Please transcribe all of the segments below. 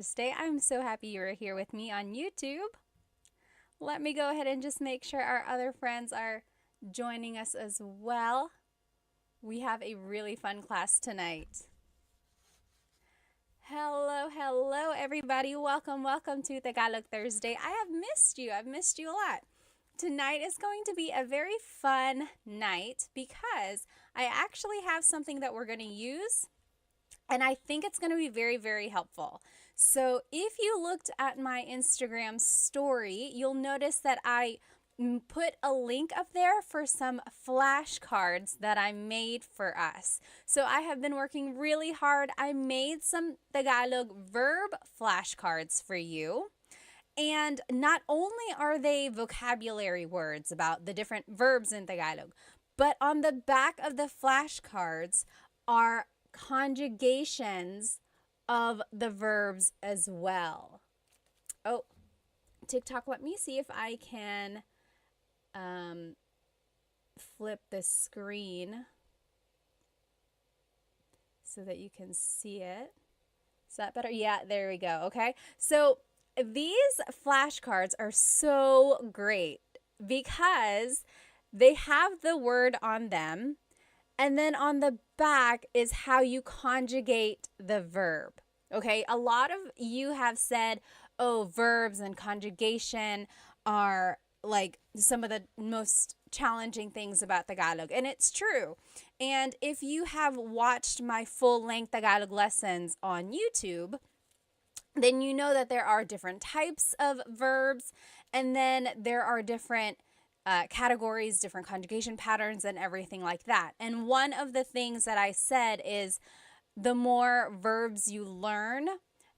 Thursday. I'm so happy you're here with me on YouTube. Let me go ahead and just make sure our other friends are joining us as well. We have a really fun class tonight. Hello, everybody. Welcome to Tagalog Thursday. I have missed you. I've missed you a lot. Tonight is going to be a very fun night because I actually have something that we're going to use, and I think it's going to be very helpful. So if you looked at my Instagram story, you'll notice that I put a link up there for some flashcards that I made for us. So I have been working really hard. I made some Tagalog verb flashcards for you. And not only are they vocabulary words about the different verbs in Tagalog, but on the back of the flashcards are conjugations of the verbs as well. Oh, TikTok, let me see if I can flip the screen so that you can see it. Is that better? Yeah, there we go. Okay. So these flashcards are so great because they have the word on them, and then on the back is how you conjugate the verb. Okay, a lot of you have said, oh, verbs and conjugation are like some of the most challenging things about Tagalog. And it's true. And if you have watched my full length Tagalog lessons on YouTube, then you know that there are different types of verbs, and then there are different categories, different conjugation patterns, and everything like that. And one of the things that I said is the more verbs you learn,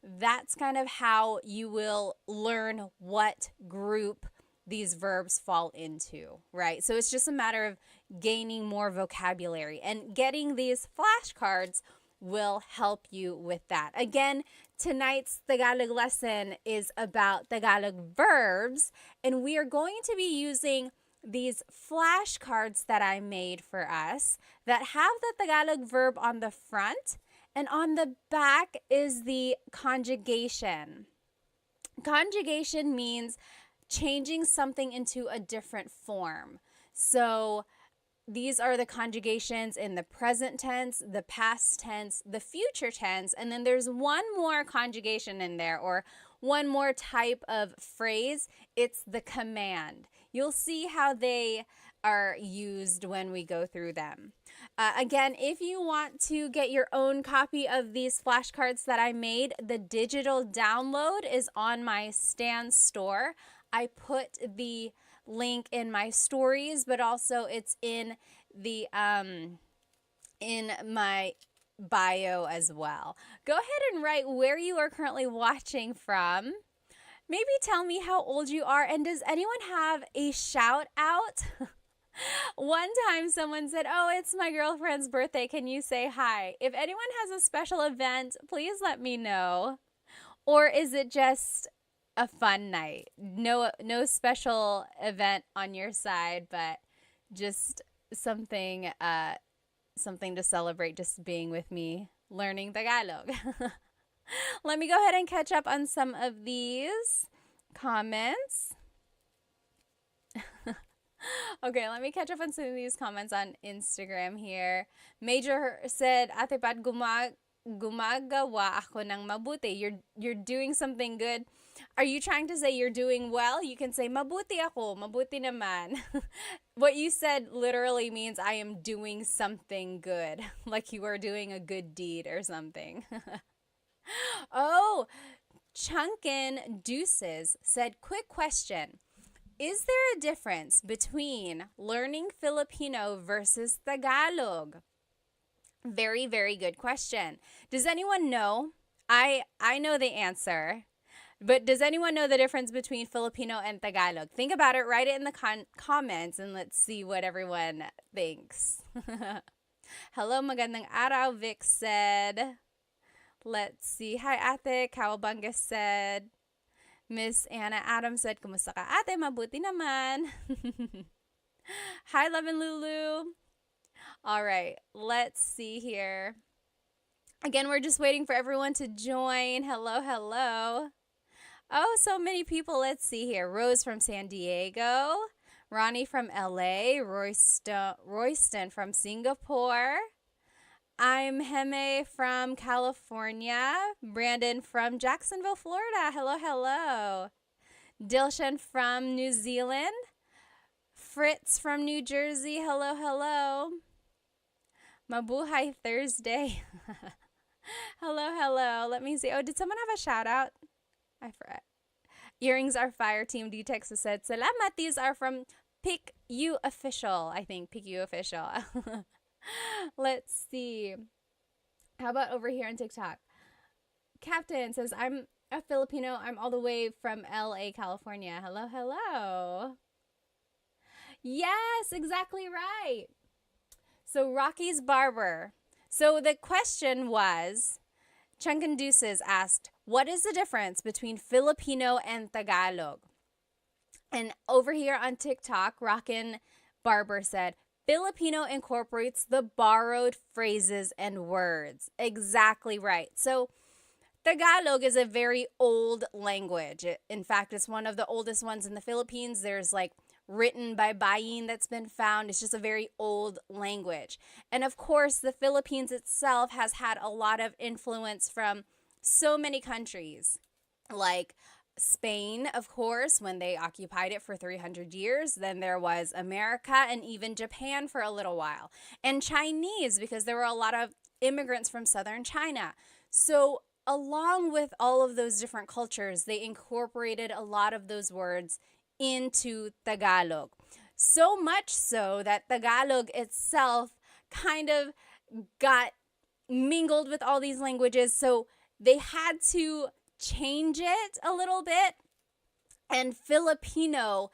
that's kind of how you will learn what group these verbs fall into, right? So it's just a matter of gaining more vocabulary, and getting these flashcards will help you with that. Again, tonight's Tagalog lesson is about Tagalog verbs, and we are going to be using these flashcards that I made for us that have the Tagalog verb on the front, and on the back is the conjugation. Conjugation means changing something into a different form. So these are the conjugations in the present tense, the past tense, the future tense, and then there's one more conjugation in there, or one more type of phrase. It's the command. You'll see how they are used when we go through them. Again, if you want to get your own copy of these flashcards that I made, the digital download is on my Stan store. I put the link in my stories, but also it's in the in my bio as well. Go ahead and write where you are currently watching from. Maybe tell me how old you are, and does anyone have a shout out? One time someone said, oh, it's my girlfriend's birthday. Can you say hi? If anyone has a special event, please let me know. Or is it just a fun night? No special event on your side, but just something to celebrate, just being with me learning Tagalog. Let me go ahead and catch up on some of these comments. Okay, let me catch up on some of these comments on Instagram here. Major said, Ate Pat, gumagawa ako ng mabuti. You're doing something good. Are you trying to say you're doing well? You can say, mabuti ako, mabuti naman. What you said literally means I am doing something good, like you are doing a good deed or something. Oh, Chunkin Deuces said, quick question. Is there a difference between learning Filipino versus Tagalog? Very good question. Does anyone know? I know the answer. But does anyone know the difference between Filipino and Tagalog? Think about it, write it in the comments, and let's see what everyone thinks. Hello, magandang araw, Vic said. Let's see. Hi, Ate. Kawabanga said. Miss Anna Adams said, kumusta ka, ate? Mabuti naman. Hi, Love and Lulu. All right, let's see here. Again, we're just waiting for everyone to join. Hello, hello. Oh, so many people. Let's see here. Rose from San Diego, Ronnie from LA, Royston from Singapore. I'm Heme from California, Brandon from Jacksonville, Florida. Hello, hello. Dilshan from New Zealand, Fritz from New Jersey. Hello, hello. Mabuhay Thursday. Hello, hello. Let me see. Oh, did someone have a shout out? I forgot. Earrings are fire. Team D Texas said, Salamat. These are from Pick You Official. I think Pick You Official. Let's see. How about over here on TikTok? Captain says, I'm a Filipino. I'm all the way from LA, California. Hello, hello. Yes, exactly right. So Rocky's Barber. So the question was, Chunkin Deuces asked, what is the difference between Filipino and Tagalog? And over here on TikTok, Rockin' Barber said, Filipino incorporates the borrowed phrases and words. Exactly right. So Tagalog is a very old language. In fact, it's one of the oldest ones in the Philippines. There's like written by Bayin that's been found. It's just a very old language. And of course, the Philippines itself has had a lot of influence from so many countries, like Spain, of course, when they occupied it for 300 years. Then there was America and even Japan for a little while. And Chinese, because there were a lot of immigrants from southern China. So along with all of those different cultures, they incorporated a lot of those words into Tagalog. So much so that Tagalog itself kind of got mingled with all these languages. So they had to change it a little bit. And Filipino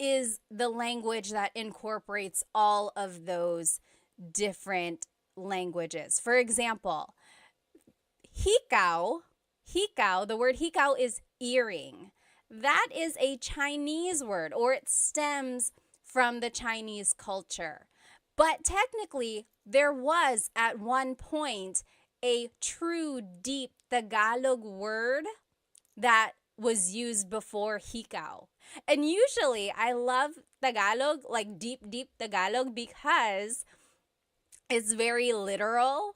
is the language that incorporates all of those different languages. For example, hikaw, the word hikaw is earring. That is a Chinese word, or it stems from the Chinese culture. But technically, there was at one point a true deep Tagalog word that was used before hikaw. And usually, I love Tagalog, like deep Tagalog, because it's very literal.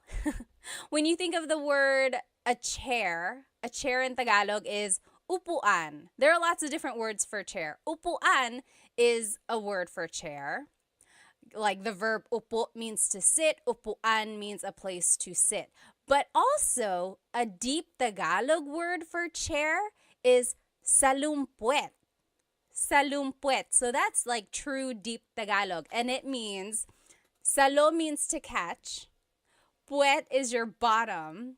When you think of the word a chair in Tagalog is upuan. There are lots of different words for chair. Upuan is a word for chair. Like the verb upo means to sit, upuan means a place to sit. But also, a deep Tagalog word for chair is salumpuet. Salumpuet. So that's like true deep Tagalog. And it means, salo means to catch. Puet is your bottom.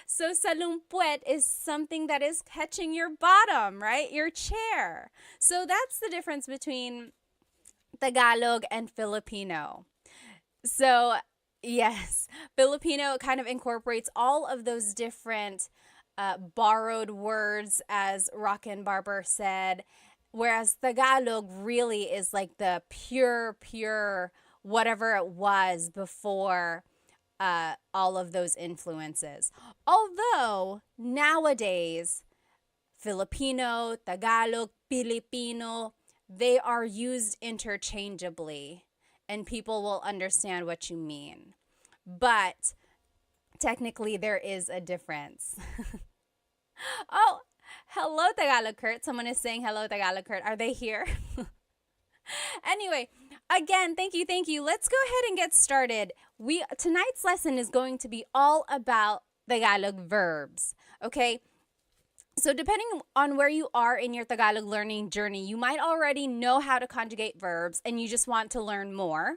So salumpuet is something that is catching your bottom, right? Your chair. So that's the difference between Tagalog and Filipino. So yes, Filipino kind of incorporates all of those different borrowed words, as Rockin' Barber said, whereas Tagalog really is like the pure whatever it was before all of those influences. Although nowadays, Filipino, Tagalog, Filipino, they are used interchangeably and people will understand what you mean. But technically, there is a difference. Oh, hello, Tagalog Kurt. Someone is saying hello, Tagalog Kurt. Are they here? Anyway, again, thank you. Let's go ahead and get started. Tonight's lesson is going to be all about Tagalog verbs, okay? So depending on where you are in your Tagalog learning journey, you might already know how to conjugate verbs and you just want to learn more.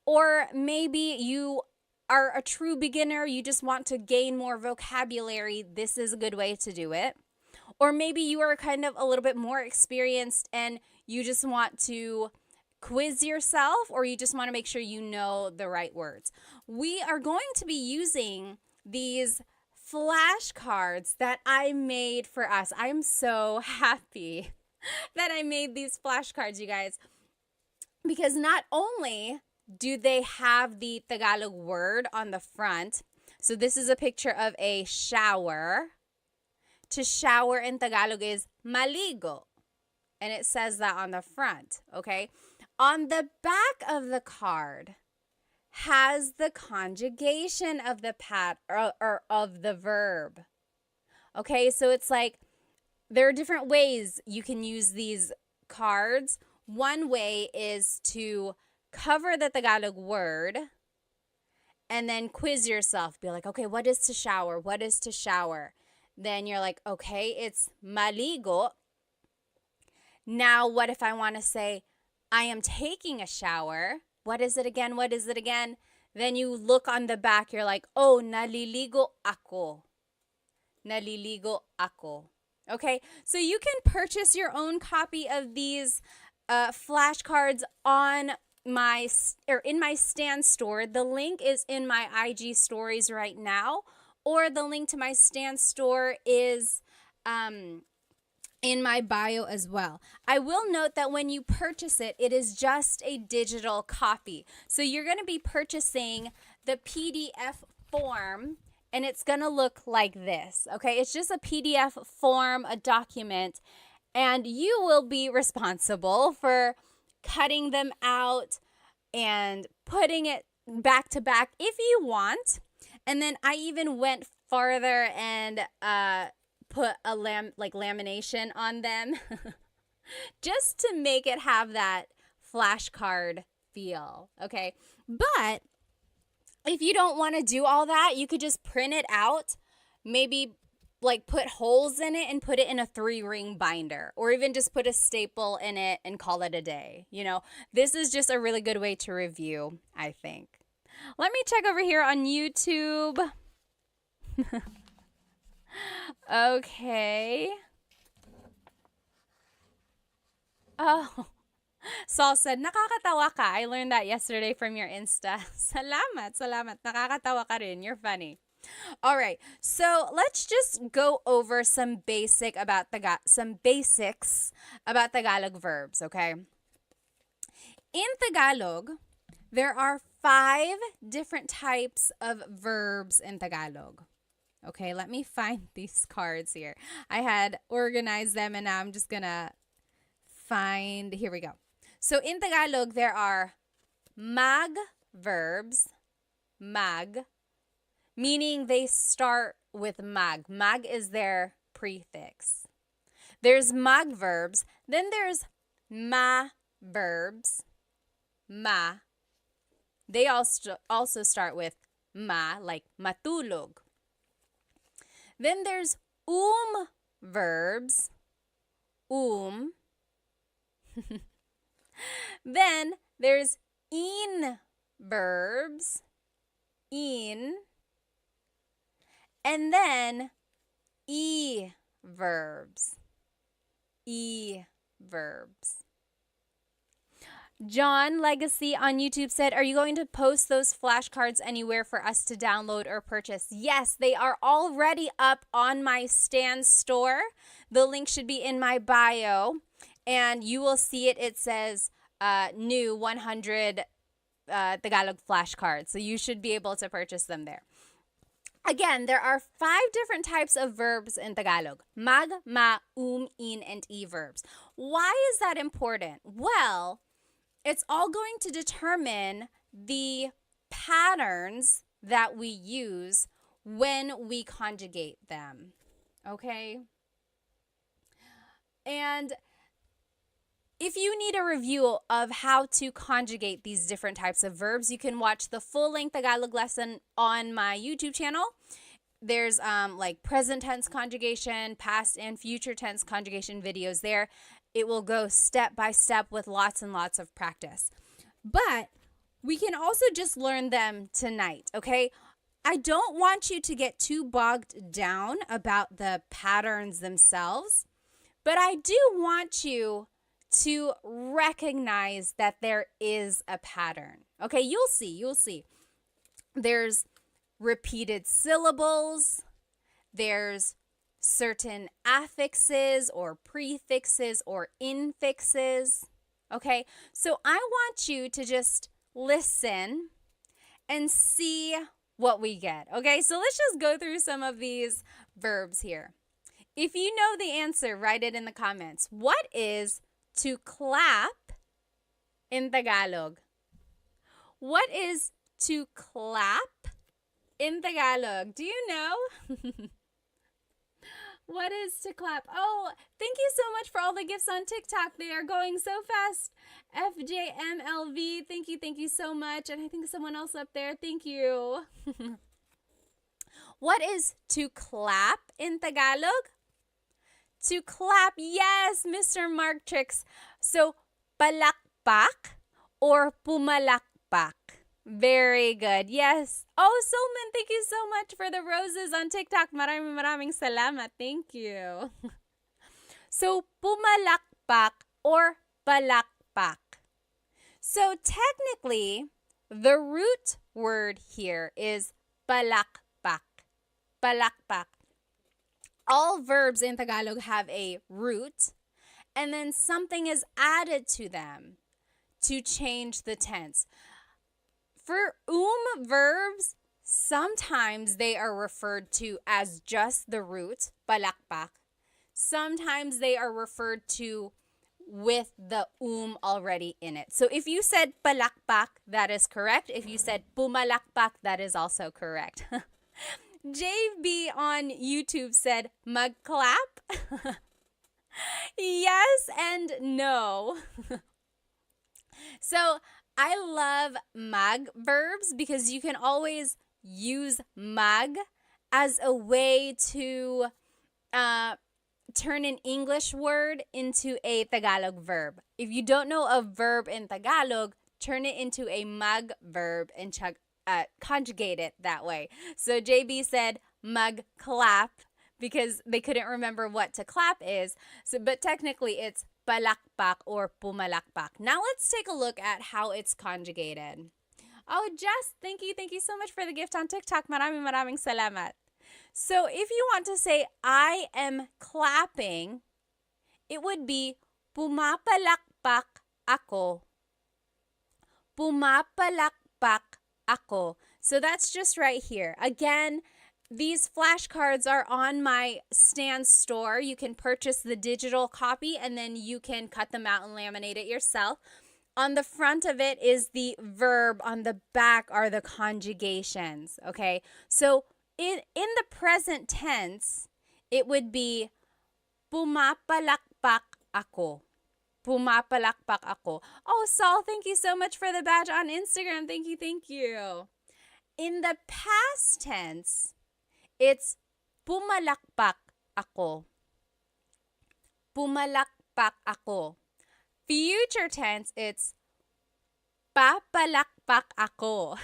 Or maybe you are a true beginner, you just want to gain more vocabulary. This is a good way to do it. Or maybe you are kind of a little bit more experienced and you just want to quiz yourself, or you just want to make sure you know the right words. We are going to be using these flashcards that I made for us. I'm so happy that I made these flashcards, you guys, because not only do they have the Tagalog word on the front, So this is a picture of a shower. To shower in Tagalog is maligo. And it says that on the front, okay? On the back of the card has the conjugation of the or of the verb. Okay, so it's like there are different ways you can use these cards. One way is to cover the Tagalog word and then quiz yourself. Be like, okay, what is to shower? What is to shower? Then you're like, okay, it's maligo. Now, what if I want to say, I am taking a shower? What is it again? What is it again? Then you look on the back. You're like, oh, naliligo ako. Naliligo ako. Okay, so you can purchase your own copy of these flashcards on in my Stan store. The link is in my IG stories right now, or the link to my Stan store is in my bio as well. I will note that when you purchase it, it is just a digital copy. So you're going to be purchasing the PDF form, and it's going to look like this, okay? It's just a PDF form, a document, and you will be responsible for cutting them out and putting it back to back if you want. And then I even went farther and put a lamination on them just to make it have that flashcard feel, okay? But if you don't want to do all that, you could just print it out, maybe like put holes in it and put it in a 3-ring binder, or even just put a staple in it and call it a day. You know, this is just a really good way to review, I think. Let me check over here on YouTube. Okay. Oh, Saul said, nakakatawa ka. I learned that yesterday from your Insta. Salamat, salamat. Nakakatawa ka rin. You're funny. All right. So let's just go over some basics about Tagalog verbs, okay? In Tagalog, there are 5 different types of verbs in Tagalog. Okay, let me find these cards here. I had organized them and now I'm just gonna find, here we go. So in Tagalog, there are mag verbs, mag, meaning they start with mag. Mag is their prefix. There's mag verbs, then there's ma verbs, ma. They also start with ma, like matulog. Then there's verbs, Then there's in verbs, in. And then verbs, verbs. John Legacy on YouTube said, are you going to post those flashcards anywhere for us to download or purchase? Yes, they are already up on my Stan store. The link should be in my bio, and you will see it. It says new 100 Tagalog flashcards, so you should be able to purchase them there. Again, there are 5 different types of verbs in Tagalog. Mag, ma, in, and e verbs. Why is that important? Well, it's all going to determine the patterns that we use when we conjugate them, okay? And if you need a review of how to conjugate these different types of verbs, you can watch the full-length Tagalog lesson on my YouTube channel. There's like present tense conjugation, past and future tense conjugation videos there. It will go step by step with lots and lots of practice. But we can also just learn them tonight, okay? I don't want you to get too bogged down about the patterns themselves, but I do want you to recognize that there is a pattern. Okay, you'll see. There's repeated syllables. There's certain affixes or prefixes or infixes. Okay, so I want you to just listen and see what we get. Okay, so let's just go through some of these verbs here. If you know the answer, write it in the comments. What is to clap in Tagalog? What is to clap in Tagalog? Do you know? What is to clap? Oh, thank you so much for all the gifts on TikTok. They are going so fast. FJMLV, thank you so much. And I think someone else up there, thank you. What is to clap in Tagalog? To clap, yes, Mr. Mark Tricks. So, palakpak or pumalakpak? Very good. Yes. Oh, Solman, thank you so much for the roses on TikTok. Maraming salamat. Thank you. So, pumalakpak or palakpak. So, technically, the root word here is palakpak. Palakpak. All verbs in Tagalog have a root, and then something is added to them to change the tense. For verbs, sometimes they are referred to as just the root, palakpak. Sometimes they are referred to with the already in it. So if you said palakpak, that is correct. If you said pumalakpak, that is also correct. JB on YouTube said magclap. Yes and no. So I love mag verbs because you can always use mag as a way to turn an English word into a Tagalog verb. If you don't know a verb in Tagalog, turn it into a mag verb and conjugate it that way. So JB said magclap because they couldn't remember what to clap is. So, but technically it's palakpak or pumalakpak. Now let's take a look at how it's conjugated. Oh, Jess, thank you so much for the gift on TikTok. Maraming salamat. So if you want to say I am clapping, it would be pumapalakpak ako. Pumapalakpak ako. So that's just right here. Again, these flashcards are on my Stan store. You can purchase the digital copy and then you can cut them out and laminate it yourself. On the front of it is the verb. On the back are the conjugations. Okay, so in the present tense, it would be pumapalakpak ako. Pumapalakpak ako. Oh, Saul, thank you so much for the badge on Instagram. Thank you. In the past tense, it's pumalakpak ako. Pumalakpak ako. Future tense, it's papalakpak ako.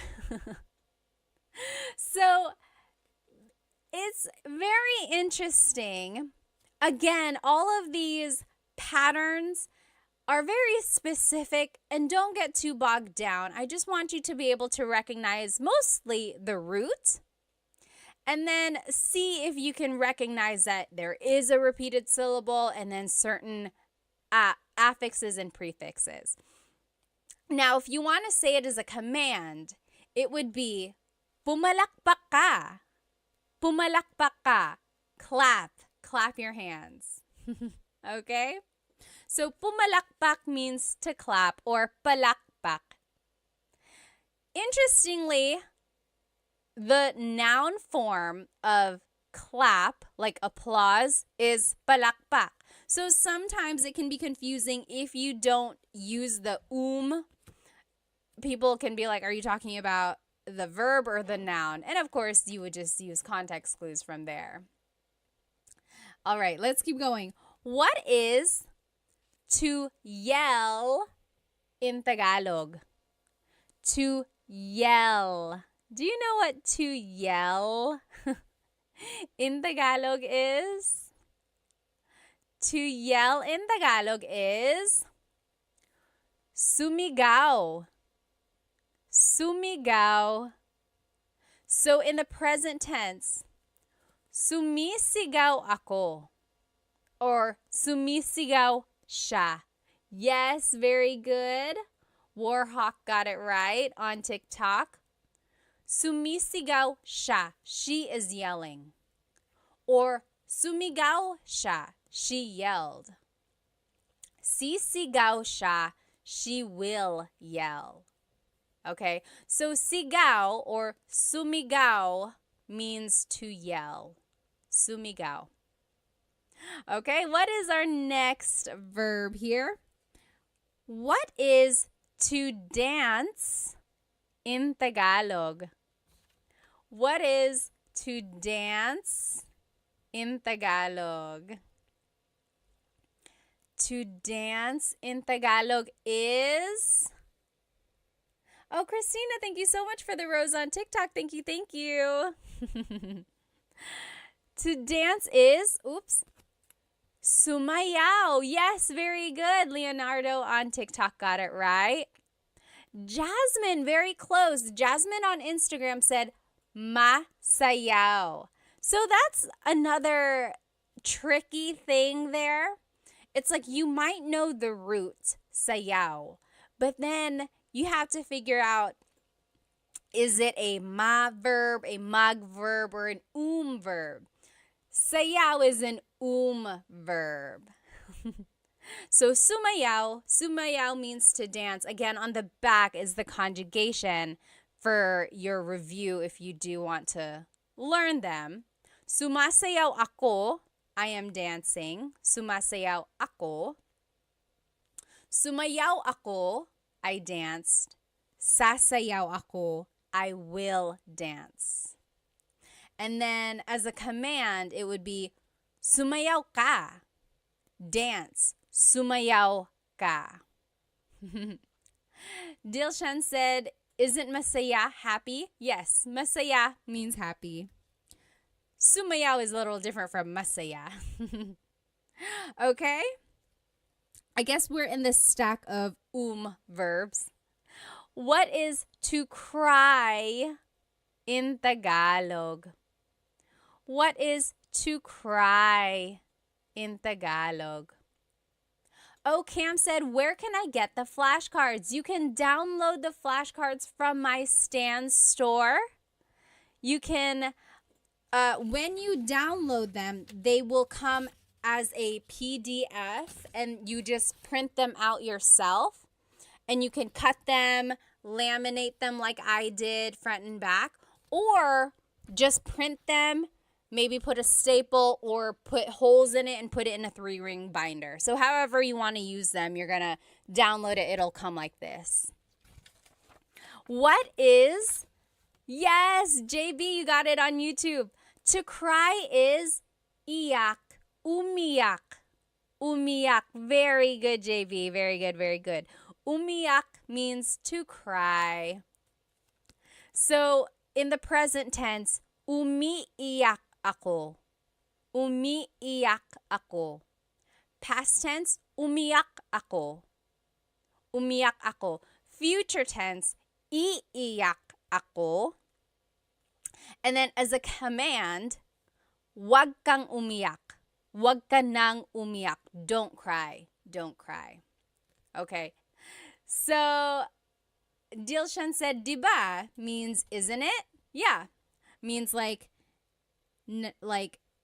So, it's very interesting. Again, all of these patterns are very specific and don't get too bogged down. I just want you to be able to recognize mostly the root and then see if you can recognize that there is a repeated syllable and then certain affixes and prefixes. Now, if you want to say it as a command, it would be pumalakpak ka. Pumalakpak ka. Clap your hands. Okay? So pumalakpak means to clap or palakpak. Interestingly, the noun form of clap, like applause, is palakpak. So sometimes it can be confusing if you don't use the People can be like, are you talking about the verb or the noun? And of course, you would just use context clues from there. All right, let's keep going. What is to yell in Tagalog? To yell. Do you know what to yell in Tagalog is? To yell in Tagalog is sumigaw. Sumigaw. So in the present tense, sumisigaw ako or sumisigaw siya. Yes, very good. Warhawk got it right on TikTok. Sumisigaw siya. She is yelling. Or sumigaw siya. She yelled. Sisigaw siya. She will yell. Okay, so sigaw or sumigaw means to yell. Sumigaw. Okay, what is our next verb here? What is to dance in Tagalog? What is to dance in Tagalog? To dance in Tagalog is... Oh, Christina, thank you so much for the rose on TikTok. Thank you, thank you. To dance is, sumayaw. Yes, very good. Leonardo on TikTok got it right. Jasmine, very close. Jasmine on Instagram said, masayaw. So that's another tricky thing there. It's like you might know the root, sayaw, but then you have to figure out, is it a ma verb, a mag verb, or an verb? Sayaw is an verb. So sumayaw means to dance. Again, on the back is the conjugation for your review if you do want to learn them. Sumasayaw ako, I am dancing. Sumasayaw ako. Sumayaw ako, I danced. Sasayaw ako, I will dance. And then as a command, it would be sumayaw ka. Dance. Sumayaw ka. Dilshan said, isn't masaya happy? Yes, masaya means happy. Sumayaw is a little different from masaya. Okay? I guess we're in the stack of verbs. What is to cry in Tagalog? What is to cry in Tagalog? Oh, Cam said, where can I get the flashcards? You can download the flashcards from my Stan store. You can, when you download them, they will come as a PDF and you just print them out yourself. And you can cut them, laminate them like I did, front and back, or just print them, maybe put a staple or put holes in it and put it in a 3-ring binder. So however you want to use them, you're going to download it. It'll come like this. What is, yes, JB, you got it on YouTube. To cry is iyak, umiyak, umiyak. Very good, JB. Very good, very good. Umiyak means to cry. So in the present tense, umiiyak ako. Umiiyak ako. Past tense, umiyak ako. Umiyak ako. Future tense, iiyak ako. And then as a command, wag kang umiyak. Wag ka nang umiyak. Don't cry. Don't cry. Okay. So Dilshan said, diba means isn't it? Yeah. Means like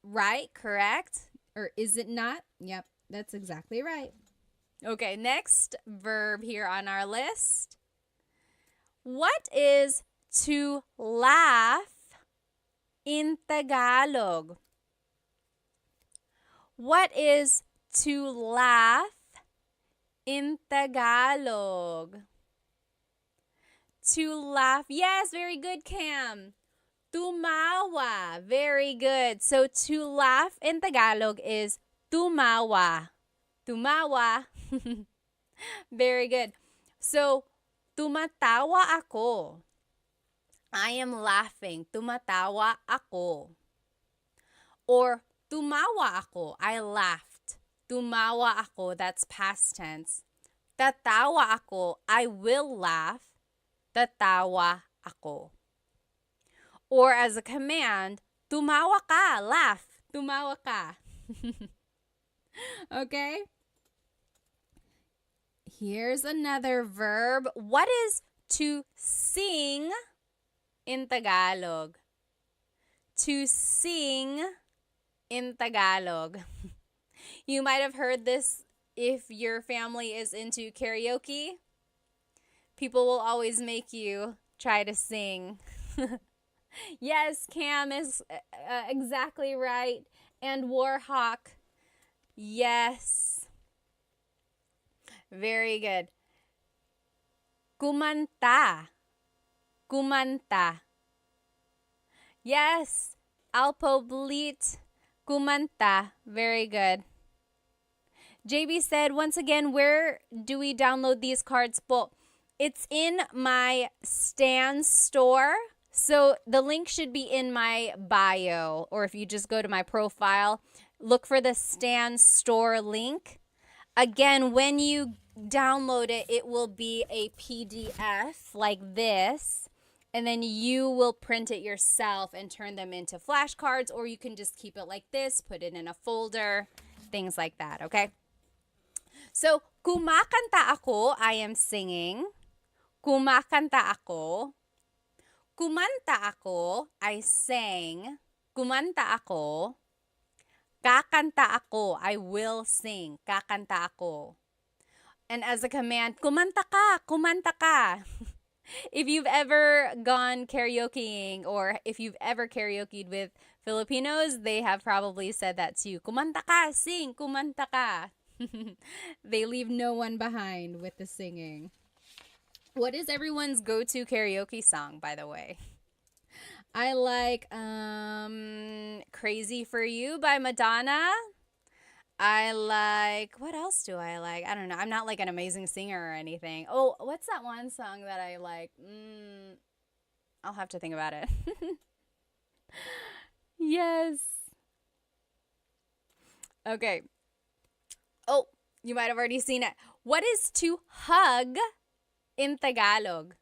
right, correct? Or is it not? Yep, that's exactly right. Okay, next verb here on our list. What is to laugh in Tagalog? What is to laugh in Tagalog? To laugh. Yes, very good, Cam. Tumawa. Very good. So to laugh in Tagalog is tumawa. Tumawa. Very good. So tumatawa ako. I am laughing. Tumatawa ako. Or tumawa ako. I laughed. Tumawa ako. That's past tense. Tatawa ako. I will laugh. Tatawa ako. Or as a command, tumawa ka. Laugh. Tumawa ka. Okay? Here's another verb. What is to sing in Tagalog. To sing in Tagalog. You might have heard this if your family is into karaoke. People will always make you try to sing. Yes, Cam is exactly right. And Warhawk. Yes. Very good. Kumanta. Kumanta. Yes. Alpo Blit. Kumanta. Very good. JB said, once again, where do we download these cards po? It's in my Stan store. So the link should be in my bio, or if you just go to my profile, look for the Stan store link. Again, when you download it, it will be a PDF like this, and then you will print it yourself and turn them into flashcards, or you can just keep it like this, put it in a folder, things like that, okay? So, kumakanta ako, I am singing. Kumakanta ako. Kumanta ako, I sang. Kumanta ako. Kakanta ako, I will sing. Kakanta ako. And as a command, kumanta ka, kumanta ka. If you've ever gone karaokeing or if you've ever karaokeed with Filipinos, they have probably said that too. Kumanta ka, sing, kumanta ka. They leave no one behind with the singing. What is everyone's go-to karaoke song, by the way? I like Crazy for You by Madonna. I like, what else do I like? I don't know. I'm not like an amazing singer or anything. Oh, what's that one song that I like? I'll have to think about it. Yes. Okay. Oh, you might have already seen it. What is to hug in Tagalog?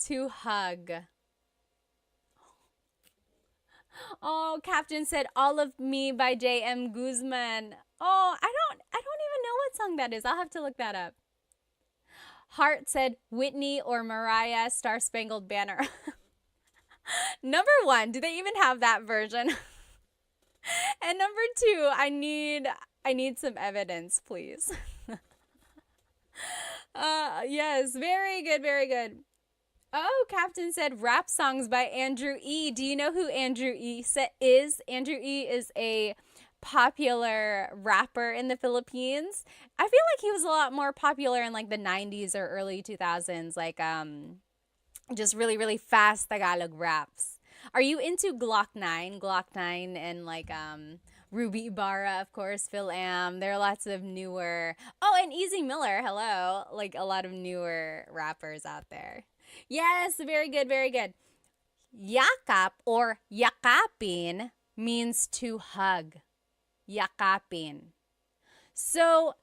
To hug. Oh, Captain said All of Me by J.M. Guzman. Oh, I don't even know what song that is. I'll have to look that up. Hart said Whitney or Mariah Star Spangled Banner. Number 1, do they even have that version? And number 2, I need some evidence, please. Yes, very good, very good. Oh, Captain said rap songs by Andrew E. Do you know who Andrew E. is? Andrew E. is a popular rapper in the Philippines. I feel like he was a lot more popular in like the 90s or early 2000s, like just really, really fast Tagalog raps. Are you into Glock 9? Glock 9 and like Ruby Ibarra, of course, Phil Am. There are lots of newer. Oh, and Easy Miller, hello. Like a lot of newer rappers out there. Yes, very good, very good. Yakap or yakapin means to hug. Yakapin. So,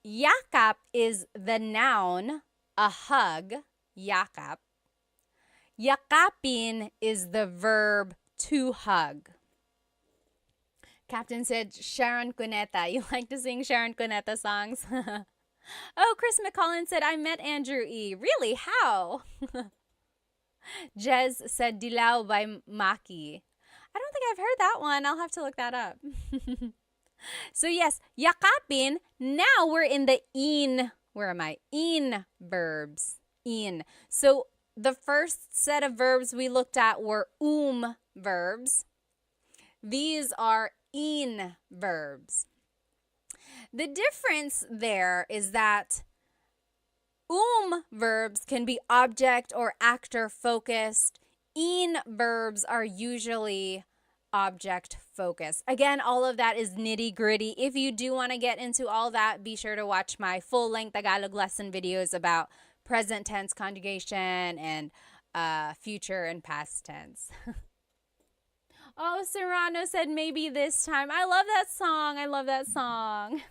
yakap is the noun, a hug, yakap. Yakapin is the verb to hug. Captain said Sharon Cuneta. You like to sing Sharon Cuneta songs? Oh, Chris McCollin said, I met Andrew E. Really? How? Jez said Dilaw by Maki. I don't think I've heard that one. I'll have to look that up. So yes, yakapin. Now we're in the in. Where am I? In verbs. In. So the first set of verbs we looked at were verbs. These are in verbs. The difference there is that verbs can be object or actor focused. In verbs are usually object focused. Again, all of that is nitty gritty. If you do want to get into all that, be sure to watch my full length Tagalog lesson videos about present tense conjugation and future and past tense. Oh, Serrano said maybe this time. I love that song. I love that song.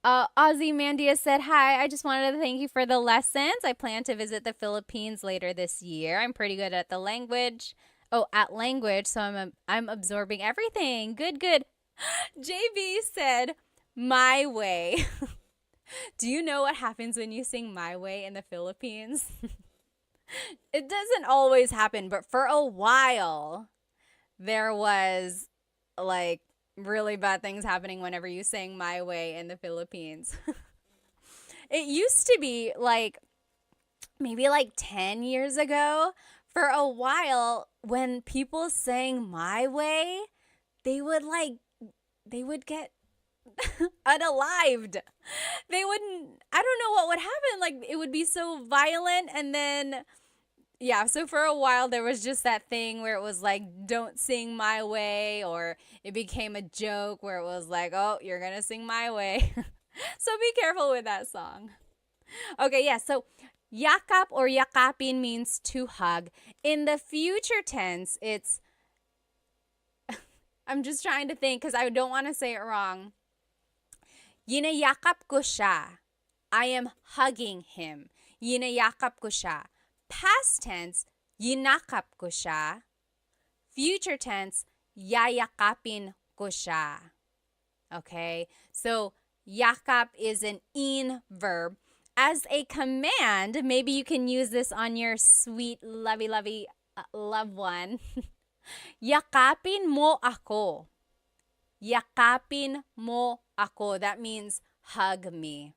Ozzy Mandia said, hi, I just wanted to thank you for the lessons. I plan to visit the Philippines later this year. I'm pretty good at the language. Oh, at language, so I'm absorbing everything. Good, good. JB said, my way. Do you know what happens when you sing My Way in the Philippines? It doesn't always happen, but for a while, there was like really bad things happening whenever you sang My Way in the Philippines. It used to be like maybe like 10 years ago, for a while, when people sang My Way, they would like, they would get unalived. They wouldn't, I don't know what would happen. Like, it would be so violent. And then, yeah, so for a while, there was just that thing where it was like, don't sing My Way, or it became a joke where it was like, oh, you're going to sing My Way. So be careful with that song. Okay, yeah, so yakap or yakapin means to hug. In the future tense, it's, I'm just trying to think because I don't want to say it wrong. Yinayakap ko siya. I am hugging him. Yinayakap ko siya. Past tense, yinakap ko siya. Future tense, yayakapin ko siya. Okay, so yakap is an in verb. As a command, maybe you can use this on your sweet, lovey, loved one. Yakapin mo ako. Yakapin mo ako. That means hug me.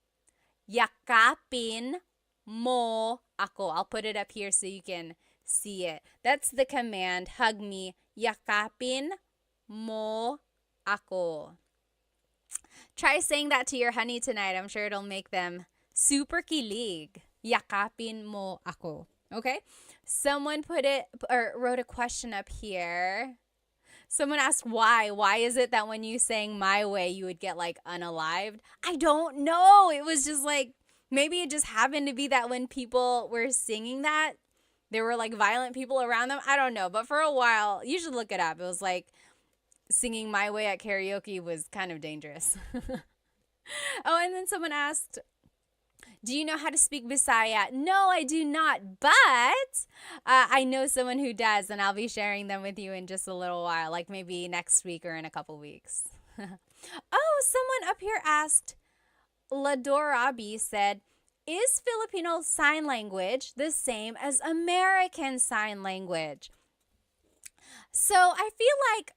Yakapin mo ako. I'll put it up here so you can see it. That's the command, hug me. Yakapin mo ako. Try saying that to your honey tonight. I'm sure it'll make them super kilig. Yakapin mo ako. Okay? Someone put it or wrote a question up here. Someone asked why. Why is it that when you sang My Way, you would get like unalived? I don't know. It was just like, maybe it just happened to be that when people were singing that, there were like violent people around them. I don't know. But for a while, you should look it up. It was like singing My Way at karaoke was kind of dangerous. Oh, and then someone asked, do you know how to speak Bisaya? No, I do not, but I know someone who does, and I'll be sharing them with you in just a little while, like maybe next week or in a couple weeks. Oh, someone up here asked, Ladorabi said, is Filipino Sign Language the same as American Sign Language? So I feel like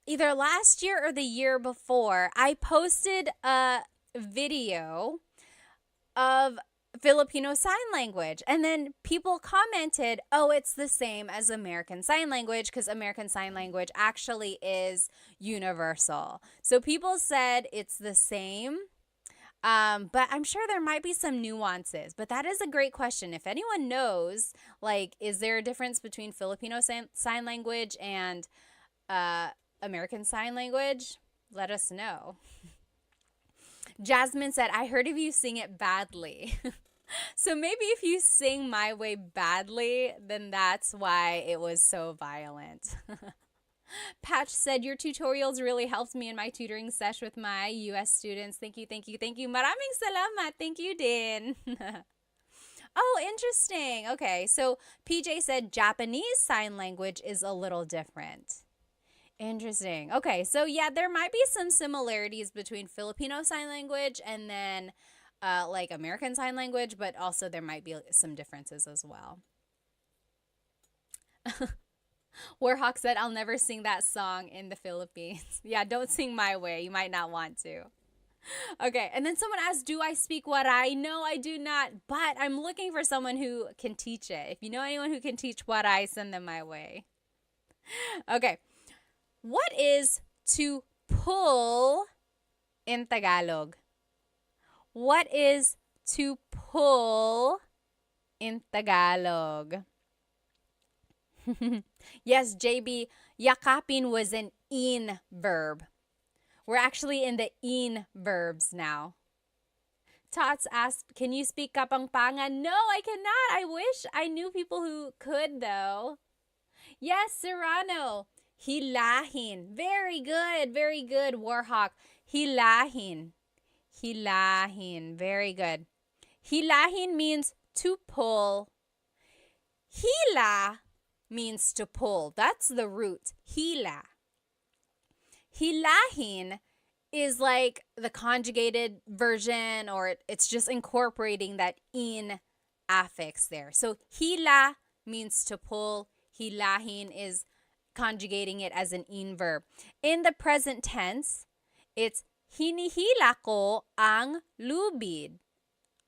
either last year or the year before, I posted a video of Filipino Sign Language. And then people commented, oh, it's the same as American Sign Language because American Sign Language actually is universal. So people said it's the same, but I'm sure there might be some nuances. But that is a great question. If anyone knows, like, is there a difference between Filipino Sign Language and American Sign Language? Let us know. Jasmine said, I heard of you sing it badly. So maybe if you sing My Way badly, then that's why it was so violent. Patch said, your tutorials really helped me in my tutoring sesh with my US students. Thank you, thank you, thank you. Maraming salamat. Thank you, din. Oh, interesting. Okay, so PJ said Japanese Sign Language is a little different. Interesting. Okay, so yeah, there might be some similarities between Filipino Sign Language and then like American Sign Language, but also there might be some differences as well. Warhawk said, I'll never sing that song in the Philippines. Yeah, don't sing My Way. You might not want to. Okay, and then someone asked, do I speak Waray? No, I do not, but I'm looking for someone who can teach it. If you know anyone who can teach Waray, send them my way. Okay. What is to pull in Tagalog? What is to pull in Tagalog? Yes, JB, yakapin was an in verb. We're actually in the in verbs now. Tots asked, can you speak Kapampangan? No, I cannot. I wish I knew people who could, though. Yes, Serrano. Hilahin. Very good. Very good, Warhawk. Hilahin. Hilahin. Very good. Hilahin means to pull. Hila means to pull. That's the root. Hila. Hilahin is like the conjugated version, or it's just incorporating that in affix there. So hila means to pull. Hilahin is conjugating it as an in verb. In the present tense, it's hinihila ko ang lubid.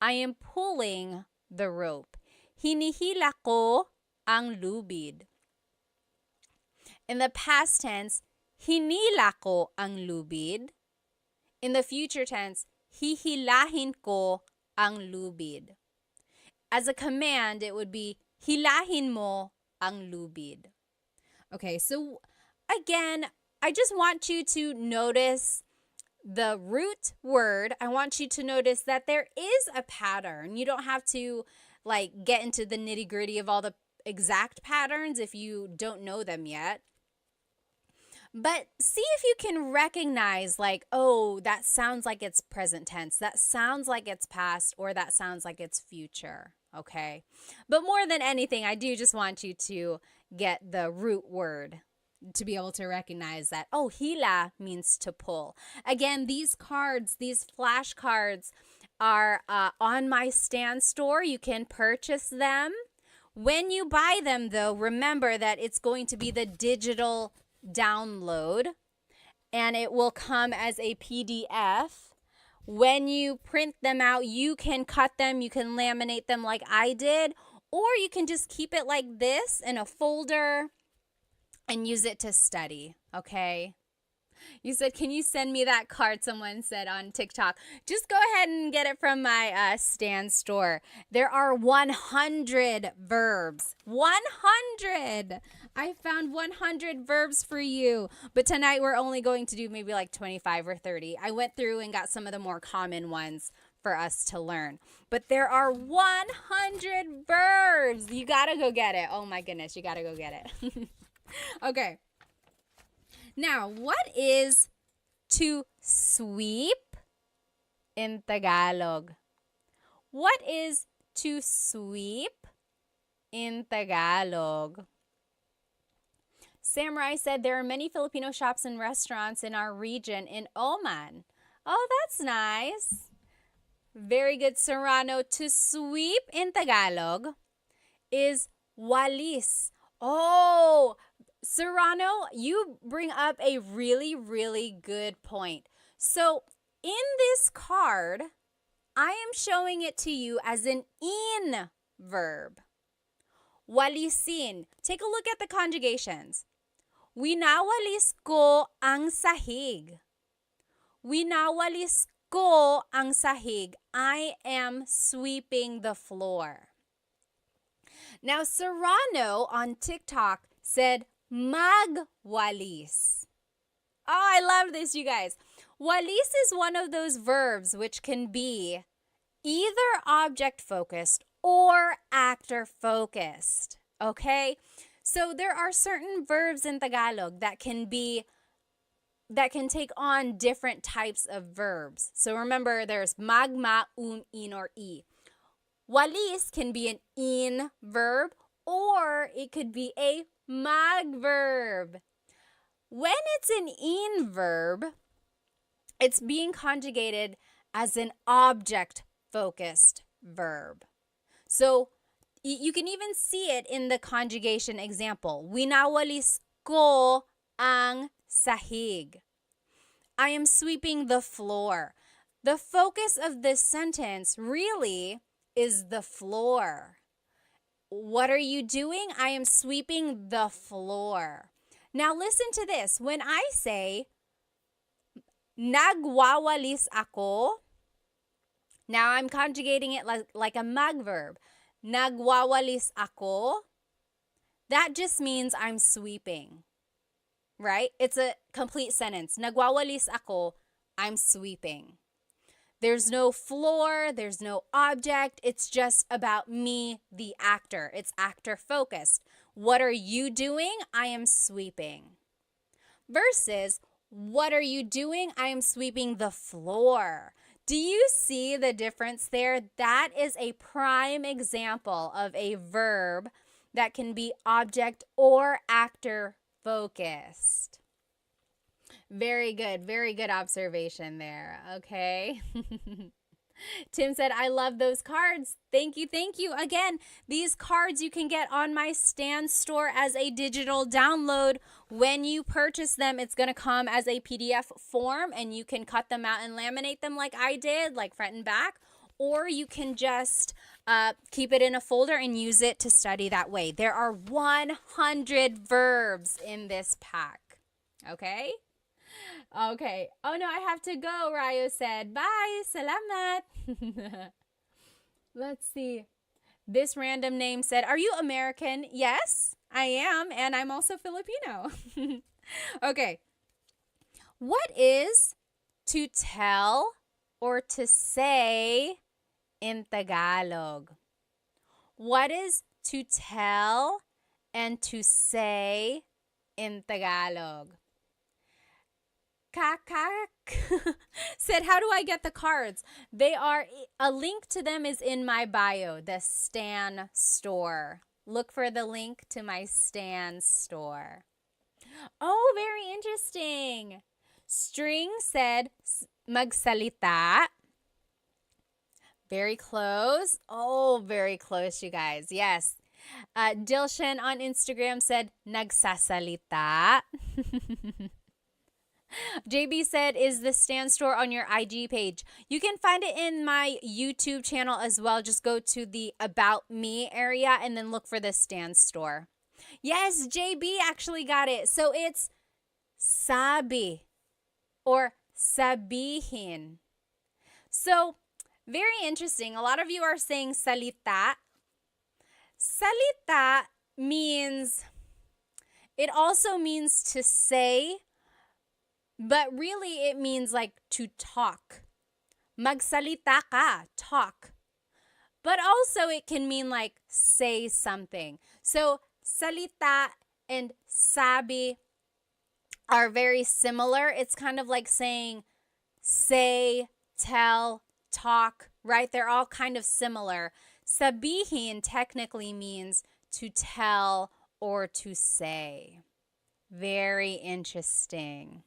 I am pulling the rope. Hinihila ko ang lubid. In the past tense, hinila ko ang lubid. In the future tense, hihilahin ko ang lubid. As a command, it would be hilahin mo ang lubid. Okay, so again, I just want you to notice the root word. I want you to notice that there is a pattern. You don't have to get into the nitty-gritty of all the exact patterns if you don't know them yet. But see if you can recognize oh, that sounds like it's present tense. That sounds like it's past, or that sounds like it's future. Okay? But more than anything, I do just want you to get the root word to be able to recognize that, oh, hila means to pull. Again, these cards, these flashcards are on my stand store. You can purchase them. When you buy them, though, remember that it's going to be the digital download, and it will come as a PDF. When you print them out, you can cut them, you can laminate them like I did, or you can just keep it like this in a folder and use it to study, okay? You said, can you send me that card? Someone said on TikTok. Just go ahead and get it from my stand store. There are 100 verbs. 100! I found 100 verbs for you. But tonight we're only going to do maybe 25 or 30. I went through and got some of the more common ones for us to learn. But there are 100 verbs. You gotta go get it. Oh my goodness, you gotta go get it. Okay. Now, what is to sweep in Tagalog? What is to sweep in Tagalog? Samurai said there are many Filipino shops and restaurants in our region in Oman. Oh, that's nice. Very good, Serrano. To sweep in Tagalog is walis. Oh, Serrano, you bring up a really, really good point. So in this card, I am showing it to you as an in verb. Walisin. Take a look at the conjugations. Winawalis ko ang sahig. Winawalis ko ang sahig. I am sweeping the floor. Now, Serrano on TikTok said, magwalis. Oh, I love this, you guys. Walis is one of those verbs which can be either object-focused or actor-focused, okay? So there are certain verbs in Tagalog that can take on different types of verbs. So remember, there's magma, in, or i. Walis can be an in verb, or it could be a mag verb. When it's an in verb, it's being conjugated as an object-focused verb. So you can even see it in the conjugation example. Winawalis ko ang sahig. I am sweeping the floor. The focus of this sentence really is the floor. What are you doing? I am sweeping the floor. Now listen to this. When I say, nagwawalis ako, now I'm conjugating it like a mag verb. Nagwawalis ako, that just means I'm sweeping, right? It's a complete sentence. Nagwawalis ako, I'm sweeping. There's no floor, there's no object. It's just about me, the actor. It's actor focused. What are you doing? I am sweeping. Versus, what are you doing? I am sweeping the floor. Do you see the difference there? That is a prime example of a verb that can be object or actor focused. Very good observation there, okay? Tim said, I love those cards. Thank you. Thank you. Again, these cards you can get on my Stan store as a digital download. When you purchase them, it's going to come as a PDF form and you can cut them out and laminate them like I did, like front and back. Or you can just keep it in a folder and use it to study that way. There are 100 verbs in this pack. Okay? Okay. Oh no, I have to go, Ryo said. Bye. Salamat. Let's see. This random name said, are you American? Yes, I am. And I'm also Filipino. Okay. What is to tell or to say in Tagalog? What is to tell and to say in Tagalog? Kakak said, how do I get the cards? They are, a link to them is in my bio, the Stan store. Look for the link to my Stan store. Oh, very interesting. String said, magsalita. Very close. Oh, very close, you guys. Yes. Dilshan on Instagram said, nagsasalita. JB said, is the Stan store on your IG page? You can find it in my YouTube channel as well. Just go to the About Me area and then look for the Stan store. Yes, JB actually got it. So it's sabi or sabihin. So very interesting. A lot of you are saying salita. Salita means, it also means to say, but really it means like to talk. Magsalita ka, talk. But also it can mean like say something. So salita and sabi are very similar. It's kind of like saying say, tell, talk, right? They're all kind of similar. Sabihin technically means to tell or to say. Very interesting.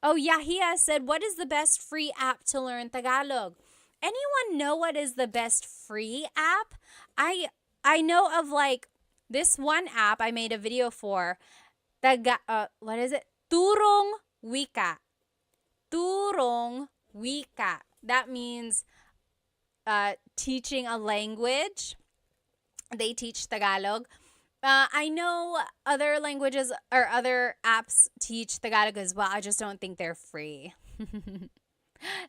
Oh, Yahia said, what is the best free app to learn Tagalog? Anyone know what is the best free app? I know of like this one app I made a video for. What is it? Turong Wika. Turong Wika. That means teaching a language. They teach Tagalog. I know other languages or other apps teach Tagalog as well. I just don't think they're free.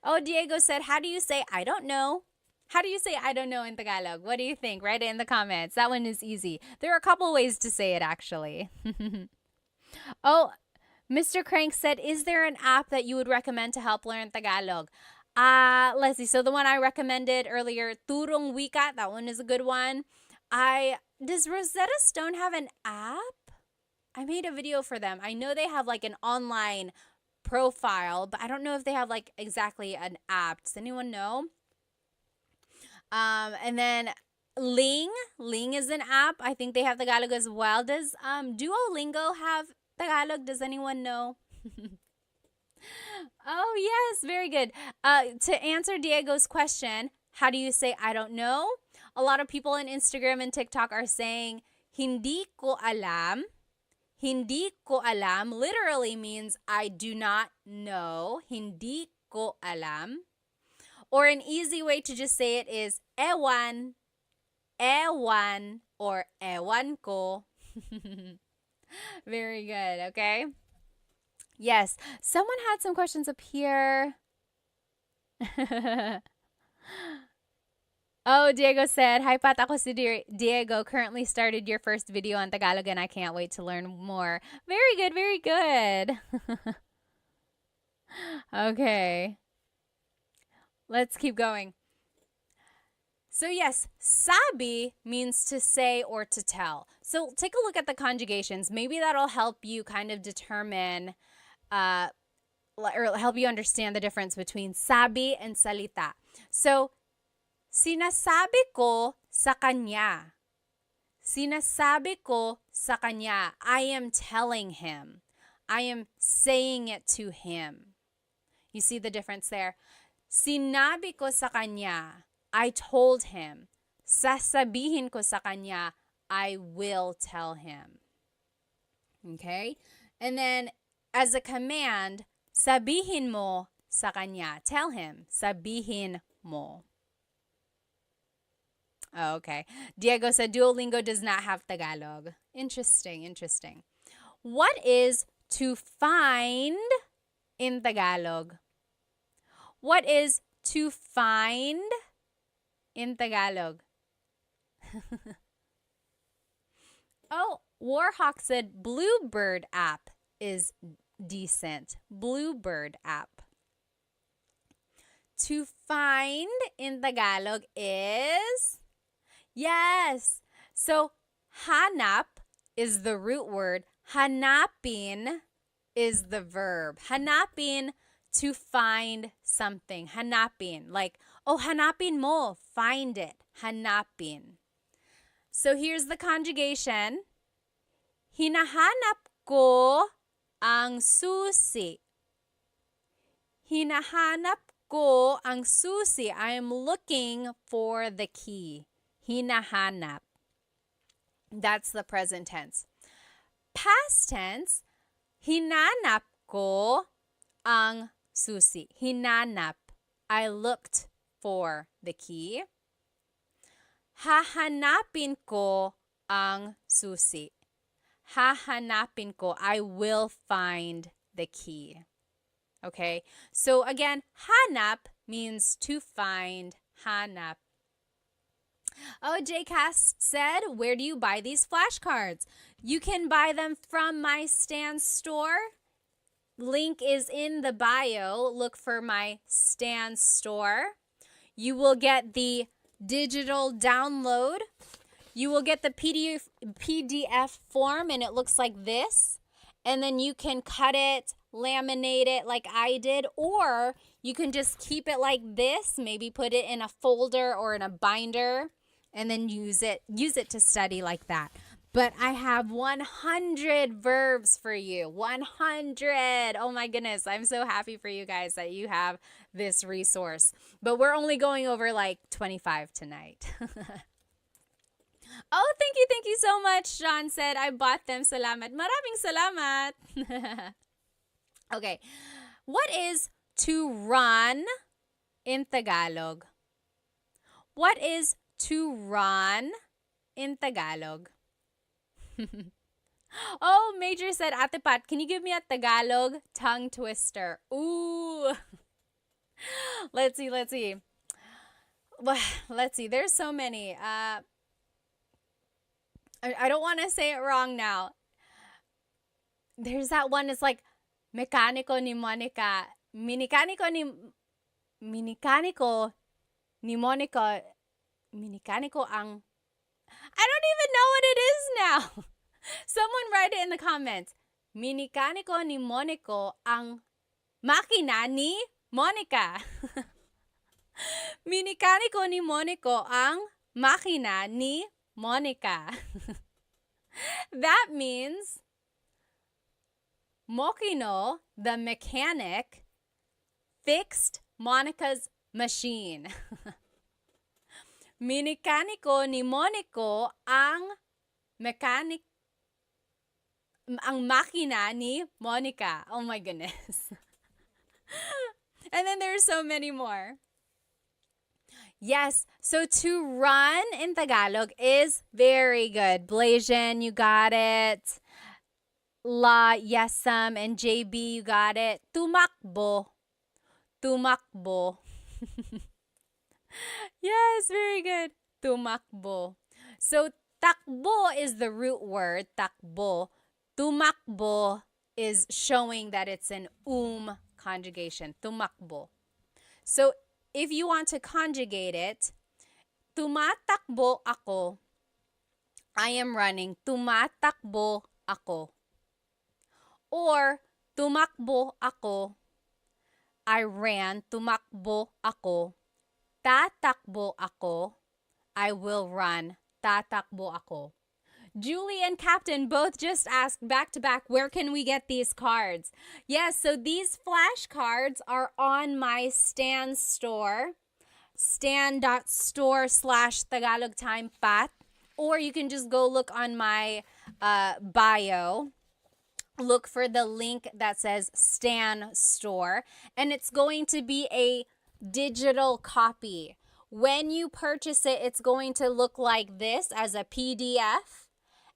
Oh, Diego said, how do you say I don't know? How do you say I don't know in Tagalog? What do you think? Write it in the comments. That one is easy. There are a couple ways to say it actually. Oh, Mr. Crank said, is there an app that you would recommend to help learn Tagalog? Let's see. So the one I recommended earlier, Turong Wika, that one is a good one. Does Rosetta Stone have an app? I made a video for them. I know they have like an online profile, but I don't know if they have like exactly an app. Does anyone know? And then Ling is an app. I think they have Tagalog as well. Does Duolingo have Tagalog? Does anyone know? Oh, yes, very good. To answer Diego's question, how do you say I don't know? A lot of people on Instagram and TikTok are saying hindi ko alam. Hindi ko alam literally means I do not know. Hindi ko alam. Or an easy way to just say it is ewan, ewan, or ewan ko. Very good, okay? Yes, someone had some questions up here. Oh, Diego said, hi Pat, ako si Diego. Currently started your first video on Tagalog and I can't wait to learn more. Very good, very good. Okay. Let's keep going. So yes, sabi means to say or to tell. So take a look at the conjugations. Maybe that'll help you kind of determine or help you understand the difference between sabi and salita. So, sinasabi ko sa kanya. Sinasabi ko sa kanya. I am telling him. I am saying it to him. You see the difference there? Sinabi ko sa kanya. I told him. Sasabihin ko sa kanya. I will tell him. Okay? And then, as a command, sabihin mo sa kanya. Tell him. Sabihin mo. Okay. Diego said Duolingo does not have Tagalog. Interesting, interesting. What is to find in Tagalog? What is to find in Tagalog? Oh, Warhawk said Bluebird app is decent. Bluebird app. To find in Tagalog is... Yes. So, hanap is the root word. Hanapin is the verb. Hanapin, to find something. Hanapin. Like, oh, hanapin mo. Find it. Hanapin. So, here's the conjugation. Hinahanap ko ang susi. Hinahanap ko ang susi. I am looking for the key. Hinahanap. That's the present tense. Past tense, hinanap ko ang susi. Hinanap. I looked for the key. Hahanapin ko ang susi. Hahanapin ko. I will find the key. Okay? So again, hanap means to find. Hanap. Oh, Jcast said, where do you buy these flashcards? You can buy them from my Stan store. Link is in the bio. Look for my Stan store. You will get the digital download. You will get the PDF form, and it looks like this. And then you can cut it, laminate it like I did, or you can just keep it like this, maybe put it in a folder or in a binder, and then use it to study like that. But I have 100 verbs for you. 100. Oh my goodness. I'm so happy for you guys that you have this resource. But we're only going over like 25 tonight. Oh, thank you so much. Sean said, I bought them. Salamat. Maraming salamat. Okay. What is to run in Tagalog? What is to run in Tagalog? Oh, Major said, Ate Pat, can you give me a Tagalog tongue twister? Ooh. Let's see. Let's see. There's so many. I don't want to say it wrong now. There's that one. It's like Mecánico ni Monica. Minicánico ni Monica. Minicánico ang... I don't even know what it is now. Someone write it in the comments. Minicánico ni Monico ang makina ni Monica. Minicánico ni Monico ang makina ni Monica. That means Mokino, the mechanic, fixed Monica's machine. Minicánico ni Monico ang makina ni Monica. Oh my goodness. And then there's so many more. Yes, so to run in Tagalog is very good. Blasian, you got it. La, Yesam, and JB, you got it. Tumakbo. Tumakbo. Yes, very good. Tumakbo. So, takbo is the root word, takbo. Tumakbo is showing that it's an conjugation. Tumakbo. So, if you want to conjugate it, tumatakbo ako. I am running. Tumatakbo ako. Or, tumakbo ako. I ran. Tumakbo ako. Tatakbo ako. I will run. Tatakbo ako. Julie and Captain both just asked back to back, where can we get these cards? Yes, so these flashcards are on my Stan store, stan.store/Tagalog Time Pat, or you can just go look on my bio. Look for the link that says Stan Store, and it's going to be a digital copy. When you purchase it, it's going to look like this as a PDF,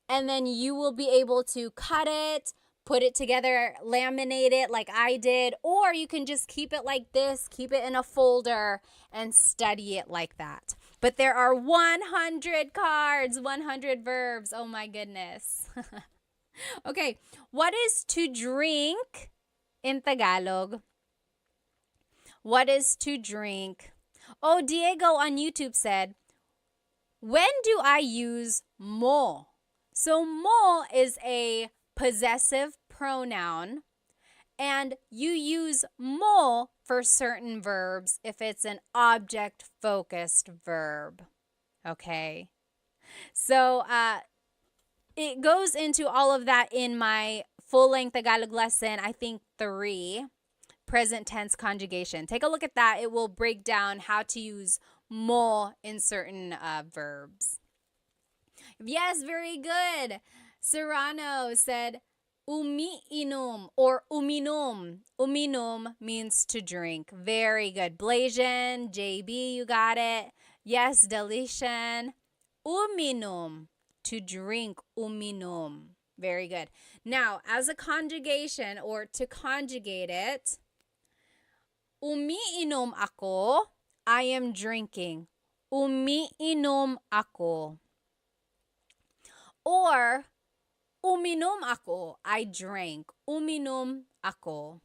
and then you will be able to cut it, put it together, laminate it like I did, or you can just keep it like this, keep it in a folder, and study it like that. But there are 100 cards, 100 verbs. Oh my goodness. Okay, what is to drink in Tagalog? What is to drink? Oh, Diego on YouTube said, when do I use mo? So mo is a possessive pronoun, and you use mo for certain verbs if it's an object-focused verb. Okay, so it goes into all of that in my full-length Tagalog lesson, I think 3, present tense conjugation. Take a look at that. It will break down how to use mo in certain verbs. Yes, very good. Serrano said, umiinom or uminom. Uminom means to drink. Very good. Blasian, JB, you got it. Yes, Delician. Uminom. To drink, uminom. Very good. Now, as a conjugation or to conjugate it, umiinom ako, I am drinking. Umiinom ako. Or, uminom ako, I drank. Uminom ako.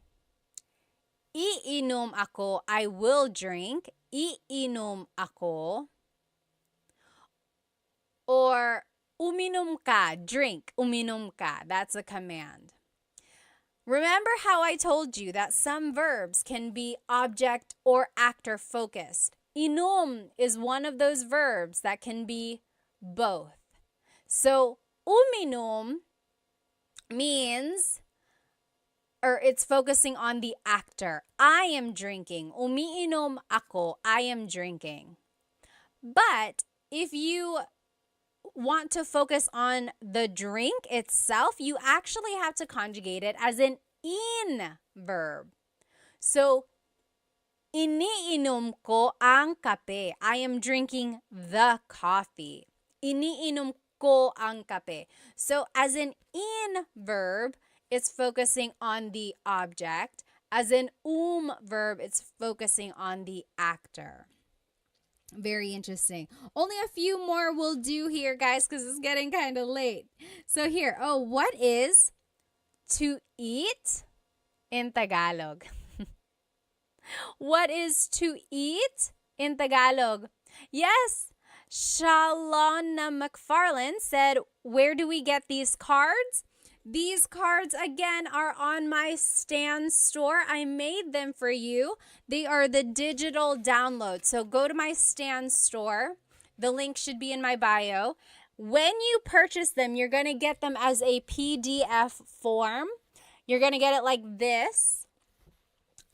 Iinom ako, I will drink. Iinom ako. Or, uminom ka, drink, uminom ka. That's a command. Remember how I told you that some verbs can be object or actor focused. Inom is one of those verbs that can be both. So, uminom means, or it's focusing on the actor. I am drinking. Umiinom ako, I am drinking. But if you want to focus on the drink itself, you actually have to conjugate it as an in verb. So, iniinom ko ang kape. I am drinking the coffee. Iniinom ko ang kape. So, as an in verb, it's focusing on the object. As an verb, it's focusing on the actor. Very interesting. Only a few more will do here, guys, because it's getting kind of late. So here, what is to eat in Tagalog? What is to eat in Tagalog? Yes, Shalona McFarland said, where do we get these cards? These cards, again, are on my Stan store. I made them for you. They are the digital download. So go to my Stan store. The link should be in my bio. When you purchase them, you're going to get them as a PDF form. You're going to get it like this.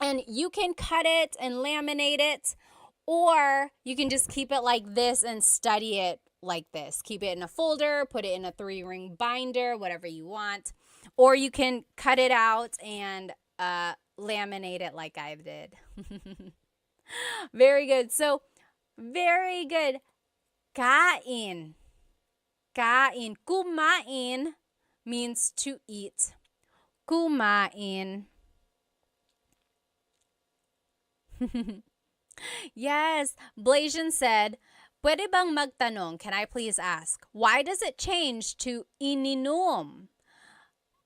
And you can cut it and laminate it, or you can just keep it like this and study it like this. Keep it in a folder, put it in a 3-ring binder, whatever you want. Or you can cut it out and laminate it like I did. Very good. So, very good. Kain. Kain. Kumain means to eat. Kumain. Yes. Blasian said, pwede bang magtanong? Can I please ask? Why does it change to ininom?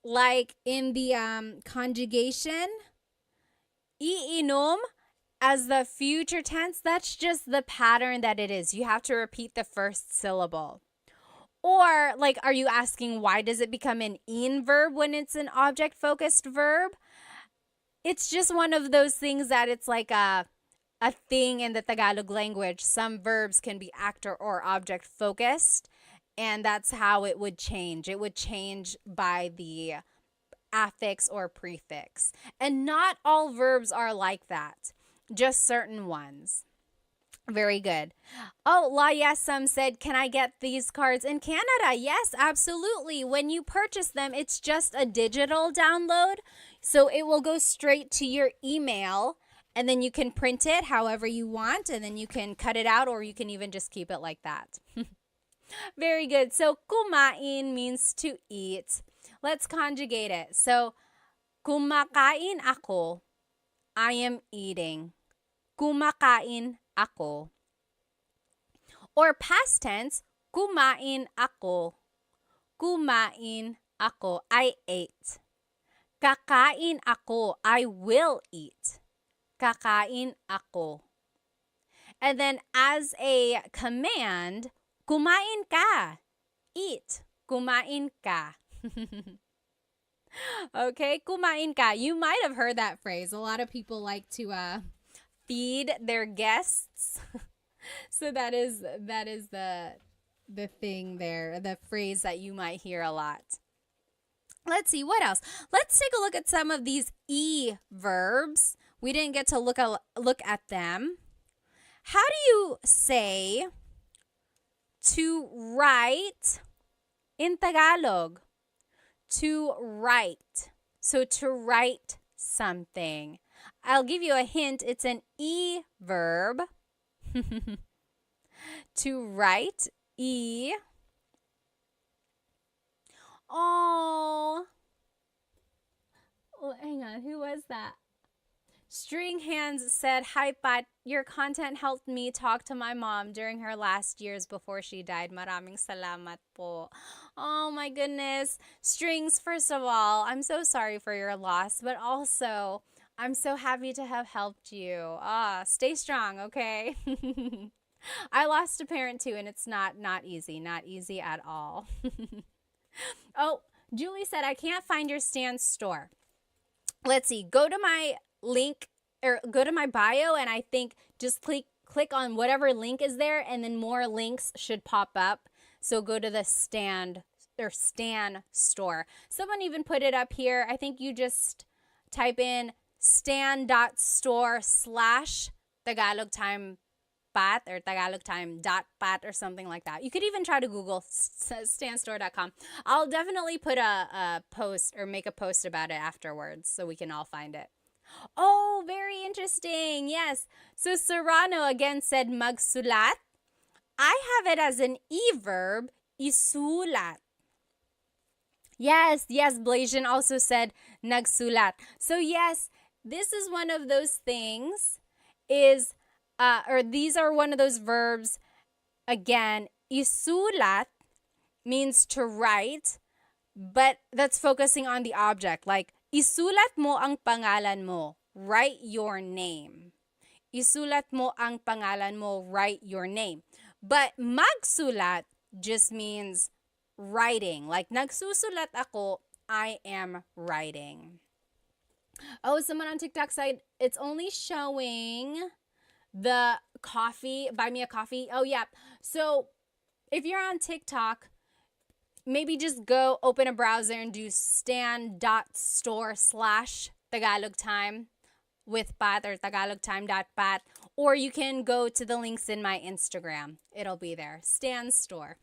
Like in the conjugation, iinom as the future tense, that's just the pattern that it is. You have to repeat the first syllable. Or, like, are you asking why does it become an in verb when it's an object-focused verb? It's just one of those things that it's like a thing in the Tagalog language. Some verbs can be actor or object focused, And that's how it would change. It would change by the affix or prefix. And not all verbs are like that, just certain ones. Very good. Oh, La Yesam said, can I get these cards in Canada? Yes, absolutely. When you purchase them, it's just a digital download. So it will go straight to your email, and then you can print it however you want, and then you can cut it out, or you can even just keep it like that. Very good. So kumain means to eat. Let's conjugate it. So kumakain ako. I am eating. Kumakain ako. Or past tense, kumain ako. Kumain ako. I ate. Kakain ako. I will eat. Kakain ako. And then as a command, kumain ka. Eat. Kumain ka. Okay, kumain ka. You might have heard that phrase. A lot of people like to feed their guests. So that is the thing there, the phrase that you might hear a lot. Let's see, what else? Let's take a look at some of these verbs. We didn't get to look at them. How do you say to write in Tagalog? To write. So to write something. I'll give you a hint. It's an verb. To write, Oh, hang on. Who was that? String Hands said, hi, Pat. Your content helped me talk to my mom during her last years before she died. Maraming salamat po. Oh, my goodness. Strings, first of all, I'm so sorry for your loss, but also, I'm so happy to have helped you. Stay strong, okay? I lost a parent too, and it's not easy at all. Oh, Julie said, I can't find your Stan store. Let's see. Go to my link or go to my bio, and I think just click on whatever link is there, and then more links should pop up. So go to the Stan store. Someone even put it up here. I think you just type in stan.store/Tagalog Time Pat or Tagalog Time.pat or something like that. You could even try to Google stanstore.com. I'll definitely put a post or make a post about it afterwards so we can all find it. Oh, very interesting. Yes. So Serrano again said magsulat. I have it as an verb, isulat. Yes, Blasian also said nagsulat. So yes, this is one of those things these are one of those verbs. Again, isulat means to write, but that's focusing on the object. Like, isulat mo ang pangalan mo. Write your name. Isulat mo ang pangalan mo. Write your name. But magsulat just means writing. Like, nagsusulat ako, I am writing. Oh, someone on TikTok said it's only showing the coffee, buy me a coffee. Oh, yeah. So if you're on TikTok, maybe just go open a browser and do stan.store/Tagalog Time with Pat or tagalogtime.pat, or you can go to the links in my Instagram. It'll be there. Stan Store.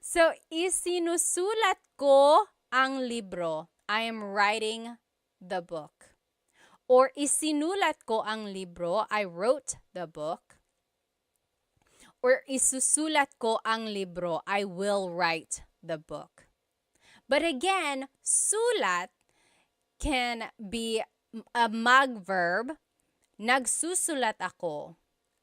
So, isinusulat ko ang libro. I am writing the book. Or isinulat ko ang libro. I wrote the book. Or isusulat ko ang libro. I will write the book. But again, sulat can be a mag-verb. Nagsusulat ako.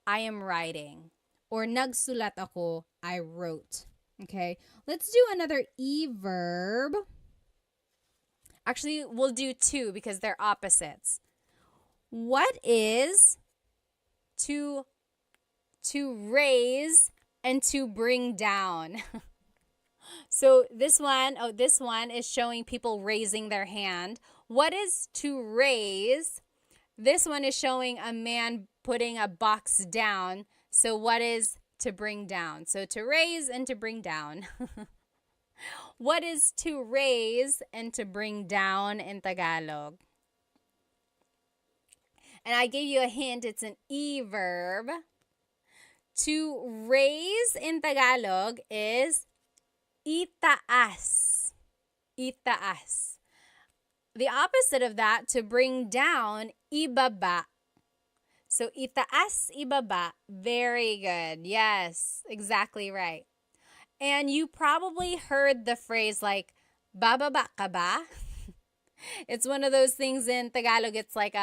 I am writing. Or nagsulat ako. I wrote. Okay, let's do another verb. Actually, we'll do two because they're opposites. What is to raise and to bring down? So this one is showing people raising their hand. What is to raise? This one is showing a man putting a box down. So what is to bring down. So to raise and to bring down. What is to raise and to bring down in Tagalog? And I gave you a hint. It's an e-verb. To raise in Tagalog is itaas. Itaas. The opposite of that, to bring down, ibaba. So itaas, ibaba. Very good. Yes, exactly right. And you probably heard the phrase like, bababa ka ba? It's one of those things in Tagalog. It's like,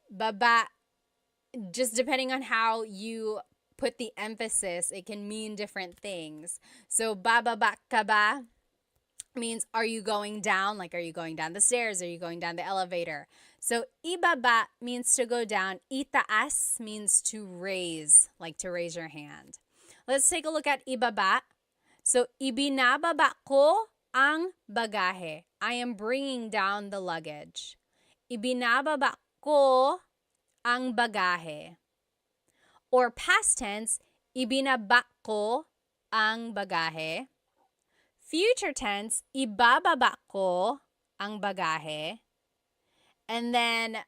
baba, just depending on how you put the emphasis, it can mean different things. So, bababa ka ba means, are you going down? Like, are you going down the stairs? Are you going down the elevator? So, ibaba means to go down. Itaas means to raise, like to raise your hand. Let's take a look at ibaba. So, ibinababa ko ang bagahe. I am bringing down the luggage. Ibinababa ko ang bagahe. Or past tense, ibinaba ko ang bagahe. Future tense, ibababa ko ang bagahe. And then,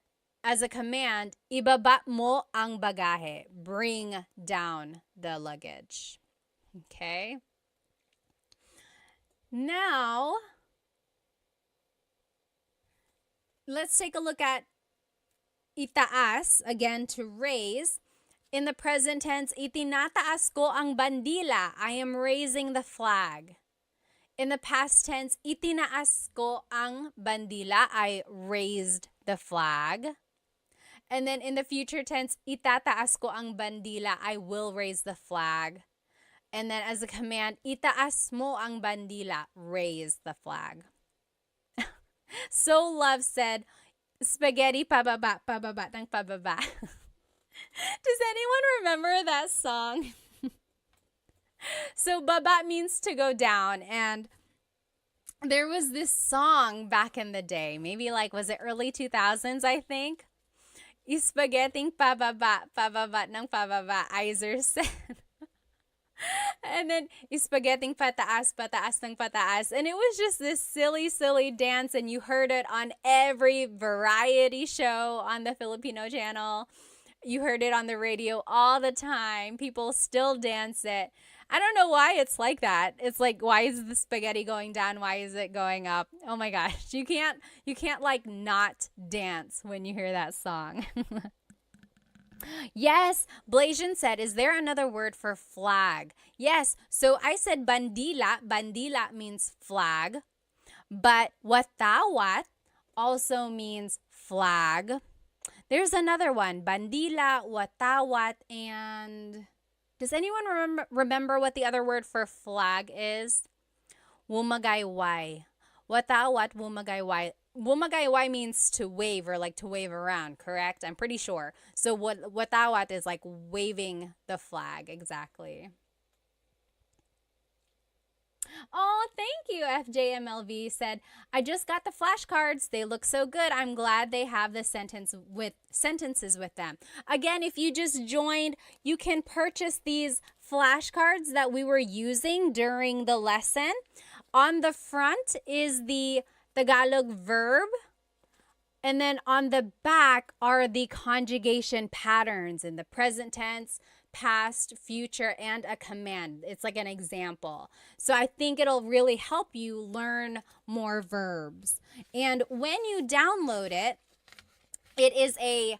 as a command, ibaba mo ang bagahe. Bring down the luggage. Okay? Now, let's take a look at itaas, again, to raise. In the present tense, itinataas ko ang bandila. I am raising the flag. In the past tense, itinaas ko ang bandila. I raised the flag. And then in the future tense, itataas ko ang bandila. I will raise the flag. And then as a command, itaas mo ang bandila. Raise the flag. So Love said, spaghetti pababa, pababa ng pababa. Does anyone remember that song? So baba means to go down, and there was this song back in the day, maybe like, was it early 2000s, I think? Spaghetti pababa, pababa ng pababa, Iser said. And then, spaghetti pataas, pataas ng pataas. And it was just this silly, silly dance, and you heard it on every variety show on the Filipino channel. You heard it on the radio all the time. People still dance it. I don't know why it's like that. It's like, why is the spaghetti going down? Why is it going up? Oh my gosh. You can't like not dance when you hear that song. Yes, Blasian said, is there another word for flag? Yes, so I said bandila. Bandila means flag. But watawat also means flag. There's another one, bandila, watawat, and does anyone remember what the other word for flag is? Wumagayway. Watawat, wumagayway. Wumagayway means to wave, or like to wave around, correct? I'm pretty sure. So watawat is like waving the flag, exactly. Oh, thank you, FJMLV said, I just got the flashcards. They look so good. I'm glad they have the sentences with them. Again, if you just joined, you can purchase these flashcards that we were using during the lesson. On the front is the Tagalog verb, and then on the back are the conjugation patterns in the present tense, past, future, and a command. It's like an example. So I think it'll really help you learn more verbs. And when you download it, it is a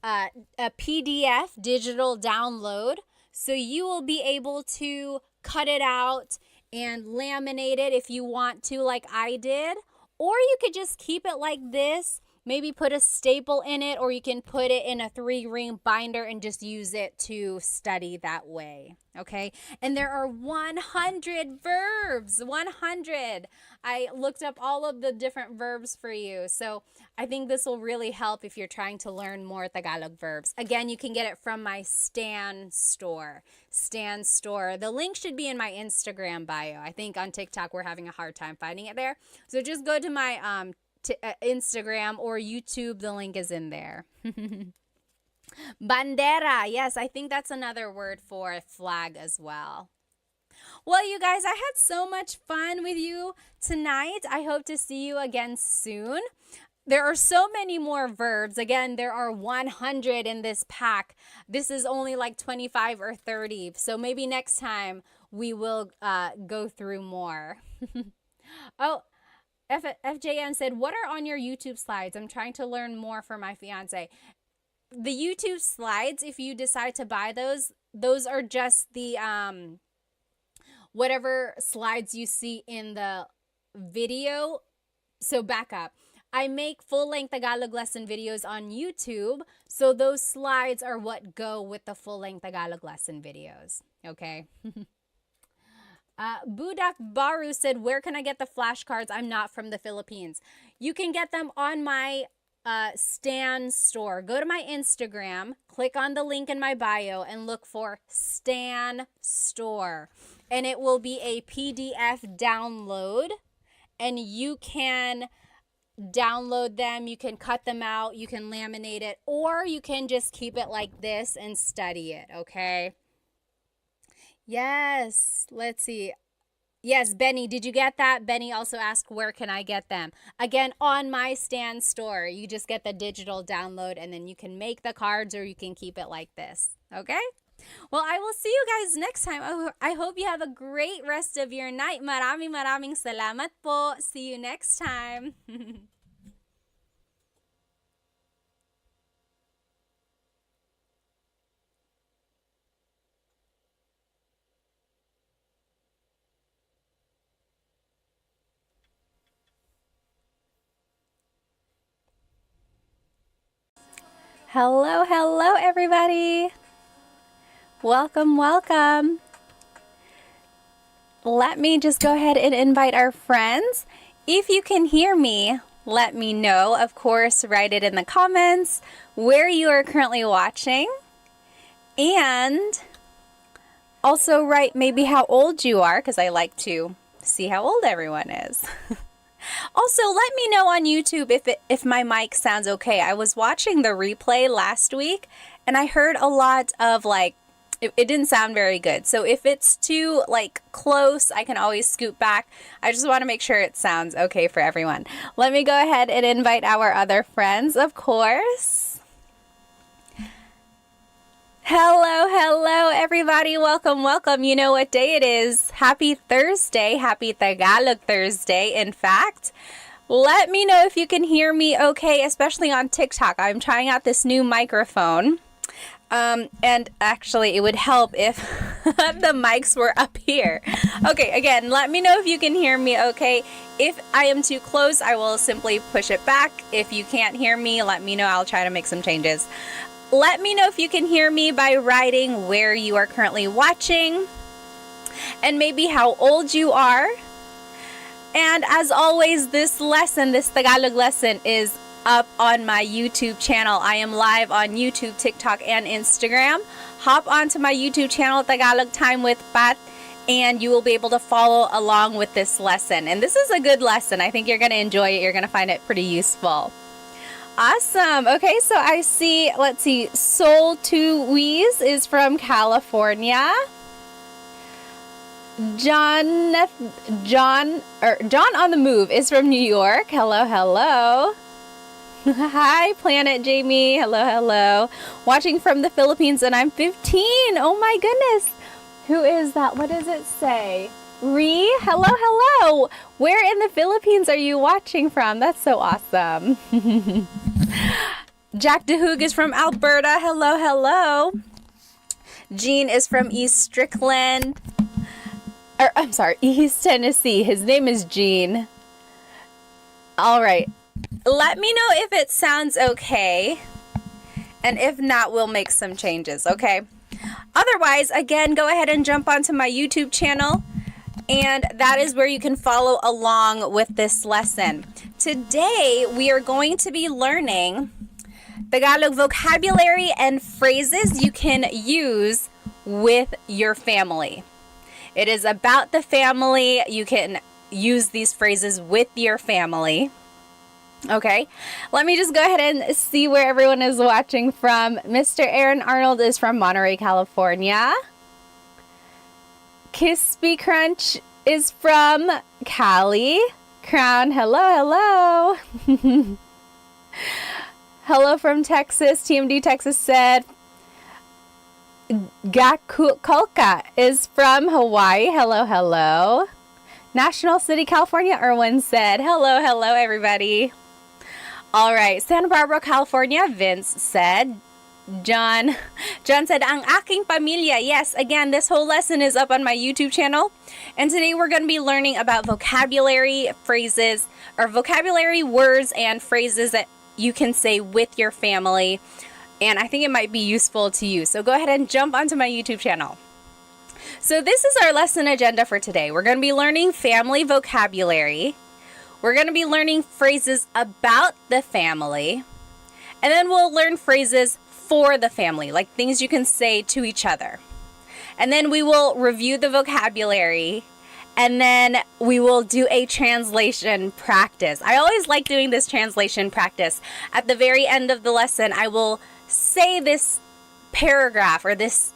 PDF digital download. So you will be able to cut it out and laminate it if you want to, like I did. Or you could just keep it like this. Maybe put a staple in it, or you can put it in a 3-ring binder and just use it to study that way, okay? And there are 100 verbs, 100. I looked up all of the different verbs for you, so I think this will really help if you're trying to learn more Tagalog verbs. Again, you can get it from my Stan store. Stan store. The link should be in my Instagram bio. I think on TikTok we're having a hard time finding it there. So just go to my Instagram or YouTube. The link is in there. Bandera. Yes, I think that's another word for flag as well. Well, you guys, I had so much fun with you tonight. I hope to see you again soon. There are so many more verbs. Again, there are 100 in this pack. This is only like 25 or 30. So maybe next time we will go through more. Oh, FJM said, what are on your YouTube slides? I'm trying to learn more for my fiance. The YouTube slides, if you decide to buy those are just the whatever slides you see in the video. So back up. I make full-length Tagalog lesson videos on YouTube, so those slides are what go with the full-length Tagalog lesson videos. Okay. Budak Baru said, where can I get the flashcards? I'm not from the Philippines. You can get them on my Stan store. Go to my Instagram, click on the link in my bio, and look for Stan store. And it will be a PDF download, and you can download them, you can cut them out, you can laminate it, or you can just keep it like this and study it, okay? Yes, let's see. Yes, Benny, did you get that? Benny also asked, where can I get them? Again, on my Stan store. You just get the digital download, and then you can make the cards, or you can keep it like this, okay? Well, I will see you guys next time. I hope you have a great rest of your night. Maraming salamat po. See you next time. Hello, everybody. Welcome. Let me just go ahead and invite our friends. If you can hear me, let me know. Of course, write it in the comments where you are currently watching. And also write maybe how old you are, because I like to see how old everyone is. Also, let me know on YouTube if my mic sounds okay. I was watching the replay last week, and I heard a lot of it didn't sound very good. So if it's too close, I can always scoot back. I just want to make sure it sounds okay for everyone. Let me go ahead and invite our other friends, of course. Hello, everybody. Welcome. You know what day it is. Happy Thursday. Happy Tagalog Thursday, in fact. Let me know if you can hear me okay, especially on TikTok. I'm trying out this new microphone. And actually, it would help if the mics were up here. Okay, again, let me know if you can hear me okay. If I am too close, I will simply push it back. If you can't hear me, let me know. I'll try to make some changes. Let me know if you can hear me by writing where you are currently watching and maybe how old you are. And as always, this Tagalog lesson is up on my YouTube channel. I am live on YouTube, TikTok, and Instagram. Hop onto my YouTube channel, Tagalog Time with Pat, and you will be able to follow along with this lesson. And this is a good lesson. I think you're going to enjoy it. You're going to find it pretty useful. Awesome. Okay, so I see, let's see, Soul to Weeze is from California. John on the Move is from New York. Hello. Hi, Planet Jamie. Hello. Watching from the Philippines, and I'm 15. Oh my goodness. Who is that? What does it say? Hello. Where in the Philippines are you watching from? That's so awesome. Jack DeHoog is from Alberta. Hello. Gene is from East Strickland. East Tennessee. His name is Gene. All right. Let me know if it sounds okay. And if not, we'll make some changes, okay? Otherwise, again, go ahead and jump onto my YouTube channel. And that is where you can follow along with this lesson. Today, we are going to be learning Tagalog vocabulary and phrases you can use with your family. It is about the family. You can use these phrases with your family. Okay, let me just go ahead and see where everyone is watching from. Mr. Aaron Arnold is from Monterey, California. Crispy Crunch is from Cali. Crown, hello, hello. Hello from Texas. TMD Texas said. Gakukolka is from Hawaii. Hello, hello. National City, California, Erwin said. Hello, hello, everybody. All right, Santa Barbara, California, Vince said. John said, ang aking pamilya. Yes, again, this whole lesson is up on my YouTube channel. And today we're going to be learning about vocabulary phrases, or vocabulary words and phrases that you can say with your family. And I think it might be useful to you. So go ahead and jump onto my YouTube channel. So this is our lesson agenda for today. We're going to be learning family vocabulary. We're going to be learning phrases about the family. And then we'll learn phrases for the family, like things you can say to each other. And then we will review the vocabulary. And then we will do a translation practice. I always like doing this translation practice. At the very end of the lesson, I will say this paragraph or this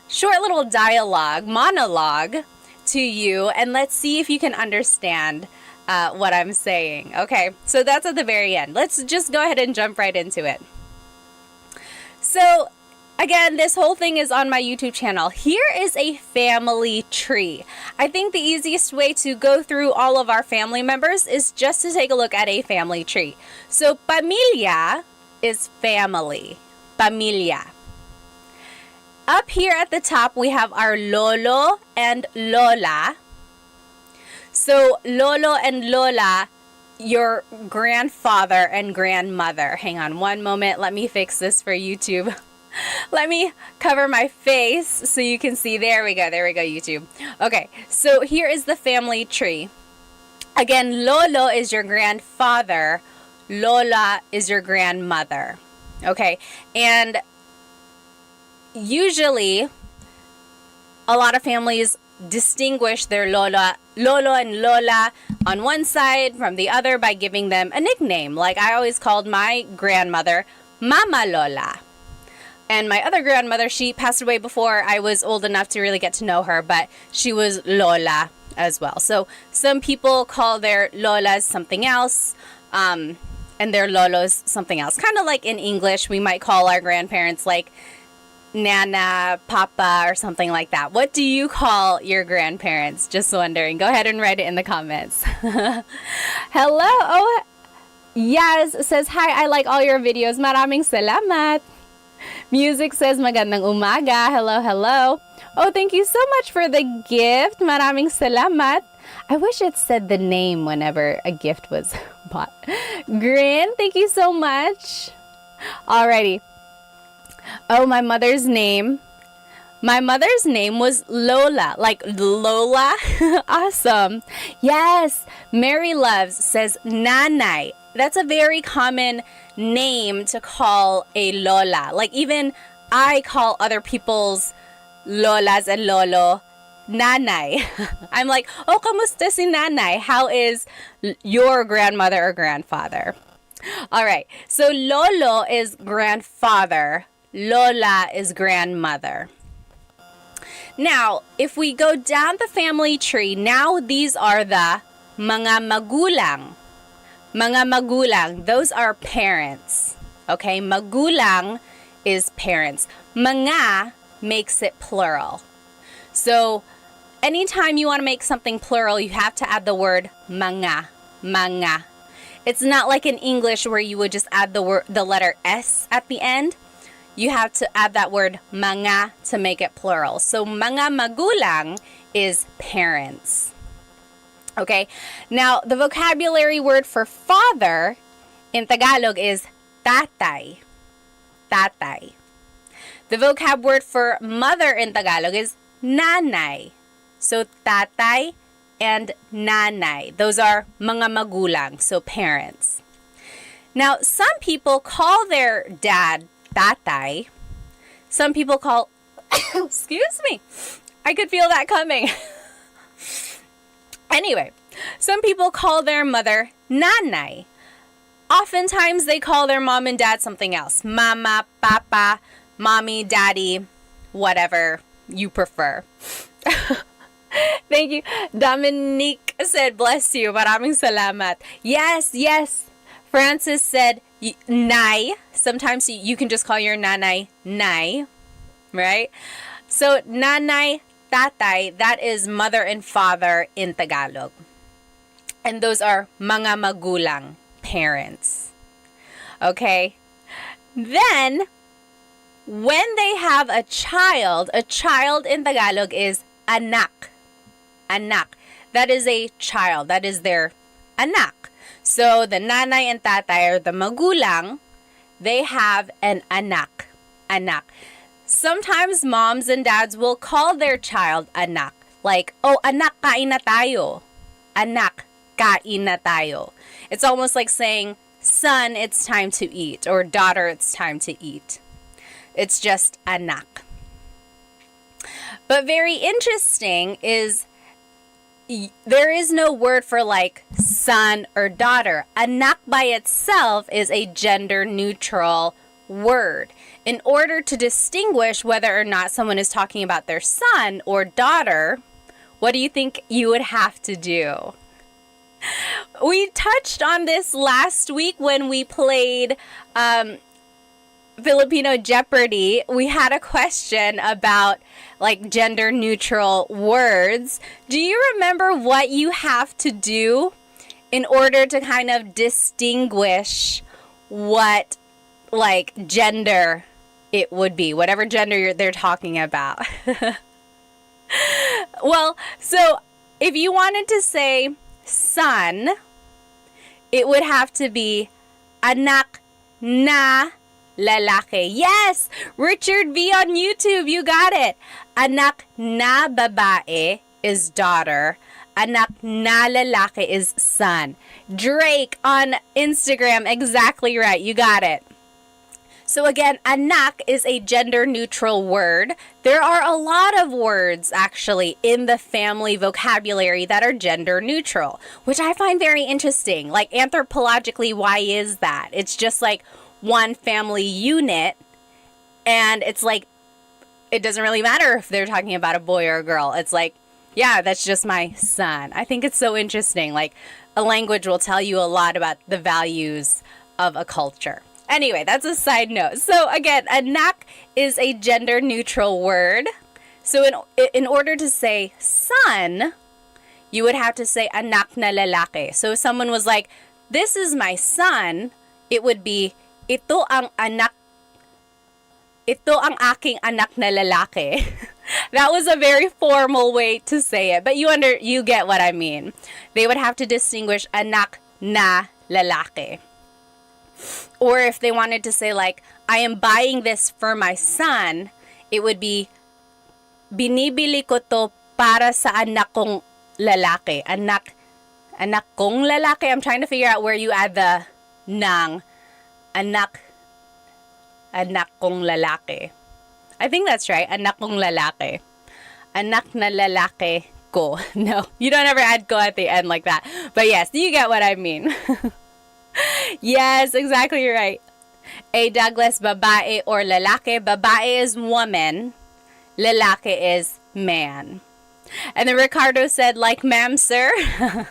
short little monologue to you, and let's see if you can understand what I'm saying. Okay, so that's at the very end. Let's just go ahead and jump right into it. So again, this whole thing is on my YouTube channel. Here is a family tree. I think the easiest way to go through all of our family members is just to take a look at a family tree. So pamilya is family. Pamilya. Up here at the top, we have our lolo and lola. So lolo and lola, your grandfather and grandmother. Hang on one moment. Let me fix this for YouTube. Let me cover my face so you can see. There we go, YouTube. Okay, so here is the family tree. Again, lolo is your grandfather. Lola is your grandmother. Okay, and usually a lot of families distinguish their lolo and lola on one side from the other by giving them a nickname. Like I always called my grandmother Mama Lola. And my other grandmother, she passed away before I was old enough to really get to know her, but she was Lola as well. So some people call their Lolas something else, and their Lolos something else. Kind of like in English, we might call our grandparents like Nana, Papa, or something like that. What do you call your grandparents? Just wondering. Go ahead and write it in the comments. Hello. Oh, Yaz says, hi, I like all your videos. Maraming salamat. Music says, magandang umaga. Hello, hello. Oh, thank you so much for the gift. Maraming salamat. I wish it said the name whenever a gift was bought. Grin, thank you so much. Alrighty. Oh, my mother's name. My mother's name was Lola. Like Lola? Awesome. Yes. Mary Loves says Nanay. That's a very common name to call a Lola. Like even I call other people's Lolas and Lolo Nanay. I'm like, oh, kamusta si Nanay? How is your grandmother or grandfather? All right. So Lolo is grandfather. Lola is grandmother. Now, if we go down the family tree, now these are the mga magulang. Mga magulang, those are parents. Okay, magulang is parents. Mga makes it plural. So, anytime you want to make something plural, you have to add the word mga. Mga. It's not like in English where you would just add the letter S at the end. You have to add that word mga to make it plural. So, mga magulang is parents. Okay, now the vocabulary word for father in Tagalog is tatay. Tatay. The vocab word for mother in Tagalog is nanay. So tatay and nanay. Those are mga magulang, so parents. Now, some people call their dad tatay. Some people call, excuse me, I could feel that coming. Anyway, some people call their mother nanay. Oftentimes, they call their mom and dad something else. Mama, papa, mommy, daddy, whatever you prefer. Thank you. Dominique said, bless you. Maraming salamat. Yes, yes. Francis said, nay. Sometimes you can just call your nanay, nay. Right? So, nanay, tatay, that is mother and father in Tagalog. And those are mga magulang, parents. Okay? Then, when they have a child in Tagalog is anak. Anak. That is a child. That is their anak. So, the nanay and tatay or the magulang, they have an anak. Anak. Sometimes moms and dads will call their child anak. Like, oh, anak, kain na tayo. Anak, kain na tayo. It's almost like saying, son, it's time to eat. Or daughter, it's time to eat. It's just anak. But very interesting is there is no word for like son or daughter. Anak by itself is a gender neutral word. In order to distinguish whether or not someone is talking about their son or daughter, what do you think you would have to do? We touched on this last week when we played Filipino Jeopardy. We had a question about like gender neutral words. Do you remember what you have to do in order to kind of distinguish what like gender it would be, whatever gender they're talking about? Well, so if you wanted to say son, it would have to be anak na lalaki. Yes! Richard V on YouTube, you got it. Anak na babae is daughter. Anak na lalaki is son. Drake on Instagram, exactly right. You got it. So again, anak is a gender neutral word. There are a lot of words actually in the family vocabulary that are gender neutral, which I find very interesting. Like anthropologically, why is that? It's just like one family unit, and it's like it doesn't really matter if they're talking about a boy or a girl. It's like, yeah, that's just my son. I think it's so interesting. Like a language will tell you a lot about the values of a culture. Anyway, that's a side note. So again, anak is a gender neutral word. So in order to say son, you would have to say anak na lalaki. So if someone was like, this is my son, it would be ito ang aking anak na lalaki. That was a very formal way to say it, but you get what I mean. They would have to distinguish anak na lalaki. Or if they wanted to say like, I am buying this for my son, it would be binibili ko to para sa anak kong lalaki. Anak kong lalaki. I'm trying to figure out where you add the nang. Anak kong lalaki. I think that's right. Anak kong lalaki. Anak na lalaki ko. No, you don't ever add ko at the end like that. But yes, you get what I mean. Yes, exactly right. A Douglas, babae or lalaki. Babae is woman. Lalaki is man. And then Ricardo said, like, ma'am, sir. Ma'am,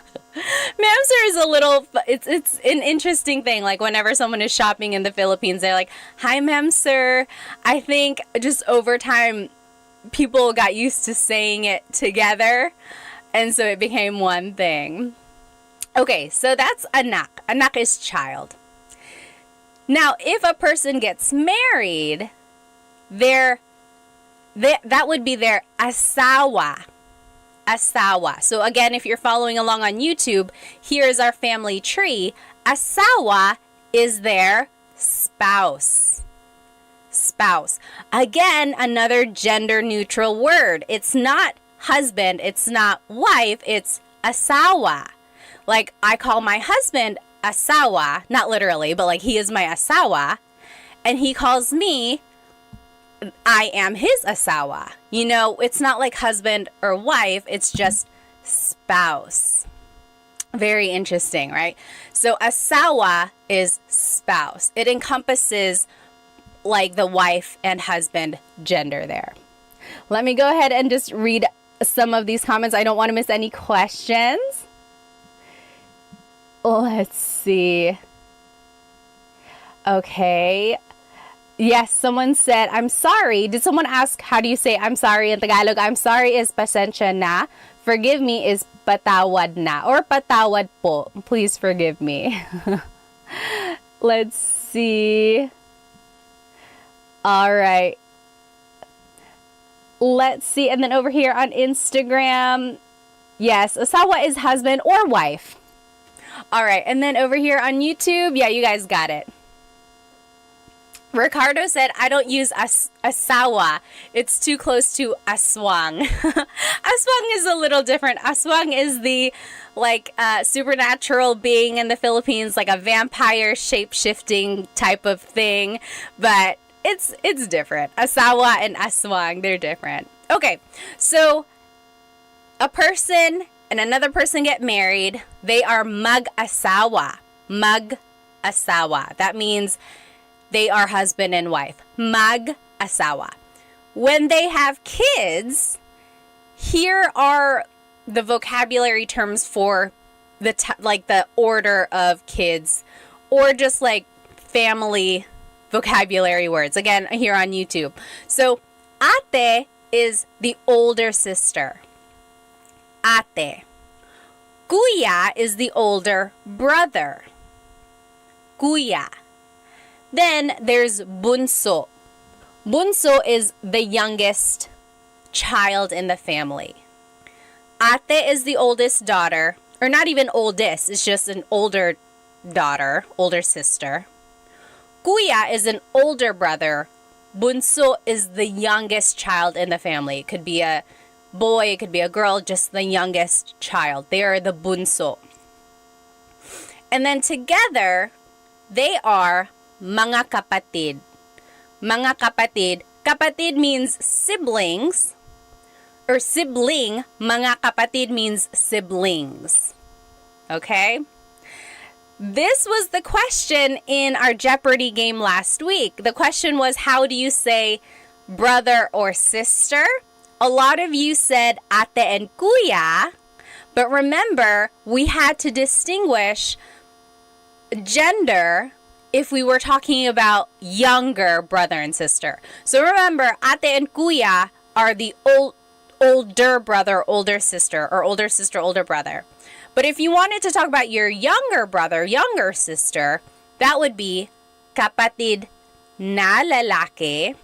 sir is a little, it's an interesting thing. Like, whenever someone is shopping in the Philippines, they're like, hi, ma'am, sir. I think just over time, people got used to saying it together. And so it became one thing. Okay, so that's anak. Anak is child. Now, if a person gets married, that would be their asawa. Asawa. So again, if you're following along on YouTube, here's our family tree. Asawa is their spouse. Spouse. Again, another gender neutral word. It's not husband, it's not wife, it's asawa. Like, I call my husband asawa, not literally, but like he is my asawa, and he calls me, I am his asawa. You know, it's not like husband or wife, it's just spouse. Very interesting, right? So asawa is spouse. It encompasses like the wife and husband gender there. Let me go ahead and just read some of these comments. I don't want to miss any questions. Let's see. Okay. Yes, someone said, I'm sorry. Did someone ask, how do you say I'm sorry in Tagalog? I'm sorry is pasensya na. Forgive me is patawad na or patawad po. Please forgive me. Let's see. All right. Let's see. And then over here on Instagram, yes, asawa is husband or wife. All right. And then over here on YouTube, yeah, you guys got it. Ricardo said, I don't use asawa. It's too close to aswang. Aswang is a little different. Aswang is the supernatural being in the Philippines, like a vampire shape-shifting type of thing. But it's different. Asawa and aswang, they're different. Okay, so a person and another person get married. They are mag-asawa. Mag-asawa. That means they are husband and wife. Mag-asawa. When they have kids, here are the vocabulary terms for the order of kids, or just like family vocabulary words. Again, here on YouTube. So, ate is the older sister. Ate. Kuya is the older brother. Kuya. Then there's bunso. Bunso is the youngest child in the family. Ate is the oldest daughter, or not even oldest, it's just an older daughter, older sister. Kuya is an older brother. Bunso is the youngest child in the family. It could be a boy, it could be a girl, just the youngest child. They are the bunso. And then together, they are mga kapatid. Mga kapatid. Kapatid means siblings. Or sibling. Mga kapatid means siblings. Okay? This was the question in our Jeopardy game last week. The question was, how do you say brother or sister? A lot of you said ate and kuya. But remember, we had to distinguish gender if we were talking about younger brother and sister. So remember, ate and kuya are the older brother, older sister, or older sister, older brother. But if you wanted to talk about your younger brother, younger sister, that would be kapatid na lalaki,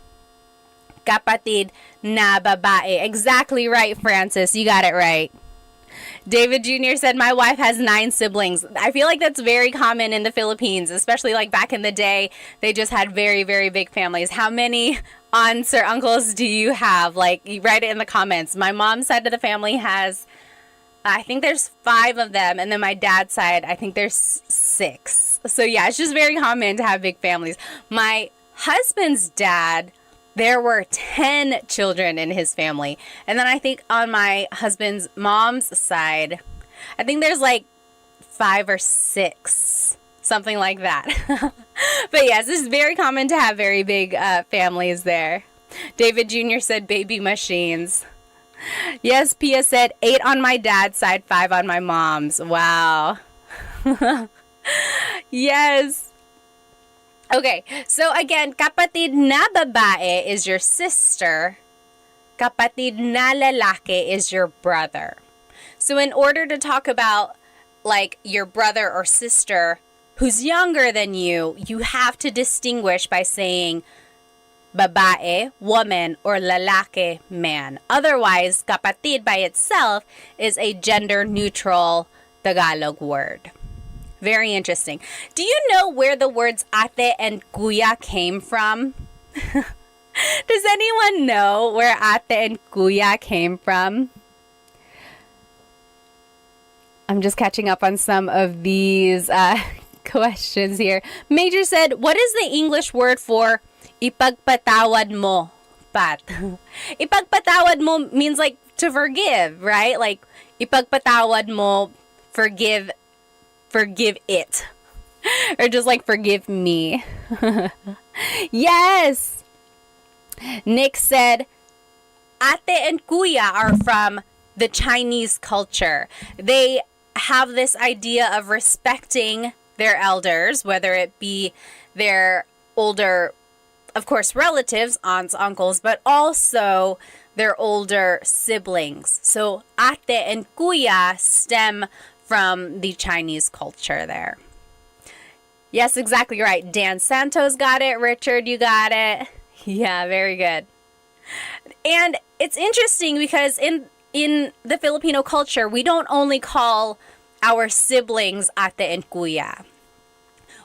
kapatid na babae. Exactly right, Francis. You got it right. David Jr. said, my wife has 9 siblings. I feel like that's very common in the Philippines, especially like back in the day. They just had very, very big families. How many aunts or uncles do you have? Like, you write it in the comments. My mom's side of the family has, I think there's 5 of them. And then my dad's side, I think there's 6. So yeah, it's just very common to have big families. My husband's dad, there were 10 children in his family. And then I think on my husband's mom's side, I think there's like 5 or 6, something like that. But yes, it's very common to have very big families there. David Jr. said baby machines. Yes, Pia said 8 on my dad's side, 5 on my mom's. Wow. Yes. Okay, so again, kapatid na babae is your sister. Kapatid na lalaki is your brother. So in order to talk about like your brother or sister who's younger than you have to distinguish by saying babae, woman, or lalaki, man. Otherwise, kapatid by itself is a gender-neutral Tagalog word. Very interesting. Do you know where the words ate and kuya came from? Does anyone know where ate and kuya came from? I'm just catching up on some of these questions here. Major said, what is the English word for ipagpatawad mo, Pat? Ipagpatawad mo means like to forgive, right? Like ipagpatawad mo, forgive it. Or just like forgive me. Yes! Nick said, ate and kuya are from the Chinese culture. They have this idea of respecting their elders, whether it be their older, of course, relatives, aunts, uncles, but also their older siblings. So ate and kuya stem from the Chinese culture there. Yes, exactly right. Dan Santos got it. Richard, you got it. Yeah, very good. And it's interesting because in the Filipino culture, we don't only call our siblings ate and kuya.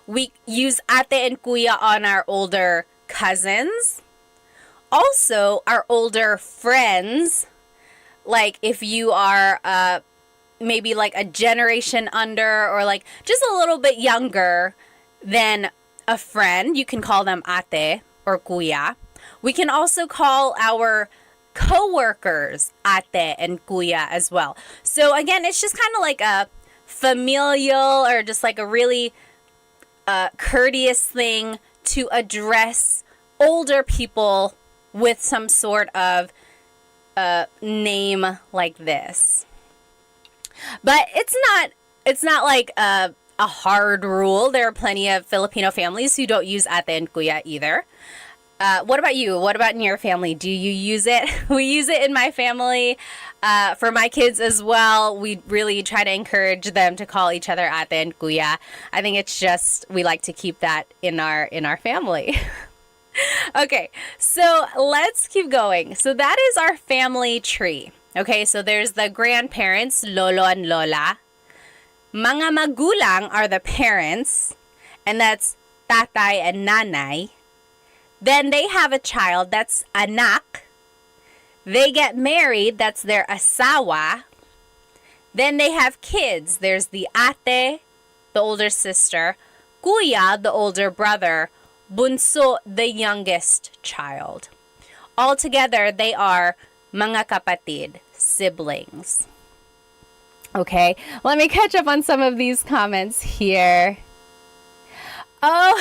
We use ate and kuya on our older cousins. Also, our older friends. Like if you are maybe like a generation under or like just a little bit younger than a friend, you can call them ate or kuya. We can also call our co-workers ate and kuya as well. So again, it's just kind of like a familial or just like a really courteous thing to address older people with some sort of name like this. But it's not like a hard rule. There are plenty of Filipino families who don't use ate and kuya either. What about you? What about in your family? Do you use it? We use it in my family. For my kids as well, we really try to encourage them to call each other ate and kuya. I think it's just we like to keep that in our family. Okay, so let's keep going. So that is our family tree. Okay, so there's the grandparents, lolo and lola. Mga magulang are the parents, and that's tatay and nanay. Then they have a child, that's anak. They get married, that's their asawa. Then they have kids. There's the ate, the older sister, kuya, the older brother, bunso, the youngest child. Altogether, they are mga kapatid, siblings. Okay, let me catch up on some of these comments here. Oh,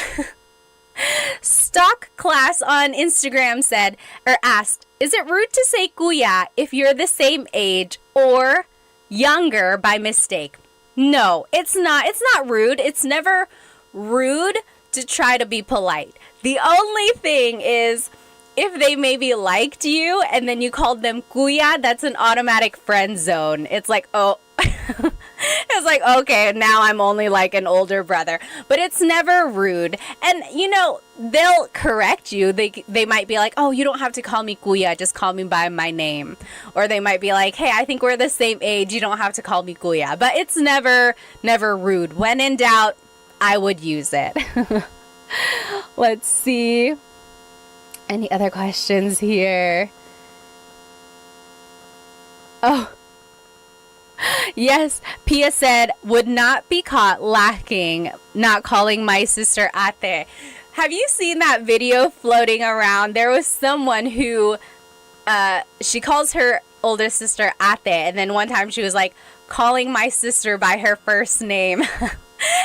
Stock Class on Instagram said, or asked, is it rude to say kuya if you're the same age or younger by mistake? No, it's not. It's not rude. It's never rude to try to be polite. The only thing is if they maybe liked you and then you called them kuya, that's an automatic friend zone. It's like, oh, it's like, okay, now I'm only like an older brother. But it's never rude. And, you know, they'll correct you. They might be like, oh, you don't have to call me kuya. Just call me by my name. Or they might be like, hey, I think we're the same age. You don't have to call me kuya. But it's never rude. When in doubt, I would use it. Let's see. Any other questions here? Oh. Yes, Pia said, would not be caught lacking, not calling my sister ate. Have you seen that video floating around? There was someone who, she calls her older sister ate, and then one time she was like, calling my sister by her first name.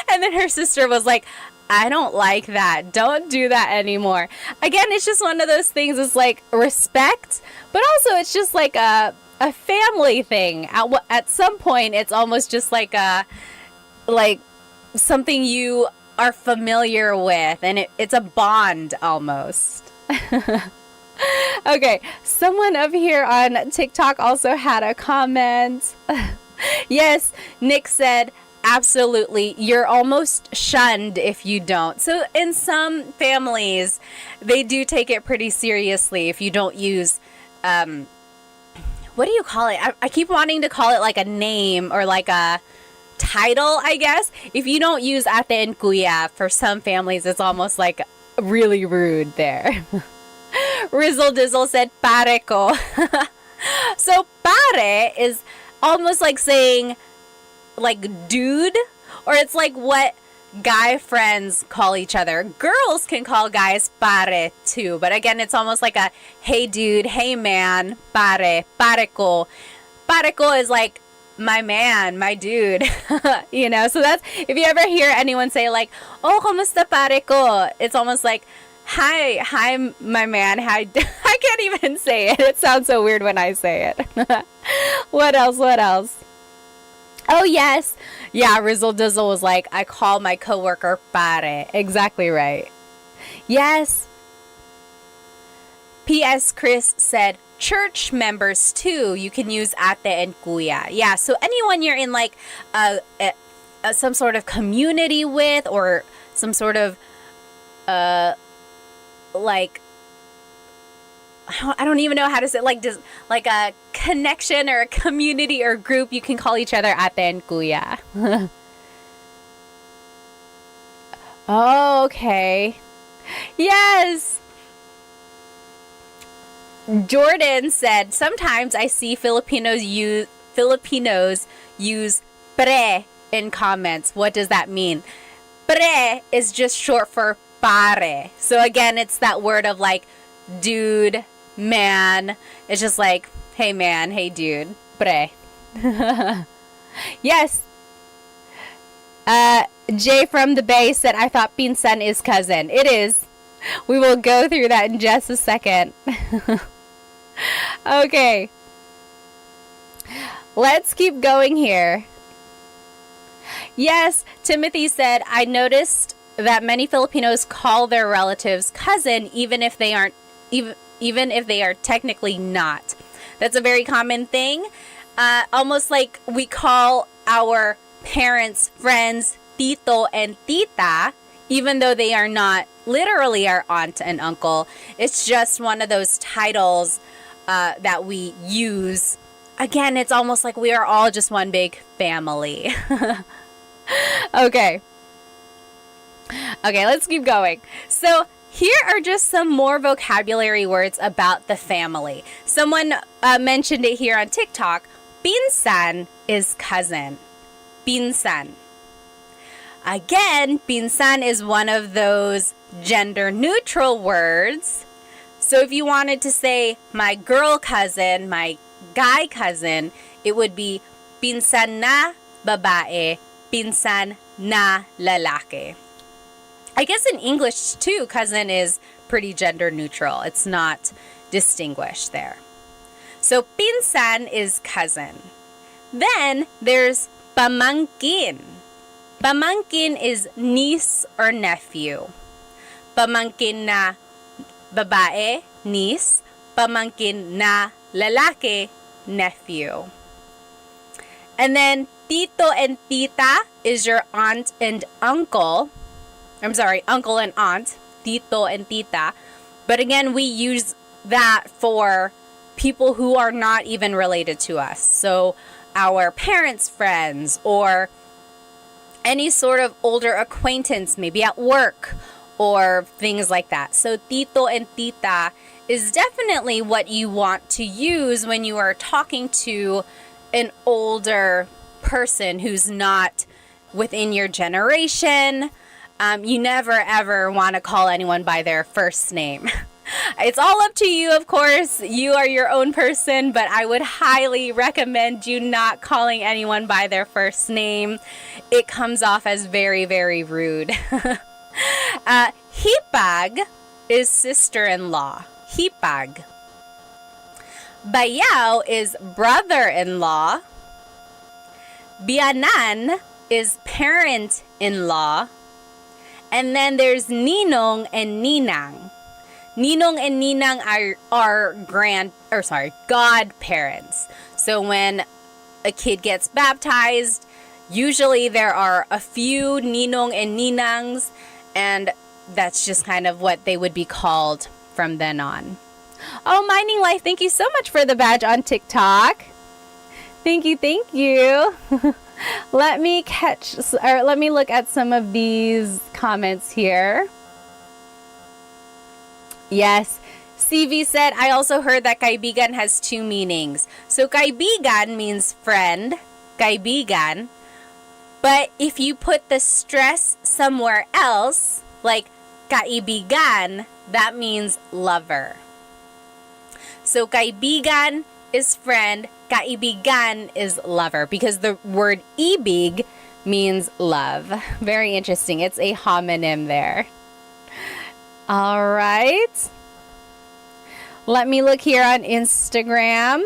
And then her sister was like, I don't like that. Don't do that anymore. Again, it's just one of those things. It's like respect, but also it's just like a family thing. At some point, it's almost just like something you are familiar with, and it's a bond almost. Okay, someone up here on TikTok also had a comment. Yes, Nick said, absolutely, you're almost shunned if you don't. So in some families, they do take it pretty seriously if you don't use, what do you call it? I keep wanting to call it like a name or like a title, I guess. If you don't use ate and kuya, for some families, it's almost like really rude there. Rizzle Dizzle said, pare ko. So pare is almost like saying like dude, or it's like what guy friends call each other. Girls can call guys pare too, but again, it's almost like a hey dude, hey man, pare ko. Pare ko is like my man, my dude. So that's, if you ever hear anyone say like, oh, kamusta pare ko? It's almost like, hi, my man. Hi. I can't even say it. It sounds so weird when I say it. What else? Oh, yes. Yeah, Rizzle Dizzle was like, I call my coworker pare. Exactly right. Yes. P.S. Chris said, church members too, you can use ate and kuya. Yeah, so anyone you're in like some sort of community with, or some sort of like, I don't even know how to say it, like a connection or a community or group, you can call each other ate and kuya. Oh, okay. Yes. Jordan said, sometimes I see Filipinos use pre in comments. What does that mean? Pre is just short for pare. So again, it's that word of like dude, man. It's just like, hey man, hey dude, pre. Yes. Jay from the Bay said, I thought pinsan is cousin. It is. We will go through that in just a second. Okay. Let's keep going here. Yes, Timothy said, I noticed that many Filipinos call their relatives cousin even if they aren't, even if they are technically not. That's a very common thing. Almost like we call our parents, friends, tito and tita, even though they are not literally our aunt and uncle. It's just one of those titles that we use. Again, it's almost like we are all just one big family. Okay, let's keep going. So here are just some more vocabulary words about the family. Someone mentioned it here on TikTok. Pinsan is cousin. Pinsan. Again, pinsan is one of those gender neutral words. So if you wanted to say my girl cousin, my guy cousin, it would be pinsan na babae, pinsan na lalaki. I guess in English too, cousin is pretty gender neutral. It's not distinguished there. So pinsan is cousin. Then there's pamangkin. Pamangkin is niece or nephew. Pamangkin na babae, niece. Pamangkin na lalaki, nephew. And then tito and tita is your aunt and uncle. I'm sorry, uncle and aunt. Tito and tita. But again, we use that for people who are not even related to us. So our parents' friends, or any sort of older acquaintance, maybe at work or things like that. So tito and tita is definitely what you want to use when you are talking to an older person who's not within your generation. You never ever want to call anyone by their first name. It's all up to you, of course. You are your own person, but I would highly recommend you not calling anyone by their first name. It comes off as very, very rude. Hipag is sister-in-law. Hipag. Bayaw is brother-in-law. Bianan is parent-in-law. And then there's ninong and ninang. Ninong and ninang are godparents. So when a kid gets baptized, usually there are a few ninong and ninangs, and that's just kind of what they would be called from then on. Oh, Mining Life, thank you so much for the badge on TikTok. Thank you. Let me look at some of these comments here. Yes. CV said, I also heard that kaibigan has two meanings. So kaibigan means friend, kaibigan. But if you put the stress somewhere else, like kaibigan, that means lover. So kaibigan is friend, kaibigan is lover, because the word ibig means love. Very interesting. It's a homonym there. All right. Let me look here on Instagram.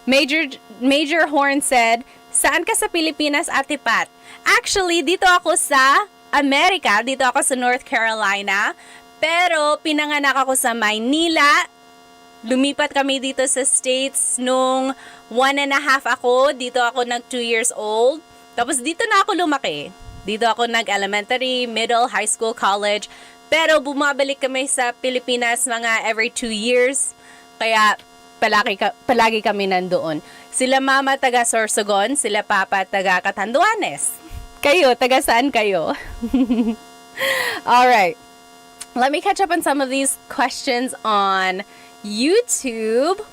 Major Horn said, "Saan ka sa Pilipinas, Ate Pat?" Actually, dito ako sa Amerika. Dito ako sa North Carolina. Pero pinanganak ako sa Maynila. Lumipat kami dito sa States nung 1.5 ako. Dito ako nag 2 years old. Tapos dito na ako lumaki. Dito ako nag-elementary, middle, high school, college. Pero bumabalik kami sa Pilipinas mga every 2 years. Kaya palagi kami nandoon. Sila mama taga Sorsogon, sila papa taga Catanduanes. Kayo, taga saan kayo? Alright. Let me catch up on some of these questions on YouTube.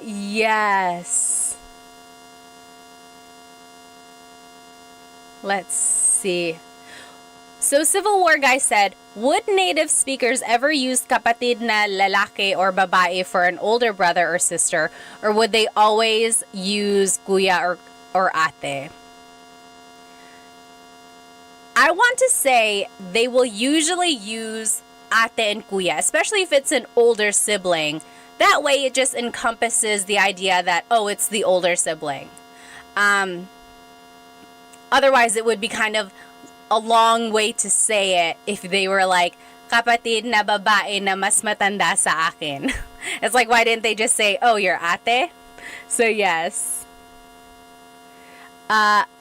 Yes. Let's see. So Civil War guy said, would native speakers ever use kapatid na lalaki or babae for an older brother or sister, or would they always use kuya or ate? I want to say they will usually use ate and kuya, especially if it's an older sibling. That way it just encompasses the idea that, oh, it's the older sibling. Otherwise it would be kind of a long way to say it if they were like, kapatid na babae na mas matanda sa akin. It's like, why didn't they just say, oh, you're ate? So yes.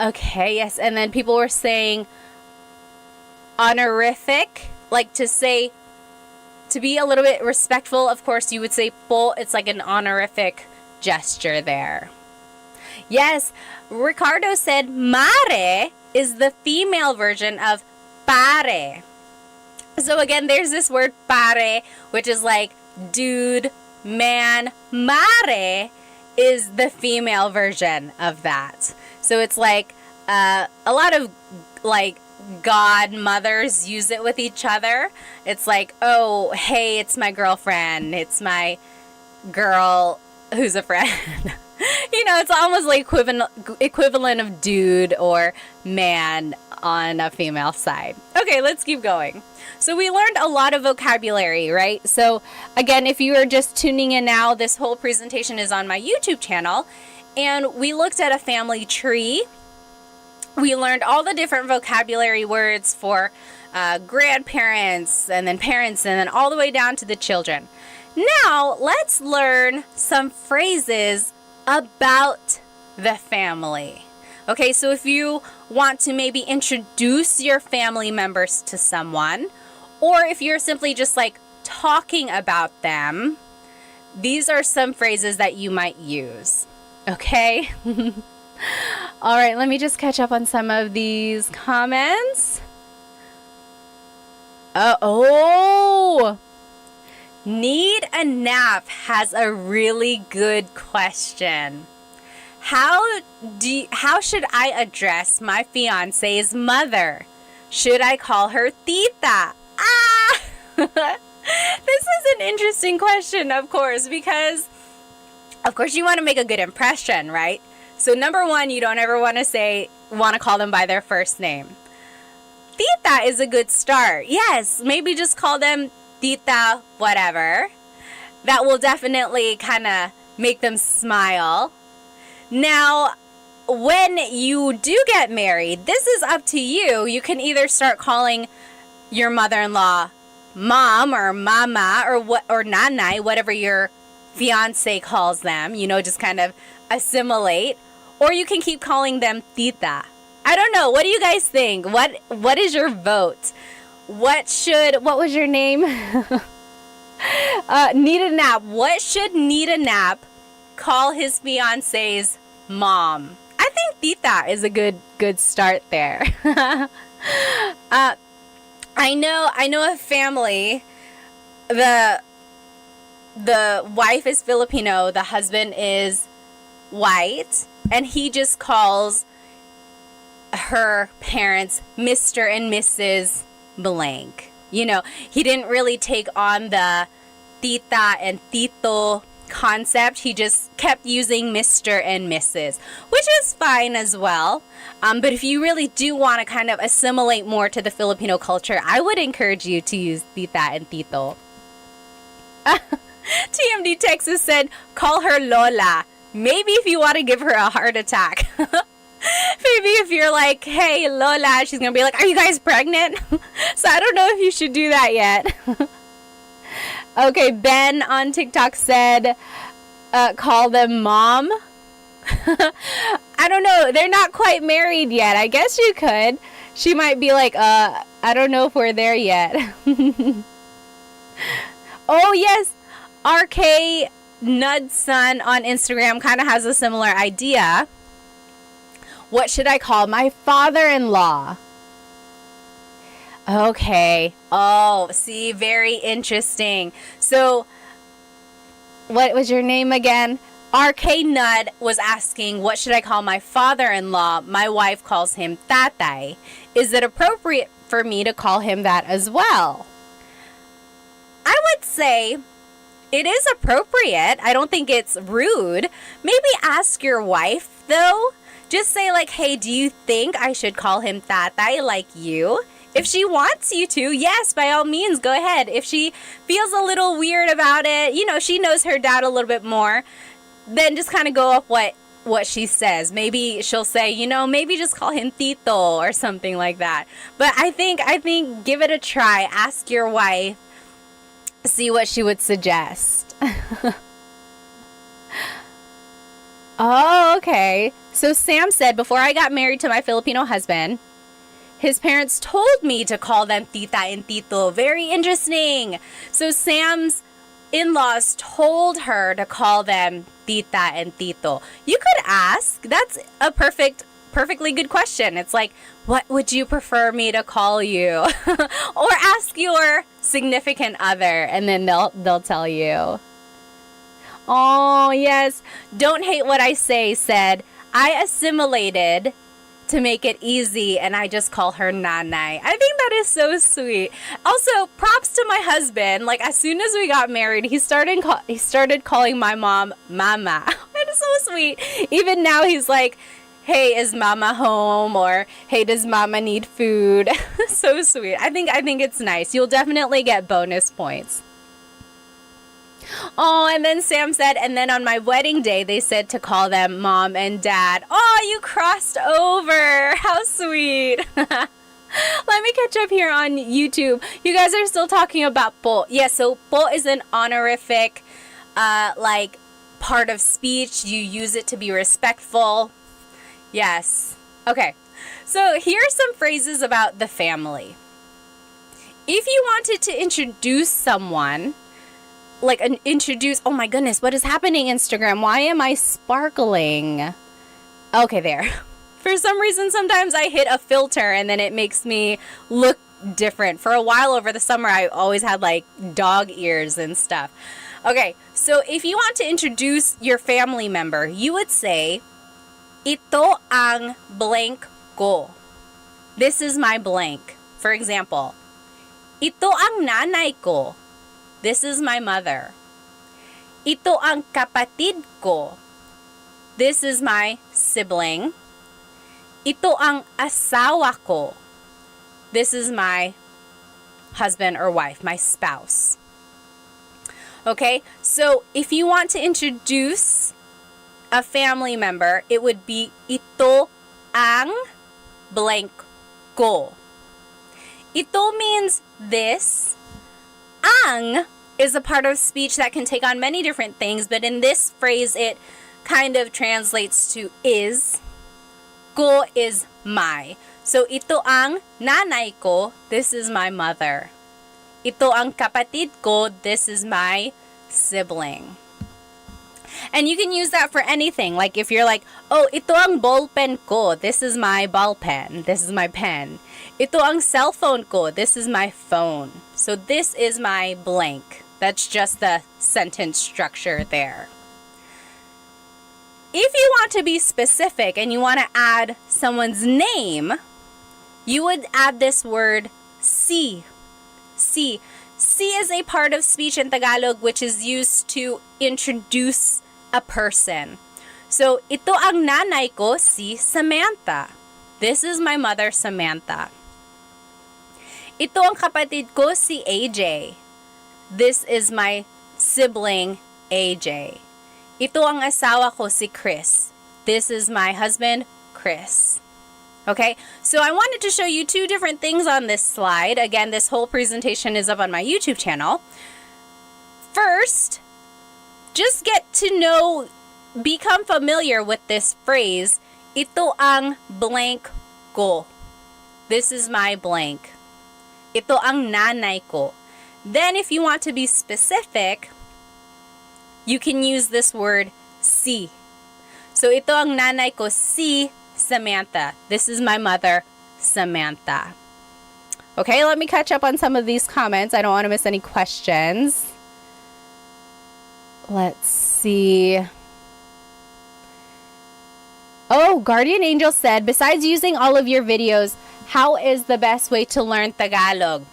Okay, yes. And then people were saying honorific, like to say, to be a little bit respectful, of course, you would say po. It's like an honorific gesture there. Yes, Ricardo said mare is the female version of pare. So again, there's this word pare, which is like dude, man. Mare is the female version of that. So it's like a lot of like godmothers use it with each other. It's like, oh, hey, it's my girlfriend. It's my girl who's a friend. You know, it's almost like equivalent of dude or man on a female side. Okay, let's keep going. So we learned a lot of vocabulary, right? So again, if you are just tuning in now, this whole presentation is on my YouTube channel. And we looked at a family tree. We learned all the different vocabulary words for grandparents and then parents and then all the way down to the children. Now, let's learn some phrases about the family. Okay, so if you want to maybe introduce your family members to someone, or if you're simply just like talking about them, these are some phrases that you might use. Okay? All right, let me just catch up on some of these comments. Need a nap has a really good question. How should I address my fiance's mother? Should I call her tita? This is an interesting question, of course, because of course you want to make a good impression, right? So number one, you don't ever want to call them by their first name. Tita is a good start. Yes, maybe just call them tita whatever. That will definitely kind of make them smile. Now, when you do get married, this is up to you. You can either start calling your mother-in-law mom or mama or nanay, whatever your fiance calls them, you know, just kind of assimilate. Or you can keep calling them tita. I don't know. What do you guys think? What is your vote? What was your name? Need a nap. What should Need a Nap call his fiance's mom? I think tita is a good start there. I know a family. The wife is Filipino, the husband is white, and he just calls her parents Mr. and Mrs. blank. You know, he didn't really take on the tita and tito concept. He just kept using Mr. and Mrs., which is fine as well. But if you really do want to kind of assimilate more to the Filipino culture, I would encourage you to use tita and tito. TMD Texas said, call her Lola. Maybe if you want to give her a heart attack. Maybe if you're like, hey, Lola, she's going to be like, are you guys pregnant? So I don't know if you should do that yet. Okay, Ben on TikTok said, call them mom. I don't know. They're not quite married yet. I guess you could. She might be like, I don't know if we're there yet. Oh, yes. RK Nudson on Instagram kind of has a similar idea. What should I call my father-in-law? Okay. Oh, see, very interesting. So, what was your name again? RK Nud was asking, what should I call my father-in-law? My wife calls him tatay. Is it appropriate for me to call him that as well? I would say it is appropriate. I don't think it's rude. Maybe ask your wife, though. Just say like, hey, do you think I should call him tatay like you? If she wants you to, yes, by all means, go ahead. If she feels a little weird about it, you know, she knows her dad a little bit more, then just kind of go off what she says. Maybe she'll say, you know, maybe just call him Tito or something like that. But I think give it a try. Ask your wife. See what she would suggest. Oh, okay. So Sam said, before I got married to my Filipino husband, his parents told me to call them tita and tito. Very interesting. So Sam's in-laws told her to call them tita and tito. You could ask. That's a perfectly good question. It's like, what would you prefer me to call you? Or ask your significant other, and then they'll tell you. Oh, yes. Don't hate what I say said, I assimilated to make it easy, and I just call her nanay. I think that is so sweet. Also, props to my husband. Like, as soon as we got married, he started calling my mom mama. That is so sweet. Even now, he's like, hey, is mama home? Or, hey, does mama need food? So sweet. I think it's nice. You'll definitely get bonus points. Oh, and then Sam said, and then on my wedding day, they said to call them mom and dad. Oh, you crossed over. How sweet. Let me catch up here on YouTube. You guys are still talking about po. Yeah, so po is an honorific, like, part of speech. You use it to be respectful. Yes. Okay. So here are some phrases about the family. If you wanted to introduce someone, oh my goodness, what is happening, Instagram? Why am I sparkling? Okay, there. For some reason, sometimes I hit a filter and then it makes me look different. For a while over the summer, I always had like dog ears and stuff. Okay, so if you want to introduce your family member, you would say, ito ang blank ko. This is my blank. For example, ito ang nanay ko. This is my mother. Ito ang kapatid ko. This is my sibling. Ito ang asawa ko. This is my husband or wife, my spouse. Okay, so if you want to introduce a family member, it would be ito ang blank ko. Ito means this. Ang is a part of speech that can take on many different things, but in this phrase, it kind of translates to is. Ko is my. So, ito ang nanay ko, this is my mother. Ito ang kapatid ko, this is my sibling. And you can use that for anything. Like if you're like, oh, ito ang ballpen ko, this is my ball pen, this is my pen. Ito ang cell phone ko, this is my phone. So this is my blank. That's just the sentence structure there. If you want to be specific and you want to add someone's name, you would add this word si. Si. si is a part of speech in Tagalog which is used to introduce a person. So, ito ang nanay ko, si Samantha. This is my mother, Samantha. Ito ang kapatid ko, si AJ. This is my sibling, AJ. Ito ang asawa ko, si Chris. This is my husband, Chris. Okay, so I wanted to show you two different things on this slide. Again, this whole presentation is up on my YouTube channel. First, just get to know, become familiar with this phrase, ito ang blank ko. This is my blank. Ito ang nanay ko. Then, if you want to be specific, you can use this word, si. So, ito ang nanay ko, si Samantha. This is my mother, Samantha. Okay, let me catch up on some of these comments. I don't want to miss any questions. Let's see. Oh, Guardian Angel said, besides using all of your videos, how is the best way to learn Tagalog?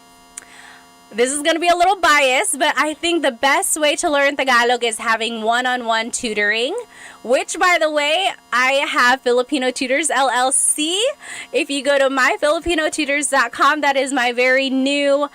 This is going to be a little biased, but I think the best way to learn Tagalog is having one-on-one tutoring, which, by the way, I have Filipino Tutors LLC. If you go to myfilipinotutors.com, that is my very new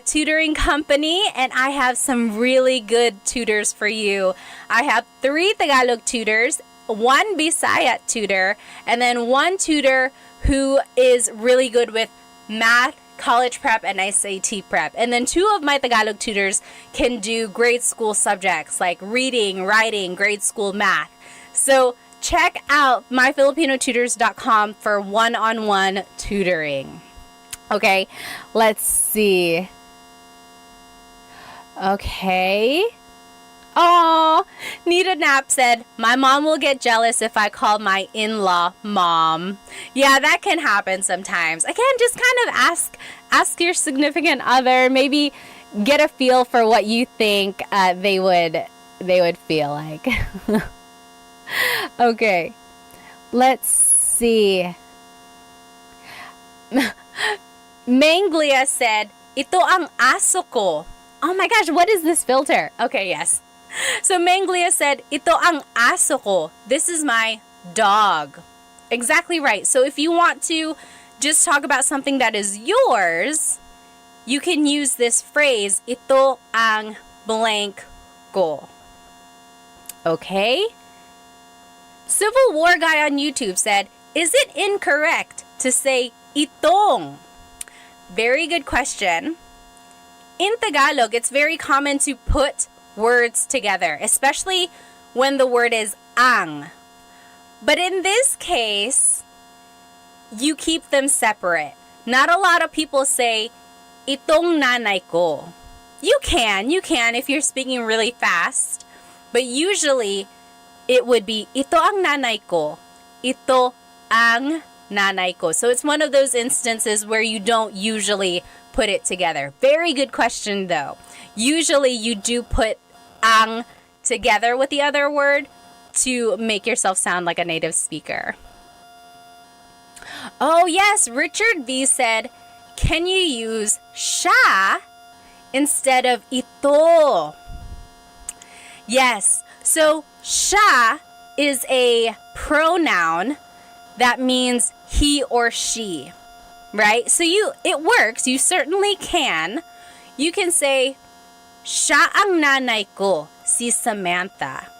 tutoring company, and I have some really good tutors for you. I have 3 Tagalog tutors, 1 Bisaya tutor, and then 1 tutor who is really good with math, college prep, and SAT prep. And then 2 of my Tagalog tutors can do grade school subjects like reading, writing, grade school math. So check out myfilipinotutors.com for one-on-one tutoring. Okay, let's see. Okay. Oh, Nita Knapp said, my mom will get jealous if I call my in-law mom. Yeah, that can happen sometimes. Again, just kind of ask your significant other, maybe get a feel for what you think they would feel like. Okay, let's see. Manglia said, ito ang aso ko. Oh my gosh, what is this filter? Okay, yes. So Manglia said, ito ang aso ko. This is my dog. Exactly right. So if you want to just talk about something that is yours, you can use this phrase, ito ang blank ko. Okay? Civil War Guy on YouTube said, is it incorrect to say itong? Very good question. In Tagalog, it's very common to put words together, especially when the word is ang. But in this case, you keep them separate. Not a lot of people say, itong nanay ko. You can if you're speaking really fast. But usually, it would be, ito ang nanay ko. Ito ang nanay ko. So it's one of those instances where you don't usually put it together. Very good question, though. Usually, you do put ang together with the other word to make yourself sound like a native speaker. Oh yes, Richard V said, can you use siya instead of ito? Yes, so siya is a pronoun that means he or she, right? So it works, you certainly can. You can say, siya ang nanay ko, si Samantha.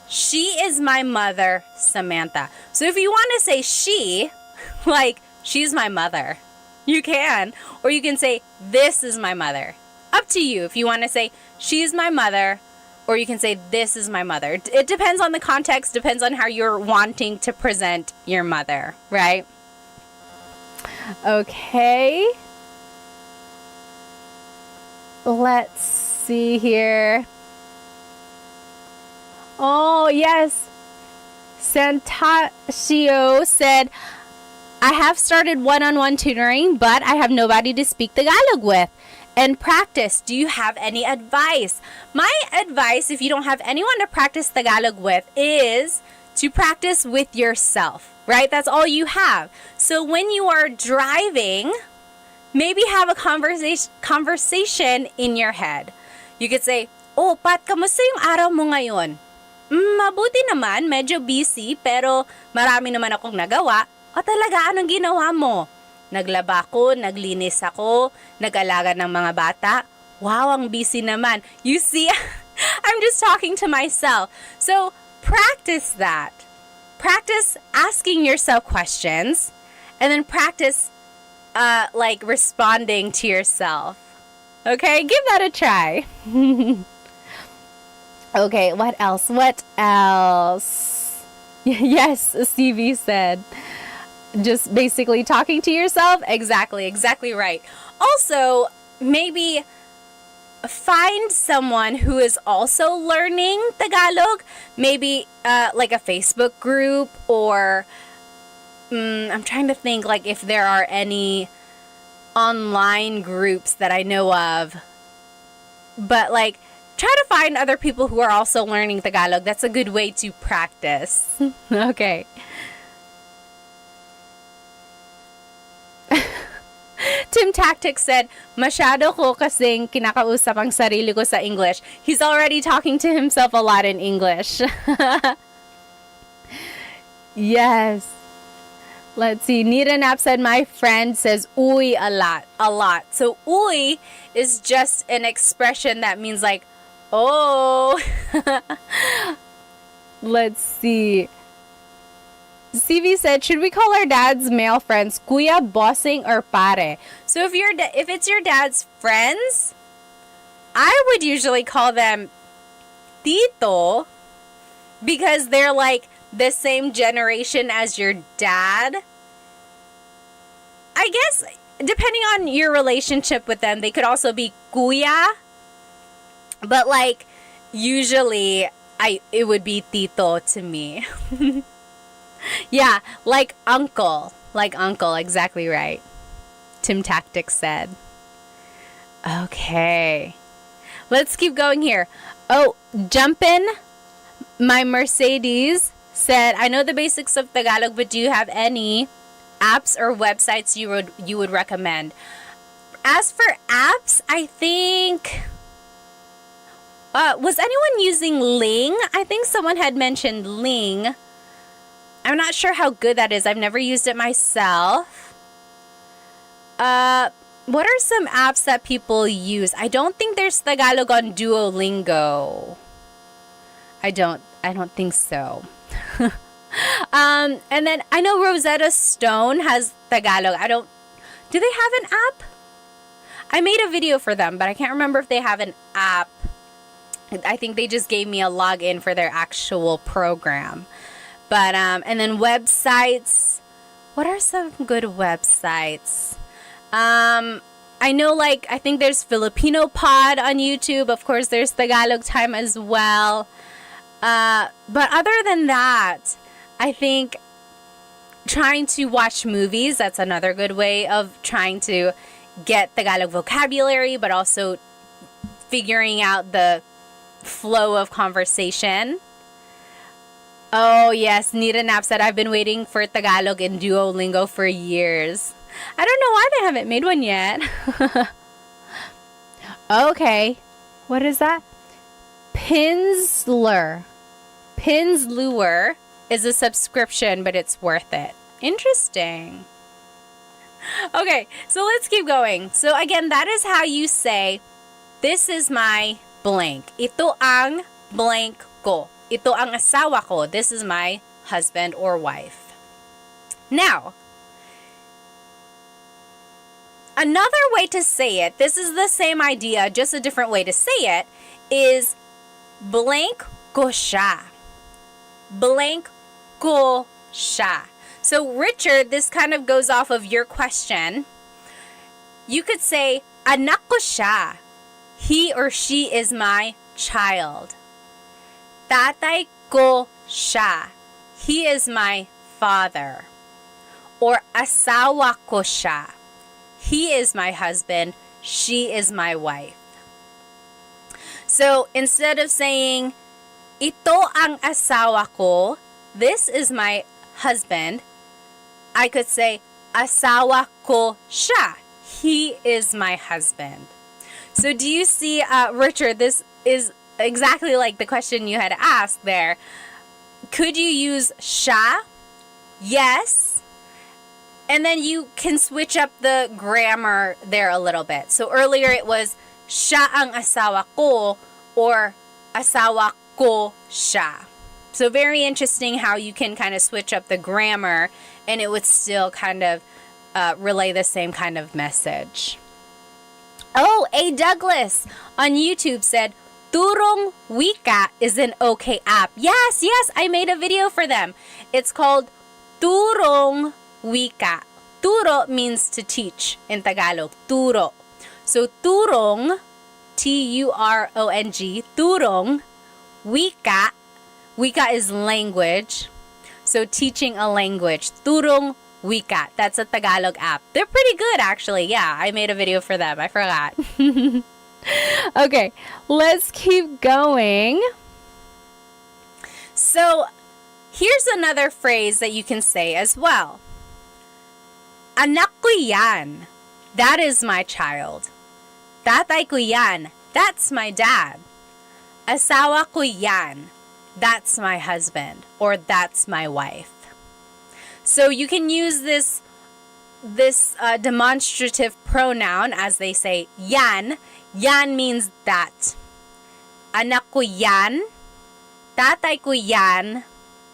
She is my mother, Samantha. So if you want to say she, like, she's my mother, you can. Or you can say, this is my mother. Up to you if you want to say, she's my mother, or you can say, this is my mother. It depends on the context, depends on how you're wanting to present your mother, right? Okay. Let's see here. Oh, yes. Santasio said, I have started one-on-one tutoring, but I have nobody to speak Tagalog with and practice. Do you have any advice? My advice, if you don't have anyone to practice Tagalog with, is to practice with yourself, right? That's all you have. So when you are driving, maybe have a conversation in your head. You could say, "Oh, Pat, kamusta yung araw mo ngayon?" Mabuti naman, medyo busy, pero marami naman akong nagawa. O talaga, anong ginawa mo? Naglaba ko, naglinis ako, nag-alaga ng mga bata. Wow, ang busy naman. You see, I'm just talking to myself. So, practice that. Practice asking yourself questions, and then practice like responding to yourself. Okay, give that a try. Okay, what else? What else? Yes, CV said. Just basically talking to yourself? Exactly right. Also, maybe find someone who is also learning Tagalog. Maybe like a Facebook group, or I'm trying to think like if there are any online groups that I know of. But like, try to find other people who are also learning Tagalog. That's a good way to practice. Okay. Tim Tactics said, masyado ko kasing kinakausap ang sarili ko sa English. He's already talking to himself a lot in English. Yes. Let's see. Nita Nap said, my friend says uy a lot. So uy is just an expression that means like, oh. Let's see. CV said, should we call our dad's male friends kuya, bossing, or pare? So if it's your dad's friends, I would usually call them tito, because they're like the same generation as your dad. I guess depending on your relationship with them, they could also be kuya, but like usually it would be tito to me. Yeah, like uncle, exactly right. Tim Tactics said. Okay, let's keep going here. Oh, Jumpin', my Mercedes said, I know the basics of Tagalog, but do you have any apps or websites you would recommend? As for apps, I think was anyone using Ling? I think someone had mentioned Ling. I'm not sure how good that is. I've never used it myself. What are some apps that people use? I don't think there's Tagalog on Duolingo. I don't think so. And then I know Rosetta Stone has Tagalog. Do they have an app? I made a video for them, but I can't remember if they have an app. I think they just gave me a login for their actual program. But, and then websites. What are some good websites? I know, like, I think there's Filipino Pod on YouTube. Of course, there's Tagalog Time as well. But other than that, I think trying to watch movies, that's another good way of trying to get Tagalog vocabulary, but also figuring out the flow of conversation. Oh, yes. Nita Nap said, I've been waiting for Tagalog in Duolingo for years. I don't know why they haven't made one yet. Okay. What is that? Pinsler is a subscription, but it's worth it. Interesting. Okay, so let's keep going. So again, that is how you say, this is my blank. Ito ang blank ko. Ito ang asawa ko. This is my husband or wife. Now, another way to say it, this is the same idea, just a different way to say it, is blank ko siya. Blank ko siya. So, Richard, this kind of goes off of your question. You could say, anak ko siya. He or she is my child. Tatay ko siya. He is my father. Or asawa ko siya. He is my husband. She is my wife. So, instead of saying, ito ang asawa ko, this is my husband, I could say, asawa ko siya. He is my husband. So do you see, Richard, this is exactly like the question you had asked there. Could you use siya? Yes. And then you can switch up the grammar there a little bit. So earlier it was siya ang asawa ko or asawa ko siya. So very interesting how you can kind of switch up the grammar and it would still kind of relay the same kind of message. Oh, A. Douglas on YouTube said, Turong Wika is an okay app. Yes, I made a video for them. It's called Turong Wika. Turo means to teach in Tagalog. Turo. So Turong, Turong, Turong, Wika. Wika is language. So teaching a language. Turong Wika. That's a Tagalog app. They're pretty good, actually. Yeah, I made a video for them. I forgot. Okay, let's keep going. So here's another phrase that you can say as well. Anak ko yan. That is my child. Tatay ko yan. That's my dad. Asawa ko yan. That's my husband. Or that's my wife. So you can use this demonstrative pronoun as they say yan. Yan means that. Anak ko yan. Tatay ko yan.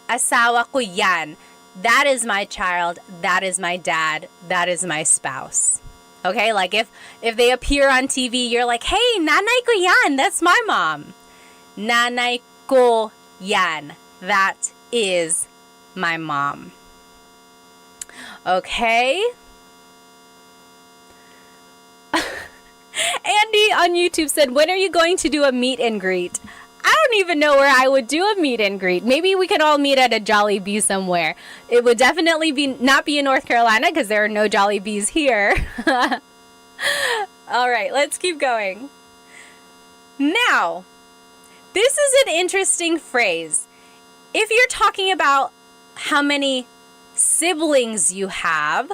Asawa ko yan. That is my child. That is my dad. That is my spouse. Okay, like if they appear on TV, you're like, hey, nanay ko yan. That's my mom. Nanay ko yan. That is my mom. Okay. Andy on YouTube said, when are you going to do a meet and greet? I don't even know where I would do a meet and greet. Maybe we could all meet at a Jollibee somewhere. It would definitely not be in North Carolina because there are no Jollibees here. All right, let's keep going. Now, this is an interesting phrase. If you're talking about how many siblings you have,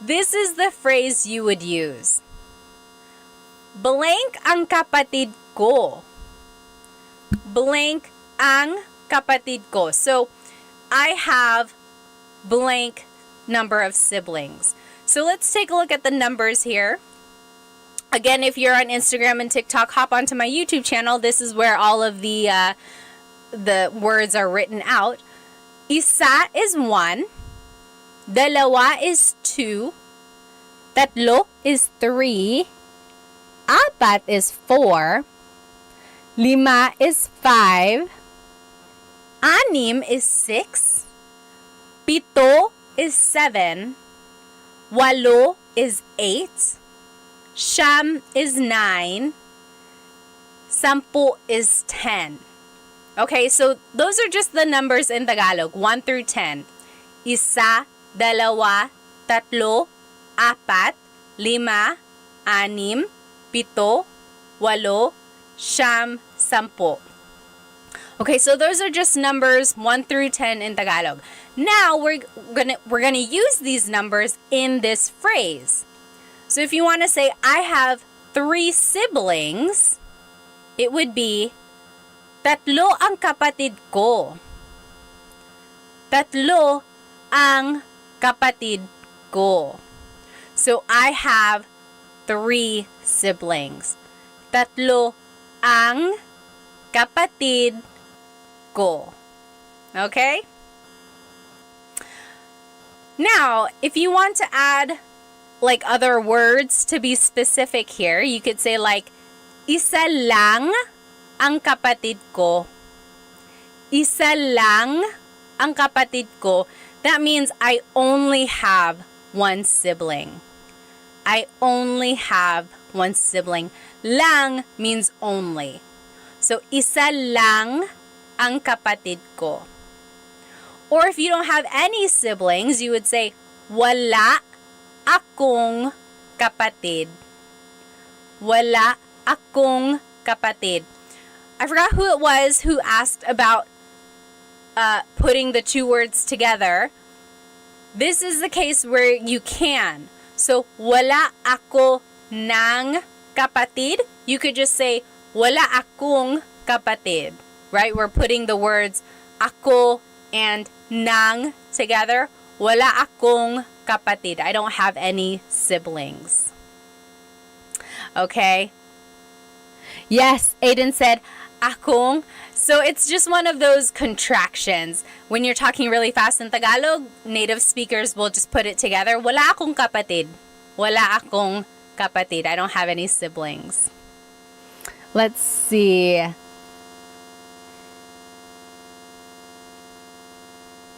this is the phrase you would use. Blank ang kapatid ko. Blank ang kapatid ko. So, I have blank number of siblings. So, let's take a look at the numbers here. Again, if you're on Instagram and TikTok, hop onto my YouTube channel. This is where all of the words are written out. Isa is 1. Dalawa is 2. Tatlo is 3. Apat is 4. Lima is 5. Anim is 6. Pito is 7. Walo is 8. Siyam is 9. Sampu is 10. Okay, so those are just the numbers in Tagalog, 1 through 10. Isa, dalawa, tatlo, apat, lima, anim, pito, walo, siyam, sampu. Okay, so those are just numbers 1 through 10 in Tagalog. Now we're gonna use these numbers in this phrase. So if you want to say I have 3 siblings, it would be tatlo ang kapatid ko. Tatlo ang kapatid ko. So I have 3 siblings. Tatlo ang kapatid ko. Okay? Now, if you want to add like other words to be specific here, you could say like, isa lang ang kapatid ko. Isa lang ang kapatid ko. That means I only have 1 sibling. I only have 1 sibling. Lang means only. So, isa lang ang kapatid ko. Or if you don't have any siblings, you would say, wala akong kapatid. Wala akong kapatid. I forgot who it was who asked about putting the 2 words together. This is the case where you can. So, wala ako ng kapatid. You could just say, wala akong kapatid. Right? We're putting the words ako and nang together. Wala akong kapatid. I don't have any siblings. Okay? Yes, Aiden said, akong. So it's just one of those contractions. When you're talking really fast in Tagalog, native speakers will just put it together. Wala akong kapatid. Wala akong kapatid. I don't have any siblings. Let's see.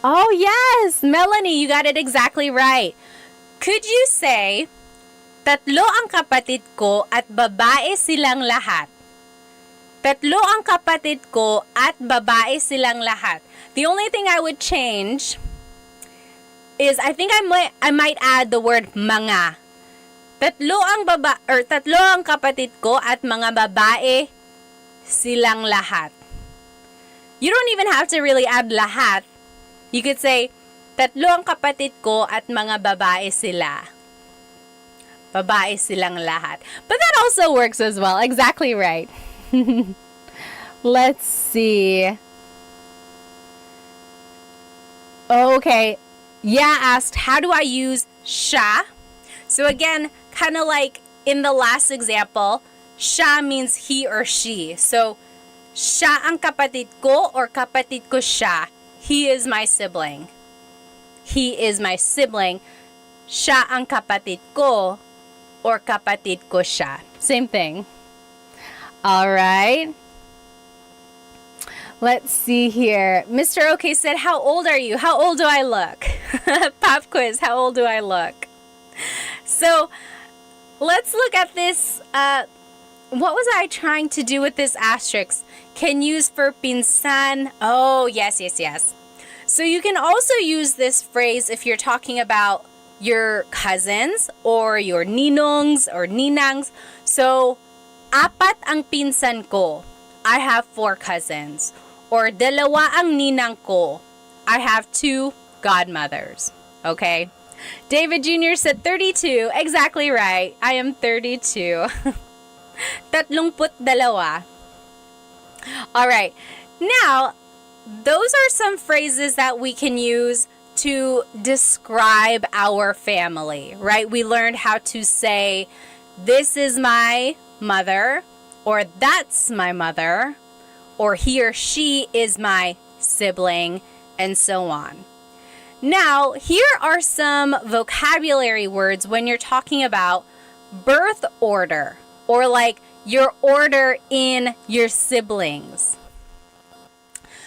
Oh, yes! Melanie, you got it exactly right. Could you say, tatlo ang kapatid ko at babae silang lahat? Tatlo ang kapatid ko at babae silang lahat. The only thing I would change is I think I might add the word mga. Tatlo ang kapatid ko at mga babae silang lahat. You don't even have to really add lahat. You could say, tatlo ang kapatid ko at mga babae sila. Babae silang lahat. But that also works as well. Exactly right. Let's see. Okay. Yeah asked, how do I use siya? So again, kind of like in the last example, siya means he or she. So, siya ang kapatid ko or kapatid ko siya. He is my sibling. He is my sibling. Siya ang kapatid ko or kapatid ko siya. Same thing. All right. Let's see here. Mr. OK said, how old are you? How old do I look? Pop quiz, how old do I look? So, let's look at this. What was I trying to do with this asterisk? Can use for pinsan. Oh, yes. So you can also use this phrase if you're talking about your cousins or your ninongs or ninangs. So, apat ang pinsan ko. I have 4 cousins. Or dalawa ang ninang ko. I have 2 godmothers. Okay? David Jr. said 32. Exactly right. I am 32. 32. All right. Now, those are some phrases that we can use to describe our family, right? We learned how to say, this is my mother, or that's my mother, or he or she is my sibling, and so on. Now, here are some vocabulary words when you're talking about birth order, or like your order in your siblings.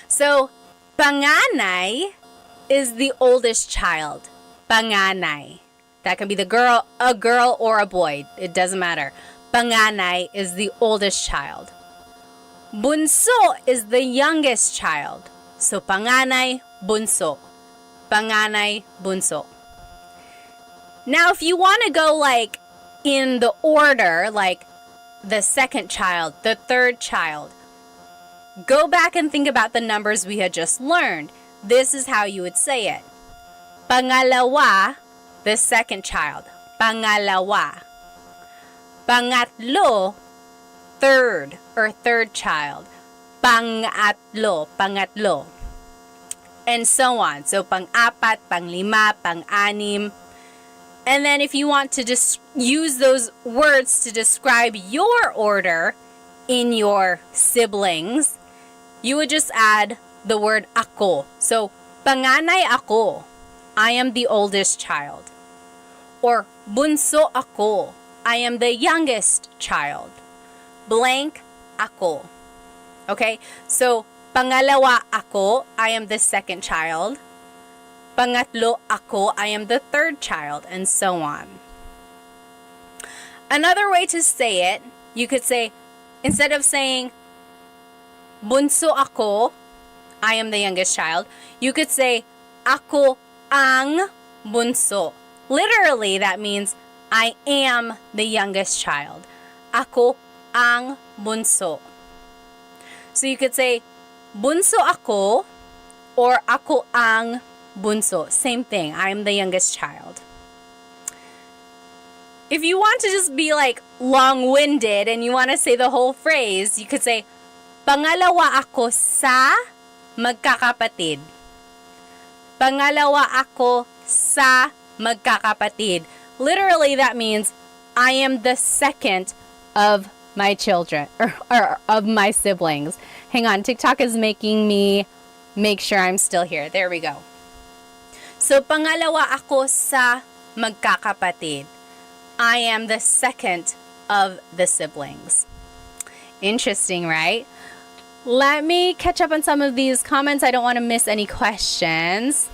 So, panganay is the oldest child. Panganay. That can be a girl or a boy. It doesn't matter. Panganay is the oldest child. Bunso is the youngest child. So, panganay, bunso. Panganay, bunso. Now, if you want to go like in the order, like the second child, the third child, go back and think about the numbers we had just learned. This is how you would say it. Pangalawa, the second child. Pangalawa. Pangatlo, third or third child. Pangatlo, pangatlo. And so on. So, pang-apat, pang-lima, pang-anim. And then if you want to just use those words to describe your order in your siblings, you would just add the word ako. So, panganay ako. I am the oldest child. Or, bunso ako. I am the youngest child. Blank ako. Okay? So, pangalawa ako, I am the second child. Pangatlo ako, I am the third child, and so on. Another way to say it, you could say, instead of saying, bunso ako, I am the youngest child, you could say, ako ang bunso. Literally, that means, I am the youngest child. Ako ang bunso. So you could say, bunso ako, or ako ang bunso. Same thing. I am the youngest child. if you want to just be like long-winded and you want to say the whole phrase, you could say, pangalawa ako sa magkakapatid. Pangalawa ako sa magkakapatid. Literally, that means I am the second of my children, or of my siblings. Hang on, TikTok is making me make sure I'm still here. There we go. So, pangalawa ako sa magkakapatid. I am the second of the siblings. Interesting, right? Let me catch up on some of these comments. I don't want to miss any questions.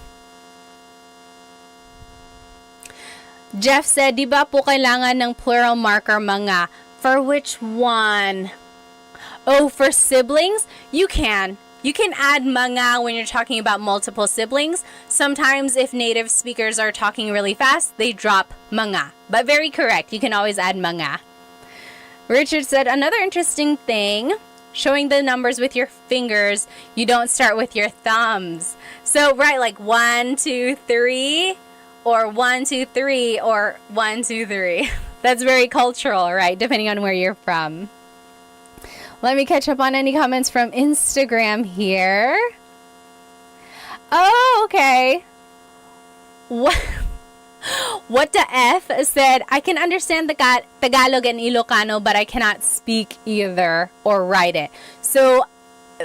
Jeff said, di ba po kailangan ng plural marker mga? For which one? Oh, for siblings? You can. You can add mga when you're talking about multiple siblings. Sometimes if native speakers are talking really fast, they drop mga. But very correct. You can always add mga. Richard said, another interesting thing, showing the numbers with your fingers, you don't start with your thumbs. So, right, like 1, 2, 3, or 1, 2, 3, or 1, 2, 3. That's very cultural, right? Depending on where you're from. Let me catch up on any comments from Instagram here. Oh, okay. What the F said, I can understand the Tagalog and Ilocano, but I cannot speak either or write it. So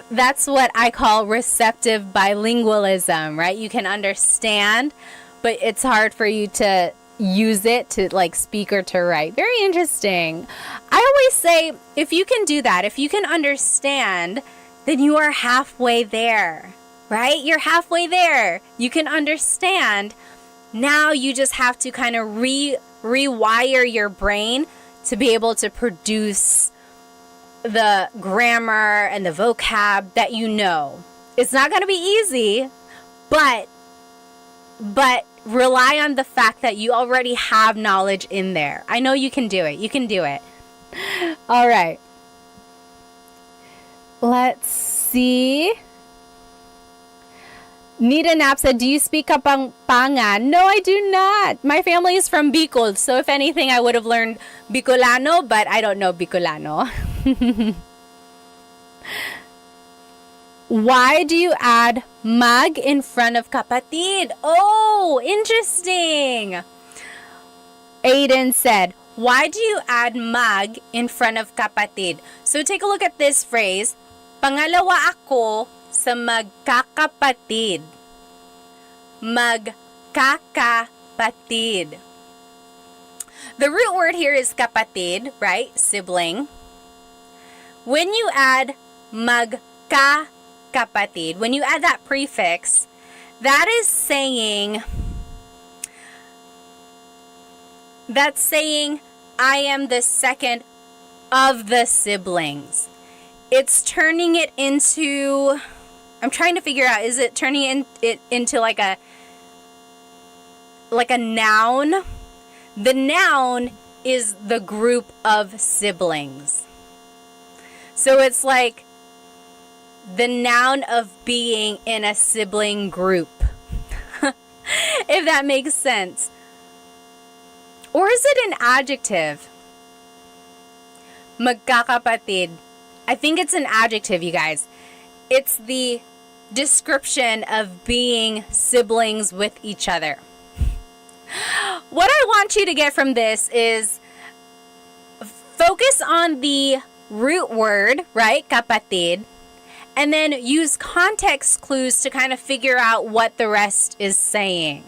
that's what I call receptive bilingualism, right? You can understand, but it's hard for you to use it to like speak or to write. Very interesting. I always say, if you can do that, if you can understand, then you are halfway there, right? You're halfway there. You can understand. Now you just have to kind of rewire your brain to be able to produce the grammar and the vocab that you know. It's not going to be easy, but rely on the fact that you already have knowledge in there. I know you can do it. You can do it. All right. Let's see. Nita Knapp said, do you speak Kapampangan? No, I do not. My family is from Bicol, so if anything, I would have learned Bicolano, but I don't know Bicolano. Why do you add mag in front of kapatid? Oh, interesting. Aiden said, why do you add mag in front of kapatid? So take a look at this phrase. Pangalawa ako sa magkakapatid. Magkakapatid. The root word here is kapatid, right? Sibling. When you add magkakapatid, when you add that prefix, that is saying, I am the second of the siblings. It's turning it into, I'm trying to figure out, is it turning it into like a noun? The noun is the group of siblings. So it's like the noun of being in a sibling group. If that makes sense. Or is it an adjective? Magkakapatid. I think it's an adjective, you guys. It's the description of being siblings with each other. What I want you to get from this is focus on the root word, right? Kapatid. And then use context clues to kind of figure out what the rest is saying.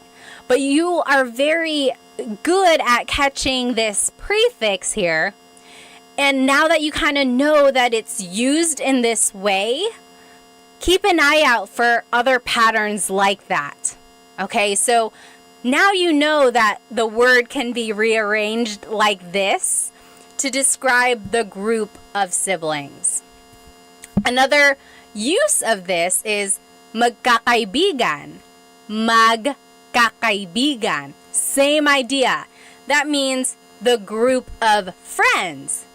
But you are very good at catching this prefix here. And now that you kind of know that it's used in this way, keep an eye out for other patterns like that. Okay, so now you know that the word can be rearranged like this to describe the group of siblings. Another use of this is magkakaibigan. Magkakaibigan. Same idea. That means the group of friends.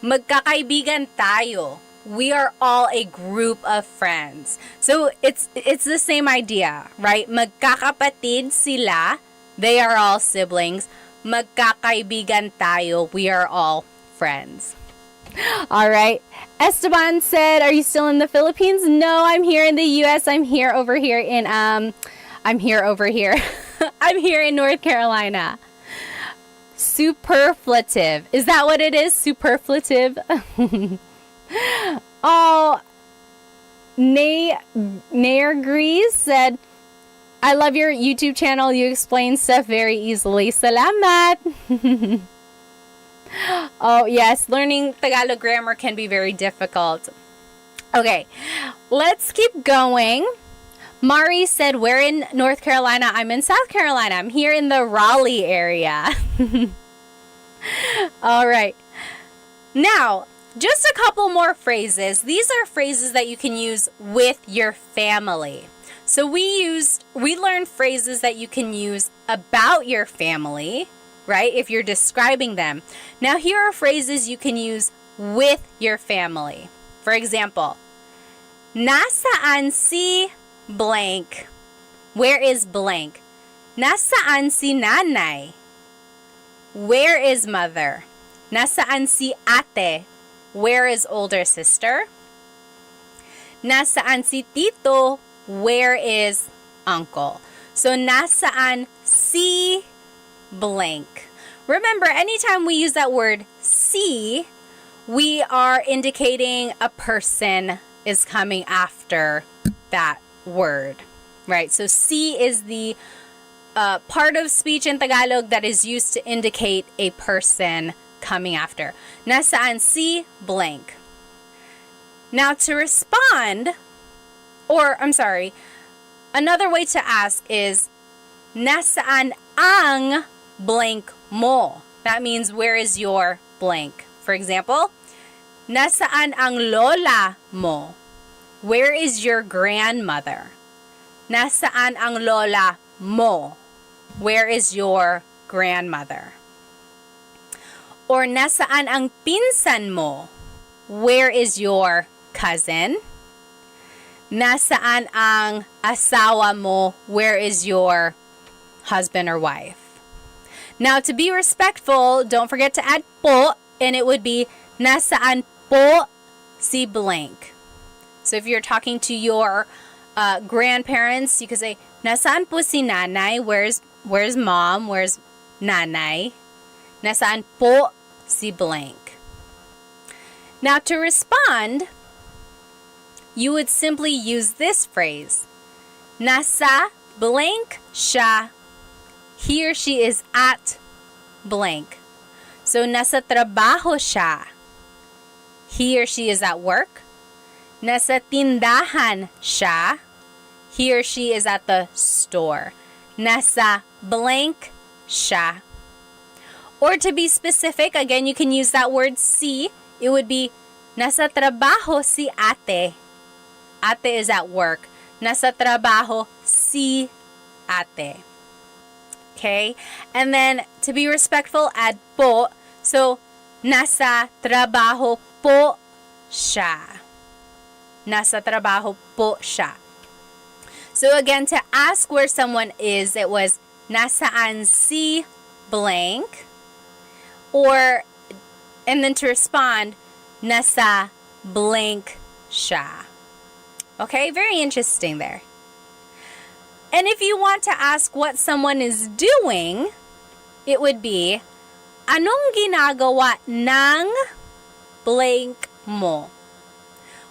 Magkakaibigan tayo. We are all a group of friends. So it's the same idea, right? Magkakapatid sila. They are all siblings. magkakaibigan tayo. We are all friends. All right. Esteban said, "Are you still in the Philippines?" No, I'm here in the US. I'm here over here in I'm here in North Carolina. Superflative. Is that what it is? Superflative? Oh, Nair Grease said, "I love your YouTube channel. You explain stuff very easily. Salamat." Oh, yes. Learning Tagalog grammar can be very difficult. Okay, let's keep going. Mari said, "We're in North Carolina." I'm in South Carolina. I'm here in the Raleigh area. All right. Now, just a couple more phrases. These are phrases that you can use with your family. So we learned phrases that you can use about your family, right? If you're describing them. Now, here are phrases you can use with your family. For example, nasaan si blank? Where is blank? Nasaan si nanay? Where is mother? Nasaan si ate? Where is older sister? Nasaan si tito? Where is uncle? So, nasaan si blank. Remember, anytime we use that word si, we are indicating a person is coming after that word, right? So, si is the part of speech in Tagalog that is used to indicate a person coming after. Nasaan si blank. Now, to respond, another way to ask is, nasaan ang blank mo? That means, where is your blank? For example, nasaan ang lola mo? Where is your grandmother? Nasaan ang lola mo? Where is your grandmother? Or nasaan ang pinsan mo? Where is your cousin? Nasaan ang asawa mo? Where is your husband or wife? Now, to be respectful, don't forget to add po, and it would be nasaan po si blank. So if you're talking to your grandparents, you could say, nasaan po si nanay? Where's mom? Where's nanay? Nasaan po si blank? Now, to respond, you would simply use this phrase. Nasa blank siya. He or she is at blank. So, nasa trabaho siya. He or she is at work. Nasa tindahan siya. He or she is at the store. Nasa blank siya. Or to be specific, again, you can use that word si. It would be, nasa trabaho si ate. Ate is at work. Nasa trabaho si ate. Okay? And then, to be respectful, add po. So, nasa trabaho po siya. Nasa trabaho po siya. So, again, to ask where someone is, it was, nasaan si blank. And then to respond, nasa blank siya. Okay, very interesting there. And if you want to ask what someone is doing, it would be, anong ginagawa ng blank mo?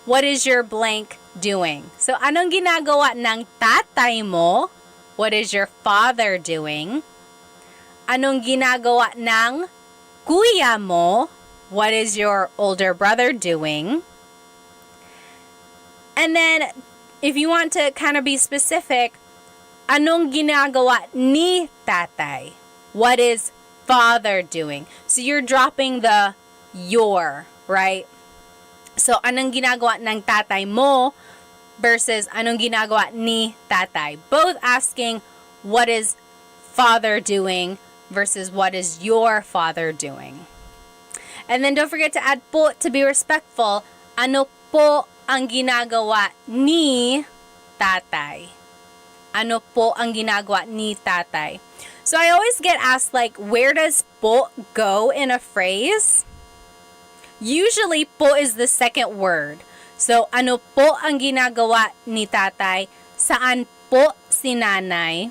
What is your blank doing? So, anong ginagawa ng tatay mo? What is your father doing? Anong ginagawa ng kuya mo? What is your older brother doing? And then, if you want to kind of be specific, anong ginagawa ni tatay? What is father doing? So, you're dropping the your, right? So, anong ginagawa ng tatay mo versus anong ginagawa ni tatay? Both asking, what is father doing versus what is your father doing? And then don't forget to add po to be respectful. Ano po ang ginagawa ni tatay? Ano po ang ginagawa ni tatay? So I always get asked, like, where does po go in a phrase? Usually, po is the second word. So, ano po ang ginagawa ni tatay? Saan po si nanay?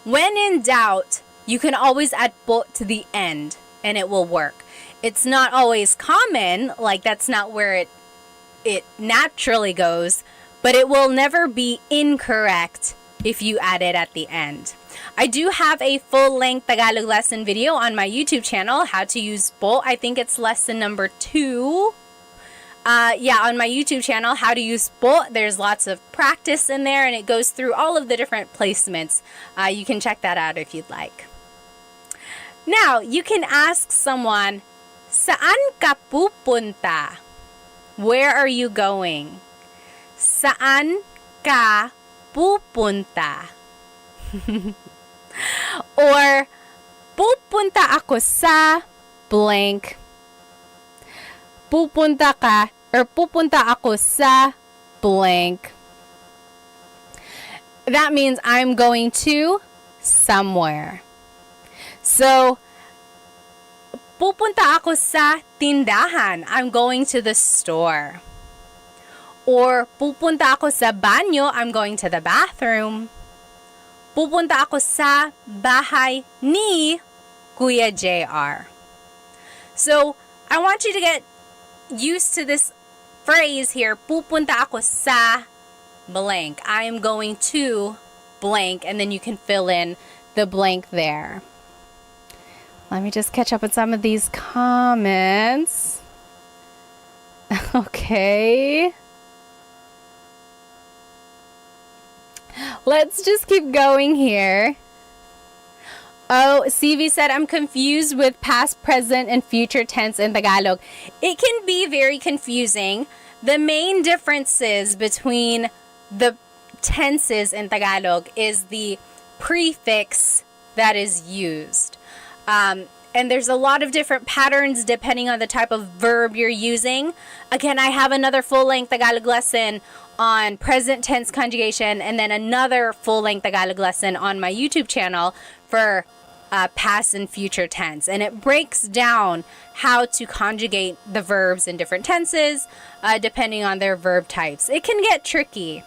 When in doubt, you can always add po to the end and it will work. It's not always common, like that's not where it naturally goes, but it will never be incorrect if you add it at the end. I do have a full-length Tagalog lesson video on my YouTube channel, how to use po. I think it's lesson number 2. On my YouTube channel, how to use po. There's lots of practice in there, and it goes through all of the different placements. You can check that out if you'd like. Now, you can ask someone, saan ka pupunta? Where are you going? Saan ka pupunta? Or, pupunta ako sa blank. Pupunta ka or pupunta ako sa blank. That means I'm going to somewhere. So, pupunta ako sa tindahan. I'm going to the store. Or, pupunta ako sa banyo. I'm going to the bathroom. Pupunta ako sa bahay ni Kuya JR. So, I want you to get used to this phrase here. Pupunta ako sa blank. I am going to blank, and then you can fill in the blank there. Let me just catch up with some of these comments. Okay. Let's just keep going here. Oh, CV said, I'm confused with past, present, and future tense in Tagalog. It can be very confusing. The main differences between the tenses in Tagalog is the prefix that is used. And there's a lot of different patterns depending on the type of verb you're using. Again, I have another full-length Tagalog lesson on present tense conjugation, and then another full-length Tagalog lesson on my YouTube channel for past and future tense. And it breaks down how to conjugate the verbs in different tenses depending on their verb types. It can get tricky.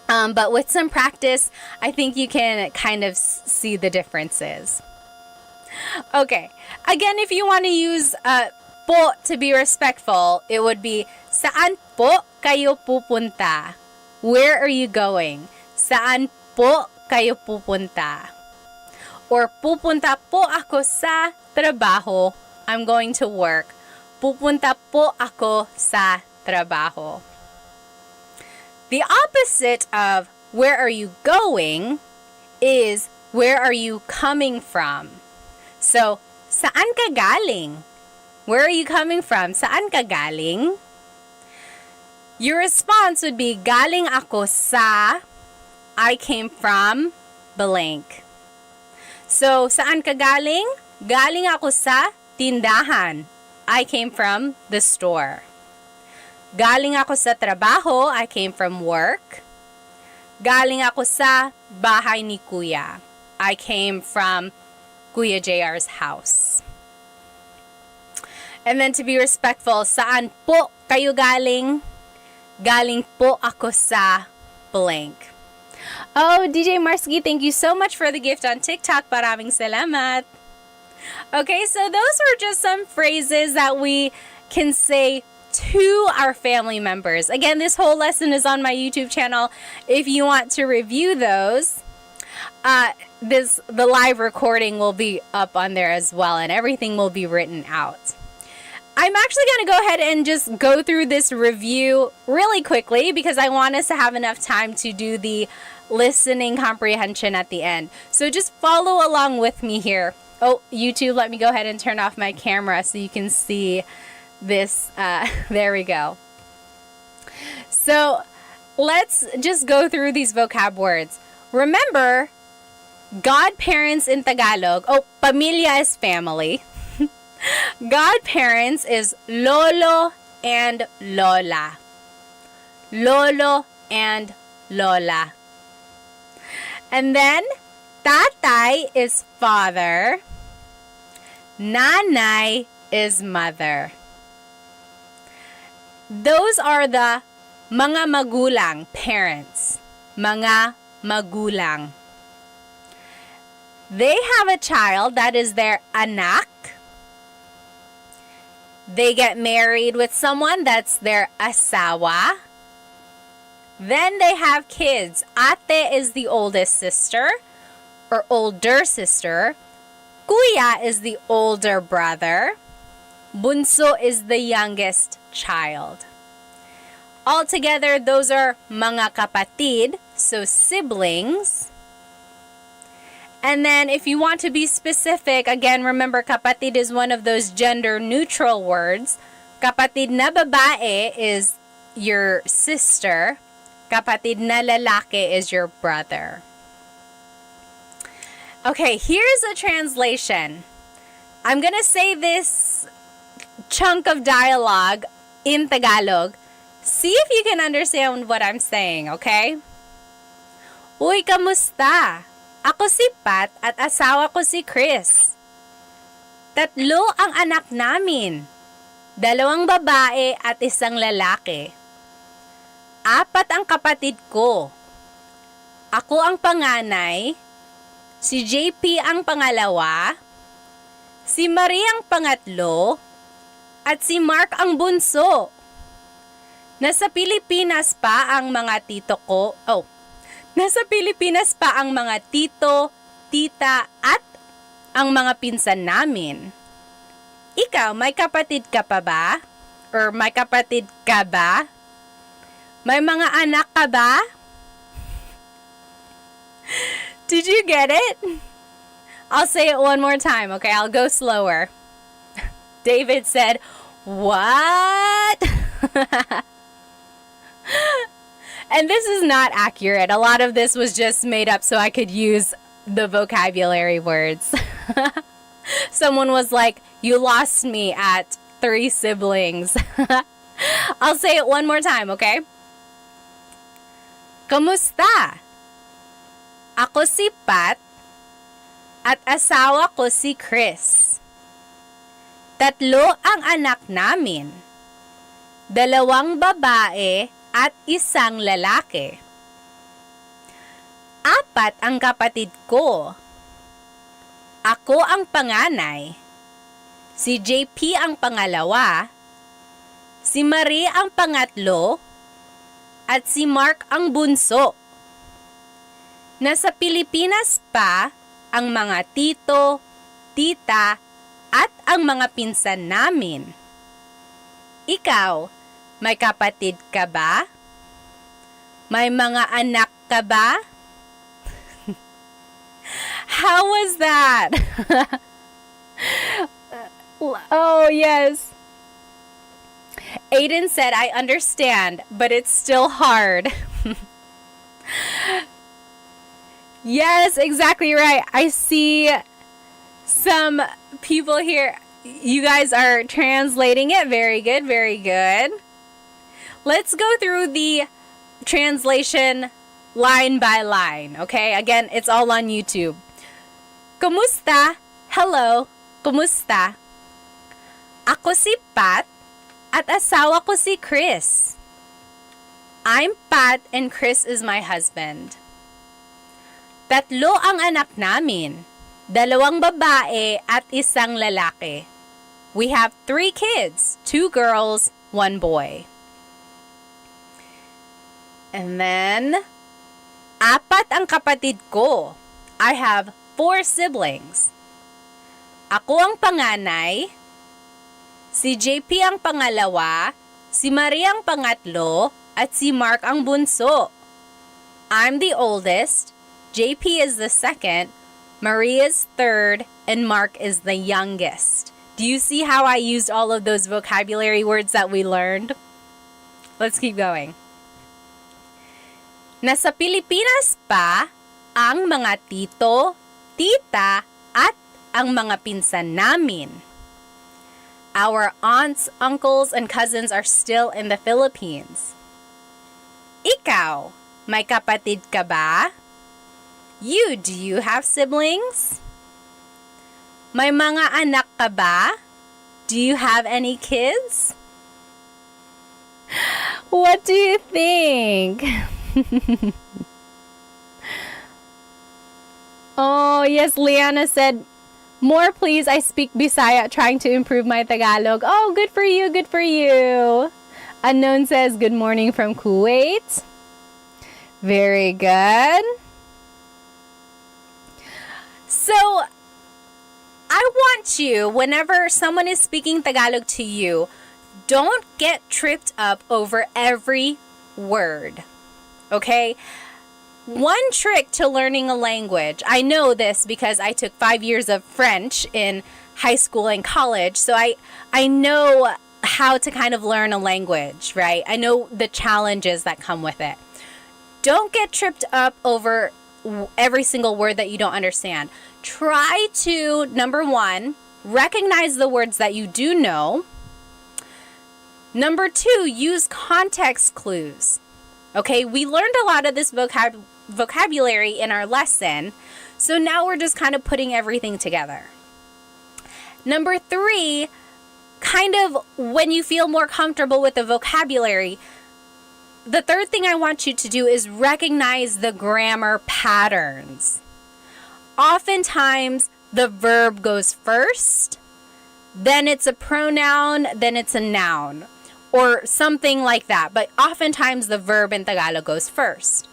But with some practice, I think you can kind of see the differences. Okay. Again, if you want to use po to be respectful, it would be, saan po kayo pupunta? Where are you going? Saan po kayo pupunta? Or pupunta po ako sa trabaho. I'm going to work. Pupunta po ako sa trabaho. The opposite of where are you going is where are you coming from? So, saan ka galing? Where are you coming from? Saan ka galing? Your response would be, galing ako sa, I came from, blank. So, saan ka galing? Galing ako sa tindahan. I came from the store. Galing ako sa trabaho. I came from work. Galing ako sa bahay ni Kuya. I came from Kuya JR's house. And then to be respectful, saan po kayo galing? Galing po ako sa blank. Oh, DJ Marsky, thank you so much for the gift on TikTok. Maraming salamat. Okay, so those were just some phrases that we can say to our family members. Again, this whole lesson is on my YouTube channel. If you want to review those, the live recording will be up on there as well, and everything will be written out. I'm actually going to go ahead and just go through this review really quickly because I want us to have enough time to do the listening comprehension at the end. So just follow along with me here. Oh, YouTube, let me go ahead and turn off my camera so you can see this. There we go. So let's just go through these vocab words. Remember, godparents in Tagalog, pamilya is family. Godparents is lolo and lola. Lolo and lola. And then, Tatay is father. Nanay is mother. Those are the mga magulang, parents. Mga magulang. They have a child, that is their anak. They get married with someone, that's their asawa. Then they have kids. Ate is the oldest sister or older sister. Kuya is the older brother. Bunso is the youngest child. Altogether, those are mga kapatid, so siblings. And then if you want to be specific, again, remember kapatid is one of those gender neutral words. Kapatid na babae is your sister. Kapatid na lalaki is your brother. Okay, here's a translation. I'm gonna say this chunk of dialogue in Tagalog. See if you can understand what I'm saying, okay? Uy, kamusta? Ako si Pat at asawa ko si Chris. 3 ang anak namin. 2 babae at 1 lalaki. 4 ang kapatid ko. Ako ang panganay. Si JP ang pangalawa. Si Marie ang pangatlo. At si Mark ang bunso. Nasa Pilipinas pa ang mga tito ko. Nasa Pilipinas pa ang mga tito, tita, at ang mga pinsan namin. Ikaw, may kapatid ka pa ba? Or may kapatid ka ba? May mga anak ka ba? Did you get it? I'll say it one more time, okay? I'll go slower. David said, "What?" And this is not accurate. A lot of this was just made up so I could use the vocabulary words. Someone was like, "You lost me at 3 siblings." I'll say it one more time, okay? Kamusta? Ako si Pat at asawa ko si Chris. 3 ang anak namin. 2 babae at 1 lalaki. 4 ang kapatid ko. Ako ang panganay. Si JP ang pangalawa. Si Marie ang pangatlo. At si Mark ang bunso. Nasa Pilipinas pa ang mga tito, tita, at ang mga pinsan namin. Ikaw, may kapatid ka ba? May mga anak ka ba? How was that? Oh, yes. Aiden said, "I understand, but it's still hard." Yes, exactly right. I see some people here. You guys are translating it. Very good, very good. Let's go through the translation line by line, okay? Again, it's all on YouTube. Kumusta? Hello. Kumusta? Ako si Pat at asawa ko si Chris. I'm Pat and Chris is my husband. 3 ang anak namin. 2 babae at 1 lalaki. We have 3 kids, 2 girls, 1 boy. And then, 4 ang kapatid ko. I have 4 siblings. Ako ang panganay. Si JP ang pangalawa. Si Marie ang pangatlo. At si Mark ang bunso. I'm the oldest. JP is the second. Marie is third. And Mark is the youngest. Do you see how I used all of those vocabulary words that we learned? Let's keep going. Nasa Pilipinas pa ang mga tito, tita, at ang mga pinsan namin. Our aunts, uncles, and cousins are still in the Philippines. Ikaw, may kapatid ka ba? Do you have siblings? May mga anak ka ba? Do you have any kids? What do you think? Oh, yes, Liana said, more please, I speak Bisaya, trying to improve my Tagalog. Oh, good for you, good for you. Unknown says, good morning from Kuwait. Very good. So, I want you, whenever someone is speaking Tagalog to you, don't get tripped up over every word. Okay? One trick to learning a language, I know this because I took 5 years of French in high school and college, so I know how to kind of learn a language, right? I know the challenges that come with it. Don't get tripped up over every single word that you don't understand. Try to, number one, recognize the words that you do know. Number two, use context clues. Okay, we learned a lot of this vocabulary in our lesson, so now we're just kind of putting everything together. Number three, kind of when you feel more comfortable with the vocabulary, the third thing I want you to do is recognize the grammar patterns. Oftentimes, the verb goes first, then it's a pronoun, then it's a noun, or something like that. But oftentimes, the verb in Tagalog goes first.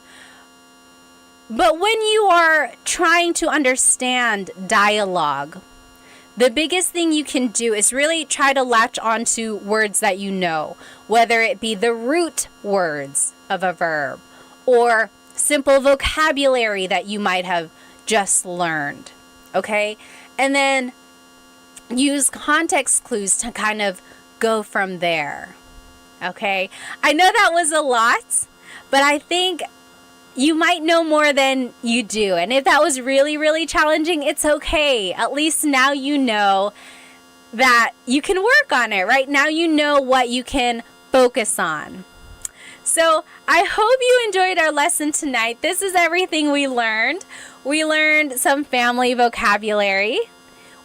But when you are trying to understand dialogue, the biggest thing you can do is really try to latch onto words that you know, whether it be the root words of a verb or simple vocabulary that you might have just learned, okay? And then use context clues to kind of go from there, okay? I know that was a lot, but I think you might know more than you do. And if that was really, really challenging, it's okay. At least now you know that you can work on it, right? Now you know what you can focus on. So I hope you enjoyed our lesson tonight. This is everything we learned. We learned some family vocabulary.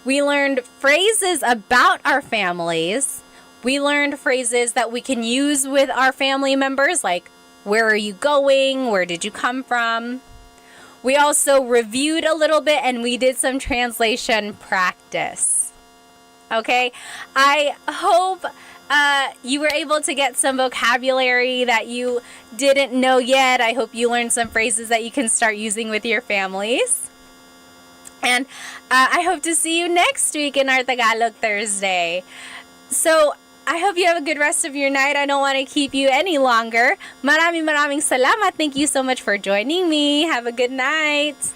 We learned phrases about our families. We learned phrases that we can use with our family members, like, where are you going? Where did you come from? We also reviewed a little bit and we did some translation practice. Okay? I hope you were able to get some vocabulary that you didn't know yet. I hope you learned some phrases that you can start using with your families. And I hope to see you next week in our Tagalog Thursday. So, I hope you have a good rest of your night. I don't want to keep you any longer. Maraming salamat. Thank you so much for joining me. Have a good night.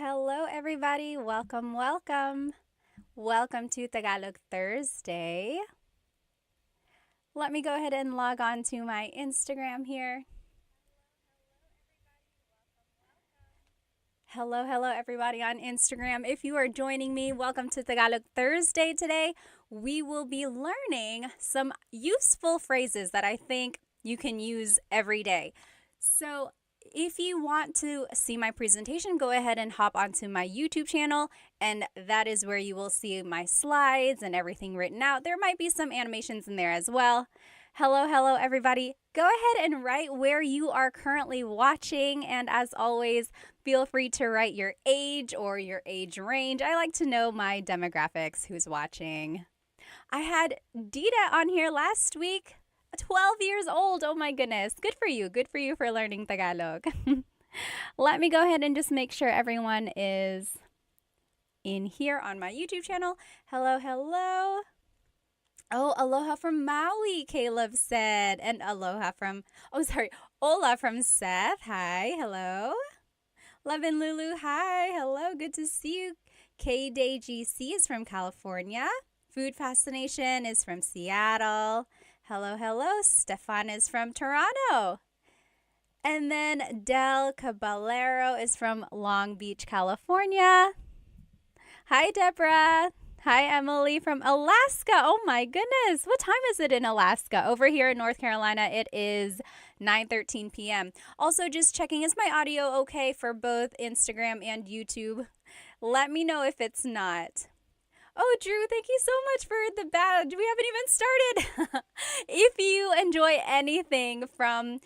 Hello, everybody. Welcome. Welcome to Tagalog Thursday. Let me go ahead and log on to my Instagram here. Hello, everybody on Instagram. If you are joining me, welcome to Tagalog Thursday today. We will be learning some useful phrases that I think you can use every day. So, if you want to see my presentation, go ahead and hop onto my YouTube channel, and that is where you will see my slides and everything written out. There might be some animations in there as well. Hello, everybody. Go ahead and write where you are currently watching, and as always, feel free to write your age or your age range. I like to know my demographics, who's watching. I had Dita on here last week. 12 years old. Oh my goodness. Good for you. Good for you for learning Tagalog. Let me go ahead and just make sure everyone is in here on my YouTube channel. Hello. Oh, aloha from Maui, Caleb said. And Ola from Seth. Hi. Hello. Love and Lulu. Hi. Hello. Good to see you. K-Day GC is from California. Food Fascination is from Seattle. Hello. Stefan is from Toronto. And then Del Caballero is from Long Beach, California. Hi, Deborah. Hi, Emily from Alaska. Oh my goodness. What time is it in Alaska? Over here in North Carolina, it is 9:13 p.m. Also, just checking, is my audio okay for both Instagram and YouTube? Let me know if it's not. Oh, Drew, thank you so much for the badge. We haven't even started. If you enjoy anything from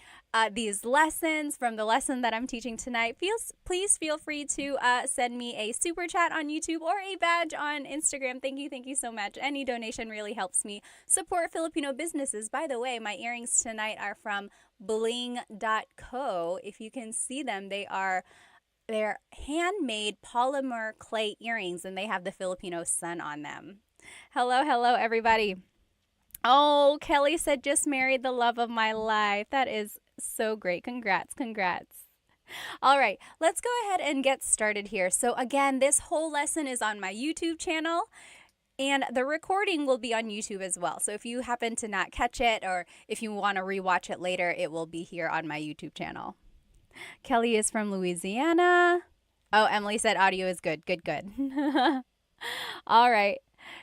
these lessons, from the lesson that I'm teaching tonight, please feel free to send me a super chat on YouTube or a badge on Instagram. Thank you so much. Any donation really helps me support Filipino businesses. By the way, my earrings tonight are from bling.co. If you can see them, they're handmade polymer clay earrings, and they have the Filipino sun on them. Hello, everybody. Oh, Kelly said, just married the love of my life. That is so great. Congrats. All right, let's go ahead and get started here. So again, this whole lesson is on my YouTube channel, and the recording will be on YouTube as well. So if you happen to not catch it, or if you want to rewatch it later, it will be here on my YouTube channel. Kelly is from Louisiana. Oh, Emily said audio is good. Good. All right.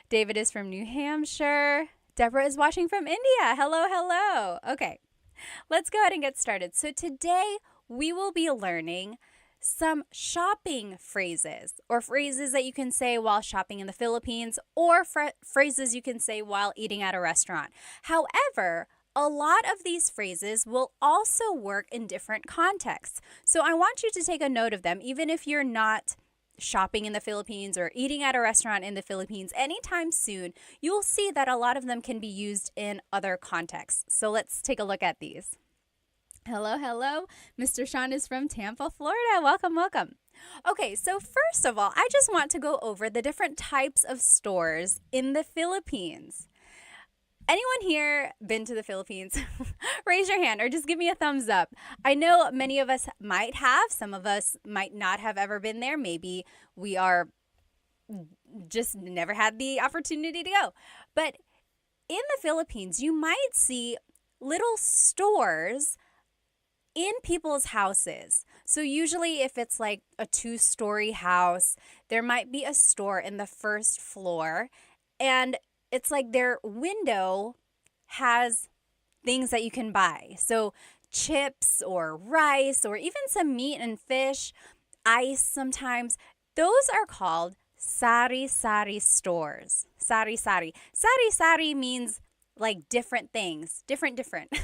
David is from New Hampshire. Deborah is watching from India. Hello. Okay, let's go ahead and get started. So today we will be learning some shopping phrases, or phrases that you can say while shopping in the Philippines, or phrases you can say while eating at a restaurant. However, a lot of these phrases will also work in different contexts. So I want you to take a note of them, even if you're not shopping in the Philippines or eating at a restaurant in the Philippines anytime soon. You'll see that a lot of them can be used in other contexts. So let's take a look at these. Hello. Mr. Sean is from Tampa, Florida. Welcome. Okay, so first of all, I just want to go over the different types of stores in the Philippines. Anyone here been to the Philippines? Raise your hand or just give me a thumbs up. I know many of us might have. Some of us might not have ever been there. Maybe we are just never had the opportunity to go. But in the Philippines, you might see little stores in people's houses. So usually if it's like a 2-story house, there might be a store in the first floor, and it's like their window has things that you can buy. So chips or rice or even some meat and fish, ice sometimes. Those are called sari-sari stores. Sari-sari. Sari-sari means like different things. Different.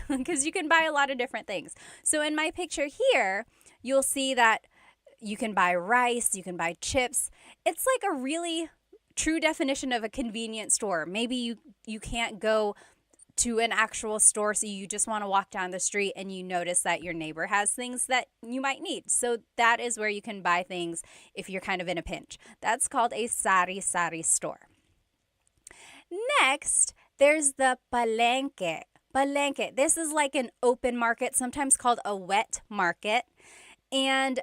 Because you can buy a lot of different things. So in my picture here, you'll see that you can buy rice, you can buy chips. It's like a really true definition of a convenience store. Maybe you can't go to an actual store, so you just want to walk down the street and you notice that your neighbor has things that you might need. So that is where you can buy things if you're kind of in a pinch. That's called a sari-sari store. Next, there's the palengke. Palengke. This is like an open market, sometimes called a wet market. And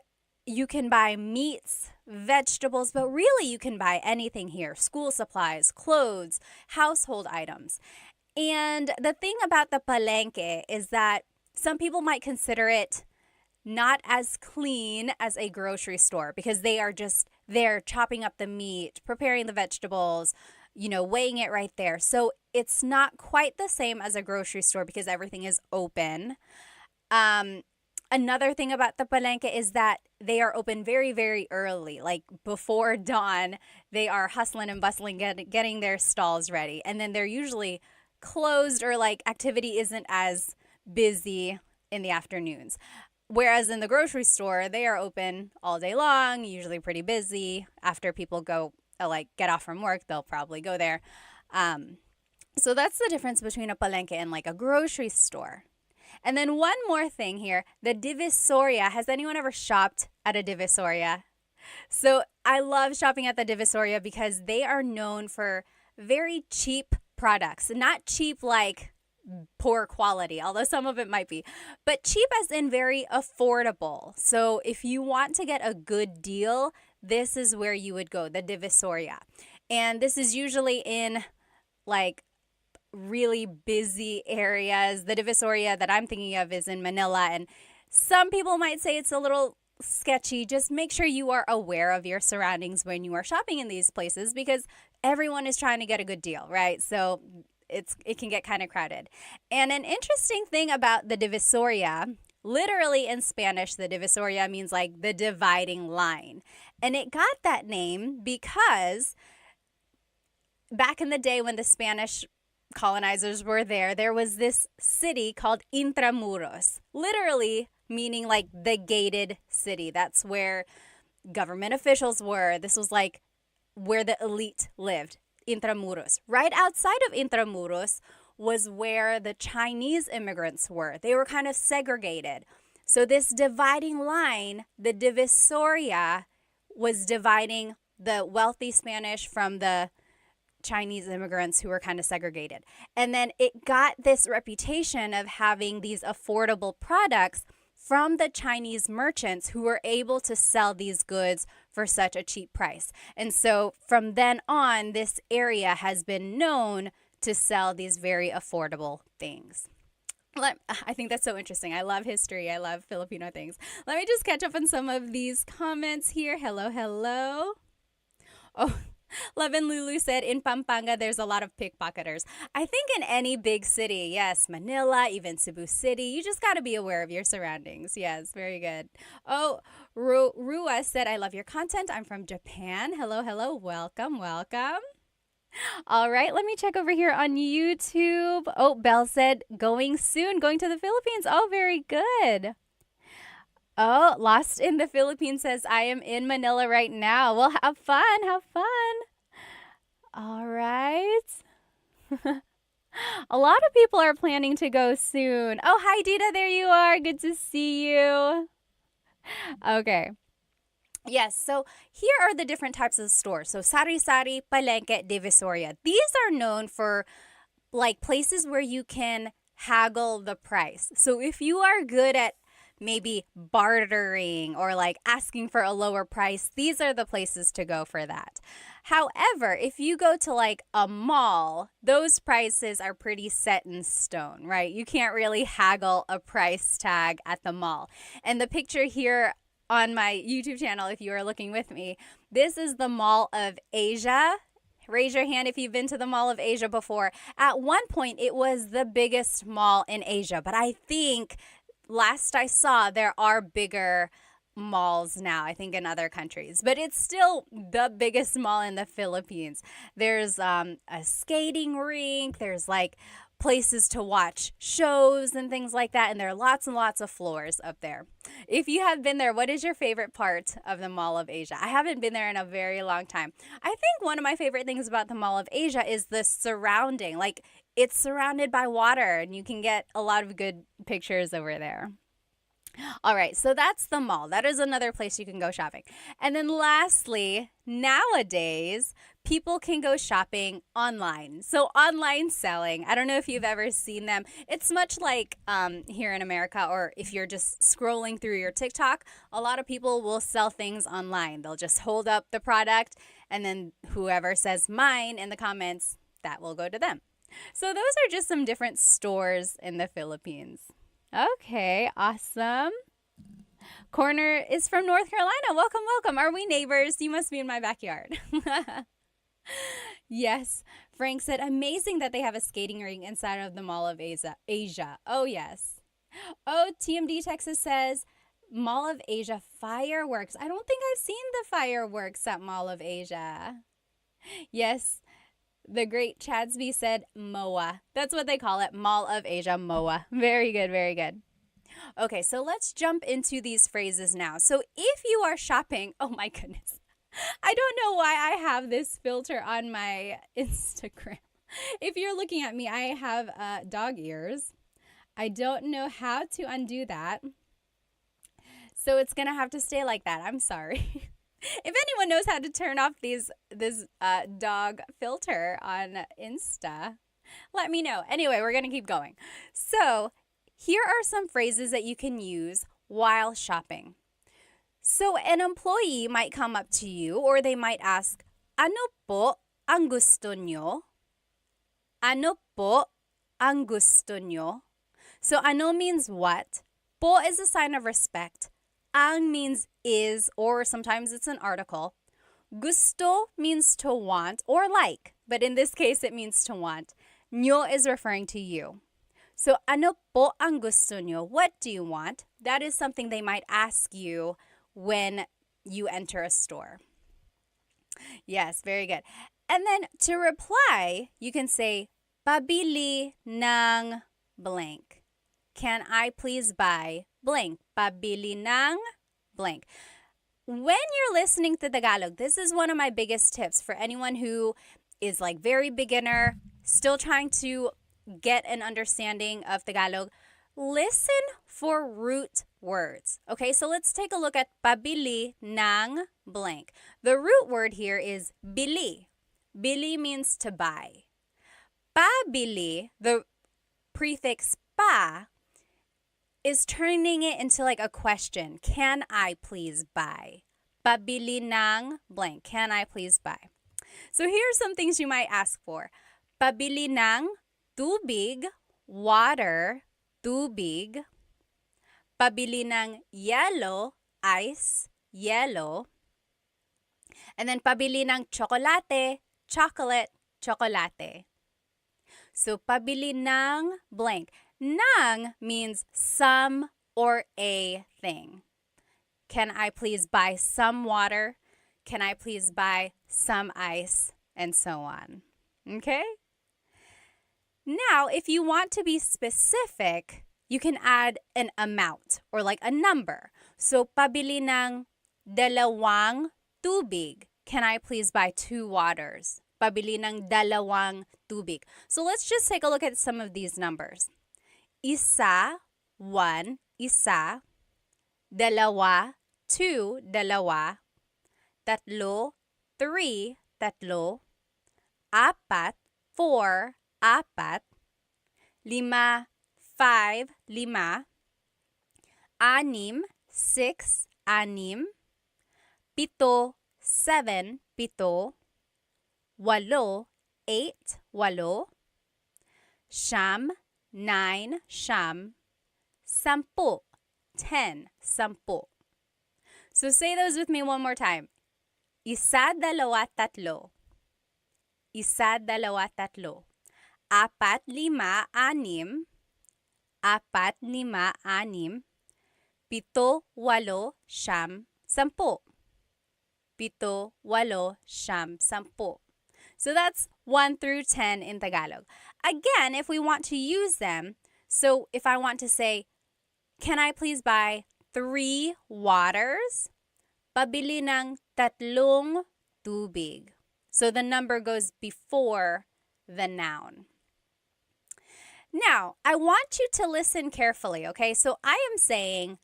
you can buy meats, vegetables, but really you can buy anything here. School supplies, clothes, household items. And the thing about the palengke is that some people might consider it not as clean as a grocery store, because they are just there chopping up the meat, preparing the vegetables, weighing it right there. So it's not quite the same as a grocery store because everything is open. Another thing about the palengke is that they are open very, very early, like before dawn. They are hustling and bustling, getting their stalls ready. And then they're usually closed, or like activity isn't as busy in the afternoons. Whereas in the grocery store, they are open all day long, usually pretty busy. After people go, get off from work, they'll probably go there. So that's the difference between a palengke and like a grocery store. And then one more thing here, the Divisoria. Has anyone ever shopped at a Divisoria? So I love shopping at the Divisoria because they are known for very cheap products. Not cheap like poor quality, although some of it might be, but cheap as in very affordable. So if you want to get a good deal, this is where you would go, the Divisoria. And this is usually in like really busy areas. The Divisoria that I'm thinking of is in Manila, and Some people might say it's a little sketchy. Just make sure you are aware of your surroundings when you are shopping in these places because everyone is trying to get a good deal, right? So it can get kind of crowded. And an interesting thing about the divisoria, literally in Spanish, the divisoria means like the dividing line. And it got that name because back in the day when the Spanish colonizers were there, there was this city called Intramuros, literally meaning like the gated city. That's where government officials were. This was like where the elite lived, Intramuros. Right outside of Intramuros was where the Chinese immigrants were. They were kind of segregated. So this dividing line, the divisoria, was dividing the wealthy Spanish from the Chinese immigrants who were kind of segregated. And then it got this reputation of having these affordable products from the Chinese merchants who were able to sell these goods for such a cheap price. And so from then on, this area has been known to sell these very affordable things. I think that's so interesting. I love history. I love Filipino things. Let me just catch up on some of these comments here. Hello, hello. Oh, Love and Lulu said, in Pampanga, there's a lot of pickpocketers. I think in any big city, yes, Manila, even Cebu City, you just got to be aware of your surroundings. Yes, very good. Oh, Rua said, I love your content. I'm from Japan. Hello, hello. Welcome, welcome. All right, let me check over here on YouTube. Oh, Belle said, going soon, going to the Philippines. Oh, very good. Oh, Lost in the Philippines says, I am in Manila right now. Well, have fun, have fun. All right. A lot of people are planning to go soon. Oh, hi, Dita, there you are. Good to see you. Okay. Yes, so here are the different types of stores. So sari-sari, palengke, divisoria. These are known for like places where you can haggle the price. So if you are good at maybe bartering or like asking for a lower price, these are the places to go for that. However, if you go to like a mall, those prices are pretty set in stone, right? You can't really haggle a price tag at the mall. And the picture here on my YouTube channel, if you are looking with me, this is the Mall of Asia. Raise your hand if you've been to the Mall of Asia before. At one point, it was the biggest mall in Asia, but I think last I saw, there are bigger malls now, I think in other countries, but it's still the biggest mall in the Philippines. There's a skating rink, there's like places to watch shows and things like that, and there are lots and lots of floors up there. If you have been there, what is your favorite part of the Mall of Asia? I haven't been there in a very long time. I think one of my favorite things about the Mall of Asia is the surrounding, like it's surrounded by water and you can get a lot of good pictures over there. All right, so that's the mall. That is another place you can go shopping. And then lastly, nowadays, people can go shopping online. So online selling, I don't know if you've ever seen them. It's much like here in America, or if you're just scrolling through your TikTok, a lot of people will sell things online. They'll just hold up the product and then whoever says mine in the comments, that will go to them. So those are just some different stores in the Philippines. Okay, awesome. Corner is from North Carolina. Welcome, welcome. Are we neighbors? You must be in my backyard. Yes. Frank said, amazing that they have a skating rink inside of the Mall of Asia. Oh, yes. Oh, TMD Texas says, Mall of Asia fireworks. I don't think I've seen the fireworks at Mall of Asia. Yes. The great Chadsby said MOA. That's what they call it, Mall of Asia, MOA. Very good, very good. Okay, so let's jump into these phrases now. So if you are shopping, oh my goodness. I don't know why I have this filter on my Instagram. If you're looking at me, I have dog ears. I don't know how to undo that. So it's going to have to stay like that. I'm sorry. If anyone knows how to turn off this dog filter on Insta, let me know. Anyway, we're going to keep going. So here are some phrases that you can use while shopping. So an employee might come up to you or they might ask, ano po ang gusto nyo? Ano po ang gusto nyo? So ano means what, Po is a sign of respect. Ang means is, or sometimes it's an article. Gusto means to want or like, but in this case, it means to want. Nyo is referring to you. So, ano po ang gusto nyo? What do you want? That is something they might ask you when you enter a store. Yes, very good. And then to reply, you can say, pabili ng blank. Can I please buy blank? Pabili ng blank. When you're listening to Tagalog, this is one of my biggest tips for anyone who is like very beginner, still trying to get an understanding of Tagalog. Listen for root words. Okay, so let's take a look at pabili ng blank. The root word here is bili. Bili means to buy. Pabili, the prefix pa, is turning it into like a question. Can I please buy? Pabili ng blank. Can I please buy? So here are some things you might ask for. Pabili ng tubig, water, tubig. Pabili ng yellow, ice, yellow. And then pabili ng chocolate, chocolate, chocolate. So pabili ng blank. Ng means some or a thing. Can I please buy some water? Can I please buy some ice? And so on. Okay? Now, if you want to be specific, you can add an amount or like a number. So, pabili ng dalawang tubig. Can I please buy 2 waters? Pabili ng dalawang tubig. So, let's just take a look at some of these numbers. Isa, 1, isa. Dalawa, 2, dalawa. Tatlo, 3, tatlo. Apat, 4, apat. Lima, 5, lima. Anim, 6, anim. Pito, 7, pito. Walo, 8, walo. Siyam, 9, siyam. Sampu, 10, sampu. So say those with me one more time. Isa, dalawa, tatlo. Isa, dalawa, tatlo. Apat, lima, anim. Apat, lima, anim. Pito, walo, siyam, sampu. Pito, walo, siyam, sampu. So that's 1 through 10 in Tagalog. Again, if we want to use them, so if I want to say, can I please buy 3 waters? Pabili ng tatlong tubig. So the number goes before the noun. Now, I want you to listen carefully, okay? So I am saying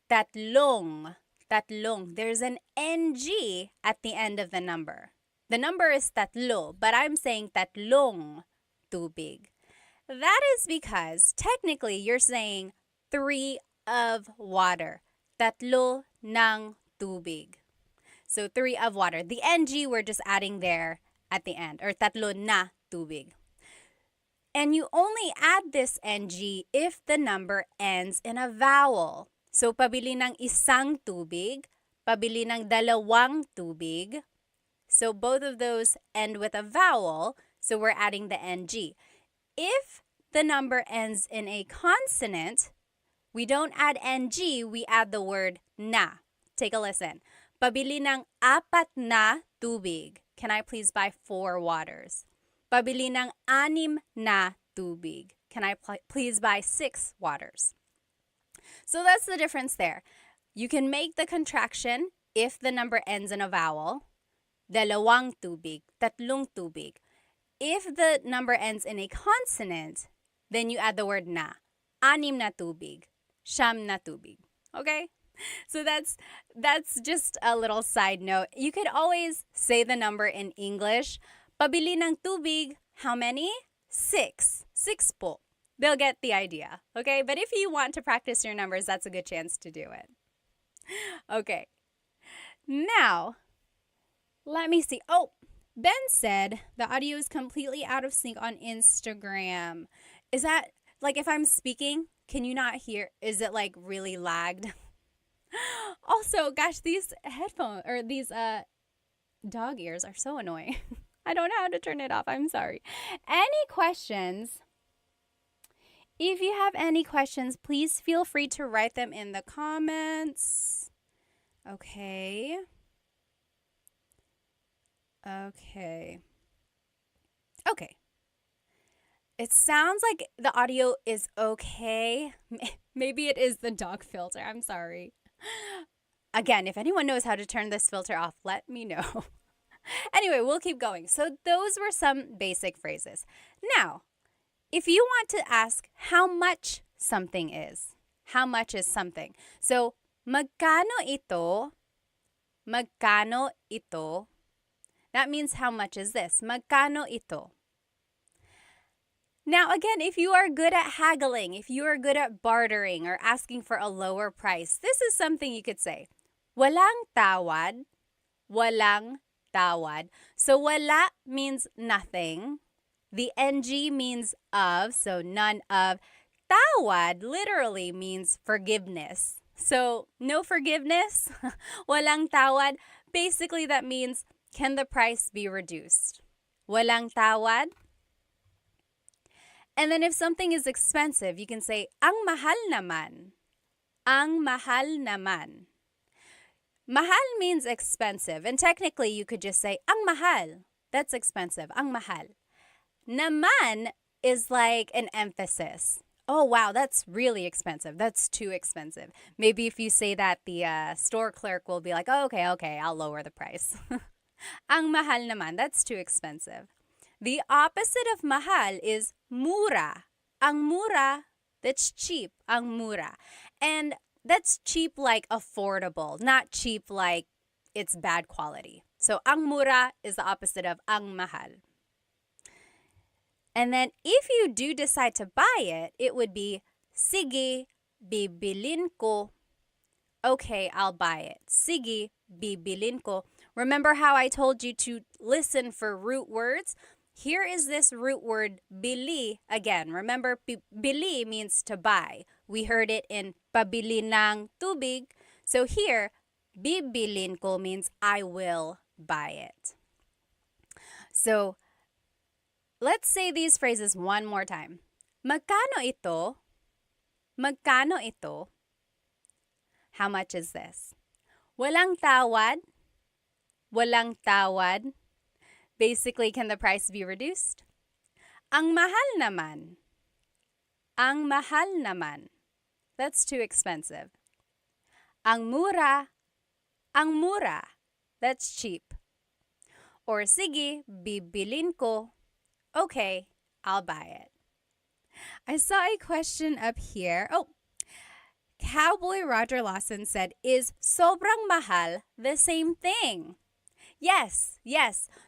tatlong, tatlong. There's an NG at the end of the number. The number is tatlo, but I'm saying tatlong tubig. That is because technically you're saying 3 of water. Tatlo ng tubig. So 3 of water. The NG we're just adding there at the end, or tatlo na tubig. And you only add this NG if the number ends in a vowel. So pabili ng isang tubig, pabili ng dalawang tubig. So both of those end with a vowel, so we're adding the NG. If the number ends in a consonant, we don't add NG, we add the word na. Take a listen. Pabili ng 4 na tubig. Can I please buy 4 waters? Pabili ng 6 na tubig. Can I please buy 6 waters? So that's the difference there. You can make the contraction if the number ends in a vowel. Dalawang tubig, tatlong tubig. If the number ends in a consonant, then you add the word na. 6 na tubig, siyam na tubig. Okay? So that's just a little side note. You could always say the number in English. Pabili ng tubig, how many? 6. 6 po. They'll get the idea. Okay? But if you want to practice your numbers, that's a good chance to do it. Okay. Now, let me see. Oh, Ben said the audio is completely out of sync on Instagram. Is that like if I'm speaking, can you not hear? Is it like really lagged? Also, gosh, these headphones or these dog ears are so annoying. I don't know how to turn it off. I'm sorry. Any questions? If you have any questions, please feel free to write them in the comments. Okay. Okay. Okay. It sounds like the audio is okay. Maybe it is the dog filter. I'm sorry. Again, if anyone knows how to turn this filter off, let me know. Anyway, we'll keep going. So those were some basic phrases. Now, if you want to ask how much something is, how much is something? So, magkano ito? Magkano ito? That means how much is this? Magkano ito? Now, again, if you are good at haggling, if you are good at bartering or asking for a lower price, this is something you could say. Walang tawad. Walang tawad. So, wala means nothing. The ng means of, so none of. Tawad literally means forgiveness. So, no forgiveness, walang tawad. Basically, that means, can the price be reduced? Walang tawad. And then if something is expensive, you can say, ang mahal naman. Ang mahal naman. Mahal means expensive. And technically, you could just say, ang mahal. That's expensive. Ang mahal. Naman is like an emphasis. Oh, wow, that's really expensive. That's too expensive. Maybe if you say that, the store clerk will be like, oh, okay, I'll lower the price. Ang mahal naman, that's too expensive. The opposite of mahal is mura. Ang mura, that's cheap. Ang mura. And that's cheap like affordable, not cheap like it's bad quality. So ang mura is the opposite of ang mahal. And then if you do decide to buy it, it would be sige, bibilin ko. Okay, I'll buy it. Sige, bibilin ko. Remember how I told you to listen for root words? Here is this root word, bili. Again, remember, bili means to buy. We heard it in pabili ng tubig. So here, bibilin ko means I will buy it. So, let's say these phrases one more time. Magkano ito? Magkano ito? How much is this? Walang tawad? Walang tawad? Basically, can the price be reduced? Ang mahal naman. Ang mahal naman. That's too expensive. Ang mura. Ang mura. That's cheap. Or sige, bibilin ko. Okay, I'll buy it. I saw a question up here. Oh, Cowboy Roger Lawson said, is sobrang mahal the same thing? Yes.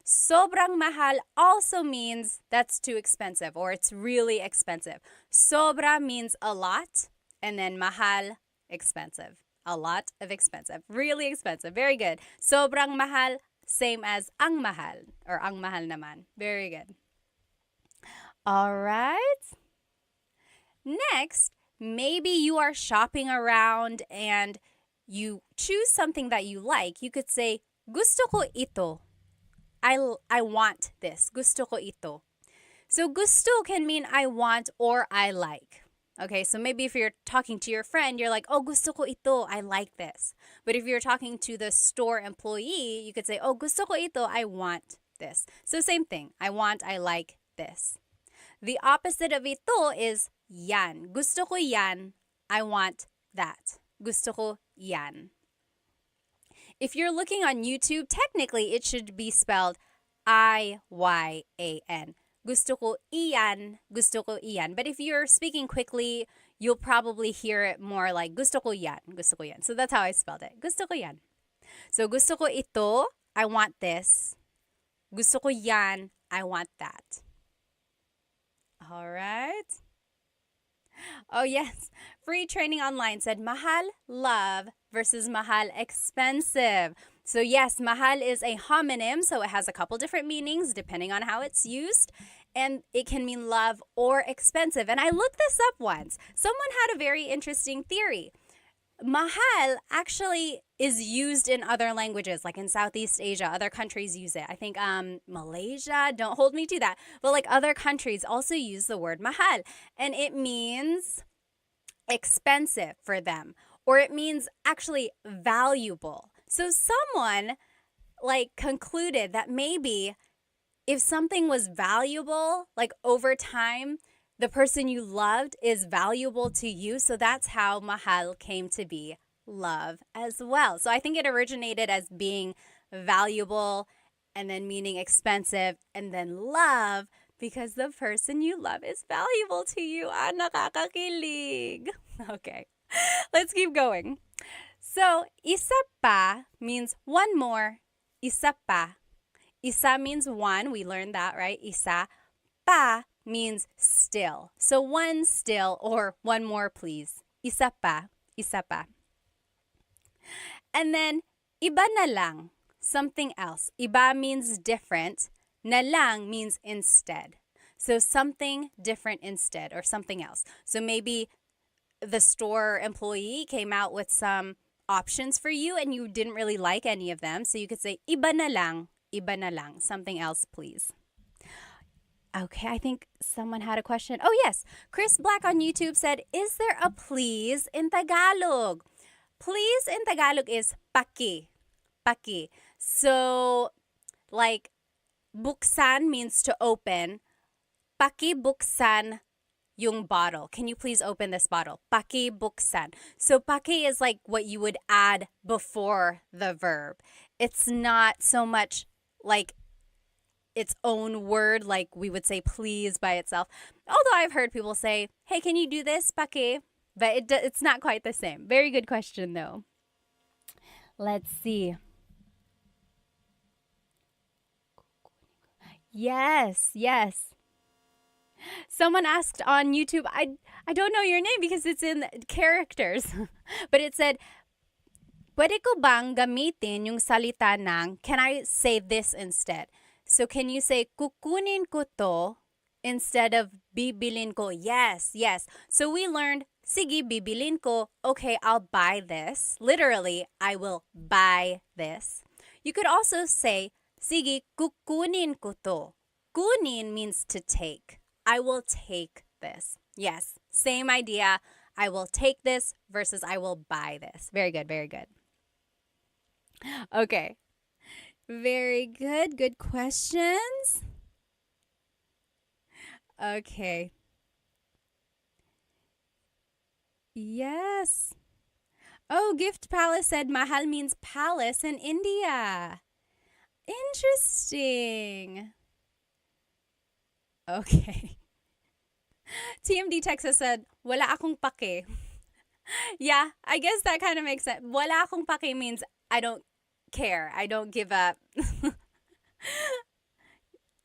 Sobrang mahal also means that's too expensive or it's really expensive. Sobra means a lot, and then mahal, expensive. A lot of expensive. Really expensive. Very good. Sobrang mahal, same as ang mahal or ang mahal naman. Very good. All right. Next, maybe you are shopping around and you choose something that you like. You could say, gusto ko ito. I want this. Gusto ko ito. So gusto can mean I want or I like. Okay, so maybe if you're talking to your friend, you're like, oh, gusto ko ito. I like this. But if you're talking to the store employee, you could say, oh, gusto ko ito. I want this. So same thing. I want, I like this. The opposite of ito is yan. Gusto ko yan. I want that. Gusto ko yan. If you're looking on YouTube, technically it should be spelled I-Y-A-N. Gusto ko iyan. Gusto ko iyan. But if you're speaking quickly, you'll probably hear it more like gusto ko yan. Gusto ko yan. So that's how I spelled it. Gusto ko yan. So gusto ko ito. I want this. Gusto ko yan. I want that. All right. Oh, yes. Free Training Online said mahal, love versus mahal, expensive. So, yes, mahal is a homonym, so it has a couple different meanings depending on how it's used. and it can mean love or expensive. And I looked this up once. Someone had a very interesting theory. Mahal actually is used in other languages, like in Southeast Asia. Other countries use it. I think Malaysia, don't hold me to that. But like other countries also use the word mahal. And it means expensive for them. Or it means actually valuable. So someone like concluded that maybe if something was valuable, like over time, the person you loved is valuable to you. So that's how mahal came to be, love as well. So I think it originated as being valuable and then meaning expensive and then love because the person you love is valuable to you. Ah, nakakakilig. Okay, let's keep going. So, isa pa means one more. Isa pa. Isa means one. We learned that, right? Isa. Pa means still. So one still or one more, please. Isa pa. Isa pa. And then, iba na lang. Something else. Iba means different. Na lang means instead. So something different instead or something else. So maybe the store employee came out with some options for you and you didn't really like any of them. So you could say, iba na lang. Iba na lang. Something else, please. Okay, I think someone had a question. Oh, yes. Chris Black on YouTube said, is there a please in Tagalog? Please in Tagalog is paki. Paki. So, like, buksan means to open. Paki buksan yung bottle. Can you please open this bottle? Paki buksan. So, paki is like what you would add before the verb. It's not so much like its own word, like we would say please by itself. Although I've heard people say, hey, can you do this, paki? But it's not quite the same. Very good question, though. Let's see. Yes, yes. Someone asked on YouTube, I don't know your name because it's in characters. But it said, pwede ko bang gamitin yung salita ng, can I say this instead? So can you say, kukunin ko to instead of bibilin ko? Yes, yes. So we learned, sige, bibilin ko. Okay, I'll buy this. Literally, I will buy this. You could also say, sige, kukunin ko to. Kunin means to take. I will take this. Yes, same idea. I will take this versus I will buy this. Very good, very good. Okay. Very good. Good questions. Okay. Yes. Oh, Gift Palace said mahal means palace in India. Interesting. Okay. TMD Texas said, wala akong pake. Yeah, I guess that kind of makes sense. Wala akong pake means I don't care. I don't give up.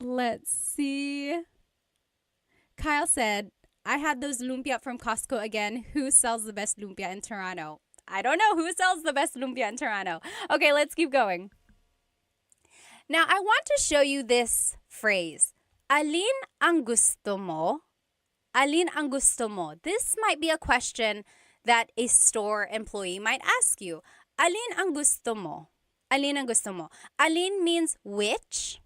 Let's see. Kyle said, I had those lumpia from Costco again. Who sells the best lumpia in Toronto? I don't know who sells the best lumpia in Toronto. Okay, let's keep going. Now, I want to show you this phrase. Alin ang gusto mo? Alin ang gusto mo? This might be a question that a store employee might ask you. Alin ang gusto mo? Alin ang gusto mo? Alin means which.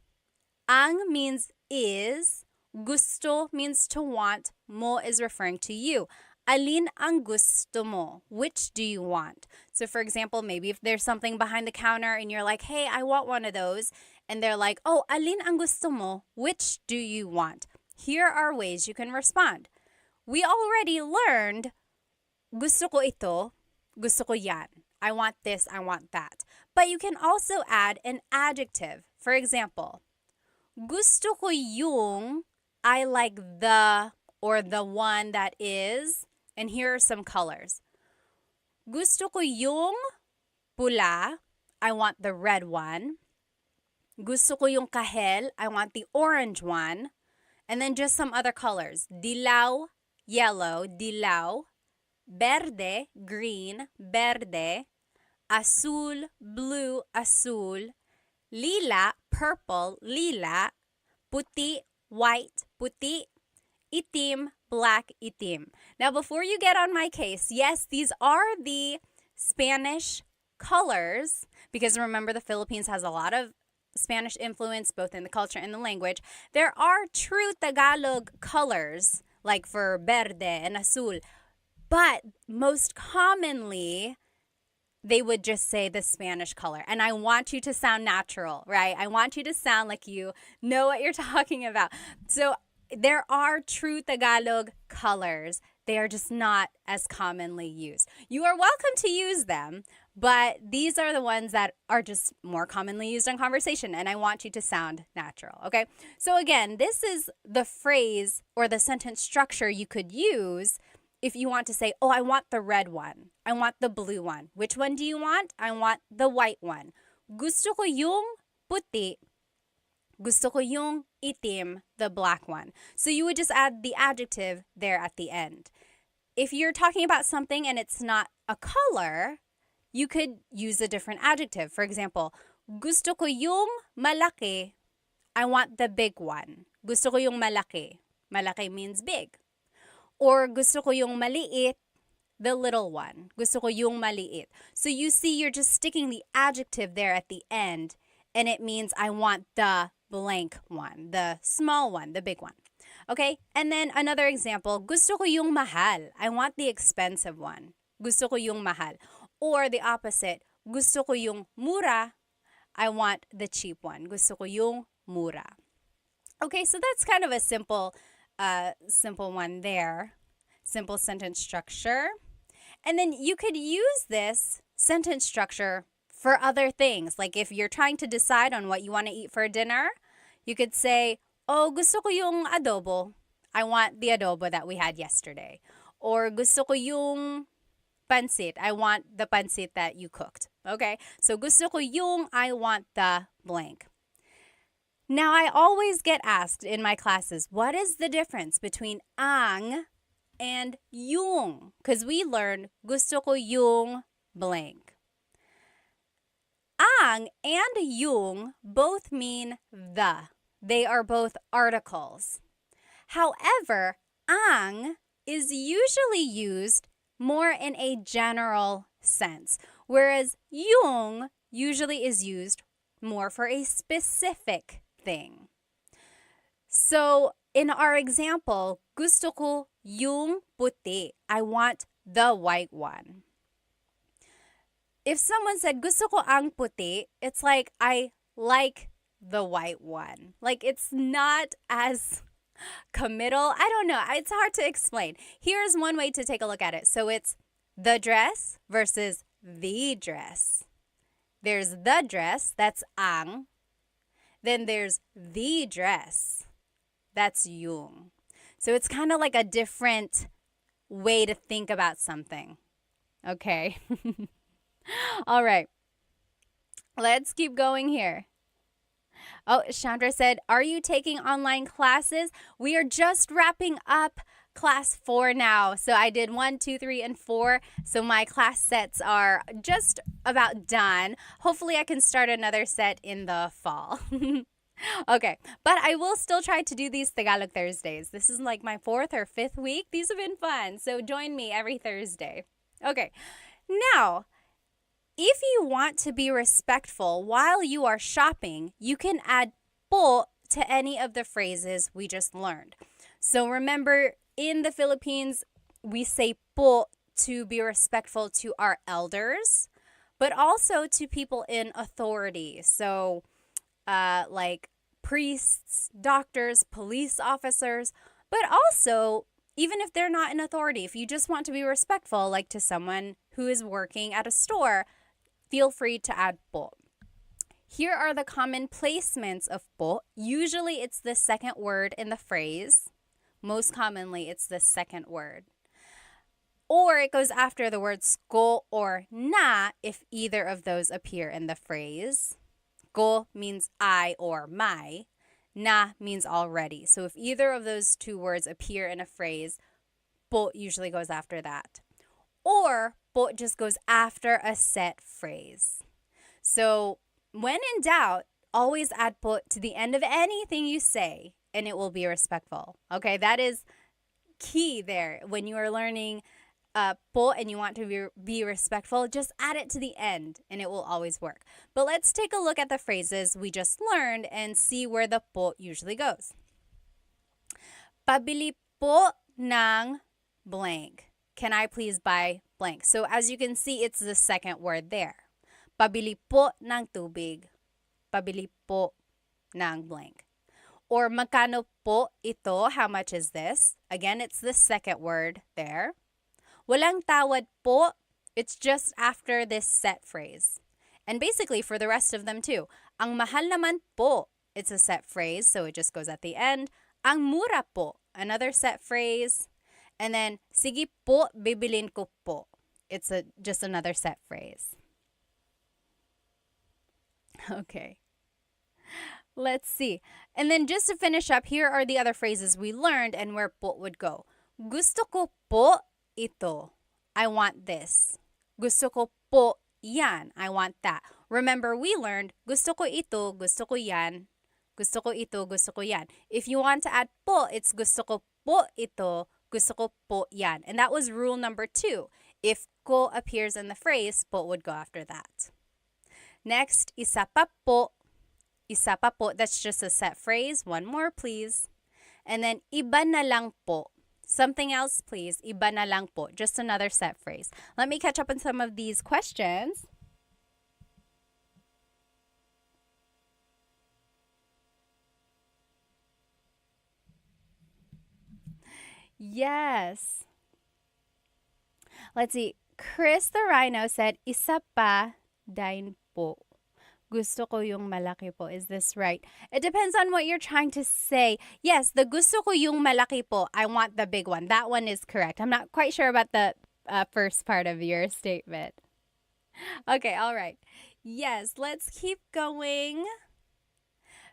Ang means is. Gusto means to want. Mo is referring to you. Alin ang gusto mo? Which do you want? So for example, maybe if there's something behind the counter and you're like, hey, I want one of those. And they're like, oh, alin ang gusto mo? Which do you want? Here are ways you can respond. We already learned, gusto ko ito, gusto ko yan. I want this, I want that. But you can also add an adjective. For example, gusto ko yung, I like the or the one that is, and here are some colors. Gusto ko yung pula, I want the red one. Gusto ko yung kahel, I want the orange one. And then just some other colors. Dilaw, yellow, dilaw. Verde, green, verde. Azul, blue, azul. Lila, purple, lila. Puti, white, puti, itim, black, itim. Now, before you get on my case, yes, these are the Spanish colors, because remember the Philippines has a lot of Spanish influence both in the culture and the language. There are true Tagalog colors like for verde and azul, but most commonly they would just say the Spanish color. And I want you to sound natural, right? I want you to sound like you know what you're talking about. So there are true Tagalog colors. They are just not as commonly used. You are welcome to use them, but these are the ones that are just more commonly used in conversation, and I want you to sound natural, okay? So again, this is the phrase or the sentence structure you could use if you want to say, oh, I want the red one. I want the blue one. Which one do you want? I want the white one. Gusto ko yung puti. Gusto ko yung itim, the black one. So you would just add the adjective there at the end. If you're talking about something and it's not a color, you could use a different adjective. For example, gusto ko yung malaki. I want the big one. Gusto ko yung malaki. Malaki means big. Or gusto ko yung maliit, the little one. Gusto ko yung maliit. So you see, you're just sticking the adjective there at the end, and it means I want the blank one, the small one, the big one. Okay? And then another example, gusto ko yung mahal. I want the expensive one. Gusto ko yung mahal. Or the opposite, gusto ko yung mura. I want the cheap one. Gusto ko yung mura. Okay, so that's kind of a simple one there. Simple sentence structure. And then you could use this sentence structure for other things. Like if you're trying to decide on what you want to eat for dinner, you could say, oh, gusto ko yung adobo. I want the adobo that we had yesterday. Or gusto ko yung pansit. I want the pansit that you cooked. Okay? So gusto ko yung, I want the blank. Now, I always get asked in my classes, what is the difference between ang and yung? Because we learned gusto ko yung blank. Ang and yung both mean the. They are both articles. However, ang is usually used more in a general sense, whereas yung usually is used more for a specific thing. So, in our example, gusto ko yung puti. I want the white one. If someone said, gusto ko ang puti, it's like, I like the white one. Like, it's not as committal. I don't know. It's hard to explain. Here's one way to take a look at it. So, it's the dress versus the dress. There's the dress, that's ang. Then there's the dress. That's yung. So it's kind of like a different way to think about something. Okay. All right. Let's keep going here. Oh, Chandra said, are you taking online classes? We are just wrapping up class 4 now. So I did 1, 2, 3, and 4. So my class sets are just about done. Hopefully I can start another set in the fall. Okay, but I will still try to do these Tagalog Thursdays. This is like my 4th or 5th week. These have been fun. So join me every Thursday. Okay, now, if you want to be respectful while you are shopping, you can add po to any of the phrases we just learned. So remember, in the Philippines, we say po to be respectful to our elders, but also to people in authority. So, like priests, doctors, police officers, but also, even if they're not in authority, if you just want to be respectful, like to someone who is working at a store, feel free to add po. Here are the common placements of po. Usually, it's the second word in the phrase. Most commonly, it's the second word. Or it goes after the words ko or na if either of those appear in the phrase. Ko means I or my. Na means already. So if either of those two words appear in a phrase, po usually goes after that. Or po just goes after a set phrase. So when in doubt, always add po to the end of anything you say. and it will be respectful. Okay, that is key there. When you are learning po and you want to be respectful, just add it to the end and it will always work. But let's take a look at the phrases we just learned and see where the po usually goes. Pabili po ng blank. Can I please buy blank? So as you can see, it's the second word there. Pabili po ng tubig. Pabili po ng blank. Or magkano po ito? How much is this? Again, it's the second word there. Walang tawad po. It's just after this set phrase. And basically for the rest of them too. Ang mahal naman po. It's a set phrase, so it just goes at the end. Ang mura po. Another set phrase. And then, sige po, bibilin ko po. It's just another set phrase. Okay. Let's see. And then just to finish up, here are the other phrases we learned and where po would go. Gusto ko po ito. I want this. Gusto ko po yan. I want that. Remember, we learned gusto ko ito, gusto ko yan. Gusto ko ito, gusto ko yan. If you want to add po, it's gusto ko po ito, gusto ko po yan. And that was rule number 2. If ko appears in the phrase, po would go after that. Next, isa pa po. Isa pa po, that's just a set phrase. One more, please. And then, iba na lang po. Something else, please. Iba na lang po. Just another set phrase. Let me catch up on some of these questions. Yes. Let's see. Chris the Rhino said, isa pa din po. Gusto ko yung malaki po. Is this right? It depends on what you're trying to say. Yes, the gusto ko yung malaki po. I want the big one. That one is correct. I'm not quite sure about the first part of your statement. Okay, all right. Yes, let's keep going.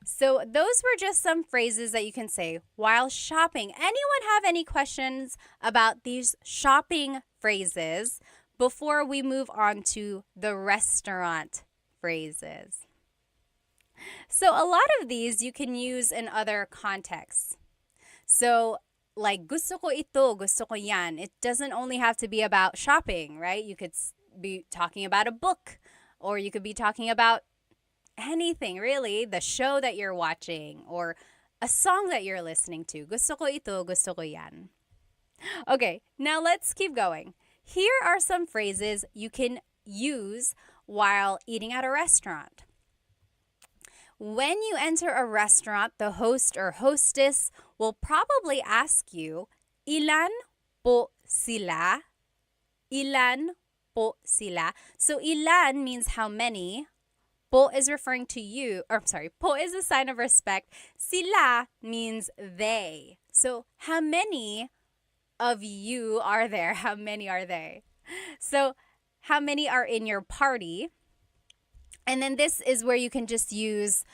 So those were just some phrases that you can say while shopping. Anyone have any questions about these shopping phrases before we move on to the restaurant phrases? So a lot of these you can use in other contexts. So like gusto ko ito, gusto ko yan. It doesn't only have to be about shopping, right? You could be talking about a book, or you could be talking about anything really, the show that you're watching or a song that you're listening to. Gusto ko ito, gusto ko yan. Okay, now let's keep going. Here are some phrases you can use while eating at a restaurant. When you enter a restaurant, the host or hostess will probably ask you, ilan po sila? Ilan po sila? So ilan means how many. Po is referring to you, or I'm sorry, po is a sign of respect. Sila means they. So how many of you are there? How many are they? So how many are in your party? And then this is where you can just use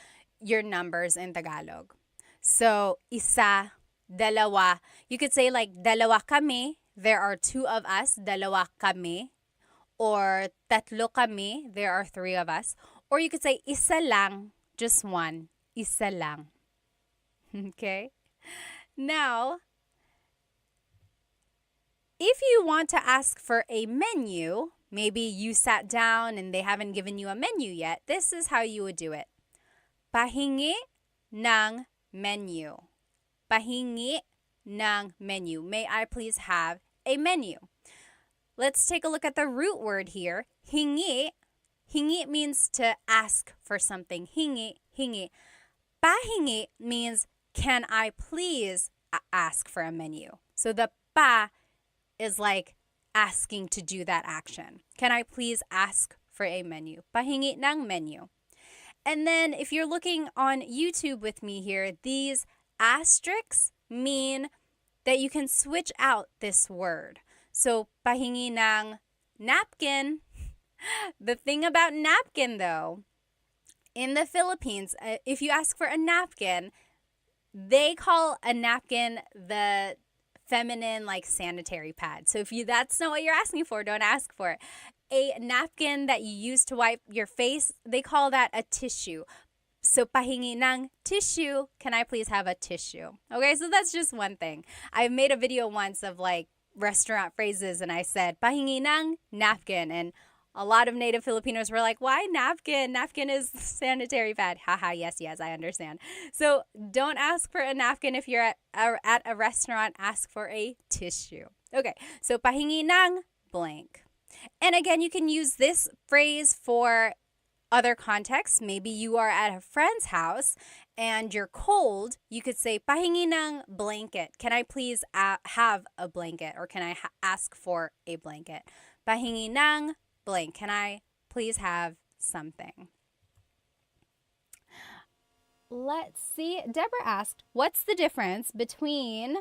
your numbers in Tagalog. So isa, dalawa. You could say like dalawa kami. There are 2 of us. Dalawa kami. Or tatlo kami. There are 3 of us. Or you could say, isa lang, just one. Isa lang. Okay? Now, if you want to ask for a menu, maybe you sat down and they haven't given you a menu yet, this is how you would do it. Pahingi ng menu. Pahingi ng menu. May I please have a menu? Let's take a look at the root word here. Hingi. Hingi means to ask for something. Hingi, hingi. Pahingi means, can I please ask for a menu? So the pa is like asking to do that action. Can I please ask for a menu? Pahingi ng menu. And then if you're looking on YouTube with me here, these asterisks mean that you can switch out this word. So pahingi ng napkin. The thing about napkin, though, in the Philippines, if you ask for a napkin, they call a napkin the feminine, like, sanitary pad. So if that's not what you're asking for, don't ask for it. A napkin that you use to wipe your face, they call that a tissue. So pahingi ng tissue. Can I please have a tissue? Okay, so that's just one thing. I made a video once of like restaurant phrases and I said pahingi ng napkin, and a lot of native Filipinos were like, why napkin? Napkin is sanitary pad. Haha, yes, I understand. So don't ask for a napkin if you're at a restaurant. Ask for a tissue. Okay, so pahingi ng blank. And again, you can use this phrase for other contexts. Maybe you are at a friend's house and you're cold. You could say, pahingi ng blanket. Can I please have a blanket? Or can I ask for a blanket? Pahingi ng blank. Can I please have something? Let's see. Deborah asked, what's the difference between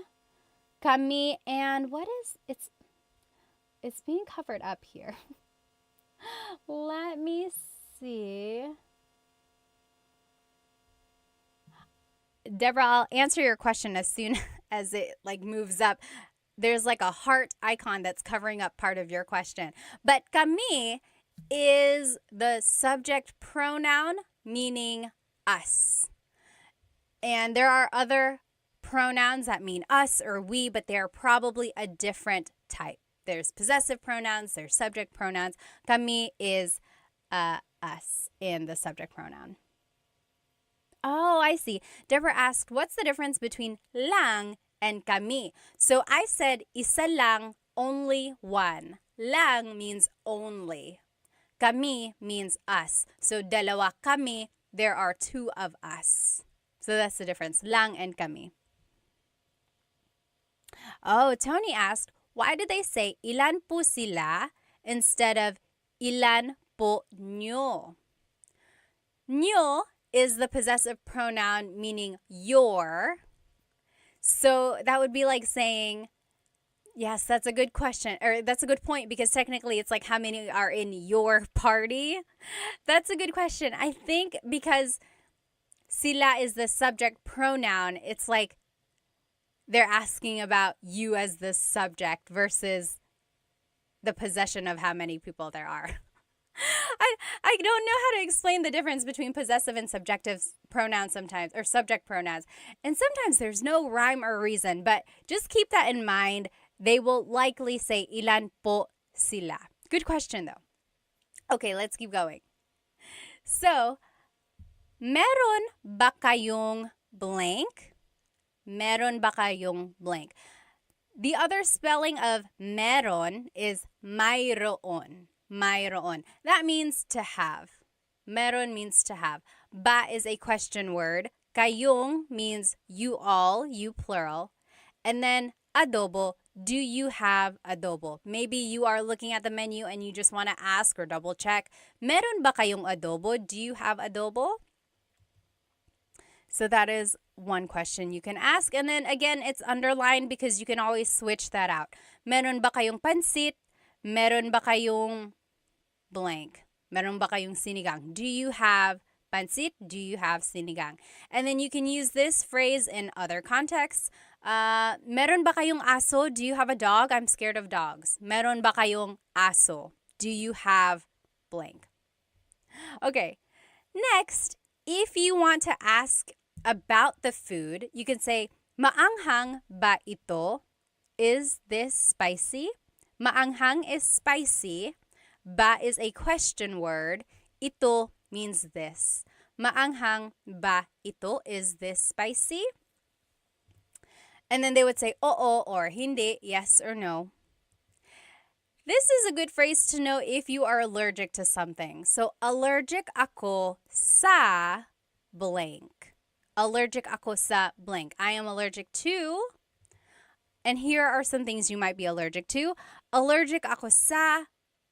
kami and what is it's being covered up here. Let me see. Deborah, I'll answer your question as soon as it like moves up. There's like a heart icon that's covering up part of your question. But kami is the subject pronoun meaning us. And there are other pronouns that mean us or we, but they're probably a different type. There's possessive pronouns, there's subject pronouns. Kami is us in the subject pronoun. Oh, I see. Deborah asked, what's the difference between lang and kami? So I said, isa lang, only one. Lang means only. Kami means us. So dalawa kami, there are two of us. So that's the difference, lang and kami. Oh, Tony asked, why did they say ilan po sila instead of ilan po nyo? Nyo is the possessive pronoun meaning your. So that would be like saying, yes, that's a good question, or that's a good point, because technically it's like how many are in your party? That's a good question. I think because sila is the subject pronoun, it's like they're asking about you as the subject versus the possession of how many people there are. I don't know how to explain the difference between possessive and subjective pronouns sometimes, or subject pronouns. And sometimes there's no rhyme or reason, but just keep that in mind. They will likely say ilan po sila. Good question though. Okay, let's keep going. So, meron ba kayong blank? Meron ba kayong blank? The other spelling of meron is mayroon. Mayroon. That means to have. Meron means to have. Ba is a question word. Kayong means you all, you plural. And then adobo, do you have adobo? Maybe you are looking at the menu and you just want to ask or double check, meron ba kayong adobo? Do you have adobo? So that is one question you can ask. And then again, it's underlined because you can always switch that out. Meron ba kayong pansit? Meron ba kayong blank? Meron ba kayong sinigang? Do you have pansit? Do you have sinigang? And then you can use this phrase in other contexts. Meron ba kayong aso? Do you have a dog? I'm scared of dogs. Meron ba kayong aso? Do you have blank? Okay. Next, if you want to ask about the food, you can say, maanghang ba ito? Is this spicy? Maanghang is spicy. Ba is a question word. Ito means this. Maanghang ba ito? Is this spicy? And then they would say, oo or hindi, yes or no. This is a good phrase to know if you are allergic to something. So, allergic ako sa blank. Allergic ako sa blank. I am allergic to, and here are some things you might be allergic to. Allergic ako sa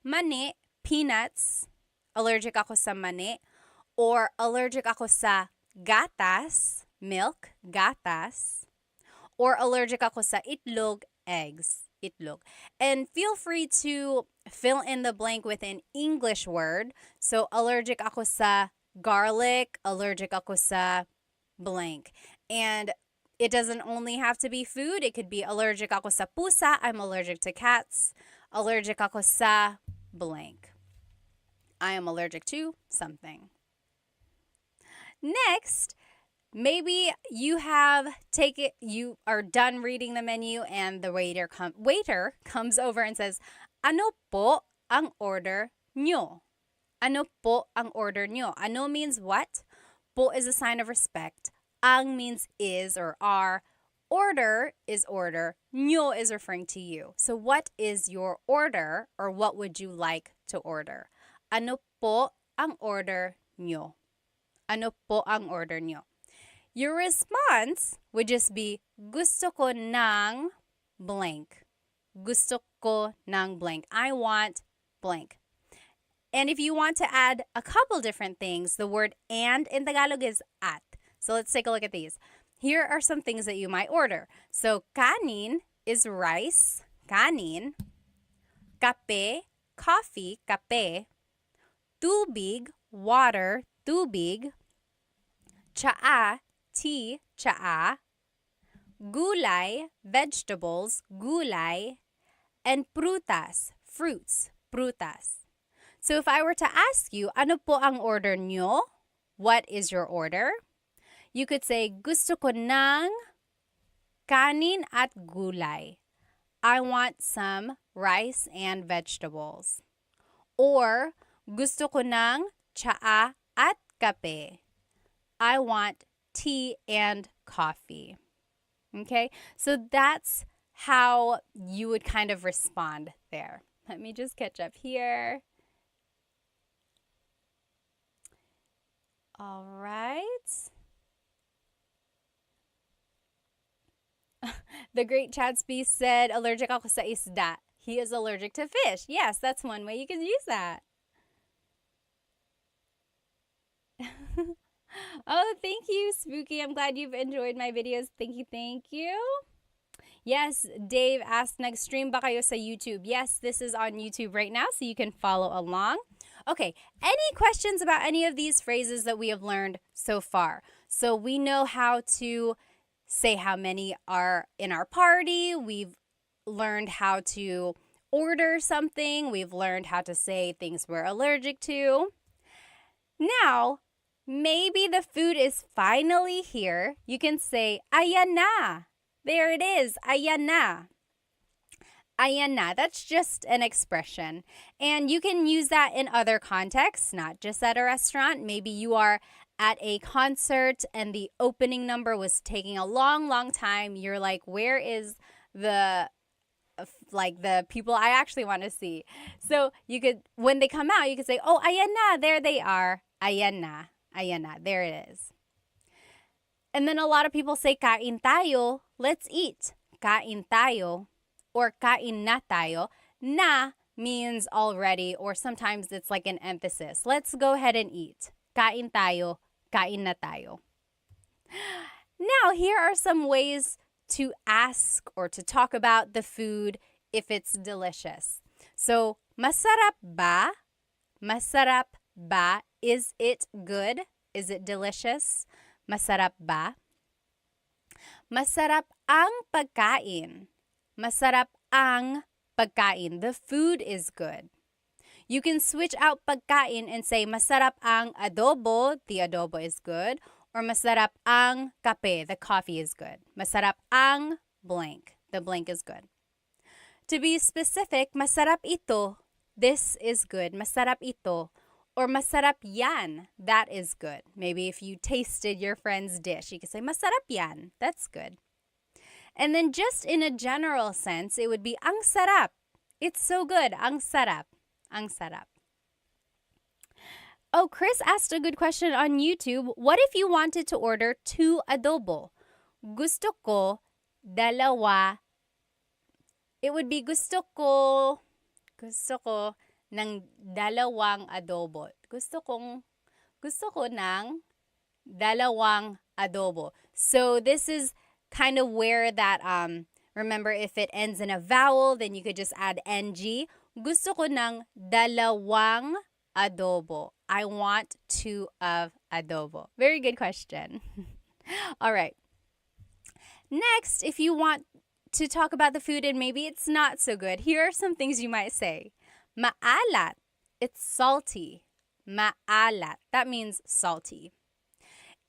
mani, peanuts. Allergic ako sa mani. Or allergic ako sa gatas, milk, gatas. Or allergic ako sa itlog, eggs, itlog. And feel free to fill in the blank with an English word. So, allergic ako sa garlic, allergic ako sa blank. And it doesn't only have to be food. It could be allergic ako sa pusa. I'm allergic to cats. Allergic ako sa blank. I am allergic to something. Next, maybe you are done reading the menu and the waiter comes over and says, "Ano po ang order nyo?" Ano po ang order nyo? Ano means what? Po is a sign of respect. Ang means is or are. Order is order. Nyo is referring to you. So what is your order, or what would you like to order? Ano po ang order nyo? Ano po ang order nyo? Your response would just be, gusto ko ng blank. Gusto ko ng blank. I want blank. And if you want to add a couple different things, the word and in Tagalog is at. So let's take a look at these. Here are some things that you might order. So kanin is rice, kanin. Kape, coffee, kape. Tubig, water, tubig. Tsaa, tea, tsaa. Gulay, vegetables, gulay. And prutas, fruits, prutas. So if I were to ask you, ano po ang order nyo? What is your order? You could say, gusto ko ng kanin at gulay. I want some rice and vegetables. Or, gusto ko ng tsaa at kape. I want tea and coffee. Okay, so that's how you would kind of respond there. Let me just catch up here. All right. The great Chadsby said, allergic ako sa isda. He is allergic to fish. Yes, that's one way you can use that. Oh, thank you, Spooky. I'm glad you've enjoyed my videos. Thank you, thank you. Yes, Dave asked, nag-stream ba kayo sa YouTube? Yes, this is on YouTube right now, so you can follow along. Okay, any questions about any of these phrases that we have learned so far? So we know how to say how many are in our party. We've learned how to order something. We've learned how to say things we're allergic to. Now, maybe the food is finally here. You can say, ayan na. There it is, ayan na. Ayan na. That's just an expression. And you can use that in other contexts, not just at a restaurant. Maybe you are at a concert and the opening number was taking a long, long time. You're like, where is the people I actually want to see? So you could, when they come out, you could say, oh, ayan na, there they are. Ayan na, there it is. And then a lot of people say, kain tayo, let's eat. Kain tayo. Or kain na tayo. Na means already, or sometimes it's like an emphasis. Let's go ahead and eat. Kain tayo, kain na tayo. Now, here are some ways to ask or to talk about the food if it's delicious. So, masarap ba? Masarap ba? Is it good? Is it delicious? Masarap ba? Masarap ang pagkain. Masarap ang pagkain. The food is good. You can switch out pagkain and say masarap ang adobo. The adobo is good. Or masarap ang kape. The coffee is good. Masarap ang blank. The blank is good. To be specific, masarap ito. This is good. Masarap ito. Or masarap yan. That is good. Maybe if you tasted your friend's dish, you could say masarap yan. That's good. And then just in a general sense, it would be ang sarap. It's so good. Ang sarap. Ang sarap. Oh, Chris asked a good question on YouTube. What if you wanted to order 2 adobo? Gusto ko dalawa. It would be gusto ko ng dalawang adobo. Gusto ko ng dalawang adobo. So this is kind of where that, remember, if it ends in a vowel, then you could just add ng. Gusto ko ng dalawang adobo. I want 2 of adobo. Very good question. All right. Next, if you want to talk about the food and maybe it's not so good, here are some things you might say. Maalat. It's salty. Maalat. That means salty.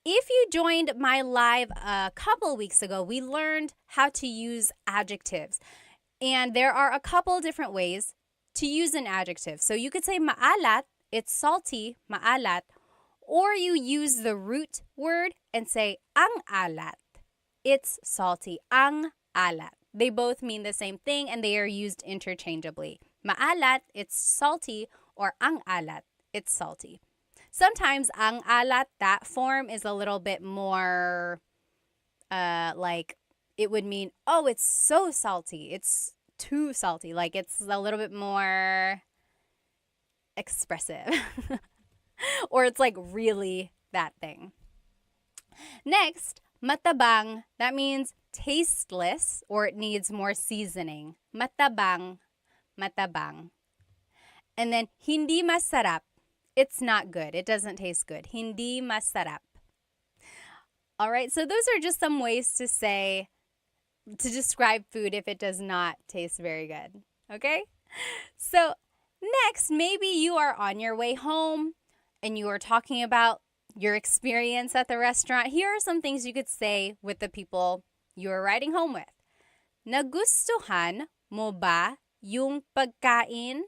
if you joined my live a couple weeks ago, we learned how to use adjectives. And there are a couple different ways to use an adjective. So you could say maalat, it's salty, maalat, or you use the root word and say ang alat. It's salty, ang alat. They both mean the same thing and they are used interchangeably. Maalat, it's salty, or ang alat, it's salty. Sometimes ang alat, that form is a little bit more like it would mean, oh, it's so salty. It's too salty. Like it's a little bit more expressive. Or it's like really that thing. Next, matabang. That means tasteless or it needs more seasoning. Matabang, matabang. And then hindi masarap. It's not good. It doesn't taste good. Hindi masarap. All right, so those are just some ways to say, to describe food if it does not taste very good. Okay? So next, maybe you are on your way home and you are talking about your experience at the restaurant. Here are some things you could say with the people you are riding home with. Nagustuhan mo ba yung pagkain?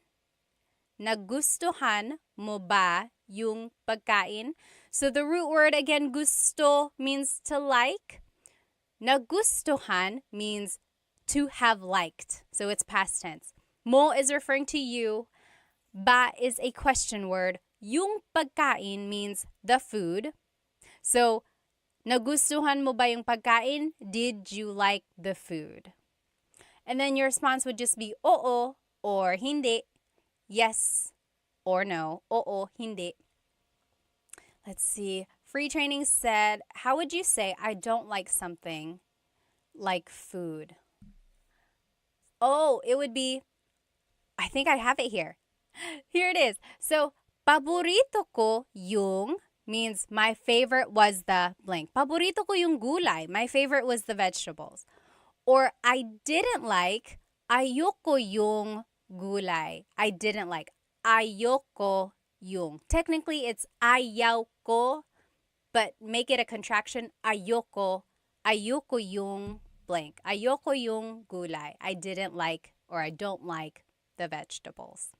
Nagustuhan mo ba yung pagkain? So the root word again, gusto, means to like. Nagustuhan means to have liked. So it's past tense. Mo is referring to you. Ba is a question word. Yung pagkain means the food. So, nagustuhan mo ba yung pagkain? Did you like the food? And then your response would just be oo or hindi. Yes or no. Oo, hindi. Let's see. Free Training said, how would you say I don't like something like food? Oh, it would be, I think I have it here. Here it is. So, paborito ko yung means my favorite was the blank. Paborito ko yung gulay. My favorite was the vegetables. Or I didn't like, ayoko yung gulay. I didn't like. Ayoko yung. Technically, it's ayaw ko, but make it a contraction. Ayoko. Ayoko yung blank. Ayoko yung gulay. I didn't like or I don't like the vegetables.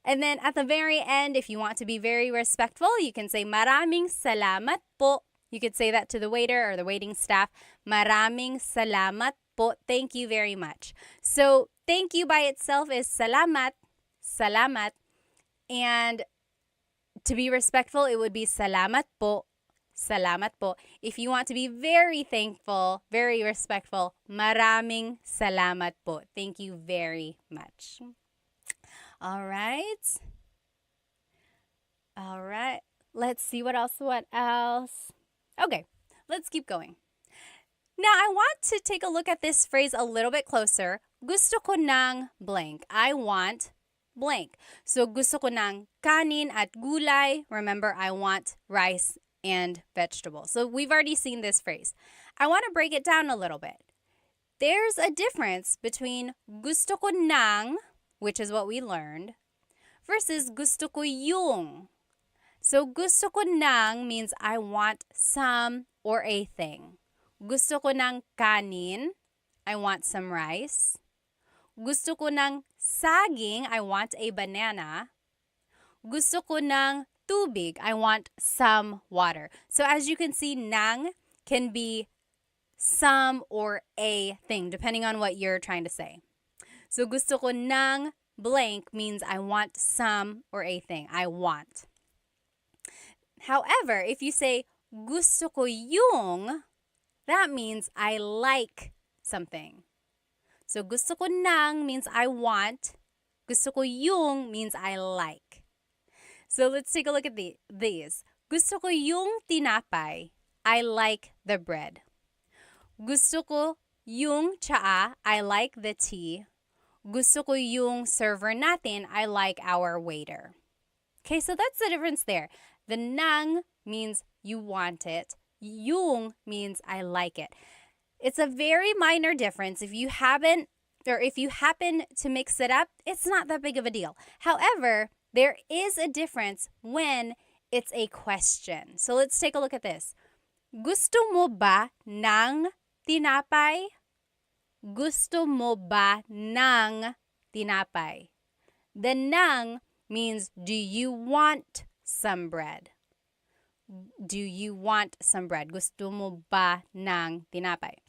And then at the very end, if you want to be very respectful, you can say maraming salamat po. You could say that to the waiter or the waiting staff. Maraming salamat po. Thank you very much. So thank you by itself is salamat, salamat. And to be respectful, it would be salamat po, salamat po. If you want to be very thankful, very respectful, maraming salamat po. Thank you very much. All right. All right. Let's see what else. Okay, let's keep going. Now, I want to take a look at this phrase a little bit closer. Gusto ko ng blank. I want blank. So, gusto ko ng kanin at gulay. Remember, I want rice and vegetables. So, we've already seen this phrase. I want to break it down a little bit. There's a difference between gusto ko ng, which is what we learned, versus gusto ko yung. So, gusto ko ng means I want some or a thing. Gusto ko ng kanin, I want some rice. Gusto ko ng saging, I want a banana. Gusto ko ng tubig, I want some water. So, as you can see, ng can be some or a thing, depending on what you're trying to say. So, gusto ko ng blank means I want some or a thing. I want. However, if you say gusto ko yung, that means I like something. So, gusto ko ng means I want. Gusto ko yung means I like. So, let's take a look at these. Gusto ko yung tinapay. I like the bread. Gusto ko yung tsaa. I like the tea. Gusto ko yung server natin. I like our waiter. Okay, so that's the difference there. The ng means you want it. Yung means I like it. It's a very minor difference. If you happen to mix it up, it's not that big of a deal. However, there is a difference when it's a question. So let's take a look at this. Gusto mo ba ng tinapay? Gusto mo ba ng tinapay? The ng means do you want some bread? Do you want some bread? Gusto mo ba ng tinapay?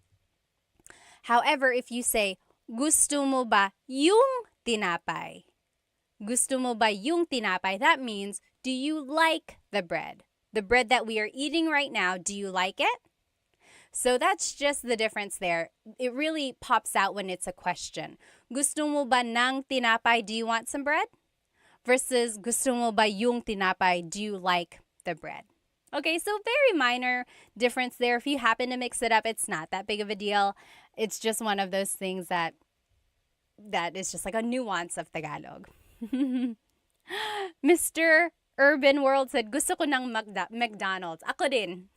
However, if you say, gusto mo ba yung tinapay? Gusto mo ba yung tinapay? That means, do you like the bread? The bread that we are eating right now, do you like it? So that's just the difference there. It really pops out when it's a question. Gusto mo ba ng tinapay? Do you want some bread? Versus gusto mo ba yung tinapay? Do you like the bread? Okay, so very minor difference there. If you happen to mix it up, it's not that big of a deal. It's just one of those things that is just like a nuance of Tagalog. Mr. Urban World said, gusto ko ng McDonald's. Ako din.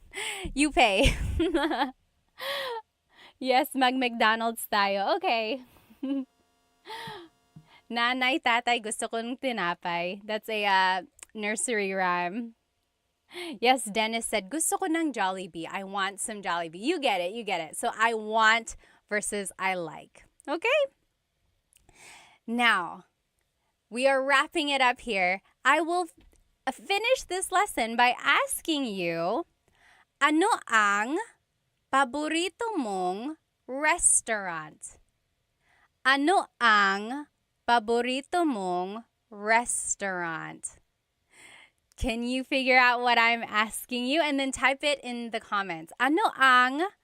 You pay. Yes, mag-McDonald's tayo. Okay. Nanay, tatay, gusto ko ng tinapay. That's a nursery rhyme. Yes, Dennis said, gusto ko ng Jollibee. I want some Jollibee. You get it, you get it. So I want versus I like. Okay? Now, we are wrapping it up here. I will finish this lesson by asking you, ano ang paborito mong restaurant? Ano ang paborito mong restaurant? Can you figure out what I'm asking you? And then type it in the comments. Ano ang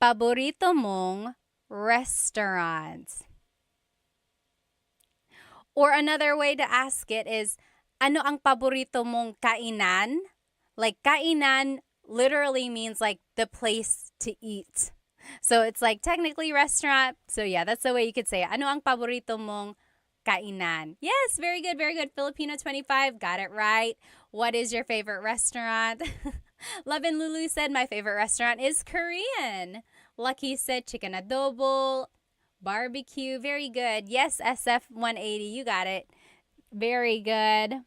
paborito mong restaurant? Or another way to ask it is, ano ang paborito mong kainan? Like, kainan literally means like the place to eat. So it's like technically restaurant. So yeah, that's the way you could say it. Ano ang paborito mong kainan? Yes, very good, very good. Filipino 25, got it right. What is your favorite restaurant? Love and Lulu said, my favorite restaurant is Korean. Lucky said chicken adobo, barbecue. Very good. Yes, SF180, you got it. Very good.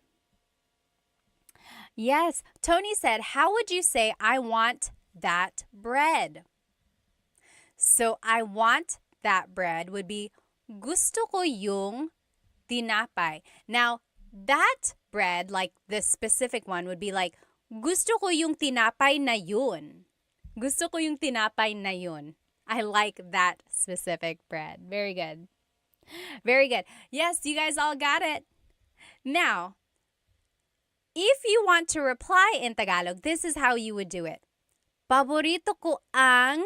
Yes, Tony said, how would you say I want that bread? So I want that bread would be gusto ko yung tinapay. Now, that bread, like this specific one, would be like, gusto ko yung tinapay na yun. Gusto ko yung tinapay na yun. I like that specific bread. Very good. Very good. Yes, you guys all got it. Now, if you want to reply in Tagalog, this is how you would do it. Paborito ko ang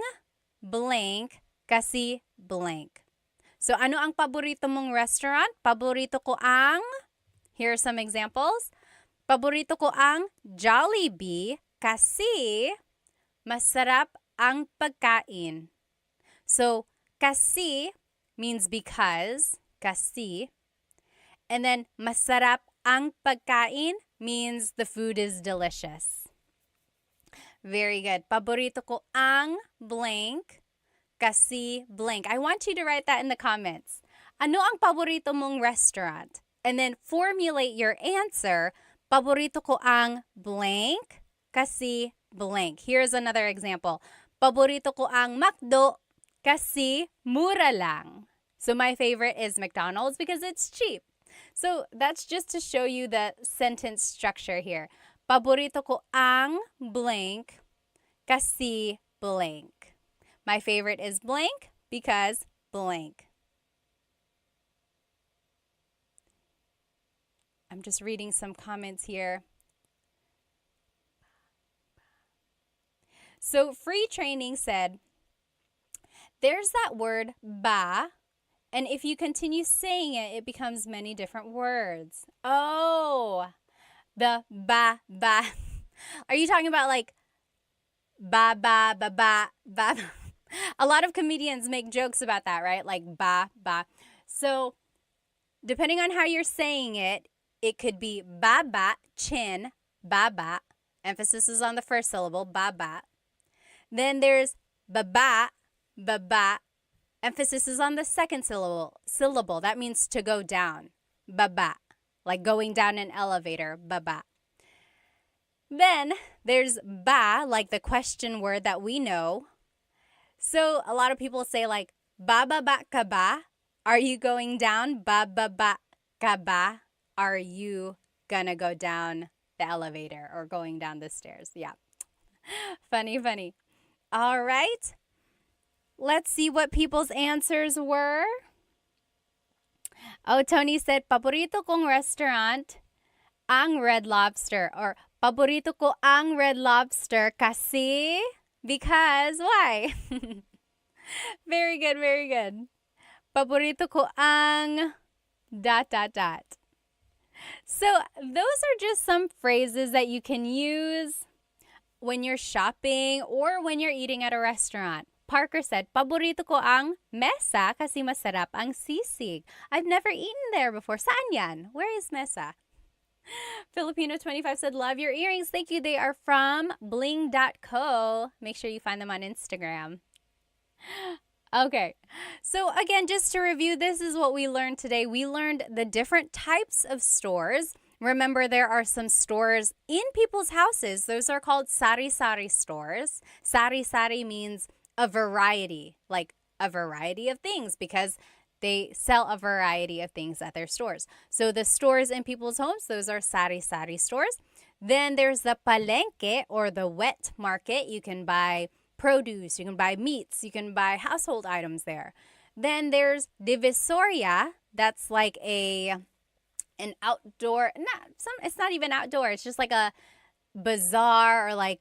blank kasi blank. So, ano ang paborito mong restaurant? Paborito ko ang, here are some examples. Paborito ko ang Jollibee kasi masarap ang pagkain. So, kasi means because, kasi. And then, masarap ang pagkain means the food is delicious. Very good. Paborito ko ang blank kasi blank. I want you to write that in the comments. Ano ang paborito mong restaurant? And then formulate your answer. Paborito ko ang blank kasi blank. Here's another example. Paborito ko ang McDo kasi mura lang. So my favorite is McDonald's because it's cheap. So that's just to show you the sentence structure here. Paborito ko ang blank kasi blank. My favorite is blank because blank. I'm just reading some comments here. So Free Training said, there's that word ba, and if you continue saying it, it becomes many different words. Oh, the ba. Are you talking about like ba? A lot of comedians make jokes about that, right? Like ba. So depending on how you're saying it, it could be ba, chin, ba. Emphasis is on the first syllable, ba. Then there's ba. Emphasis is on the second syllable. That means to go down, ba. Like going down an elevator, ba. Then there's ba, like the question word that we know. So a lot of people say like, bababa ka ba? Are you going down? Bababa ka ba? Are you gonna go down the elevator or going down the stairs? Yeah. Funny, funny. All right. Let's see what people's answers were. Oh, Tony said, paborito kong restaurant, ang Red Lobster. Or, paborito ko ang Red Lobster kasi, because, why? Very good, very good. Paborito ko ang ... So, those are just some phrases that you can use when you're shopping or when you're eating at a restaurant. Parker said, paborito ko ang mesa kasi masarap ang sisig. I've never eaten there before. Saan yan? Where is mesa? Filipino 25 said, love your earrings. Thank you. They are from bling.co. Make sure you find them on Instagram. Okay, so again, just to review, this is what we learned today. We learned the different types of stores. Remember, there are some stores in people's houses. Those are called sari-sari stores. Sari-sari means a variety, like a variety of things, because they sell a variety of things at their stores. So the stores in people's homes, those are sari-sari stores. Then there's the palengke, or the wet market. You can buy produce, you can buy meats, you can buy household items there. Then there's divisoria. That's like an outdoor, it's not even outdoor. It's just like a bazaar, or like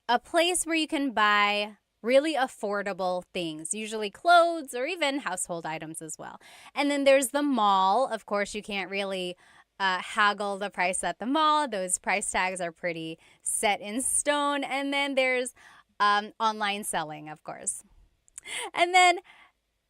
a place where you can buy really affordable things, usually clothes or even household items as well. And then there's the mall. Of course, you can't really haggle the price at the mall. Those price tags are pretty set in stone. And then there's online selling, of course. And then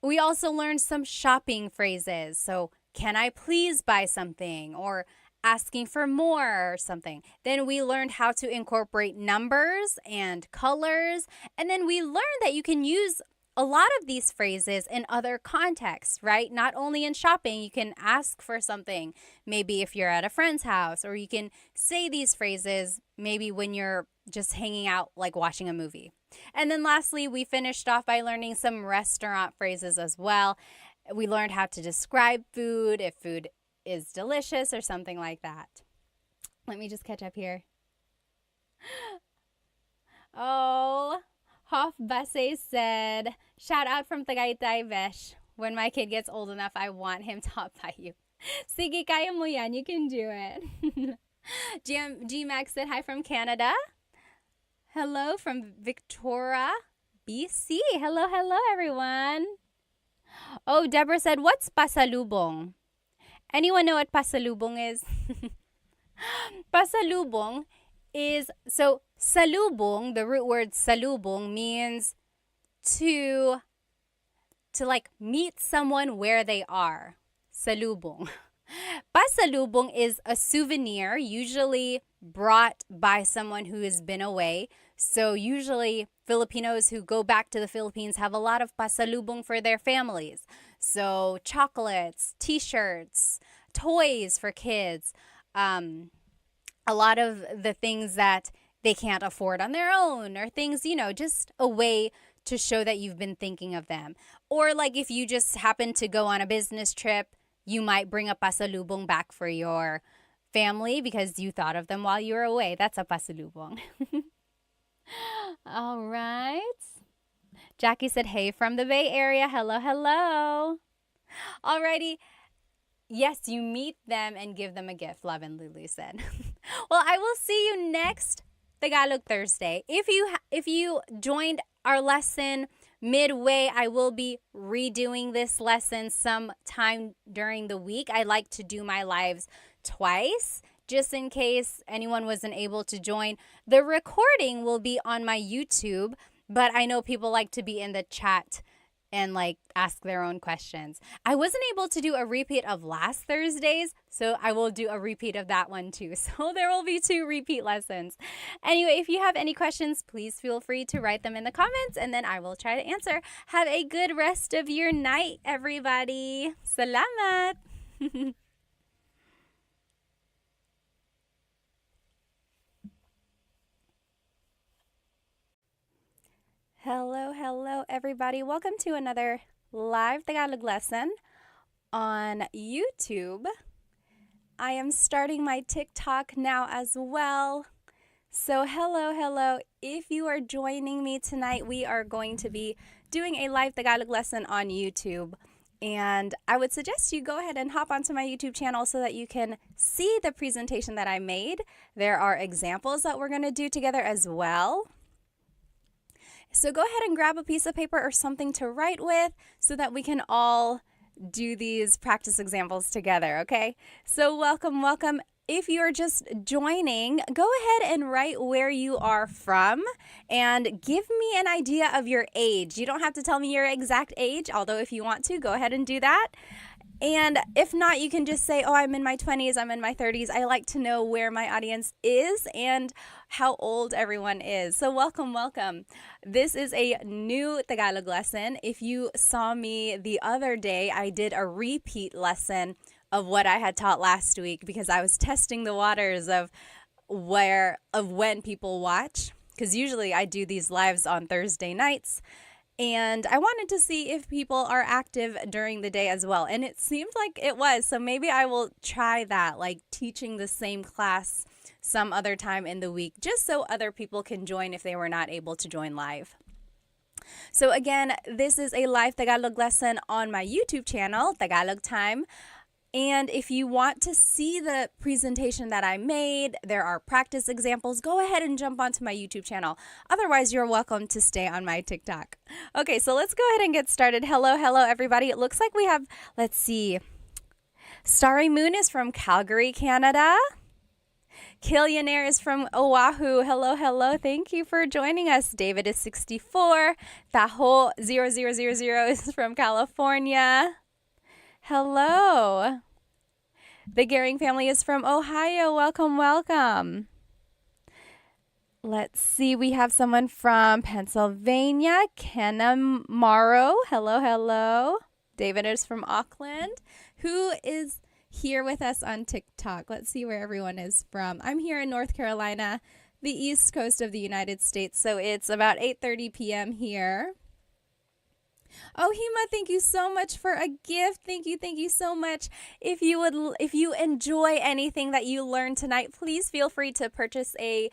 we also learned some shopping phrases. So, can I please buy something? Or asking for more or something. Then we learned how to incorporate numbers and colors. And then we learned that you can use a lot of these phrases in other contexts, right? Not only in shopping, you can ask for something, maybe if you're at a friend's house, or you can say these phrases maybe when you're just hanging out, like watching a movie. And then lastly, we finished off by learning some restaurant phrases as well. We learned how to describe food, if food is delicious or something like that. Let me just catch up here. Oh, Hoff Basse said, shout out from Tagaytay, Vesh. When my kid gets old enough, I want him taught by you. Sige, kaya mo yan. You can do it. G-Max said, hi from Canada. Hello from Victoria, BC. Hello, hello, everyone. Oh, Deborah said, what's pasalubong? Anyone know what pasalubong is? Pasalubong is, so salubong, the root word salubong means to like meet someone where they are. Salubong. Pasalubong is a souvenir usually brought by someone who has been away. So usually Filipinos who go back to the Philippines have a lot of pasalubong for their families. So chocolates, t-shirts, toys for kids, a lot of the things that they can't afford on their own, or things, just a way to show that you've been thinking of them. Or like if you just happen to go on a business trip, you might bring a pasalubong back for your family because you thought of them while you were away. That's a pasalubong. All right. Jackie said, hey from the Bay Area. Hello, hello. Alrighty. Yes, you meet them and give them a gift, Love and Lulu said. Well, I will see you next Tagalog Thursday. If you joined our lesson midway, I will be redoing this lesson sometime during the week. I like to do my lives twice, just in case anyone wasn't able to join. The recording will be on my YouTube, but I know people like to be in the chat and like ask their own questions. I wasn't able to do a repeat of last Thursday's, so I will do a repeat of that one too. So there will be 2 repeat lessons. Anyway, if you have any questions, please feel free to write them in the comments and then I will try to answer. Have a good rest of your night, everybody. Salamat! Hello, everybody. Welcome to another live Tagalog lesson on YouTube. I am starting my TikTok now as well. So hello. If you are joining me tonight, we are going to be doing a live Tagalog lesson on YouTube. And I would suggest you go ahead and hop onto my YouTube channel so that you can see the presentation that I made. There are examples that we're going to do together as well. So go ahead and grab a piece of paper or something to write with so that we can all do these practice examples together, okay? So welcome. If you're just joining, go ahead and write where you are from and give me an idea of your age. You don't have to tell me your exact age, although if you want to, go ahead and do that. And if not, you can just say, oh, I'm in my 20s, I'm in my 30s. I like to know where my audience is and how old everyone is. So welcome. This is a new Tagalog lesson. If you saw me the other day, I did a repeat lesson of what I had taught last week because I was testing the waters of when people watch. Because usually I do these lives on Thursday nights. And I wanted to see if people are active during the day as well. And it seemed like it was. So maybe I will try that, like teaching the same class some other time in the week, just so other people can join if they were not able to join live. So again, this is a live Tagalog lesson on my YouTube channel, Tagalog Time. And if you want to see the presentation that I made, there are practice examples, go ahead and jump onto my YouTube channel. Otherwise, you're welcome to stay on my TikTok. Okay, so let's go ahead and get started. Hello, everybody. It looks like we have, let's see, Starry Moon is from Calgary, Canada. Killionaire is from Oahu. Hello. Thank you for joining us. David is 64. Taho 0000 is from California. Hello. The Gehring family is from Ohio. Welcome. Let's see. We have someone from Pennsylvania. Kenna Morrow. Hello. David is from Auckland. Who is here with us on TikTok? Let's see where everyone is from. I'm here in North Carolina, the east coast of the United States. So it's about 8:30 p.m. here. Oh, Hima, thank you so much for a gift. Thank you so much. If you enjoy anything that you learned tonight, please feel free to purchase a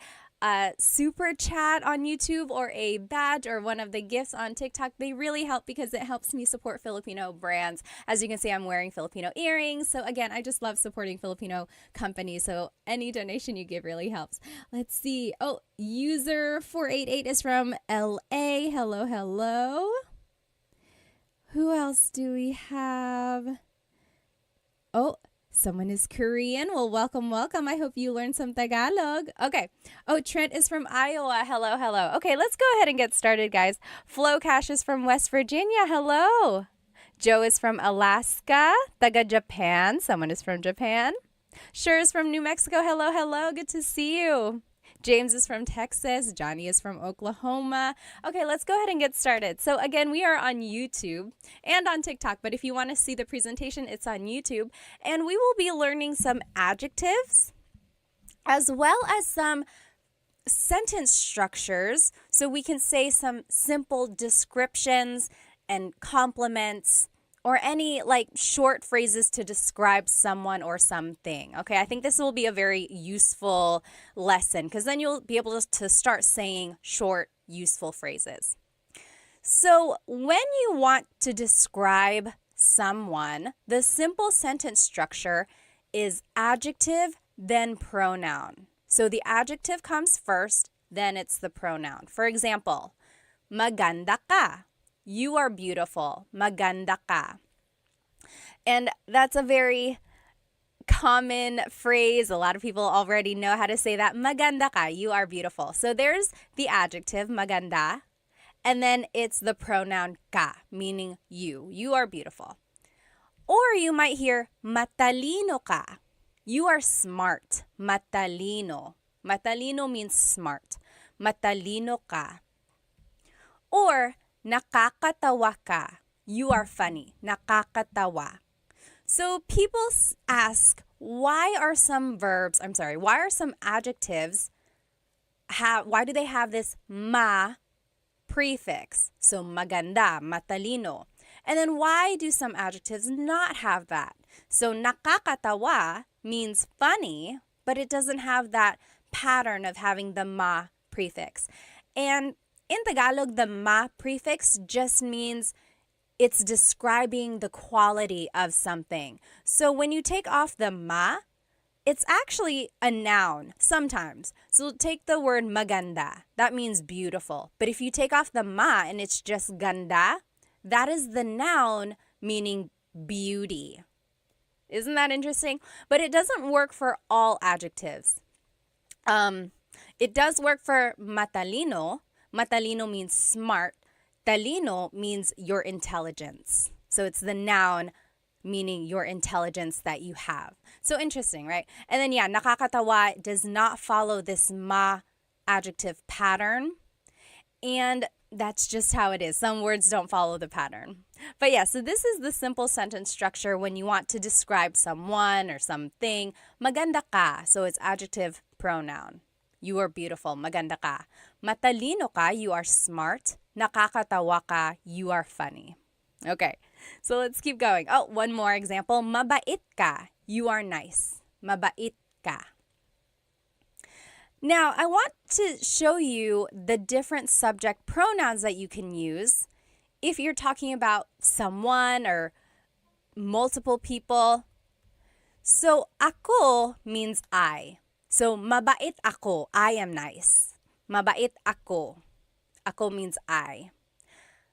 super chat on YouTube or a badge or one of the gifts on TikTok. They really help because it helps me support Filipino brands. As you can see, I'm wearing Filipino earrings. So again, I just love supporting Filipino companies. So any donation you give really helps. Let's see. Oh, user 488 is from LA. Hello. Who else do we have? Oh, someone is Korean. Well, welcome. I hope you learned some Tagalog. Okay. Oh, Trent is from Iowa. Hello. Okay, let's go ahead and get started, guys. Flo Cash is from West Virginia. Hello. Joe is from Alaska. Taga Japan. Someone is from Japan. Sure is from New Mexico. Hello. Good to see you. James is from Texas. Johnny is from Oklahoma. Okay, let's go ahead and get started. So again, we are on YouTube and on TikTok, but if you want to see the presentation, it's on YouTube. And we will be learning some adjectives as well as some sentence structures so we can say some simple descriptions and compliments or any like short phrases to describe someone or something. Okay, I think this will be a very useful lesson because then you'll be able to start saying short, useful phrases. So when you want to describe someone, the simple sentence structure is adjective, then pronoun. So the adjective comes first, then it's the pronoun. For example, maganda ka. You are beautiful. Maganda ka. And that's a very common phrase. A lot of people already know how to say that. Maganda ka. You are beautiful. So there's the adjective, maganda. And then it's the pronoun ka, meaning you. You are beautiful. Or you might hear matalino ka. You are smart. Matalino. Matalino means smart. Matalino ka. Or nakakatawa ka. You are funny. Nakakatawa. So people ask, why are some adjectives, why do they have this ma prefix. So maganda, matalino. And then why do some adjectives not have that? So nakakatawa means funny, but it doesn't have that pattern of having the ma prefix. And in Tagalog, the ma prefix just means it's describing the quality of something. So when you take off the ma, it's actually a noun sometimes. So take the word maganda. That means beautiful. But if you take off the ma and it's just ganda, that is the noun meaning beauty. Isn't that interesting? But it doesn't work for all adjectives. It does work for matalino. Matalino means smart. Talino means your intelligence. So it's the noun meaning your intelligence that you have. So interesting, right? And then nakakatawa does not follow this ma adjective pattern. And that's just how it is. Some words don't follow the pattern. But so this is the simple sentence structure when you want to describe someone or something. Maganda ka. So it's adjective pronoun. You are beautiful. Maganda ka. Matalino ka. You are smart. Nakakatawa ka. You are funny. Okay, so let's keep going. Oh, one more example. Mabait ka. You are nice. Mabait ka. Now, I want to show you the different subject pronouns that you can use if you're talking about someone or multiple people. So, ako means I. So, mabait ako. I am nice. Mabait ako. Ako means I.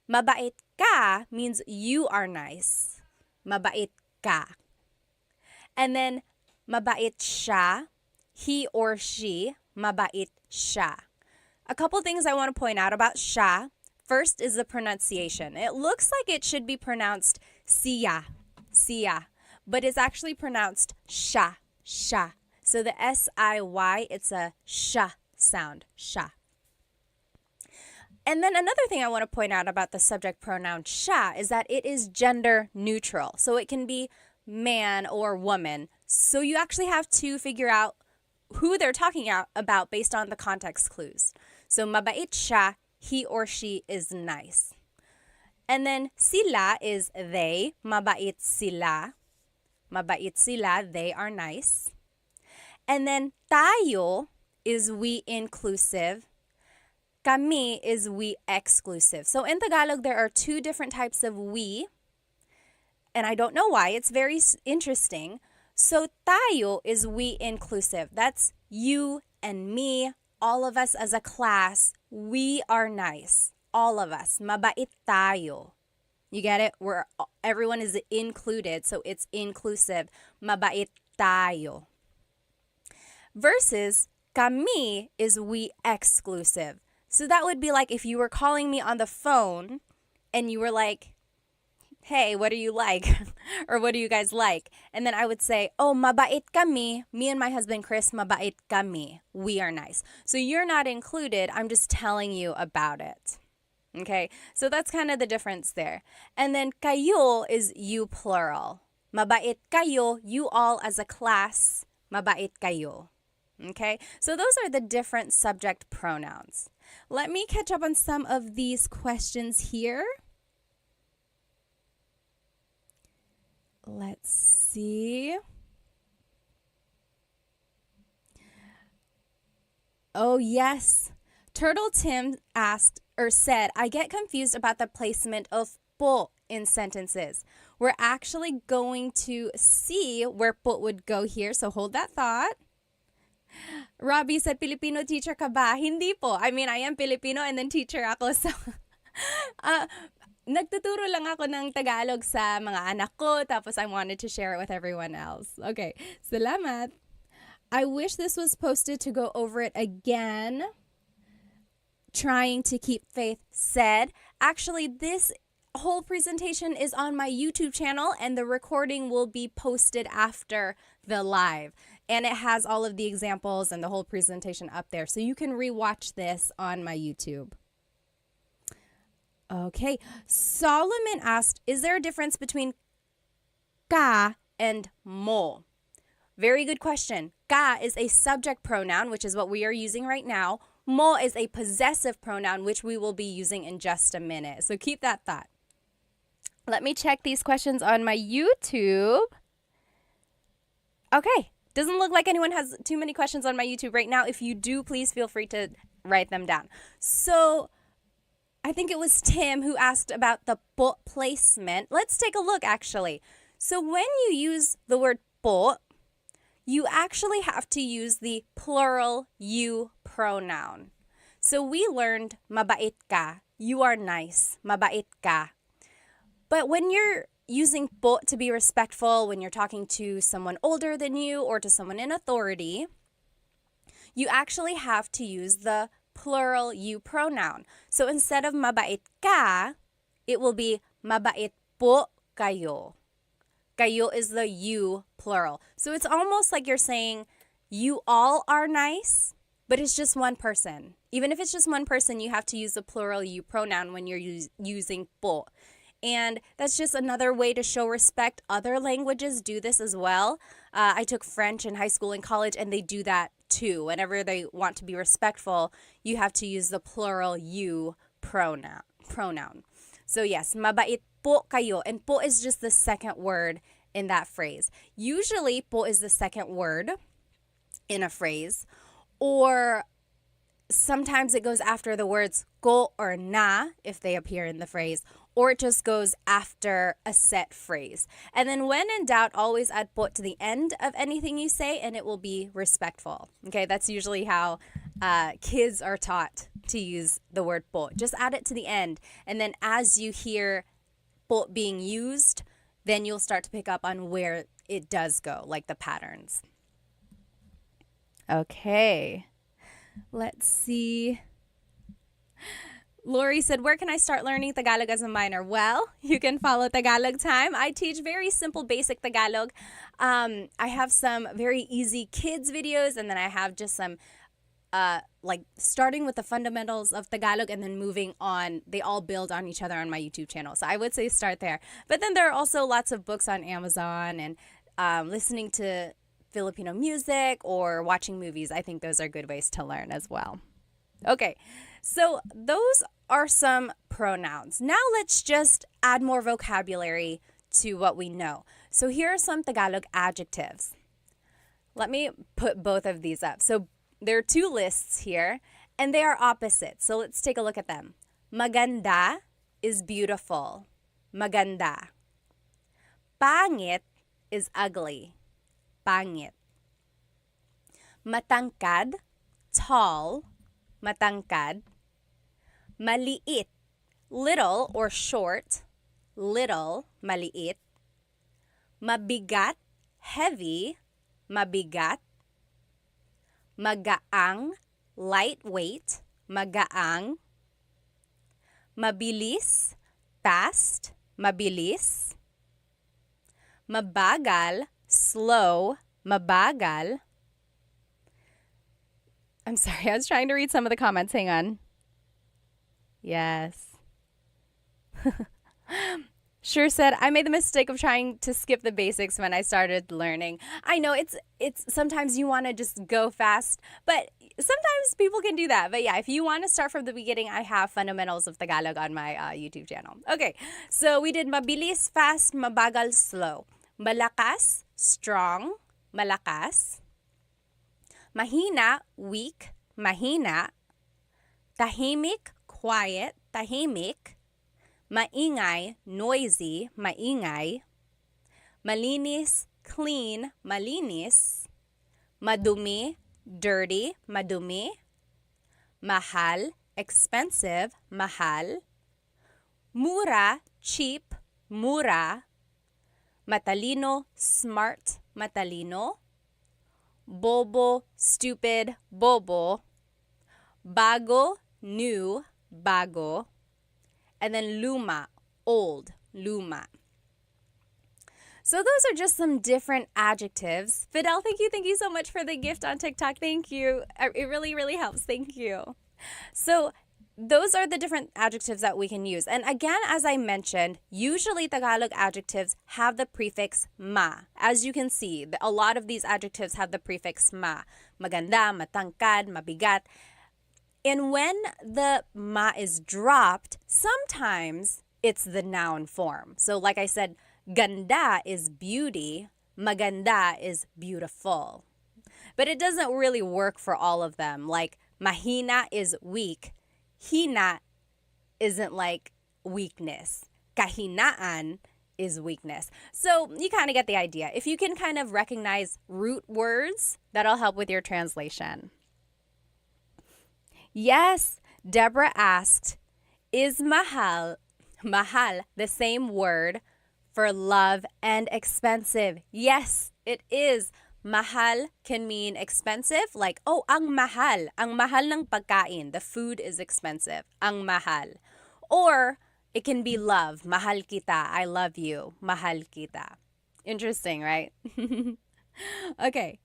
Mabait ka means you are nice. Mabait ka. And then, mabait siya, he or she, mabait siya. A couple things I want to point out about siya. First is the pronunciation. It looks like it should be pronounced siya, siya, but it's actually pronounced sha, sha. So the S-I-Y, it's a sha sound, sha. And then another thing I want to point out about the subject pronoun siya is that it is gender neutral. So it can be man or woman. So you actually have to figure out who they're talking about based on the context clues. So mabait siya, he or she is nice. And then sila is they, mabait sila. Mabait sila, they are nice. And then tayo is we inclusive. Kami is we exclusive. So in Tagalog, there are two different types of we. And I don't know why. It's very interesting. So tayo is we inclusive. That's you and me, all of us as a class. We are nice. All of us. Mabait tayo. You get it? Everyone is included, so it's inclusive. Mabait tayo. Versus kami is we exclusive. So that would be like if you were calling me on the phone and you were like, hey, what do you like? Or what do you guys like? And then I would say, oh, mabait kami. Me and my husband, Chris, mabait kami. We are nice. So you're not included. I'm just telling you about it. Okay, so that's kind of the difference there. And then kayo is you plural. Mabait kayo, you all as a class, mabait kayo. Okay, so those are the different subject pronouns. Let me catch up on some of these questions here. Let's see. Oh, yes. Turtle Tim asked or said, I get confused about the placement of po in sentences. We're actually going to see where po would go here, so hold that thought. Robbie said, Filipino teacher ka ba? Hindi po. I mean, I am Filipino and then teacher ako. So, nagtuturo lang ako ng Tagalog sa mga anak ko, tapos I wanted to share it with everyone else. Okay, salamat. I wish this was posted to go over it again. Trying to keep faith said. Actually, this whole presentation is on my YouTube channel and the recording will be posted after the live. And it has all of the examples and the whole presentation up there. So you can rewatch this on my YouTube. Okay. Solomon asked, is there a difference between ka and mo? Very good question. Ka is a subject pronoun, which is what we are using right now. Mo is a possessive pronoun, which we will be using in just a minute. So keep that thought. Let me check these questions on my YouTube. Okay. Doesn't look like anyone has too many questions on my YouTube right now. If you do, please feel free to write them down. So I think it was Tim who asked about the po placement. Let's take a look, actually. So when you use the word po, you actually have to use the plural you pronoun. So we learned mabait ka. You are nice. Mabait ka. But when you're using po to be respectful, when you're talking to someone older than you or to someone in authority, you actually have to use the plural you pronoun. So instead of mabait ka, it will be mabait po kayo. Kayo is the you plural. So it's almost like you're saying you all are nice, but it's just one person. Even if it's just one person, you have to use the plural you pronoun when you're using po. And that's just another way to show respect. Other languages do this as well. I took French in high school and college, and they do that too. Whenever they want to be respectful, you have to use the plural you pronoun. So yes, mabait po kayo. And po is just the second word in that phrase. Usually, po is the second word in a phrase. Or sometimes it goes after the words ko or na if they appear in the phrase. Or it just goes after a set phrase. And then when in doubt, always add po to the end of anything you say, and it will be respectful. Okay, that's usually how kids are taught to use the word po. Just add it to the end. And then as you hear po being used, then you'll start to pick up on where it does go, like the patterns. Okay, let's see. Lori said, where can I start learning Tagalog as a minor? Well, you can follow Tagalog Time. I teach very simple, basic Tagalog. I have some very easy kids videos, and then I have just some like starting with the fundamentals of Tagalog and then moving on. They all build on each other on my YouTube channel. So I would say start there. But then there are also lots of books on Amazon and listening to Filipino music or watching movies. I think those are good ways to learn as well. Okay, so those are some pronouns. Now let's just add more vocabulary to what we know. So here are some Tagalog adjectives. Let me put both of these up. So there are two lists here, and they are opposite. So let's take a look at them. Maganda is beautiful. Maganda. Pangit is ugly. Pangit. Matangkad, tall. Matangkad. Maliit, little or short. Little, maliit. Mabigat, heavy. Mabigat. Magaang, lightweight. Magaang. Mabilis, fast. Mabilis. Mabagal, slow. Mabagal. I'm sorry, I was trying to read some of the comments. Hang on. Yes. Sure said, I made the mistake of trying to skip the basics when I started learning. I know it's sometimes you want to just go fast, but sometimes people can do that. But yeah, if you want to start from the beginning, I have fundamentals of Tagalog on my YouTube channel. Okay, so we did mabilis, fast, mabagal, slow. Malakas, strong, malakas. Mahina, weak, mahina. Tahimik, quiet, tahimik. Maingay, noisy, maingay. Malinis, clean, malinis. Madumi, dirty, madumi. Mahal, expensive, mahal. Mura, cheap, mura. Matalino, smart, matalino. Bobo, stupid, bobo. Bago, new, bago. And then luma, old, luma. So those are just some different adjectives. Fidel, thank you so much for the gift on TikTok. Thank you. It really, really helps. Thank you. So those are the different adjectives that we can use. And again, as I mentioned, usually Tagalog adjectives have the prefix ma. As you can see, a lot of these adjectives have the prefix ma. Maganda, matangkad, mabigat. And when the ma is dropped, sometimes it's the noun form. So like I said, ganda is beauty, maganda is beautiful. But it doesn't really work for all of them. Like mahina is weak, hina isn't like weakness. Kahinaan is weakness. So you kind of get the idea. If you can kind of recognize root words, that'll help with your translation. Yes, Deborah asked, is mahal the same word for love and expensive? Yes, it is. Mahal can mean expensive, like, oh, ang mahal ng pagkain. The food is expensive. Ang mahal. Or it can be love. Mahal kita. I love you. Mahal kita. Interesting, right? Okay.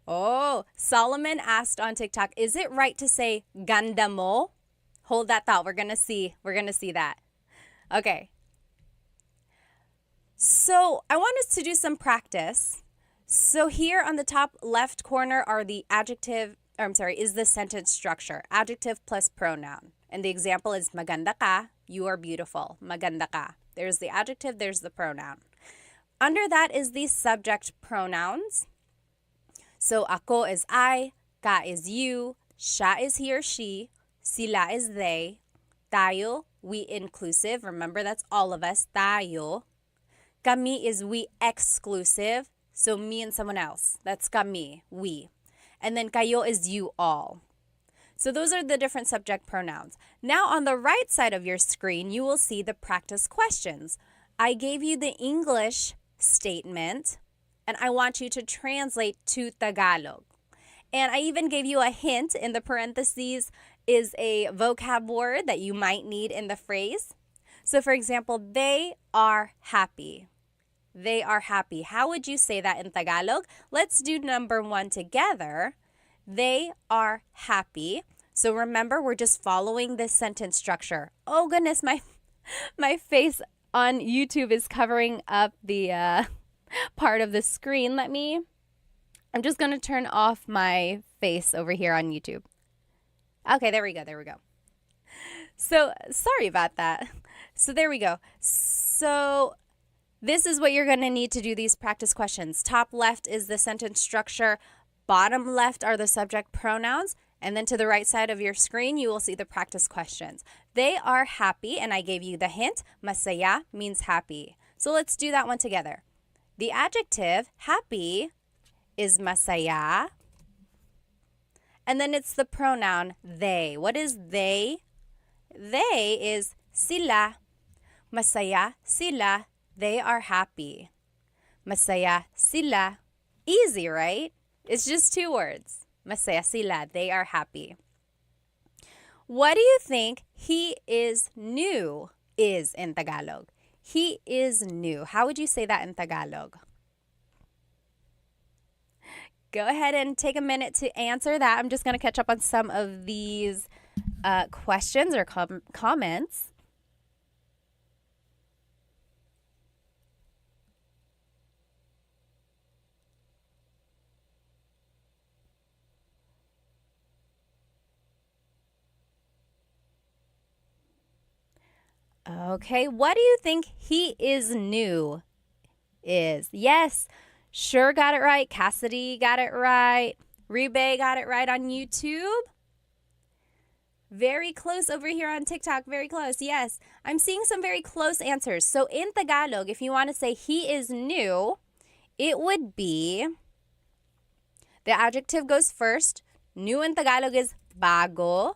Oh, Solomon asked on TikTok, is it right to say ganda mo? Hold that thought. We're going to see that. Okay. So I want us to do some practice. So here on the top left corner are the is the sentence structure. Adjective plus pronoun. And the example is maganda ka, you are beautiful. Maganda ka. There's the adjective, there's the pronoun. Under that is the subject pronouns. So ako is I, ka is you, siya is he or she, sila is they, tayo, we inclusive. Remember, that's all of us, tayo. Kami is we exclusive. So me and someone else. That's kami, we. And then kayo is you all. So those are the different subject pronouns. Now on the right side of your screen, you will see the practice questions. I gave you the English statement, and I want you to translate to Tagalog. And I even gave you a hint. In the parentheses is a vocab word that you might need in the phrase. So for example, they are happy. They are happy. How would you say that in Tagalog? Let's do number 1 together. They are happy. So remember, we're just following this sentence structure. Oh goodness, my face on YouTube is covering up the part of the screen. I'm just going to turn off my face over here on YouTube. Okay, there we go. So sorry about that. So there we go. So this is what you're going to need to do these practice questions. Top left is the sentence structure. Bottom left are the subject pronouns. And then to the right side of your screen, you will see the practice questions. They are happy, and I gave you the hint. Masaya means happy. So let's do that one together. The adjective happy is masaya. And then it's the pronoun they. What is they? They is sila. Masaya sila. They are happy. Masaya sila. Easy, right? It's just 2 words. Masaya sila. They are happy. What do you think he is new is in Tagalog? He is new. How would you say that in Tagalog? Go ahead and take a minute to answer that. I'm just going to catch up on some of these questions or comments. Okay, what do you think he is new is? Yes, sure got it right. Cassidy got it right. Rebe got it right on YouTube. Very close over here on TikTok. Very close. Yes, I'm seeing some very close answers. So in Tagalog, if you want to say he is new, it would be, the adjective goes first. New in Tagalog is bago.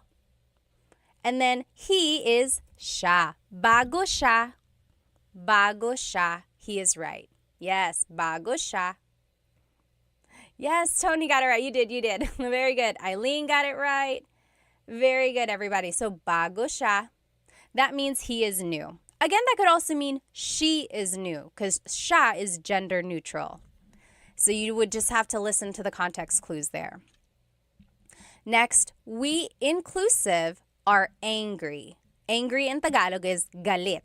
And then he is siya. Bago siya. Bago siya. He is right. Yes, bago siya. Yes, Tony got it right. You did. Very good. Eileen got it right. Very good, everybody. So bago siya. That means he is new. Again, that could also mean she is new because siya is gender neutral. So you would just have to listen to the context clues there. Next, we inclusive are angry. Angry in Tagalog is galit.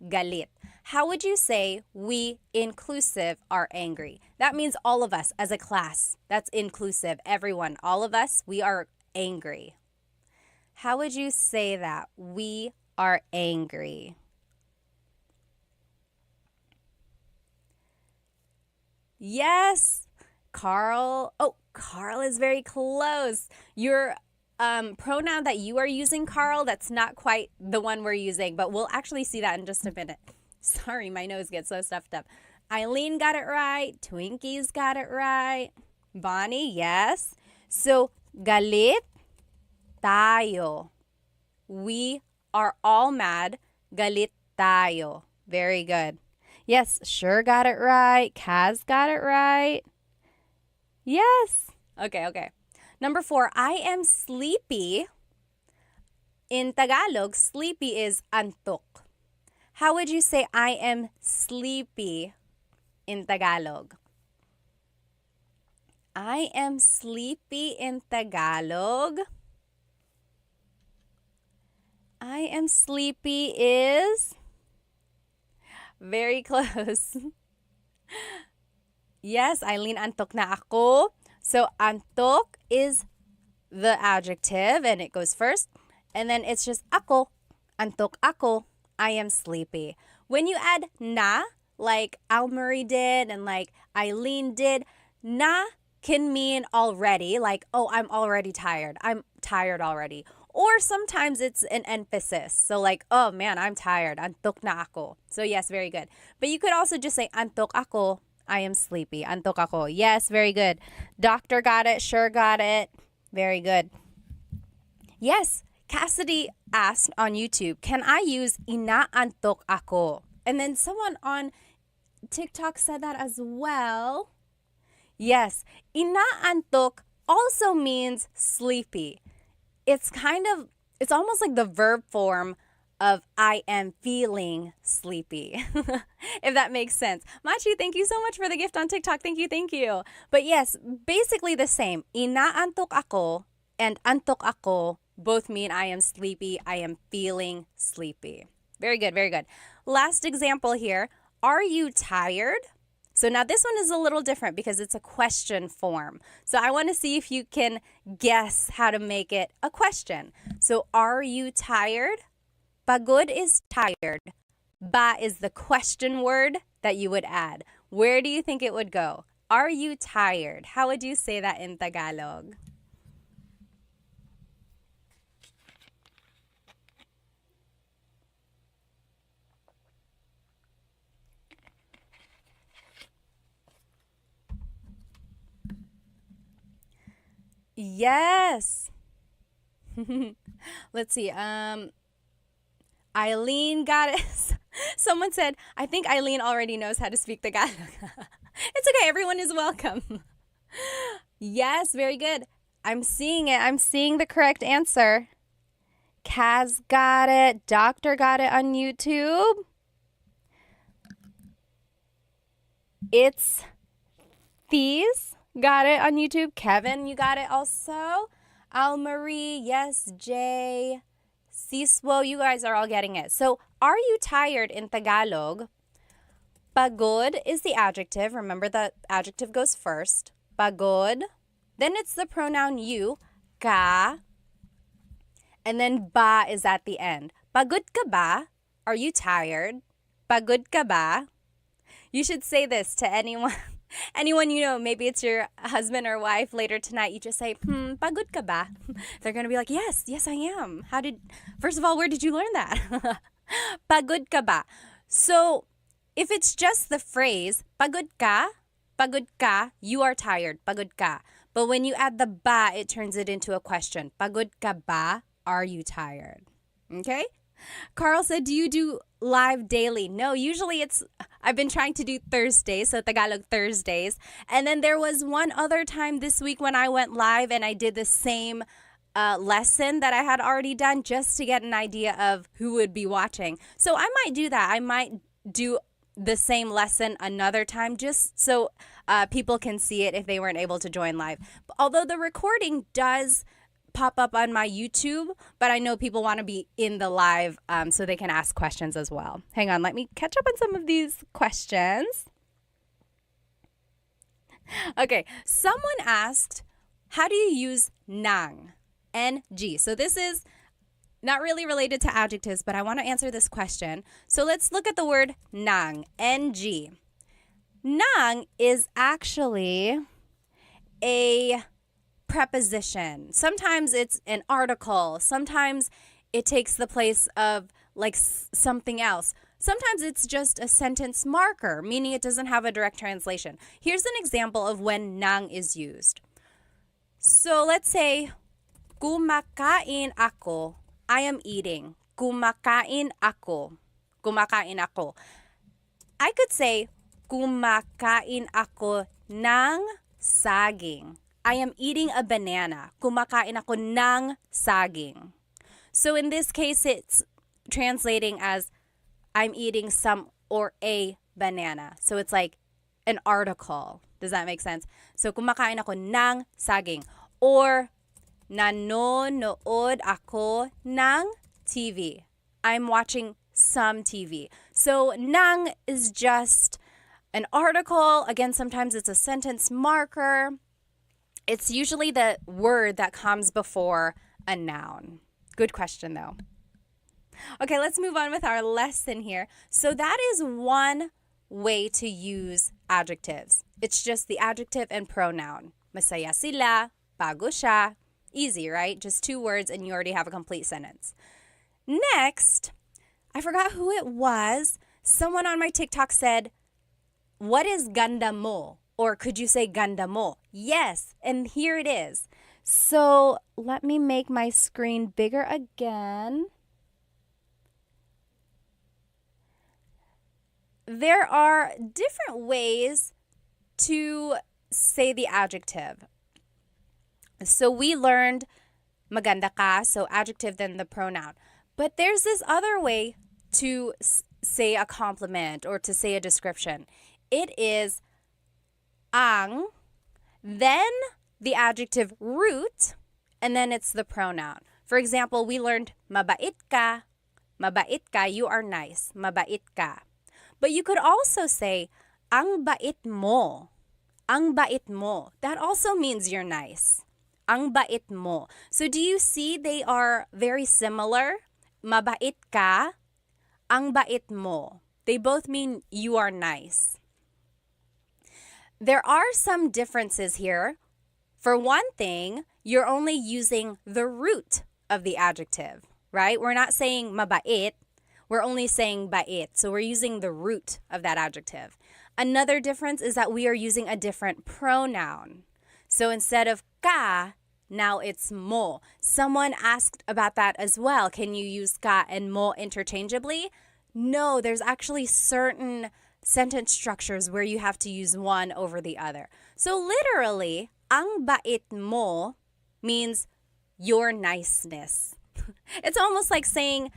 Galit. How would you say we inclusive are angry? That means all of us as a class. That's inclusive. Everyone, all of us, we are angry. How would you say that? We are angry. Yes, Carl. Oh, Carl is very close. Your pronoun that you are using, Carl, that's not quite the one we're using, but we'll actually see that in just a minute. Sorry, my nose gets so stuffed up. Eileen got it right. Twinkie's got it right. Bonnie, yes. So, galit tayo. We are all mad. Galit tayo. Very good. Yes, sure got it right. Kaz got it right. Yes. Okay. Number 4, I am sleepy. In Tagalog, sleepy is antok. How would you say I am sleepy in Tagalog? I am sleepy in Tagalog. I am sleepy is very close. Yes, Eileen, antok na ako. So, antok is the adjective and it goes first. And then it's just ako. Antok ako. I am sleepy. When you add na, like Almarie did and like Eileen did, na can mean already, like, oh, I'm already tired. I'm tired already. Or sometimes it's an emphasis. So like, oh man, I'm tired. Antok na ako. So yes, very good. But you could also just say, antok ako. I am sleepy. Antok ako. Yes, very good. Doctor got it. Sure got it. Very good. Yes, Cassidy asked on YouTube, can I use inaantok ako? And then someone on TikTok said that as well. Yes, inaantok also means sleepy. It's almost like the verb form of I am feeling sleepy, if that makes sense. Machi, thank you so much for the gift on TikTok. Thank you. But yes, basically the same. Inaantok ako and antok ako both mean I am sleepy, I am feeling sleepy. Very good. Last example here. Are you tired? So now this one is a little different because it's a question form. So I want to see if you can guess how to make it a question. So are you tired? Pagod is tired. Ba is the question word that you would add. Where do you think it would go? Are you tired? How would you say that in Tagalog? Yes. Let's see. Eileen got it. Someone said, I think Eileen already knows how to speak Tagalog. It's okay. Everyone is welcome. Yes, very good. I'm seeing it. I'm seeing the correct answer. Kaz got it. Doctor got it on YouTube. It's These got it on YouTube. Kevin, you got it also. Almarie, yes, Jay, Siswo, you guys are all getting it. So, are you tired in Tagalog? Pagod is the adjective. Remember that adjective goes first. Pagod. Then it's the pronoun you, ka. And then ba is at the end. Pagod ka ba? Are you tired? Pagod ka ba? You should say this to anyone you know. Maybe it's your husband or wife later tonight. You just say, pagod ka ba? They're going to be like, yes, I am. First of all, where did you learn that? Pagod ka ba? So, if it's just the phrase, pagod ka, you are tired, pagod ka. But when you add the ba, it turns it into a question. Pagod ka ba? Are you tired? Okay? Carl said, do you do live daily? No, usually I've been trying to do Thursdays, so Tagalog Thursdays. And then there was one other time this week when I went live and I did the same lesson that I had already done just to get an idea of who would be watching. So I might do that. I might do the same lesson another time just so people can see it if they weren't able to join live. Although the recording does pop up on my YouTube, but I know people want to be in the live so they can ask questions as well. Hang on, let me catch up on some of these questions. Okay, someone asked, how do you use nang? N-G. So this is not really related to adjectives, but I want to answer this question. So let's look at the word nang, N-G. Nang is actually a preposition. Sometimes it's an article. Sometimes it takes the place of like something else. Sometimes it's just a sentence marker, meaning it doesn't have a direct translation. Here's an example of when nang is used. So let's say, kumakain ako. I am eating. Kumakain ako. Kumakain ako. I could say, kumakain ako ng saging. I am eating a banana. Kumakain ako ng saging. So in this case, it's translating as I'm eating some or a banana. So it's like an article. Does that make sense? So kumakain ako ng saging. Or nanonood ako ng TV. I'm watching some TV. So nang is just an article. Again, sometimes it's a sentence marker. It's usually the word that comes before a noun. Good question, though. Okay, let's move on with our lesson here. So that is one way to use adjectives. It's just the adjective and pronoun. Masaya sila, bago siya. Easy, right? Just 2 words and you already have a complete sentence. Next, I forgot who it was. Someone on my TikTok said, what is ganda mo? Or could you say ganda mo? Yes, and here it is. So let me make my screen bigger again. There are different ways to say the adjective. So we learned maganda ka, so adjective then the pronoun. But there's this other way to say a compliment or to say a description. It is ang, then the adjective root, and then it's the pronoun. For example, we learned mabait ka, you are nice, mabait ka. But you could also say ang bait mo, that also means you're nice. Ang bait mo. So do you see they are very similar? Mabait ka, ang bait mo. They both mean you are nice. There are some differences here. For one thing, you're only using the root of the adjective, right? We're not saying mabait. We're only saying bait. So we're using the root of that adjective. Another difference is that we are using a different pronoun. So instead of ka, now it's mo. Someone asked about that as well. Can you use ka and mo interchangeably? No, there's actually certain sentence structures where you have to use one over the other. So literally, ang bait mo means your niceness. It's almost like saying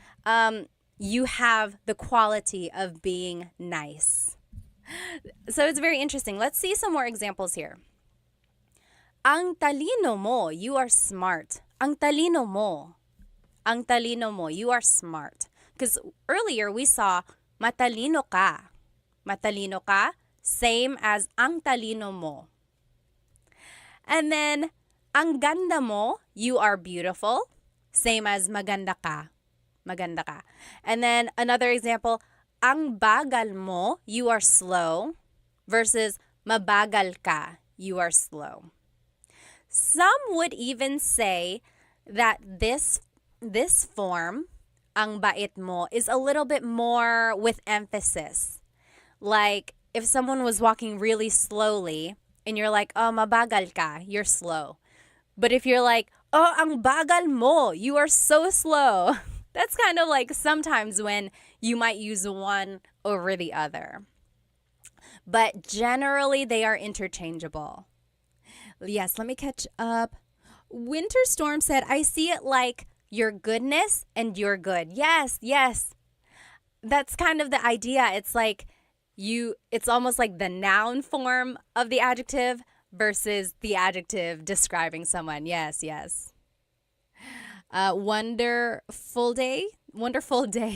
you have the quality of being nice. So it's very interesting. Let's see some more examples here. Ang talino mo, you are smart. Ang talino mo. Ang talino mo, you are smart. Because earlier we saw matalino ka. Matalino ka, same as ang talino mo. And then, ang ganda mo, you are beautiful, same as maganda ka. Maganda ka. And then another example, ang bagal mo, you are slow, versus mabagal ka, you are slow. Some would even say that this form, ang bait mo, is a little bit more with emphasis. Like, if someone was walking really slowly, and you're like, oh, mabagal ka, you're slow. But if you're like, oh, ang bagal mo, you are so slow. That's kind of like sometimes when you might use one over the other. But generally, they are interchangeable. Yes, let me catch up. Winter Storm said, I see it like your goodness and you're good. Yes. That's kind of the idea. It's like it's almost like the noun form of the adjective versus the adjective describing someone. Yes. Wonderful Day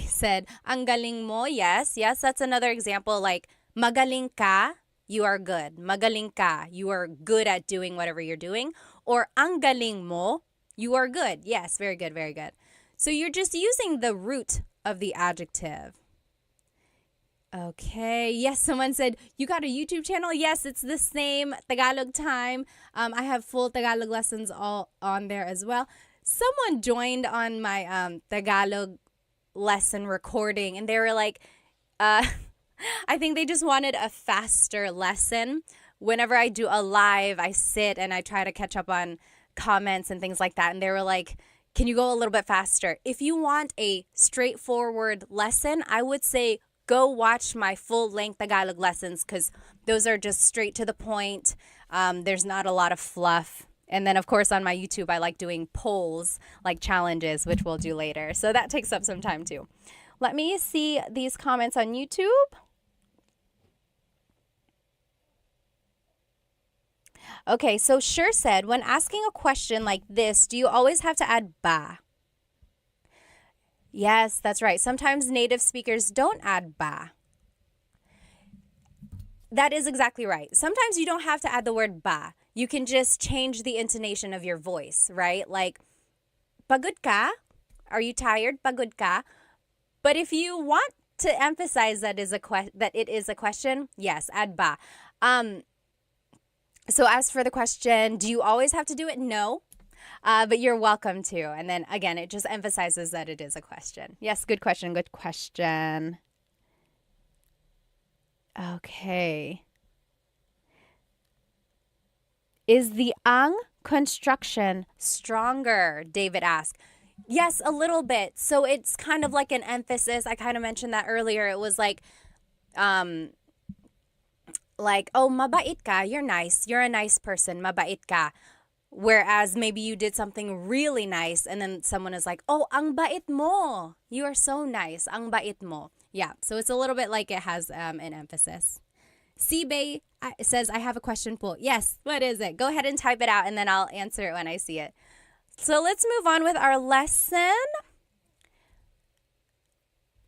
said, ang galing mo. Yes, that's another example. Like, magaling ka, you are good. Magaling ka, you are good at doing whatever you're doing. Or ang galing mo, You are good. Yes, very good, very good. So you're just using the root of the adjective. Okay. Yes, someone said, you got a YouTube channel? Yes, it's the same, Tagalog Time. I have full Tagalog lessons all on there as well. Someone joined on my Tagalog lesson recording, and they were like, I think they just wanted a faster lesson. Whenever I do a live, I sit and I try to catch up on comments and things like that. And they were like, can you go a little bit faster? If you want a straightforward lesson, I would say go watch my full-length Tagalog lessons because those are just straight to the point. There's not a lot of fluff. And then, of course, on my YouTube, I like doing polls, like challenges, which we'll do later. So that takes up some time, too. Let me see these comments on YouTube. Okay, so Sure said, when asking a question like this, do you always have to add ba? Yes, that's right. Sometimes native speakers don't add ba. That is exactly right. Sometimes you don't have to add the word ba. You can just change the intonation of your voice, right? Like, pagod ka? Are you tired? Pagod ka? But if you want to emphasize that it is a question, yes, add ba. So as for the question, do you always have to do it? No. But you're welcome to. And then again, it just emphasizes that it is a question. Yes, good question, good question. Okay. Is the ang construction stronger? David asked. Yes, a little bit. So it's kind of like an emphasis. I kind of mentioned that earlier. It was like, oh, mabait ka, you're nice. You're a nice person, mabait ka. Whereas maybe you did something really nice and then someone is like, oh, ang bait mo. You are so nice. Ang bait mo. Yeah, so it's a little bit like it has an emphasis. Sibling says, I have a question po. Yes, what is it? Go ahead and type it out and then I'll answer it when I see it. So let's move on with our lesson.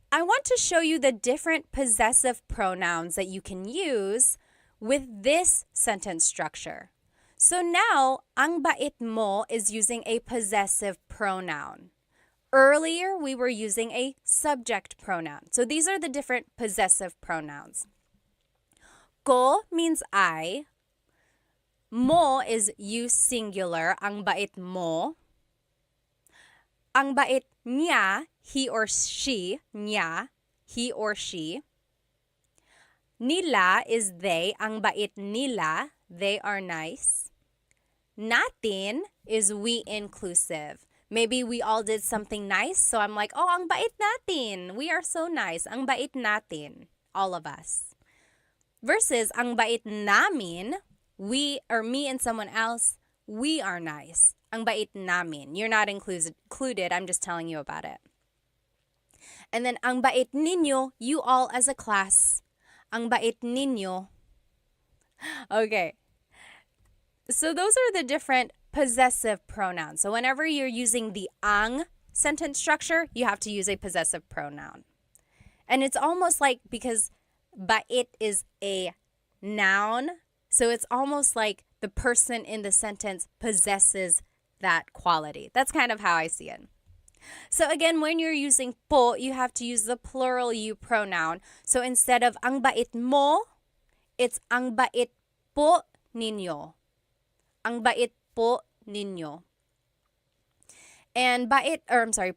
I want to show you the different possessive pronouns that you can use with this sentence structure. So now, ang bait mo is using a possessive pronoun. Earlier, we were using a subject pronoun. So these are the different possessive pronouns. Ko means I. Mo is you singular, ang bait mo. Ang bait niya, he or she, niya, he or she. Nila is they, ang bait nila, they are nice. Natin is we inclusive. Maybe we all did something nice, so I'm like, oh, ang bait natin. We are so nice. Ang bait natin. All of us. Versus, ang bait namin, we or me and someone else, we are nice. Ang bait namin. You're not included. I'm just telling you about it. And then, ang bait ninyo, you all as a class. Ang bait ninyo. Okay. So those are the different possessive pronouns. So whenever you're using the ang sentence structure, you have to use a possessive pronoun. And it's almost like, because bait is a noun, so it's almost like the person in the sentence possesses that quality. That's kind of how I see it. So again, when you're using po, you have to use the plural you pronoun. So instead of ang bait mo, it's ang bait po ninyo. Ang bait po ninyo. And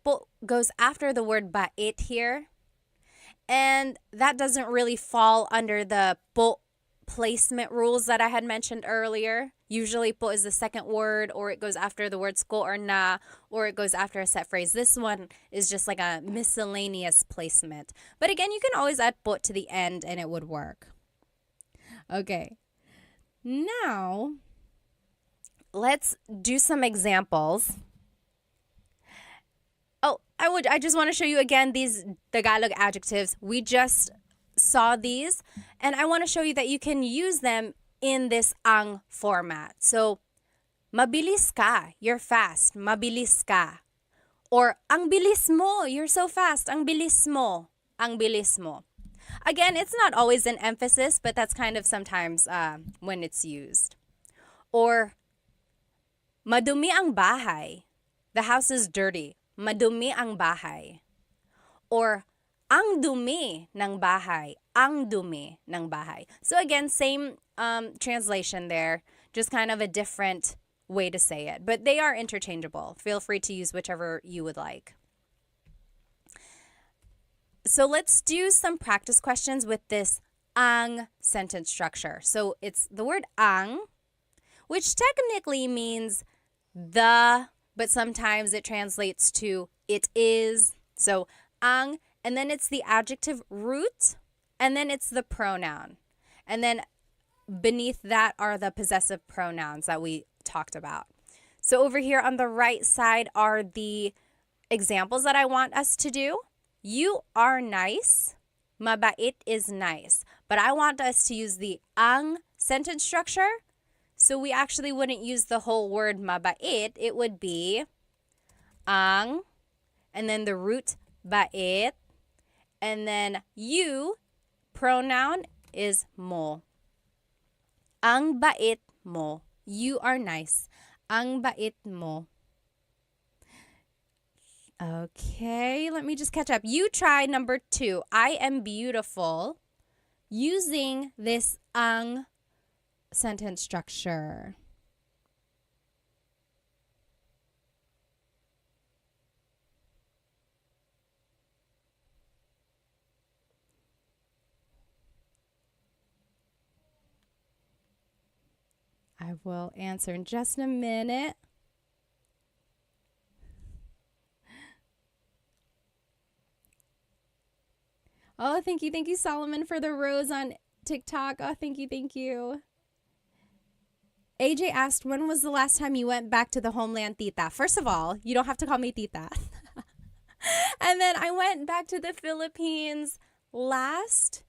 po goes after the word bait here. And that doesn't really fall under the po placement rules that I had mentioned earlier. Usually po is the second word, or it goes after the words ko or na, or it goes after a set phrase. This one is just like a miscellaneous placement. But again, you can always add po to the end and it would work. Okay. Now, let's do some examples. Oh, I just want to show you again these Tagalog adjectives. We just saw these, and I want to show you that you can use them in this ang format. So, mabilis ka, you're fast. Mabilis ka. Or, ang bilis mo, you're so fast. Ang bilis mo. Ang bilis mo. Again, it's not always an emphasis, but that's kind of sometimes when it's used. Or, madumi ang bahay. the house is dirty. Madumi ang bahay. Or ang dumi ng bahay. Ang dumi ng bahay. So again, same translation there, just kind of a different way to say it. But they are interchangeable. Feel free to use whichever you would like. So let's do some practice questions with this ang sentence structure. So it's the word ang, which technically means the, but sometimes it translates to it is. So ang, and then it's the adjective root, and then it's the pronoun. And then beneath that are the possessive pronouns that we talked about. So over here on the right side are the examples that I want us to do. You are nice. Mabait is nice. But I want us to use the ang sentence structure. So we actually wouldn't use the whole word mabait. It would be ang, and then the root bait, and then you, pronoun is mo. Ang bait mo. You are nice. Ang bait mo. Okay, let me just catch up. You try number 2. I am beautiful using this ang sentence structure. I will answer in just a minute. Oh, thank you. Thank you, Solomon, for the rose on TikTok. Oh, thank you. Thank you. AJ asked, when was the last time you went back to the homeland, tita? First of all, you don't have to call me tita. And then I went back to the Philippines last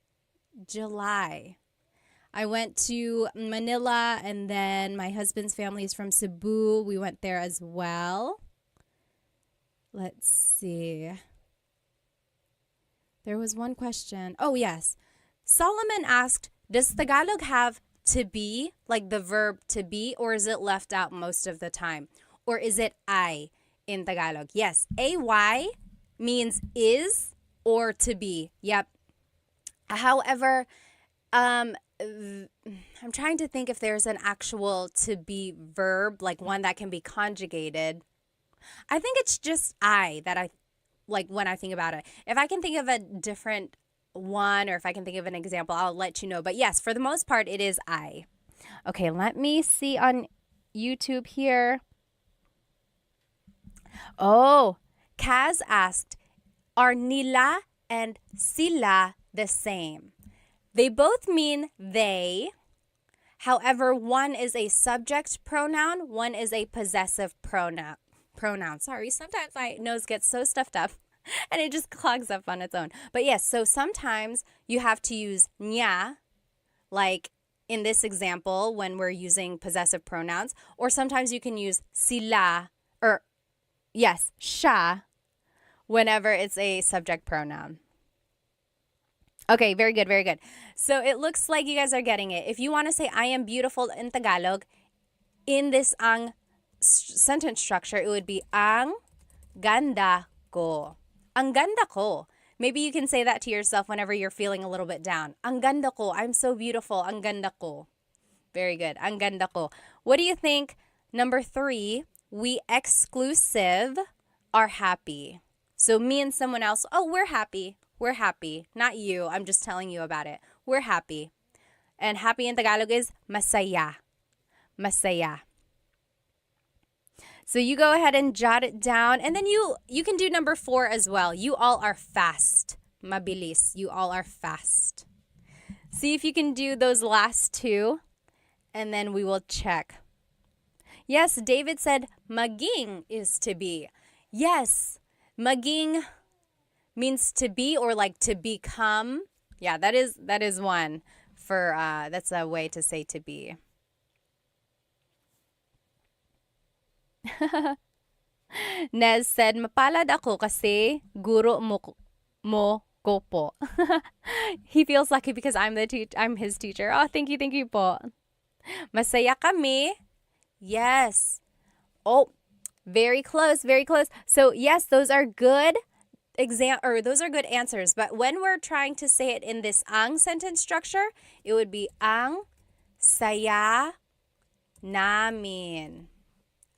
July. I went to Manila, and then my husband's family is from Cebu. We went there as well. Let's see. There was one question. Oh, yes. Solomon asked, does Tagalog have to be, like the verb to be, or is it left out most of the time? Or is it I in Tagalog? Yes, AY means is or to be. Yep. However, I'm trying to think if there's an actual to be verb, like one that can be conjugated. I think it's just I that I like when I think about it. If I can think of a different one, or if I can think of an example, I'll let you know. But yes, for the most part, it is I. Okay, let me see on YouTube here. Oh, Kaz asked, are nila and sila the same? They both mean they. However, one is a subject pronoun, one is a possessive pronoun. Sorry, sometimes my nose gets so stuffed up and it just clogs up on its own. But yes, so sometimes you have to use nya, like in this example when we're using possessive pronouns, or sometimes you can use sila, or yes, siya, whenever it's a subject pronoun. Okay, very good, very good. So it looks like you guys are getting it. If you want to say I am beautiful in Tagalog, in this ang sentence structure, it would be ang ganda ko. Ang ganda ko. Maybe you can say that to yourself whenever you're feeling a little bit down. Ang ganda ko. I'm so beautiful. Ang ganda ko. Very good. Ang ganda ko. What do you think? Number 3, we exclusive are happy. So me and someone else, oh, we're happy. We're happy. Not you. I'm just telling you about it. We're happy. And happy in Tagalog is masaya. Masaya. So you go ahead and jot it down. And then you can do number 4 as well. You all are fast. Mabilis. You all are fast. See if you can do those last 2. And then we will check. Yes, David said maging is to be. Yes, maging means to be, or like to become. Yeah, that is one for that's a way to say to be. Nez said, mapalad ako kasi guro mo ko po. He feels lucky because I'm his teacher. Oh, thank you po. Masaya kami. Yes. Oh, Very close, very close. So yes, those are good those are good answers. But when we're trying to say it in this ang sentence structure, it would be ang saya namin.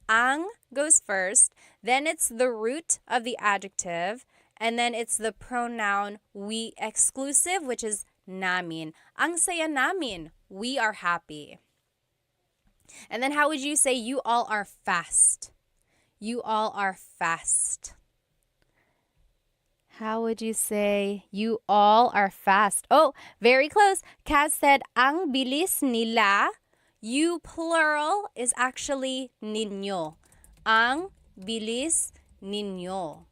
Ang goes first, then it's the root of the adjective, and then it's the pronoun we exclusive, which is namin. Ang saya namin. We are happy. And then how would you say you all are fast? You all are fast. How would you say you all are fast? Oh, very close. Kaz said, ang bilis nila. You plural is actually ninyo. Ang bilis ninyo.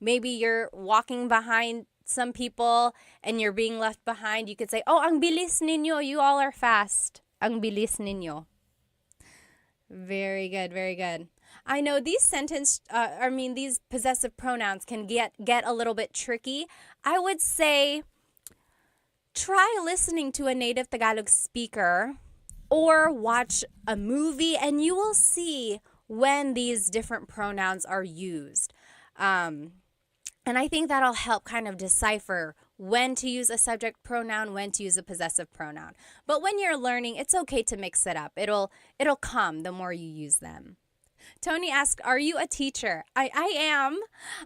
Maybe you're walking behind some people and you're being left behind. You could say, oh, ang bilis ninyo. You all are fast. Ang bilis ninyo. Very good, very good. I know these these possessive pronouns can get a little bit tricky. I would say try listening to a native Tagalog speaker or watch a movie and you will see when these different pronouns are used. And I think that'll help kind of decipher when to use a subject pronoun, when to use a possessive pronoun. But when you're learning, it's okay to mix it up. It'll come the more you use them. Tony asked, are you a teacher? I am.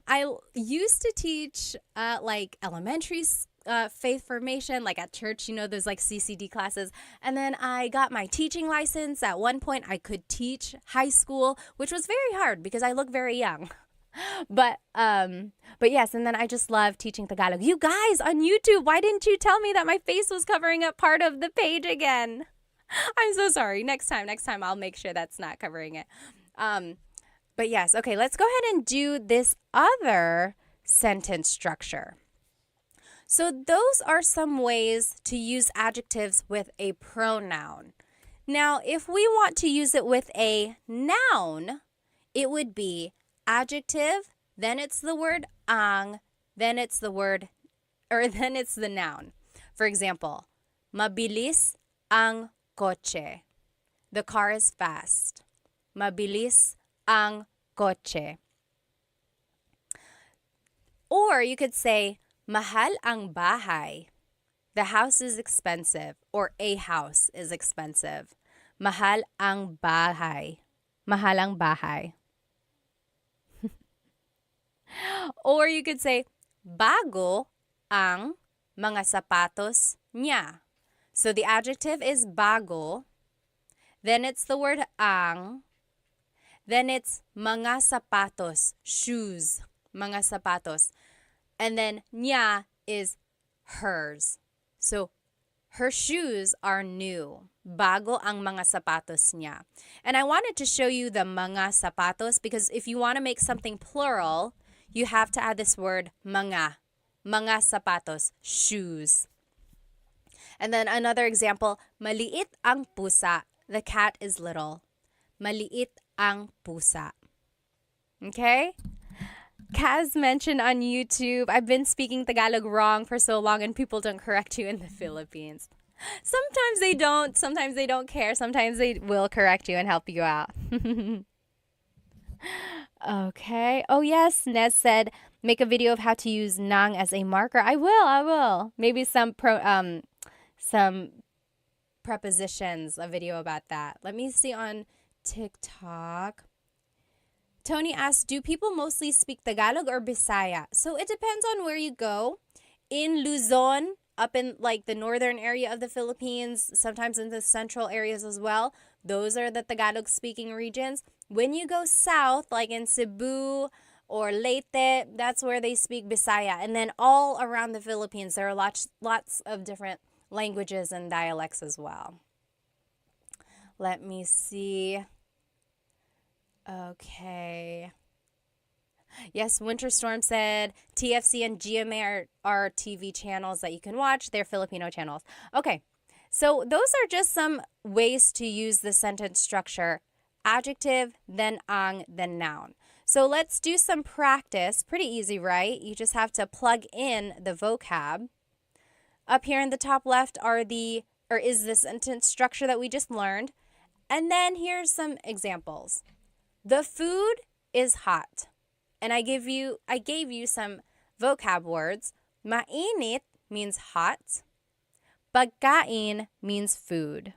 I used to teach like elementary faith formation, like at church, there's like CCD classes. And then I got my teaching license. At one point, I could teach high school, which was very hard because I look very young. But yes, and then I just love teaching Tagalog. You guys on YouTube, why didn't you tell me that my face was covering up part of the page again? I'm so sorry. Next time I'll make sure that's not covering it. But yes, okay, let's go ahead and do this other sentence structure. So those are some ways to use adjectives with a pronoun. Now, if we want to use it with a noun, it would be adjective, then it's the word ang, then it's the noun. For example, mabilis ang kotse. The car is fast. Mabilis ang kotse. Or you could say, mahal ang bahay. The house is expensive, or a house is expensive. Mahal ang bahay. Mahal ang bahay. Or you could say, bago ang mga sapatos niya. So the adjective is bago. Then it's the word ang. Then it's mga sapatos, shoes, mga sapatos. And then niya is hers. So her shoes are new. Bago ang mga sapatos niya. And I wanted to show you the mga sapatos because if you want to make something plural, you have to add this word mga. Mga sapatos, shoes. And then another example, maliit ang pusa. The cat is little. Maliit ang pusa. Okay? Kaz mentioned on YouTube, I've been speaking Tagalog wrong for so long and people don't correct you in the Philippines. Sometimes they don't. Sometimes they don't care. Sometimes they will correct you and help you out. Okay. Oh, yes. Nez said, make a video of how to use nang as a marker. I will. Maybe some prepositions, a video about that. Let me see on TikTok. Tony asked, do people mostly speak Tagalog or Bisaya? So it depends on where you go. In Luzon, up in like the northern area of the Philippines, sometimes in the central areas as well, those are the Tagalog speaking regions. When you go south, like in Cebu or Leyte, that's where they speak Bisaya. And then all around the Philippines, there are lots of different languages and dialects as well. Let me see. Okay. Yes, Winter Storm said TFC and GMA are TV channels that you can watch. They're Filipino channels. Okay, so those are just some ways to use the sentence structure. Adjective, then ang, then noun. So let's do some practice. Pretty easy, right? You just have to plug in the vocab. Up here in the top left is the sentence structure that we just learned. And then here's some examples. The food is hot. And I gave you some vocab words. Mainit means hot. Pagkain means food.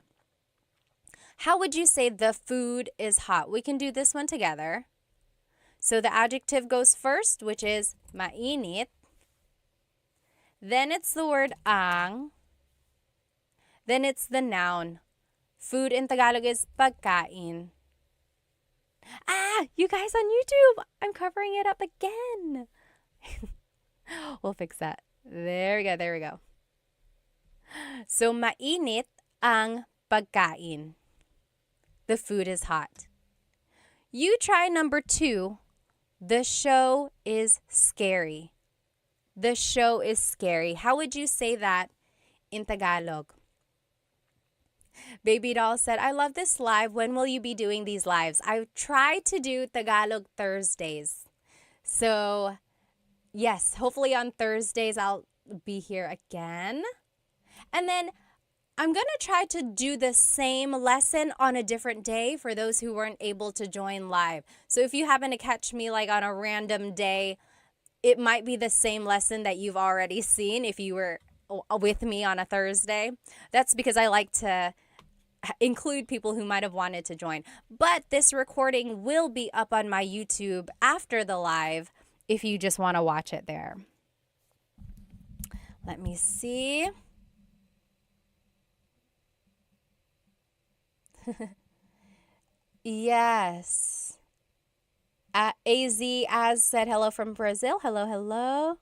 How would you say the food is hot? We can do this one together. So the adjective goes first, which is mainit. Then it's the word ang. Then it's the noun. Food in Tagalog is pagkain. You guys on YouTube, I'm covering it up again. We'll fix that. There we go. So, mainit ang pagkain. The food is hot. You try number 2. The show is scary. The show is scary. How would you say that in Tagalog? Baby Doll said, I love this live. When will you be doing these lives? I try to do Tagalog Thursdays. So, yes, hopefully on Thursdays I'll be here again. And then I'm going to try to do the same lesson on a different day for those who weren't able to join live. So if you happen to catch me like on a random day, it might be the same lesson that you've already seen if you were with me on a Thursday. That's because I like to include people who might have wanted to join. But this recording will be up on my YouTube after the live if you just want to watch it there. Let me see. Yes. Az said hello from Brazil. Hello.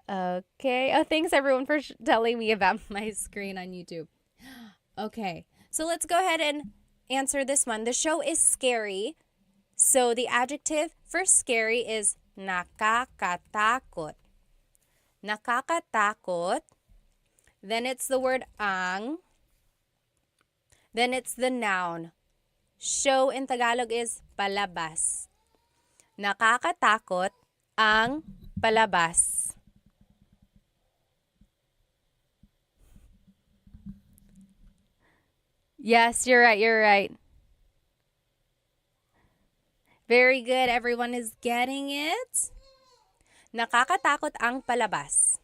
Okay. Oh, thanks everyone for telling me about my screen on YouTube. Okay. So let's go ahead and answer this one. The show is scary. So the adjective for scary is nakakatakot. Nakakatakot. Then it's the word ang. Then it's the noun. Show in Tagalog is palabas. Nakakatakot ang palabas. Yes, you're right. Very good. Everyone is getting it. Nakakatakot ang palabas.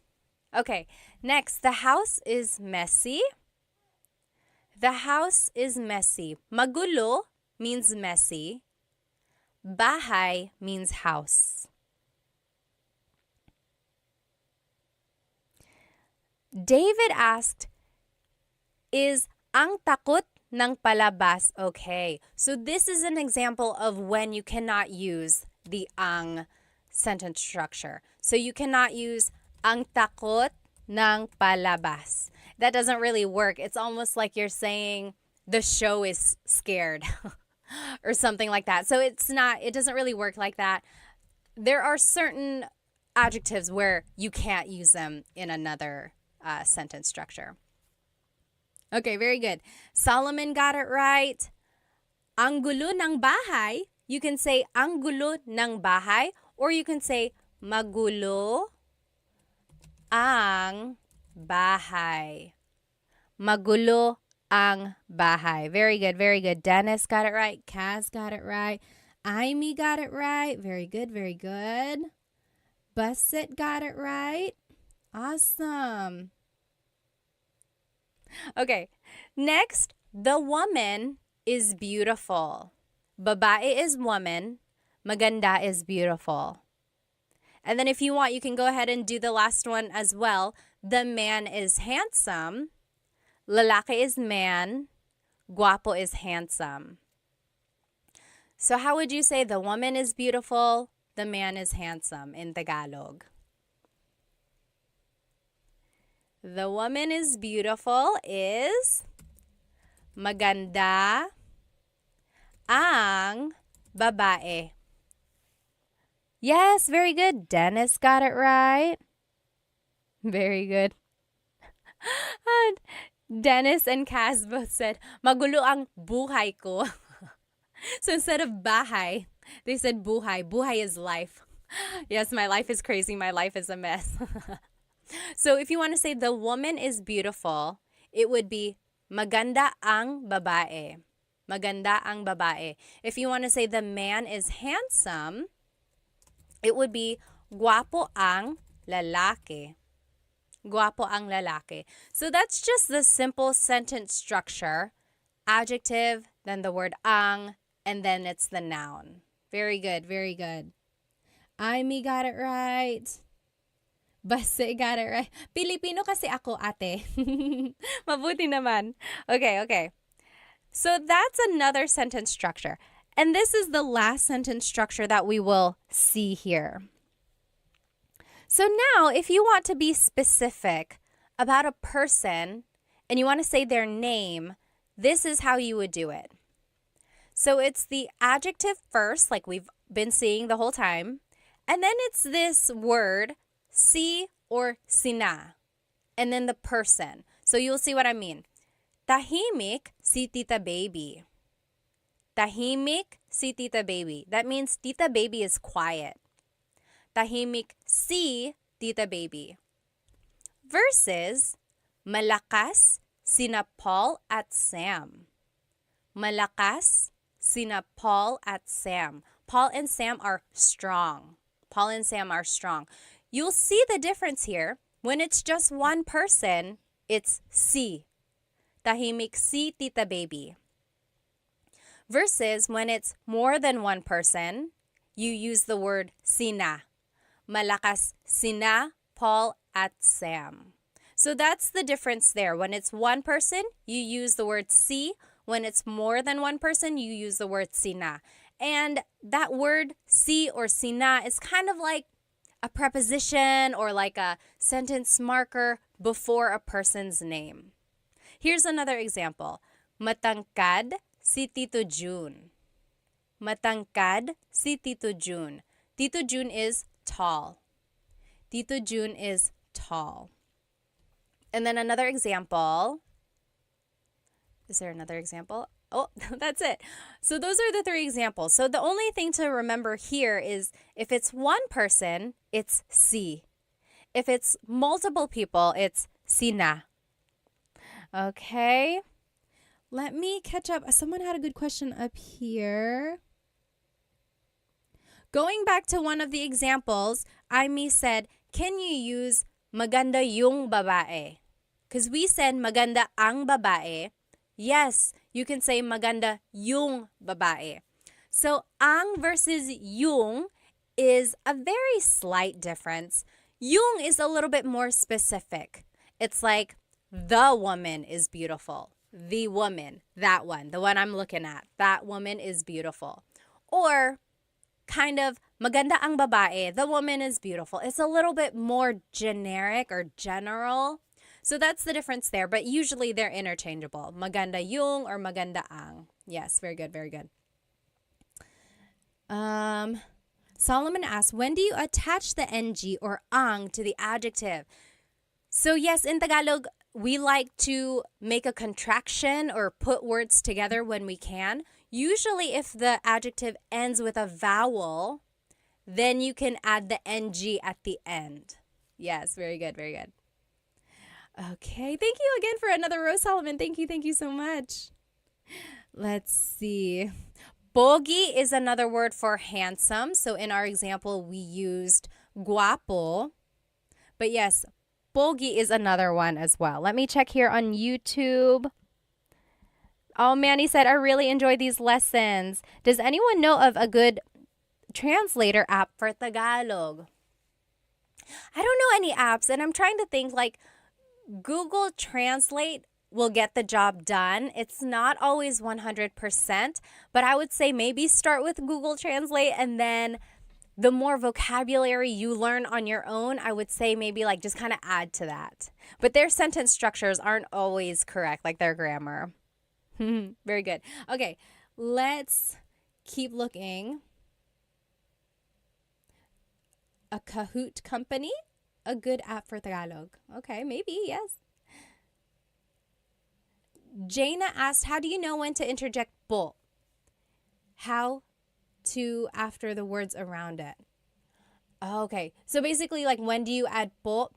Okay, next. The house is messy. The house is messy. Magulo means messy. Bahay means house. David asked, is ang takot ng palabas okay? So this is an example of when you cannot use the ang sentence structure. So you cannot use ang takot ng palabas. That doesn't really work. It's almost like you're saying the show is scared or something like that. So it doesn't really work like that. There are certain adjectives where you can't use them in another sentence structure. Okay, very good. Solomon got it right. Ang gulo ng bahay, you can say ang gulo ng bahay, or you can say magulo ang bahay. Magulo ang bahay. Very good. Dennis got it right. Kaz got it right. Amy got it right. Very good. Busset got it right. Awesome. Okay, next, the woman is beautiful. Babae is woman. Maganda is beautiful. And then if you want, you can go ahead and do the last one as well. The man is handsome. Lalaki is man. Guapo is handsome. So how would you say the woman is beautiful, the man is handsome in Tagalog? The woman is beautiful is maganda ang babae. Yes, very good. Dennis got it right. Very good. And Dennis and Kaz both said, magulo ang buhay ko. So instead of bahay, they said buhay. Buhay is life. Yes, my life is crazy. My life is a mess. So if you want to say the woman is beautiful, it would be maganda ang babae. Maganda ang babae. If you want to say the man is handsome, it would be guwapo ang lalaki. Guwapo ang lalaki. So that's just the simple sentence structure. Adjective, then the word ang, and then it's the noun. Very good, very good. Amy got it right. Base got it right. Filipino kasi ako, ate. Mabuti naman. Okay. So that's another sentence structure. And this is the last sentence structure that we will see here. So now, if you want to be specific about a person and you want to say their name, this is how you would do it. So it's the adjective first, like we've been seeing the whole time. And then it's this word, si or sina. And then the person. So you'll see what I mean. Tahimik si Tita Baby. Tahimik si Tita Baby. That means Tita Baby is quiet. Tahimik si Tita Baby. Versus malakas sina Paul at Sam. Malakas sina Paul at Sam. Paul and Sam are strong. Paul and Sam are strong. You'll see the difference here. When it's just one person, it's si. Tahimik si Tita Baby. Versus when it's more than one person, you use the word sina. Malakas sina Paul at Sam. So that's the difference there. When it's one person, you use the word si. When it's more than one person, you use the word sina. And that word si or sina is kind of like a preposition or like a sentence marker before a person's name. Here's another example. Matangkad si Tito June. Matangkad si Tito June. Tito June is tall. Tito June is tall. And then another example. Is there another example? Oh, that's it. So those are the three examples. So the only thing to remember here is if it's one person, it's si. If it's multiple people, it's sina. Okay. Let me catch up. Someone had a good question up here. Going back to one of the examples, Amy said, can you use maganda yung babae? Because we said maganda ang babae. Yes, you can say maganda yung babae. So ang versus yung is a very slight difference. Yung is a little bit more specific. It's like the woman is beautiful. The woman, that one, the one I'm looking at, that woman is beautiful. Or kind of maganda ang babae, the woman is beautiful. It's a little bit more generic or general. So that's the difference there, but usually they're interchangeable. Maganda yung or maganda ang. Yes, very good, very good. Solomon asks, when do you attach the ng or ang to the adjective? So yes, in Tagalog, we like to make a contraction or put words together when we can. Usually if the adjective ends with a vowel, then you can add the ng at the end. Yes, very good, very good. Okay, thank you again for another Rose Solomon. Thank you so much. Let's see. Pogi is another word for handsome. So in our example, we used guapo. But yes, pogi is another one as well. Let me check here on YouTube. Oh, Manny said, I really enjoy these lessons. Does anyone know of a good translator app for Tagalog? I don't know any apps, and I'm trying to think like Google Translate will get the job done. It's not always 100%, but I would say maybe start with Google Translate, and then the more vocabulary you learn on your own, I would say maybe like just kind of add to that. But their sentence structures aren't always correct, like their grammar. Very good. Okay, let's keep looking. A Kahoot company? A good app for Tagalog. Okay, maybe, yes. Jaina asked, how do you know when to interject po? How to after the words around it? Okay, so basically like when do you add po?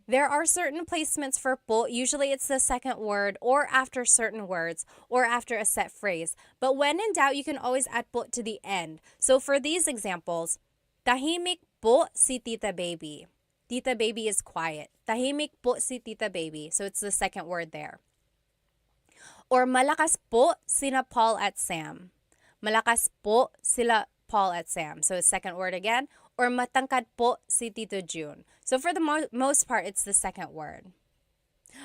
There are certain placements for po. Usually it's the second word or after certain words or after a set phrase. But when in doubt, you can always add po to the end. So for these examples, tahimik po si Tita Baby. Tita Baby is quiet. Tahimik po si Tita Baby. So it's the second word there. Or malakas po sina Paul at Sam. Malakas po sila Paul at Sam. So second word again. Or matangkad po si Tito June. So for the most part, it's the second word.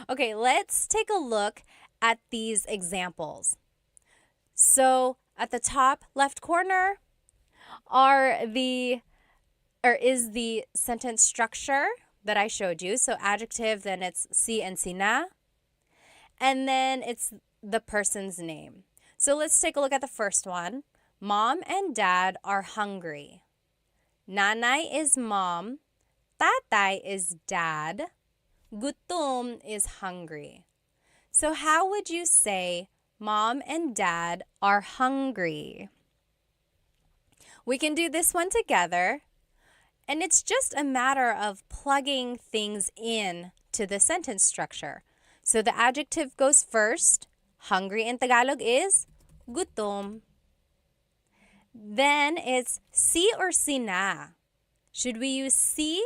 Okay, let's take a look at these examples. So at the top left corner is the sentence structure that I showed you. So adjective, then it's si and sina. And then it's the person's name. So let's take a look at the first one. Mom and dad are hungry. Nanay is mom. Tatay is dad. Gutom is hungry. So how would you say mom and dad are hungry? We can do this one together. And it's just a matter of plugging things in to the sentence structure. So the adjective goes first. Hungry in Tagalog is gutom. Then it's si or sina. Should we use si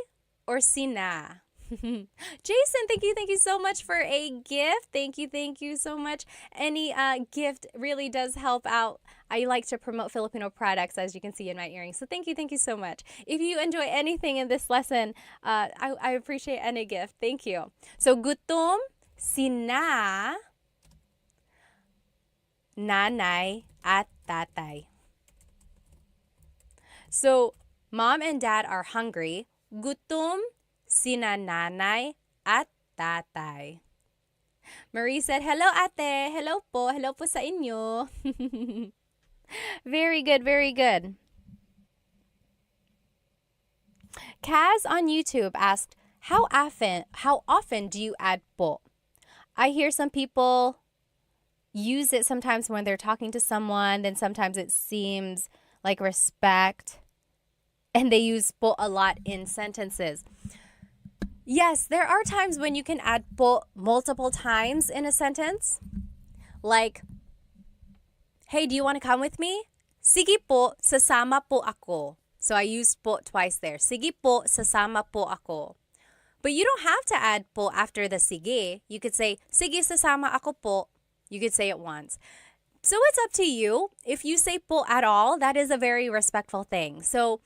or sina? Jason, thank you so much for a gift. Thank you so much. Any gift really does help out. I like to promote Filipino products, as you can see in my earrings. So thank you so much. If you enjoy anything in this lesson, I appreciate any gift. Thank you. So gutom, sina, nanay, at tatay. So mom and dad are hungry. Gutom sina nanay at tatay. Marie said, hello ate. Hello po. Hello po sa inyo. Very good, very good. Kaz on YouTube asked, how often do you add po? I hear some people use it sometimes when they're talking to someone, then sometimes it seems like respect, and they use po a lot in sentences. Yes, there are times when you can add po multiple times in a sentence. Like, hey, do you want to come with me? Sige po, sasama po ako. So I used po twice there. Sige po, sasama po ako. But you don't have to add po after the sige. You could say, sige, sasama ako po. You could say it once. So it's up to you. If you say po at all, that is a very respectful thing. So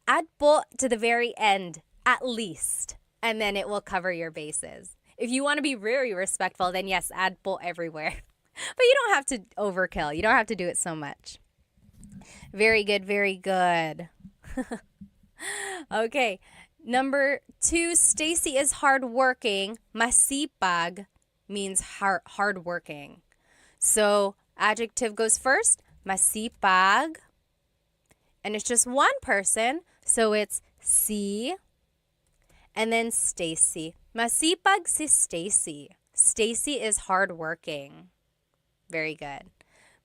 add po to the very end, at least, and then it will cover your bases. If you want to be very respectful, then yes, add po everywhere. But you don't have to overkill. You don't have to do it so much. Very good, very good. Okay, number 2, Stacy is hardworking. Masipag means hardworking. So adjective goes first, masipag. And it's just one person, so it's si and then Stacy. Masipag si Stacy. Stacy is hardworking. Very good.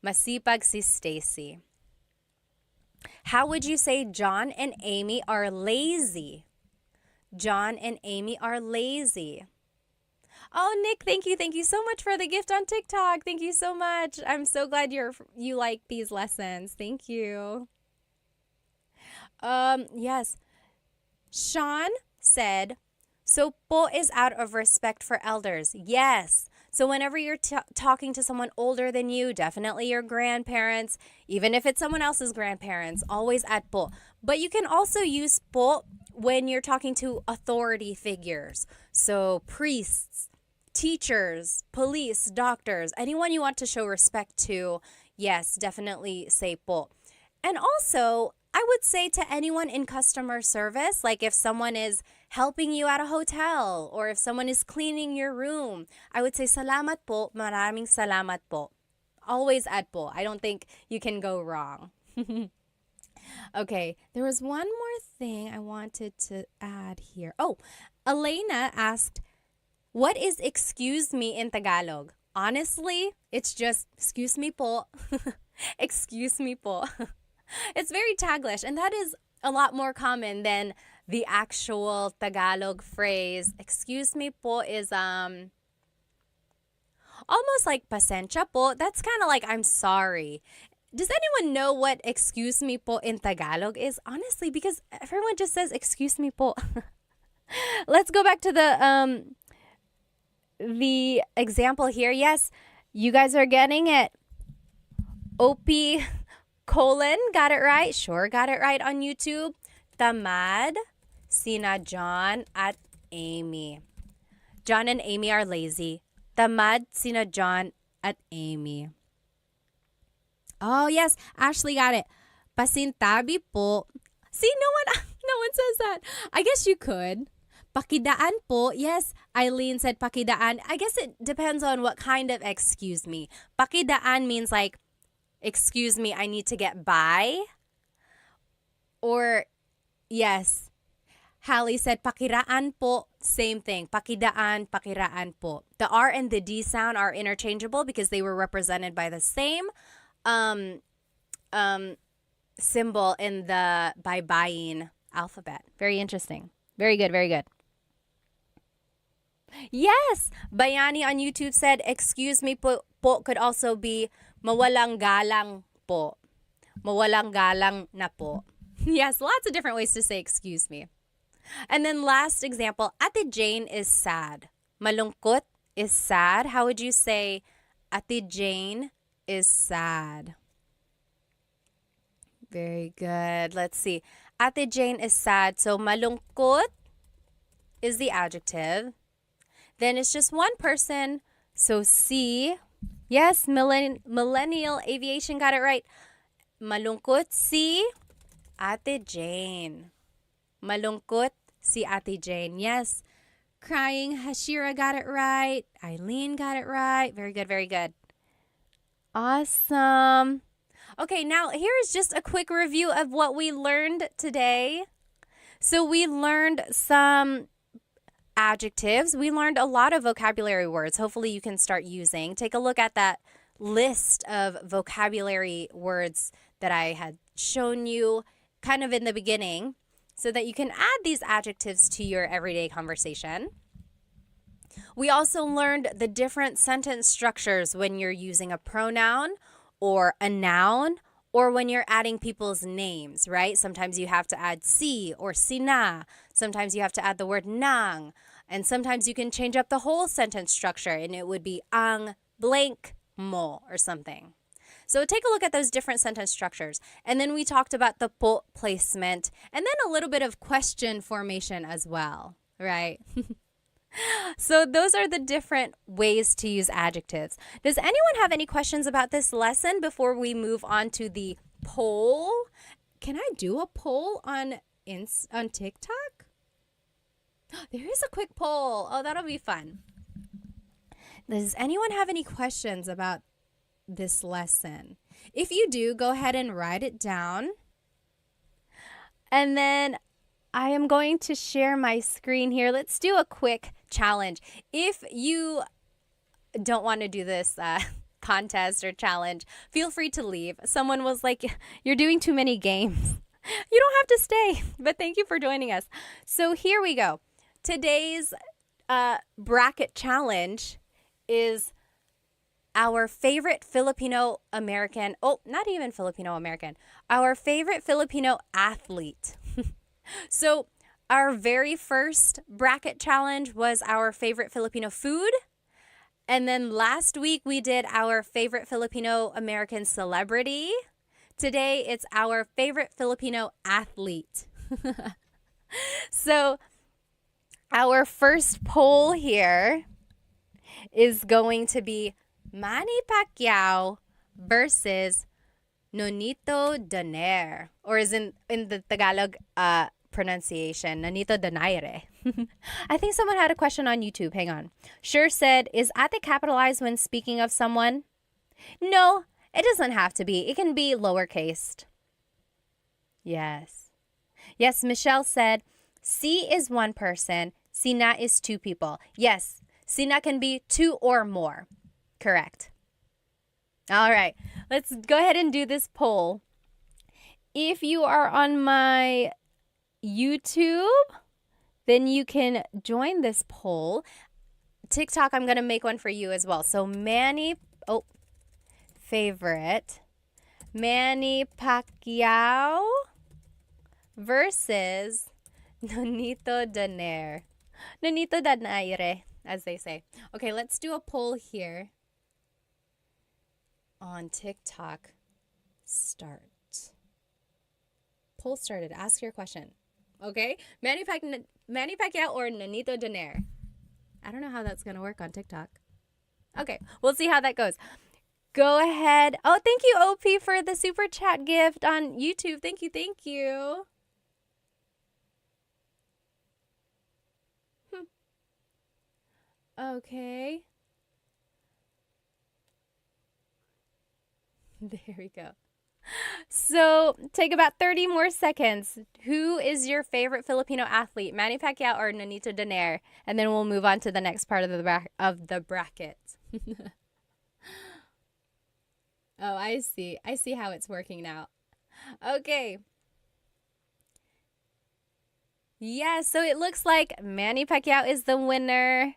Masipag si Stacy. How would you say John and Amy are lazy? John and Amy are lazy. Oh, Nick, thank you so much for the gift on TikTok. Thank you so much. I'm so glad you like these lessons. Thank you. Yes. Sean said, so po is out of respect for elders. Yes. So whenever you're talking to someone older than you, definitely your grandparents, even if it's someone else's grandparents, always add po. But you can also use po when you're talking to authority figures. So priests, teachers, police, doctors, anyone you want to show respect to, yes, definitely say po. And also, I would say to anyone in customer service, like if someone is helping you at a hotel or if someone is cleaning your room, I would say salamat po, maraming salamat po. Always add po. I don't think you can go wrong. Okay, there was one more thing I wanted to add here. Oh, Elena asked, what is excuse me in Tagalog? Honestly, it's just excuse me po. Excuse me po. It's very Taglish, and that is a lot more common than the actual Tagalog phrase, excuse me po, is almost like pasensya po. That's kind of like I'm sorry. Does anyone know what excuse me po in Tagalog is? Honestly, because everyone just says excuse me po. Let's go back to the example here. Yes, you guys are getting it. OP colon got it right. Sure, got it right on YouTube. Tamad sina John at Amy. John and Amy are lazy. Tamad sina John at Amy. Oh, yes. Ashley got it. Pasintabi po. See, no one says that. I guess you could. Pakidaan po. Yes, Eileen said pakidaan. I guess it depends on what kind of excuse me. Pakidaan means like, excuse me, I need to get by. Or, yes, Hallie said pakiraan po. Same thing. Pakidaan, pakiraan po. The R and the D sound are interchangeable because they were represented by the same symbol in the baybayin alphabet. Very interesting. Very good, very good. Yes, Bayani on YouTube said, excuse me po could also be mawalang galang po. Mawalang galang na po. Yes, lots of different ways to say excuse me. And then last example, Ate Jane is sad. Malungkot is sad. How would you say Ate Jane is sad? Very good. Let's see. Ate Jane is sad. So malungkot is the adjective. Then it's just one person. So si. Yes, Millennial Aviation got it right. Malungkot si Ate Jane. Malungkot si Ate Jane. Yes. Crying Hashira got it right. Eileen got it right. Very good, very good. Awesome. Okay, now here is just a quick review of what we learned today. So we learned some adjectives. We learned a lot of vocabulary words. Hopefully you can start using. Take a look at that list of vocabulary words that I had shown you kind of in the beginning so that you can add these adjectives to your everyday conversation. We also learned the different sentence structures when you're using a pronoun or a noun or when you're adding people's names, right? Sometimes you have to add si or sina. Sometimes you have to add the word nang. And sometimes you can change up the whole sentence structure and it would be ang blank mo or something. So take a look at those different sentence structures. And then we talked about the po placement and then a little bit of question formation as well, right? So those are the different ways to use adjectives. Does anyone have any questions about this lesson before we move on to the poll? Can I do a poll on TikTok? There is a quick poll. Oh, that'll be fun. Does anyone have any questions about this lesson? If you do, go ahead and write it down. And then I am going to share my screen here. Let's do a quick challenge. If you don't want to do this contest or challenge, feel free to leave. Someone was like, you're doing too many games. You don't have to stay, but thank you for joining us. So here we go. Today's bracket challenge is our favorite Filipino American, not even Filipino American, our favorite Filipino athlete. So our very first bracket challenge was our favorite Filipino food. And then last week we did our favorite Filipino American celebrity. Today it's our favorite Filipino athlete. So our first poll here is going to be Manny Pacquiao versus Nonito Donaire, or is in the Tagalog pronunciation, Nonito Donaire. I think someone had a question on YouTube. Hang on. Sure said, is ate capitalized when speaking of someone? No, it doesn't have to be. It can be lowercase. Yes. Yes, Michelle said, si is one person, sina is two people. Yes, sina can be two or more. Correct. All right, let's go ahead and do this poll. If you are on my YouTube, then you can join this poll. TikTok, I'm going to make one for you as well. So favorite, Manny Pacquiao versus Nonito Donaire. Nonito Donaire, as they say. Okay, let's do a poll here on TikTok. Start. Poll started. Ask your question. Okay? Manny Pacquiao or Nonito Donaire? I don't know how that's going to work on TikTok. Okay, we'll see how that goes. Go ahead. Oh, thank you, OP, for the super chat gift on YouTube. Thank you, thank you. Okay. There we go. So take about 30 more seconds. Who is your favorite Filipino athlete, Manny Pacquiao or Nonito Donaire? And then we'll move on to the next part of the bracket. Oh, I see. I see how it's working now. Okay. Yeah, so it looks like Manny Pacquiao is the winner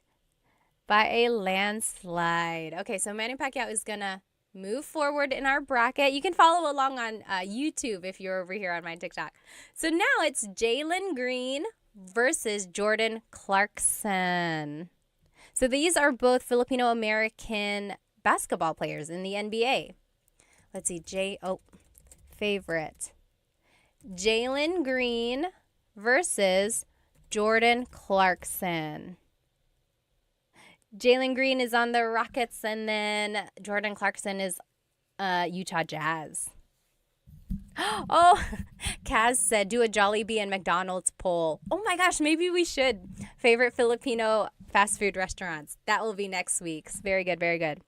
by a landslide. Okay, so Manny Pacquiao is going to move forward in our bracket. You can follow along on YouTube if you're over here on my TikTok. So now it's Jalen Green versus Jordan Clarkson. So these are both Filipino-American basketball players in the NBA. Let's see, favorite. Jalen Green versus Jordan Clarkson. Jalen Green is on the Rockets, and then Jordan Clarkson is Utah Jazz. Oh, Kaz said, do a Jollibee and McDonald's poll. Oh my gosh, maybe we should. Favorite Filipino fast food restaurants. That will be next week's. Very good, very good.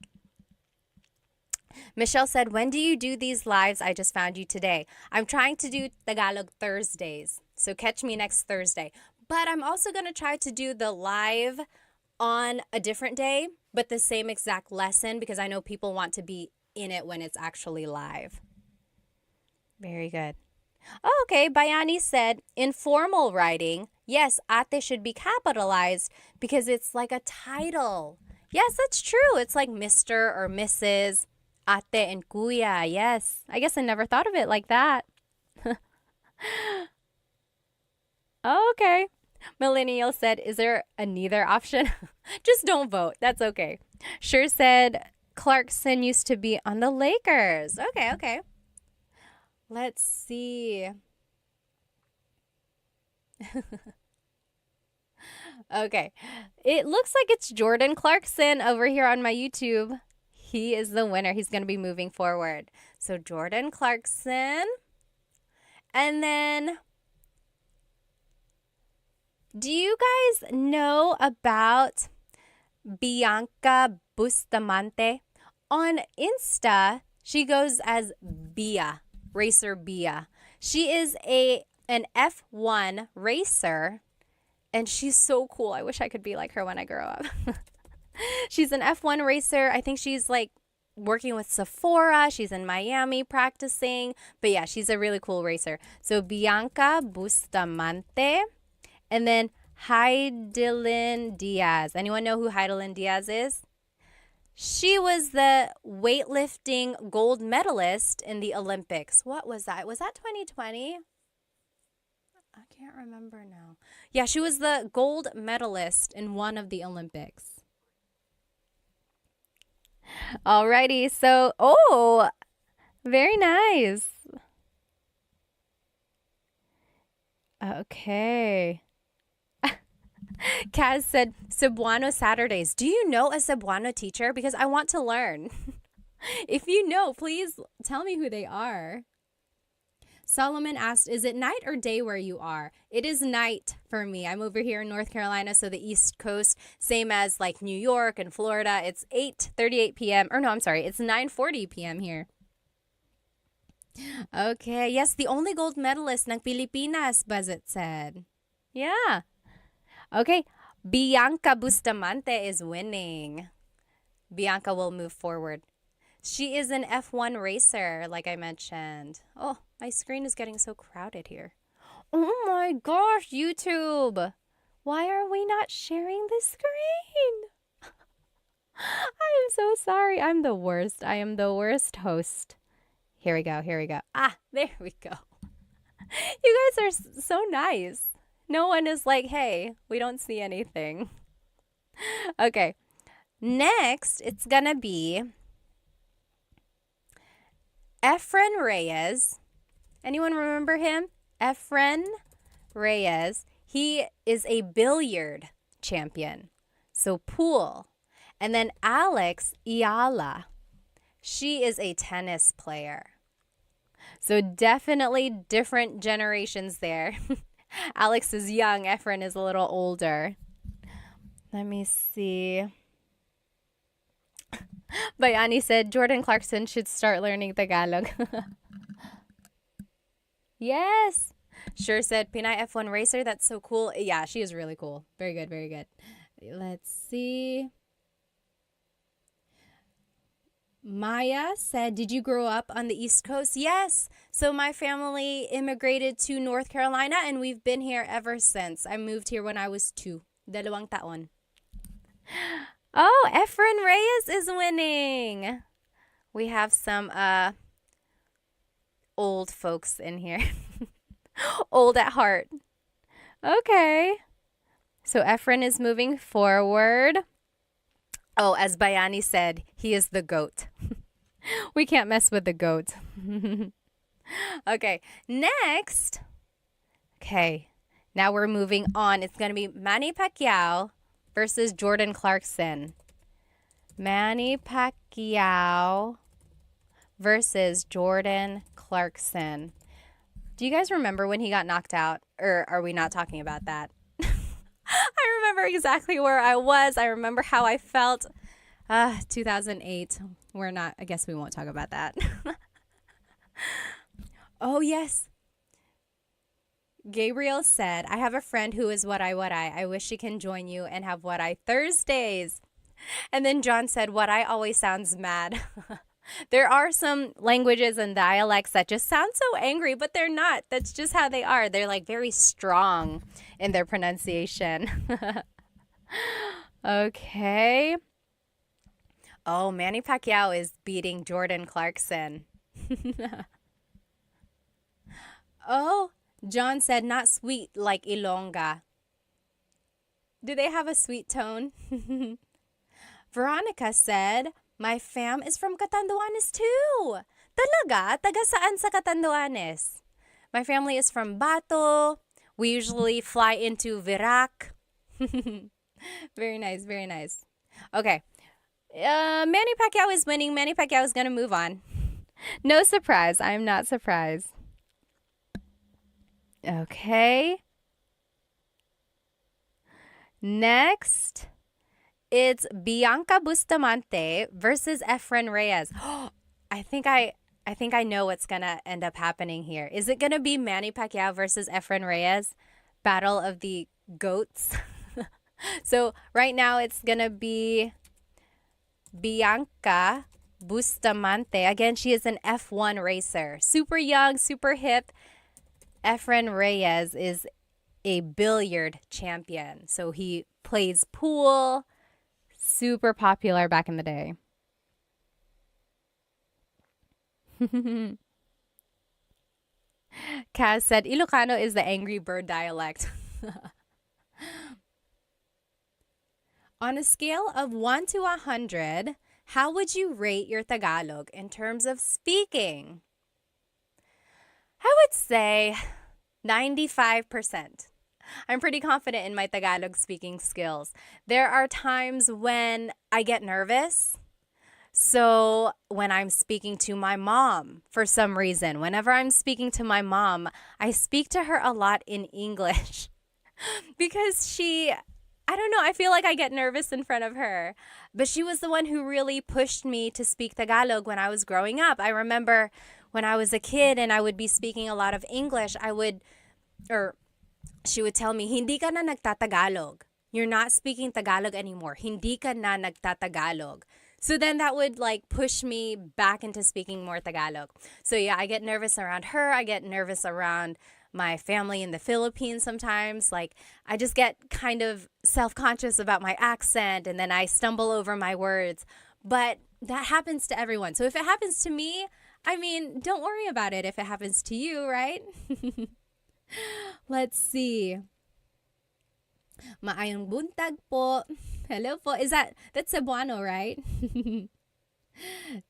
Michelle said, when do you do these lives? I just found you today. I'm trying to do Tagalog Thursdays, so catch me next Thursday. But I'm also going to try to do the live on a different day, but the same exact lesson, because I know people want to be in it when it's actually live. Very good. Oh, okay, Bayani said, informal writing, yes, ate should be capitalized because it's like a title. Yes, that's true. It's like Mr. or Mrs. Ate and kuya, yes. I guess I never thought of it like that. Oh, okay. Millennial said, is there a neither option? Just don't vote. That's okay. Sure said, Clarkson used to be on the Lakers. Okay, okay. Let's see. Okay. It looks like it's Jordan Clarkson over here on my YouTube. He is the winner. He's going to be moving forward. So Jordan Clarkson. And then, do you guys know about Bianca Bustamante? On Insta, she goes as Bia, Racer Bia. She is an F1 racer, and she's so cool. I wish I could be like her when I grow up. She's an F1 racer. I think she's like working with Sephora. She's in Miami practicing. But yeah, she's a really cool racer. So Bianca Bustamante. And then Heidelin Diaz. Anyone know who Heidelin Diaz is? She was the weightlifting gold medalist in the Olympics. What was that? Was that 2020? I can't remember now. Yeah, she was the gold medalist in one of the Olympics. Alrighty, so, very nice. Okay. Kaz said, Cebuano Saturdays. Do you know a Cebuano teacher? Because I want to learn. If you know, please tell me who they are. Solomon asked, is it night or day where you are? It is night for me. I'm over here in North Carolina, so the East Coast, same as like New York and Florida. It's 8:38 p.m. Or no, I'm sorry. It's 9:40 p.m. here. Okay. Yes, the only gold medalist ng Pilipinas, Bazit said. Yeah. Okay. Bianca Bustamante is winning. Bianca will move forward. She is an F1 racer, like I mentioned. Oh, my screen is getting so crowded here. Oh my gosh, YouTube. Why are we not sharing the screen? I am so sorry. I'm the worst. I am the worst host. Here we go. Here we go. Ah, there we go. You guys are so nice. No one is like, hey, we don't see anything. Okay. Next, it's going to be Efren Reyes. Anyone remember him? Efren Reyes. He is a billiard champion. So pool. And then Alex Iala. She is a tennis player. So definitely different generations there. Alex is young. Efren is a little older. Let me see. Bayani said Jordan Clarkson should start learning Tagalog. Yes. Sure said Pinay F1 racer. That's so cool. Yeah, she is really cool. Very good, very good. Let's see. Maya said, did you grow up on the East Coast? Yes. So my family immigrated to North Carolina and we've been here ever since. I moved here when I was 2. Dalawang taon. Oh, Efren Reyes is winning. We have some old folks in here. Old at heart. Okay. So Efren is moving forward. Oh, as Bayani said, he is the goat. We can't mess with the goat. Okay, next. Okay, now we're moving on. It's going to be Manny Pacquiao versus Jordan Clarkson. Manny Pacquiao versus Jordan Clarkson. Do you guys remember when he got knocked out? Or are we not talking about that? I remember exactly where I was. I remember how I felt. 2008. I guess we won't talk about that. Oh, yes. Gabriel said, I have a friend who is what I wish she can join you and have what I Thursdays. And then John said, what I always sounds mad. There are some languages and dialects that just sound so angry, but they're not. That's just how they are. They're like very strong in their pronunciation. Okay. Oh, Manny Pacquiao is beating Jordan Clarkson. Oh, John said not sweet like Ilongga. Do they have a sweet tone? Veronica said, my fam is from Catanduanes too. Talaga? Taga saan sa Catanduanes? My family is from Bato. We usually fly into Virac. Very nice, very nice. Okay. Manny Pacquiao is winning. Manny Pacquiao is going to move on. No surprise. I'm not surprised. Okay. Next, it's Bianca Bustamante versus Efren Reyes. I think I know what's going to end up happening here. Is it going to be Manny Pacquiao versus Efren Reyes? Battle of the goats. So right now it's going to be Bianca Bustamante. Again, she is an F1 racer. Super young, super hip. Efren Reyes is a billiard champion. So he plays pool. Super popular back in the day. Kaz said, Ilocano is the Angry Bird dialect. On a scale of 1 to 100, how would you rate your Tagalog in terms of speaking? I would say 95%. I'm pretty confident in my Tagalog speaking skills. There are times when I get nervous. So when I'm speaking to my mom, for some reason, whenever I'm speaking to my mom, I speak to her a lot in English because I don't know, I feel like I get nervous in front of her. But she was the one who really pushed me to speak Tagalog when I was growing up. I remember when I was a kid and I would be speaking a lot of English, she would tell me, hindi ka na nagtatagalog. You're not speaking Tagalog anymore. Hindi ka na nagtatagalog. So then that would like push me back into speaking more Tagalog. So yeah, I get nervous around her. I get nervous around my family in the Philippines sometimes. Like, I just get kind of self-conscious about my accent and then I stumble over my words. But that happens to everyone. So if it happens to me, I mean, don't worry about it if it happens to you, right? Let's see. Maayong buntag po. Hello po. That's Cebuano, right?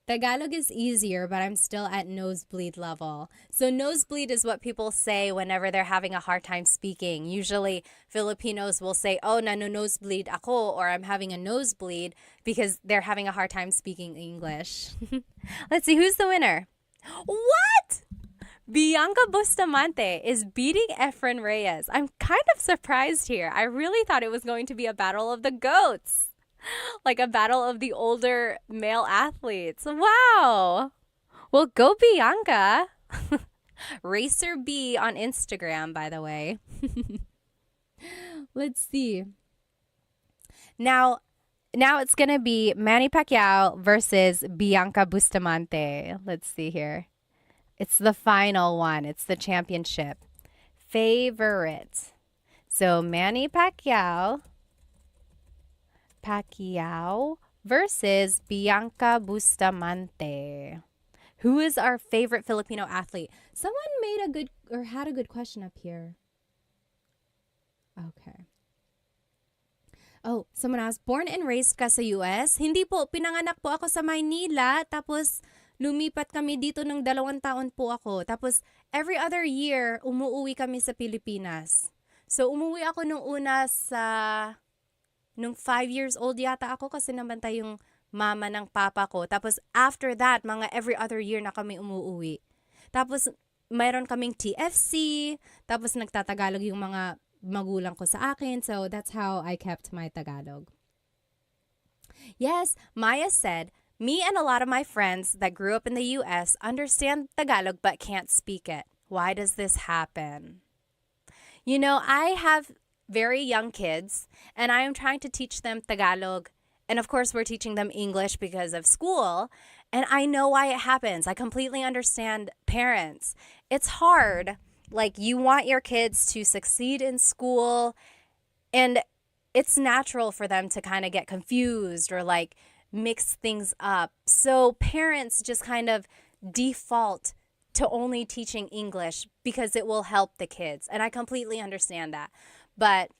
Tagalog is easier, but I'm still at nosebleed level. So nosebleed is what people say whenever they're having a hard time speaking. Usually Filipinos will say, oh, nosebleed ako, or I'm having a nosebleed because they're having a hard time speaking English. Let's see, who's the winner? What? Bianca Bustamante is beating Efren Reyes. I'm kind of surprised here. I really thought it was going to be a battle of the goats. Like a battle of the older male athletes. Wow. Well, go Bianca. Racer B on Instagram, by the way. Let's see. Now it's going to be Manny Pacquiao versus Bianca Bustamante. Let's see here. It's the final one. It's the championship. Favorite. So Manny Pacquiao versus Bianca Bustamante. Who is our favorite Filipino athlete? Someone had a good question up here. Okay. Oh, someone asked, born and raised ka sa US? Hindi po, pinanganak po ako sa Maynila, tapos lumipat kami dito ng 2 taon po ako. Tapos every other year, umuwi kami sa Pilipinas. So umuwi ako nung una nung 5 years old yata ako kasi nabantay yung mama ng papa ko. Tapos after that, mga every other year na kami umuwi. Tapos mayroon kaming TFC, tapos nagtatagalog yung mga magulang ko sa akin. So that's how I kept my Tagalog. Yes, Maya said, me and a lot of my friends that grew up in the US understand Tagalog but can't speak it. Why does this happen? You know, I have very young kids and I am trying to teach them Tagalog. And of course, we're teaching them English because of school. And I know why it happens. I completely understand parents. It's hard. Like, you want your kids to succeed in school. And it's natural for them to kind of get confused or like mix things up. So parents just kind of default to only teaching English because it will help the kids. And I completely understand that. But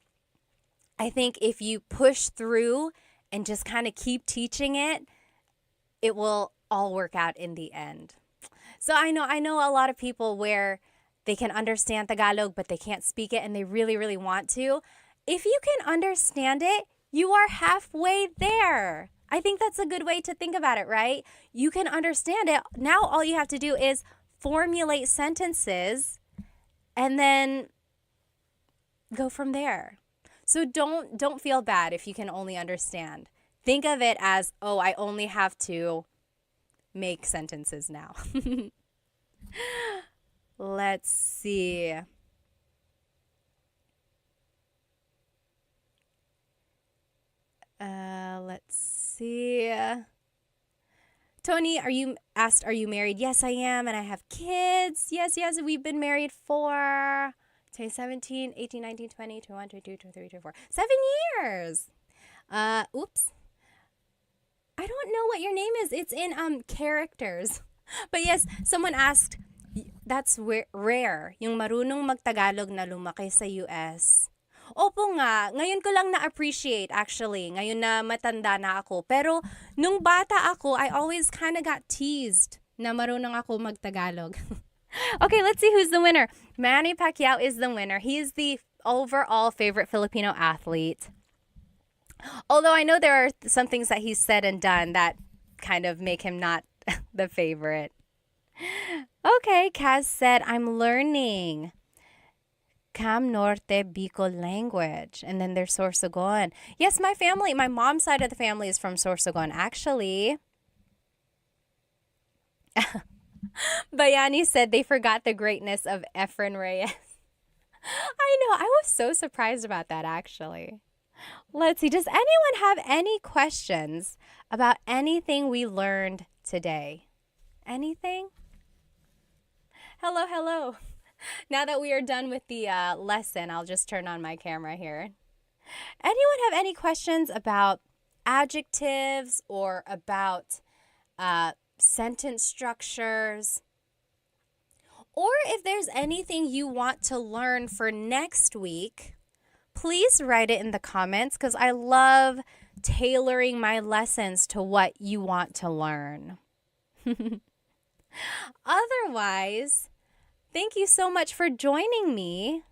I think if you push through and just kind of keep teaching it, it will all work out in the end. So I know a lot of people where they can understand Tagalog, but they can't speak it and they really, really want to. If you can understand it, you are halfway there. I think that's a good way to think about it, right? You can understand it. Now all you have to do is formulate sentences and then go from there. So don't feel bad if you can only understand. Think of it as, oh, I only have to make sentences now. Let's see. Let's see. Tony, are you married? Yes, I am, and I have kids. Yes, we've been married for 2017, 18, 19, 20, 21, 22, 23, 24. 7 years. Oops. I don't know what your name is. It's in characters. But yes, someone asked, that's rare, yung marunong magtagalog na lumaki sa US. Opo nga, ngayon ko lang na-appreciate actually, ngayon na matanda na ako. Pero nung bata ako, I always kind of got teased na marunong ako magtagalog. Okay, let's see who's the winner. Manny Pacquiao is the winner. He is the overall favorite Filipino athlete. Although I know there are some things that he's said and done that kind of make him not the favorite. Okay, Kaz said, I'm learning Cam Norte Bicol language. And then there's Sorsogon. Yes, my mom's side of the family is from Sorsogon, actually. Bayani said they forgot the greatness of Efren Reyes. I know, I was so surprised about that, actually. Let's see, does anyone have any questions about anything we learned today? Anything? Hello. Now that we are done with the lesson, I'll just turn on my camera here. Anyone have any questions about adjectives or about sentence structures? Or if there's anything you want to learn for next week, please write it in the comments because I love tailoring my lessons to what you want to learn. Otherwise, thank you so much for joining me,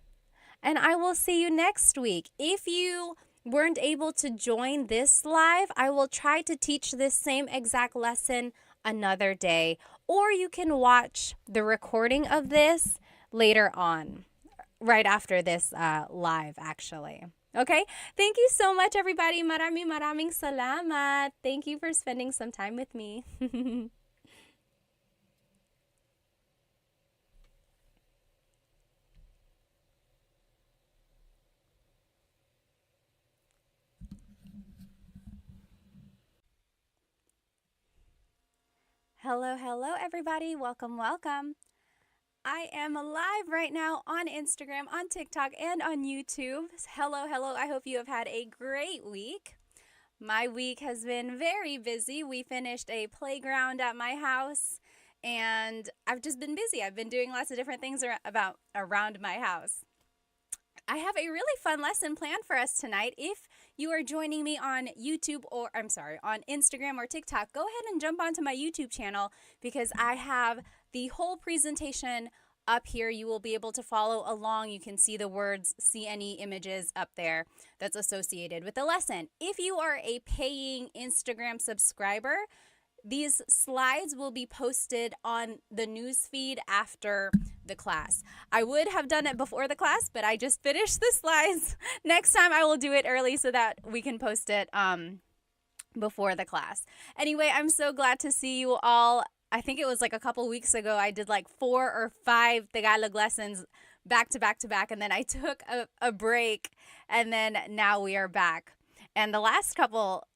and I will see you next week. If you weren't able to join this live, I will try to teach this same exact lesson another day, or you can watch the recording of this later on, right after this live, actually. Okay? Thank you so much, everybody. Maraming salamat. Thank you for spending some time with me. Hello, hello, everybody. Welcome, welcome. I am live right now on Instagram, on TikTok, and on YouTube. Hello, hello. I hope you have had a great week. My week has been very busy. We finished a playground at my house, and I've just been busy. I've been doing lots of different things around my house. I have a really fun lesson planned for us tonight. If you are joining me on YouTube on Instagram or TikTok, go ahead and jump onto my YouTube channel because I have the whole presentation up here. You will be able to follow along. You can see the words, see any images up there that's associated with the lesson. If you are a paying Instagram subscriber, these slides will be posted on the news feed after the class. I would have done it before the class, but I just finished the slides. Next time I will do it early so that we can post it before the class. Anyway, I'm so glad to see you all. I think it was like a couple weeks ago, I did like 4 or 5 Tagalog lessons back to back to back, and then I took a break, and then now we are back. And the last couple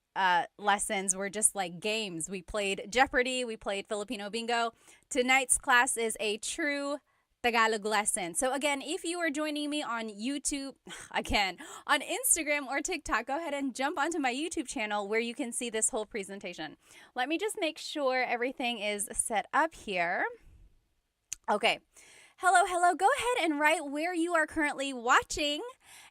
lessons were just like games. We played Jeopardy, we played Filipino bingo. Tonight's class is a true Tagalog lesson. So again, if you are joining me on YouTube, again, on Instagram or TikTok, go ahead and jump onto my YouTube channel where you can see this whole presentation. Let me just make sure everything is set up here. Okay. Hello, hello. Go ahead and write where you are currently watching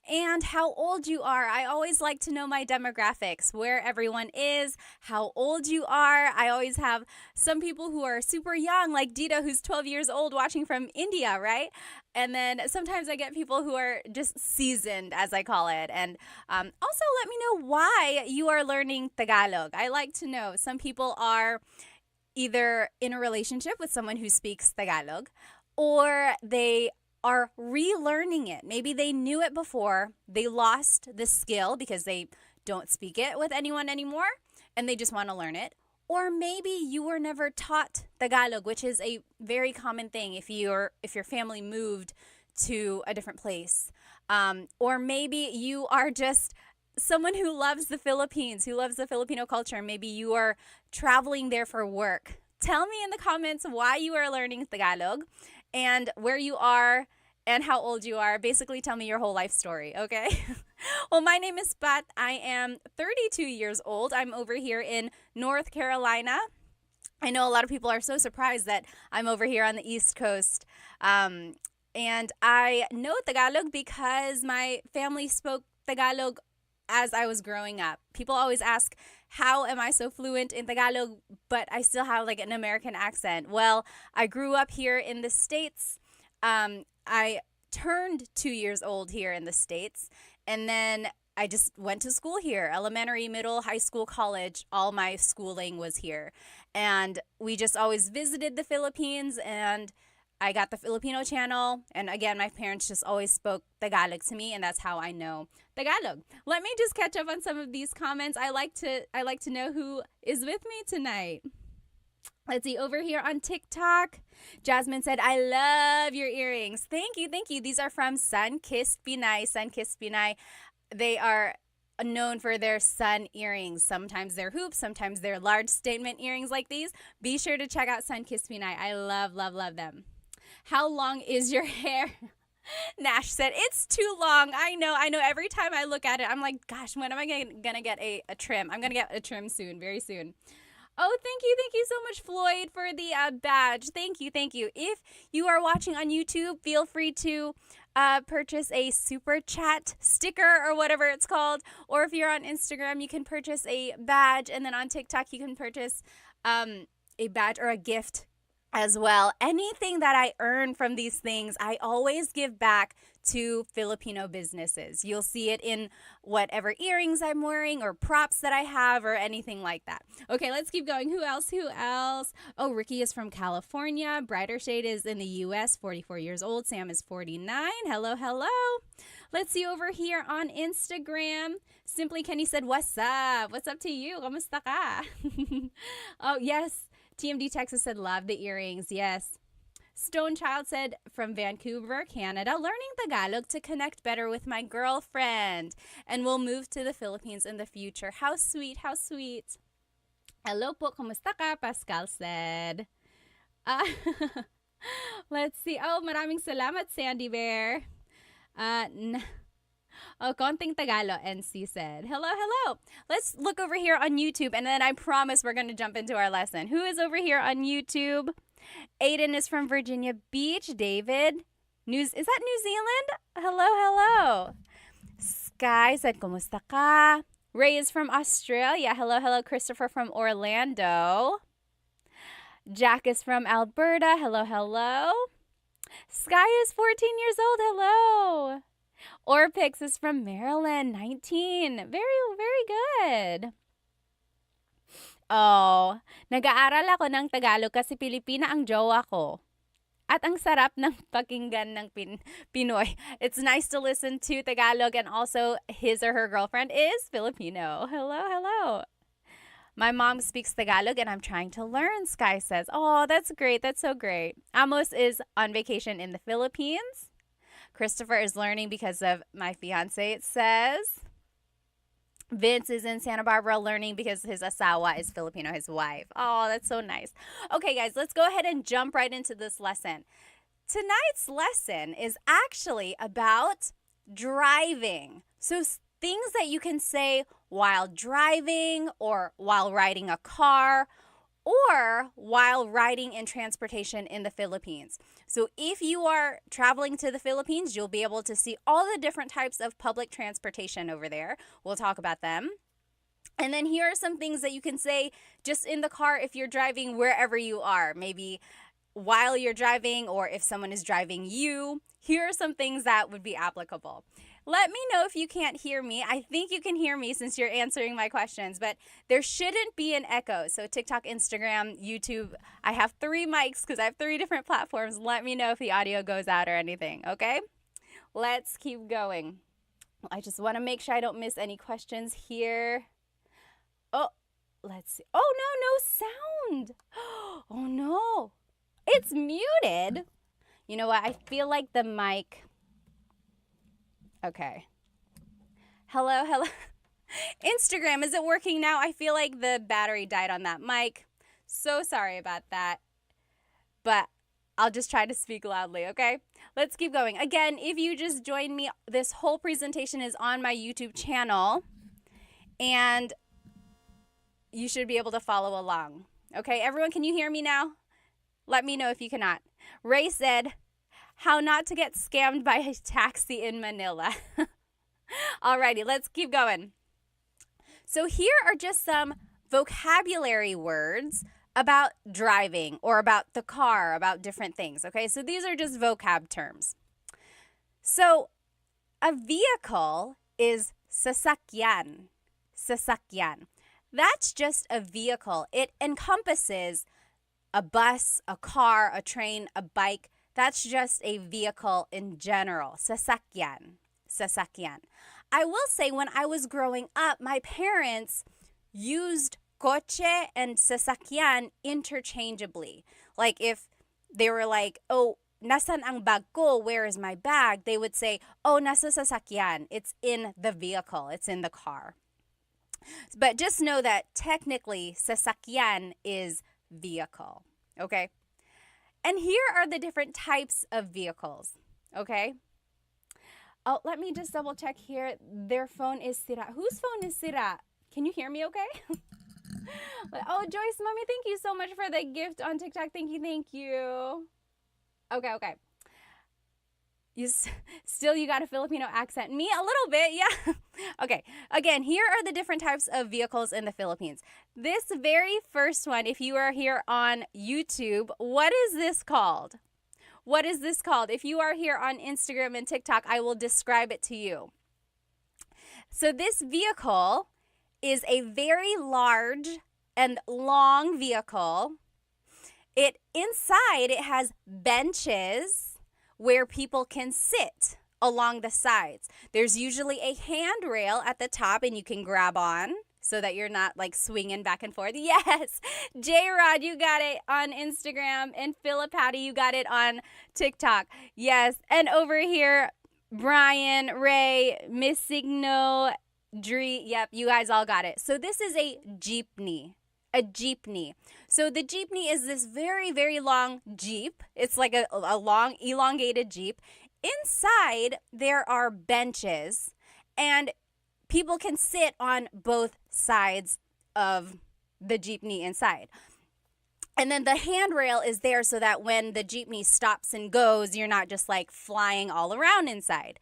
and how old you are. I always like to know my demographics, where everyone is, how old you are. I always have some people who are super young, like Dita, who's 12 years old, watching from India, right? And then sometimes I get people who are just seasoned, as I call it. And also let me know why you are learning Tagalog. I like to know. Some people are either in a relationship with someone who speaks Tagalog, or they are relearning it. Maybe they knew it before, they lost the skill because they don't speak it with anyone anymore, and they just want to learn it. Or maybe you were never taught Tagalog, which is a very common thing if your family moved to a different place. Or maybe you are just someone who loves the Philippines, who loves the Filipino culture. Maybe you are traveling there for work. Tell me in the comments why you are learning Tagalog and where you are and how old you are. Basically, tell me your whole life story, okay? Well, my name is Pat. I am 32 years old. I'm over here in North Carolina. I know a lot of people are so surprised that I'm over here on the East Coast. And I know Tagalog because my family spoke Tagalog as I was growing up. People always ask, how am I so fluent in Tagalog, but I still have like an American accent? Well, I grew up here in the States. I turned 2 years old here in the States, and then I just went to school here, elementary, middle, high school, college. All my schooling was here. And we just always visited the Philippines, and I got the Filipino channel. And again, my parents just always spoke Tagalog to me, and that's how I know Tagalog. Let me just catch up on some of these comments. I like to know who is with me tonight. Let's see, over here on TikTok, Jasmine said, I love your earrings. Thank you, thank you. These are from Sunkissed Pinay. Sunkissed Pinay. They are known for their sun earrings. Sometimes they're hoops, sometimes they're large statement earrings like these. Be sure to check out Sunkissed Pinay. I love, love, love them. How long is your hair? Nash said, it's too long. I know. Every time I look at it, I'm like, gosh, when am I going to get a trim? I'm going to get a trim soon, very soon. Oh, thank you. Thank you so much, Floyd, for the badge. Thank you. Thank you. If you are watching on YouTube, feel free to purchase a super chat sticker or whatever it's called. Or if you're on Instagram, you can purchase a badge. And then on TikTok, you can purchase a badge or a gift as well. Anything that I earn from these things, I always give back to Filipino businesses. You'll see it in whatever earrings I'm wearing or props that I have or anything like that. Okay, let's keep going. Who else? Oh, Ricky is from California. Brighter Shade is in the US, 44 years old. Sam is 49. Hello, hello. Let's see over here on Instagram. Simply Kenny said, what's up? What's up to you? Kamusta ka? Oh, yes. TMD Texas said, love the earrings. Yes. Stone Child said, from Vancouver, Canada, learning Tagalog to connect better with my girlfriend. And we'll move to the Philippines in the future. How sweet, how sweet. Hello po, kumusta ka? Pascal said. Let's see. Oh, maraming salamat, Sandy Bear. Oh, konting Tagalog, NC said. Hello, hello. Let's look over here on YouTube, and then I promise we're going to jump into our lesson. Who is over here on YouTube? Aiden is from Virginia Beach. David, is that New Zealand? Hello, hello. Sky said, kumusta ka? Ray is from Australia. Hello, hello. Christopher from Orlando. Jack is from Alberta. Hello, hello. Sky is 14 years old. Hello. Orpix is from Maryland, 19. Very, very good. Oh, nag-aaral ako ng Tagalog kasi Pilipina ang jowa ko. At ang sarap ng pakinggan ng Pinoy. It's nice to listen to Tagalog, and also his or her girlfriend is Filipino. Hello, hello. My mom speaks Tagalog and I'm trying to learn, Sky says. Oh, that's great. That's so great. Amos is on vacation in the Philippines. Christopher is learning because of my fiance, it says. Vince is in Santa Barbara learning because his asawa is Filipino, his wife. Oh, that's so nice. Okay, guys, let's go ahead and jump right into this lesson. Tonight's lesson is actually about driving. So things that you can say while driving or while riding a car or while riding in transportation in the Philippines. So if you are traveling to the Philippines, you'll be able to see all the different types of public transportation over there. We'll talk about them. And then here are some things that you can say just in the car if you're driving wherever you are. Maybe while you're driving or if someone is driving you. Here are some things that would be applicable. Let me know if you can't hear me. I think you can hear me since you're answering my questions, but there shouldn't be an echo. So TikTok, Instagram, YouTube, I have 3 mics because I have 3 different platforms. Let me know if the audio goes out or anything, okay? Let's keep going. I just want to make sure I don't miss any questions here. Oh, let's see. Oh, no sound. Oh, no. It's muted. You know what? I feel like the mic... Okay. Hello, hello. Instagram, is it working now? I feel like the battery died on that mic. So sorry about that. But I'll just try to speak loudly, okay? Let's keep going. Again, if you just joined me, this whole presentation is on my YouTube channel. And you should be able to follow along. Okay, everyone, can you hear me now? Let me know if you cannot. Ray said, how not to get scammed by a taxi in Manila. Alrighty, let's keep going. So here are just some vocabulary words about driving or about the car, about different things, okay? So these are just vocab terms. So a vehicle is sasakyan. Sasakyan. That's just a vehicle. It encompasses a bus, a car, a train, a bike. That's just a vehicle in general. Sasakyan. Sasakyan. I will say when I was growing up, my parents used coche and sasakyan interchangeably. Like if they were like, oh, nasan ang bag ko? Where is my bag? They would say, oh, nasa sasakyan. It's in the vehicle. It's in the car. But just know that technically sasakyan is vehicle. Okay? And here are the different types of vehicles, okay? Oh, let me just double check here. Their phone is sira. Whose phone is sira? Can you hear me okay? Oh, Joyce, Mommy, thank you so much for the gift on TikTok. Thank you, thank you. Okay. You got a Filipino accent. Me, a little bit, yeah. Okay, again, here are the different types of vehicles in the Philippines. This very first one, if you are here on YouTube, what is this called? What is this called? If you are here on Instagram and TikTok, I will describe it to you. So this vehicle is a very large and long vehicle. Inside it has benches where people can sit along the sides. There's usually a handrail at the top and you can grab on so that you're not like swinging back and forth. Yes, J-Rod, you got it on Instagram, and Philip Hattie, you got it on TikTok. Yes, and over here, Brian, Ray, Miss Signo, Dree, yep, you guys all got it. So this is a jeepney. A jeepney. So the jeepney is this very, very long jeep. It's like a long, elongated jeep. Inside, there are benches, and people can sit on both sides of the jeepney inside. And then the handrail is there so that when the jeepney stops and goes, you're not just like flying all around inside.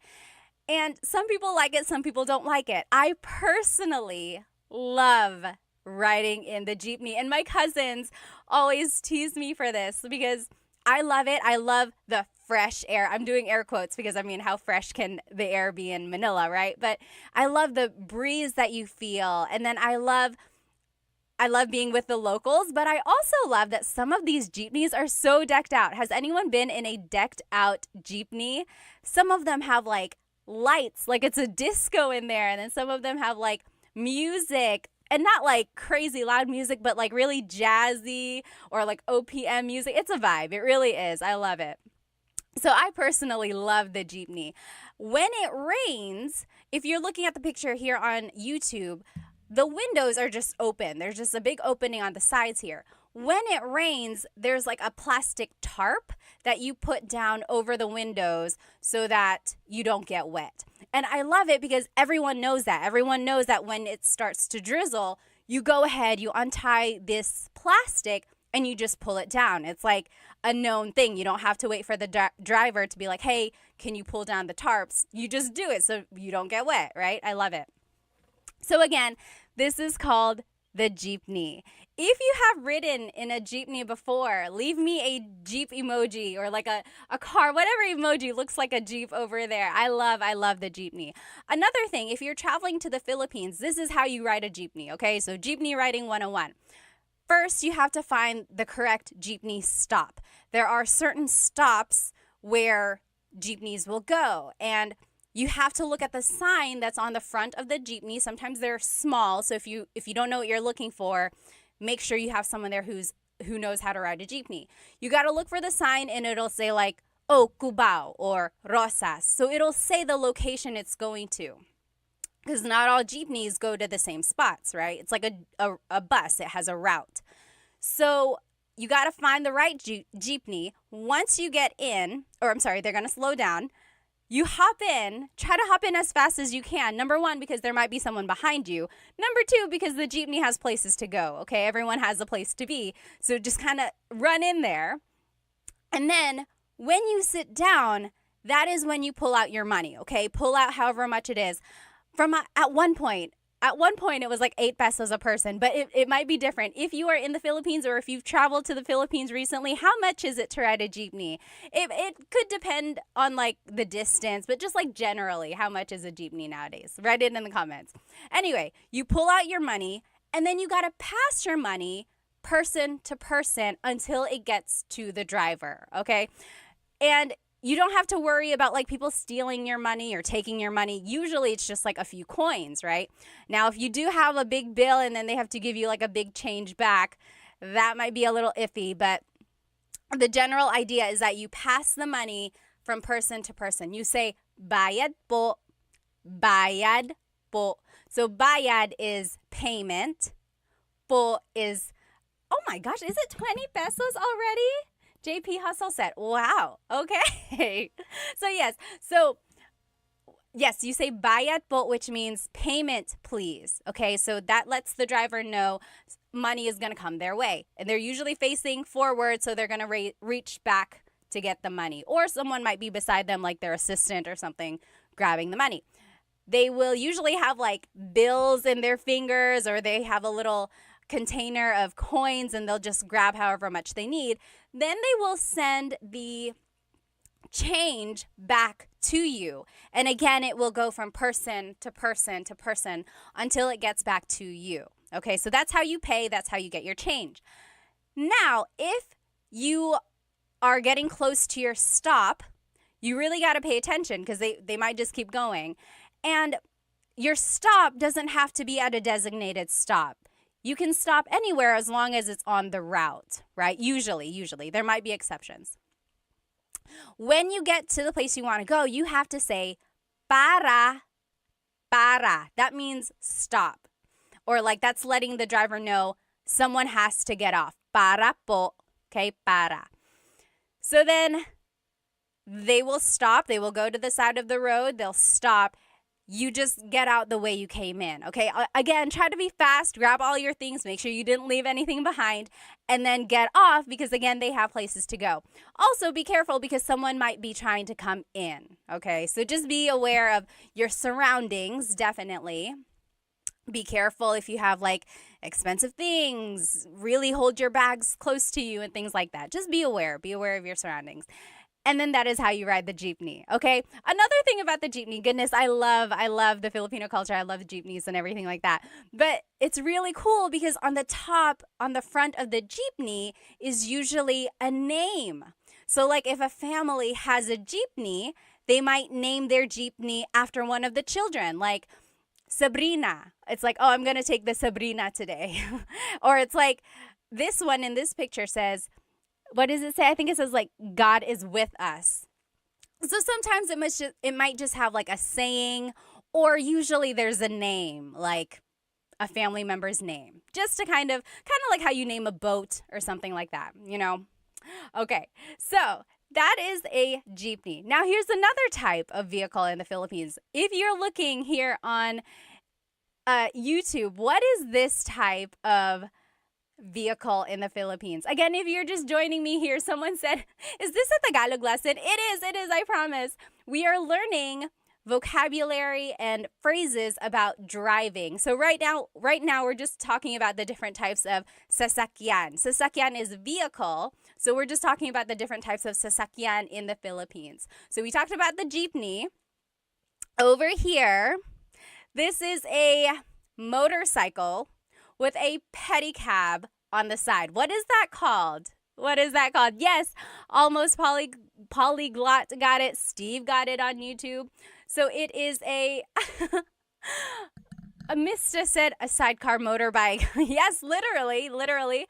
And some people like it, some people don't like it. I personally love riding in the jeepney, and my cousins always tease me for this because I love it. I love the fresh air. I'm doing air quotes because, I mean, how fresh can the air be in Manila, right? But I love the breeze that you feel. And then I love being with the locals, but I also love that some of these jeepneys are so decked out. Has anyone been in a decked out jeepney? Some of them have like lights, like it's a disco in there. And then some of them have like music, and not like crazy loud music, but like really jazzy or like OPM music. It's a vibe. It really is. I love it. So I personally love the jeepney. When it rains, if you're looking at the picture here on YouTube, the windows are just open. There's just a big opening on the sides here. When it rains, there's like a plastic tarp that you put down over the windows so that you don't get wet. And I love it because everyone knows that. Everyone knows that when it starts to drizzle, you go ahead, you untie this plastic, and you just pull it down. It's like a known thing. You don't have to wait for the driver to be like, hey, can you pull down the tarps? You just do it so you don't get wet, right? I love it. So again, this is called the jeepney. If you have ridden in a jeepney before, leave me a jeep emoji or like a car, whatever emoji looks like a jeep over there. I love the jeepney. Another thing, if you're traveling to the Philippines, this is how you ride a jeepney, okay? So jeepney riding 101. First, you have to find the correct jeepney stop. There are certain stops where jeepneys will go, and you have to look at the sign that's on the front of the jeepney. Sometimes they're small, so if you don't know what you're looking for, make sure you have someone there who knows how to ride a jeepney. You got to look for the sign, and it'll say like, oh, Cubao or Rosas. So it'll say the location it's going to, because not all jeepneys go to the same spots, right? It's like a bus. It has a route. So you got to find the right jeepney. Once you get in, they're going to slow down. You hop in, try to hop in as fast as you can. Number one, because there might be someone behind you. Number two, because the jeepney has places to go, okay? Everyone has a place to be. So just kind of run in there. And then when you sit down, that is when you pull out your money, okay? Pull out however much it is. At one point, it was like 8 pesos a person, but it might be different. If you are in the Philippines or if you've traveled to the Philippines recently, how much is it to ride a jeepney? It could depend on like the distance, but just like generally, how much is a jeepney nowadays? Write it in the comments. Anyway, you pull out your money, and then you got to pass your money person to person until it gets to the driver, okay? And you don't have to worry about like people stealing your money or taking your money. Usually it's just like a few coins, right? Now, if you do have a big bill and then they have to give you like a big change back, that might be a little iffy. But the general idea is that you pass the money from person to person. You say, bayad po, bayad po. So bayad is payment. Po is, oh my gosh, is it 20 pesos already? JP Hustle said, wow, okay. So yes, so yes, you say bayad po, which means payment, please. Okay, so that lets the driver know money is going to come their way. And they're usually facing forward, so they're going to reach back to get the money. Or someone might be beside them, like their assistant or something, grabbing the money. They will usually have like bills in their fingers, or they have a little container of coins and they'll just grab however much they need. Then they will send the change back to you. And again, it will go from person to person to person until it gets back to you. Okay, so that's how you pay, that's how you get your change. Now, if you are getting close to your stop, you really got to pay attention because they might just keep going. And your stop doesn't have to be at a designated stop. You can stop anywhere as long as it's on the route, right? Usually. There might be exceptions. When you get to the place you want to go, you have to say para. That means stop. Or like that's letting the driver know someone has to get off. Para po. Okay, para. So then they will stop. They will go to the side of the road. They'll stop. You just get out the way you came in, okay? Again, try to be fast, grab all your things, make sure you didn't leave anything behind, and then get off because, again, they have places to go. Also, be careful because someone might be trying to come in, okay? So just be aware of your surroundings, definitely. Be careful if you have, like, expensive things. Really hold your bags close to you and things like that. Just be aware. Be aware of your surroundings. And then that is how you ride the jeepney, okay? Another thing about the jeepney, goodness, I love the Filipino culture. I love jeepneys and everything like that. But it's really cool because on the top, on the front of the jeepney is usually a name. So like if a family has a jeepney, they might name their jeepney after one of the children, like Sabrina. It's like, oh, I'm going to take the Sabrina today. Or it's like this one in this picture says, what does it say? I think it says like God is with us. So sometimes it might just have like a saying, or usually there's a name, like a family member's name, just to kind of like how you name a boat or something like that, you know? Okay, so that is a jeepney. Now here's another type of vehicle in the Philippines. If you're looking here on YouTube, what is this type of vehicle in the Philippines? Again, if you're just joining me here, someone said, is this a Tagalog lesson? It is, I promise. We are learning vocabulary and phrases about driving. So right now we're just talking about the different types of sasakyan. Sasakyan is vehicle. So we're just talking about the different types of sasakyan in the Philippines. So we talked about the jeepney. Over here, this is a motorcycle with a pedicab on the side. What is that called? Yes, almost polyglot got it. Steve got it on YouTube. So it is a Mista said a sidecar motorbike. Yes, literally.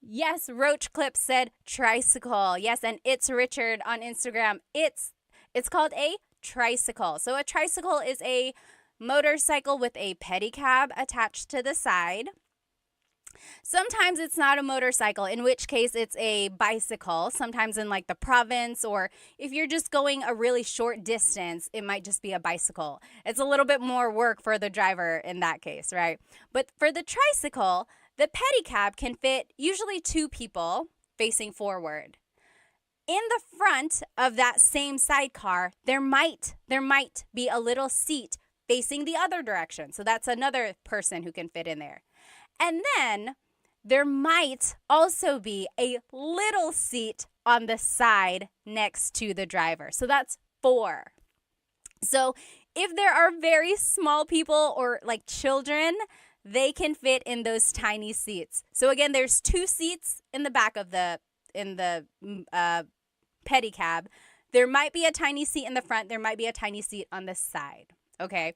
Yes, Roach Clip said tricycle. Yes, and it's Richard on Instagram. It's called a tricycle. So a tricycle is a motorcycle with a pedicab attached to the side. Sometimes it's not a motorcycle, in which case it's a bicycle. Sometimes in like the province, or if you're just going a really short distance, it might just be a bicycle. It's a little bit more work for the driver in that case, right? But for the tricycle, the pedicab can fit usually 2 people facing forward. In the front of that same sidecar, there might be a little seat facing the other direction. So that's another person who can fit in there. And then there might also be a little seat on the side next to the driver. So that's 4. So if there are very small people or like children, they can fit in those tiny seats. So again, there's 2 seats in the back of the pedicab. There might be a tiny seat in the front. There might be a tiny seat on the side. Okay.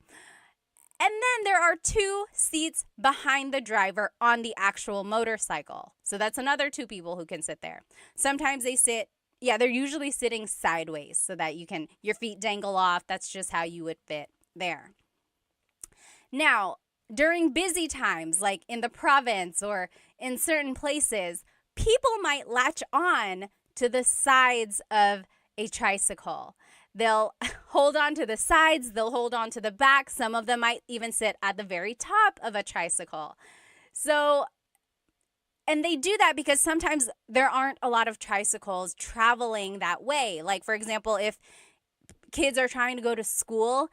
And then there are 2 seats behind the driver on the actual motorcycle. So that's another 2 people who can sit there. Sometimes they're usually sitting sideways so that your feet dangle off. That's just how you would fit there. Now, during busy times, like in the province or in certain places, people might latch on to the sides of a tricycle. They'll hold on to the sides, they'll hold on to the back. Some of them might even sit at the very top of a tricycle. So, and they do that because sometimes there aren't a lot of tricycles traveling that way. Like, for example, if kids are trying to go to school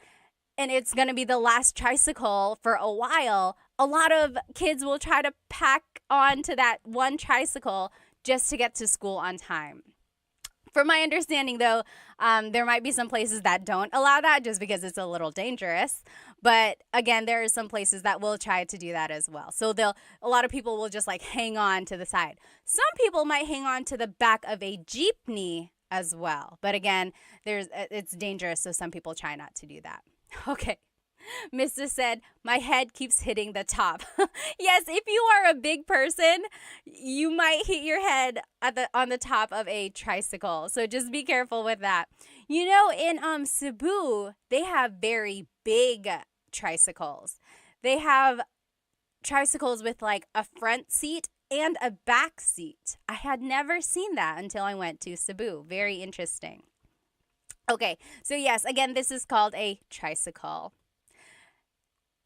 and it's going to be the last tricycle for a while, a lot of kids will try to pack onto that one tricycle just to get to school on time. From my understanding, though, there might be some places that don't allow that just because it's a little dangerous. But again, there are some places that will try to do that as well. So a lot of people will just like hang on to the side. Some people might hang on to the back of a jeepney as well. But again, it's dangerous, so some people try not to do that. Okay. Mr. said, my head keeps hitting the top. Yes, if you are a big person, you might hit your head on the top of a tricycle. So just be careful with that. You know, in Cebu, they have very big tricycles. They have tricycles with like a front seat and a back seat. I had never seen that until I went to Cebu. Very interesting. Okay, so yes, again, this is called a tricycle.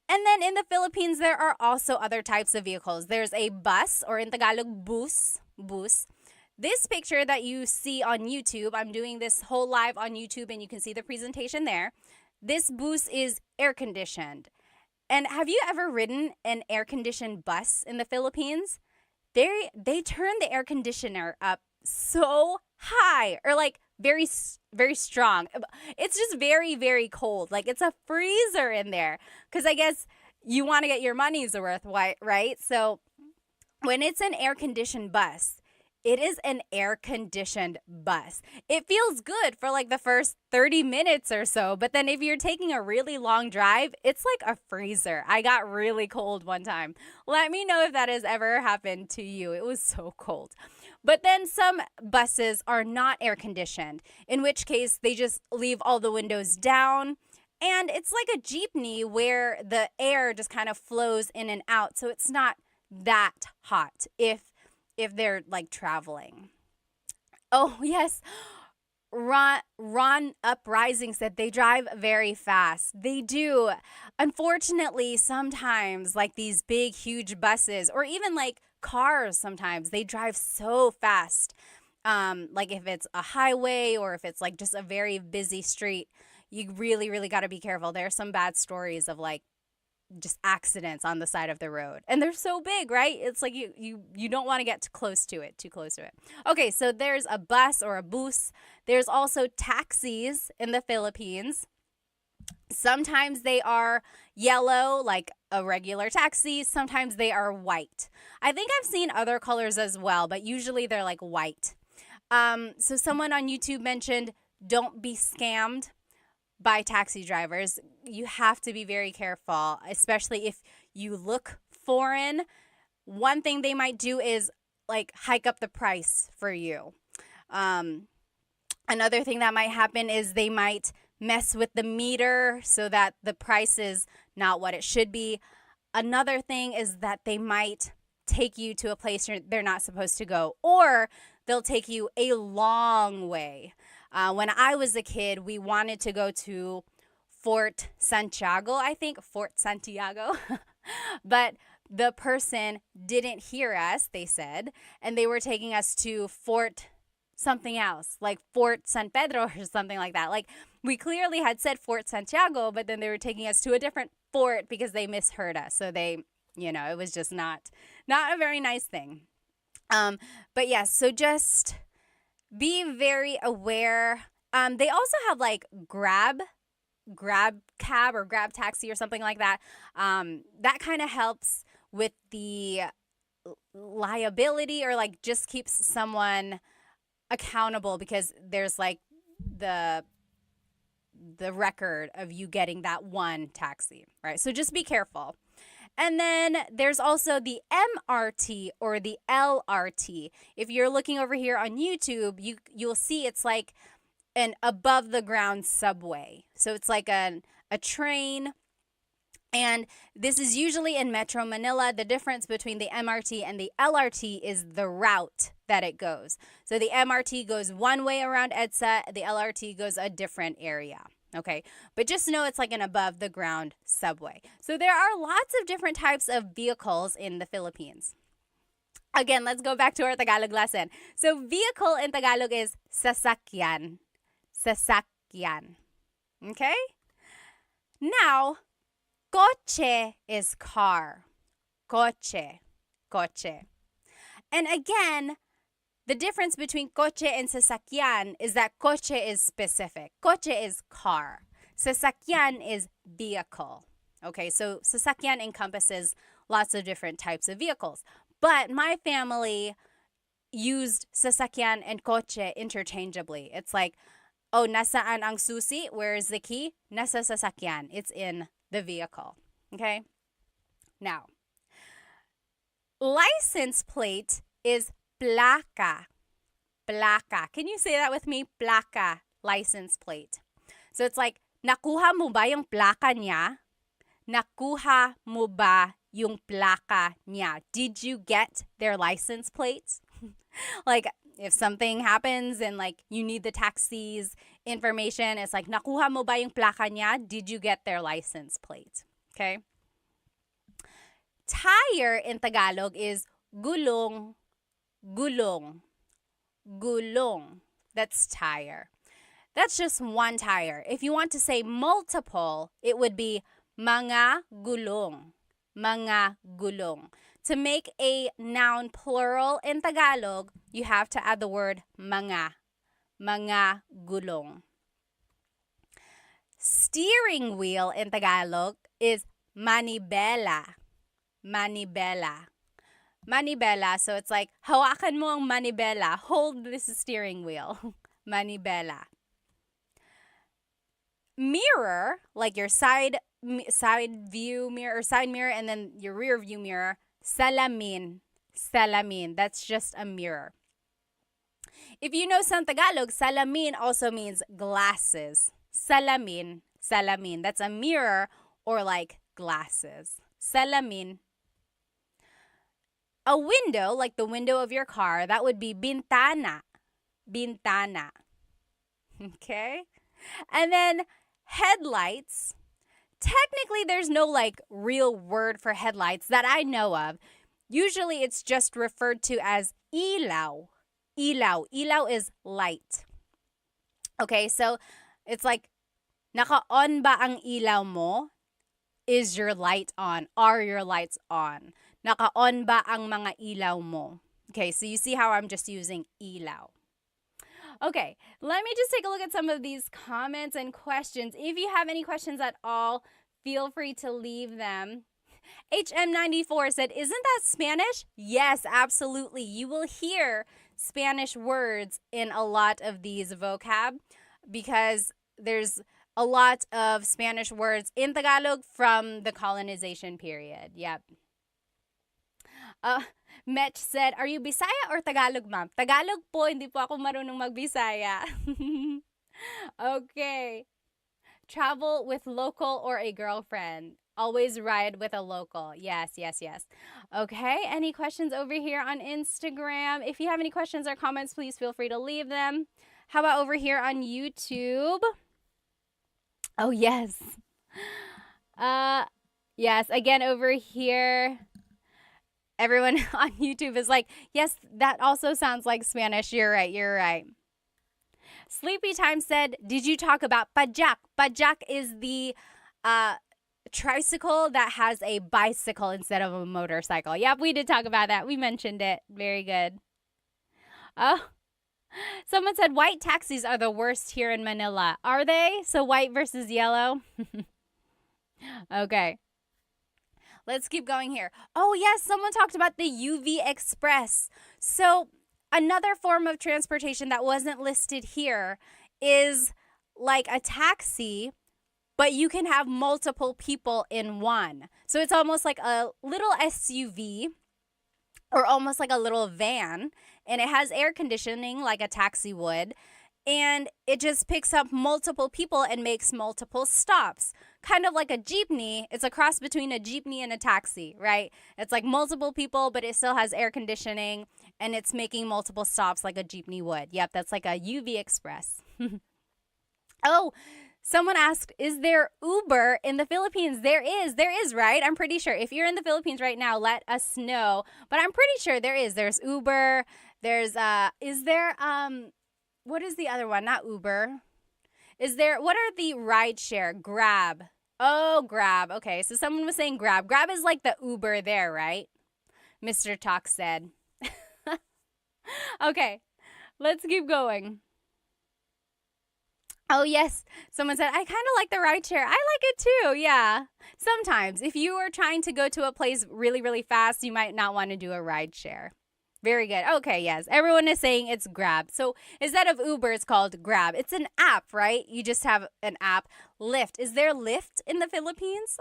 And then in the Philippines, there are also other types of vehicles. There's a bus, or in Tagalog, bus. This picture that you see on YouTube, I'm doing this whole live on YouTube and you can see the presentation there. This bus is air-conditioned. And have you ever ridden an air-conditioned bus in the Philippines? They turn the air conditioner up so high, or like very, very strong. It's just very, very cold. Like it's a freezer in there because I guess you want to get your money's worth, right? So when it's an air-conditioned bus, it is an air-conditioned bus. It feels good for like the first 30 minutes or so, but then if you're taking a really long drive, it's like a freezer. I got really cold one time. Let me know if that has ever happened to you. It was so cold. But then some buses are not air-conditioned, in which case they just leave all the windows down. And it's like a jeepney where the air just kind of flows in and out. So it's not that hot if they're like traveling. Oh, yes. Ron Uprising said they drive very fast. They do. Unfortunately, sometimes like these big, huge buses or even like cars, sometimes they drive so fast. Like if it's a highway or if it's like just a very busy street, you really, really got to be careful. There are some bad stories of like just accidents on the side of the road. And they're so big, right? It's like you don't want to get too close to it. Okay, so there's a bus or a bus. There's also taxis in the Philippines. Sometimes they are yellow, like a regular taxi. Sometimes they are white. I think I've seen other colors as well, but usually they're like white. So someone on YouTube mentioned, don't be scammed by taxi drivers. You have to be very careful, especially if you look foreign. One thing they might do is like hike up the price for you. Another thing that might happen is they might mess with the meter so that the price is not what it should be. Another thing is that they might take you to a place they're not supposed to go, or they'll take you a long way. When I was a kid, we wanted to go to Fort Santiago, but the person didn't hear us, they said, and they were taking us to Fort something else, like Fort San Pedro or something like that. Like we clearly had said Fort Santiago, but then they were taking us to a different fort because they misheard us. So they, it was just not a very nice thing. But yes, so just be very aware. They also have like grab cab or grab taxi or something like that. That kind of helps with the liability, or like just keeps someone accountable because there's like the record of you getting that one taxi, right? So just be careful. And then there's also the MRT or the LRT. If you're looking over here on YouTube, you'll see it's like an above the ground subway. So it's like a train. And this is usually in Metro Manila. The difference between the MRT and the LRT is the route that it goes. So the MRT goes one way around EDSA, the LRT goes a different area. Okay, but just know it's like an above the ground subway. So there are lots of different types of vehicles in the Philippines. Again, let's go back to our Tagalog lesson. So vehicle in Tagalog is sasakyan. Sasakyan. Okay? Now, coche is car. Coche. Coche. And again, the difference between coche and sasakyan is that coche is specific. Coche is car. Sasakyan is vehicle. Okay, so sasakyan encompasses lots of different types of vehicles. But my family used sasakyan and coche interchangeably. It's like, oh, nasaan ang susi? Where is the key? Nasa sasakyan. It's in the vehicle. Okay? Now, license plate is placa. Placa. Can you say that with me? Placa. License plate. So it's like, nakuha mo ba yung placa niya? Nakuha mo ba yung placa niya? Did you get their license plates? Like, if something happens and like you need the taxi's information, it's like, nakuha mo ba yung placa niya? Did you get their license plate? Okay? Tire in Tagalog is gulong. Gulong. Gulong. That's tire. That's just one tire. If you want to say multiple, it would be mga gulong. Mga gulong. To make a noun plural in Tagalog, you have to add the word mga. Mga gulong. Steering wheel in Tagalog is manibela. Manibela. Manibela. So it's like, hawakan mo ang manibela. Hold this steering wheel. Manibela. Mirror, like your side view mirror or side mirror and then your rear view mirror, salamin. Salamin. That's just a mirror. If you know some Tagalog, salamin also means glasses. Salamin. Salamin. That's a mirror or like glasses. Salamin. A window, like the window of your car, that would be bintana. Bintana. Okay? And then headlights. Technically, there's no like real word for headlights that I know of. Usually, it's just referred to as ilaw. Ilaw. Ilaw is light. Okay, so it's like, naka-on ba ang ilaw mo? Is your light on? Are your lights on? Naka-on ba ang mga ilaw mo? Okay, so you see how I'm just using ilaw. Okay, let me just take a look at some of these comments and questions. If you have any questions at all, feel free to leave them. HM94 said, isn't that Spanish? Yes, absolutely. You will hear Spanish words in a lot of these vocab because there's a lot of Spanish words in Tagalog from the colonization period. Yep. Metch said, are you Bisaya or Tagalog, ma'am? Tagalog po, hindi po ako marunong mag-Bisaya. Okay. Travel with local or a girlfriend. Always ride with a local. Yes, yes, yes. Okay, any questions over here on Instagram? If you have any questions or comments, please feel free to leave them. How about over here on YouTube? Oh, yes. Yes, again, over here, everyone on YouTube is like, yes, that also sounds like Spanish. You're right, you're right. Sleepy Time said, did you talk about pajak? Pajak is the tricycle that has a bicycle instead of a motorcycle. Yep, we did talk about that. We mentioned it. Very good. Oh, someone said white taxis are the worst here in Manila. Are they? So white versus yellow? Okay. Let's keep going here. Oh, yes, someone talked about the UV Express. So another form of transportation that wasn't listed here is like a taxi, but you can have multiple people in one. So it's almost like a little SUV or almost like a little van, and it has air conditioning like a taxi would. and it just picks up multiple people and makes multiple stops. Kind of like a jeepney. It's a cross between a jeepney and a taxi, right? It's like multiple people, but it still has air conditioning, and it's making multiple stops like a jeepney would. Yep, that's like a UV Express. Oh, someone asked, is there Uber in the Philippines? There is, right? I'm pretty sure. If you're in the Philippines right now, let us know. But I'm pretty sure there is. There's Uber. There's, what is the other one? Not Uber. What are the rideshare? Grab. Oh, Grab. Okay, so someone was saying Grab. Grab is like the Uber there, right? Mr. Talk said. Okay, let's keep going. Oh, yes. Someone said, I kind of like the rideshare. I like it too. Yeah. Sometimes if you are trying to go to a place really, really fast, you might not want to do a rideshare. Very good. Okay, yes. Everyone is saying it's Grab. So instead of Uber, it's called Grab. It's an app, right? You just have an app. Lyft. Is there Lyft in the Philippines?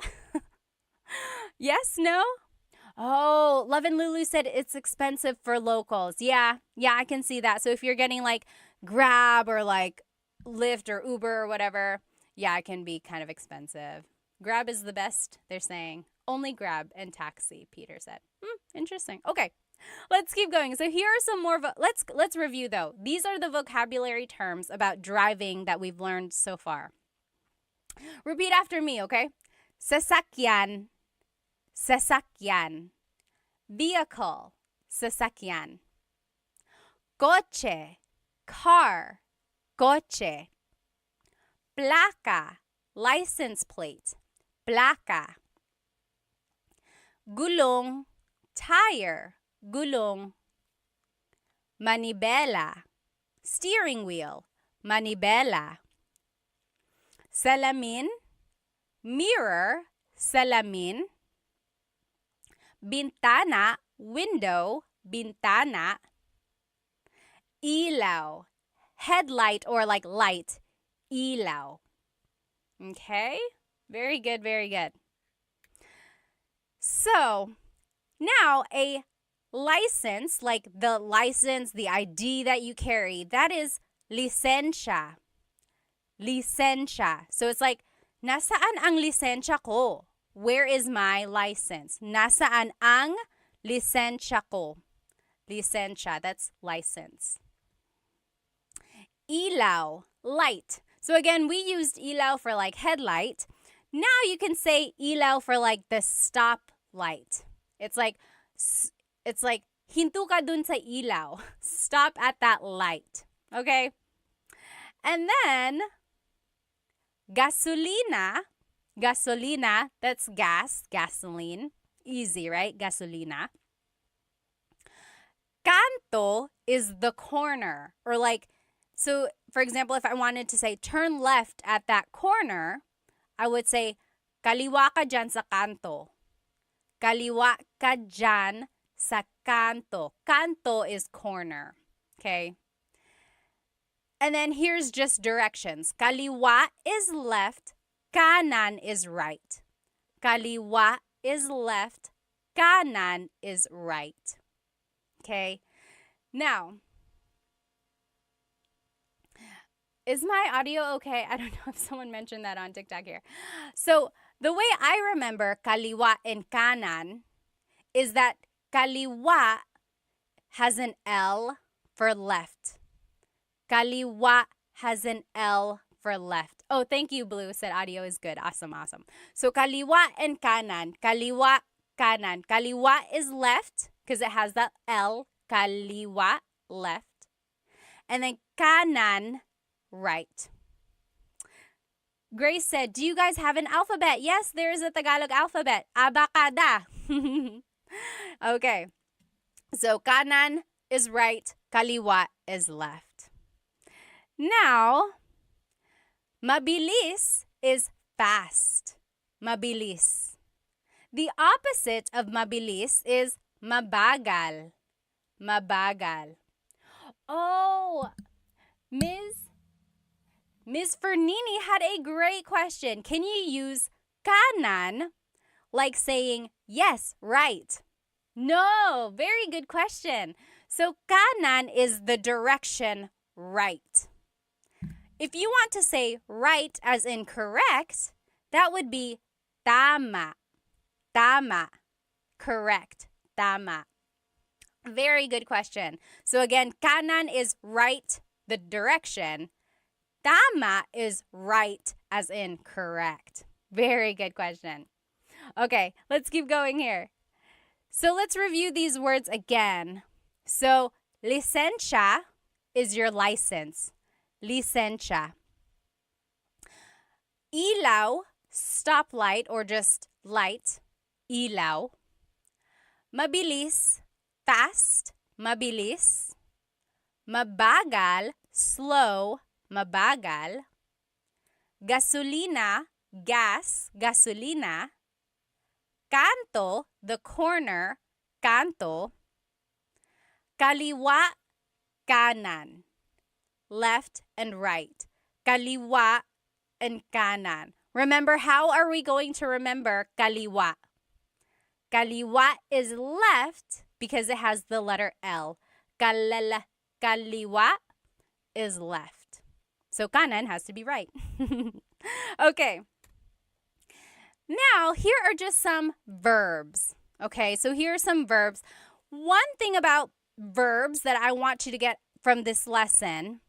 Yes? No? Oh, Love and Lulu said it's expensive for locals. Yeah, I can see that. So if you're getting like Grab or like Lyft or Uber or whatever, yeah, it can be kind of expensive. Grab is the best, they're saying. Only Grab and taxi, Peter said. Interesting. Okay, let's keep going. So here are some more. Let's review though. These are the vocabulary terms about driving that we've learned so far. Repeat after me, okay? Sasakyan, sasakyan. Vehicle, sasakyan. Coche, car, coche. Placa, license plate, placa. Gulong, tire, gulong. Manibela, steering wheel, manibela. Salamin, mirror, salamin. Bintana, window, bintana. Ilaw, headlight or like light, ilaw. Okay? Very good, very good. So, now a license, like the license, the ID that you carry, that is lisensya. Lisensya. So it's like, nasaan ang lisensya ko? Where is my license? Nasaan ang lisensya ko? Lisensya, that's license. Ilaw, light. So again, we used ilaw for like headlight. Now you can say ilaw for like the stop light. It's like hinto ka dun sa ilaw. Stop at that light. Okay? And then gasolina, gasolina, that's gas, gasoline. Easy, right? Gasolina. Kanto is the corner, or like, so for example, if I wanted to say turn left at that corner, I would say kaliwa ka dyan sa kanto. Kaliwa ka dyan sa kanto. Kanto is corner. Okay? And then here's just directions. Kaliwa is left, kanan is right. Kaliwa is left, kanan is right. Okay? Now, is my audio okay? I don't know if someone mentioned that on TikTok here. So, the way I remember kaliwa and kanan is that kaliwa has an L for left. Kaliwa has an L for left. Oh, thank you, Blue. Said audio is good. Awesome, awesome. So, kaliwa and kanan. Kaliwa, kanan. Kaliwa is left because it has that L. Kaliwa, left. And then kanan, right. Grace said, do you guys have an alphabet? Yes, there is a Tagalog alphabet. Abacada. Okay. So, kanan is right. Kaliwa is left. Now, mabilis is fast. Mabilis. The opposite of mabilis is mabagal. Mabagal. Oh, Ms. Fernini had a great question. Can you use kanan like saying, yes, right? No, very good question. So kanan is the direction right. If you want to say right as in correct, that would be tama. Tama. Correct. Tama. Very good question. So again, kanan is right, the direction. Tama is right as in correct. Very good question. Okay, let's keep going here. So let's review these words again. So, licencia is your license. Licencia. Ilaw, stoplight or just light. Ilaw. Mabilis, fast. Mabilis. Mabagal, slow. Mabagal. Gasolina, gas. Gasolina. Kanto, the corner. Kanto. Kaliwa, kanan. Left and right. Kaliwa and kanan. Remember, how are we going to remember kaliwa? Kaliwa is left because it has the letter L. Kaliwa is left. So kanan has to be right. Okay. Now, here are just some verbs. Okay, so here are some verbs. One thing about verbs that I want you to get from this lesson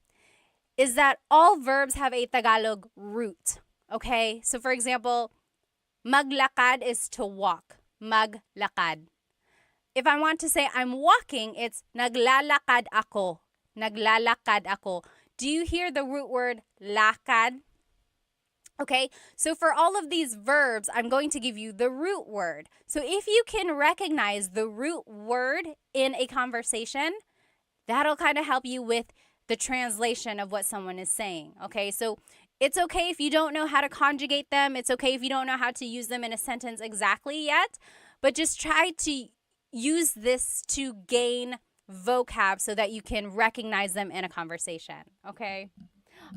is that all verbs have a Tagalog root. Okay, so for example, maglakad is to walk. Maglakad. If I want to say I'm walking, it's naglalakad ako. Naglalakad ako. Do you hear the root word lakad? Okay, so for all of these verbs, I'm going to give you the root word. So if you can recognize the root word in a conversation, that'll kind of help you with the translation of what someone is saying. Okay, so it's okay if you don't know how to conjugate them. It's okay if you don't know how to use them in a sentence exactly yet, but just try to use this to gain vocab so that you can recognize them in a conversation. Okay.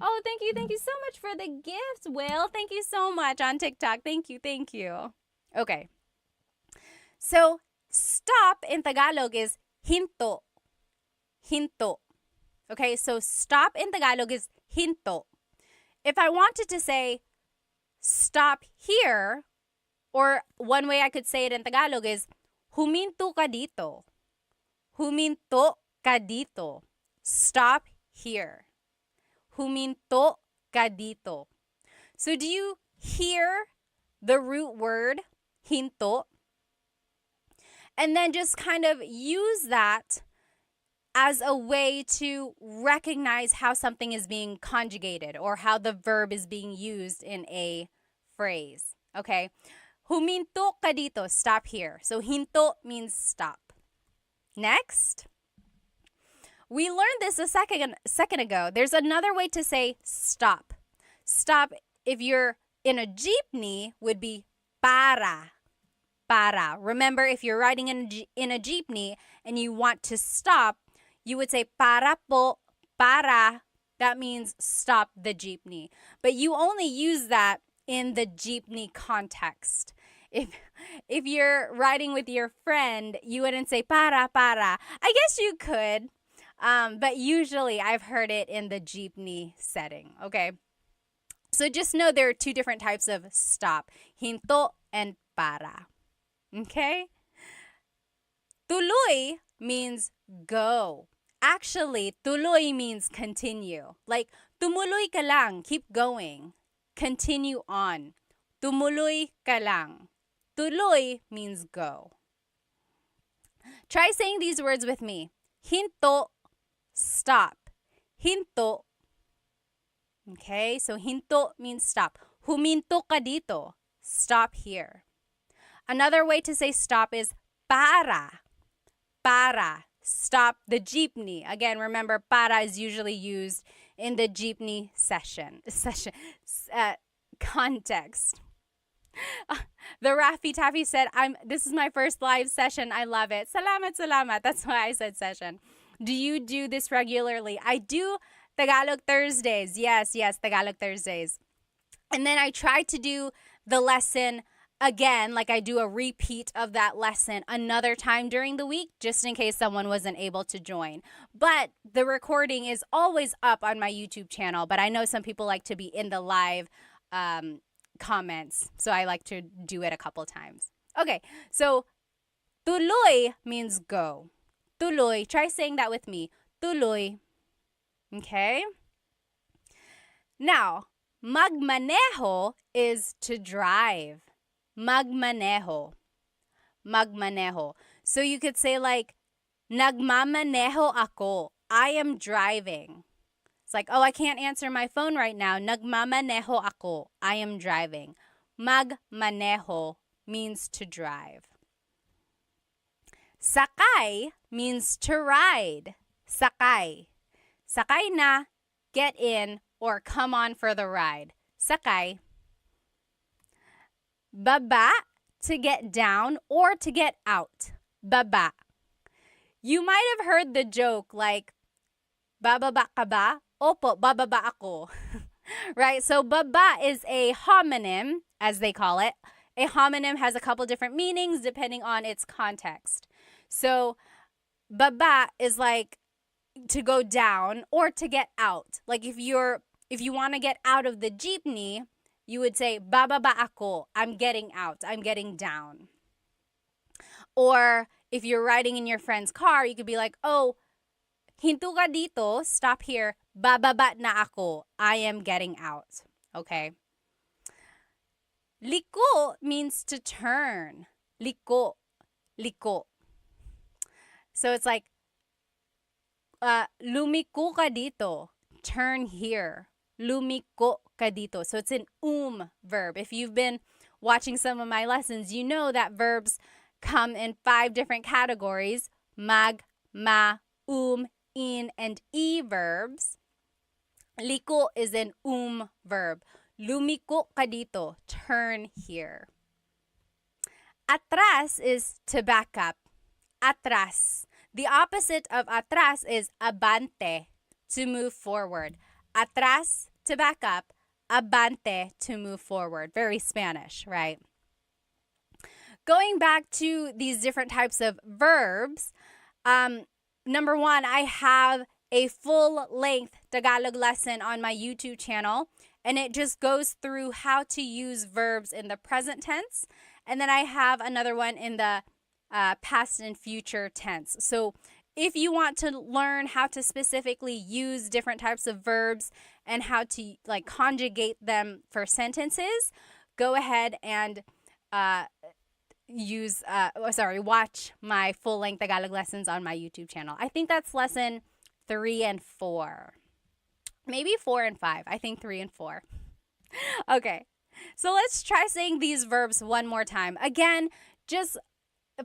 Oh, thank you. Thank you so much for the gift, Will. Thank you so much on TikTok. Thank you. Thank you. Okay. So, stop in Tagalog is hinto. Hinto. Okay, so stop in Tagalog is hinto. If I wanted to say stop here, or one way I could say it in Tagalog is huminto ka dito. Huminto ka dito. Stop here. Huminto ka dito. So do you hear the root word hinto? And then just kind of use that as a way to recognize how something is being conjugated or how the verb is being used in a phrase. Okay? Huminto ka dito. Stop here. So hinto means stop. Next. We learned this a second ago. There's another way to say stop. Stop, if you're in a jeepney, would be para. Para. Remember, if you're riding in a jeepney and you want to stop, you would say para po, para. That means stop the jeepney. But you only use that in the jeepney context. If you're riding with your friend, you wouldn't say para. I guess you could. But usually I've heard it in the jeepney setting, okay? So just know there are two different types of stop, hinto and para, okay? Tuloy means go. Actually, tuloy means continue. Like, tumuloy ka lang, keep going. Continue on. Tumuloy ka lang. Tuloy means go. Try saying these words with me. Hinto, stop. Hinto. Okay, so hinto means stop. Huminto ka dito. Stop here. Another way to say stop is para. Para. Stop the jeepney. Again, remember, para is usually used in the jeepney context. The Raffy Taffy said, this is my first live session. I love it. Salamat. That's why I said session. Do you do this regularly? I do Tagalog Thursdays. Yes, Tagalog Thursdays. And then I try to do the lesson again, like I do a repeat of that lesson another time during the week, just in case someone wasn't able to join. But the recording is always up on my YouTube channel, but I know some people like to be in the live comments, so I like to do it a couple times. Okay, so tuloy means go. Tuloy. Try saying that with me. Tuloy. Okay? Now, magmaneho is to drive. Magmaneho. Magmaneho. So you could say like, nagmamaneho ako. I am driving. It's like, oh, I can't answer my phone right now. Nagmamaneho ako. I am driving. Magmaneho means to drive. Sakay means to ride. Sakay. Sakay na, get in, or come on for the ride. Sakay. Baba, to get down or to get out. Baba. You might have heard the joke like, bababa ka ba? Opo, bababa ako. Right? So baba is a homonym, as they call it. A homonym has a couple different meanings depending on its context. So baba is like to go down or to get out. Like if you want to get out of the jeepney, you would say bababa ako. I'm getting out. I'm getting down. Or if you're riding in your friend's car, you could be like, oh, hinto ka dito, stop here. Bababa na ako. I am getting out. Okay? Liko means to turn. Liko. Liko. So it's like, lumiko ka dito. Turn here. Lumiko ka dito. So it's an verb. If you've been watching some of my lessons, you know that verbs come in 5 different categories. Mag, ma, in, and e verbs. Liko is an verb. Lumiko ka dito. Turn here. Atras is to back up. Atras. The opposite of atras is abante, to move forward. Atras, to back up. Abante, to move forward. Very Spanish, right? Going back to these different types of verbs, number 1, I have a full-length Tagalog lesson on my YouTube channel, and it just goes through how to use verbs in the present tense. And then I have another one in the past and future tense. So if you want to learn how to specifically use different types of verbs and how to like conjugate them for sentences, go ahead and watch my full-length Tagalog lessons on my YouTube channel. I think that's lesson 3 and 4. Maybe 4 and 5. I think 3 and 4. Okay. So let's try saying these verbs one more time. Again, just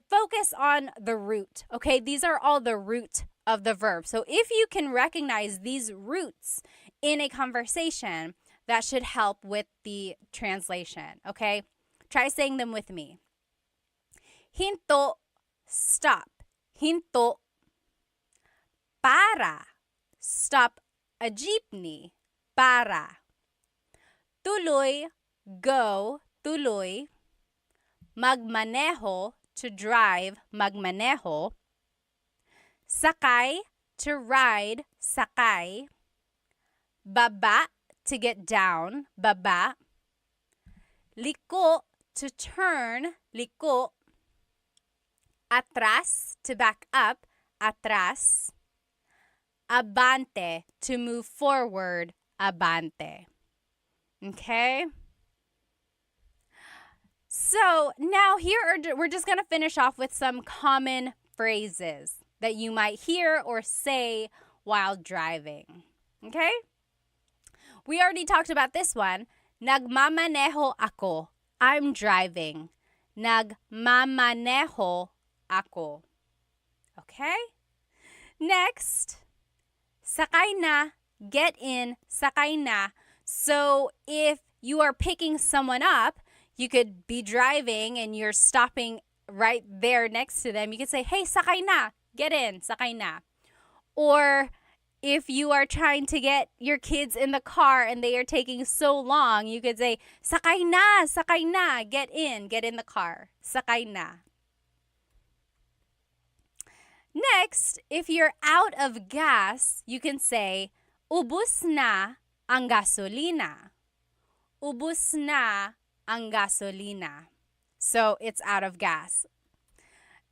focus on the root, okay? These are all the root of the verb. So if you can recognize these roots in a conversation, that should help with the translation, okay? Try saying them with me. Hinto, stop. Hinto. Para, stop a jeepney. Para. Tuloy, go. Tuloy. Magmaneho, to drive. Magmaneho. Sakay, to ride. Sakay. Baba, to get down. Baba. Liko, to turn. Liko. Atras, to back up. Atras. Abante, to move forward. Abante. Okay? So now we're just going to finish off with some common phrases that you might hear or say while driving. Okay? We already talked about this one. Nagmamaneho ako. I'm driving. Nagmamaneho ako. Okay? Next, sakay na, get in, sakay na. So if you are picking someone up, you could be driving and you're stopping right there next to them. You could say, hey, sakay na, get in, sakay na. Or if you are trying to get your kids in the car and they are taking so long, you could say, sakay na, get in the car, sakay na. Next, if you're out of gas, you can say, ubus na ang gasolina. Ubus na ang gasolina. So it's out of gas.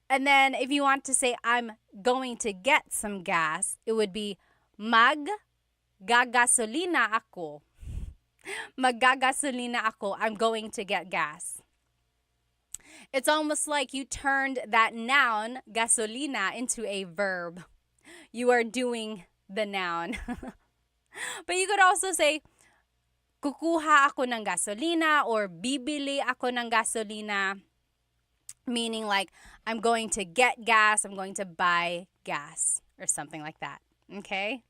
And then if you want to say, I'm going to get some gas, it would be, Maggagasolina ako. Maggagasolina ako. I'm going to get gas. It's almost like you turned that noun, gasolina, into a verb. You are doing the noun. But you could also say, kukuha ako ng gasolina or bibili ako ng gasolina, meaning like I'm going to get gas, I'm going to buy gas or something like that. Okay?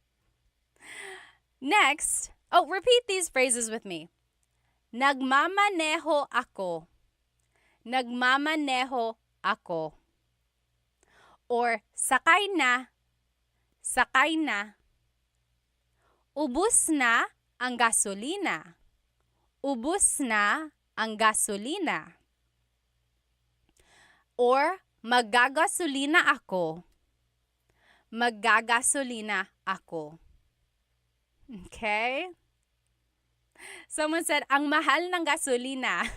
Next, repeat these phrases with me. Nagmamaneho ako. Nagmamaneho ako. Or sakay na. Sakay na. Ubus na ang gasolina. Ubus na ang gasolina. Or maggagasolina ako. Maggagasolina ako. Okay? Someone said, ang mahal ng gasolina.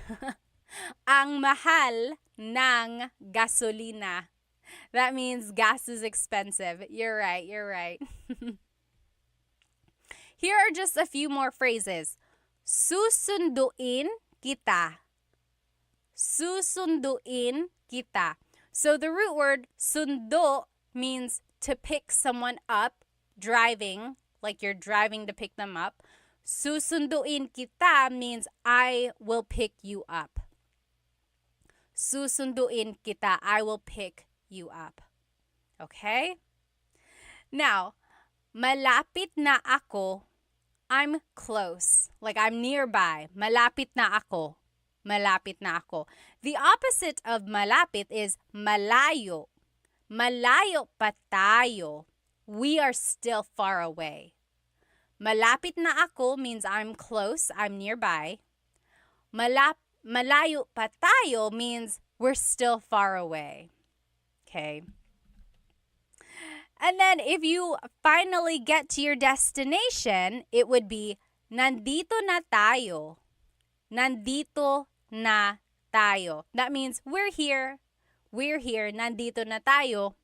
Ang mahal ng gasolina. That means gas is expensive. You're right, you're right. Here are just a few more phrases. Susunduin kita. Susunduin kita. So the root word sundo means to pick someone up, driving, like you're driving to pick them up. Susunduin kita means I will pick you up. Susunduin kita, I will pick you up. Okay? Now, malapit na ako, I'm close. Like I'm nearby. Malapit na ako. Malapit na ako. The opposite of malapit is malayo. Malayo pa tayo. We are still far away. Malapit na ako means I'm close, I'm nearby. Malayo pa tayo means we're still far away. Okay? And then if you finally get to your destination, it would be, nandito na tayo. Nandito na tayo. That means we're here. We're here. Nandito na tayo.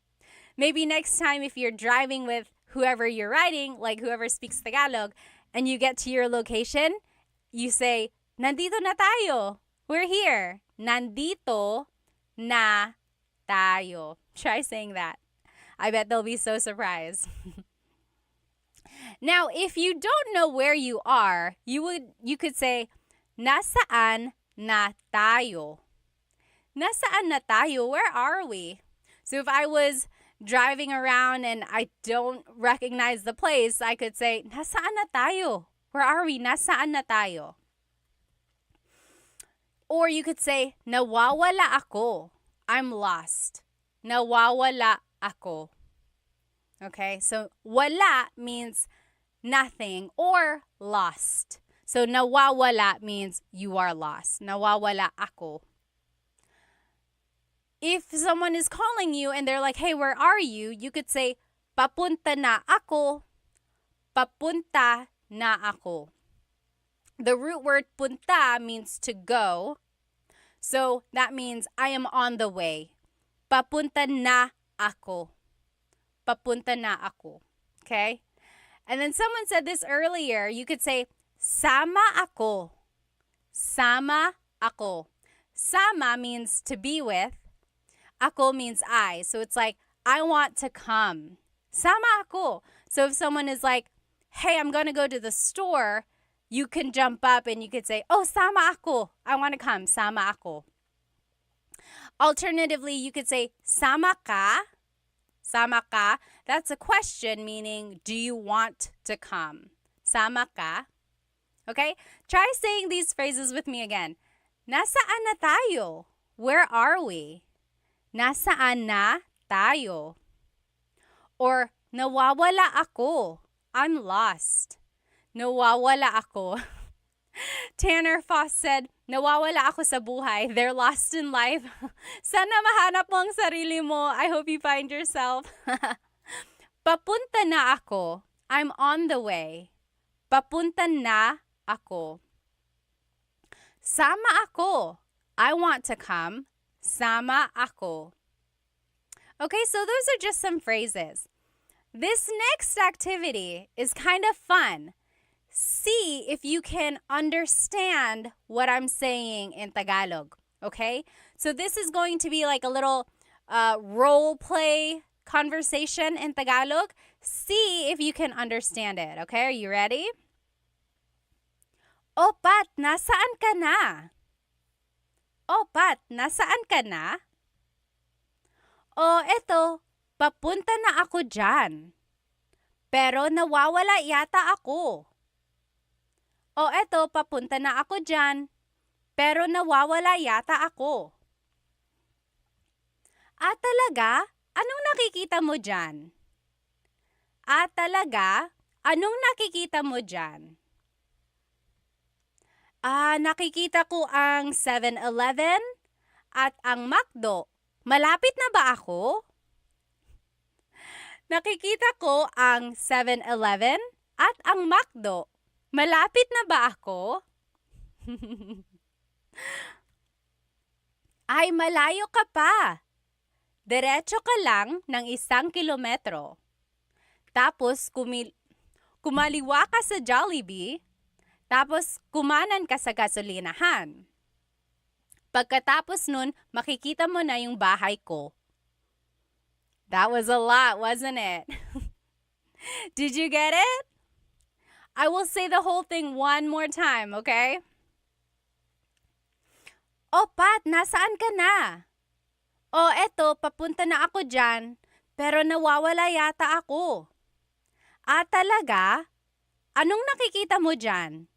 Maybe next time if you're driving with whoever you're riding, like whoever speaks Tagalog, and you get to your location, you say, nandito na tayo. We're here. Nandito na tayo. Try saying that. I bet they'll be so surprised. Now, if you don't know where you are, you could say, nasaan na tayo? Nasaan na tayo? Where are we? So if I was driving around and I don't recognize the place, I could say, nasaan na tayo? Where are we? Nasaan na tayo? Or you could say, nawawala ako. I'm lost. Nawawala ako. Okay, so wala means nothing or lost. So nawawala means you are lost. Nawawala ako. If someone is calling you and they're like, hey, where are you? You could say, papunta na ako. Papunta na ako. The root word punta means to go. So that means I am on the way. Papunta na ako. Papunta na ako. Okay? And then someone said this earlier. You could say, sama ako. Sama ako. Sama means to be with. Ako means I. So it's like, I want to come. Sama ako. So if someone is like, hey, I'm going to go to the store, you can jump up and you could say, oh, sama ako. I want to come. Sama ako. Alternatively, you could say, sama ka. Sama ka. That's a question, meaning, do you want to come? Sama ka. Okay? Try saying these phrases with me again. Nasaan na tayo? Where are we? Nasaan na tayo? Or, nawawala ako. I'm lost. Nawawala ako. Tanner Foss said, nawawala ako sa buhay. They're lost in life. Sana mahanap mo ang sarili mo. I hope you find yourself. Papunta na ako. I'm on the way. Papunta na ako. Sama ako. I want to come. Sama ako. Okay, so those are just some phrases. This next activity is kind of fun. See if you can understand what I'm saying in Tagalog, okay? So this is going to be like a little role play conversation in Tagalog. See if you can understand it, okay? Are you ready? O Pat, nasaan ka na? O Pat, nasaan ka na? O eto, papunta na ako dyan. Pero nawawala yata ako. O eto, papunta na ako dyan. Pero nawawala yata ako. Talaga? Anong nakikita mo dyan? Talaga? Anong nakikita mo dyan? Nakikita ko ang 7-Eleven at ang McDo. Malapit na ba ako? Nakikita ko ang 7-Eleven at ang McDo. Malapit na ba ako? Ay, malayo ka pa. Diretso ka lang ng 1 kilometro. Tapos kumaliwa ka sa Jollibee. Tapos kumanan ka sa gasolinahan. Pagkatapos nun, makikita mo na yung bahay ko. That was a lot, wasn't it? Did you get it? I will say the whole thing one more time, okay? O Pat, nasaan ka na? O eto, papunta na ako dyan, pero nawawala yata ako. Talaga? Anong nakikita mo dyan?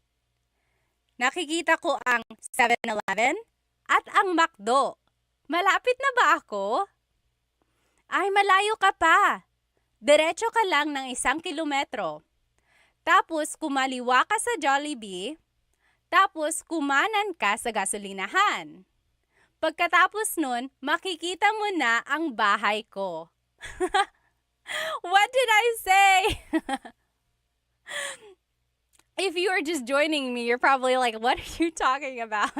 Nakikita ko ang 7-Eleven at ang McDo. Malapit na ba ako? Ay, malayo ka pa. Diretso ka lang ng 1 kilometro. Tapos kumaliwa ka sa Jollibee. Tapos kumanan ka sa gasolinahan. Pagkatapos nun, makikita mo na ang bahay ko. What did I say? If you are just joining me, you're probably like, what are you talking about?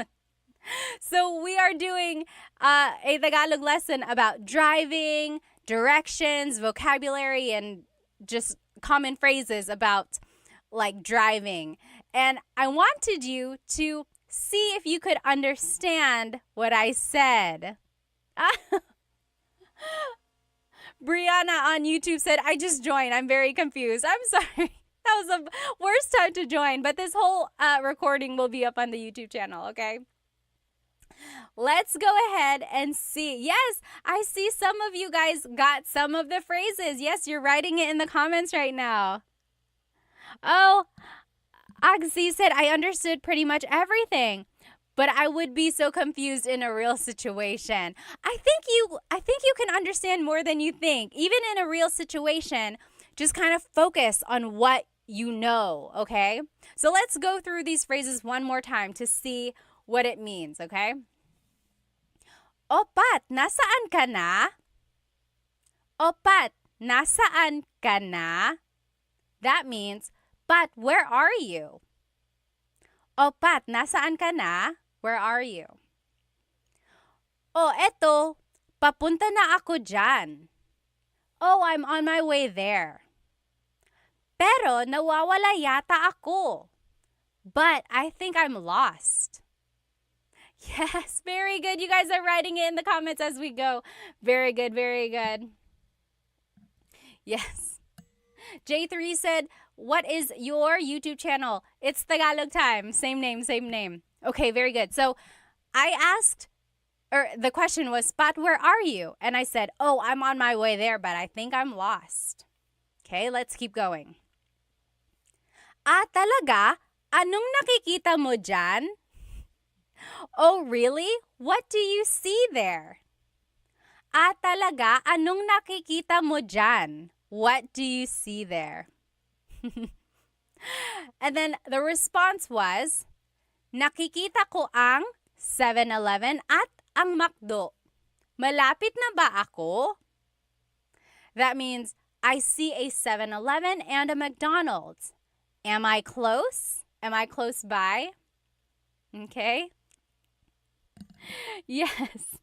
So we are doing a Tagalog lesson about driving, directions, vocabulary, and just common phrases about like driving. And I wanted you to see if you could understand what I said. Brianna on YouTube said, I just joined. I'm very confused. I'm sorry. That was the worst time to join. But this whole recording will be up on the YouTube channel, okay? Let's go ahead and see. Yes, I see some of you guys got some of the phrases. Yes, you're writing it in the comments right now. Oh, Agzi said, I understood pretty much everything, but I would be so confused in a real situation. I think you can understand more than you think. Even in a real situation, just kind of focus on what you know, okay? So let's go through these phrases one more time to see what it means, okay? O Pat, nasaan ka na? O Pat, nasaan ka na? That means, Pat, where are you? O Pat, nasaan ka na? Where are you? O eto, papunta na ako dyan. Oh, I'm on my way there. Pero nawawala yata ako. But I think I'm lost. Yes, very good. You guys are writing it in the comments as we go. Very good, very good. Yes. J3 said, what is your YouTube channel? It's Tagalog Time. Same name, same name. Okay, very good. So I asked, or the question was, Pat, where are you? And I said, oh, I'm on my way there, but I think I'm lost. Okay, let's keep going. Talaga? Anong nakikita mo dyan? Oh, really? What do you see there? Talaga? Anong nakikita mo dyan? What do you see there? And then the response was, nakikita ko ang 7-Eleven at ang McDo. Malapit na ba ako? That means, I see a 7-Eleven and a McDonald's. Am I close? Am I close by? Okay. Yes.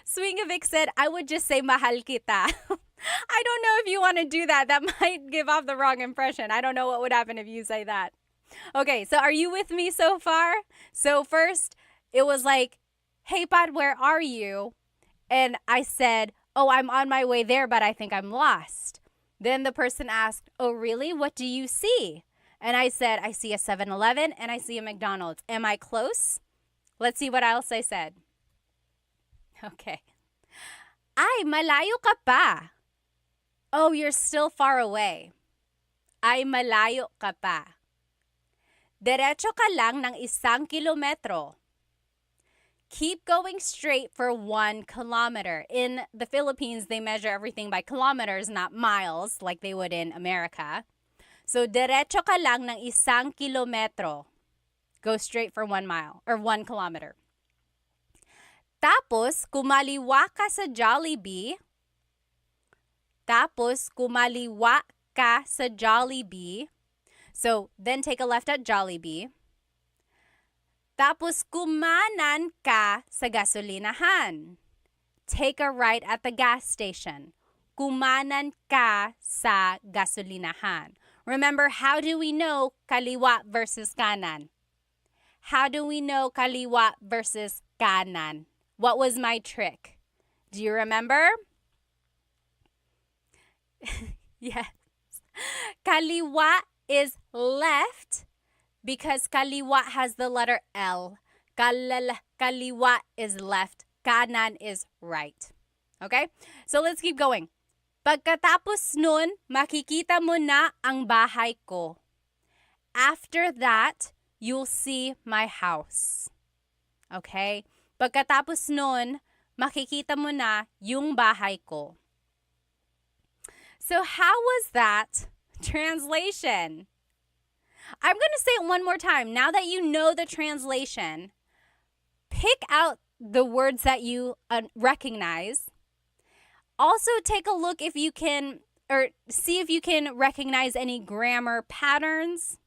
Swingovic said, I would just say mahal kita. I don't know if you want to do that. That might give off the wrong impression. I don't know what would happen if you say that. Okay, so are you with me so far? So first, it was like, hey, Pod, where are you? And I said, oh, I'm on my way there, but I think I'm lost. Then the person asked, oh, really? What do you see? And I said, I see a 7-Eleven and I see a McDonald's. Am I close? Let's see what else I said. Okay. Ay, malayo ka pa. Oh, you're still far away. Ay, malayo ka pa. Diretso ka lang ng 1 kilometro. Keep going straight for 1 kilometer. In the Philippines, they measure everything by kilometers, not miles, like they would in America. So, diretso ka lang ng 1 kilometro. Go straight for 1 mile, or 1 kilometer. Tapos, kumaliwa ka sa Jollibee. So, then take a left at Jollibee. Tapos, kumanan ka sa gasolinahan. Take a right at the gas station. Kumanan ka sa gasolinahan. Remember, how do we know kaliwa versus kanan? How do we know kaliwa versus kanan? What was my trick? Do you remember? Yes. Kaliwa is left because kaliwa has the letter L. Kaliwa is left. Kanan is right. Okay? So let's keep going. Pagkatapos nun, makikita mo na ang bahay ko. After that, you'll see my house. Okay? Pagkatapos nun, makikita mo na yung bahay ko. So how was that translation? I'm going to say it one more time. Now that you know the translation, pick out the words that you recognize. Also take a look if you can, or see if you can recognize any grammar patterns,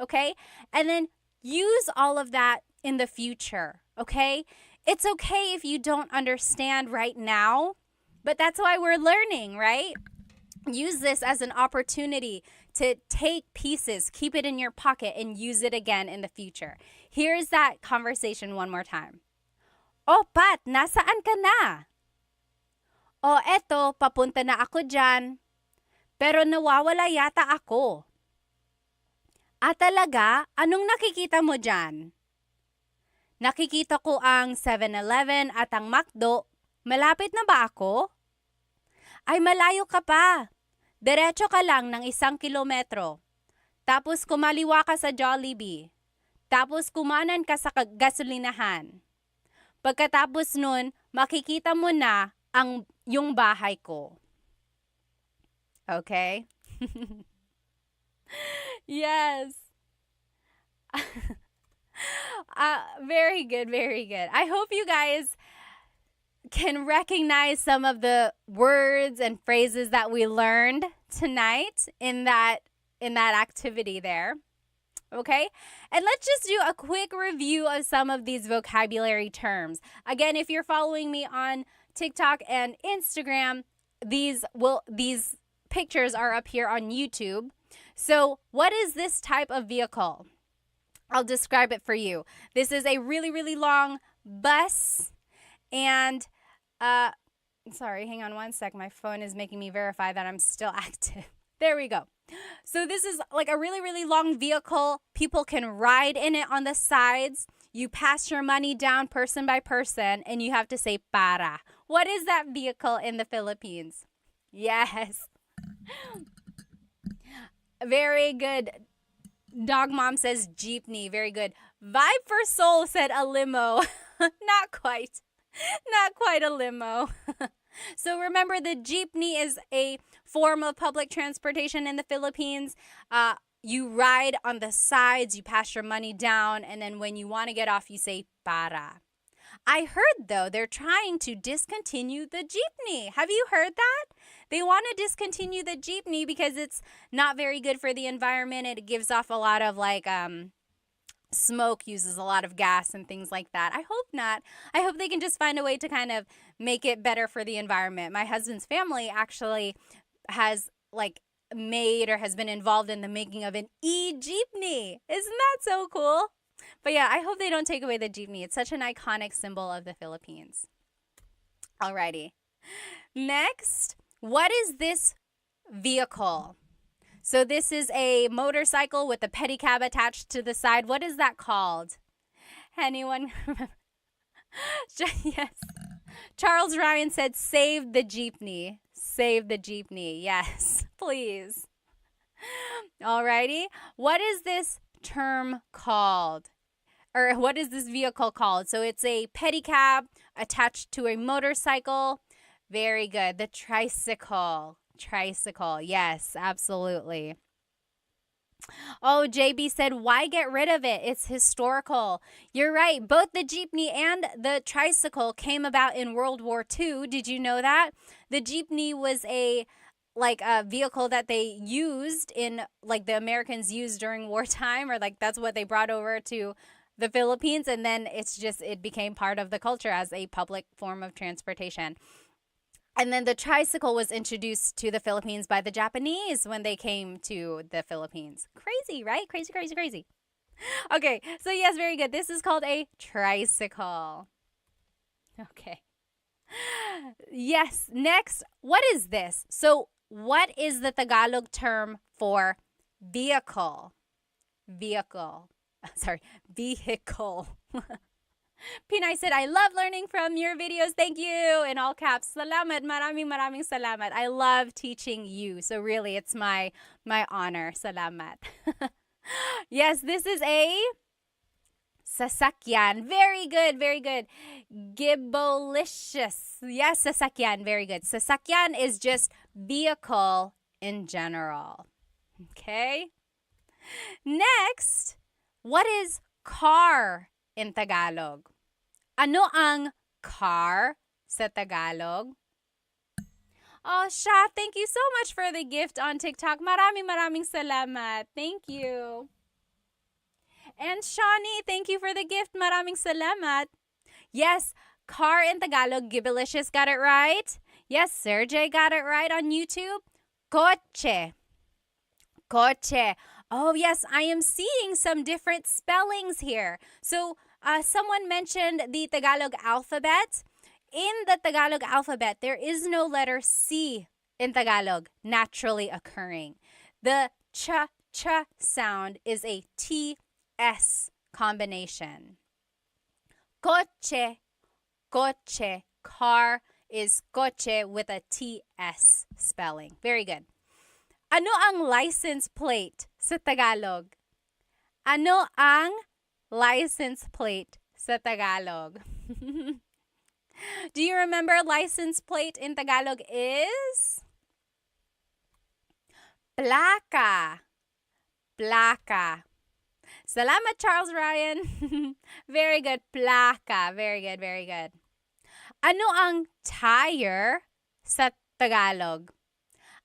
okay? And then use all of that in the future, okay? It's okay if you don't understand right now, but that's why we're learning, right? Use this as an opportunity to take pieces, keep it in your pocket, and use it again in the future. Here's that conversation one more time. Oh, Pat, nasaan ka na? Oh, eto, papunta na ako dyan. Pero nawawala yata ako. Talaga? Anong nakikita mo dyan? Nakikita ko ang 7-Eleven at ang McDo. Malapit na ba ako? Ay, malayo ka pa. Diretso ka lang ng 1 kilometro. Tapos kumaliwa ka sa Jollibee. Tapos kumanan ka sa gasolinahan. Pagkatapos nun, makikita mo na yung bahay ko. Okay? Yes. Very good, very good. I hope you guys can recognize some of the words and phrases that we learned tonight in that activity there. Okay? And let's just do a quick review of some of these vocabulary terms. Again, if you're following me on TikTok and Instagram, these pictures are up here on YouTube. So, what is this type of vehicle? I'll describe it for you. This is a really, really long bus. And, sorry, hang on one sec. My phone is making me verify that I'm still active. There we go. So this is like a really, really long vehicle. People can ride in it on the sides. You pass your money down person by person, and you have to say para. What is that vehicle in the Philippines? Yes. Very good. Dog Mom says jeepney. Very good. Vibe for Soul said a limo. Not quite. Not quite a limo. So remember, the jeepney is a form of public transportation in the Philippines. You ride on the sides, you pass your money down, and then when you want to get off, you say para. I heard, though, they're trying to discontinue the jeepney. Have you heard that? They want to discontinue the jeepney because it's not very good for the environment. It gives off a lot of smoke, uses a lot of gas and things like that. I hope not. I hope they can just find a way to kind of make it better for the environment. My husband's family actually has made or has been involved in the making of an e-jeepney. Isn't that so cool? But yeah, I hope they don't take away the jeepney. It's such an iconic symbol of the Philippines. Alrighty. Next, what is this vehicle? So this is a motorcycle with a pedicab attached to the side. What is that called? Anyone? Yes. Charles Ryan said, save the jeepney. Save the jeepney. Yes, please. Alrighty. What is this term called? Or what is this vehicle called? So it's a pedicab attached to a motorcycle. Very good. The tricycle. Tricycle. Yes, absolutely. Oh, JB said, why get rid of it? It's historical. You're right. Both the jeepney and the tricycle came about in World War II. Did you know that? The jeepney was a vehicle that they used in the Americans used during wartime, or that's what they brought over to the Philippines, and then it became part of the culture as a public form of transportation. And then the tricycle was introduced to the Philippines by the Japanese when they came to the Philippines. Crazy, right? Crazy, crazy, crazy. Okay, so yes, very good. This is called a tricycle. Okay. Yes, next, what is this? So what is the Tagalog term for vehicle? Vehicle. Sorry, vehicle. Pinay said, I love learning from your videos. Thank you. In all caps. Salamat. Maraming salamat. I love teaching you. So really, it's my honor. Salamat. Yes, this is a sasakyan. Very good. Very good. Gibolicious. Yes, sasakyan. Very good. Sasakyan is just vehicle in general. Okay. Next, what is car in Tagalog? Ano ang car sa Tagalog? Oh, Sha, thank you so much for the gift on TikTok. Maraming salamat. Thank you. And Shawnee, thank you for the gift. Maraming salamat. Yes, car in Tagalog. Gibilicious got it right. Yes, Sergey got it right on YouTube. Coche. Coche. Oh, yes, I am seeing some different spellings here. So, someone mentioned the Tagalog alphabet. In the Tagalog alphabet, there is no letter C in Tagalog naturally occurring. The ch sound is a TS combination. Coche, coche, car is coche with a TS spelling. Very good. Ano ang license plate sa Tagalog? Ano ang license plate sa Tagalog? Do you remember license plate in Tagalog is? Plaka. Plaka. Salamat, Charles Ryan. Very good. Plaka. Very good, very good. Ano ang tire sa Tagalog?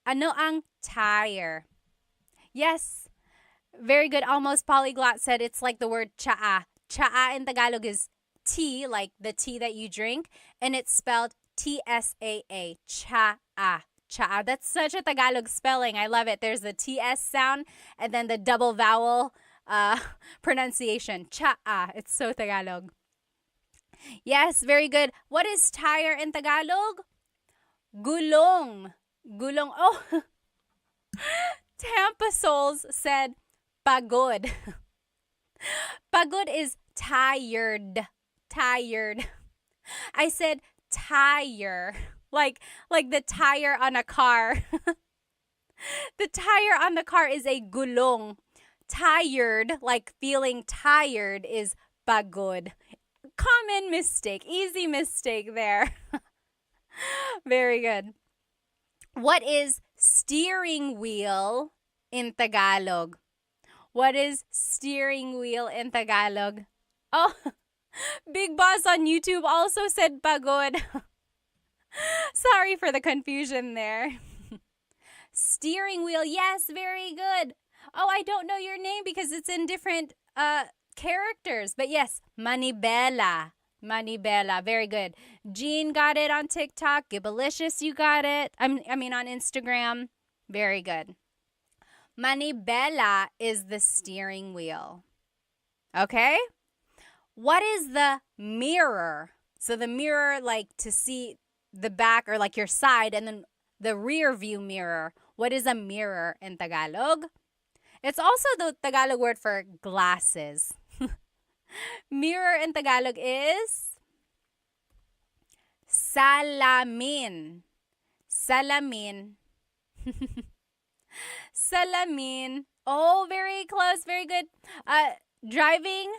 Ano ang tire? Yes. Very good. Almost polyglot said it's like the word chaa. Chaa in Tagalog is tea, like the tea that you drink, and it's spelled T-S-A-A. Chaa. Chaa. That's such a Tagalog spelling. I love it. There's the T-S sound and then the double vowel pronunciation. Chaa. It's so Tagalog. Yes, very good. What is tire in Tagalog? Gulong. Gulong. Oh, Tampa Souls said pagod. Pagod is tired. Tired. I said tire. Like the tire on a car. The tire on the car is a gulong. Tired, like feeling tired, is pagod. Common mistake. Easy mistake there. Very good. What is steering wheel in Tagalog? What is steering wheel in Tagalog? Oh, Big Boss on YouTube also said pagod. Sorry for the confusion there. Steering wheel, yes, very good. Oh, I don't know your name because it's in different characters. But yes, Manibela. Manibela, very good. Jean got it on TikTok. Gibalicious, you got it. I mean on Instagram. Very good. Manibela is the steering wheel. Okay? What is the mirror? So the mirror, like to see the back or like your side, and then the rear view mirror. What is a mirror in Tagalog? It's also the Tagalog word for glasses. Mirror in Tagalog is salamin. Salamin. Salamin. Oh, very close. Very good. Driving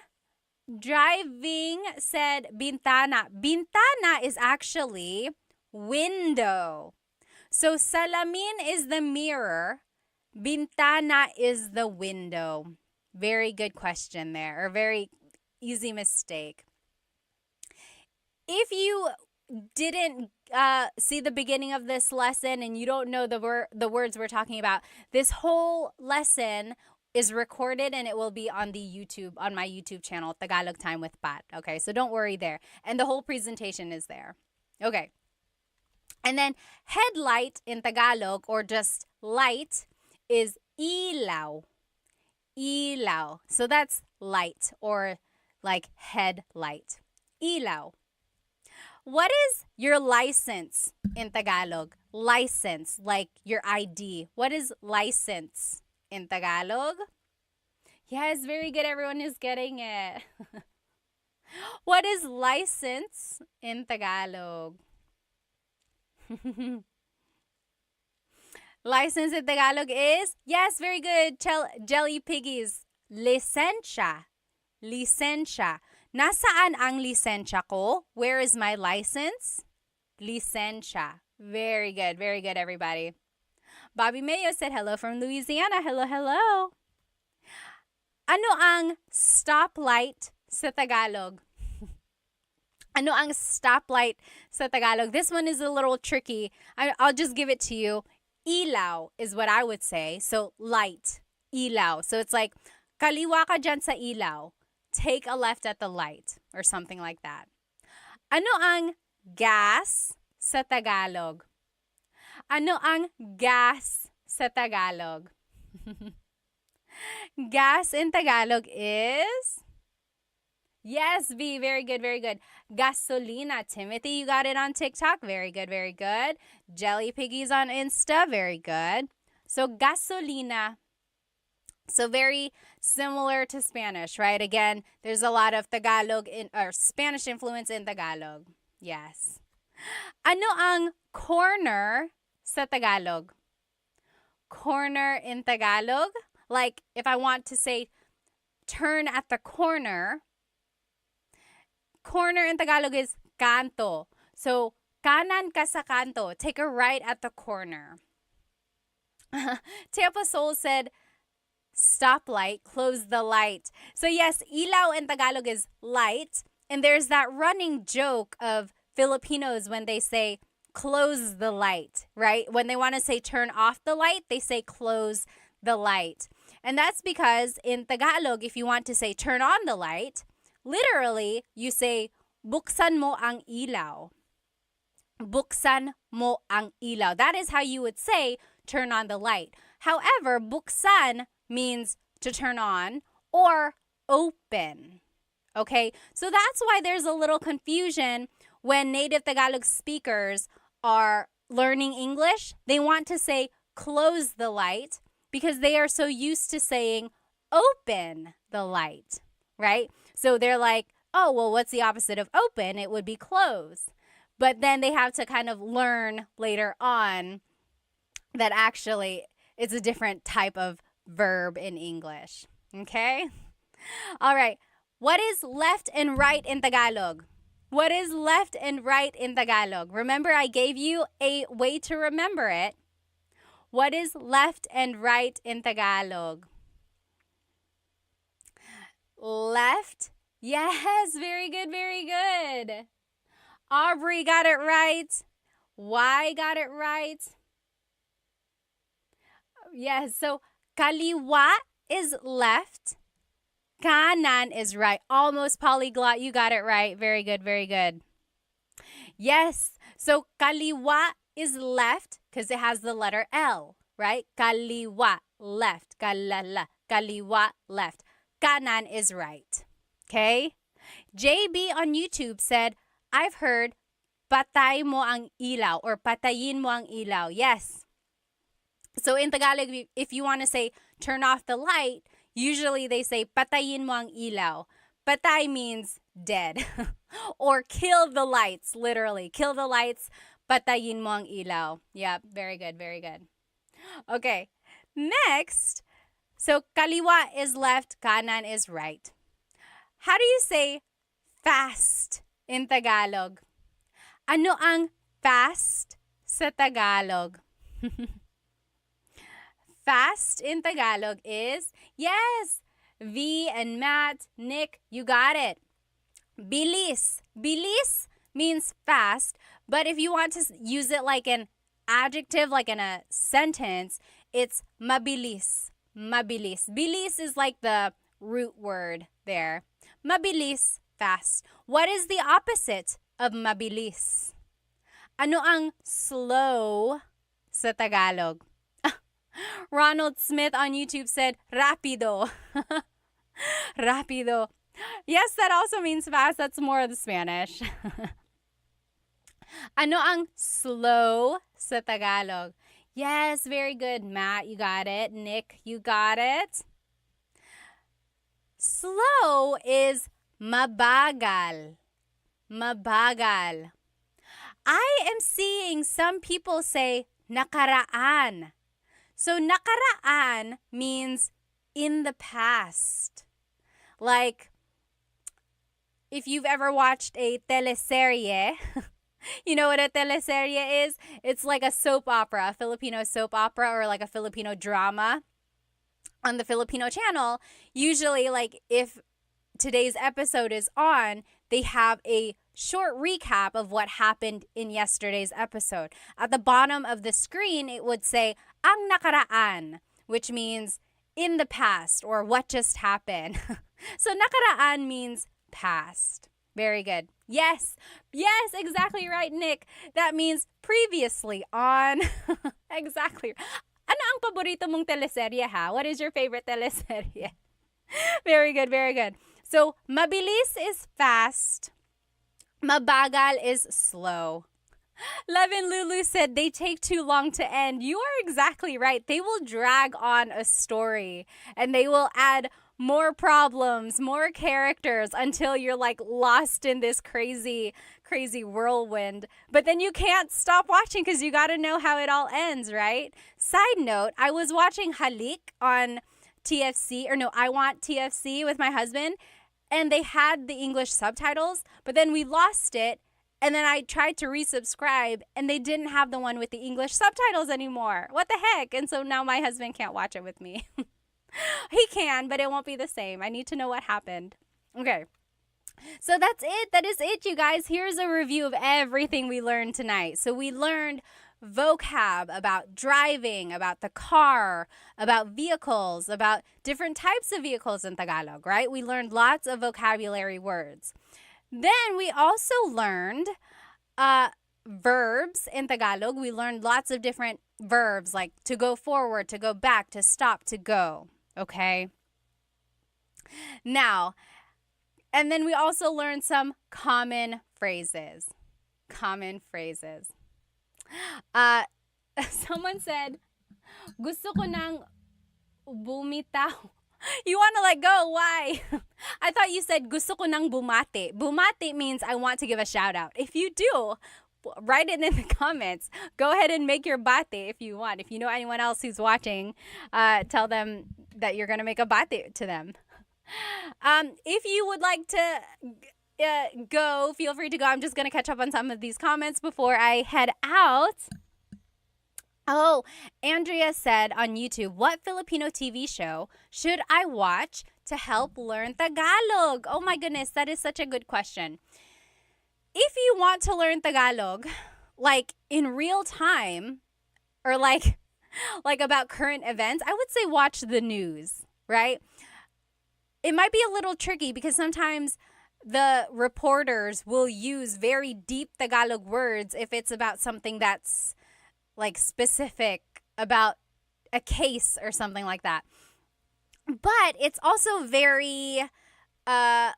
said bintana. Bintana is actually window. So salamin is the mirror. Bintana is the window. Very good question there, or very easy mistake. If you didn't see the beginning of this lesson and you don't know the words we're talking about, this whole lesson is recorded and it will be on my YouTube channel, Tagalog Time with Pat. Okay, so don't worry there. And the whole presentation is there. Okay. And then headlight in Tagalog, or just light, is ilaw. Ilaw. So that's light, or like headlight. Ilaw. What is your license in Tagalog? License, like your ID. What is license in Tagalog? Yes, very good. Everyone is getting it. What is license in Tagalog? License in Tagalog is, yes, very good. Jelly Piggies. Lisensya. Lisensya. Nasaan ang lisensya ko? Where is my license? Lisensya. Very good, everybody. Bobby Mayo said hello from Louisiana. Hello, hello. Ano ang stoplight sa Tagalog? Ano ang stoplight sa Tagalog? This one is a little tricky. I'll just give it to you. Ilaw is what I would say. So light, ilaw. So it's like, kaliwa ka dyan sa ilaw. Take a left at the light, or something like that. Ano ang gas sa Tagalog? Ano ang gas sa Tagalog? Gas in Tagalog is, yes, V, very good, very good. Gasolina. Timothy, you got it on TikTok. Very good, very good. Jelly Piggies on Insta. Very good. So gasolina. So very similar to Spanish, right? Again, there's a lot of Tagalog or Spanish influence in Tagalog. Yes. Ano ang corner sa Tagalog? Corner in Tagalog? Like if I want to say turn at the corner, corner in Tagalog is kanto. So kanan ka sa kanto. Take a right at the corner. Tampa Soul said, stoplight, close the light. So yes, ilaw in Tagalog is light. And there's that running joke of Filipinos when they say close the light, right? When they want to say turn off the light, they say close the light. And that's because in Tagalog, if you want to say turn on the light, literally you say buksan mo ang ilaw. Buksan mo ang ilaw. That is how you would say turn on the light. However, buksan means to turn on or open. Okay, so that's why there's a little confusion when native Tagalog speakers are learning English. They want to say close the light because they are so used to saying open the light, right? So they're like, oh, well, what's the opposite of open? It would be close. But then they have to kind of learn later on that actually it's a different type of verb in English. Okay? All right. What is left and right in Tagalog? What is left and right in Tagalog? Remember, I gave you a way to remember it. What is left and right in Tagalog? Left. Yes, very good, very good. Aubrey got it right. Y got it right. Yes, so kaliwa is left. Kanan is right. Almost polyglot. You got it right. Very good, very good. Yes, so kaliwa is left because it has the letter L, right? Kaliwa, left. Kalala, kaliwa, left. Kanan is right. Okay? JB on YouTube said, I've heard patay mo ang ilaw or patayin mo ang ilaw. Yes. So in Tagalog, if you want to say turn off the light, usually they say patayin mo ang ilaw. Patay means dead or kill the lights, literally. Kill the lights, patayin mo ang ilaw. Yeah, very good, very good. Okay, next. So kaliwa is left, kanan is right. How do you say fast in Tagalog? Ano ang fast sa Tagalog? Fast in Tagalog is, yes, V and Matt, Nick, you got it. Bilis. Bilis means fast, but if you want to use it like an adjective, like in a sentence, it's mabilis. Mabilis. Bilis is like the root word there. Mabilis, fast. What is the opposite of mabilis? Ano ang slow sa Tagalog? Ronald Smith on YouTube said, rapido. Rapido. Yes, that also means fast. That's more of the Spanish. Ano ang slow sa Tagalog? Yes, very good. Matt, you got it. Nick, you got it. Slow is mabagal. Mabagal. I am seeing some people say nakaraan. So nakaraan means in the past. Like, if you've ever watched a teleserye, you know what a teleserye is? It's like a soap opera, a Filipino soap opera, or like a Filipino drama on the Filipino channel. Usually, like, if today's episode is on, they have a short recap of what happened in yesterday's episode. At the bottom of the screen, it would say, ang nakaraan, which means in the past or what just happened. So nakaraan means past. Very good. Yes. Yes, exactly right, Nick. That means previously on. Exactly. Ano ang paborito mong teleserye, ha? What is your favorite teleserye? Very good, very good. So, mabilis is fast. Mabagal is slow. Levin Lulu said they take too long to end. You are exactly right. They will drag on a story and they will add more problems, more characters until you're like lost in this crazy whirlwind. But then you can't stop watching because you got to know how it all ends, right? Side note, I was watching Halik on TFC, or no, I Want TFC with my husband, and they had the English subtitles, but then we lost it. And then I tried to resubscribe, and they didn't have the one with the English subtitles anymore. What the heck? And so now my husband can't watch it with me. He can, but it won't be the same. I need to know what happened. Okay. So that's it. That is it, you guys. Here's a review of everything we learned tonight. So we learned vocab about driving, about the car, about vehicles, about different types of vehicles in Tagalog, right? We learned lots of vocabulary words. Then we also learned verbs in Tagalog. We learned lots of different verbs like to go forward, to go back, to stop, to go. Okay? Now, and then we also learned some common phrases. Common phrases. Someone said, gusto ko nang bumitaw. You want to let go? Why? I thought you said gusto ko nang bumati. Bumati means I want to give a shout out. If you do, write it in the comments. Go ahead and make your bate if you want. If you know anyone else who's watching, tell them that you're going to make a bate to them. If you would like to go. Feel free to go. I'm just going to catch up on some of these comments before I head out. Oh, Andrea said on YouTube, what Filipino TV show should I watch to help learn Tagalog? Oh my goodness, that is such a good question. If you want to learn Tagalog, like in real time, or like about current events, I would say watch the news, right? It might be a little tricky because sometimes the reporters will use very deep Tagalog words if it's about something that's like specific about a case or something like that. But it's also very like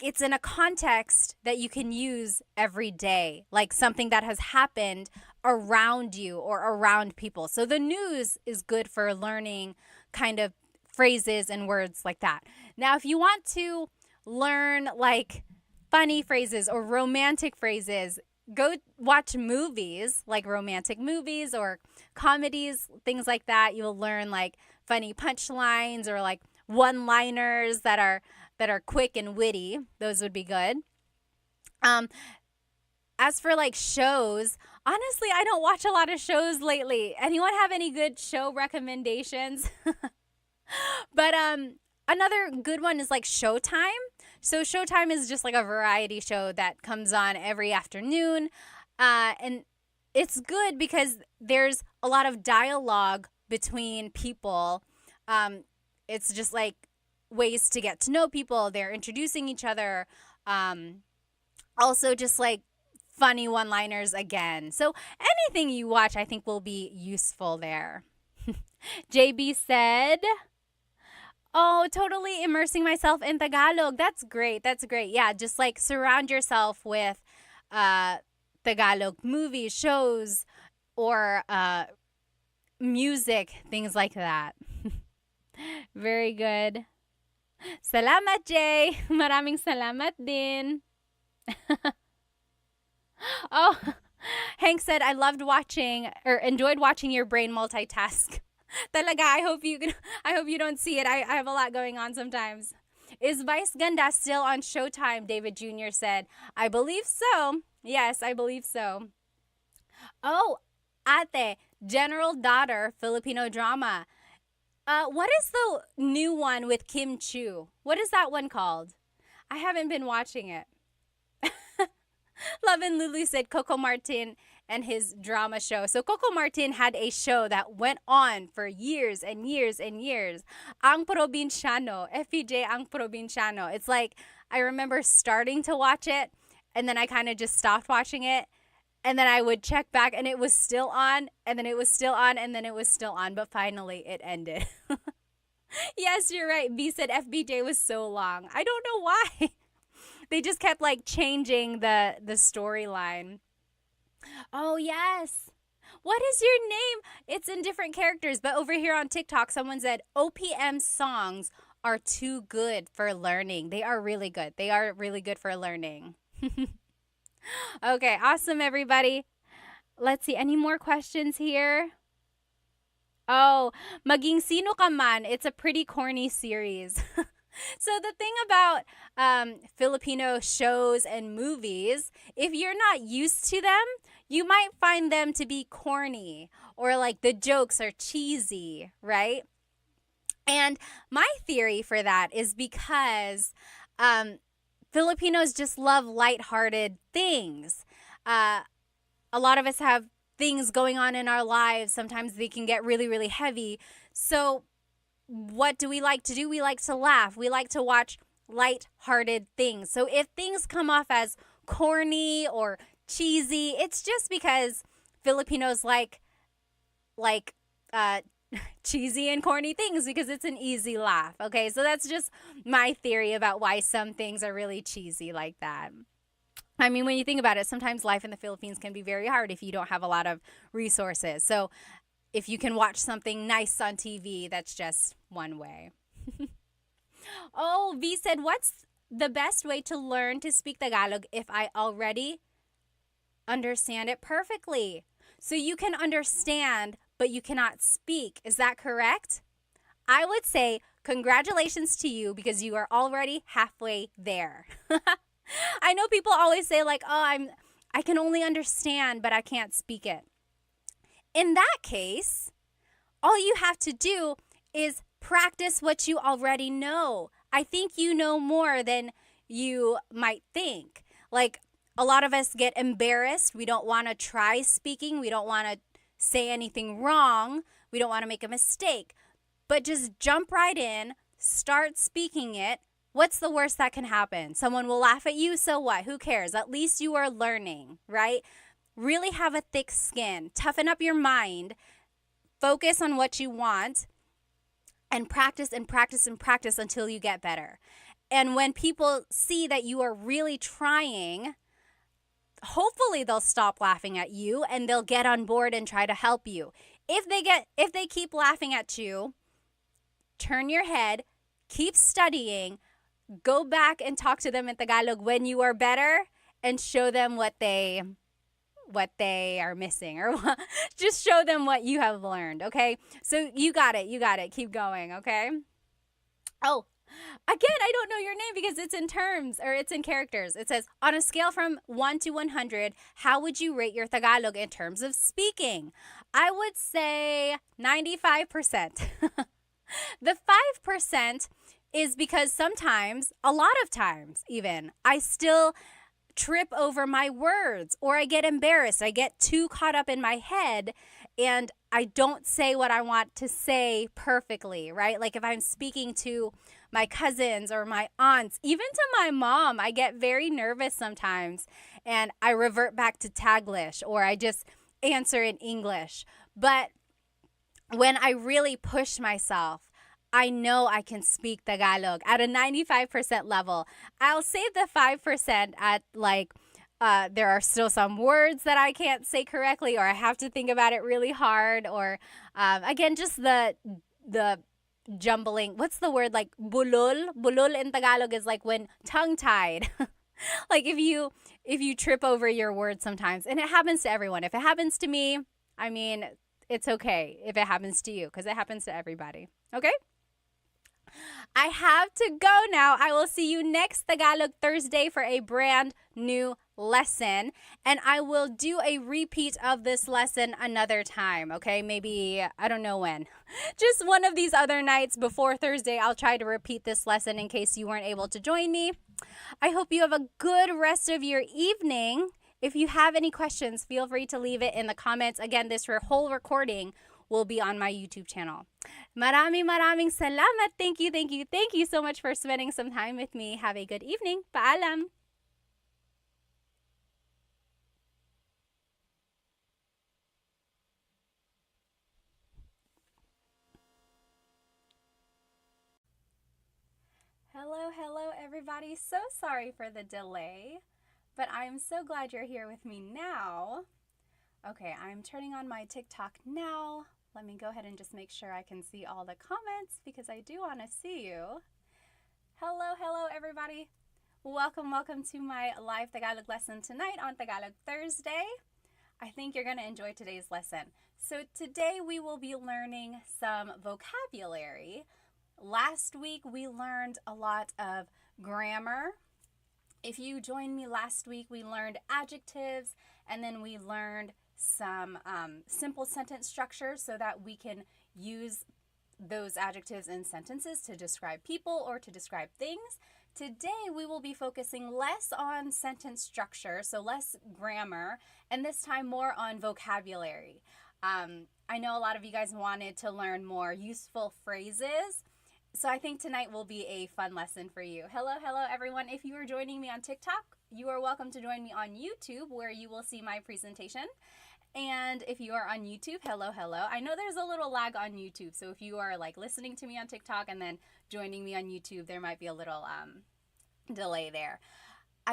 it's in a context that you can use every day, like something that has happened around you or around people. So the news is good for learning kind of phrases and words like that. Now, if you want to learn like funny phrases or romantic phrases, go watch movies, like romantic movies or comedies, things like that. You'll learn like funny punchlines or like one-liners that are quick and witty. Those would be good. As for like shows, honestly, I don't watch a lot of shows lately. Anyone have any good show recommendations? But another good one is like Showtime. So Showtime is just like a variety show that comes on every afternoon. And it's good because there's a lot of dialogue between people. It's just like ways to get to know people. They're introducing each other. Also just like funny one-liners again. So anything you watch, I think, will be useful there. JB said, oh, totally immersing myself in Tagalog. That's great. That's great. Yeah, just like surround yourself with Tagalog movies, shows, or music, things like that. Very good. Salamat, Jay. Maraming salamat din. Oh, Hank said, I loved watching or enjoyed watching your brain multitask. Talaga, I hope you don't see it. I have a lot going on sometimes. Is Vice Ganda still on Showtime? David Jr. said. I believe so. Yes, I believe so. Oh, Ate, General Daughter, Filipino drama. What is the new one with Kim Chu? What is that one called? I haven't been watching it. Love and Lulu said Coco Martin and his drama show. So Coco Martin had a show that went on for years and years and years. Ang Provinciano, FPJ Ang Provinciano. It's like I remember starting to watch it and then I kind of just stopped watching it. And then I would check back and it was still on, and then it was still on, and then it was still on, but finally it ended. Yes, you're right. B said FBJ was so long. I don't know why. They just kept like changing the storyline. Oh, yes. What is your name? It's in different characters, but over here on TikTok, someone said OPM songs are too good for learning. They are really good. They are really good for learning. Okay, awesome, everybody. Let's see, any more questions here? Oh, Maging Sino Ka Man. It's a pretty corny series. So the thing about Filipino shows and movies, if you're not used to them, you might find them to be corny or like the jokes are cheesy, right? And my theory for that is because Filipinos just love lighthearted things. A lot of us have things going on in our lives. Sometimes they can get really, really heavy. So what do we like to do? We like to laugh. We like to watch lighthearted things. So if things come off as corny or cheesy, it's just because Filipinos like cheesy and corny things because it's an easy laugh. Okay, so that's just my theory about why some things are really cheesy like that. I mean, when you think about it, sometimes life in the Philippines can be very hard if you don't have a lot of resources. So if you can watch something nice on TV, that's just one way. Oh, V said, what's the best way to learn to speak Tagalog if I already understand it perfectly? So you can understand, but you cannot speak. Is that correct? I would say congratulations to you because you are already halfway there. I know people always say like, "Oh, I can only understand, but I can't speak it." In that case, all you have to do is practice what you already know. I think you know more than you might think. Like, a lot of us get embarrassed. We don't want to try speaking. We don't want to say anything wrong. We don't want to make a mistake. But just jump right in, start speaking it. What's the worst that can happen? Someone will laugh at you, so what? Who cares? At least you are learning, right? Really have a thick skin. Toughen up your mind. Focus on what you want and practice and practice and practice until you get better. And when people see that you are really trying, hopefully they'll stop laughing at you and they'll get on board and try to help you. If they keep laughing at you, turn your head, keep studying, go back and talk to them in Tagalog when you are better and show them what they are missing, or just show them what you have learned, okay? So you got it. Keep going, okay? Oh, again, I don't know your name because it's in terms, or it's in characters. It says, on a scale from 1 to 100, how would you rate your Tagalog in terms of speaking? I would say 95%. The 5% is because sometimes, a lot of times even, I still trip over my words, or I get embarrassed. I get too caught up in my head and I don't say what I want to say perfectly, right? Like if I'm speaking to my cousins or my aunts, even to my mom, I get very nervous sometimes and I revert back to Taglish, or I just answer in English. But when I really push myself, I know I can speak Tagalog at a 95% level. I'll save the 5% at like, there are still some words that I can't say correctly, or I have to think about it really hard, or again, just the jumbling. What's the word? Like bulol? Bulol in Tagalog is like when tongue-tied. Like if you trip over your words sometimes, and it happens to everyone. If it happens to me, I mean, it's okay if it happens to you because it happens to everybody. Okay? I have to go now. I will see you next Tagalog Thursday for a brand new lesson. And I will do a repeat of this lesson another time, okay? Maybe, I don't know when. Just one of these other nights before Thursday, I'll try to repeat this lesson in case you weren't able to join me. I hope you have a good rest of your evening. If you have any questions, feel free to leave it in the comments. Again, this whole recording will be on my YouTube channel. Maraming salamat. Thank you so much for spending some time with me. Have a good evening. Paalam. Hello, everybody. So sorry for the delay, but I'm so glad you're here with me now. Okay, I'm turning on my TikTok now. Let me go ahead and just make sure I can see all the comments because I do want to see you. Hello, everybody. Welcome to my live Tagalog lesson tonight on Tagalog Thursday. I think you're going to enjoy today's lesson. So today we will be learning some vocabulary. Last week we learned a lot of grammar. If you joined me last week, we learned adjectives, and then we learned some simple sentence structures so that we can use those adjectives in sentences to describe people or to describe things. Today we will be focusing less on sentence structure, so less grammar, and this time more on vocabulary. I know a lot of you guys wanted to learn more useful phrases, so I think tonight will be a fun lesson for you. Hello, everyone. If you are joining me on TikTok, you are welcome to join me on YouTube where you will see my presentation. And if you are on YouTube, hello. I know there's a little lag on YouTube, so if you are like listening to me on TikTok and then joining me on YouTube, there might be a little delay there.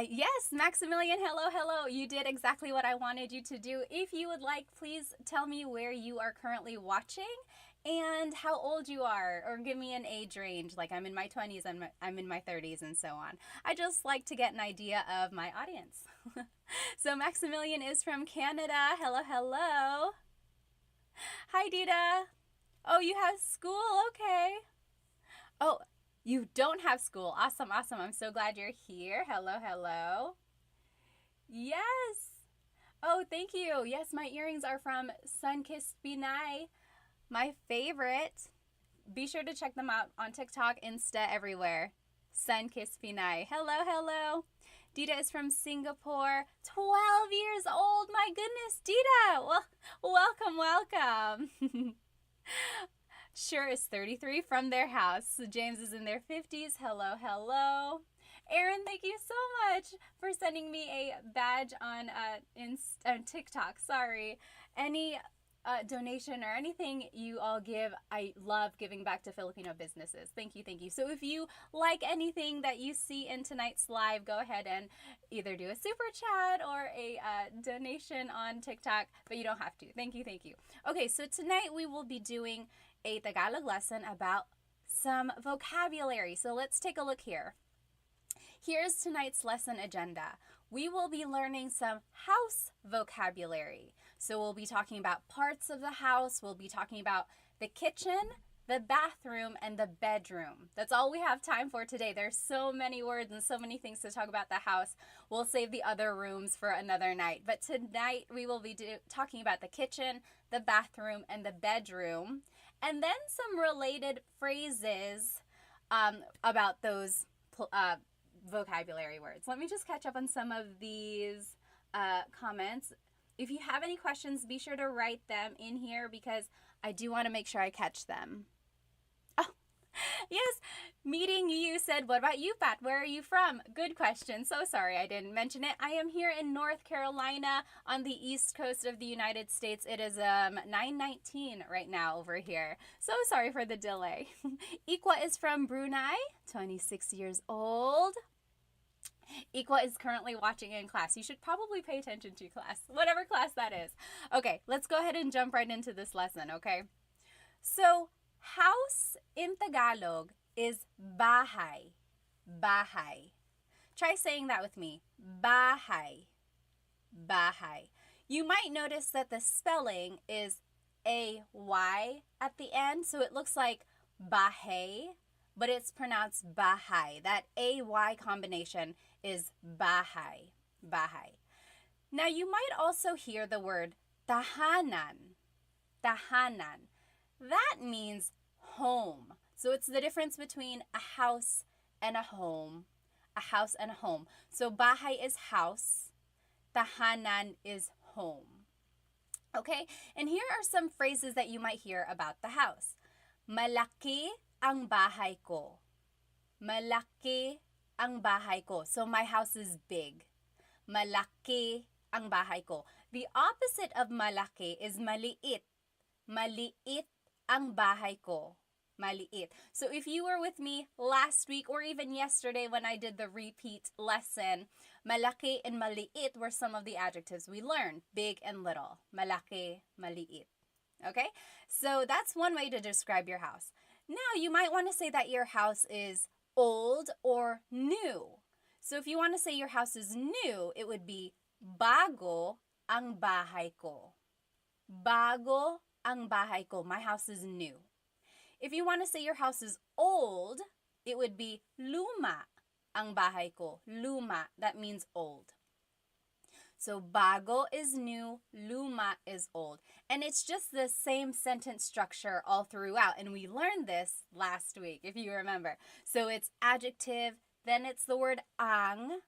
Yes, Maximilian, hello. You did exactly what I wanted you to do. If you would like, please tell me where you are currently watching and how old you are, or give me an age range. Like I'm in my 20s, I'm in my 30s, and so on. I just like to get an idea of my audience. So Maximilian is from Canada. Hello. Hi, Dita. Oh, you have school? Okay. Oh, you don't have school. Awesome, awesome. I'm so glad you're here. Hello, hello. Yes. Oh, thank you. Yes, my earrings are from Sunkissed Binay, my favorite. Be sure to check them out on TikTok, Insta, everywhere. Sunkissed Binay. Hello, hello. Dita is from Singapore, 12 years old. My goodness, Dita. Well, welcome, welcome. Sure is 33 from their house. James is in their 50s. Hello, hello. Aaron, thank you so much for sending me a badge on TikTok. Sorry. Any donation or anything you all give, I love giving back to Filipino businesses. Thank you, thank you. So if you like anything that you see in tonight's live, go ahead and either do a super chat or a donation on TikTok, but you don't have to. Thank you, thank you. Okay, so tonight we will be doing a Tagalog lesson about some vocabulary. So let's take a look here. Here's tonight's lesson agenda. We will be learning some house vocabulary. So we'll be talking about parts of the house. We'll be talking about the kitchen, the bathroom, and the bedroom. That's all we have time for today. There's so many words and so many things to talk about the house. We'll save the other rooms for another night. But tonight we will be talking about the kitchen, the bathroom, and the bedroom. And then some related phrases about those vocabulary words. Let me just catch up on some of these comments. If you have any questions, be sure to write them in here because I do want to make sure I catch them. Oh, yes, meeting you said, what about you, Pat? Where are you from? Good question. So sorry I didn't mention it. I am here in North Carolina on the east coast of the United States. It is 9:19 right now over here. So sorry for the delay. Ikwa is from Brunei, 26 years old. Ikwa is currently watching in class. You should probably pay attention to class, whatever class that is. Okay, let's go ahead and jump right into this lesson, okay? So, house in Tagalog is bahay. Bahay. Try saying that with me. Bahay. Bahay. You might notice that the spelling is A-Y at the end, so it looks like bahay, but it's pronounced bahay. That A-Y combination is bahay. Bahay. Now, you might also hear the word tahanan. Tahanan. That means home. So it's the difference between a house and a home. A house and a home. So bahay is house. Tahanan is home. Okay? And here are some phrases that you might hear about the house. Malaki ang bahay ko. Malaki ang bahay ko. So my house is big. Malaki ang bahay ko. The opposite of malaki is maliit. Maliit ang bahay ko. Maliit. So if you were with me last week or even yesterday when I did the repeat lesson, malaki and maliit were some of the adjectives we learned. Big and little. Malaki, maliit. Okay? So that's one way to describe your house. Now, you might want to say that your house is old or new. So if you want to say your house is new, it would be bago ang bahay ko. Bago ang bahay ko. My house is new. If you want to say your house is old, it would be luma ang bahay ko. Luma, that means old. So bago is new, luma is old. And it's just the same sentence structure all throughout. And we learned this last week, if you remember. So it's adjective, then it's the word ang,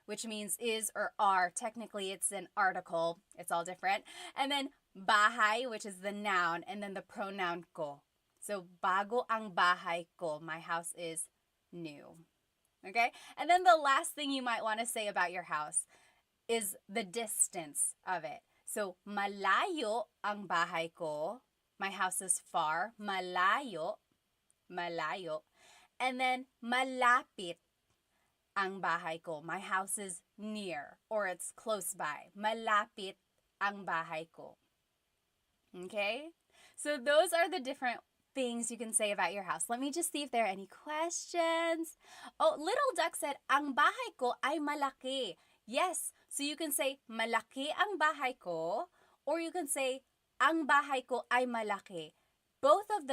which means is or are. Technically, it's an article. It's all different. And then bahay, which is the noun, and then the pronoun ko. So bago ang bahay ko, my house is new. Okay? And then the last thing you might want to say about your house is the distance of it. So, malayo ang bahay ko. My house is far. Malayo. Malayo. And then, malapit ang bahay ko. My house is near or it's close by. Malapit ang bahay ko. Okay? So, those are the different things you can say about your house. Let me just see if there are any questions. Oh, Little Duck said, ang bahay ko ay malaki. Yes, so you can say, malaki ang bahay ko, or you can say, ang bahay ko ay malaki. both of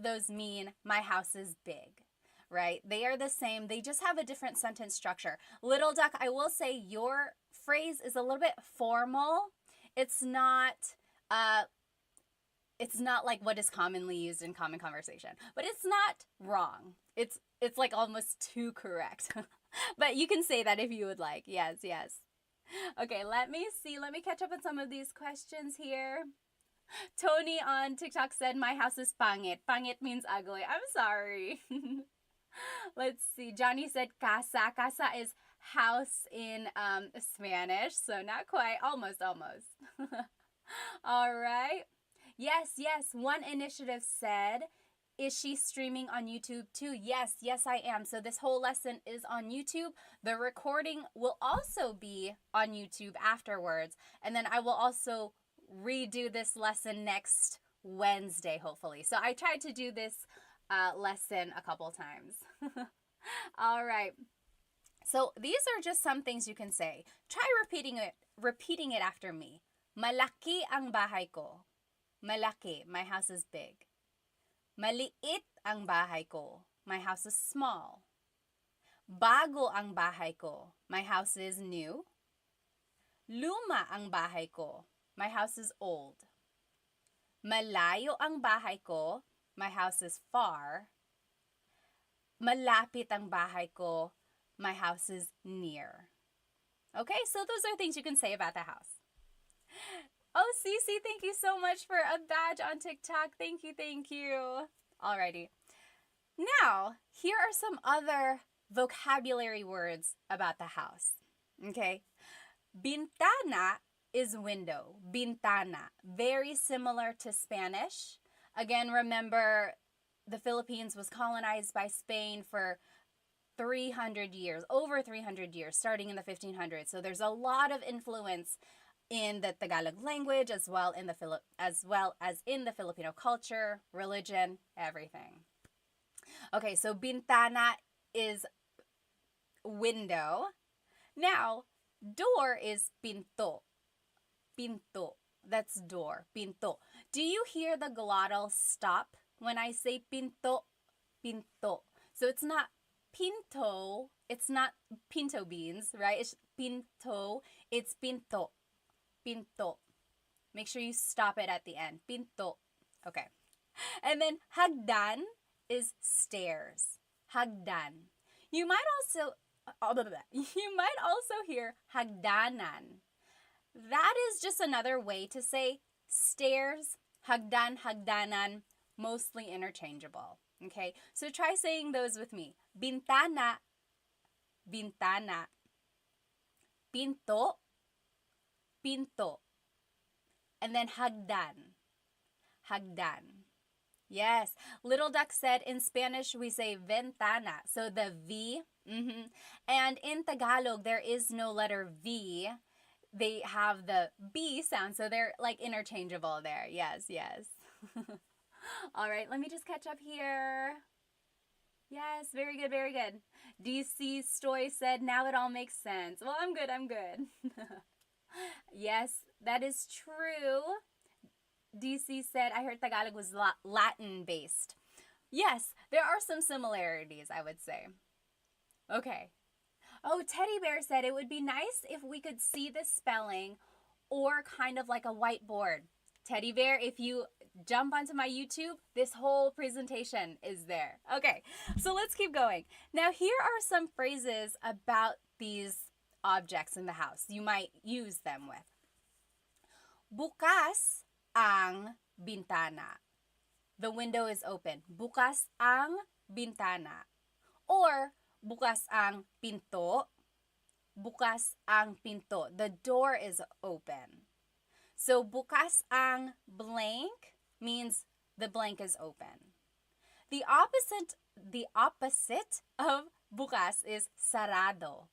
those mean my house is big, right? They are the same. They just have a different sentence structure. Little duck, I will say your phrase is a little bit formal. It's not uh it's not like what is commonly used in common conversation, but it's not wrong. It's like almost too correct. But you can say that if you would like. Yes, yes. Okay, let me see. Let me catch up on some of these questions here. Tony on TikTok said, my house is pangit. Pangit means ugly. I'm sorry. Let's see. Johnny said casa. Casa is house in Spanish. So not quite. Almost, almost. All right. Yes, yes. One initiative said, is she streaming on YouTube too? Yes, yes, I am. So this whole lesson is on YouTube. The recording will also be on YouTube afterwards. And then I will also redo this lesson next Wednesday, hopefully. So I tried to do this lesson a couple times. All right. So these are just some things you can say. Try repeating it after me. Malaki ang bahay ko. Malaki, my house is big. Maliit ang bahay ko. My house is small. Bago ang bahay ko. My house is new. Luma ang bahay ko. My house is old. Malayo ang bahay ko. My house is far. Malapit ang bahay ko. My house is near. Okay, so those are things you can say about the house. Oh, Cece, thank you so much for a badge on TikTok. Thank you, thank you. Alrighty. Now, here are some other vocabulary words about the house. Okay. Bintana is window. Bintana. Very similar to Spanish. Again, remember, the Philippines was colonized by Spain for 300 years, over 300 years, starting in the 1500s. So there's a lot of influence in the Tagalog language as well as in the Filipino culture, religion, everything. Okay, so bintana is window. Now, door is pinto. Pinto. That's door. Pinto. Do you hear the glottal stop when I say pinto? Pinto. So it's not pinto. It's not pinto beans, right? It's pinto. It's pinto. Pinto. Make sure you stop it at the end. Pinto. Okay. And then hagdan is stairs. Hagdan. You might also hear hagdanan. That is just another way to say stairs, hagdan, hagdanan, mostly interchangeable. Okay? So try saying those with me. Bintana, bintana. Pinto, pinto. And then hagdan, hagdan. Yes. Little Duck said in Spanish we say ventana. So the V. And in Tagalog there is no letter V. They have the B sound. So they're like interchangeable there. Yes, yes. All right. Let me just catch up here. Yes, very good, very good. DC Stoy said, now it all makes sense. Well, I'm good, I'm good. Yes, that is true. DC said, I heard Tagalog was Latin-based. Yes, there are some similarities, I would say. Okay. Oh, Teddy Bear said it would be nice if we could see the spelling or kind of like a whiteboard. Teddy Bear, if you jump onto my YouTube, this whole presentation is there. Okay, so let's keep going. Now, here are some phrases about these objects in the house you might use them with. Bukas ang bintana. The window is open. Bukas ang bintana. Or bukas ang pinto. Bukas ang pinto. The door is open. So bukas ang blank means the blank is open. The opposite of bukas is sarado.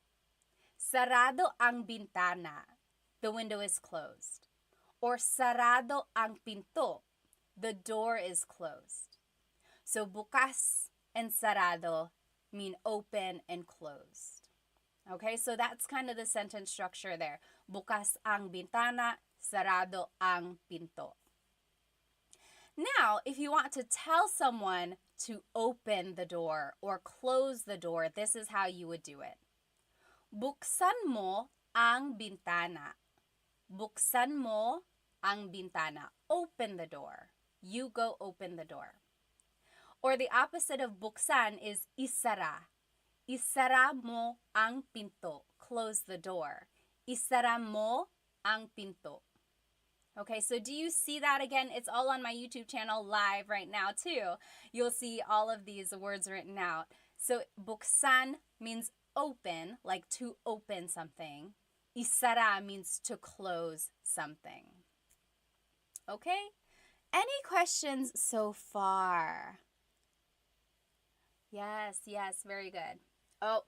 Sarado ang bintana. The window is closed. Or sarado ang pinto. The door is closed. So bukas and sarado mean open and closed. Okay, so that's kind of the sentence structure there. Bukas ang bintana, sarado ang pinto. Now, if you want to tell someone to open the door or close the door, this is how you would do it. Buksan mo ang bintana. Buksan mo ang bintana. Open the door. You go open the door. Or the opposite of buksan is isara. Isara mo ang pinto. Close the door. Isara mo ang pinto. Okay, so do you see that again? It's all on my YouTube channel live right now too. You'll see all of these words written out. So buksan means open, like to open something. Isara means to close something. Okay? Any questions so far? Yes, very good. Oh,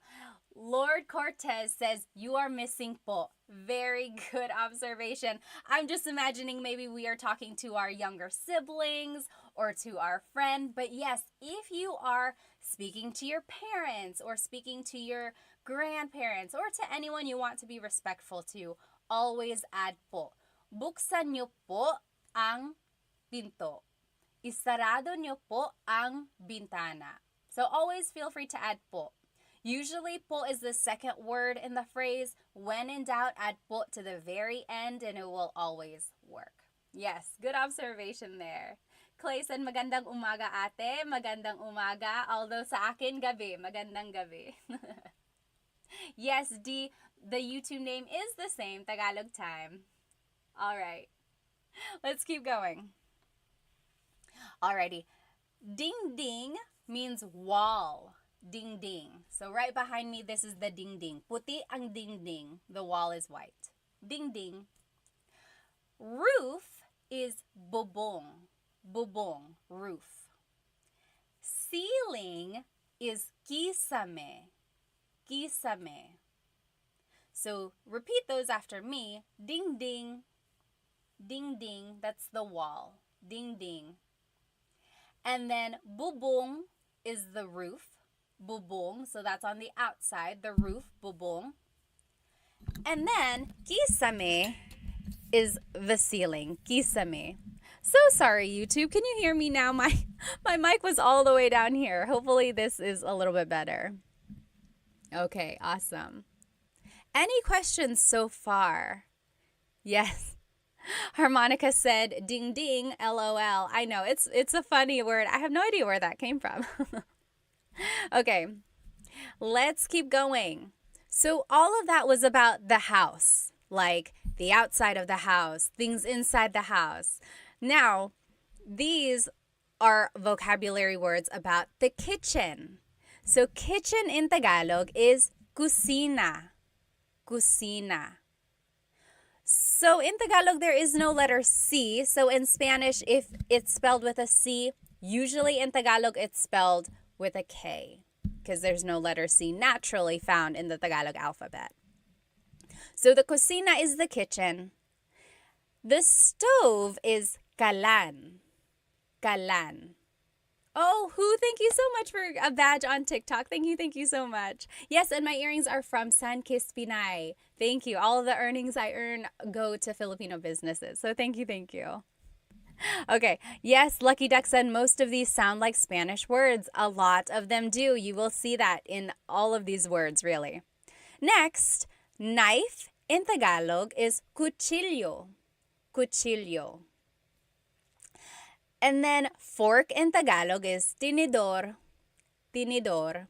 Lord Cortez says, you are missing po. Very good observation. I'm just imagining maybe we are talking to our younger siblings or to our friend. But yes, if you are speaking to your parents or speaking to your grandparents or to anyone you want to be respectful to, always add po. Buksan niyo po ang pinto. Isarado niyo po ang bintana. So always feel free to add po. Usually, po is the second word in the phrase. When in doubt, add po to the very end and it will always work. Yes, good observation there. Clay said, magandang umaga ate, magandang umaga. Although sa akin, gabi, magandang gabi. Yes, D, the YouTube name is the same, Tagalog Time. All right, let's keep going. Alrighty, ding ding means wall. Ding ding. So right behind me, this is the ding ding. Puti ang ding ding. The wall is white. Ding ding. Roof is bubong. Bubong, roof. Ceiling is kisame. Kisame. So repeat those after me. Ding ding. Ding ding. That's the wall. Ding ding. And then bubong is the roof. Bubong, so that's on the outside, the roof, bubong. And then kisame is the ceiling, kisame. So sorry, YouTube. Can you hear me now? My mic was all the way down here. Hopefully this is a little bit better. Okay, awesome. Any questions so far? Yes. Harmonica said, ding ding, LOL. I know, it's a funny word. I have no idea where that came from. Okay, let's keep going. So all of that was about the house, like the outside of the house, things inside the house. Now, these are vocabulary words about the kitchen. So kitchen in Tagalog is kusina. Kusina. So in Tagalog, there is no letter C. So in Spanish, if it's spelled with a C, usually in Tagalog, it's spelled with a K because there's no letter C naturally found in the Tagalog alphabet. So the cocina is the kitchen. The stove is kalan. Kalan. Oh, thank you so much for a badge on TikTok. Thank you so much. Yes, and my earrings are from Sunkissed Pinay. Thank you. All of the earnings I earn go to Filipino businesses. So thank you. Okay, yes, Lucky Duck said most of these sound like Spanish words. A lot of them do. You will see that in all of these words, really. Next, knife in Tagalog is cuchillo. Cuchillo. And then fork in Tagalog is tinidor. Tinidor.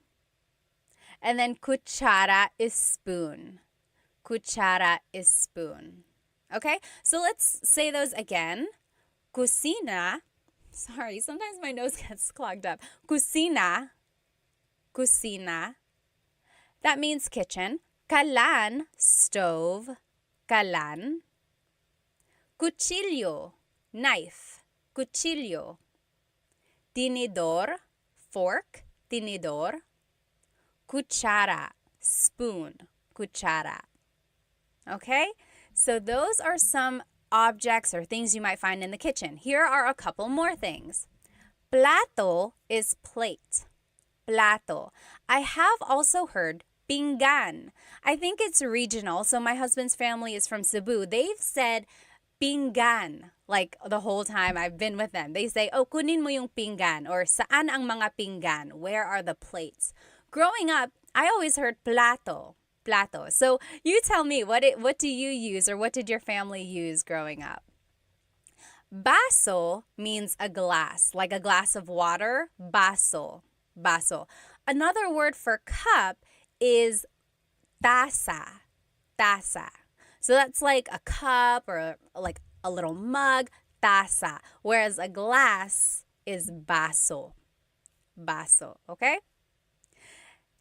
And then cuchara is spoon. Cuchara is spoon. Okay, so let's say those again. Cocina, sorry, sometimes my nose gets clogged up. Cocina, cocina, that means kitchen. Kalan, stove, kalan. Cuchillo, knife, cuchillo. Tinidor, fork, tinidor. Cuchara, spoon, cuchara. Okay, so those are some objects or things you might find in the kitchen. Here are a couple more things. Plato is plate. Plato. I have also heard pinggan. I think it's regional. So my husband's family is from Cebu. They've said pinggan like the whole time I've been with them. They say, oh, kunin mo yung pinggan, or saan ang mga pinggan? Where are the plates? Growing up, I always heard plato. Plato. So you tell me, what do you use, or what did your family use growing up? Baso means a glass, like a glass of water. Baso. Baso. Another word for cup is taza. Taza. So that's like a cup, or like a little mug. Taza. Whereas a glass is baso. Baso. Okay?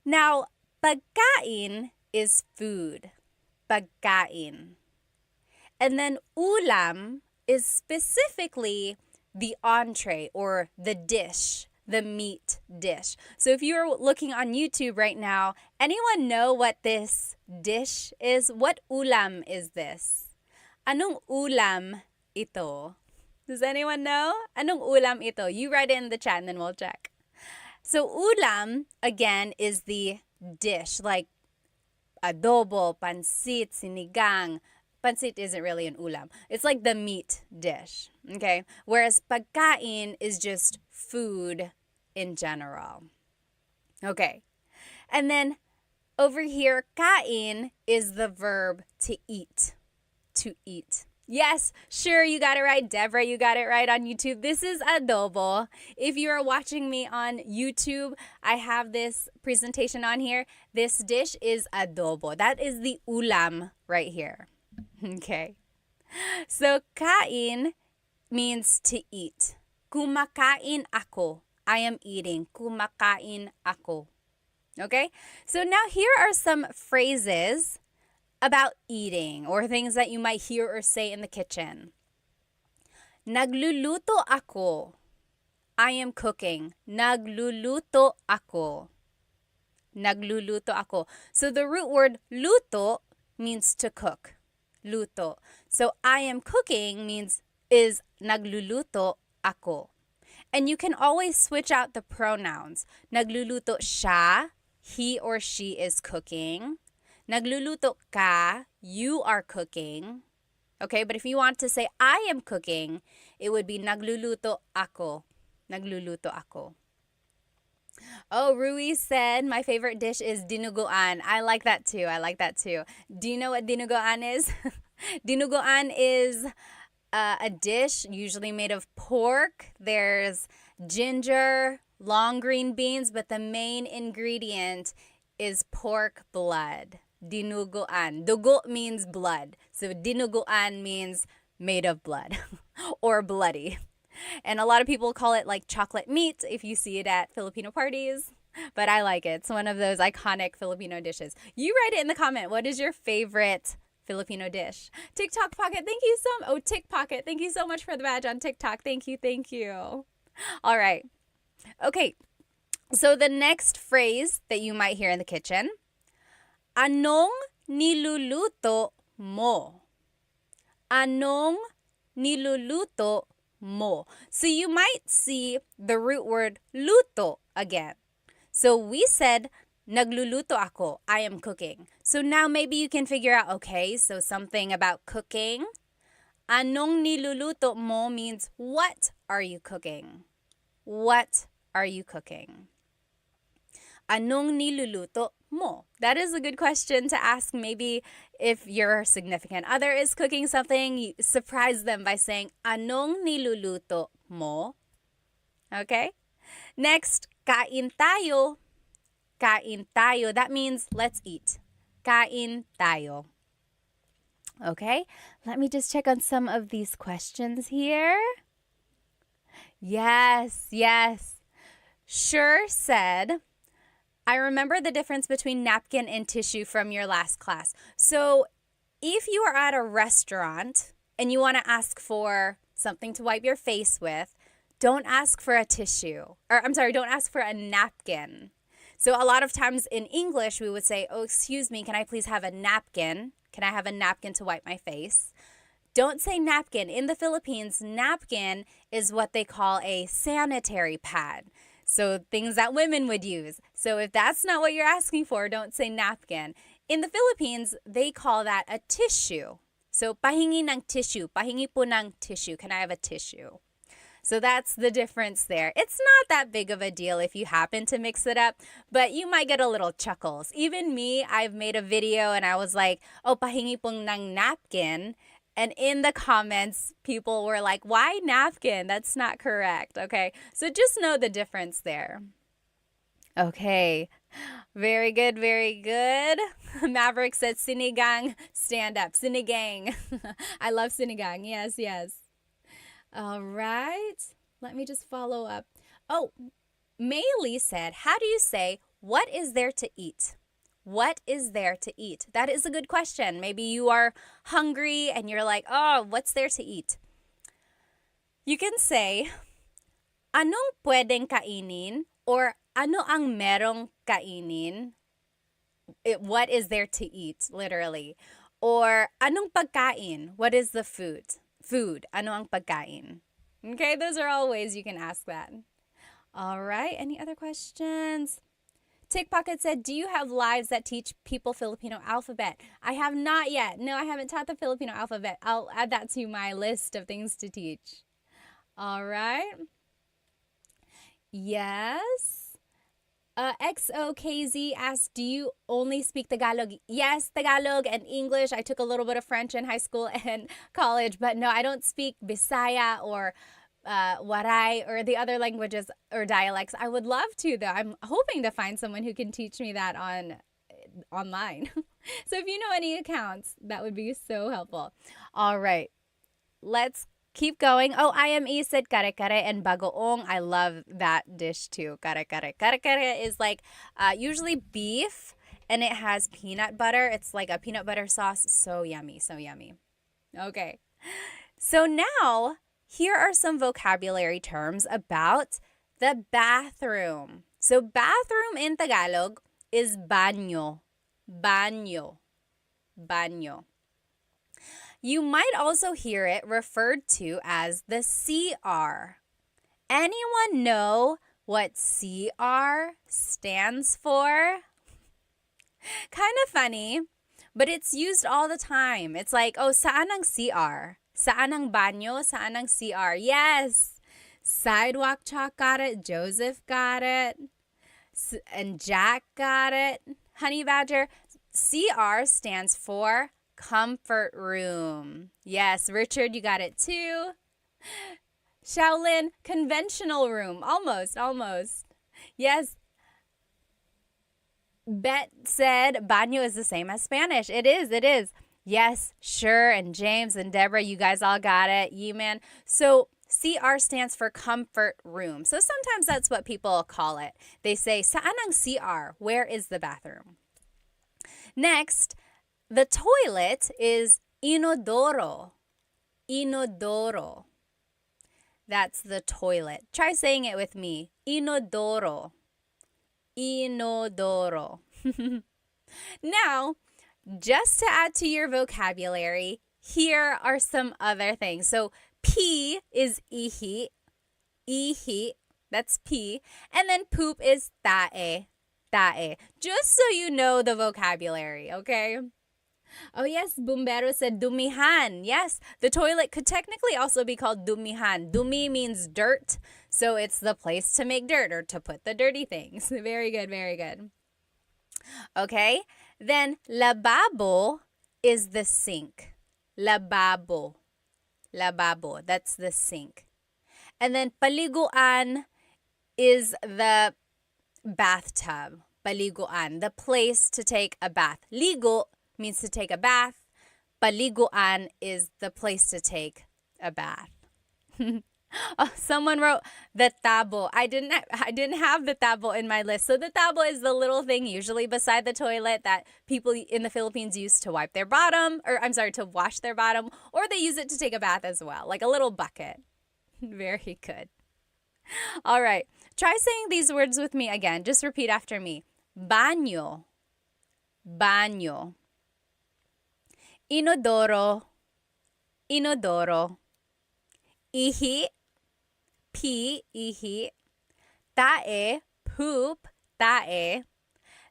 Now, pagkain is food. Pagkain. And then ulam is specifically the entree, or the dish, the meat dish. So if you're looking on YouTube right now, anyone know what this dish is? What ulam is this? Anong ulam ito? Does anyone know? Anong ulam ito? You write it in the chat and then we'll check. So ulam, again, is the dish, like adobo, pansit, sinigang. Pansit isn't really an ulam. It's like the meat dish, okay? Whereas pagkain is just food in general. Okay. And then over here, kain is the verb to eat. To eat. Yes, sure, you got it right. Deborah, you got it right on YouTube. This is adobo. If you are watching me on YouTube, I have this presentation on here. This dish is adobo. That is the ulam right here. Okay. So, kain means to eat. Kumakain ako. I am eating. Kumakain ako. Okay? So now here are some phrases about eating, or things that you might hear or say in the kitchen. Nagluluto ako. I am cooking. Nagluluto ako. Nagluluto ako. So the root word luto means to cook. Luto. So I am cooking is nagluluto ako. And you can always switch out the pronouns. Nagluluto siya, he or she is cooking. Nagluluto ka, you are cooking. Okay, but if you want to say I am cooking, it would be nagluluto ako. Nagluluto ako. Oh, Rui said my favorite dish is dinuguan. I like that too. Do you know what dinuguan is? Dinuguan is a dish usually made of pork. There's ginger, long green beans, but the main ingredient is pork blood. Dinuguan. Dugo means blood. So dinuguan means made of blood or bloody. And a lot of people call it like chocolate meat if you see it at Filipino parties. But I like it. It's one of those iconic Filipino dishes. You write it in the comment. What is your favorite Filipino dish? TikTok Pocket, thank you so much. Oh, Tick Pocket, thank you so much for the badge on TikTok. Thank you. All right. Okay. So the next phrase that you might hear in the kitchen, anong niluluto mo? Anong niluluto mo? So you might see the root word luto again. So we said nagluluto ako, I am cooking. So now maybe you can figure out, okay, so something about cooking. Anong niluluto mo means what are you cooking? What are you cooking? Anong niluluto mo? That is a good question to ask. Maybe if your significant other is cooking something, you surprise them by saying, anong niluluto mo? Okay? Next, kain tayo. Kain tayo. That means let's eat. Kain tayo. Okay? Let me just check on some of these questions here. Yes. Sure said, I remember the difference between napkin and tissue from your last class. So if you are at a restaurant and you want to ask for something to wipe your face with, don't ask for a tissue. Don't ask for a napkin. So a lot of times in English, we would say, oh, excuse me, can I please have a napkin? Can I have a napkin to wipe my face? Don't say napkin. In the Philippines, napkin is what they call a sanitary pad. So things that women would use. So if that's not what you're asking for, don't say napkin. In the Philippines, they call that a tissue. So, pahingi ng tissue. Pahingi po ng tissue. Can I have a tissue? So that's the difference there. It's not that big of a deal if you happen to mix it up, but you might get a little chuckles. Even me, I've made a video and I was like, oh, pahingi pong ng napkin. And in the comments, people were like, why napkin? That's not correct. Okay, so just know the difference there. Okay, very good, very good. Maverick said, sinigang, stand up. Sinigang. I love sinigang. Yes, yes. All right. Let me just follow up. Oh, Maylee said, how do you say, what is there to eat? What is there to eat? That is a good question. Maybe you are hungry and you're like, oh, what's there to eat? You can say, anong pwedeng kainin? Or ano ang merong kainin? What is there to eat, literally. Or anong pagkain? What is the food? Food. Ano ang pagkain? Okay, those are all ways you can ask that. All right, any other questions? Tick Pocket said, do you have lives that teach people Filipino alphabet? I have not yet. No, I haven't taught the Filipino alphabet. I'll add that to my list of things to teach. All right. Yes. XOKZ asked, do you only speak Tagalog? Yes, Tagalog and English. I took a little bit of French in high school and college, but no, I don't speak Bisaya or Waray or the other languages or dialects. I would love to, though. I'm hoping to find someone who can teach me that online. So if you know any accounts, that would be so helpful. All right, let's keep going. Oh, IME said kare-kare and bagoong. I love that dish too. Kare-kare. Kare-kare is like usually beef and it has peanut butter. It's like a peanut butter sauce. So yummy, so yummy. Okay. So now, here are some vocabulary terms about the bathroom. So bathroom in Tagalog is baño. Baño. Baño. You might also hear it referred to as the CR. Anyone know what CR stands for? Kind of funny, but it's used all the time. It's like, oh, saan ang CR? Saan ang banyo? Saan ang CR? Yes! Sidewalk Chalk got it. Joseph got it. And Jack got it. Honey Badger. CR stands for comfort room. Yes, Richard, you got it too. Shaolin, conventional room. Almost. Yes. Bet said baño is the same as Spanish. It is. Yes, sure. And James and Deborah, you guys all got it. Yeman. So CR stands for comfort room. So sometimes that's what people call it. They say, saan ang CR? Where is the bathroom? Next, the toilet is inodoro. Inodoro. That's the toilet. Try saying it with me. Inodoro. Inodoro. Now, just to add to your vocabulary, here are some other things. So, pee is ihi. Ihi. That's pee. And then poop is tae. Tae. Just so you know the vocabulary, okay? Oh yes, Bumbero said dumihan. Yes, the toilet could technically also be called dumihan. Dumi means dirt, so it's the place to make dirt or to put the dirty things. Very good, very good. Okay, then lababo is the sink. Lababo. Lababo, that's the sink. And then paliguan is the bathtub. Paliguan, the place to take a bath. Ligo means to take a bath. Paliguan is the place to take a bath. Oh, someone wrote the tabo. I didn't have the tabo in my list. So the tabo is the little thing usually beside the toilet that people in the Philippines use to wipe their bottom, to wash their bottom, or they use it to take a bath as well, like a little bucket. Very good. All right. Try saying these words with me again. Just repeat after me. Baño. Baño. Inodoro. Inodoro. Ihi. Pee. Ihi. Tae. Poop. Tae.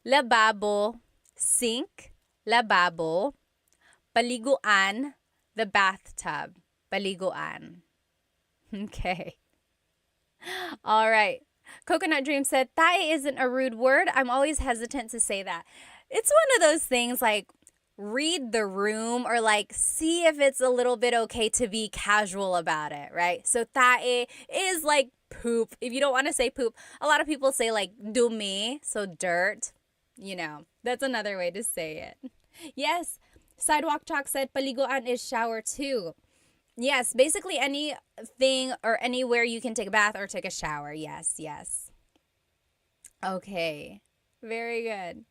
Lababo. Sink. Lababo. Paliguan. The bathtub. Paliguan. Okay. All right. Coconut Dream said, tae isn't a rude word. I'm always hesitant to say that. It's one of those things like read the room or like see if it's a little bit okay to be casual about it, right? So tae is like poop. If you don't want to say poop, a lot of people say like dumi, so dirt. That's another way to say it. Yes, Sidewalk Chalk said paliguan is shower too. Yes, basically anything or anywhere you can take a bath or take a shower. Yes, yes. Okay, very good.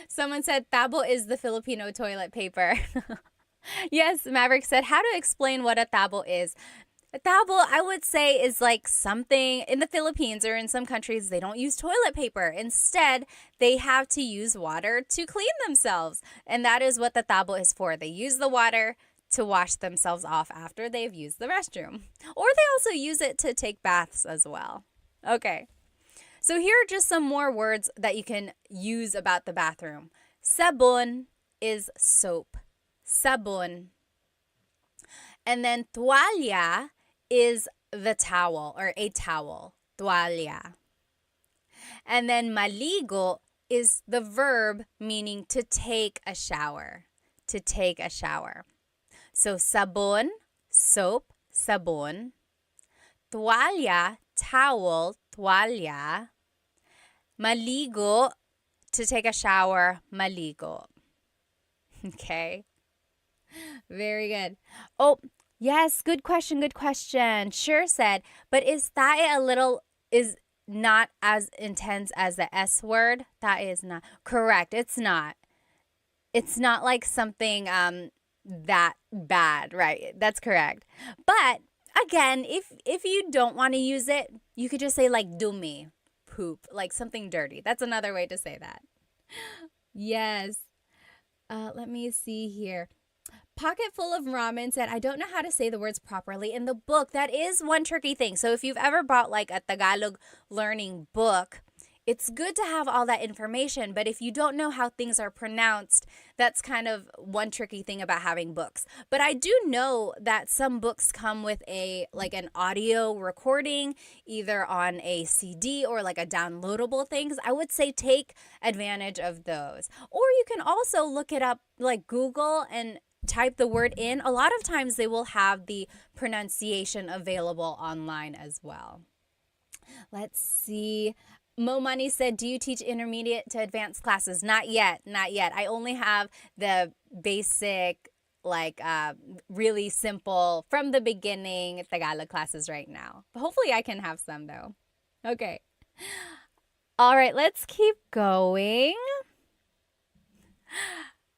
Someone said tabo is the Filipino toilet paper. Yes, Maverick said how to explain what a tabo is. A tabo, I would say, is like something in the Philippines or in some countries, they don't use toilet paper. Instead, they have to use water to clean themselves. And that is what the tabo is for. They use the water to wash themselves off after they've used the restroom. Or they also use it to take baths as well. Okay. So here are just some more words that you can use about the bathroom. Sabon is soap. Sabon. And then tuwalya is the towel or a towel. Tuwalya. And then maligo is the verb meaning to take a shower. To take a shower. So sabon, soap, sabon. Tuwalya, towel, tuwalya. Maligo, to take a shower, maligo. Okay. Very good. Oh, yes, good question, good question. Sure said, but is tae is not as intense as the S word? Tae is not. Correct, it's not. It's not like something that bad, right? That's correct. But again, if you don't want to use it, you could just say like dumi, poop, like something dirty. That's another way to say that. Yes. Let me see here. Pocket Full of Ramen said, I don't know how to say the words properly in the book. That is one tricky thing. So if you've ever bought like a Tagalog learning book, it's good to have all that information, but if you don't know how things are pronounced, that's kind of one tricky thing about having books. But I do know that some books come with an audio recording, either on a CD or like a downloadable things. I would say take advantage of those. Or you can also look it up like Google and type the word in. A lot of times they will have the pronunciation available online as well. Let's see. Mo Money said, do you teach intermediate to advanced classes? Not yet, not yet. I only have the basic, really simple, from the beginning Tagalog classes right now. But hopefully I can have some though. Okay. All right, let's keep going.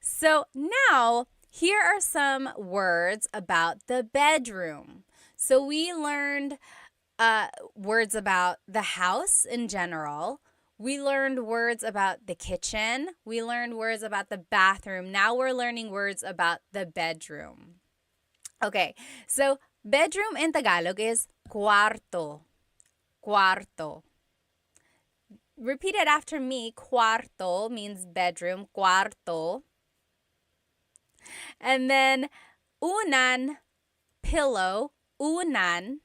So now, here are some words about the bedroom. So we learned words about the house in general. We learned words about the kitchen. We learned words about the bathroom. Now we're learning words about the bedroom. Okay, so bedroom in Tagalog is cuarto. Cuarto. Repeat it after me. Cuarto means bedroom. Cuarto. And then unan, pillow. Unan.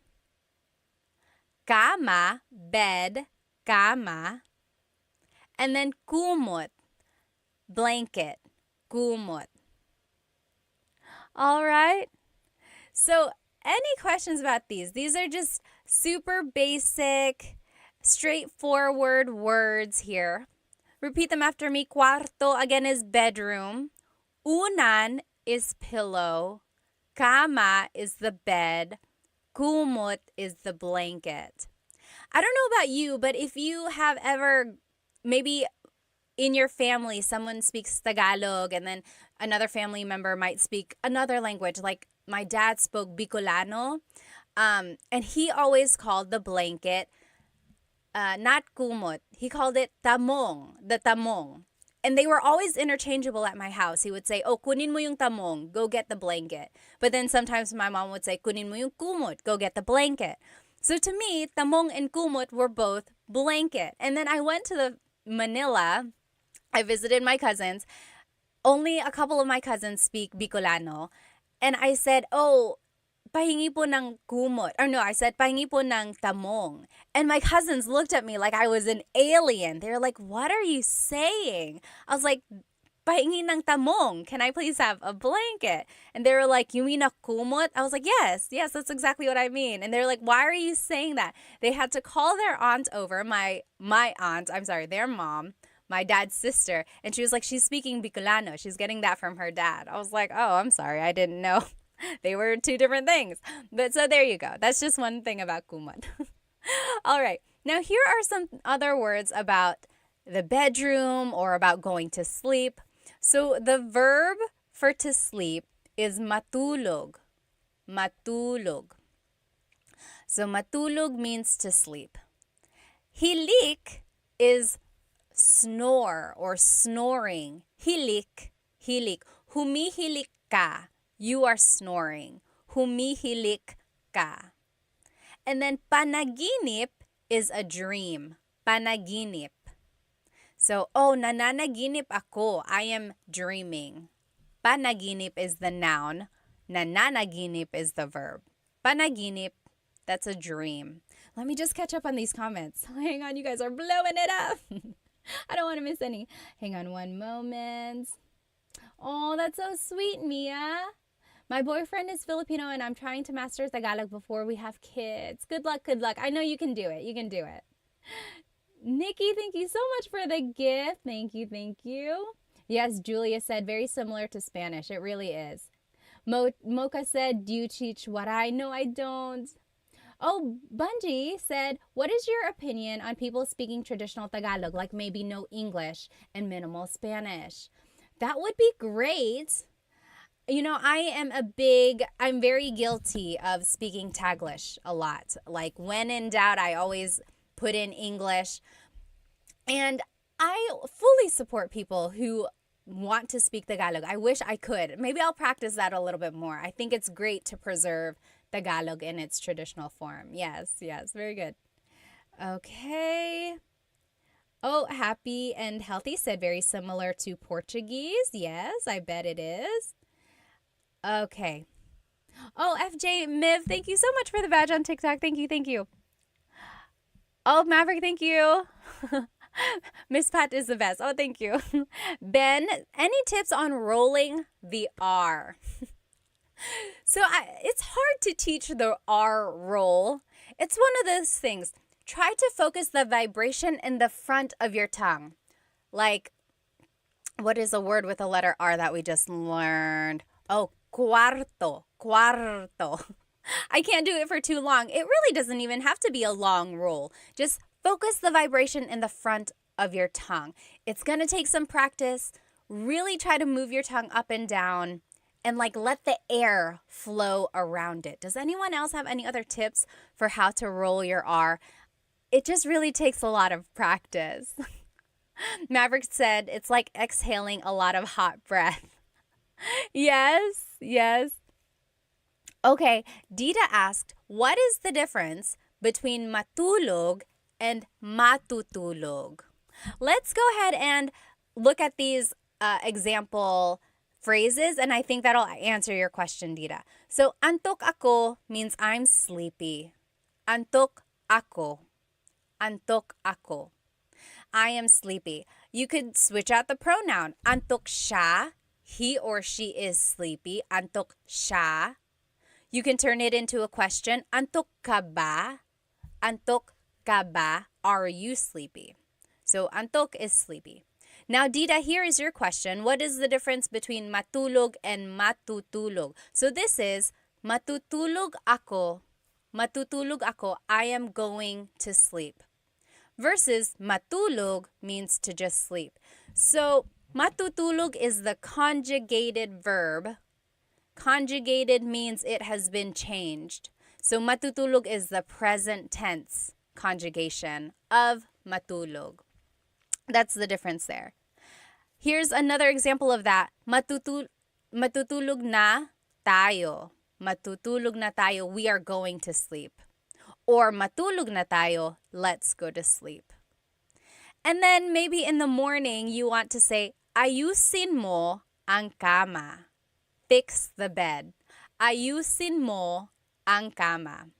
Cama, bed, cama. And then kumot, blanket, kumot. All right. So any questions about these? These are just super basic, straightforward words here. Repeat them after me. Cuarto, again, is bedroom. Unan is pillow. Cama is the bed. Kumot is the blanket. I don't know about you, but if you have ever, maybe in your family, someone speaks Tagalog and then another family member might speak another language, like my dad spoke Bicolano, and he always called the blanket not kumot. He called it tamong, the tamong. And they were always interchangeable at my house. He would say, oh, kunin mo yung tamong, go get the blanket. But then sometimes my mom would say, kunin mo yung kumot, go get the blanket. So to me, tamong and kumot were both blanket. And then I went to Manila. I visited my cousins. Only a couple of my cousins speak Bicolano. And I said, oh, pahingi po ng kumot. Or no, I said, pahingi po ng tamong. And my cousins looked at me like I was an alien. They were like, what are you saying? I was like, pahingi ng tamong. Can I please have a blanket? And they were like, you mean a kumot? I was like, yes, that's exactly what I mean. And they're like, why are you saying that? They had to call their aunt over, my aunt, their mom, my dad's sister. And she was like, she's speaking Bicolano. She's getting that from her dad. I was like, oh, I'm sorry. I didn't know. They were two different things. But so there you go. That's just one thing about kumot. All right. Now here are some other words about the bedroom or about going to sleep. So the verb for to sleep is matulog. Matulog. So matulog means to sleep. Hilik is snore or snoring. Hilik. Humihilik ka. You are snoring. Humihilik ka. And then panaginip is a dream. Panaginip. So, nananaginip ako. I am dreaming. Panaginip is the noun. Nananaginip is the verb. Panaginip, that's a dream. Let me just catch up on these comments. Hang on, you guys are blowing it up. I don't want to miss any. Hang on one moment. Oh, that's so sweet, Mia. My boyfriend is Filipino and I'm trying to master Tagalog before we have kids. Good luck. I know you can do it. Nikki, thank you so much for the gift. Thank you. Yes, Julia said very similar to Spanish. It really is. Mocha said, do you teach waray? No, I don't. Oh, Bungie said, what is your opinion on people speaking traditional Tagalog, like maybe no English and minimal Spanish? That would be great. You know, I'm very guilty of speaking Taglish a lot. Like when in doubt, I always put in English. And I fully support people who want to speak Tagalog. I wish I could. Maybe I'll practice that a little bit more. I think it's great to preserve Tagalog in its traditional form. Yes, very good. Okay. Oh, happy and healthy said very similar to Portuguese. Yes, I bet it is. Okay. Oh, FJ Miv, thank you so much for the badge on TikTok. Thank you. Oh, Maverick, thank you. Miss Pat is the best. Oh, thank you. Ben, any tips on rolling the R? So it's hard to teach the R roll. It's one of those things. Try to focus the vibration in the front of your tongue. Like, what is a word with a letter R that we just learned? Oh, cuarto. I can't do it for too long. It really doesn't even have to be a long roll. Just focus the vibration in the front of your tongue. It's going to take some practice. Really try to move your tongue up and down and let the air flow around it. Does anyone else have any other tips for how to roll your R? It just really takes a lot of practice. Maverick said it's like exhaling a lot of hot breath. Yes. Okay, Dita asked, what is the difference between matulog and matutulog? Let's go ahead and look at these example phrases, and I think that'll answer your question, Dita. So, antok ako means I'm sleepy. Antok ako. I am sleepy. You could switch out the pronoun. Antok siya. He or she is sleepy. Antok siya. You can turn it into a question. Antok ka ba? Antok ka ba? Are you sleepy? So, antok is sleepy. Now, Dita, here is your question. What is the difference between matulog and matutulog? So, this is matutulog ako. I am going to sleep. Versus matulog means to just sleep. So, matutulog is the conjugated verb. Conjugated means it has been changed. So, matutulog is the present tense conjugation of matulog. That's the difference there. Here's another example of that. Matutulog na tayo. Matutulog na tayo. We are going to sleep. Or matulog na tayo. Let's go to sleep. And then maybe in the morning you want to say, ayusin mo ang kama. Fix the bed. ayusin mo ang kama.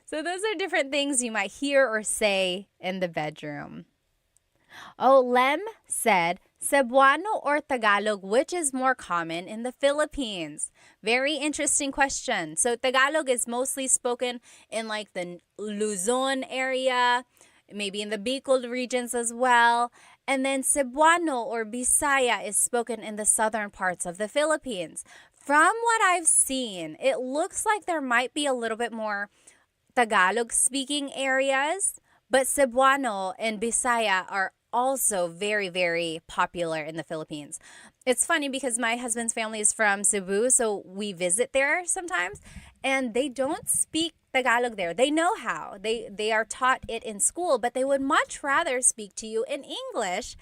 So those are different things you might hear or say in the bedroom. Oh, Lem said, Cebuano or Tagalog, which is more common in the Philippines? Very interesting question. So Tagalog is mostly spoken in like the Luzon area, maybe in the Bicol regions as well. And then Cebuano or Bisaya is spoken in the southern parts of the Philippines. From what I've seen, it looks like there might be a little bit more Tagalog speaking areas, but Cebuano and Bisaya are also very, very popular in the Philippines. It's funny because my husband's family is from Cebu, so we visit there sometimes, and they don't speak Tagalog there. They know how. They are taught it in school, but they would much rather speak to you in English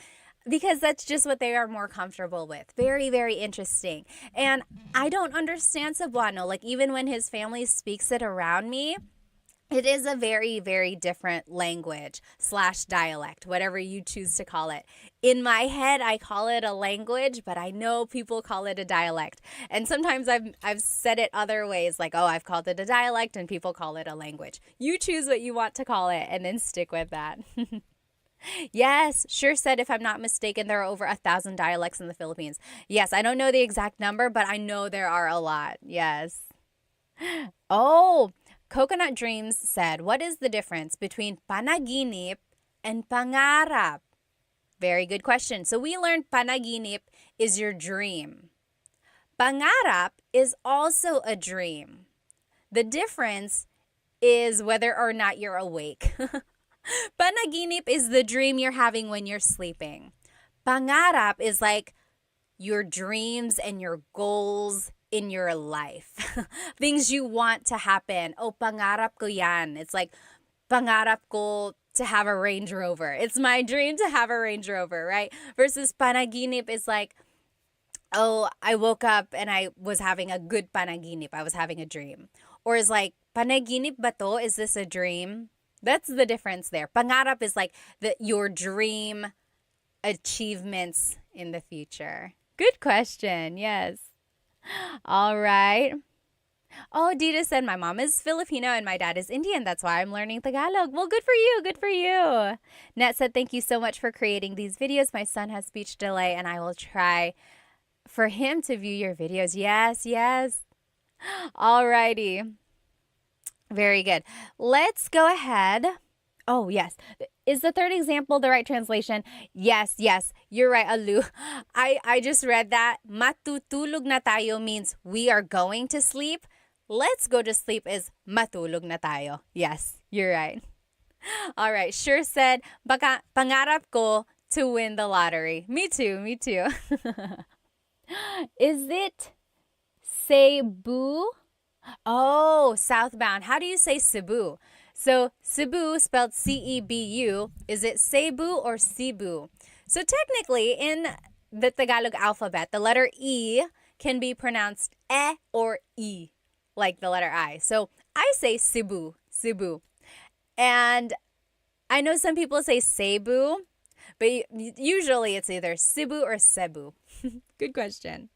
because that's just what they are more comfortable with. Very, very interesting. And I don't understand Cebuano. Like, even when his family speaks it around me, it is a very, very different language / dialect, whatever you choose to call it. In my head, I call it a language, but I know people call it a dialect. And sometimes I've said it other ways, like, oh, I've called it a dialect, and people call it a language. You choose what you want to call it, and then stick with that. Yes, sure said, if I'm not mistaken, there are over 1,000 dialects in the Philippines. Yes, I don't know the exact number, but I know there are a lot. Yes. Oh, Coconut Dreams said, what is the difference between panaginip and pangarap? Very good question. So we learned panaginip is your dream. Pangarap is also a dream. The difference is whether or not you're awake. Panaginip is the dream you're having when you're sleeping. Pangarap is like your dreams and your goals in your life. Things you want to happen. Oh, pangarap ko yan. It's like, pangarap ko to have a Range Rover. It's my dream to have a Range Rover, right? Versus panaginip is like, oh, I woke up and I was having a good panaginip. I was having a dream. Or is like, panaginip ba to? Is this a dream? That's the difference there. Pangarap is like your dream achievements in the future. Good question. Yes. All right. Oh, Dita said, my mom is Filipino and my dad is Indian. That's why I'm learning Tagalog. Well, good for you. Good for you. Nat said, thank you so much for creating these videos. My son has speech delay and I will try for him to view your videos. Yes, yes. All righty. Very good. Let's go ahead. Oh, yes. Is the third example the right translation? Yes, yes. You're right, Alu. I just read that. Matutulog na tayo means we are going to sleep. Let's go to sleep is matulog na tayo. Yes, you're right. All right. Sure said, baka pangarap ko to win the lottery. Me too, me too. Is it Cebu? Oh, southbound. How do you say Cebu? So Cebu, spelled C-E-B-U, is it Cebu or Cebu? So technically, in the Tagalog alphabet, the letter E can be pronounced E or E, like the letter I. So I say Cebu, Cebu. And I know some people say Cebu, but usually it's either Cebu or Cebu. Good question.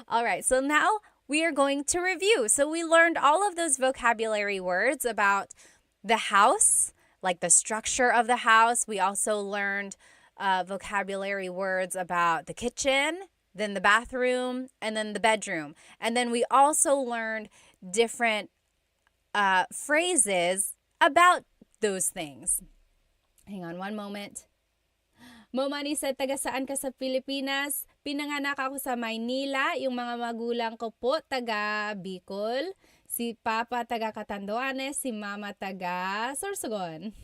All right, so now we are going to review. So we learned all of those vocabulary words about the house, like the structure of the house. We also learned vocabulary words about the kitchen, then the bathroom, and then the bedroom. And then we also learned different phrases about those things. Hang on one moment. Momani said, taga saan ka sa Pilipinas? Pinanganak ako sa Maynila. Yung mga magulang ko po, taga Bicol. Si Papa, taga Catanduanes. Si Mama, taga Sorsogon.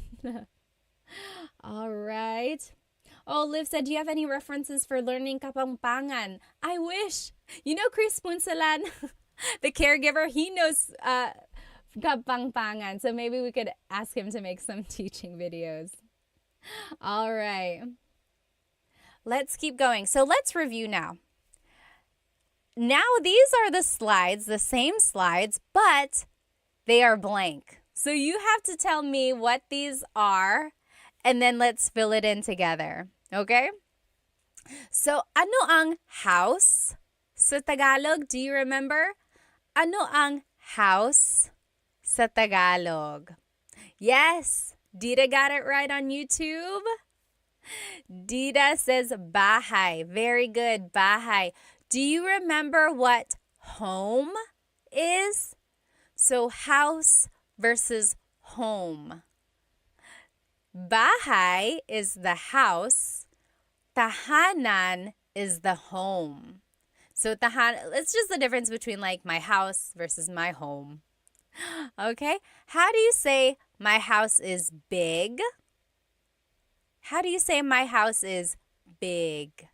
All right. Oh, Liv said, do you have any references for learning Kapampangan? I wish. You know Chris Punsalan, the caregiver, he knows Kapampangan. So maybe we could ask him to make some teaching videos. All right. Let's keep going. So let's review now. Now these are the slides, the same slides, but they are blank. So you have to tell me what these are, and then let's fill it in together. Okay? So ano ang house sa Tagalog? Do you remember? Ano ang house sa Tagalog? Yes, Dita got it right on YouTube. Dita says bahay. Very good, bahay. Do you remember what home is? So house versus home. Bahay is the house. Tahanan is the home. So it's just the difference between like my house versus my home. Okay? How do you say my house is big? How do you say my house is big?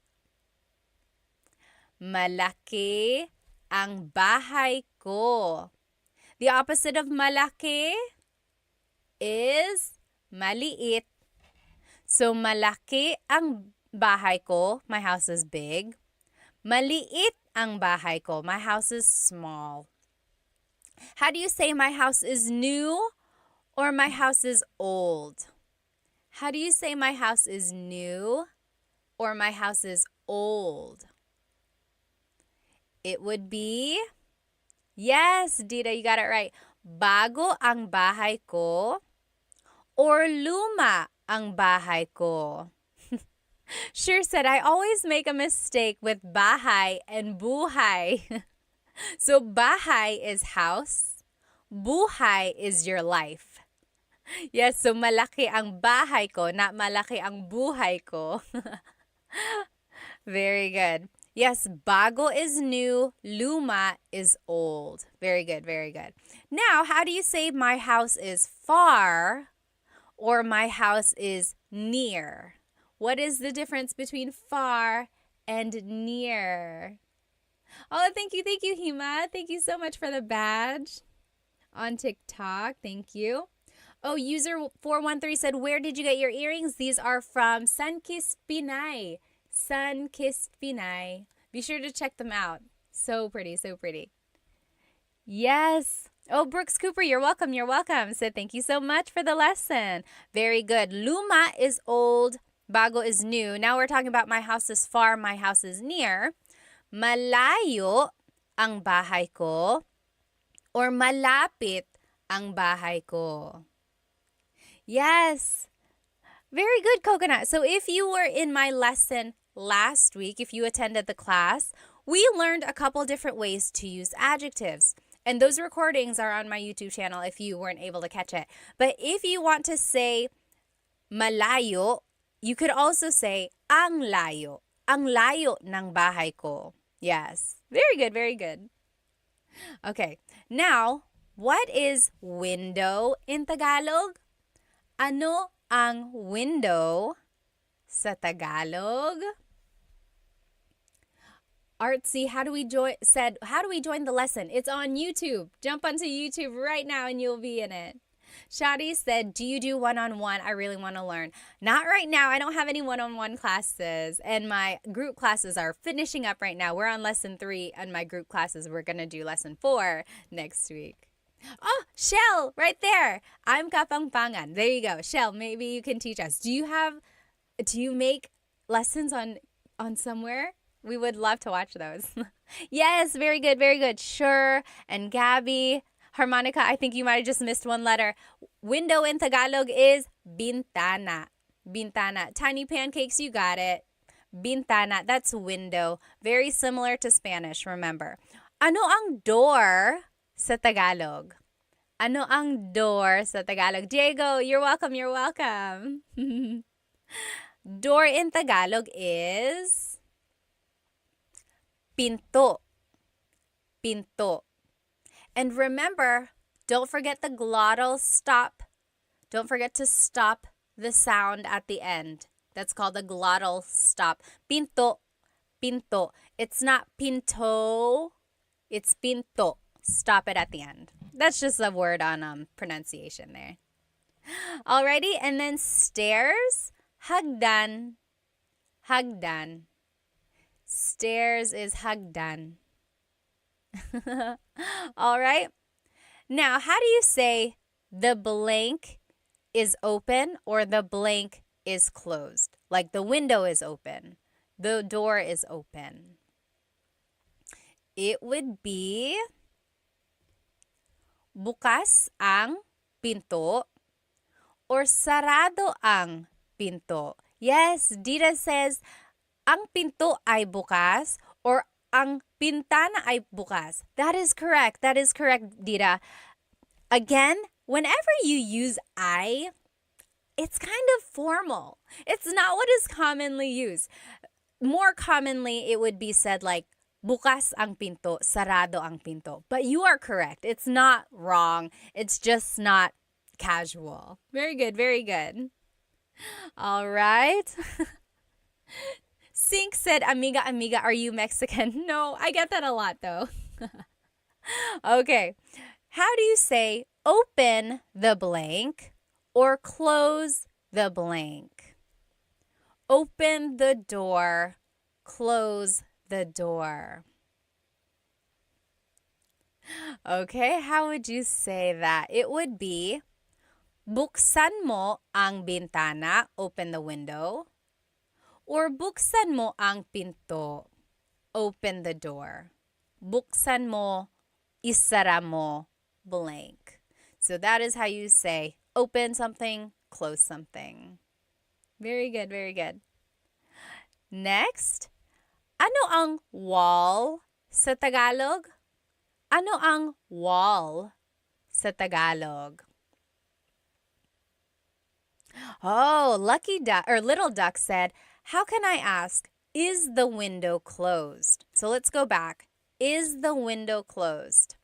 Malaki ang bahay ko. The opposite of malaki is maliit. So malaki ang bahay ko, my house is big. Maliit ang bahay ko, my house is small. How do you say my house is new or my house is old? How do you say my house is new or my house is old? It would be, yes, Dita, you got it right. Bago ang bahay ko or luma ang bahay ko? Sure said, I always make a mistake with bahay and buhay. So bahay is house, buhay is your life. Yes, so malaki ang bahay ko, not malaki ang buhay ko. Very good. Yes, bago is new, luma is old. Very good, very good. Now, how do you say my house is far or my house is near? What is the difference between far and near? Oh, thank you, Hima. Thank you so much for the badge on TikTok. Thank you. Oh, user 413 said, where did you get your earrings? These are from Sunkissed Pinay. Sunkissed Pinay. Be sure to check them out. So pretty, so pretty. Yes. Oh, Brooks Cooper, you're welcome. You're welcome. So thank you so much for the lesson. Very good. Luma is old. Bago is new. Now we're talking about my house is far, my house is near. Malayo ang bahay ko or malapit ang bahay ko. Yes. Very good, Coconut. So if you were in my lesson last week, if you attended the class, we learned a couple different ways to use adjectives. And those recordings are on my YouTube channel if you weren't able to catch it. But if you want to say malayo, you could also say ang layo. Ang layo ng bahay ko. Yes. Very good, very good. Okay. Now, what is window in Tagalog? Ano ang window sa Tagalog? Artsy, how do we join the lesson? It's on YouTube. Jump onto YouTube right now and you'll be in it. Shadi said, do you do one-on-one? I really want to learn. Not right now. I don't have any one-on-one classes. And my group classes are finishing up right now. We're on lesson 3 and my group classes. We're going to do lesson 4 next week. Oh, Shell, right there. I'm Kapangpangan. There you go. Shell, maybe you can teach us. Do you make lessons on somewhere? We would love to watch those. Yes, very good, very good. Sure. And Gabby, Harmonica, I think you might have just missed one letter. Window in Tagalog is bintana. Bintana. Tiny Pancakes, you got it. Bintana, that's window. Very similar to Spanish, remember. Ano ang door sa Tagalog? Ano ang door sa Tagalog? Diego, you're welcome, you're welcome. Door in Tagalog is pinto. Pinto. And remember, don't forget the glottal stop. Don't forget to stop the sound at the end. That's called a glottal stop. Pinto. Pinto. It's not pinto. It's pinto. Stop it at the end. That's just a word on pronunciation there. Alrighty, and then stairs. Hagdan. Hagdan. Stairs is hagdan. All right. Now, how do you say the blank is open or the blank is closed? Like the window is open. The door is open. It would be bukas ang pinto or sarado ang pinto? Yes, Dita says, ang pinto ay bukas or ang pintana ay bukas. That is correct. That is correct, Dita. Again, whenever you use I, it's kind of formal. It's not what is commonly used. More commonly, it would be said like, bukas ang pinto, sarado ang pinto. But you are correct. It's not wrong. It's just not casual. Very good, very good. All right. Sink said, amiga, amiga, are you Mexican? No, I get that a lot though. Okay. How do you say open the blank or close the blank? Open the door, close the door. Okay, how would you say that? It would be, buksan mo ang bintana, open the window, or buksan mo ang pinto, open the door. Buksan mo, isara mo, blank. So that is how you say open something, close something. Very good, very good. Next, ano ang wall sa Tagalog? Ano ang wall sa Tagalog? Oh, Lucky Duck or Little Duck said, how can I ask, is the window closed? So let's go back. Is the window closed?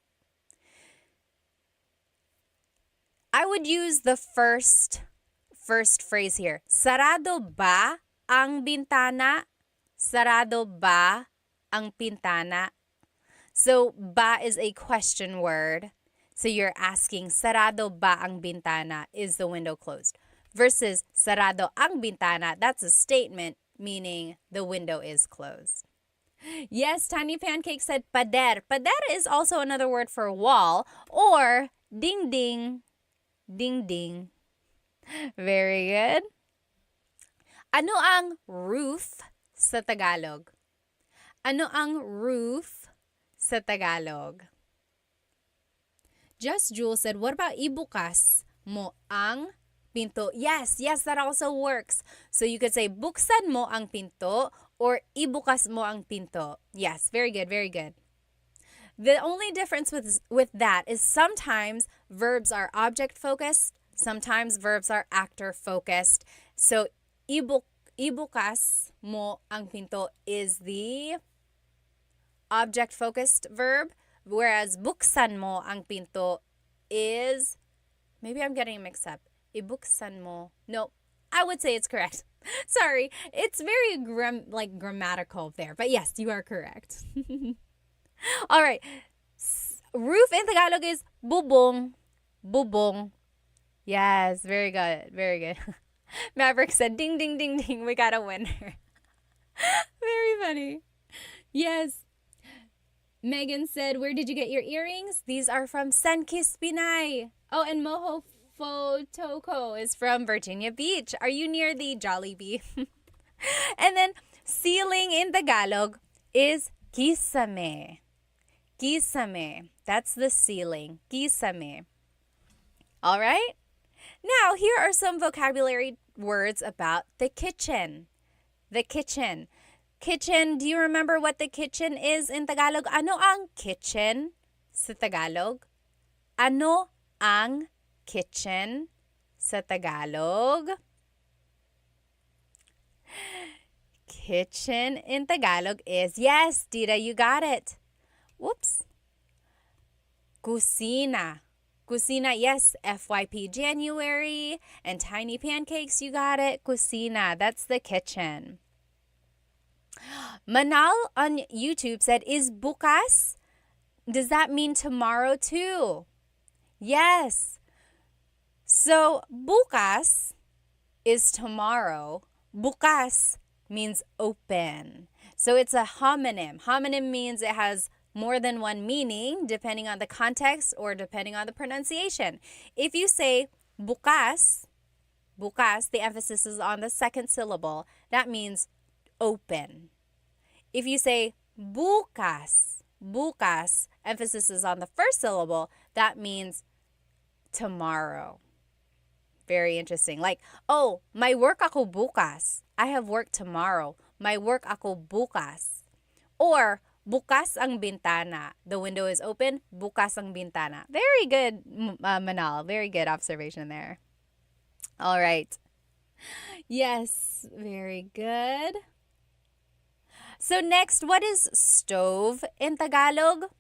I would use the first phrase here. Sarado ba ang bintana? Sarado ba ang pintana? So, ba is a question word. So you're asking, sarado ba ang bintana? Is the window closed? Versus, sarado ang bintana, that's a statement meaning the window is closed. Yes, Tiny Pancake said pader. Pader is also another word for wall or ding-ding. Ding-ding. Very good. Ano ang roof sa Tagalog? Ano ang roof sa Tagalog? Just Jewel said, what about ibukas mo ang pinto? Yes, that also works. So you could say, buksan mo ang pinto or ibukas mo ang pinto. Yes, very good, very good. The only difference with that is sometimes verbs are object-focused, sometimes verbs are actor-focused. So, ibukas mo ang pinto is the object-focused verb, whereas buksan mo ang pinto is, maybe I'm getting mixed up. Ibuksan mo. No, I would say it's correct. Sorry, it's very grammatical there. But yes, you are correct. All right. Roof in Tagalog is bubong. Bubong. Yes, very good. Very good. Maverick said, ding, ding, ding, ding. We got a winner. Very funny. Yes. Megan said, where did you get your earrings? These are from Sunkist Pinay. Oh, and Moho Fotoko is from Virginia Beach. Are you near the Jollibee? And then ceiling in Tagalog is kisame. Kisame. That's the ceiling. Kisame. All right? Now, here are some vocabulary words about the kitchen. The kitchen. Kitchen, do you remember what the kitchen is in Tagalog? Ano ang kitchen sa Tagalog? Ano ang kitchen sa Tagalog? Kitchen in Tagalog is, yes, Dita, you got it. Whoops. Kusina. Kusina, yes, FYP January. And Tiny Pancakes, you got it. Kusina, that's the kitchen. Manal on YouTube said, is bukas? Does that mean tomorrow too? Yes. So, bukas is tomorrow. Bukas means open. So, it's a homonym. Homonym means it has more than one meaning depending on the context or depending on the pronunciation. If you say bukas, bukas, the emphasis is on the second syllable. That means open. If you say bukas, bukas, emphasis is on the first syllable. that means tomorrow. Very interesting. Like, oh, may work ako bukas. I have work tomorrow. May work ako bukas. Or, bukas ang bintana. The window is open. Bukas ang bintana. Very good, Manal. Very good observation there. All right. Yes, very good. So next, what is stove in Tagalog?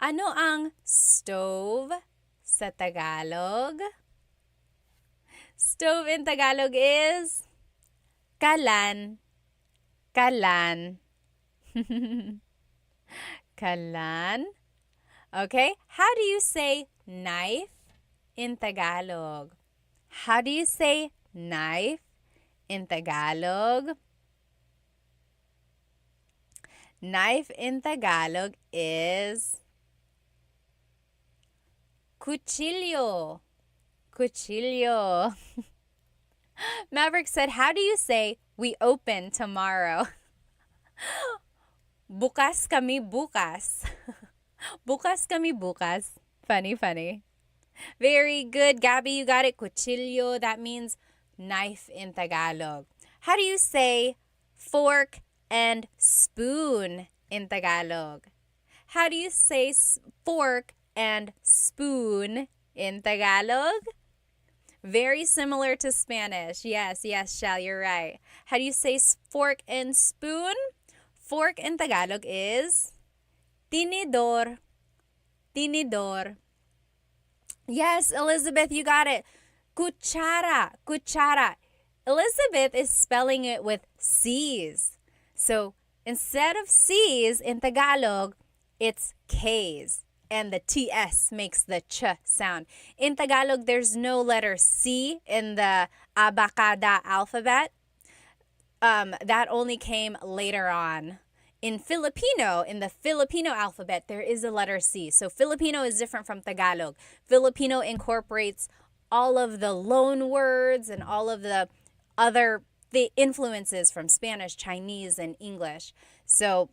Ano ang stove sa Tagalog? Stove in Tagalog is kalan. Kalan. Kalan. Okay, how do you say knife in Tagalog? How do you say knife in Tagalog? Knife in Tagalog is cuchillo. Cuchillo. Maverick said, how do you say we open tomorrow? Bukas kami bukas. Bukas kami bukas. Funny, funny. Very good, Gabby. You got it. Cuchillo. That means knife in Tagalog. How do you say fork and spoon in Tagalog? How do you say fork and spoon in Tagalog? Very similar to Spanish. Yes, Shal, you're right. How do you say fork and spoon? Fork in Tagalog is tinidor. Tinidor. Yes, Elizabeth, you got it. Cuchara. Cuchara. Elizabeth is spelling it with C's. So instead of C's in Tagalog, it's K's. And the TS makes the ch sound. In Tagalog, there's no letter C in the abacada alphabet. That only came later on. In Filipino, in the Filipino alphabet, there is a letter C. So Filipino is different from Tagalog. Filipino incorporates all of the loan words and all of the influences from Spanish, Chinese, and English. So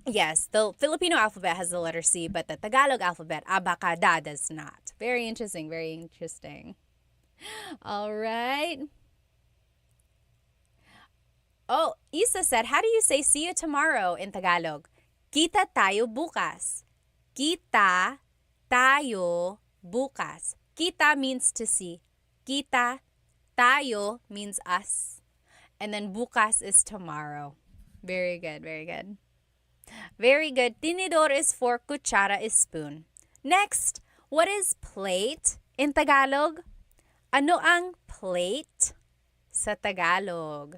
yes, the Filipino alphabet has the letter C, but the Tagalog alphabet, abacada, does not. Very interesting, very interesting. All right. Oh, Isa said, how do you say see you tomorrow in Tagalog? Kita tayo bukas. Kita tayo bukas. Kita means to see. Kita, tayo means us. And then bukas is tomorrow. Very good, very good. Very good. Tinidor is fork, kutsara is spoon. Next, what is plate in Tagalog? Ano ang plate sa Tagalog?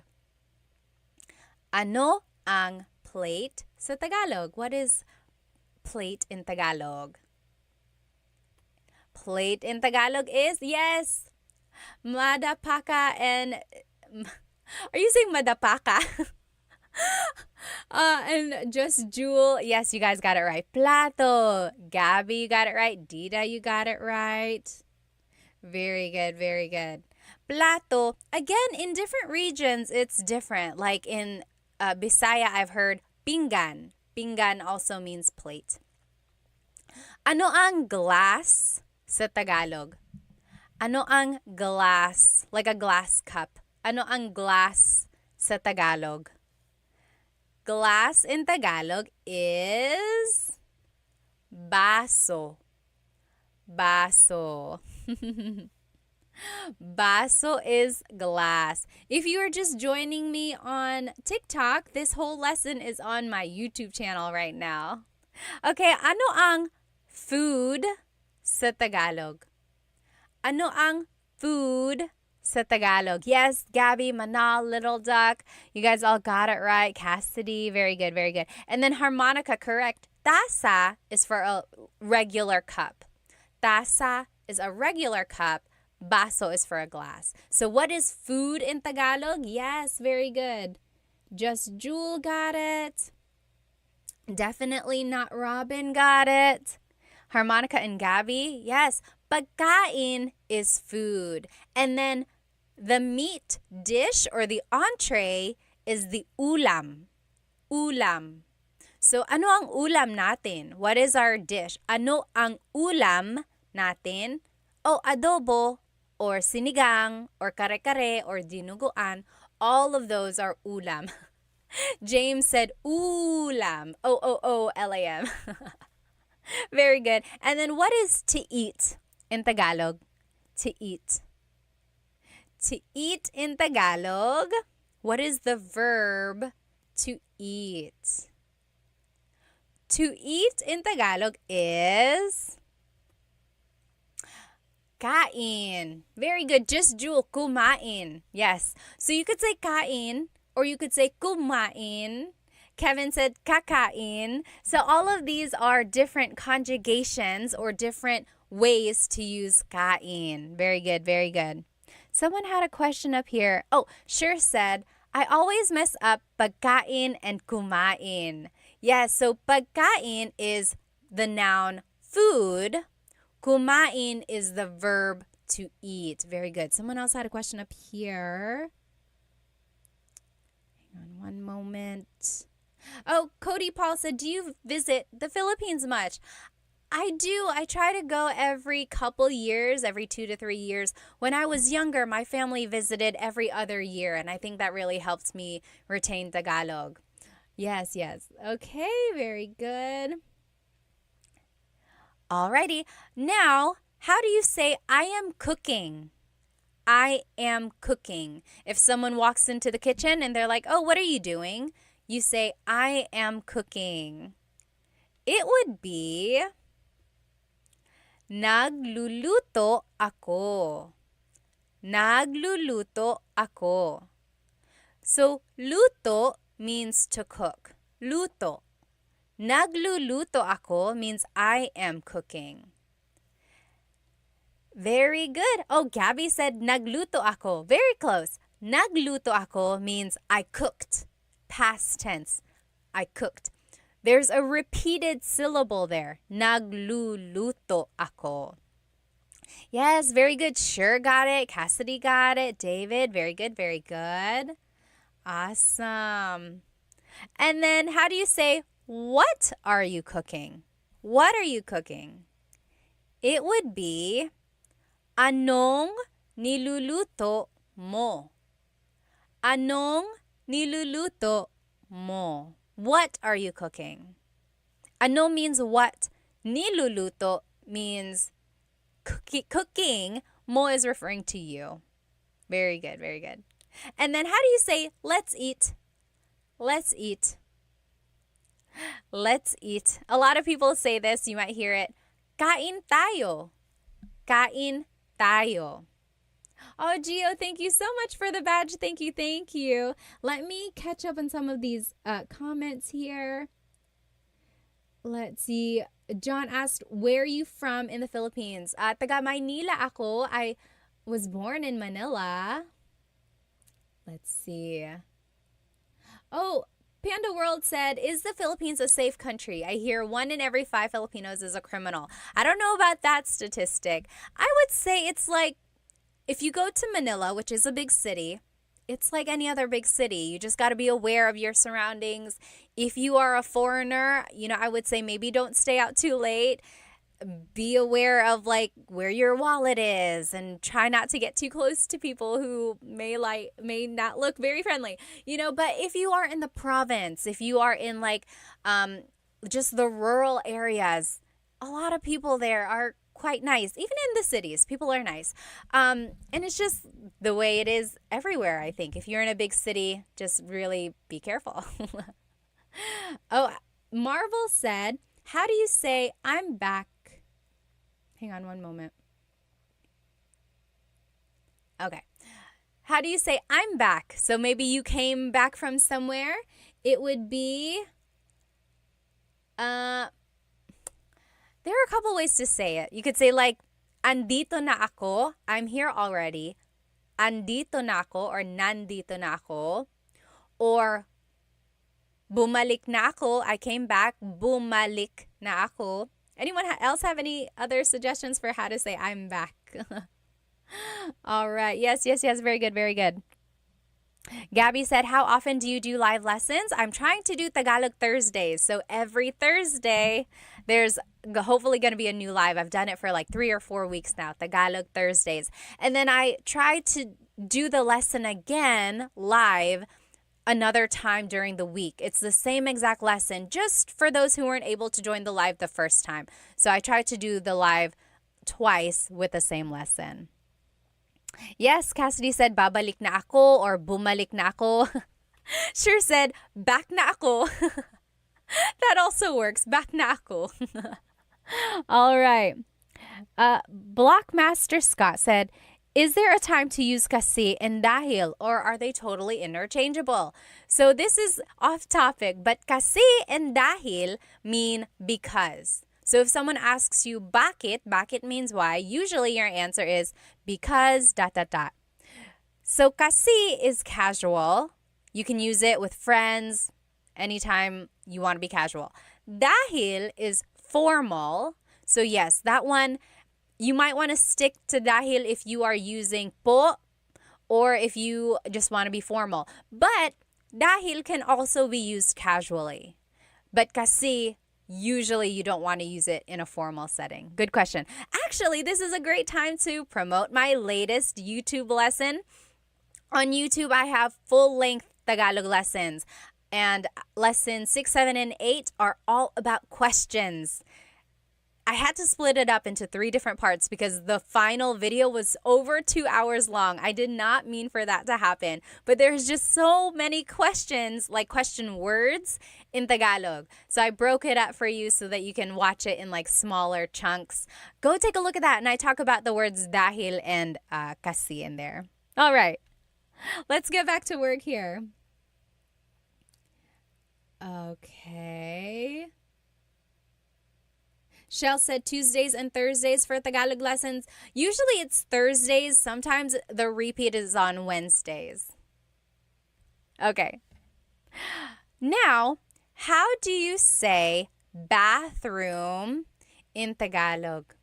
Ano ang plate sa Tagalog? What is plate in Tagalog? Plate in Tagalog is, yes, madapaka and... Are you saying madapaka? And just Jewel, yes, you guys got it right. Plato. Gabby, you got it right. Dita, you got it right. Very good, very good. Plato, again, in different regions, it's different. Like in Bisaya, I've heard pinggan. Pinggan also means plate. Ano ang glass sa Tagalog? Ano ang glass? Like a glass cup. Ano ang glass sa Tagalog? Glass in Tagalog is baso. Baso. Baso is glass. If you are just joining me on TikTok, this whole lesson is on my YouTube channel right now. Okay, ano ang food sa Tagalog? Ano ang food sa Tagalog? Yes, Gabby, Manal, Little Duck. You guys all got it right. Cassidy, very good, very good. And then harmonica, correct. Tasa is for a regular cup. Tasa is a regular cup. Baso is for a glass. So what is food in Tagalog? Yes, very good. Just Jewel got it. Definitely not Robin got it. Harmonica and Gabby, yes. Pagkain is food. And then the meat dish or the entree is the ulam. Ulam. So, ano ang ulam natin? What is our dish? Ano ang ulam natin? Oh, adobo, or sinigang, or kare-kare, or dinuguan. All of those are ulam. James said ulam. O-O-O-L-A-M. Very good. And then what is to eat in Tagalog? To eat. To eat in Tagalog, what is the verb to eat? To eat in Tagalog is kain. Very good. Just Jewel, kumain. Yes. So you could say kain or you could say kumain. Kevin said kakain. So all of these are different conjugations or different ways to use kain. Very good. Very good. Someone had a question up here. Oh, Sure said, I always mess up pagkain and kumain. Yes, so pagkain is the noun food. Kumain is the verb to eat. Very good. Someone else had a question up here. Hang on one moment. Oh, Cody Paul said, do you visit the Philippines much? I do. I try to go every couple years, every 2 to 3 years. When I was younger, my family visited every other year, and I think that really helped me retain Tagalog. Yes, yes. Okay, very good. Alrighty. Now, how do you say I am cooking? I am cooking. If someone walks into the kitchen and they're like, oh, what are you doing? You say, I am cooking. It would be, nagluluto ako. Nagluluto ako. So, luto means to cook. Luto. Nagluluto ako means I am cooking. Very good. Oh, Gabby said nagluto ako. Very close. Nagluto ako means I cooked. Past tense. I cooked. There's a repeated syllable there. Nagluluto ako. Yes, very good. Sure got it. Cassidy got it. David, very good, very good. Awesome. And then how do you say, what are you cooking? What are you cooking? It would be, anong niluluto mo? Anong niluluto mo? What are you cooking? Ano means what. Niluluto means cooking. Mo is referring to you. Very good, very good. And then how do you say, let's eat? Let's eat. Let's eat. A lot of people say this. You might hear it. Kain tayo. Kain tayo. Oh, Gio, thank you so much for the badge. Thank you, thank you. Let me catch up on some of these comments here. Let's see. John asked, where are you from in the Philippines? Taga Maynila ako. I was born in Manila. Let's see. Oh, Panda World said, is the Philippines a safe country? I hear 1 in every 5 Filipinos is a criminal. I don't know about that statistic. I would say it's like, if you go to Manila, which is a big city, it's like any other big city. You just got to be aware of your surroundings. If you are a foreigner, I would say maybe don't stay out too late. Be aware of like where your wallet is and try not to get too close to people who may not look very friendly. But if you are in the province, if you are in like just the rural areas, a lot of people there are quite nice. Even in the cities, people are nice. And it's just the way it is everywhere, I think. If you're in a big city, just really be careful. Oh, Marvel said, how do you say I'm back? Hang on one moment. Okay. How do you say I'm back? So maybe you came back from somewhere. It would be, there are a couple ways to say it. You could say like, andito na ako. I'm here already. Andito na ako or nandito na ako. Or bumalik na ako. I came back. Bumalik na ako. Anyone else have any other suggestions for how to say I'm back? All right. Yes. Very good. Very good. Gabby said, how often do you do live lessons? I'm trying to do Tagalog Thursdays. So every Thursday, there's hopefully going to be a new live. I've done it for like 3 or 4 weeks now, Tagalog Thursdays. And then I try to do the lesson again live another time during the week. It's the same exact lesson, just for those who weren't able to join the live the first time. So I try to do the live twice with the same lesson. Yes, Cassidy said, babalik na ako or bumalik na ako. Sure said, back na ako. That also works. Back na ako. All right. Blockmaster Scott said, is there a time to use kasi and dahil, or are they totally interchangeable? So this is off topic, but kasi and dahil mean because. So if someone asks you bakit means why, usually your answer is because ... So kasi is casual. You can use it with friends anytime you want to be casual. Dahil is formal. So yes, that one, you might want to stick to dahil if you are using po or if you just want to be formal. But dahil can also be used casually. But kasi, usually you don't want to use it in a formal setting. Good question. Actually, this is a great time to promote my latest YouTube lesson. On YouTube, I have full-length Tagalog lessons. And lessons 6, 7, and 8 are all about questions. I had to split it up into 3 different parts because the final video was over 2 hours long. I did not mean for that to happen. But there's just so many questions, like question words in Tagalog. So I broke it up for you so that you can watch it in like smaller chunks. Go take a look at that. And I talk about the words dahil and kasi in there. All right. Let's get back to work here. Okay. Shell said Tuesdays and Thursdays for Tagalog lessons. Usually it's Thursdays. Sometimes the repeat is on Wednesdays. Okay. Now, how do you say bathroom in Tagalog?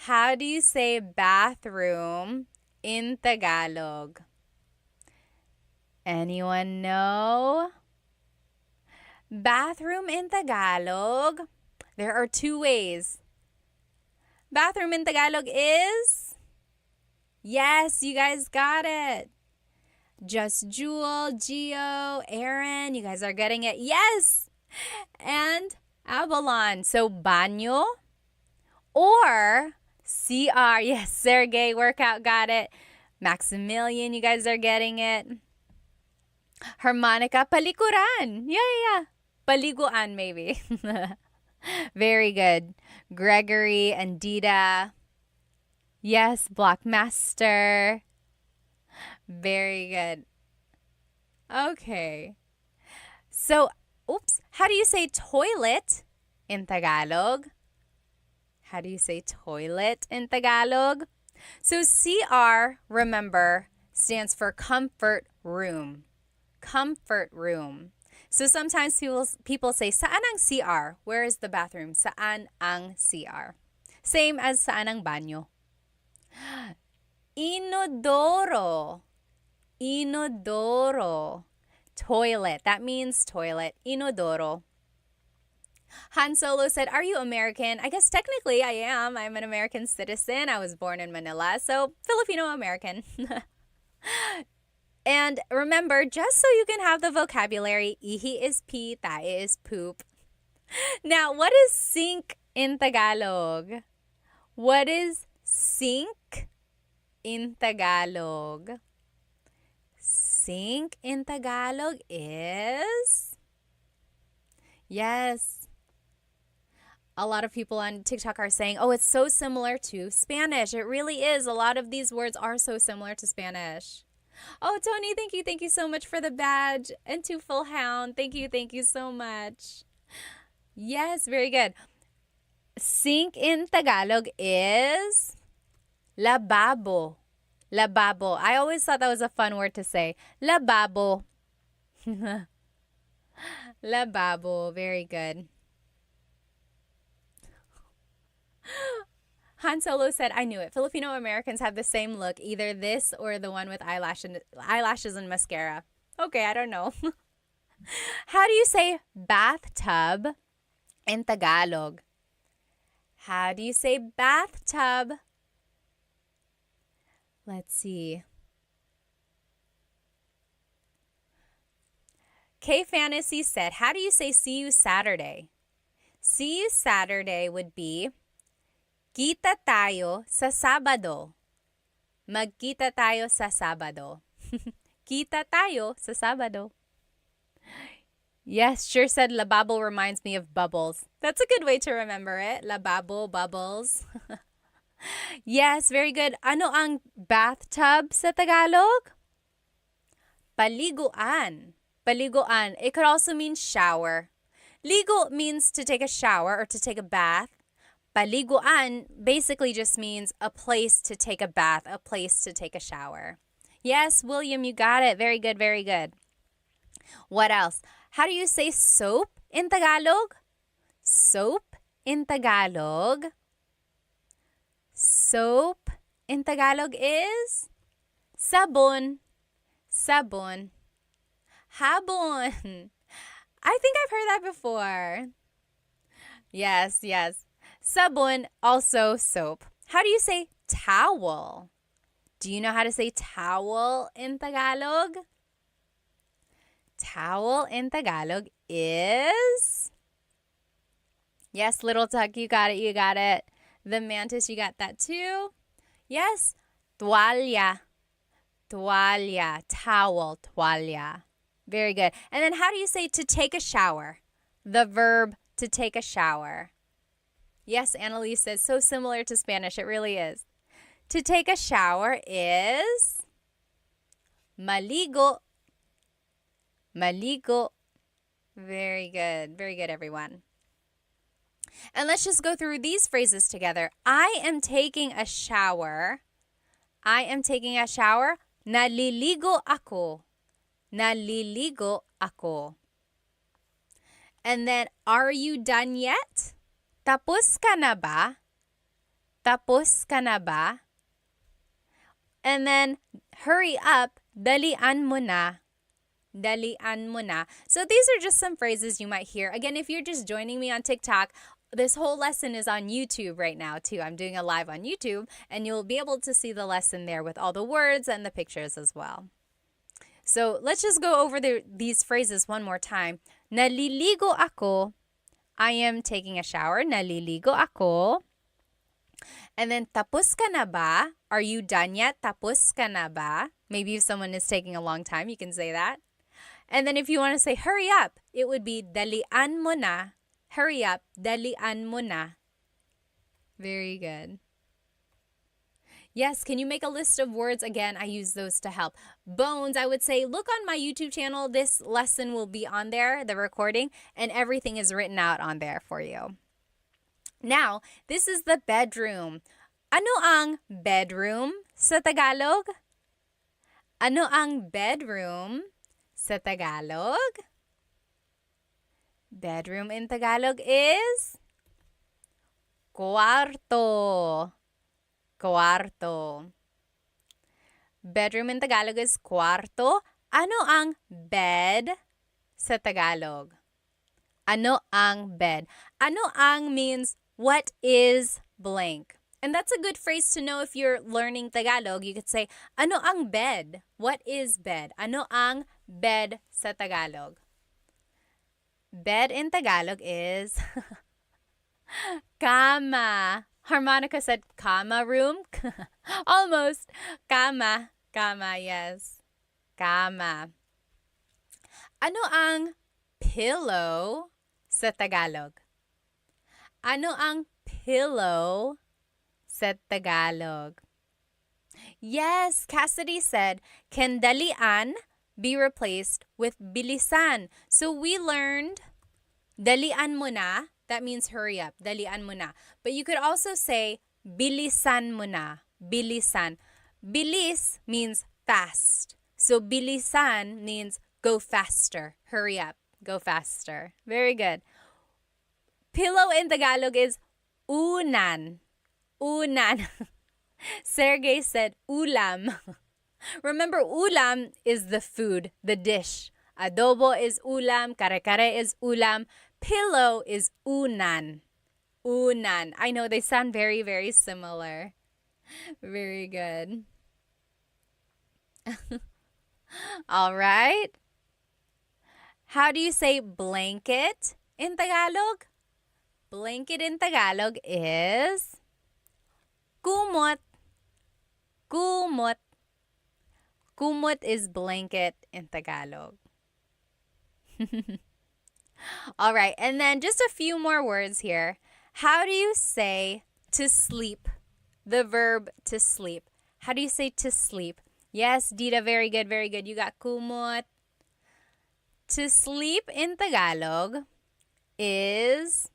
How do you say bathroom in Tagalog? Anyone know? Bathroom in Tagalog. There are 2 ways. Bathroom in Tagalog is? Yes, you guys got it. Just Jewel, Gio, Aaron, you guys are getting it. Yes! And Avalon. So, banyo or CR. Yes, Sergey, workout, got it. Maximilian, you guys are getting it. Harmonica, palikuran. Yeah. Paliguan, maybe. Very good. Gregory and Dita. Yes, Blockmaster. Very good. Okay. So, how do you say toilet in Tagalog? How do you say toilet in Tagalog? So, CR, remember, stands for comfort room. Comfort room. So sometimes people say, saan ang CR? Where is the bathroom? Saan ang CR? Same as saan ang banyo. Inodoro. Inodoro. Toilet. That means toilet. Inodoro. Han Solo said, are you American? I guess technically I am. I'm an American citizen. I was born in Manila, so Filipino-American. And remember, just so you can have the vocabulary, ihi is pee, tae is poop. Now, what is sink in Tagalog? What is sink in Tagalog? Sink in Tagalog is? Yes. A lot of people on TikTok are saying, oh, it's so similar to Spanish. It really is. A lot of these words are so similar to Spanish. Oh, Tony, thank you. Thank you so much for the badge. And to Full Hound, thank you so much. Yes, very good. Sink in Tagalog is lababo. Lababo. I always thought that was a fun word to say. Lababo. Lababo. Very good. Han Solo said, I knew it. Filipino Americans have the same look, either this or the one with eyelashes and mascara. Okay, I don't know. How do you say bathtub in Tagalog? How do you say bathtub? Let's see. K Fantasy said, how do you say see you Saturday? See you Saturday would be kita tayo sa Sabado. Magkita tayo sa Sabado. Kita tayo sa Sabado. Yes, sure said lababo reminds me of bubbles. That's a good way to remember it. Lababo, bubbles. Yes, very good. Ano ang bathtub sa Tagalog? Paliguan. Paliguan. It could also mean shower. Ligo means to take a shower or to take a bath. Paliguan basically just means a place to take a bath, a place to take a shower. Yes, William, you got it. Very good, very good. What else? How do you say soap in Tagalog? Soap in Tagalog. Soap in Tagalog is sabon. Sabon. Habon. I think I've heard that before. Yes, yes. Sabon, also soap. How do you say towel? Do you know how to say towel in Tagalog? Towel in Tagalog is... Yes, Little Tuck, you got it, you got it. The Mantis, you got that too. Yes, toalla. Toalla, towel, toalla. Very good. And then how do you say to take a shower? The verb to take a shower. Yes, Annalise says, so similar to Spanish. It really is. To take a shower is maligo. Maligo. Very good. Very good, everyone. And let's just go through these phrases together. I am taking a shower. I am taking a shower. Naliligo ako. Naliligo ako. And then, are you done yet? Tapos ka na ba? Tapos ka na ba? And then, hurry up. Dalian mo na. Dalian mo na. So these are just some phrases you might hear. Again, if you're just joining me on TikTok, this whole lesson is on YouTube right now too. I'm doing a live on YouTube and you'll be able to see the lesson there with all the words and the pictures as well. So let's just go over these phrases one more time. Naliligo ako. I am taking a shower. Naliligo ako. And then, tapos ka na ba? Are you done yet? Tapos ka na ba? Maybe if someone is taking a long time, you can say that. And then if you want to say, hurry up, it would be, dalian mo na. Hurry up, dalian mo na. Very good. Yes, can you make a list of words? Again, I use those to help. Bones, I would say, look on my YouTube channel. This lesson will be on there, the recording, and everything is written out on there for you. Now, this is the bedroom. Ano ang bedroom sa Tagalog? Ano ang bedroom sa Tagalog? Bedroom in Tagalog is cuarto. Cuarto. Bedroom in Tagalog is cuarto. Ano ang bed sa Tagalog? Ano ang bed? Ano ang means what is blank. And that's a good phrase to know if you're learning Tagalog. You could say, ano ang bed? What is bed? Ano ang bed sa Tagalog? Bed in Tagalog is kama. Harmonica said kama room. Almost. Kama. Kama, yes. Kama. Ano ang pillow sa Tagalog? Ano ang pillow sa Tagalog? Yes, Cassidy said, can dalian be replaced with bilisan? So we learned dalian mo na. That means hurry up. Dalian mo na. But you could also say bilisan mo na. Bilisan. Bilis means fast. So bilisan means go faster. Hurry up. Go faster. Very good. Pillow in Tagalog is unan. Unan. Sergey said ulam. Remember, ulam is the food, the dish. Adobo is ulam, kare-kare is ulam, pillow is unan. Unan. I know they sound very, very similar. Very good. All right. How do you say blanket in Tagalog? Blanket in Tagalog is kumot. Kumot. Kumot is blanket in Tagalog. All right, and then just a few more words here. How do you say to sleep? The verb to sleep. How do you say to sleep? Yes, Dita, very good, very good. You got kumot. To sleep in Tagalog is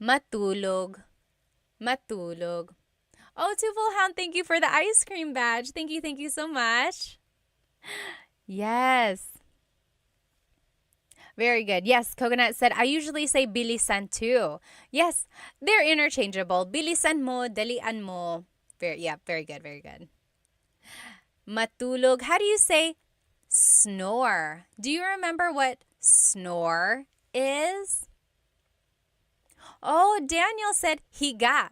matulog. Matulog. Oh, Twofold Hound, thank you for the ice cream badge. Thank you so much. Yes. Very good. Yes, Coconut said, I usually say bilisan too. Yes, they're interchangeable. Bilisan mo, dalian mo. Very good, very good. Matulog. How do you say snore? Do you remember what snore is? Oh, Daniel said higa.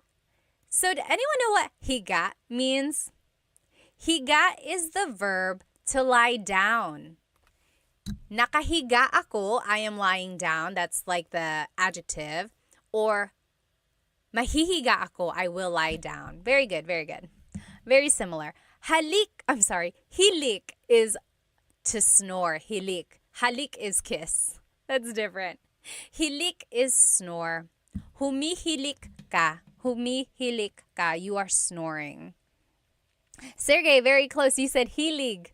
So, does anyone know what higa means? Higa is the verb to lie down. Nakahiga ako, I am lying down. That's like the adjective. Or mahihiga ako, I will lie down. Very good, very good. Very similar. Hilik is to snore. Hilik. Halik is kiss. That's different. Hilik is snore. Humihilik ka. Humihilik ka. You are snoring. Sergey, very close. You said hilig.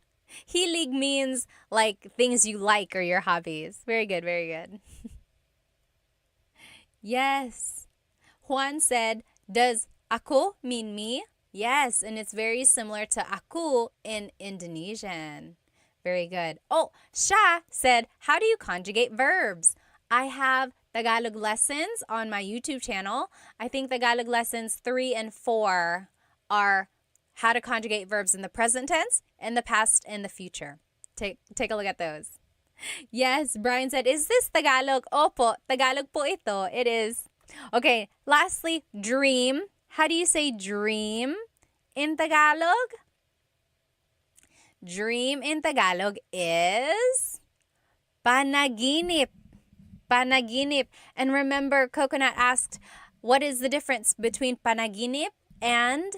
Hilig means like things you like or your hobbies. Very good, very good. Yes. Juan said, does ako mean me? Yes, and it's very similar to aku in Indonesian. Very good. Oh, Sha said, how do you conjugate verbs? I have Tagalog lessons on my YouTube channel. I think Tagalog lessons 3 and 4 are how to conjugate verbs in the present tense, in the past, and the future. Take a look at those. Yes, Brian said, is this Tagalog? Opo, Tagalog po ito. It is. Okay, lastly, dream. How do you say dream in Tagalog? Dream in Tagalog is panaginip. Panaginip. And remember, Coconut asked, what is the difference between panaginip and,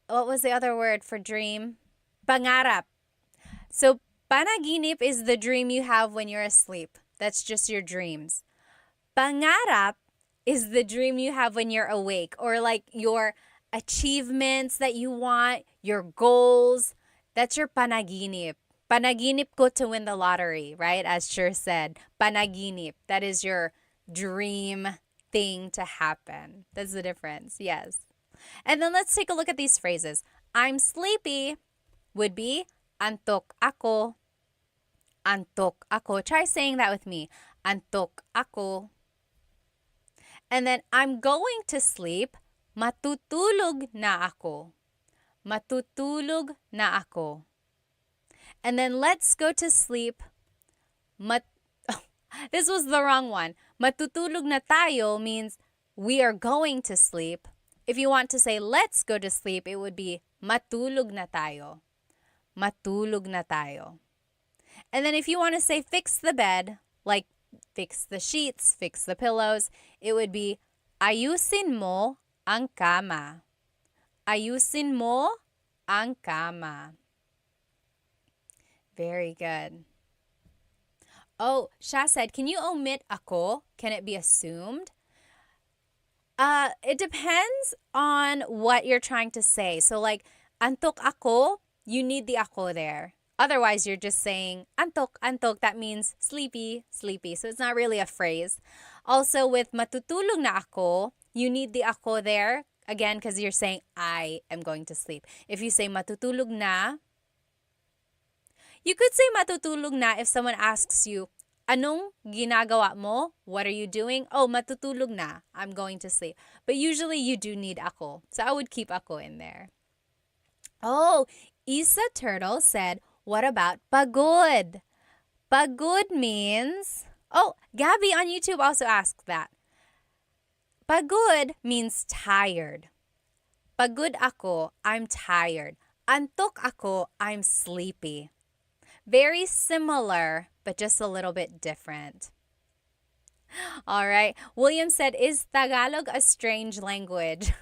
what was the other word for dream? Pangarap. So, panaginip is the dream you have when you're asleep. That's just your dreams. Pangarap is the dream you have when you're awake, or like your achievements that you want, your goals. That's your panaginip. Panaginip ko to win the lottery, right? As Sher said, panaginip. That is your dream thing to happen. That's the difference, yes. And then let's take a look at these phrases. I'm sleepy would be antok ako. Antok ako. Try saying that with me. Antok ako. And then I'm going to sleep. Matutulog na ako. Matutulog na ako. And then let's go to sleep. This was the wrong one. Matutulog na tayo means we are going to sleep. If you want to say let's go to sleep, it would be matulog na tayo. Matulog na tayo. And then if you want to say fix the bed, like fix the sheets, fix the pillows, it would be ayusin mo ang kama. Ayusin mo ang kama. Very good. Oh, Sha said, can you omit ako? Can it be assumed? It depends on what you're trying to say. So like, antok ako, you need the ako there. Otherwise, you're just saying antok, antok. That means sleepy, sleepy. So it's not really a phrase. Also, with matutulog na ako, you need the ako there. Again, because you're saying I am going to sleep. If you say matutulog na, you could say matutulog na if someone asks you, Anong ginagawa mo? What are you doing? Oh, matutulog na. I'm going to sleep. But usually you do need ako. So I would keep ako in there. Oh, Isa Turtle said, what about pagod? Pagod means... Oh, Gabby on YouTube also asked that. Pagod means tired. Pagod ako, I'm tired. Antok ako, I'm sleepy. Very similar, but just a little bit different. All right. William said, is Tagalog a strange language?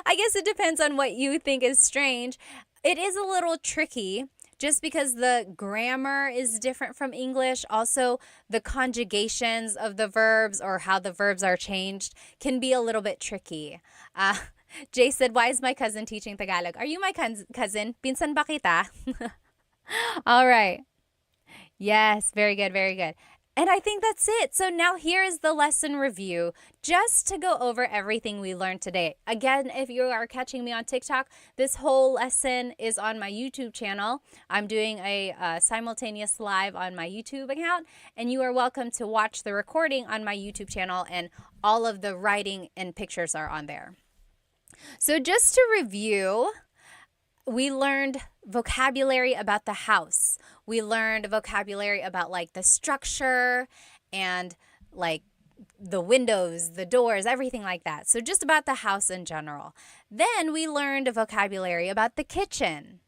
I guess it depends on what you think is strange. It is a little tricky just because the grammar is different from English. Also, the conjugations of the verbs or how the verbs are changed can be a little bit tricky. Jay said, why is my cousin teaching Tagalog? Are you my cousin? Pinsan ba kita? All right. Yes, very good, very good. And I think that's it. So now here is the lesson review, just to go over everything we learned today. Again, if you are catching me on TikTok, this whole lesson is on my YouTube channel. I'm doing a simultaneous live on my YouTube account, and you are welcome to watch the recording on my YouTube channel, and all of the writing and pictures are on there. So just to review, we learned vocabulary about the house. We learned vocabulary about like the structure and like the windows, the doors, everything like that. So just about the house in general. Then we learned vocabulary about the kitchen.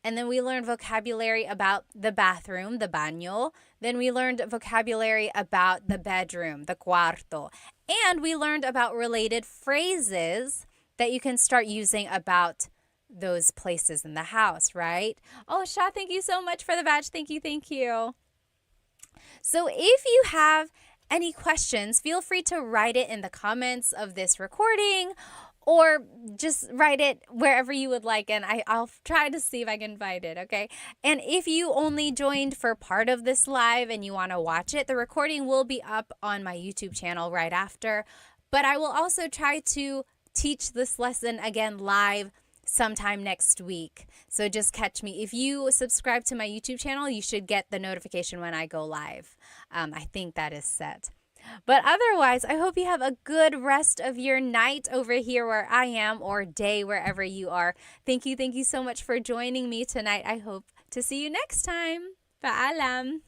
And then we learned vocabulary about the bathroom, the baño. Then we learned vocabulary about the bedroom, the cuarto. And we learned about related phrases that you can start using about those places in the house, right? Oh, Sha, thank you so much for the badge. Thank you, thank you. So if you have any questions, feel free to write it in the comments of this recording or just write it wherever you would like, and I'll try to see if I can find it, okay? And if you only joined for part of this live and you want to watch it, the recording will be up on my YouTube channel right after. But I will also try to teach this lesson again live sometime next week. So just catch me. If you subscribe to my YouTube channel, you should get the notification when I go live. I think that is set. But otherwise, I hope you have a good rest of your night over here where I am, or day wherever you are. Thank you so much for joining me tonight. I hope to see you next time. Paalam.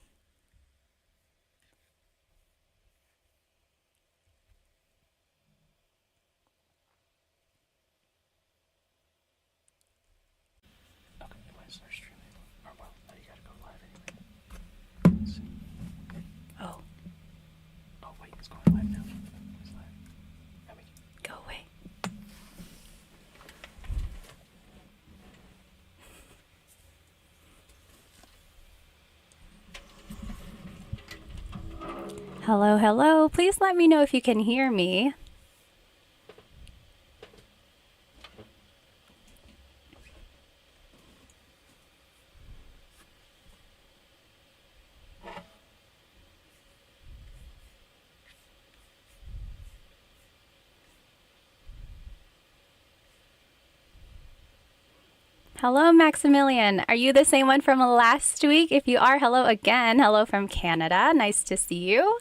Hello, hello. Please let me know if you can hear me. Hello, Maximilian. Are you the same one from last week? If you are, hello again. Hello from Canada. Nice to see you.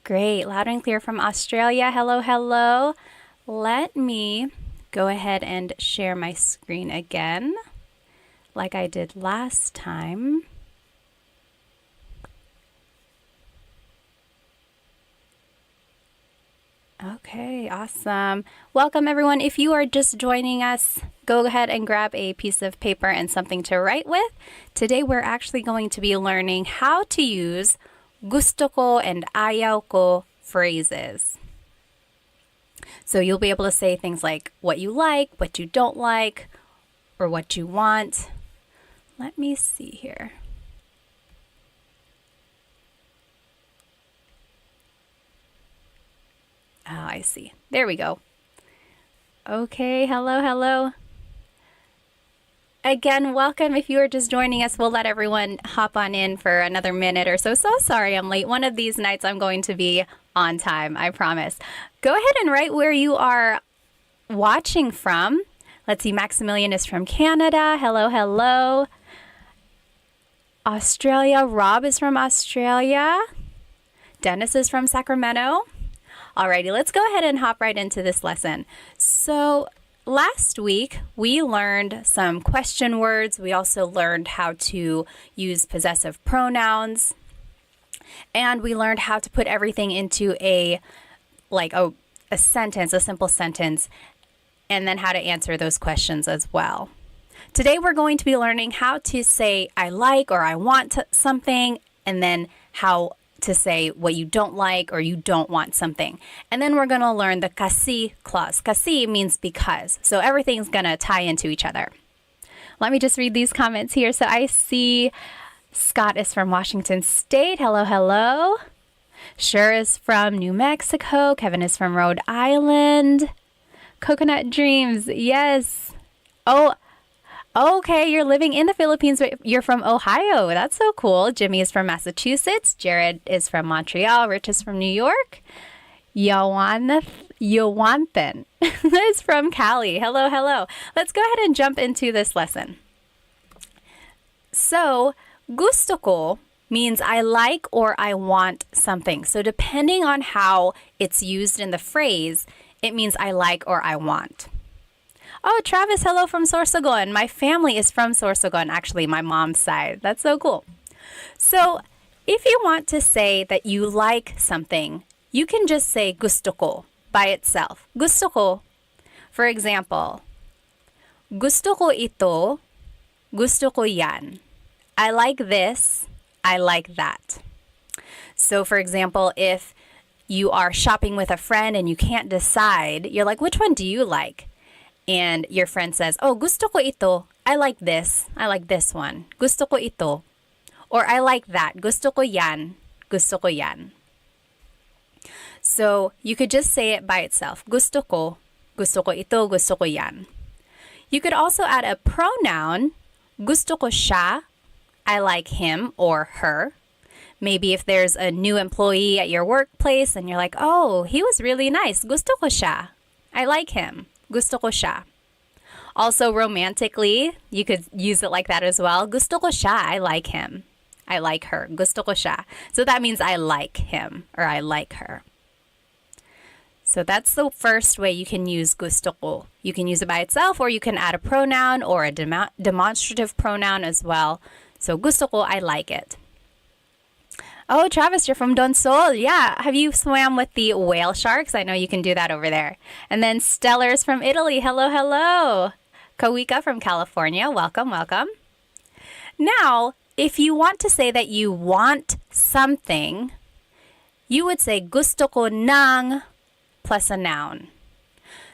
Great. Loud and clear from Australia. Hello, hello. Let me go ahead and share my screen again, like I did last time. Okay, awesome. Welcome, everyone. If you are just joining us, go ahead and grab a piece of paper and something to write with. Today, we're actually going to be learning how to use gusto ko and ayaw ko phrases. So you'll be able to say things like what you like, what you don't like, or what you want. Let me see here. Oh, I see. There we go. Okay, hello, hello. Again, welcome. If you are just joining us, we'll let everyone hop on in for another minute or so. So sorry I'm late. One of these nights I'm going to be on time, I promise. Go ahead and write where you are watching from. Let's see, Maximilian is from Canada. Hello, hello. Australia, Rob is from Australia. Dennis is from Sacramento. Alrighty, let's go ahead and hop right into this lesson. So last week, we learned some question words. We also learned how to use possessive pronouns. And we learned how to put everything into a sentence, a simple sentence, and then how to answer those questions as well. Today, we're going to be learning how to say I like or I want something, and then how to say what you don't like or you don't want something. And then we're going to learn the kasi clause. Kasi means because. So everything's going to tie into each other. Let me just read these comments here. So I see Scott is from Washington State. Hello, hello. Sure is from New Mexico. Kevin is from Rhode Island. Coconut Dreams. Yes. Oh, okay, you're living in the Philippines, but you're from Ohio. That's so cool. Jimmy is from Massachusetts. Jared is from Montreal. Rich is from New York. Yawanthan is from Cali. Hello, hello. Let's go ahead and jump into this lesson. So, gusto ko means I like or I want something. So, depending on how it's used in the phrase, it means I like or I want. Oh, Travis, hello from Sorsogon. My family is from Sorsogon, actually, my mom's side. That's so cool. So, if you want to say that you like something, you can just say gusto ko by itself. Gusto ko. For example, gusto ko ito, gusto ko yan. I like this, I like that. So, for example, if you are shopping with a friend and you can't decide, you're like, which one do you like? And your friend says, oh, gusto ko ito. I like this one. Gusto ko ito. Or I like that. Gusto ko yan. Gusto ko yan. So you could just say it by itself. Gusto ko ito, gusto ko yan. You could also add a pronoun. Gusto ko siya. I like him or her. Maybe if there's a new employee at your workplace and you're like, oh, he was really nice. Gusto ko siya. I like him. Gusto ko siya. Also, romantically, you could use it like that as well. Gusto ko siya. I like him. I like her. Gusto ko siya. So that means I like him or I like her. So that's the first way you can use gusto ko. You can use it by itself or you can add a pronoun or a demonstrative pronoun as well. So gusto ko, I like it. Oh, Travis, you're from Donsol. Yeah. Have you swam with the whale sharks? I know you can do that over there. And then Stellar's from Italy. Hello, hello. Kawika from California. Welcome, welcome. Now, if you want to say that you want something, you would say gusto ko ng plus a noun.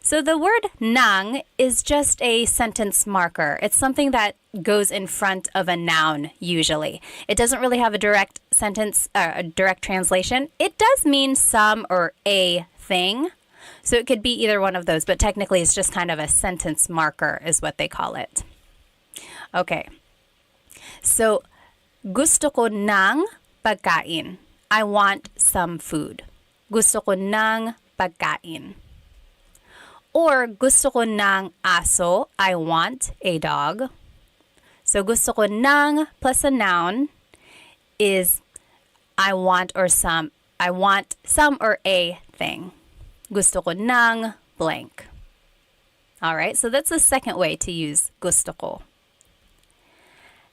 So the word ng is just a sentence marker. It's something that goes in front of a noun usually. It doesn't really have a direct sentence, a direct translation. It does mean some or a thing. So it could be either one of those, but technically it's just kind of a sentence marker is what they call it. Okay. So gusto ko ng pagkain. I want some food. Gusto ko ng pagkain. Or gusto ko ng aso. I want a dog. So gusto ko ng plus a noun is I want some or a thing. Gusto ko ng blank. All right, so that's the second way to use gusto ko.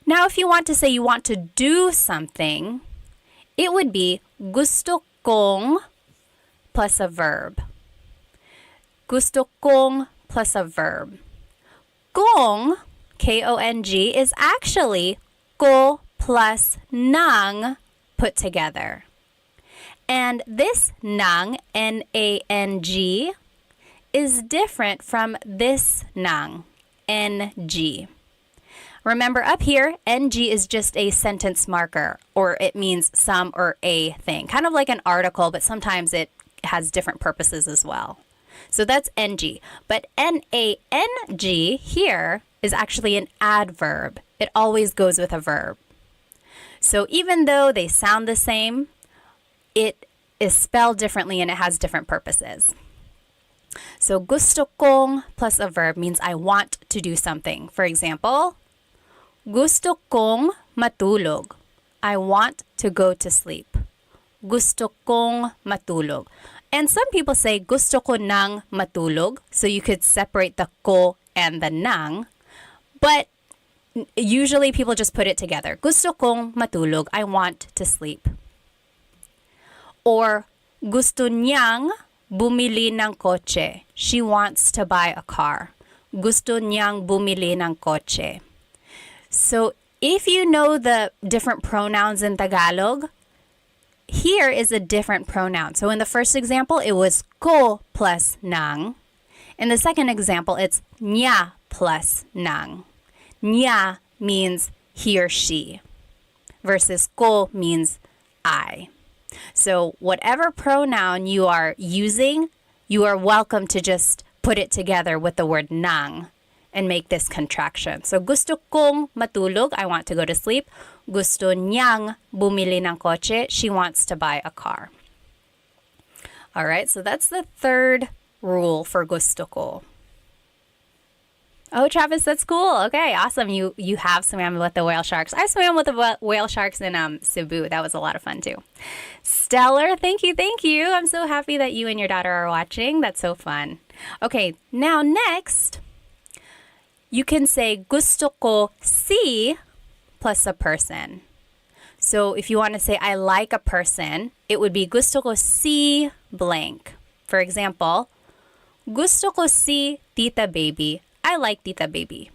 Now, if you want to say you want to do something, it would be gusto kong plus a verb. Gusto kong plus a verb. Kong, K-O-N-G, is actually ko plus ng put together. And this ng, N-A-N-G, is different from this ng, N-G. Remember up here, NG is just a sentence marker, or it means some or a thing. Kind of like an article, but sometimes it has different purposes as well. So that's NG. But N-A-N-G here is actually an adverb. It always goes with a verb. So even though they sound the same, it is spelled differently and it has different purposes. So gusto kong plus a verb means I want to do something. For example, gusto kong matulog. I want to go to sleep. Gusto kong matulog. And some people say gusto ko nang matulog. So you could separate the ko and the nang. But usually people just put it together. Gusto kong matulog. I want to sleep. Or gusto niyang bumili ng kotse. She wants to buy a car. Gusto niyang bumili ng kotse. So if you know the different pronouns in Tagalog, here is a different pronoun. So in the first example, it was ko plus nang. In the second example, it's niya plus nang. Niya means he or she versus ko means I. So whatever pronoun you are using, you are welcome to just put it together with the word nang and make this contraction. So gusto kong matulog, I want to go to sleep. Gusto niyang bumili ng kotse, she wants to buy a car. All right, so that's the third rule for gusto ko. Oh, Travis, that's cool. Okay, awesome. You have swam with the whale sharks. I swam with the whale sharks in Cebu. That was a lot of fun too. Stellar, thank you. I'm so happy that you and your daughter are watching. That's so fun. Okay, now next, you can say gusto ko si plus a person. So if you want to say I like a person, it would be gusto ko si blank. For example, gusto ko si Tita Baby. I like Tita Baby.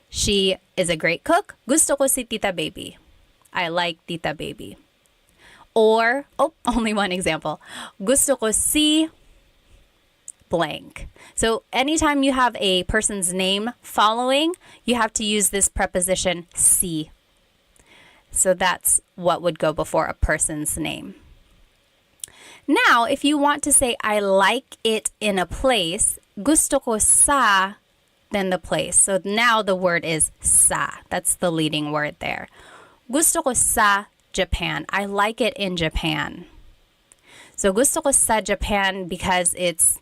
She is a great cook. Gusto ko si Tita Baby. I like Tita Baby. Or, only one example. Gusto ko si blank. So anytime you have a person's name following, you have to use this preposition si. So that's what would go before a person's name. Now, if you want to say I like it in a place, gusto ko sa, then the place. So now the word is sa. That's the leading word there. Gusto ko sa Japan. I like it in Japan. So gusto ko sa Japan because it's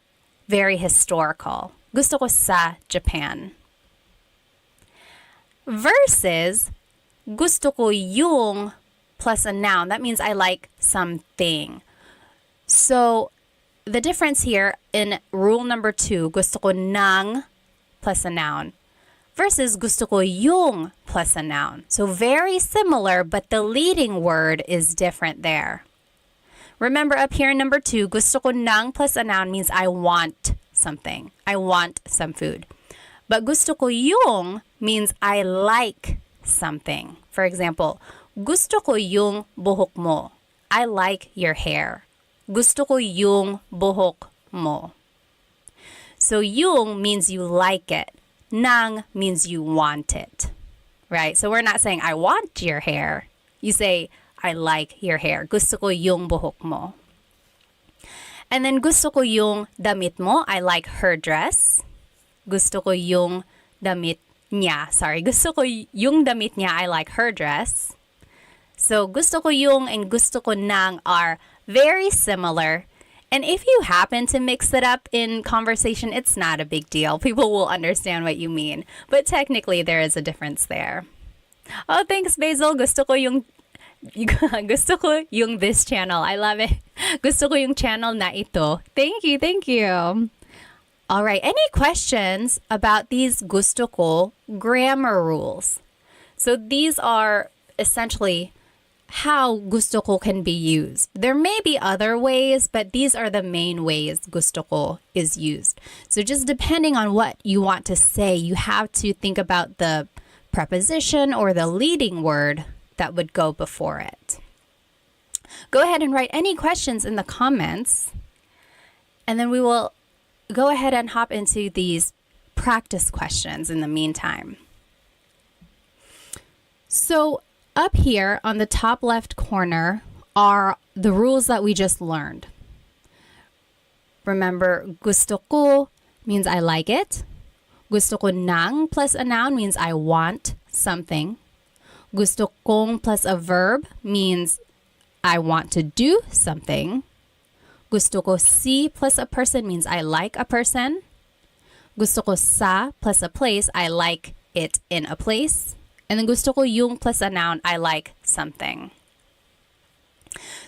very historical. Gusto ko sa Japan. Versus gusto ko yung plus a noun. That means I like something. So the difference here in rule number 2, gusto ko ng plus a noun versus gusto ko yung plus a noun. So very similar, but the leading word is different there. Remember up here in number 2, gusto ko ng plus a noun means I want something. I want some food. But gusto ko yung means I like something. For example, gusto ko yung buhok mo. I like your hair. Gusto ko yung buhok mo. So yung means you like it. Nang means you want it. Right? So we're not saying I want your hair. You say I like your hair. Gusto ko yung buhok mo. And then gusto ko yung damit mo. I like her dress. Gusto ko yung damit niya. Gusto ko yung damit niya. I like her dress. So gusto ko yung and gusto ko nang are very similar. And if you happen to mix it up in conversation, it's not a big deal. People will understand what you mean. But technically, there is a difference there. Oh, thanks, Basil. Gusto ko yung this channel. I love it. Gusto ko yung channel na ito. Thank you. All right. Any questions about these gusto ko grammar rules? So these are essentially how gusto ko can be used. There may be other ways, but these are the main ways gusto ko is used. So just depending on what you want to say, you have to think about the preposition or the leading word that would go before it. Go ahead and write any questions in the comments, and then we will go ahead and hop into these practice questions in the meantime. So up here on the top left corner are the rules that we just learned. Remember, gusto ko means I like it. Gusto ko ng plus a noun means I want something. Gusto kong plus a verb means I want to do something. Gusto ko si plus a person means I like a person. Gusto ko sa plus a place, I like it in a place. And then gusto ko yung plus a noun, I like something.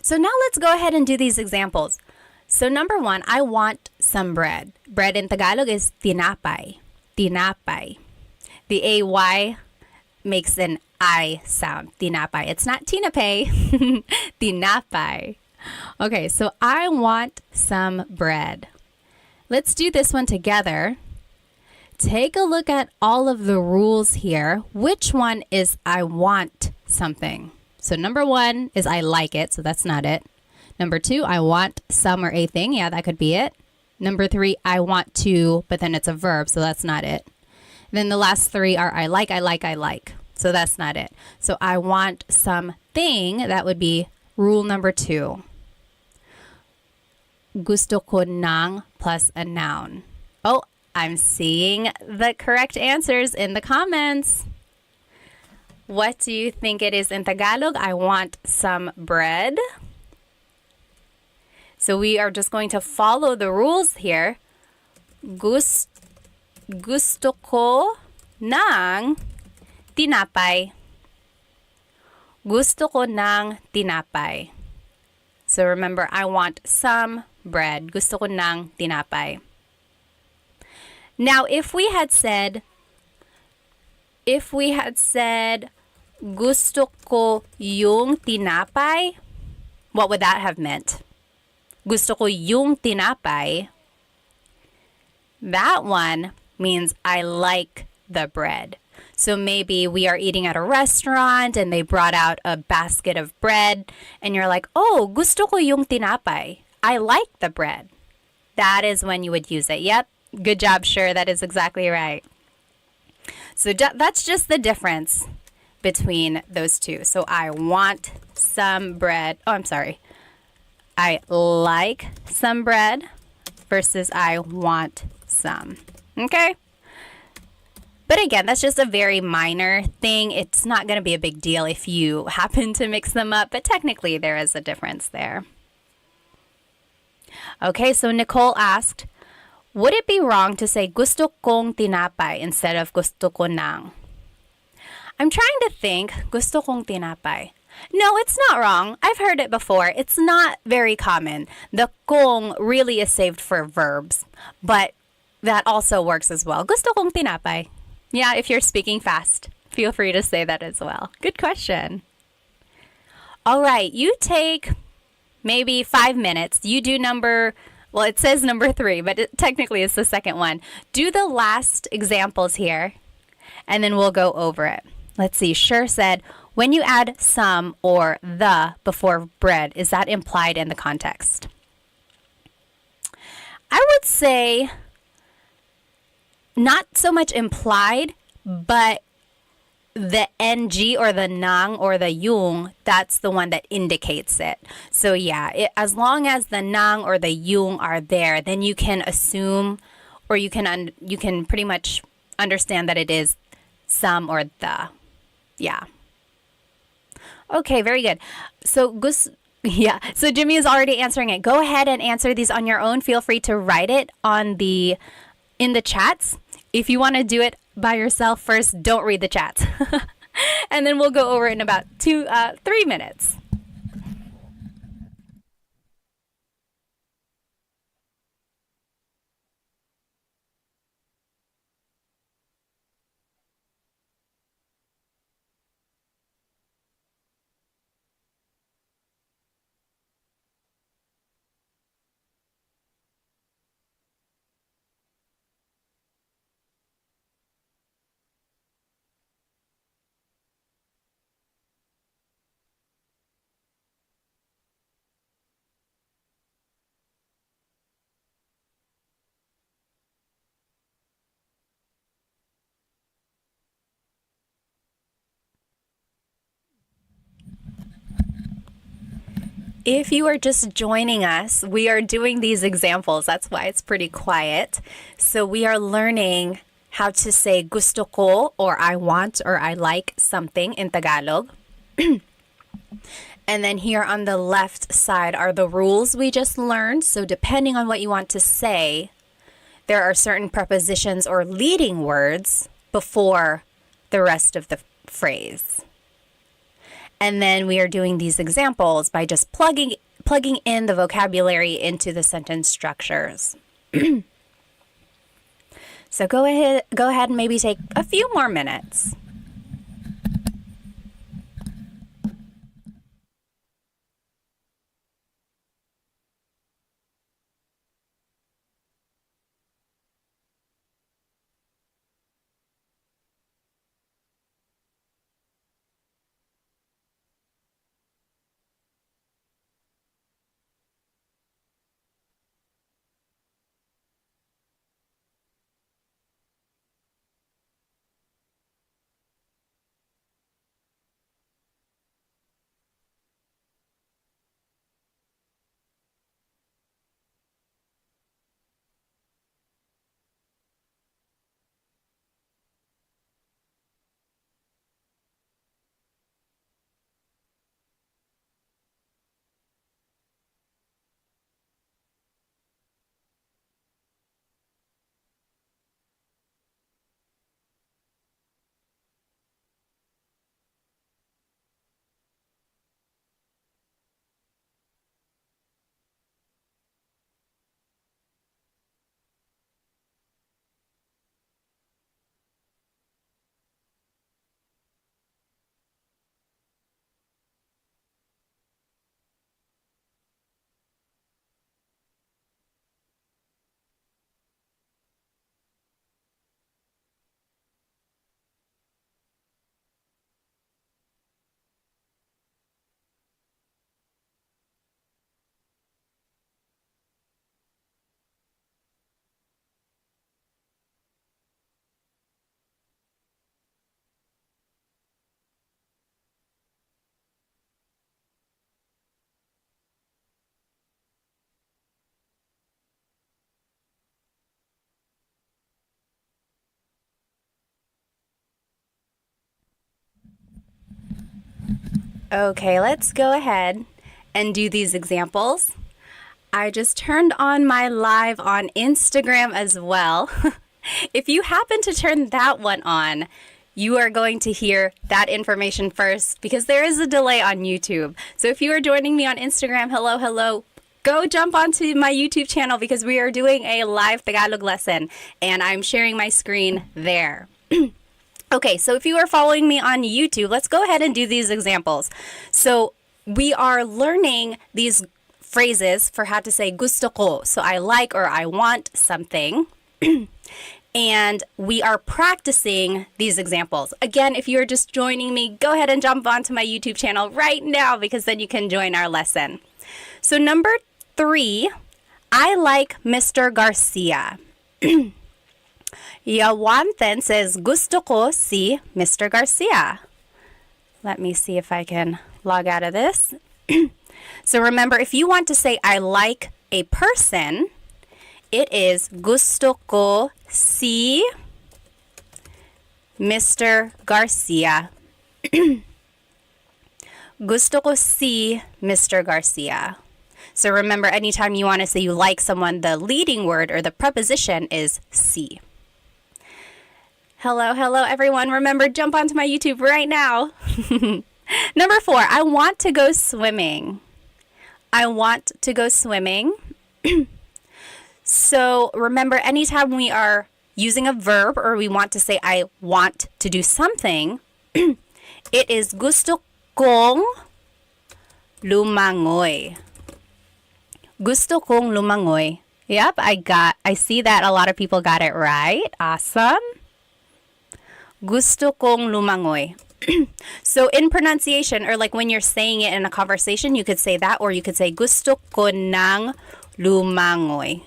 So now let's go ahead and do these examples. So number 1, I want some bread. Bread in Tagalog is tinapay. Tinapay. The AY makes an I sound. Tinapay. It's not tinapay. Tinapay. Okay, so I want some bread. Let's do this one together. Take a look at all of the rules here. Which one is I want something? So number 1 is I like it, so that's not it. Number 2, I want some or a thing. Yeah, that could be it. Number 3, I want to, but then it's a verb, so that's not it. And then the last 3 are I like, I like, I like. So that's not it. So I want something, that would be rule number 2. Gusto ko ng plus a noun. Oh, I'm seeing the correct answers in the comments. What do you think it is in Tagalog? I want some bread. So we are just going to follow the rules here. Gusto ko ng tinapay. Gusto ko ng tinapay. So remember, I want some bread. Gusto ko ng tinapay. Now, if we had said, gusto ko yung tinapay, what would that have meant? Gusto ko yung tinapay. That one means I like the bread. So maybe we are eating at a restaurant and they brought out a basket of bread and you're like, oh, gusto ko yung tinapay. I like the bread. That is when you would use it. Yep. Good job, Sure. That is exactly right. So that's just the difference between those two. So I want some bread. Oh, I'm sorry. I like some bread versus I want some. Okay? But again, that's just a very minor thing. It's not going to be a big deal if you happen to mix them up, but technically there is a difference there. Okay, so Nicole asked, would it be wrong to say gusto kong tinapay instead of gusto ko ng? I'm trying to think, gusto kong tinapay. No, it's not wrong. I've heard it before. It's not very common. The kong really is saved for verbs, but that also works as well. Gusto kong tinapay. Yeah, if you're speaking fast, feel free to say that as well. Good question. All right, you take maybe 5 minutes. You do it says number 3, but technically it's the second one. Do the last examples here, and then we'll go over it. Let's see. Sure said, when you add some or the before bread, is that implied in the context? I would say not so much implied, but the ng or the nang or the yung, that's the one that indicates it. So yeah, as long as the nang or the yung are there, then you can assume or you can pretty much understand that it is some or the. Yeah. Okay, very good. So so Jimmy is already answering it. Go ahead and answer these on your own. Feel free to write it in the chats. If you want to do it by yourself first, don't read the chats. And then we'll go over it in about 3 minutes. If you are just joining us, we are doing these examples. That's why it's pretty quiet. So we are learning how to say gusto ko or I want or I like something in Tagalog. And then here on the left side are the rules we just learned. So depending on what you want to say, there are certain prepositions or leading words before the rest of the phrase. And then we are doing these examples by just plugging in the vocabulary into the sentence structures. So go ahead and maybe take a few more minutes. Okay, let's go ahead and do these examples. I just turned on my live on Instagram as well. If you happen to turn that one on, you are going to hear that information first because there is a delay on YouTube. So if you are joining me on Instagram, hello, go jump onto my YouTube channel because we are doing a live Tagalog lesson and I'm sharing my screen there. Okay, so if you are following me on YouTube, let's go ahead and do these examples. So we are learning these phrases for how to say gusto ko. So I like or I want something. And we are practicing these examples. Again, if you're just joining me, go ahead and jump onto my YouTube channel right now because then you can join our lesson. So number 3, I like Mr. Garcia. Yawanten says, gusto ko si Mr. Garcia. Let me see if I can log out of this. So remember, if you want to say I like a person, it is gusto ko si Mr. Garcia. Gusto ko si Mr. Garcia. So remember, anytime you want to say you like someone, the leading word or the preposition is si. Hello everyone. Remember, jump onto my YouTube right now. Number 4, I want to go swimming. I want to go swimming. So remember, anytime we are using a verb or we want to say I want to do something, it is gusto kong lumangoy. Gusto kong lumangoy. Yep, I see that a lot of people got it right. Awesome. Gusto kong lumangoy. So in pronunciation, or like when you're saying it in a conversation, you could say that, or you could say gusto ko nang lumangoy.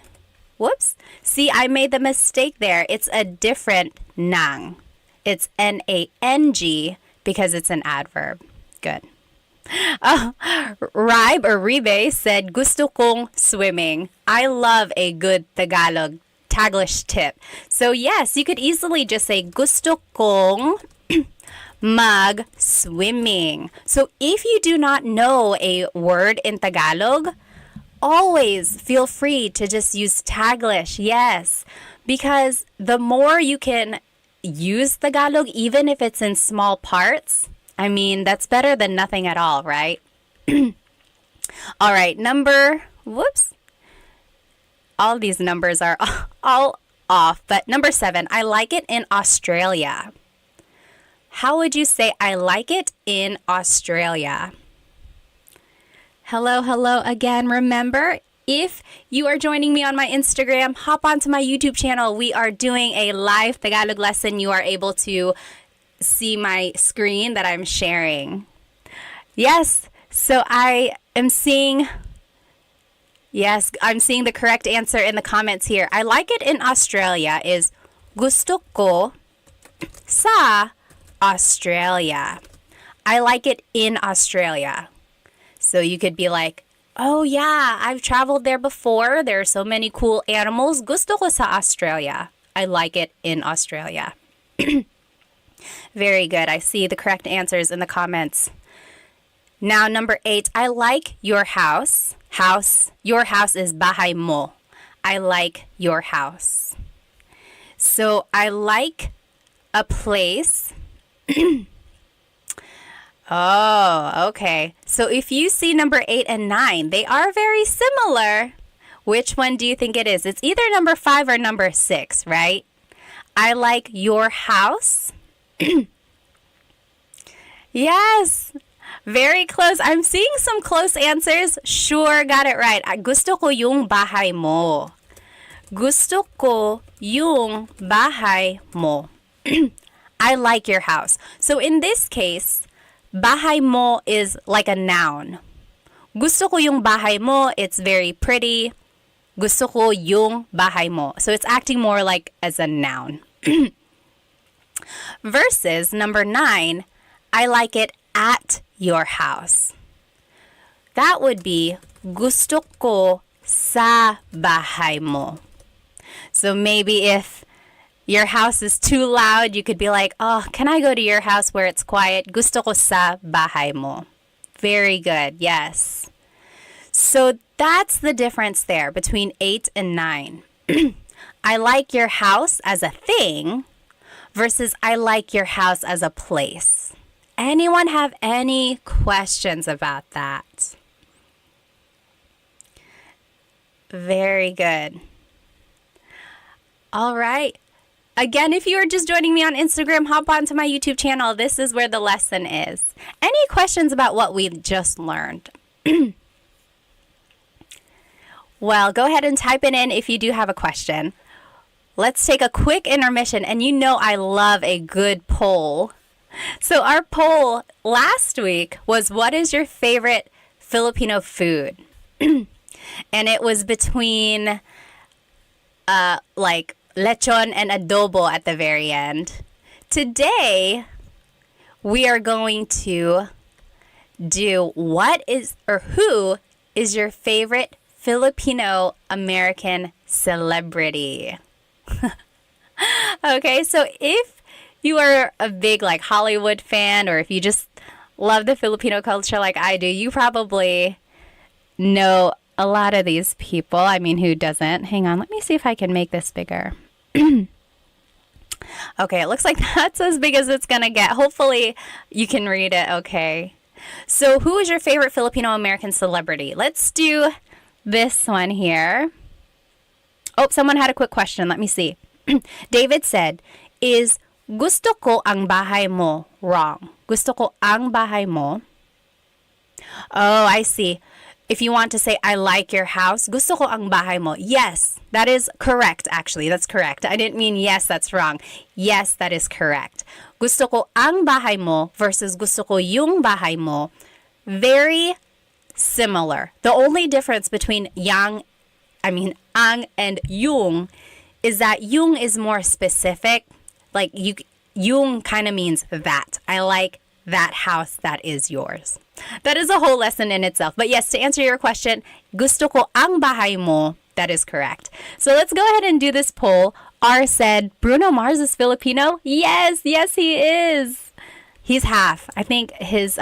Whoops. See, I made the mistake there. It's a different nang. It's N-A-N-G because it's an adverb. Good. Ribe or Ribe said, gusto kong swimming. I love a good Tagalog Taglish tip. So yes, you could easily just say gusto kong mag-swimming. So if you do not know a word in Tagalog, always feel free to just use Taglish. Yes, because the more you can use Tagalog, even if it's in small parts, I mean, that's better than nothing at all, right? All right, all these numbers are all off, but number 7, I like it in Australia. How would you say I like it in Australia? Hello again. Remember, if you are joining me on my Instagram, hop onto my YouTube channel. We are doing a live Tagalog lesson. You are able to see my screen that I'm sharing. Yes, so I'm seeing the correct answer in the comments here. I like it in Australia is gusto ko sa Australia. I like it in Australia. So you could be like, oh yeah, I've traveled there before. There are so many cool animals. Gusto ko sa Australia. I like it in Australia. Very good. I see the correct answers in the comments. Now, number 8, I like your house. Your house is bahay mo. I like your house. So I like a place. Oh, okay. So if you see number 8 and 9, they are very similar. Which one do you think it is? It's either number 5 or number 6, right? I like your house. Yes, very close. I'm seeing some close answers. Sure, got it right. Gusto ko yung bahay mo. Gusto ko yung bahay mo. I like your house. So in this case, bahay mo is like a noun. Gusto ko yung bahay mo, it's very pretty. Gusto ko yung bahay mo. So it's acting more like as a noun. Versus number 9, I like it at your house. That would be gusto ko sa bahay mo. So maybe if your house is too loud, you could be like, oh, can I go to your house where it's quiet? Gusto ko sa bahay mo. Very good, yes. So that's the difference there between 8 and 9. I like your house as a thing versus I like your house as a place. Anyone have any questions about that? Very good. All right. Again, if you are just joining me on Instagram, hop onto my YouTube channel. This is where the lesson is. Any questions about what we just learned? Well, go ahead and type it in if you do have a question. Let's take a quick intermission, and you know I love a good poll. So our poll last week was, what is your favorite Filipino food? And it was between like lechon and adobo at the very end. Today, we are going to do who is your favorite Filipino American celebrity? Okay, so if you are a big like Hollywood fan, or if you just love the Filipino culture like I do, you probably know a lot of these people. I mean, who doesn't? Hang on, let me see if I can make this bigger. Okay, it looks like that's as big as it's gonna get. Hopefully you can read it okay. So who is your favorite Filipino American celebrity? Let's do this one here. Oh, someone had a quick question. Let me see. David said, is gusto ko ang bahay mo wrong? Gusto ko ang bahay mo. Oh, I see. If you want to say, I like your house, gusto ko ang bahay mo. Yes, that is correct, actually. That's correct. I didn't mean yes, that's wrong. Yes, that is correct. Gusto ko ang bahay mo versus gusto ko yung bahay mo. Very similar. The only difference between ang and yung is that yung is more specific. Like yung kind of means that. I like that house that is yours. That is a whole lesson in itself. But yes, to answer your question, gusto ko ang bahay mo. That is correct. So let's go ahead and do this poll. R said, Bruno Mars is Filipino? Yes, he is. He's half. I think his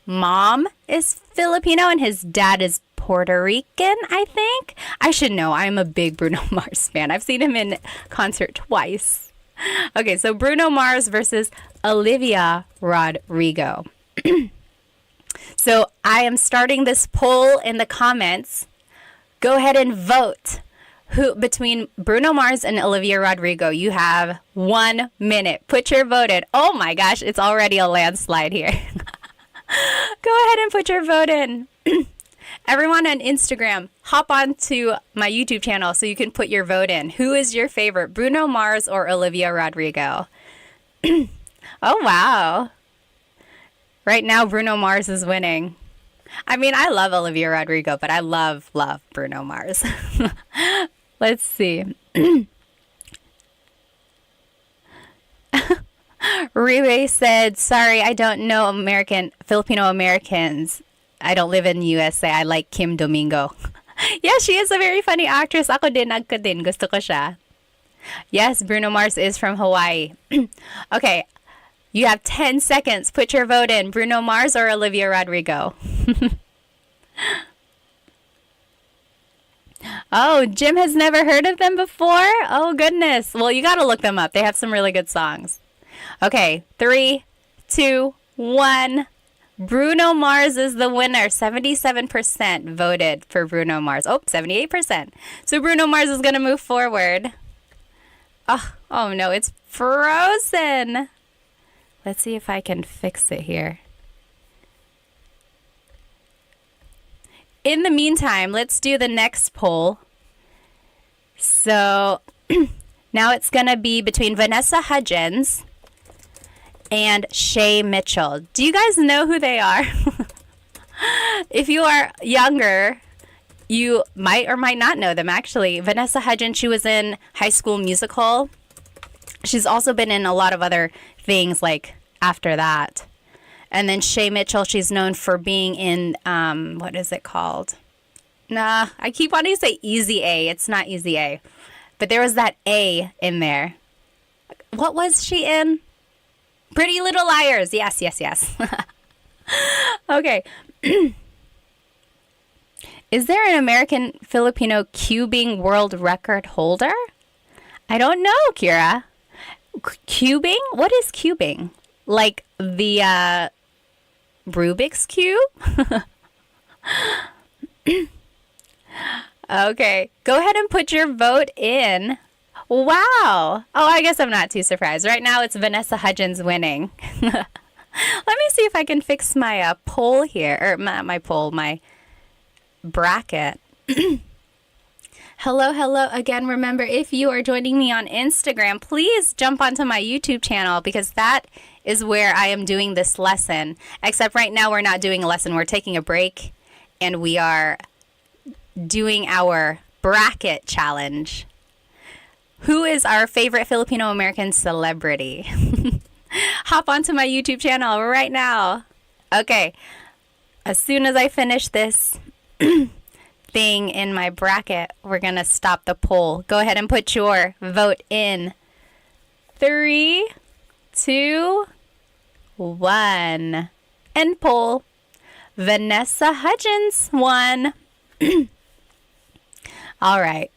mom is Filipino and his dad is Puerto Rican, I think. I should know. I'm a big Bruno Mars fan. I've seen him in concert twice. Okay, so Bruno Mars versus Olivia Rodrigo. So I am starting this poll in the comments. Go ahead and vote. Who between Bruno Mars and Olivia Rodrigo? You have 1 minute. Put your vote in. Oh my gosh, it's already a landslide here. Go ahead and put your vote in. Everyone on Instagram, hop on to my YouTube channel so you can put your vote in. Who is your favorite, Bruno Mars or Olivia Rodrigo? Oh, wow. Right now, Bruno Mars is winning. I mean, I love Olivia Rodrigo, but I love Bruno Mars. Let's see. Riwe said, sorry, I don't know Filipino Americans. I don't live in the USA. I like Kim Domingo. Yeah, she is a very funny actress. Ako din, gusto ko siya. Yes, Bruno Mars is from Hawaii. Okay, you have 10 seconds. Put your vote in. Bruno Mars or Olivia Rodrigo? Oh, Jim has never heard of them before? Oh, goodness. Well, you got to look them up. They have some really good songs. Okay, 3, 2, 1. Bruno Mars is the winner. 77% voted for Bruno Mars. Oh, 78%. So Bruno Mars is going to move forward. Oh no, it's frozen. Let's see if I can fix it here. In the meantime, let's do the next poll. So now it's going to be between Vanessa Hudgens and Shay Mitchell. Do you guys know who they are? If you are younger, you might or might not know them, actually. Vanessa Hudgens, she was in High School Musical. She's also been in a lot of other things like after that. And then Shay Mitchell, she's known for being in, what is it called? Nah, I keep wanting to say Easy A. It's not Easy A. But there was that A in there. What was she in? Pretty Little Liars. Yes. Okay. Is there an American Filipino cubing world record holder? I don't know, Kira. Cubing? What is cubing? Like the Rubik's Cube? Okay. Go ahead and put your vote in. Wow. Oh, I guess I'm not too surprised. Right now, it's Vanessa Hudgens winning. Let me see if I can fix my poll here. Or my poll, my bracket. Hello again. Remember, if you are joining me on Instagram, please jump onto my YouTube channel because that is where I am doing this lesson. Except right now, we're not doing a lesson. We're taking a break and we are doing our bracket challenge. Who is our favorite Filipino American celebrity? Hop onto my YouTube channel right now. Okay. As soon as I finish this thing in my bracket, we're going to stop the poll. Go ahead and put your vote in. 3, 2, 1. End poll. Vanessa Hudgens won. All right.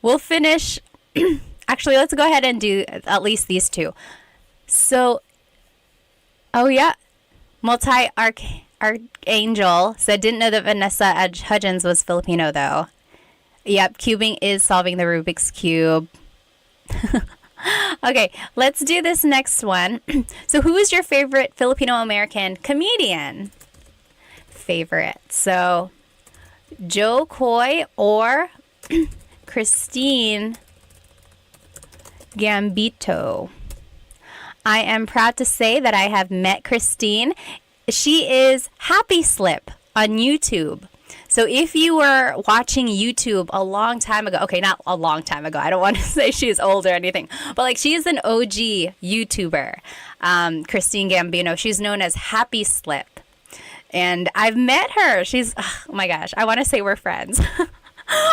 We'll finish. Actually, let's go ahead and do at least these two. So, oh yeah, Multi-Archangel said, didn't know that Vanessa Hudgens was Filipino though. Yep, cubing is solving the Rubik's Cube. Okay, let's do this next one. So who is your favorite Filipino-American comedian? Favorite. So, Joe Coy or Christine Gambito. I am proud to say that I have met Christine. She is Happy Slip on YouTube. So if you were watching YouTube a long time ago, okay, not a long time ago, I don't want to say she's old or anything, but like she is an OG YouTuber, Christine Gambino. She's known as Happy Slip. And I've met her. She's, oh my gosh, I want to say we're friends.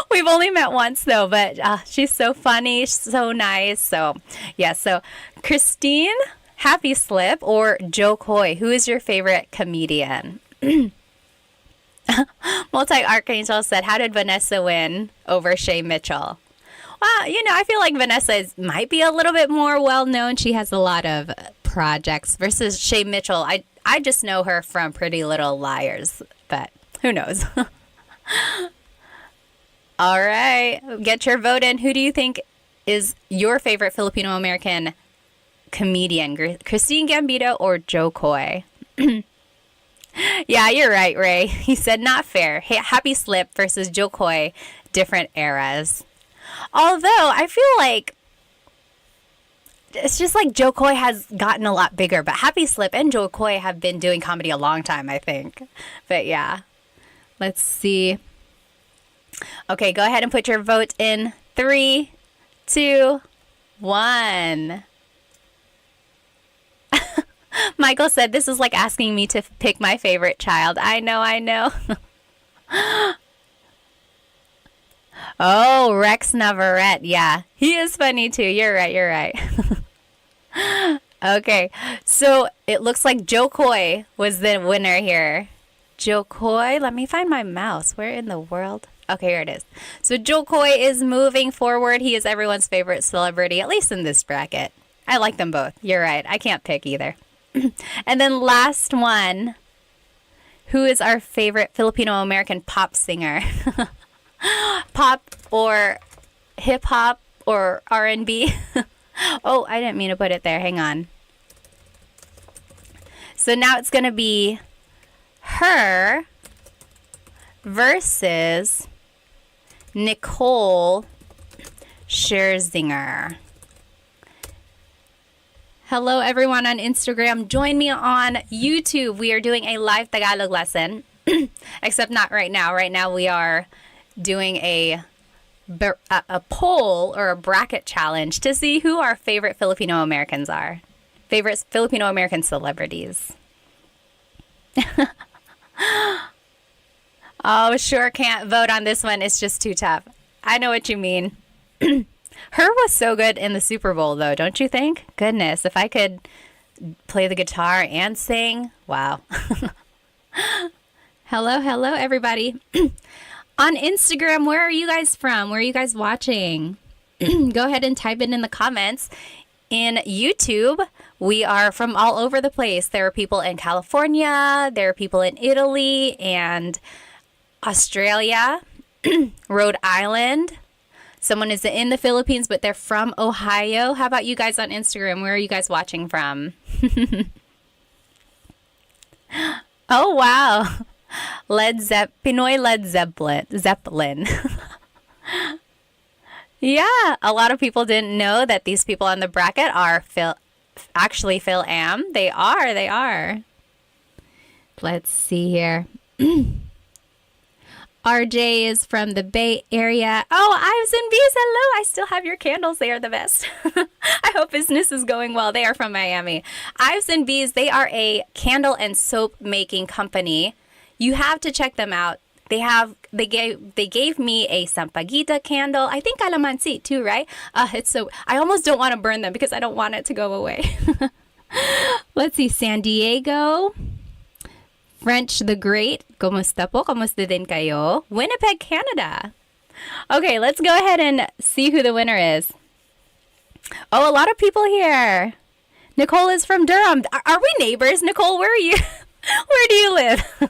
We've only met once though, but she's so funny, so nice. So yeah, so Christine, Happy Slip or Joe Coy? Who is your favorite comedian? Multi-Archangel said, how did Vanessa win over Shay Mitchell? Well, I feel like Vanessa might be a little bit more well-known. She has a lot of projects versus Shay Mitchell. I just know her from Pretty Little Liars, but who knows? All right, get your vote in. Who do you think is your favorite Filipino-American comedian? Christine Gambito or Joe Coy? Yeah, you're right, Ray. He said not fair. Happy Slip versus Joe Coy, different eras. Although I feel like it's just like Joe Coy has gotten a lot bigger, but Happy Slip and Joe Coy have been doing comedy a long time, I think. But yeah, let's see. Okay, go ahead and put your vote in. 3, 2, 1. Michael said, this is like asking me to pick my favorite child. I know. Oh, Rex Navarrete. Yeah, he is funny too. You're right. Okay, so it looks like Joe Coy was the winner here. Joe Coy, let me find my mouse. Where in the world? Okay, here it is. So Joe Coy is moving forward. He is everyone's favorite celebrity, at least in this bracket. I like them both. You're right. I can't pick either. And then last one. Who is our favorite Filipino-American pop singer? Pop or hip-hop or R&B? Oh, I didn't mean to put it there. Hang on. So now it's going to be her versus Nicole Scherzinger. Hello, everyone on Instagram. Join me on YouTube. We are doing a live Tagalog lesson, except not right now. Right now we are doing a poll or a bracket challenge to see who our favorite Filipino Americans are. Favorite Filipino American celebrities. Oh, sure can't vote on this one. It's just too tough. I know what you mean. Her was so good in the Super Bowl, though, don't you think? Goodness, if I could play the guitar and sing, wow. Hello, everybody. On Instagram, where are you guys from? Where are you guys watching? Go ahead and type it in the comments. In YouTube, we are from all over the place. There are people in California, there are people in Italy and Australia, Rhode Island. Someone is in the Philippines, but they're from Ohio. How about you guys on Instagram? Where are you guys watching from? Oh, wow. Pinoy Led Zeppelin. Yeah, a lot of people didn't know that these people on the bracket are actually Phil Am. They are. Let's see here. RJ is from the Bay Area. Oh, Ives and Bees, hello. I still have your candles. They are the best. I hope business is going well. They are from Miami. Ives and Bees, they are a candle and soap making company. You have to check them out. They gave me a Sampaguita candle. I think calamansi too, right? I almost don't want to burn them because I don't want it to go away. Let's see, San Diego. French the Great, kumusta po? Kumusta din kayo? Winnipeg, Canada. Okay, let's go ahead and see who the winner is. Oh, a lot of people here. Nicole is from Durham. Are we neighbors? Nicole, where are you? Where do you live?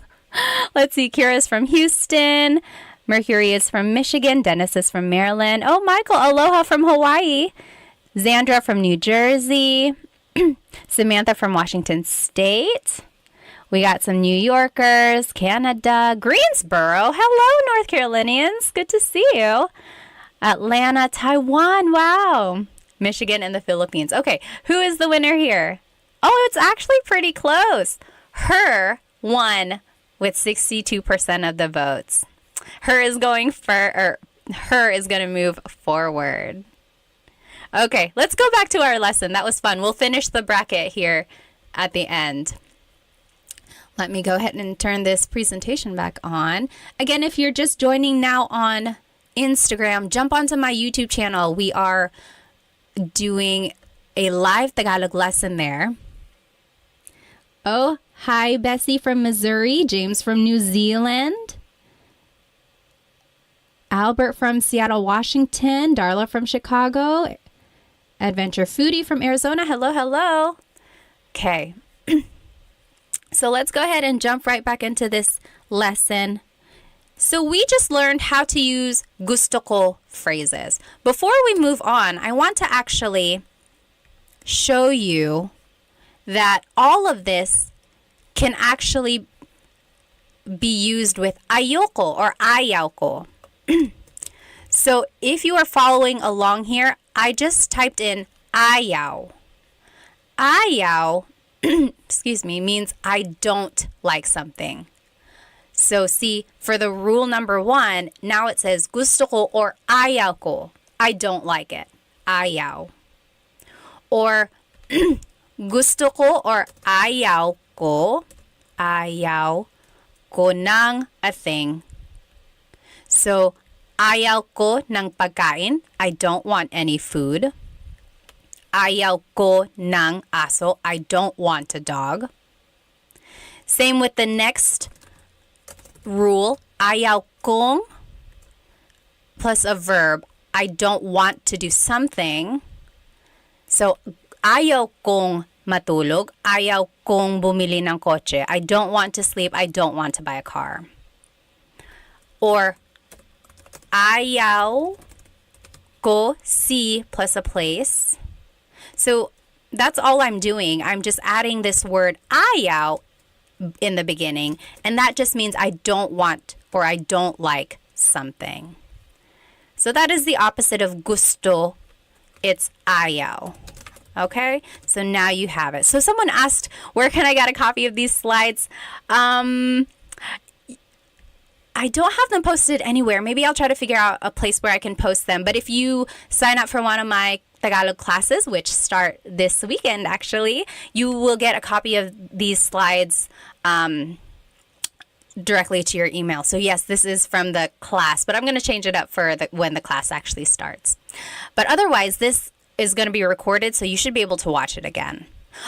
Let's see, Kira's from Houston. Mercury is from Michigan. Dennis is from Maryland. Oh, Michael, aloha from Hawaii. Zandra from New Jersey. Samantha from Washington State. We got some New Yorkers, Canada, Greensboro. Hello, North Carolinians. Good to see you. Atlanta, Taiwan. Wow. Michigan and the Philippines. Okay, who is the winner here? Oh, it's actually pretty close. Her won with 62% of the votes. Her is going to move forward. Okay, let's go back to our lesson. That was fun. We'll finish the bracket here at the end. Let me go ahead and turn this presentation back on. Again, if you're just joining now on Instagram, jump onto my YouTube channel. We are doing a live Tagalog lesson there. Oh, hi, Bessie from Missouri, James from New Zealand, Albert from Seattle, Washington, Darla from Chicago, Adventure Foodie from Arizona. Hello, hello. Okay. So let's go ahead and jump right back into this lesson. So we just learned how to use gusto ko phrases. Before we move on, I want to actually show you that all of this can actually be used with ayoko or ayaw ko. So if you are following along here, I just typed in ayaw. Ayaw, excuse me, means I don't like something. So see, for the rule number 1, now it says gusto ko or ayaw ko. I don't like it. Ayaw. Or gusto ko or ayaw ko ng a thing. So, ayaw ko ng pagkain. I don't want any food. Ayaw ko ng aso. I don't want a dog. Same with the next rule. Ayaw kong plus a verb. I don't want to do something. So, ayaw kong matulog. Ayaw kong bumili ng kotse. I don't want to sleep. I don't want to buy a car. Or, ayaw ko see plus a place. So, that's all I'm doing. I'm just adding this word ayaw in the beginning. And that just means I don't want or I don't like something. So, that is the opposite of gusto. It's ayaw. Okay, so now you have it. So someone asked, where can I get a copy of these slides? I don't have them posted anywhere. Maybe I'll try to figure out a place where I can post them. But if you sign up for one of my Tagalog classes, which start this weekend actually, you will get a copy of these slides directly to your email. So yes, this is from the class, but I'm going to change it up for when the class actually starts. But otherwise, this is going to be recorded, so you should be able to watch it again.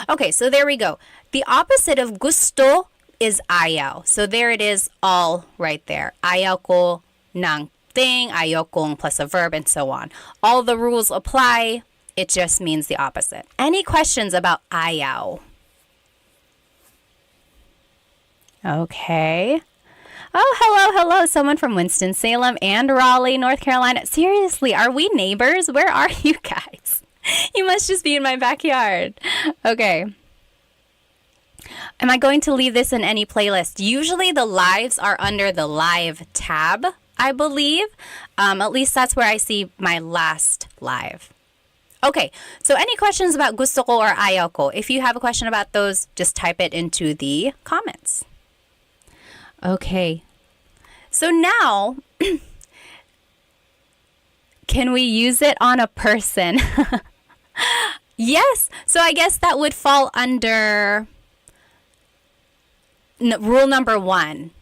Okay, so there we go. The opposite of gusto is ayaw. So there it is all right there. Ayaw ko ng thing, ayaw kong plus a verb, and so on. All the rules apply. It just means the opposite. Any questions about ayaw? Okay. Oh, hello. Someone from Winston-Salem and Raleigh, North Carolina. Seriously, are we neighbors? Where are you guys? You must just be in my backyard. Okay. Am I going to leave this in any playlist? Usually the lives are under the live tab, I believe. At least that's where I see my last live. Okay, so any questions about gusto ko or ayaw ko? If you have a question about those, just type it into the comments. Okay, so now, can we use it on a person? Yes, so I guess that would fall under rule number 1.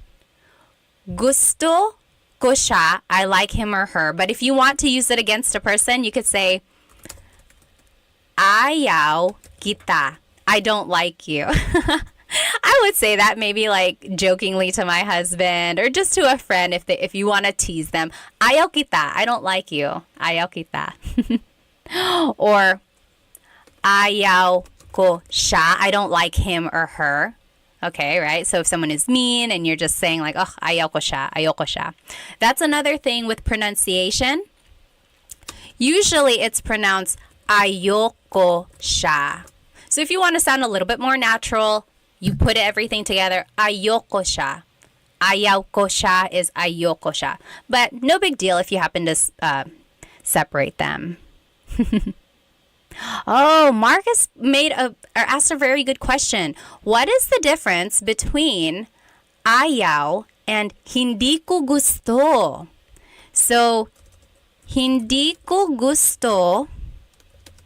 Gusto ko siya, I like him or her. But if you want to use it against a person, you could say, ayaw kita, I don't like you. I would say that maybe like jokingly to my husband or just to a friend if you want to tease them. Ayaw kita, I don't like you. Ayaw kita. Or ayaw ko siya, I don't like him or her. Okay, right? So if someone is mean and you're just saying like, oh, ayaw ko siya. That's another thing with pronunciation. Usually it's pronounced ayoko siya. So if you want to sound a little bit more natural, you put everything together, ayoko siya. Ayaw ko siya is ayoko siya. But no big deal if you happen to separate them. Oh, Marcus asked a very good question. What is the difference between ayaw and hindi ko gusto? So, hindi ko gusto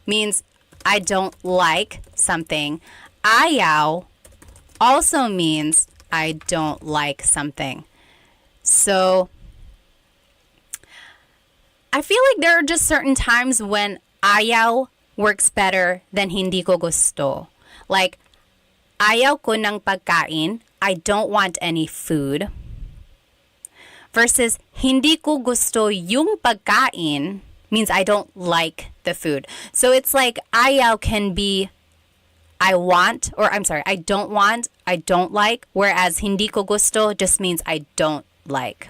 means I don't like something. Ayaw also means I don't like something. So, I feel like there are just certain times when ayaw works better than hindi ko gusto. Like, ayaw ko ng pagkain. I don't want any food. Versus, hindi ko gusto yung pagkain means I don't like the food. So it's like, ayaw can be I want, or I'm sorry, I don't want, I don't like, whereas hindi ko gusto just means I don't like.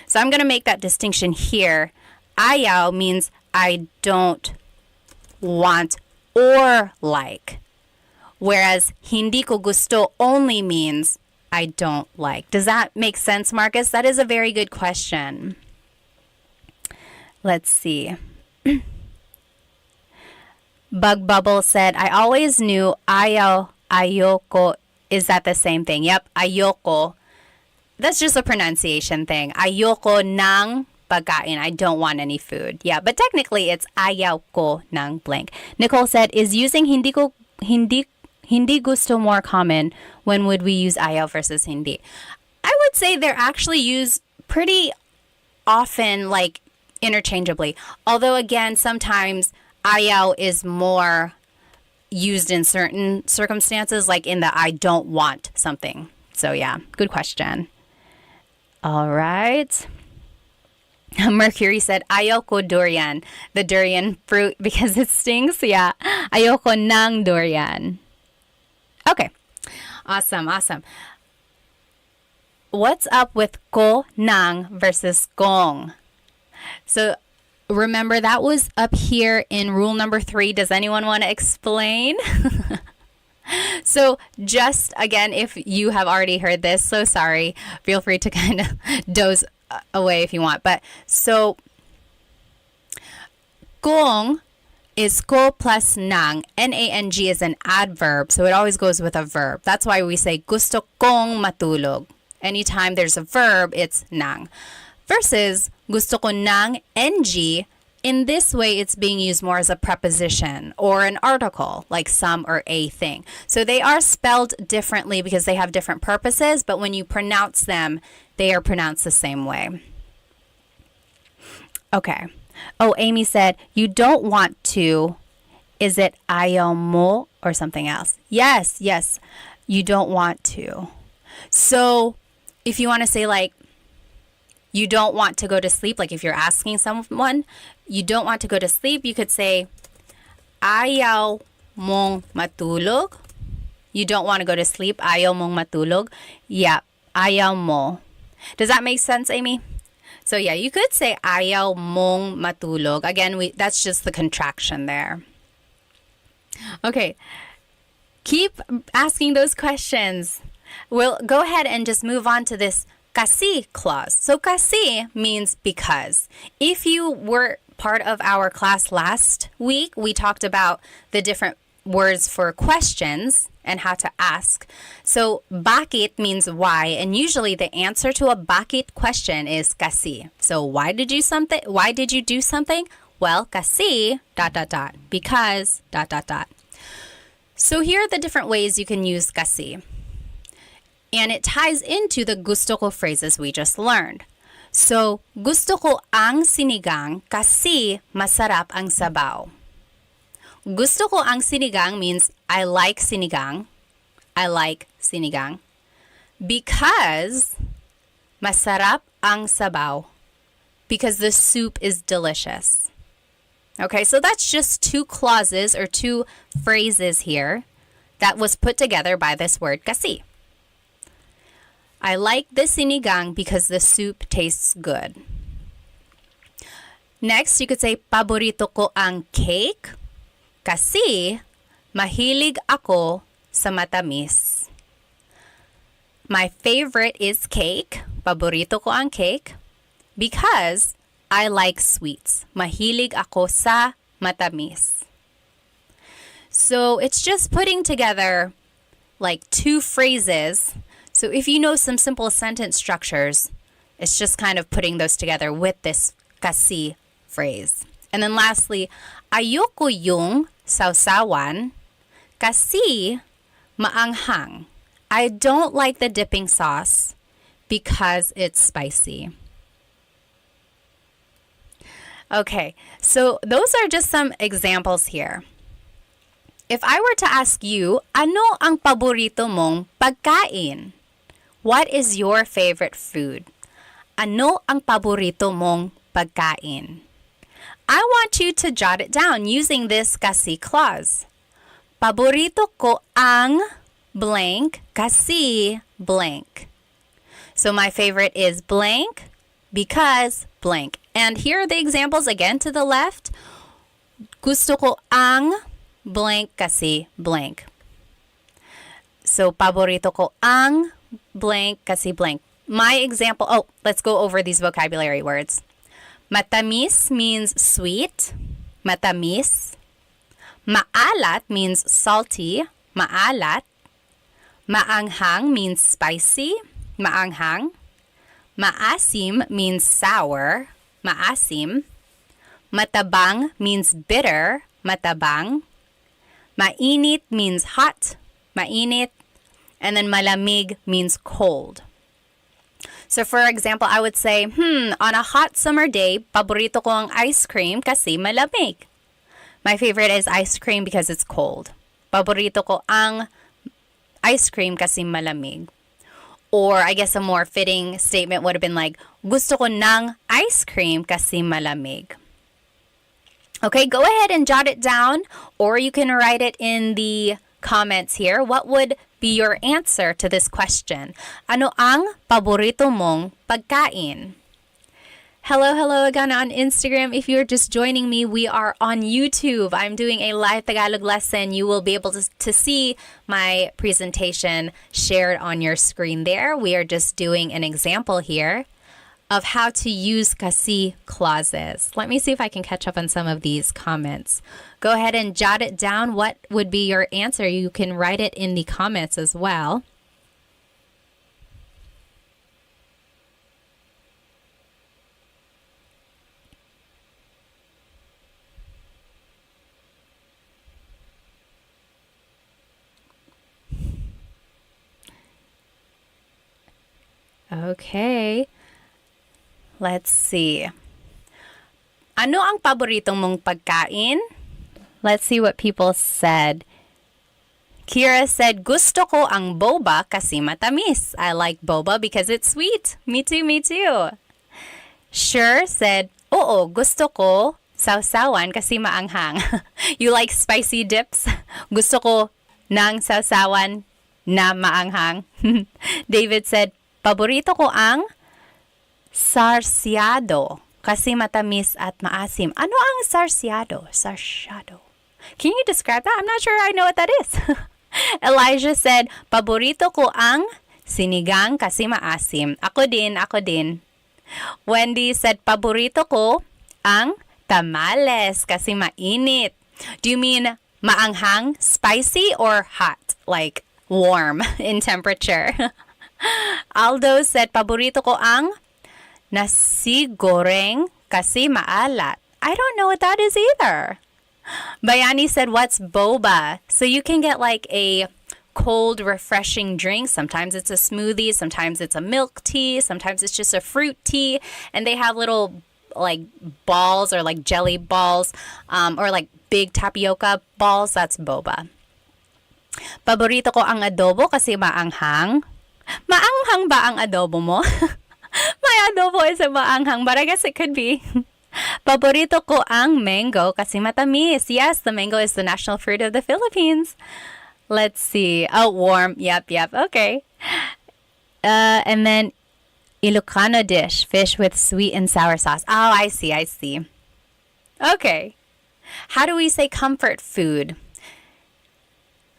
So I'm going to make that distinction here. Ayaw means I don't want or like, whereas hindi ko gusto only means I don't like. Does that make sense, Marcus? That is a very good question. Let's see. Bug Bubble said, I always knew ayaw, ayoko, is that the same thing? Yep, ayoko. That's just a pronunciation thing. Ayoko ng pagkain. I don't want any food. Yeah, but technically it's ayaw ko ng blank. Nicole said, is using hindi gusto more common? When would we use ayaw versus hindi? I would say they're actually used pretty often, like interchangeably. Although again, sometimes ayaw is more used in certain circumstances, like in the I don't want something. So yeah, good question. All right. Mercury said, ayoko durian, the durian fruit because it stings. Yeah, ayoko ng durian. Okay, awesome. What's up with ko, nang versus gong? So remember, that was up here in rule number 3. Does anyone want to explain? So just again, if you have already heard this, so sorry. Feel free to kind of doze away if you want. But so gong is ko plus nang. N-A-N-G is an adverb, so it always goes with a verb. That's why we say gusto kong matulog. Anytime there's a verb, it's nang. Versus gusto ko ng ng, in this way it's being used more as a preposition or an article, like some or a thing. So they are spelled differently because they have different purposes, but when you pronounce them, they are pronounced the same way. Okay. Oh, Amy said, you don't want to. Is it ayaw mo or something else? Yes. You don't want to. So if you want to say like, you don't want to go to sleep, like if you're asking someone, you don't want to go to sleep, you could say, ayaw mong matulog. You don't want to go to sleep, ayaw mong matulog. Yeah, ayaw mo. Does that make sense, Amy? So yeah, you could say ayaw mong matulog. Again, that's just the contraction there. Okay, keep asking those questions. We'll go ahead and just move on to this kasi clause. So kasi means because. If you were part of our class last week, we talked about the different words for questions and how to ask. So bakit means why, and usually the answer to a bakit question is kasi. So why did you do something? Well, kasi ... because ... So here are the different ways you can use kasi. And it ties into the gusto ko phrases we just learned. So, gusto ko ang sinigang kasi masarap ang sabaw. Gusto ko ang sinigang means I like sinigang. I like sinigang. Because masarap ang sabaw. Because the soup is delicious. Okay, so that's just 2 clauses or 2 phrases here that was put together by this word kasi. I like the sinigang because the soup tastes good. Next, you could say, paborito ko ang cake kasi mahilig ako sa matamis. My favorite is cake. Paborito ko ang cake because I like sweets. Mahilig ako sa matamis. So it's just putting together like 2 phrases. So if you know some simple sentence structures, it's just kind of putting those together with this kasi phrase. And then lastly, ayoko yung sausawan kasi maanghang. I don't like the dipping sauce because it's spicy. Okay, so those are just some examples here. If I were to ask you, ano ang paborito mong pagkain? What is your favorite food? Ano ang paborito mong pagkain? I want you to jot it down using this kasi clause. Paborito ko ang blank kasi blank. So my favorite is blank because blank. And here are the examples again to the left. Gusto ko ang blank kasi blank. So paborito ko ang blank kasi blank. My example, let's go over these vocabulary words. Matamis means sweet. Matamis. Maalat means salty. Maalat. Maanghang means spicy. Maanghang. Maasim means sour. Maasim. Matabang means bitter. Matabang. Mainit means hot. Mainit. And then malamig means cold. So for example, I would say, on a hot summer day, paborito ko ang ice cream kasi malamig. My favorite is ice cream because it's cold. Paborito ko ang ice cream kasi malamig. Or I guess a more fitting statement would have been like, gusto ko ng ice cream kasi malamig. Okay, go ahead and jot it down, or you can write it in the comments here. What would be your answer to this question? Ano ang paborito mong pagkain? Hello again on Instagram. If you're just joining me, we are on YouTube. I'm doing a live Tagalog lesson. You will be able to see my presentation shared on your screen there. We are just doing an example here of how to use kasi clauses. Let me see if I can catch up on some of these comments. Go ahead and jot it down. What would be your answer? You can write it in the comments as well. Okay. Let's see. Ano ang paboritong mong pagkain? Let's see what people said. Kira said, gusto ko ang boba kasi matamis. I like boba because it's sweet. Me too, me too. Sure said, oo, gusto ko sawsawan kasi maanghang. You like spicy dips? Gusto ko ng sawsawan na maanghang. David said, paborito ko ang sarsyado kasi matamis at maasim. Ano ang sarsyado? Sarsyado. Can you describe that? I'm not sure I know what that is. Elijah said, paborito ko ang sinigang kasi maasim. Ako din, ako din. Wendy said, paborito ko ang tamales kasi mainit. Do you mean maanghang, spicy, or hot? Like warm in temperature? Aldo said, paborito ko ang nasi goreng kasi maalat. I don't know what that is either. Bayani said, what's boba? So you can get like a cold, refreshing drink. Sometimes it's a smoothie. Sometimes it's a milk tea. Sometimes it's just a fruit tea. And they have little like balls or like jelly balls or like big tapioca balls. That's boba. Paborito ko ang adobo kasi maanghang. Maanghang ba ang adobo mo? My adobo is a maanghang, but I guess it could be. Paborito ko ang mango kasi matamis. Yes, the mango is the national fruit of the Philippines. Let's see. Oh, warm. Yep. Okay. And then Ilocano dish, fish with sweet and sour sauce. Oh, I see. Okay. How do we say comfort food?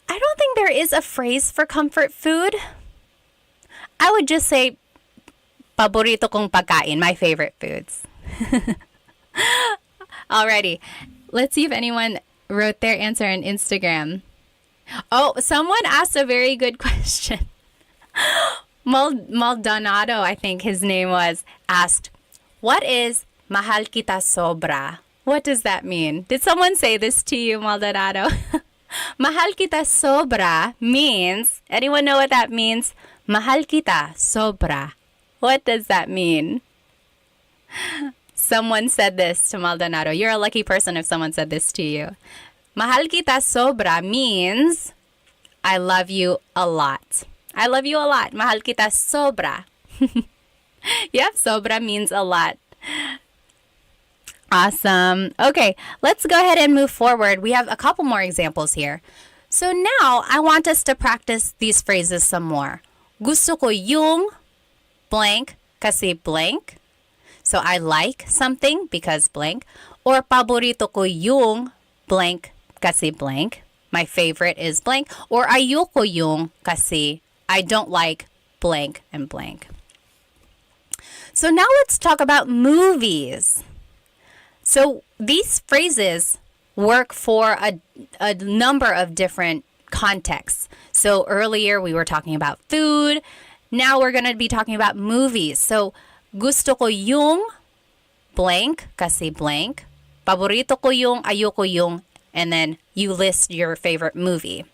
I don't think there is a phrase for comfort food. I would just say paborito kong pagkain, my favorite foods. Alrighty. Let's see if anyone wrote their answer on Instagram. Oh, someone asked a very good question. Maldonado, I think his name was, asked, what is mahal kita sobra? What does that mean? Did someone say this to you, Maldonado? Mahal kita sobra means, anyone know what that means? Mahal kita sobra. What does that mean? Someone said this to Maldonado. You're a lucky person if someone said this to you. Mahal kita sobra means I love you a lot. I love you a lot. Mahal kita sobra. Yep, sobra means a lot. Awesome. Okay, let's go ahead and move forward. We have a couple more examples here. So now I want us to practice these phrases some more. Gusto ko yung blank kasi blank. So I like something because blank. Or paborito ko yung blank kasi blank. My favorite is blank. Or ayoko yung kasi I don't like blank and blank. So now let's talk about movies. So these phrases work for a number of different contexts. So earlier we were talking about food. Now we're going to be talking about movies. So gusto ko yung blank kasi blank. Paborito ko yung, ayoko yung, and then you list your favorite movie.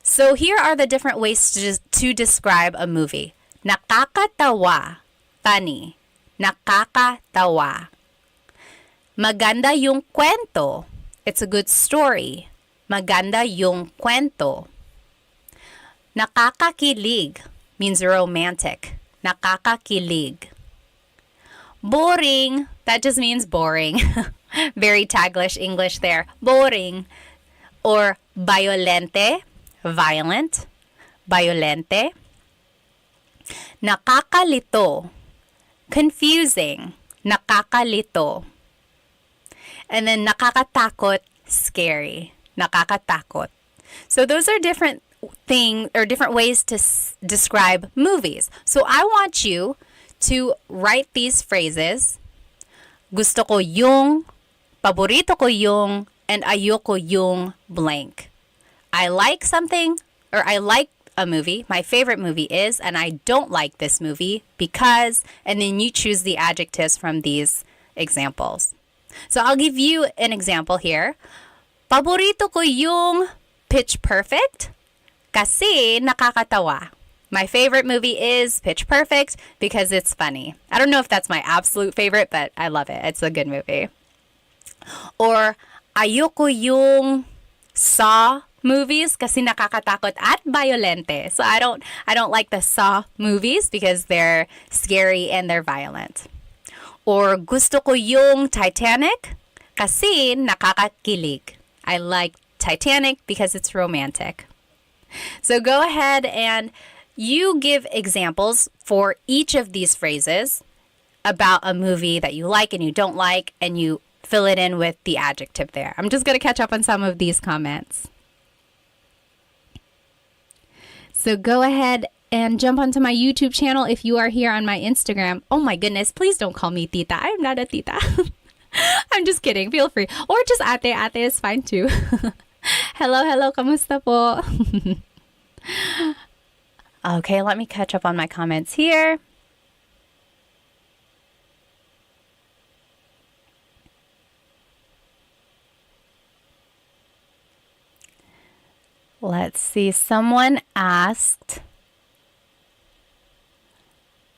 So here are the different ways to describe a movie. Nakakatawa, funny. Nakakatawa. Maganda yung kwento. It's a good story. Maganda yung kwento. Nakakakilig means romantic. Nakakakilig. Boring, that just means boring. Very Taglish English there. Boring. Or violente, violent. Violente. Nakakalito, confusing. Nakakalito. And then nakakatakot, scary. Nakakatakot. So those are different things or different ways to describe movies. So I want you to write these phrases. Gusto ko yung, paborito ko yung, and ayoko yung blank. I like something, or I like a movie. My favorite movie is, and I don't like this movie because, and then you choose the adjectives from these examples. So I'll give you an example here. Paborito ko yung Pitch Perfect kasi nakakatawa. My favorite movie is Pitch Perfect because it's funny. I don't know if that's my absolute favorite, but I love it. It's a good movie. Or ayoko yung Saw movies kasi nakakatakot at violente. So I don't like the Saw movies because they're scary and they're violent. Or gusto ko yung Titanic kasi nakakakilig. I like Titanic because it's romantic. So go ahead and you give examples for each of these phrases about a movie that you like and you don't like, and you fill it in with the adjective there. I'm just going to catch up on some of these comments. So go ahead and jump onto my YouTube channel if you are here on my Instagram. Oh my goodness, please don't call me tita. I'm not a tita. I'm just kidding. Feel free. Or just ate. Ate is fine too. Hello. Kamusta po? Okay, let me catch up on my comments here. Let's see. Someone asked,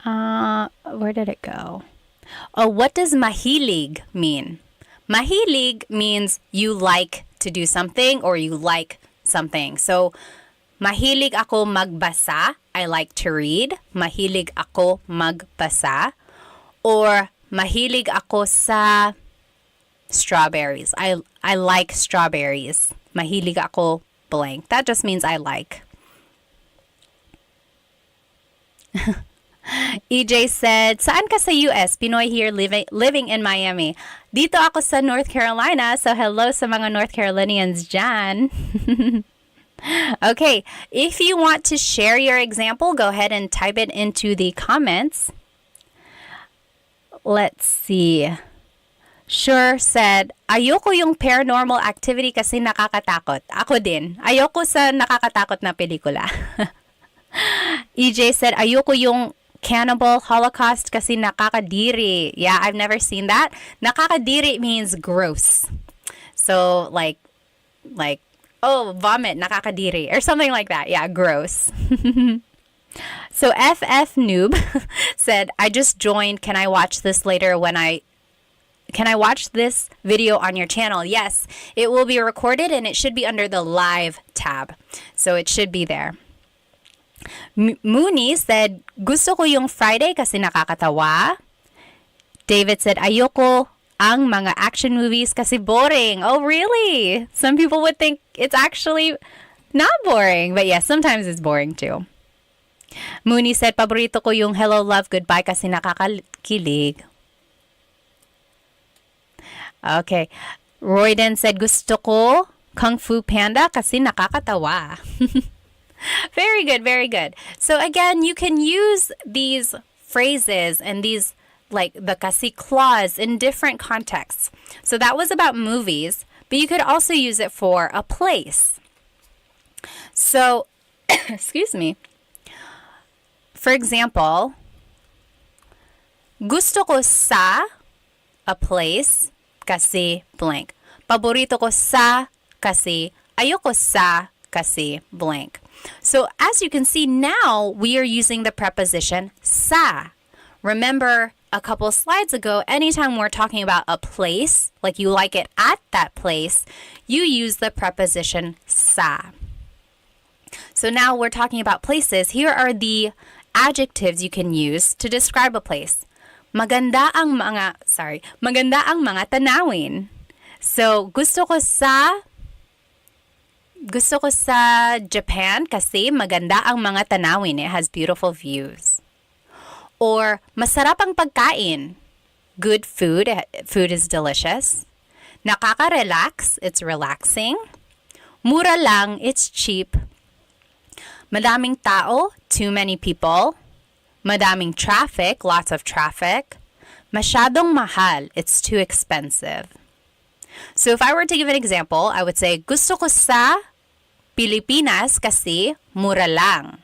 where did it go? Oh, what does mahilig mean? Mahilig means you like to do something or you like something. So, mahilig ako magbasa. I like to read. Mahilig ako magbasa. Or mahilig ako sa strawberries. I like strawberries. Mahilig ako blank. That just means I like. EJ said, saan ka sa US? Pinoy here living in Miami. Dito ako sa North Carolina. So hello sa mga North Carolinians dyan. Okay, if you want to share your example, go ahead and type it into the comments. Let's see. Sure said, ayoko yung paranormal activity kasi nakakatakot. Ako din. Ayoko sa nakakatakot na pelikula. EJ said, ayoko yung Cannibal Holocaust kasi nakakadiri. Yeah, I've never seen that. Nakakadiri means gross. So, like, oh, vomit, nakakadiri, or something like that. Yeah, gross. So FF Noob said, I just joined. Can I watch this later when I can I watch this video on your channel? Yes, it will be recorded and it should be under the live tab. So it should be there. Mooney said, gusto ko yung Friday kasi nakakatawa. David said, ayoko ang mga action movies kasi boring. Oh, really? Some people would think it's actually not boring. But yes, sometimes it's boring too. Mooney said, paborito ko yung Hello, Love, Goodbye kasi nakakakilig. Okay. Royden said, gusto ko Kung Fu Panda kasi nakakatawa. Very good, very good. So again, you can use these phrases and these, like the kasi clause, in different contexts. So that was about movies, but you could also use it for a place. So, excuse me. For example, gusto ko sa a place kasi blank. Paborito ko sa kasi ayoko sa kasi blank. So as you can see now, we are using the preposition sa. Remember a couple slides ago, anytime we're talking about a place, like you like it at that place, you use the preposition sa. So now we're talking about places. Here are the adjectives you can use to describe a place. Maganda ang mga tanawin. So gusto ko sa Japan kasi maganda ang mga tanawin. It has beautiful views. Or masarap ang pagkain. Good food. Food is delicious. Nakaka-relax. It's relaxing. Mura lang. It's cheap. Madaming tao. Too many people. Madaming traffic. Lots of traffic. Masyadong mahal. It's too expensive. So if I were to give an example, I would say, gusto ko sa Pilipinas kasi mura lang.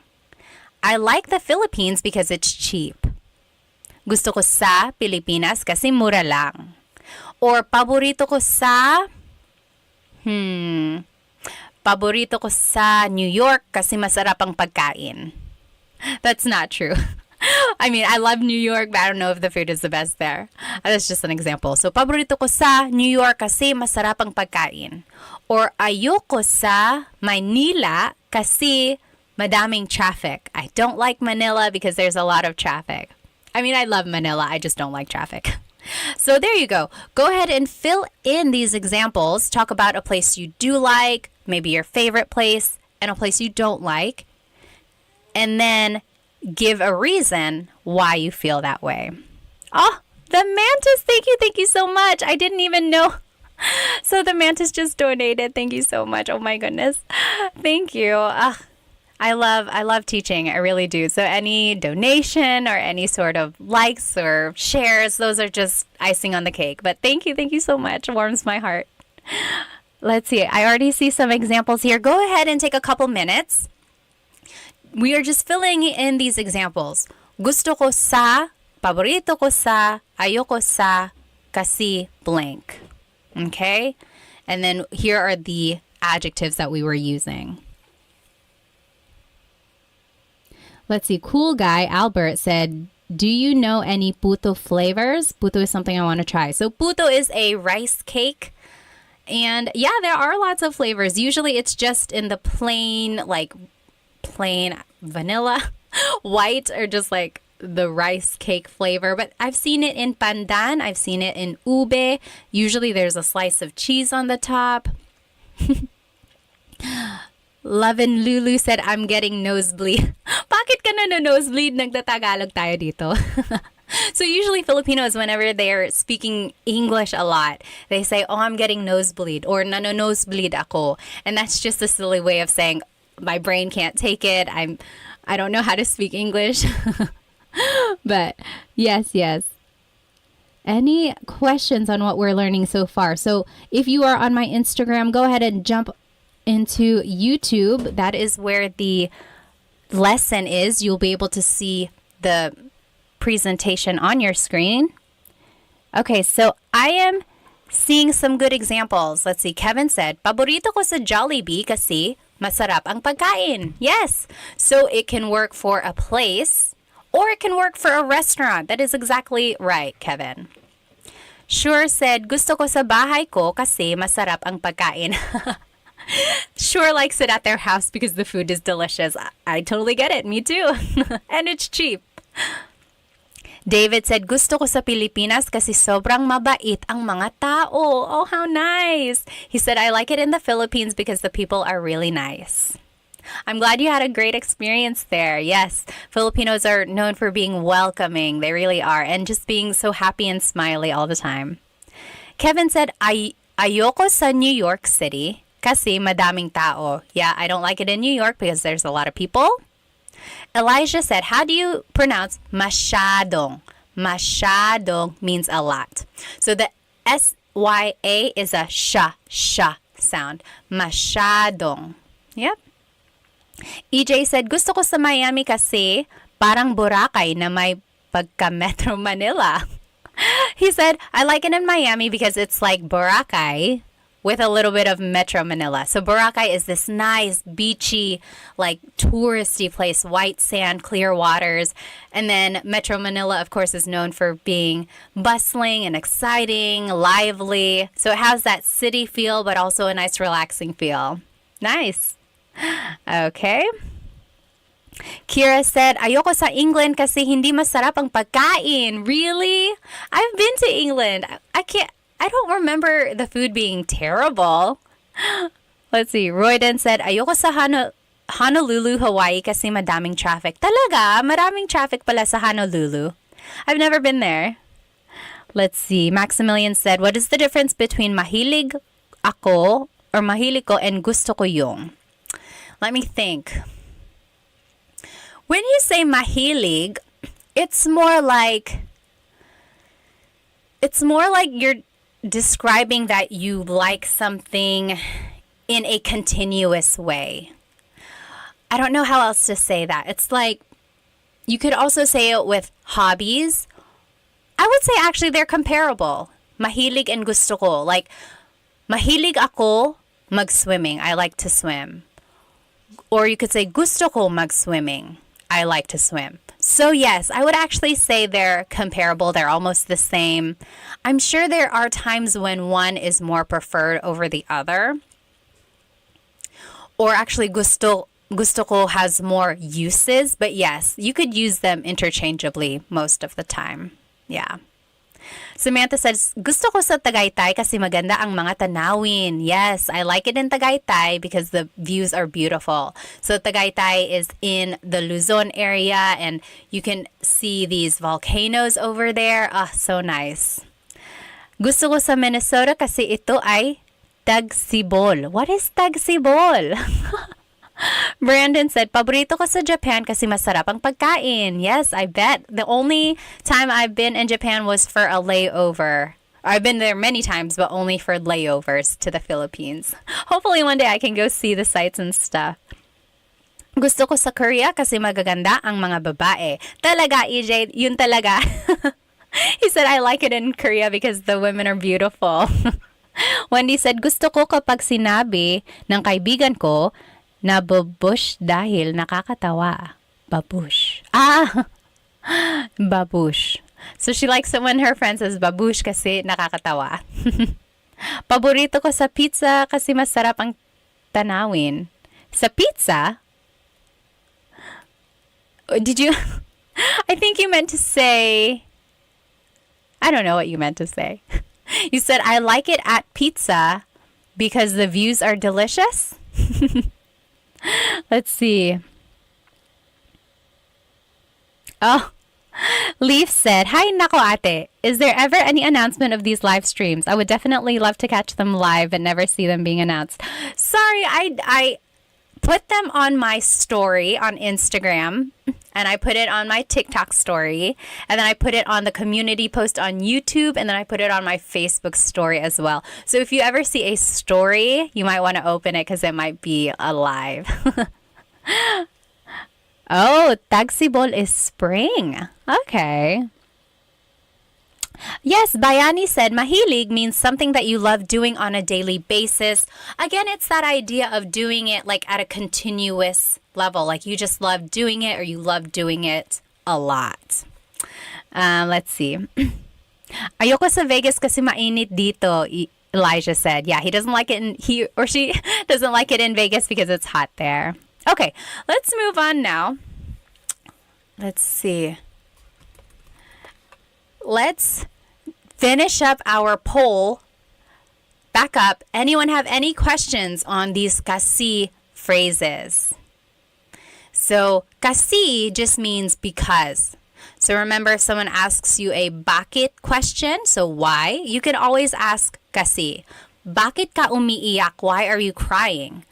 I like the Philippines because it's cheap. Gusto ko sa Pilipinas kasi mura lang. Or paborito ko sa New York kasi masarap ang pagkain. That's not true. I mean, I love New York, but I don't know if the food is the best there. That's just an example. So, paborito ko sa New York kasi masarap ang pagkain. Or ayoko sa Manila kasi madaming traffic. I don't like Manila because there's a lot of traffic. I mean, I love Manila. I just don't like traffic. So there you go. Go ahead and fill in these examples. Talk about a place you do like, maybe your favorite place, and a place you don't like. And then give a reason why you feel that way. Oh, the mantis. Thank you so much. I didn't even know. So the mantis just donated. Thank you so much. Oh my goodness. Thank you. I love teaching. I really do. So any donation or any sort of likes or shares, those are just icing on the cake. But thank you so much. It warms my heart. Let's see. I already see some examples here. Go ahead and take a couple minutes. We are just filling in these examples. Gusto ko sa, paborito ko sa, ayoko sa, kasi blank. Okay? And then here are the adjectives that we were using. Let's see. Cool guy, Albert, said, do you know any puto flavors? Puto is something I want to try. So puto is a rice cake. And yeah, there are lots of flavors. Usually it's just in the plain vanilla, white, or just like the rice cake flavor. But I've seen it in pandan. I've seen it in ube. Usually there's a slice of cheese on the top. Lovin' Lulu said, I'm getting nosebleed. Bakit ka na nosebleed? Nagtatagalog tayo dito. So usually Filipinos, whenever they're speaking English a lot, they say, oh, I'm getting nosebleed, or nosebleed ako. And that's just a silly way of saying, my brain can't take it. I don't know how to speak English. But yes. Any questions on what we're learning so far? So if you are on my Instagram, go ahead and jump into YouTube. That is where the lesson is. You'll be able to see the presentation on your screen. Okay, so I am seeing some good examples. Let's see. Kevin said, paborito ko sa Jollibee kasi masarap ang pagkain. Yes. So it can work for a place or it can work for a restaurant. That is exactly right, Kevin. Sure said, gusto ko sa bahay ko kasi masarap ang pagkain. Sure likes it at their house because the food is delicious. I totally get it. Me too. And it's cheap. David said, gusto ko sa Pilipinas kasi sobrang mabait ang mga tao. Oh, how nice. He said, I like it in the Philippines because the people are really nice. I'm glad you had a great experience there. Yes, Filipinos are known for being welcoming. They really are. And just being so happy and smiley all the time. Kevin said, ayoko sa New York City kasi madaming tao. Yeah, I don't like it in New York because there's a lot of people. Elijah said, how do you pronounce masyadong? Masyadong means a lot. So the S-Y-A is a sha sound. Masyadong. Yep. EJ said, gusto ko sa Miami kasi parang Boracay na may pagka-Metro Manila. He said, I like it in Miami because it's like Boracay with a little bit of Metro Manila. So Boracay is this nice, beachy, like touristy place, white sand, clear waters. And then Metro Manila, of course, is known for being bustling and exciting, lively. So it has that city feel, but also a nice, relaxing feel. Nice. Okay. Kira said, ayoko sa England kasi hindi masarap ang pagkain. Really? I've been to England. I don't remember the food being terrible. Let's see. Royden said, ayoko sa Honolulu, Hawaii kasi madaming traffic. Talaga? Maraming traffic pala sa Honolulu. I've never been there. Let's see. Maximilian said, what is the difference between mahilig ako or mahilig ko and gusto ko yung? Let me think. When you say mahilig, it's more like you're describing that you like something in a continuous way. I don't know how else to say that. It's like you could also say it with hobbies. I would say actually they're comparable. Mahilig and gusto ko. Like, mahilig ako mag-swimming. I like to swim. Or you could say gusto ko mag-swimming. I like to swim. So yes, I would actually say they're comparable. They're almost the same. I'm sure there are times when one is more preferred over the other. Or actually gusto ko has more uses. But yes, you could use them interchangeably most of the time. Yeah. Samantha says, gusto ko sa Tagaytay kasi maganda ang mga tanawin. Yes, I like it in Tagaytay because the views are beautiful. So Tagaytay is in the Luzon area and you can see these volcanoes over there. Ah, so nice. Gusto ko sa Minnesota kasi ito ay tagsibol. What is tagsibol? Brandon said, paborito ko sa Japan kasi masarap ang pagkain. Yes, I bet. The only time I've been in Japan was for a layover. I've been there many times, but only for layovers to the Philippines. Hopefully one day I can go see the sights and stuff. Gusto ko sa Korea kasi magaganda ang mga babae. Talaga, EJ, yun talaga. He said, I like it in Korea because the women are beautiful. Wendy said, gusto ko kapag sinabi ng kaibigan ko, nababush dahil nakakatawa. Babush. Ah! Babush. So she likes it when her friend says babush kasi nakakatawa. Paborito ko sa pizza kasi masarap ang tanawin. Sa pizza? Did you... I think you meant to say... I don't know what you meant to say. You said, I like it at pizza because the views are delicious? Let's see. Oh, Leaf said, hi, nako ate. Is there ever any announcement of these live streams? I would definitely love to catch them live but never see them being announced. Sorry, I put them on my story on Instagram, and I put it on my TikTok story, and then I put it on the community post on YouTube, and then I put it on my Facebook story as well. So if you ever see a story, you might want to open it because it might be alive. Oh, tagsibol is spring. Okay. Yes, Bayani said, mahilig means something that you love doing on a daily basis. Again, it's that idea of doing it like at a continuous level. Like you just love doing it or you love doing it a lot. Let's see. Ayoko sa Vegas kasi mainit dito, Elijah said. Yeah, he doesn't like it he or she doesn't like it in Vegas because it's hot there. Okay, let's move on now. Let's see. Let's finish up our poll. Back up. Anyone have any questions on these kasi phrases? So, kasi just means because. So remember, if someone asks you a bakit question, so why, you can always ask kasi. Bakit ka umiiyak? Why are you crying?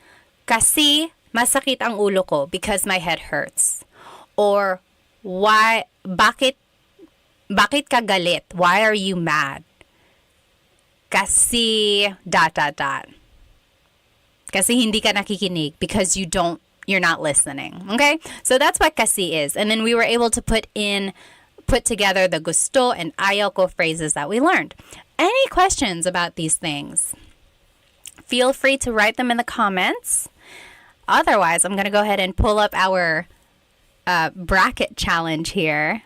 Kasi masakit ang ulo ko because my head hurts. Or why, bakit ka galit? Why are you mad? Kasi dot dot dot. Kasi hindi ka nakikinig because you're not listening. Okay? So that's what kasi is. And then we were able to put together the gusto and ayaw ko phrases that we learned. Any questions about these things? Feel free to write them in the comments. Otherwise, I'm going to go ahead and pull up our bracket challenge here.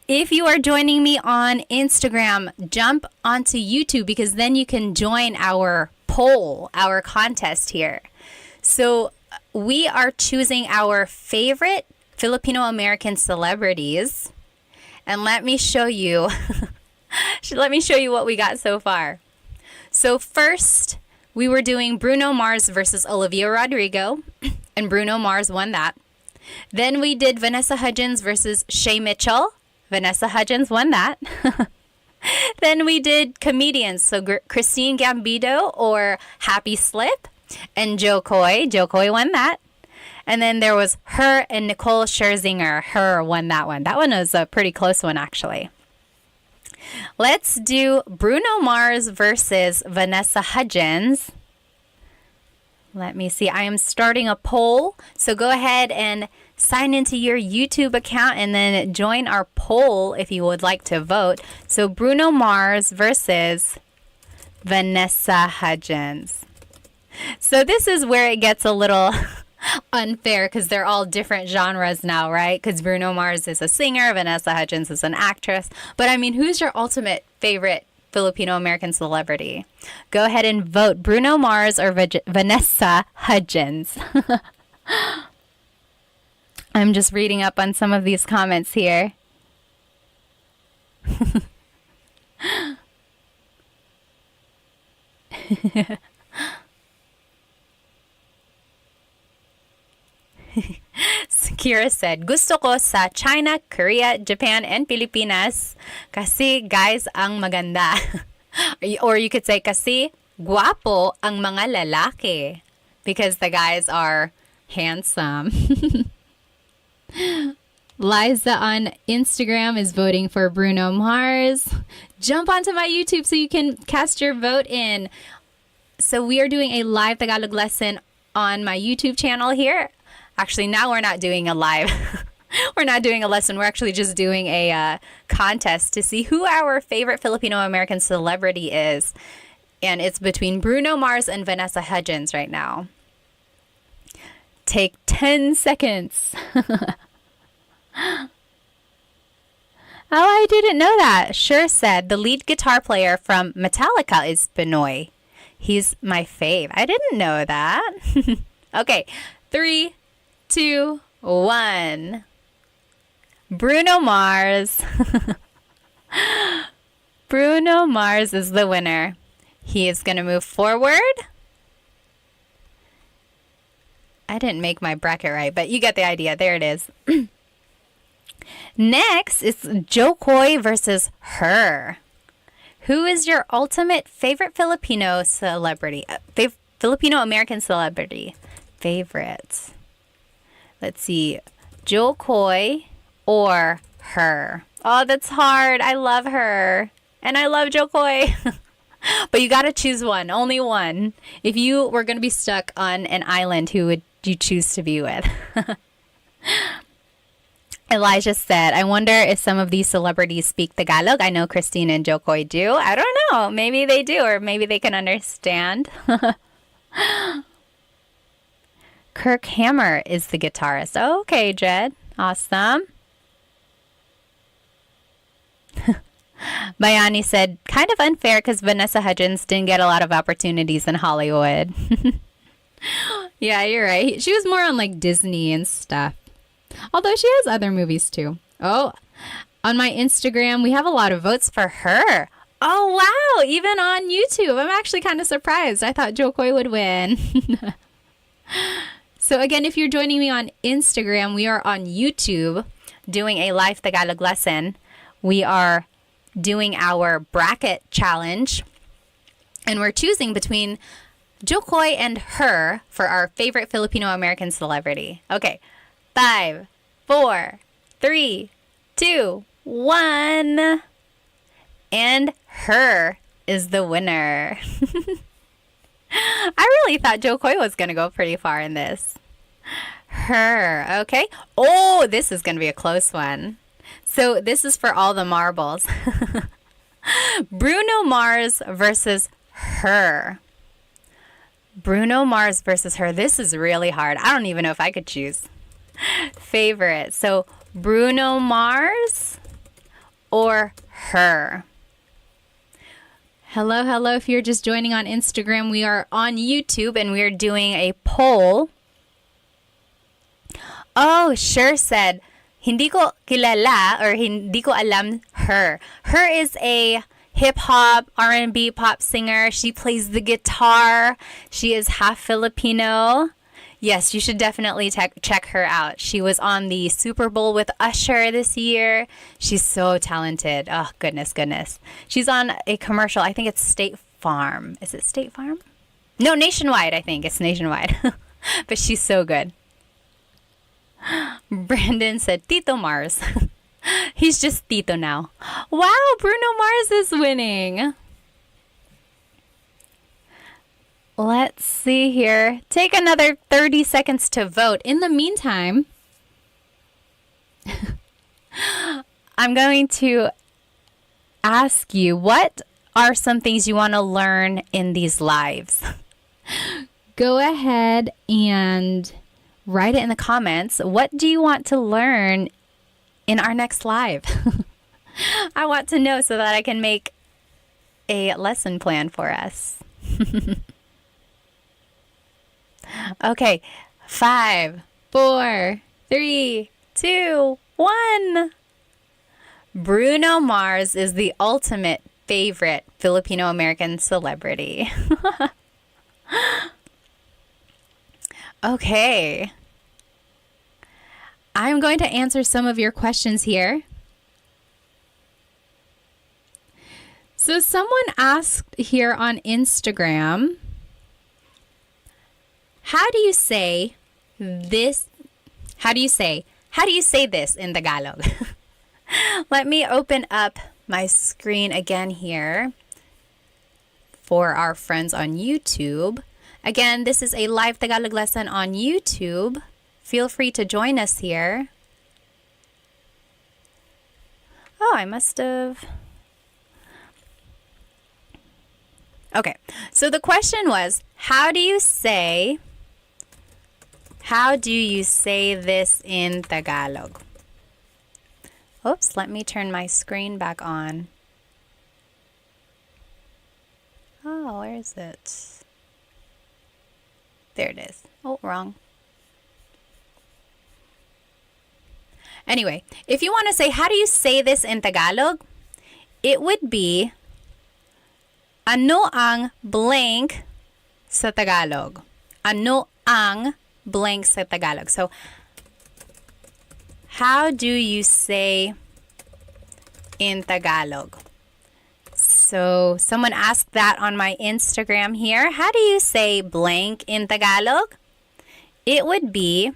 If you are joining me on Instagram, jump onto YouTube because then you can join our poll, our contest here. So we are choosing our favorite Filipino American celebrities. And let me show you what we got so far. So first, we were doing Bruno Mars versus Olivia Rodrigo, and Bruno Mars won that. Then we did Vanessa Hudgens versus Shay Mitchell. Vanessa Hudgens won that. Then we did comedians, so Christine Gambino or Happy Slip, and Joe Coy. Joe Coy won that. And then there was her and Nicole Scherzinger. Her won that one. That one was a pretty close one, actually. Let's do Bruno Mars versus Vanessa Hudgens. Let me see. I am starting a poll. So go ahead and sign into your YouTube account and then join our poll if you would like to vote. So Bruno Mars versus Vanessa Hudgens. So this is where it gets a little unfair because they're all different genres now, right? Because Bruno Mars is a singer, Vanessa Hudgens is an actress. But I mean, who's your ultimate favorite Filipino American celebrity? Go ahead and vote Bruno Mars or Vanessa Hudgens. I'm just reading up on some of these comments here. Kira said, gusto ko sa China, Korea, Japan, and Pilipinas kasi guys ang maganda. Or you could say kasi guwapo ang mga lalaki because the guys are handsome. Liza on Instagram is voting for Bruno Mars. Jump onto my YouTube so you can cast your vote in. So we are doing a live Tagalog lesson on my YouTube channel here. Actually, now we're not doing a live. We're not doing a lesson. We're actually just doing a contest to see who our favorite Filipino American celebrity is. And it's between Bruno Mars and Vanessa Hudgens right now. Take 10 seconds. Oh, I didn't know that. Sure said the lead guitar player from Metallica is Pinoy. He's my fave. I didn't know that. Okay, 3, 2, 1. Bruno Mars. Bruno Mars is the winner. He is going to move forward. I didn't make my bracket right, but you get the idea. There it is. Next is Joe Coy versus her. Who is your ultimate favorite Filipino celebrity? Filipino American celebrity. Favorites. Let's see. Joe Coy or her. Oh, that's hard. I love her. And I love Joe Coy. But you got to choose one. Only one. If you were going to be stuck on an island, who would you choose to be with? Elijah said, I wonder if some of these celebrities speak Tagalog. I know Christine and Joe Coy do. I don't know. Maybe they do, or maybe they can understand. Kirk Hammer is the guitarist. Okay, Jed. Awesome. Bayani said, kind of unfair because Vanessa Hudgens didn't get a lot of opportunities in Hollywood. Yeah, you're right. She was more on like Disney and stuff. Although she has other movies too. Oh, on my Instagram, we have a lot of votes for her. Oh, wow. Even on YouTube. I'm actually kind of surprised. I thought Jokoi would win. So again, if you're joining me on Instagram, we are on YouTube doing a live Tagalog lesson. We are doing our bracket challenge. And we're choosing between Jokoi and her for our favorite Filipino-American celebrity. Okay. 5, 4, 3, 2, 1. And her is the winner. I really thought Jokoi was going to go pretty far in this. Her. Okay. Oh, this is going to be a close one. So this is for all the marbles. Bruno Mars versus her. Bruno Mars versus her. This is really hard. I don't even know if I could choose. Favorite. So Bruno Mars or her. Hello, hello. If you're just joining on Instagram, we are on YouTube and we are doing a poll. Oh, sure said, hindi ko kilala or hindi ko alam her. Her is a hip-hop, R&B pop singer. She plays the guitar. She is half Filipino. Yes, you should definitely check her out. She was on the Super Bowl with Usher this year. She's so talented. Oh, goodness. She's on a commercial. I think it's State Farm. Is it State Farm? No, Nationwide, I think. It's Nationwide. But she's so good. Brandon said, Tito Mars. He's just Tito now. Wow, Bruno Mars is winning. Let's see here. Take another 30 seconds to vote. In the meantime, I'm going to ask you, what are some things you want to learn in these lives? Go ahead and write it in the comments. What do you want to learn in our next live? I want to know so that I can make a lesson plan for us. Okay, 5, 4, 3, 2, 1. Bruno Mars is the ultimate favorite Filipino-American celebrity. Okay. I'm going to answer some of your questions here. So someone asked here on Instagram, how do you say this? How do you say this in Tagalog? Let me open up my screen again here for our friends on YouTube. Again, this is a live Tagalog lesson on YouTube. Feel free to join us here. Oh, I must have... Okay, so the question was, how do you say this in Tagalog? Oops, let me turn my screen back on. Oh, where is it? There it is. Oh, wrong. Anyway, if you want to say, how do you say this in Tagalog? It would be, ano ang blank sa Tagalog? Ano ang blank sa Tagalog? So, how do you say in Tagalog? So, someone asked that on my Instagram here. How do you say blank in Tagalog? It would be,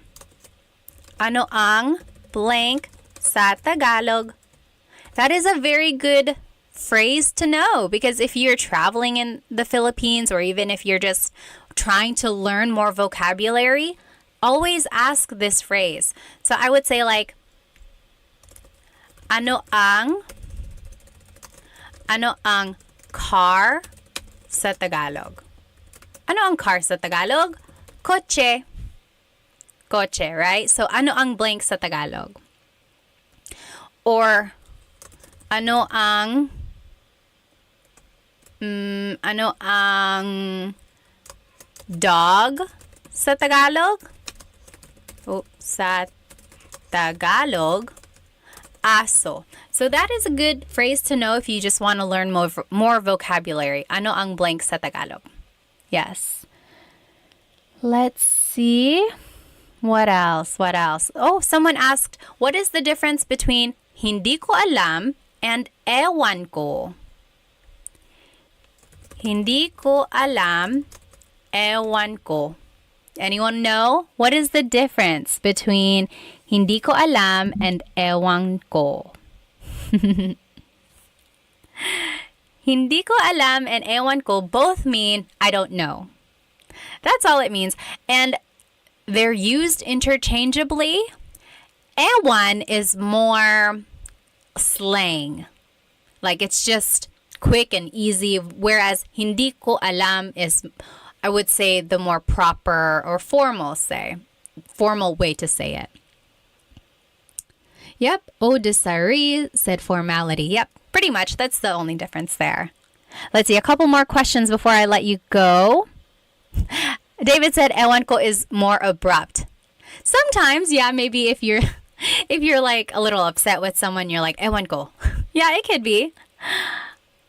ano ang blank sa Tagalog? That is a very good phrase to know, because if you're traveling in the Philippines, or even if you're just trying to learn more vocabulary, always ask this phrase. So I would say like, ano ang car sa Tagalog? Ano ang car sa Tagalog? Kotse. Kotse, right? So ano ang blank sa Tagalog? Or Ano ang ano ang dog sa Tagalog? Oh, sa Tagalog, aso. So that is a good phrase to know if you just want to learn more vocabulary. Ano ang blank sa Tagalog? Yes. Let's see. What else? What else? Oh, someone asked, what is the difference between hindi ko alam and ewan ko? Hindi ko alam, ewan ko. Anyone know? What is the difference between hindi ko alam and ewan ko? Hindi ko alam and ewan ko both mean I don't know. That's all it means. And they're used interchangeably. Ewan is more slang. Like it's just quick and easy, whereas hindi ko alam is, I would say, the more proper or formal way to say it. Yep. Oh, Desiree said formality. Yep. Pretty much. That's the only difference there. Let's see. A couple more questions before I let you go. David said ewan ko is more abrupt. Sometimes, yeah, maybe if you're like a little upset with someone, you're like ewan ko. Yeah, it could be.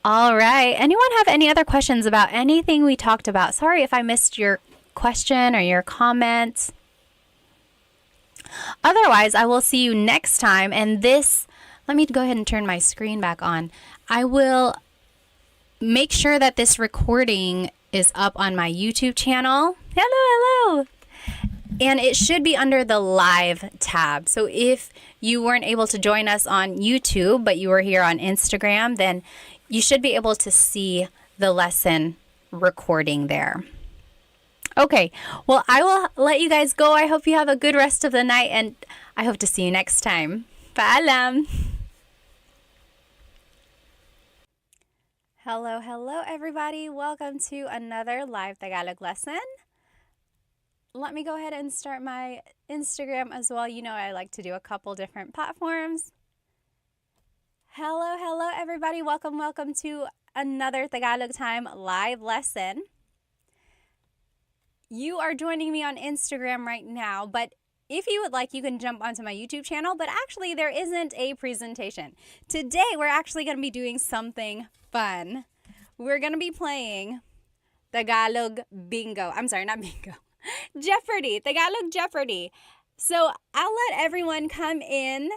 All right. Anyone have any other questions about anything we talked about? Sorry if I missed your question or your comment. Otherwise, I will see you next time. And let me go ahead and turn my screen back on. I will make sure that this recording is up on my YouTube channel. Hello. And it should be under the live tab. So if you weren't able to join us on YouTube, but you were here on Instagram, then you should be able to see the lesson recording there. Okay, well, I will let you guys go. I hope you have a good rest of the night, and I hope to see you next time. Paalam! Hello, everybody. Welcome to another live Tagalog lesson. Let me go ahead and start my Instagram as well. You know I like to do a couple different platforms. Hello, everybody. Welcome to another Tagalog Time live lesson. You are joining me on Instagram right now, but if you would like, you can jump onto my YouTube channel, but actually there isn't a presentation. Today, we're actually going to be doing something fun. We're going to be playing Tagalog Bingo. I'm sorry, not Bingo. Jeopardy, Tagalog Jeopardy. So I'll let everyone come in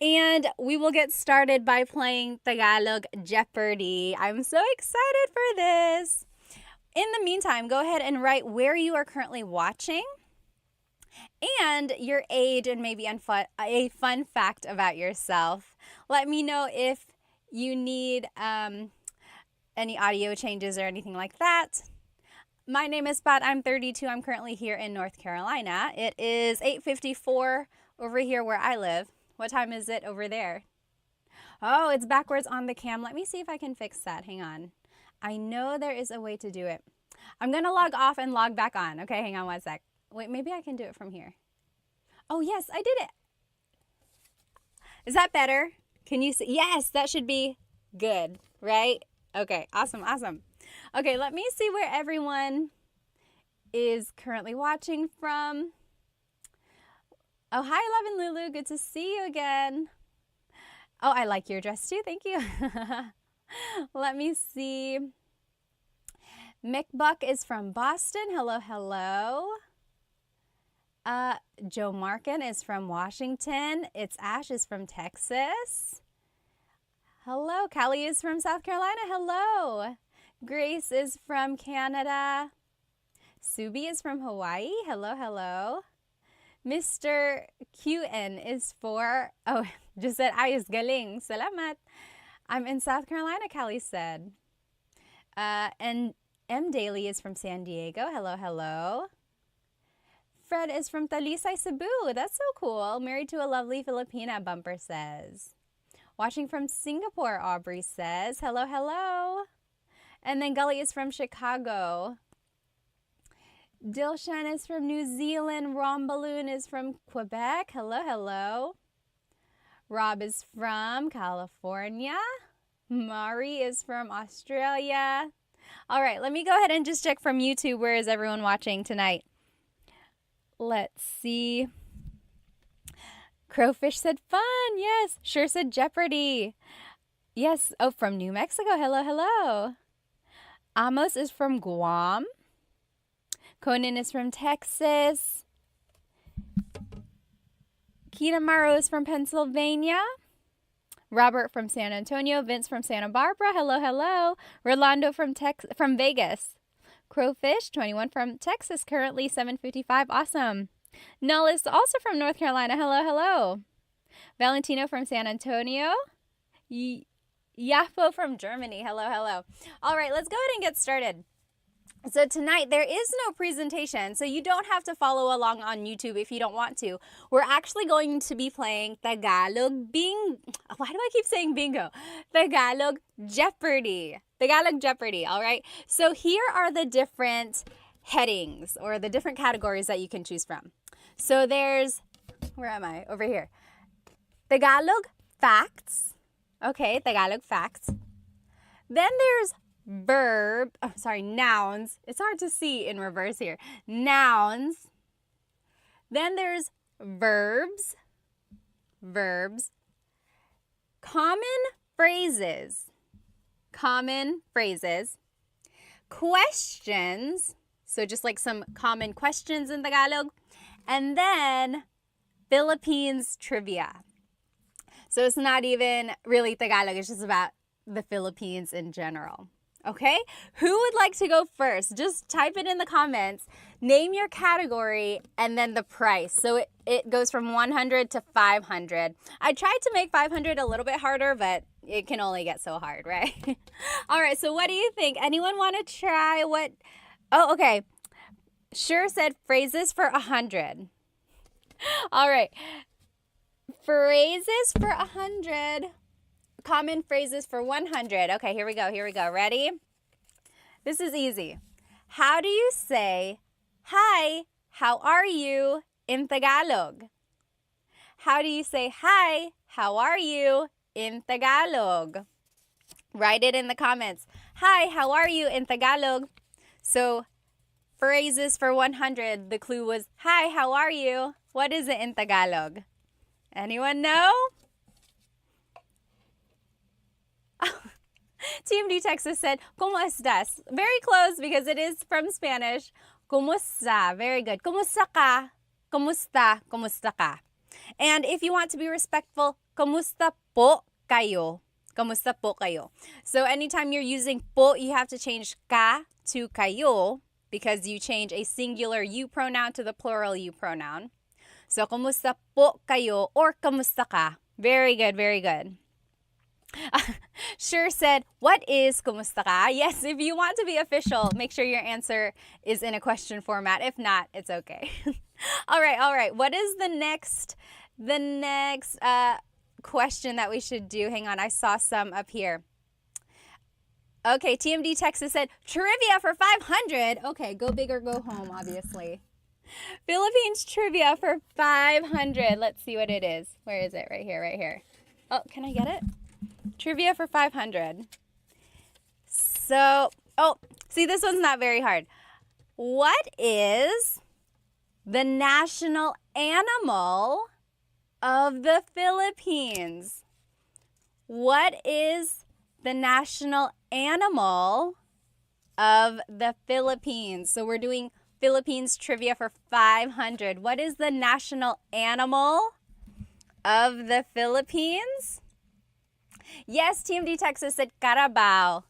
and we will get started by playing Tagalog Jeopardy. I'm so excited for this. In the meantime, go ahead and write where you are currently watching and your age and maybe a fun fact about yourself. Let me know if you need any audio changes or anything like that. My name is Pat. I'm 32. I'm currently here in North Carolina. It is 8:54 over here where I live. What time is it over there? Oh, it's backwards on the cam. Let me see if I can fix that. Hang on. I know there is a way to do it. I'm going to log off and log back on. Okay, hang on one sec. Wait, maybe I can do it from here. Oh, yes, I did it. Is that better? Can you see? Yes, that should be good, right? Okay, awesome. Okay, let me see where everyone is currently watching from. Oh, hi, Love and Lulu. Good to see you again. Oh, I like your dress too. Thank you. Let me see. Mick Buck is from Boston. Hello. Joe Markin is from Washington. It's Ash is from Texas. Hello. Callie is from South Carolina. Hello. Grace is from Canada. Subi is from Hawaii. Hello. Mr. QN is just said, ayos galing. Salamat. I'm in South Carolina, Callie said. And M. Daly is from San Diego. Hello. Fred is from Talisay, Cebu. That's so cool. Married to a lovely Filipina, Bumper says. Watching from Singapore, Aubrey says. Hello. And then Gully is from Chicago. Dilshan is from New Zealand. Rom Balloon is from Quebec. Hello. Rob is from California. Mari is from Australia. All right, let me go ahead and just check from YouTube. Where is everyone watching tonight? Let's see. Crowfish said fun. Yes. Sure said Jeopardy. Yes. Oh, from New Mexico. Hello, hello. Amos is from Guam. Conan is from Texas. Kinamaro is from Pennsylvania. Robert from San Antonio. Vince from Santa Barbara. Hello, hello. Rolando from Vegas. Crowfish, 21 from Texas, currently 7:55. Awesome. Null is also from North Carolina. Hello, hello. Valentino from San Antonio. Yapo from Germany. Hello, hello. All right, let's go ahead and get started. So tonight there is no presentation, so you don't have to follow along on YouTube if you don't want to. We're actually going to be playing Tagalog Why do I keep saying bingo? Tagalog Jeopardy. Tagalog Jeopardy, all right? So here are the different headings or the different categories that you can choose from. So there's, where am I? Over here. Tagalog facts. Okay, Tagalog facts. Then there's nouns. It's hard to see in reverse here. Nouns. Then there's verbs. Common phrases. Questions. So just like some common questions in Tagalog. And then Philippines trivia. So it's not even really Tagalog. It's just about the Philippines in general. Okay? Who would like to go first? Just type it in the comments. Name your category and then the price. So it goes from 100 to 500. I tried to make 500 a little bit harder, but it can only get so hard, right? All right, so what do you think? Anyone want to try what? Oh, okay. Sure said phrases for 100. All right. Phrases for 100. Common phrases for 100. Okay, here we go. Ready? This is easy. How do you say, hi, how are you in Tagalog? How do you say, hi, how are you in Tagalog? Write it in the comments. Hi, how are you in Tagalog? So, phrases for 100. The clue was, hi, how are you? What is it in Tagalog? Anyone know? Team D Texas said, ¿Cómo estás? Very close because it is from Spanish. ¿Cómo Very good. ¿Cómo ka? ¿Cómo ka? And if you want to be respectful, ¿Cómo po kayo? ¿Cómo po kayo? So anytime you're using po, you have to change ka to kayo because you change a singular you pronoun to the plural you pronoun. So, ¿Cómo po kayo or ¿Cómo ka? Very good. Sure said, what is kumusta ka? Yes, if you want to be official, make sure your answer is in a question format. If not, it's okay. All right. What is the next question that we should do? Hang on, I saw some up here. Okay, TMD Texas said, trivia for 500. Okay, go big or go home, obviously. Philippines trivia for 500. Let's see what it is. Where is it? Right here. Oh, can I get it? Trivia for 500. So, see, this one's not very hard. What is the national animal of the Philippines? What is the national animal of the Philippines? So we're doing Philippines trivia for 500. What is the national animal of the Philippines? Yes, TMD Texas said carabao.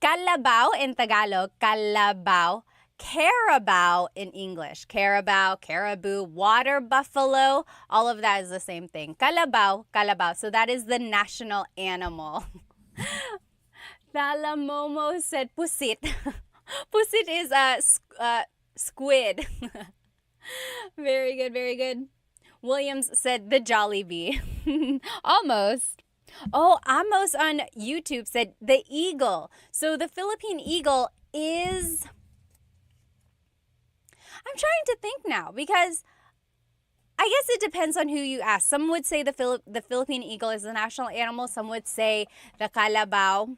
Calabao in Tagalog, calabao. Carabao in English. Carabao, caribou, water buffalo, all of that is the same thing. Calabao. So that is the national animal. Thalamomo said pusit. Pusit is a squid. Very good. Williams said the Jollibee. Almost. Oh, Amos on YouTube said the eagle. So the Philippine eagle is... I'm trying to think now because I guess it depends on who you ask. Some would say the Philippine eagle is the national animal. Some would say the kalabaw.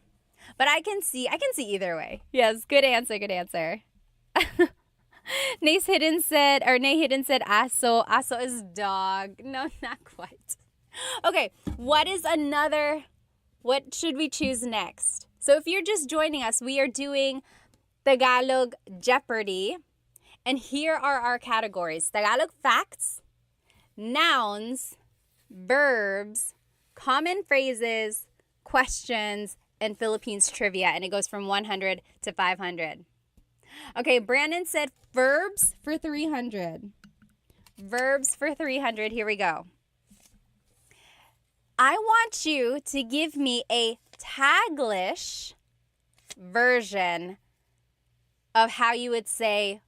But I can see either way. Yes, good answer, good answer. Nay Hidden said aso. Aso is dog. No, not quite. Okay, what should we choose next? So if you're just joining us, we are doing Tagalog Jeopardy. And here are our categories: Tagalog facts, nouns, verbs, common phrases, questions, and Philippines trivia. And it goes from 100 to 500. Okay, Brandon said verbs for 300. Verbs for 300. Here we go. I want you to give me a Taglish version of how you would say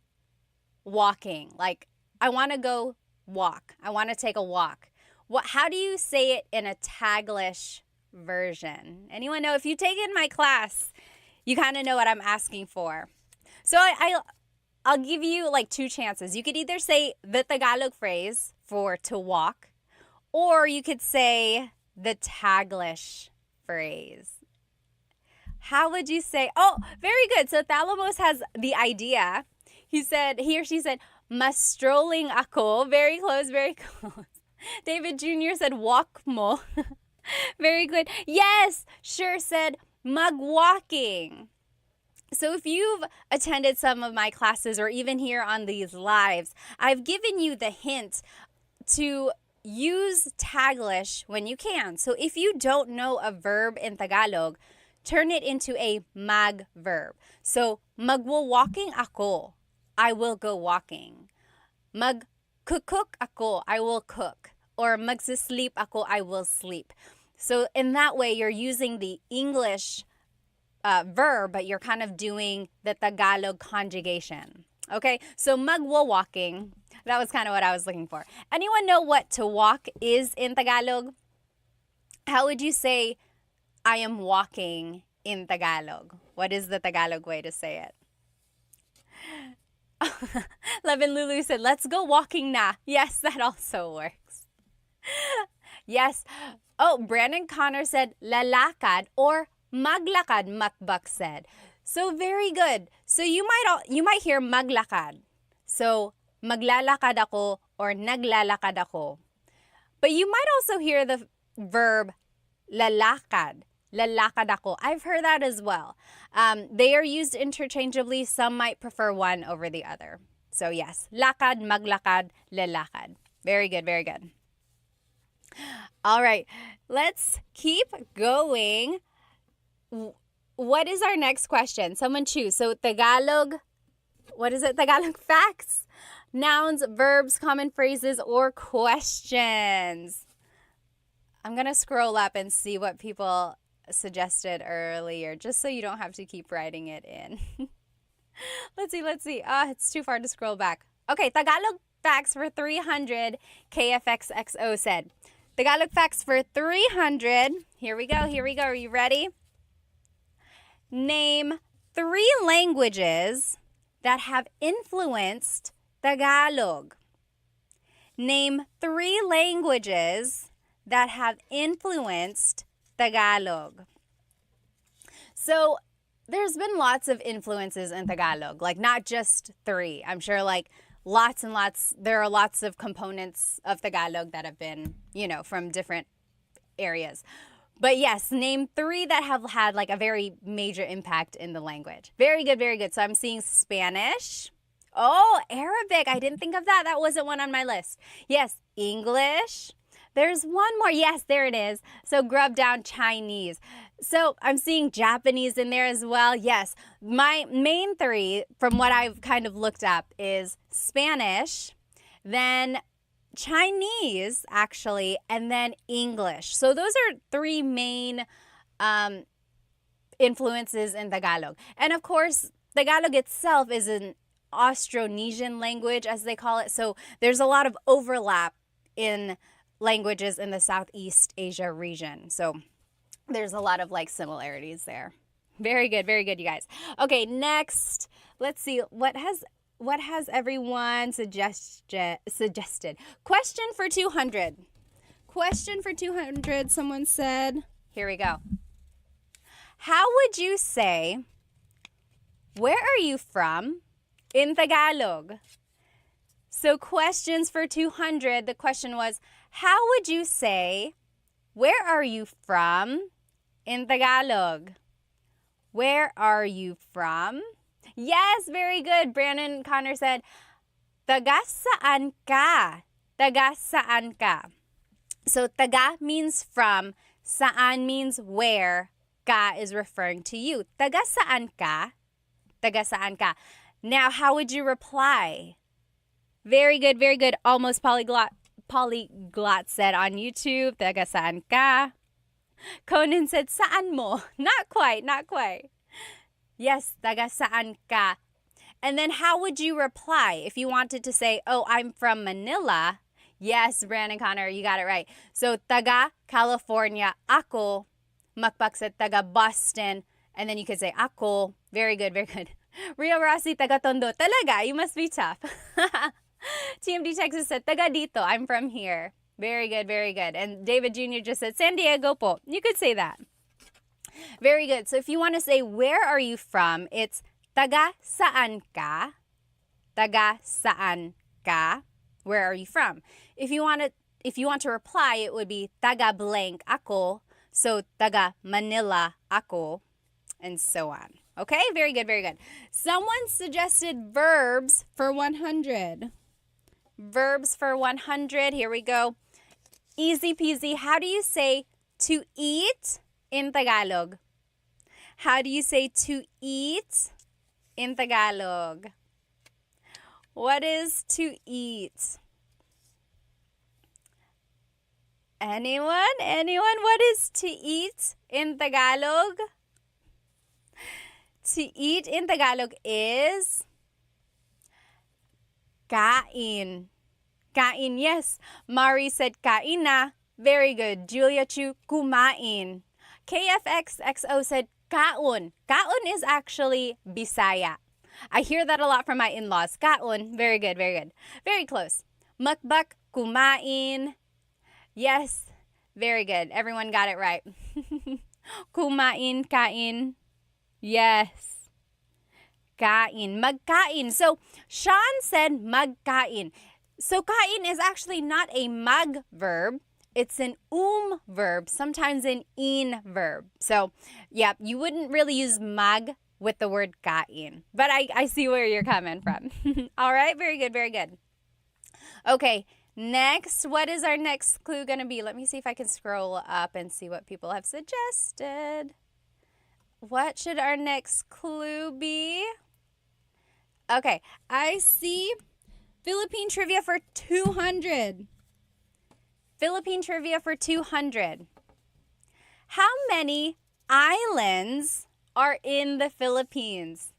walking. Like, I want to go walk. I want to take a walk. How do you say it in a Taglish version? Anyone know? If you've taken my class, you kind of know what I'm asking for. So I'll give you like two chances. You could either say the Tagalog phrase for to walk, or you could say the Taglish phrase. How would you say? Oh, very good. So Thalamos has the idea. He or she said, mas strolling ako. Very close, very close. David Jr. said, walk mo. Very good. Yes, sure said, magwalking. So if you've attended some of my classes or even here on these lives, I've given you the hint to use Taglish when you can. So if you don't know a verb in Tagalog, turn it into a mag verb. So magwo-walking ako. I will go walking. Mag-cook ako, I will cook. Or magsisleep ako, I will sleep. So in that way, you're using the English verb, but you're kind of doing the Tagalog conjugation. Okay, so magwo-walking, that was kind of what I was looking for. Anyone know what to walk is in Tagalog? How would you say, I am walking in Tagalog? What is the Tagalog way to say it? Levin Lulu said, let's go walking na. Yes, that also works. Yes. Oh, Brandon Connor said, lalakad or maglakad, Makbak said. So very good. So you might hear maglakad. So maglalakad ako or naglalakad ako. But you might also hear the verb lalakad. Lalakad ako. I've heard that as well. They are used interchangeably. Some might prefer one over the other. So yes, lakad, maglakad, lalakad. Very good, very good. All right, let's keep going. What is our next question? Someone choose. So Tagalog, what is it? Tagalog facts, nouns, verbs, common phrases, or questions. I'm going to scroll up and see what people suggested earlier, just so you don't have to keep writing it in. Let's see. It's too far to scroll back. Okay, Tagalog facts for 300, KFXXO said. Tagalog facts for 300. Here we go. Are you ready? Name 3 languages that have influenced Tagalog. Name 3 languages that have influenced Tagalog. So there's been lots of influences in Tagalog, like not just 3. I'm sure like lots and lots, there are lots of components of Tagalog that have been, from different areas. But yes, name 3 that have had like a very major impact in the language. Very good, very good. So I'm seeing Spanish. Oh, Arabic. I didn't think of that. That wasn't one on my list. Yes, English. There's one more. Yes, there it is. So grub down Chinese. So I'm seeing Japanese in there as well. Yes, my main 3 from what I've kind of looked up is Spanish, then Chinese actually, and then English. So those are 3 main influences in Tagalog. And of course, Tagalog itself is an Austronesian language, as they call it. So there's a lot of overlap in languages in the Southeast Asia region. So there's a lot of like similarities there. Very good, you guys. Okay, next, let's see. What has what has everyone suggested? Question for 200. Question for 200, someone said. Here we go. How would you say, where are you from in Tagalog? So questions for 200, the question was, how would you say, where are you from in Tagalog? Where are you from? Yes, very good. Brandon Connor said, taga saan ka? Taga saan ka? So taga means from, saan means where, ka is referring to you. Taga saan ka? Taga saan ka? Now, how would you reply? Very good, very good. Almost polyglot said on YouTube, taga saan ka? Conan said, saan mo? Not quite, not quite. Yes, taga saan ka? And then how would you reply if you wanted to say, oh, I'm from Manila? Yes, Brandon Connor, you got it right. So, taga California ako. Makpak said taga Boston. And then you could say ako. Very good, very good. Ria Rossi, taga Tondo. Talaga, you must be tough. TMD Texas said, taga dito. I'm from here. Very good, very good. And David Jr. just said, San Diego po. You could say that. Very good. So if you want to say, where are you from? It's taga saan ka? Taga saan ka? Where are you from? If you want to reply, it would be taga blank ako. So taga Manila ako, and so on. Okay, very good, very good. Someone suggested verbs for 100. Verbs for 100. Here we go. Easy peasy. How do you say to eat in Tagalog? How do you say to eat in Tagalog? What is to eat? Anyone? Anyone? What is to eat in Tagalog? To eat in Tagalog is kain. Kain, yes. Mari said kain na. Very good. Julia Chu, kumain. KFXXO said kaon. Kaon is actually Bisaya. I hear that a lot from my in-laws. Kaon. Very good, very good. Very close. Mukbak, kumain. Yes, very good. Everyone got it right. Kumain, kain. Yes. Kain, magkain. So, Sean said magkain. So, kain is actually not a mag verb. It's an verb, sometimes an in verb. So, yeah, you wouldn't really use mag with the word kain. But I see where you're coming from. All right, very good, very good. Okay, next, what is our next clue going to be? Let me see if I can scroll up and see what people have suggested. What should our next clue be? Okay, I see Philippine trivia for 200. Philippine trivia for 200. How many islands are in the Philippines?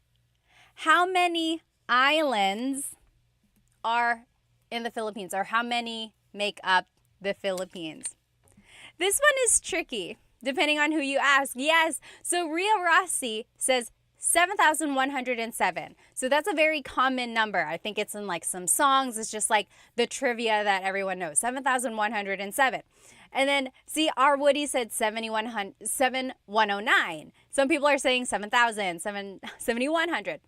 How many islands are in the Philippines, or how many make up the Philippines? This one is tricky, depending on who you ask. Yes, so Ria Rossi says 7,107. So that's a very common number. I think it's in like some songs. It's just like the trivia that everyone knows. 7,107. And then, see, R. Woody said 7,109. Some people are saying 7,000, 7,100.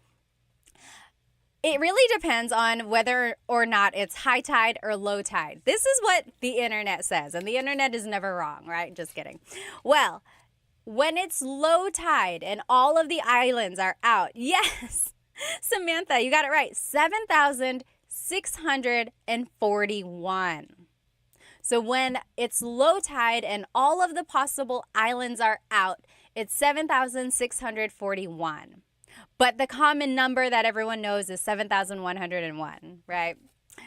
It really depends on whether or not it's high tide or low tide. This is what the internet says, and the internet is never wrong, right? Just kidding. Well, when it's low tide and all of the islands are out, yes, Samantha, you got it right, 7,641. So when it's low tide and all of the possible islands are out, it's 7,641. But the common number that everyone knows is 7,101, right?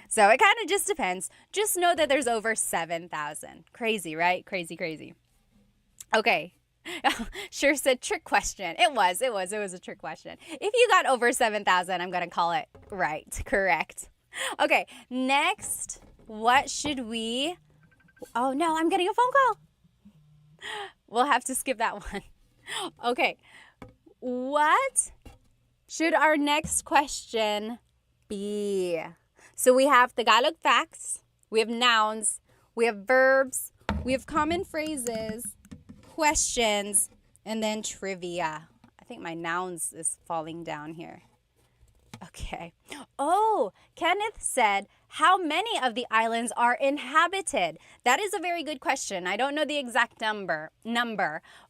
So it kind of just depends. Just know that there's over 7,000. Crazy, right? Crazy, crazy. Okay. Sure said trick question. It was a trick question. If you got over 7,000, I'm going to call it right, correct. Okay, next, what should we... Oh no, I'm getting a phone call. We'll have to skip that one. Okay, what should our next question B. So we have Tagalog facts, we have nouns, we have verbs, we have common phrases, questions, and then trivia. I think my nouns is falling down here. Okay. Oh, Kenneth said, how many of the islands are inhabited? That is a very good question. I don't know the exact number,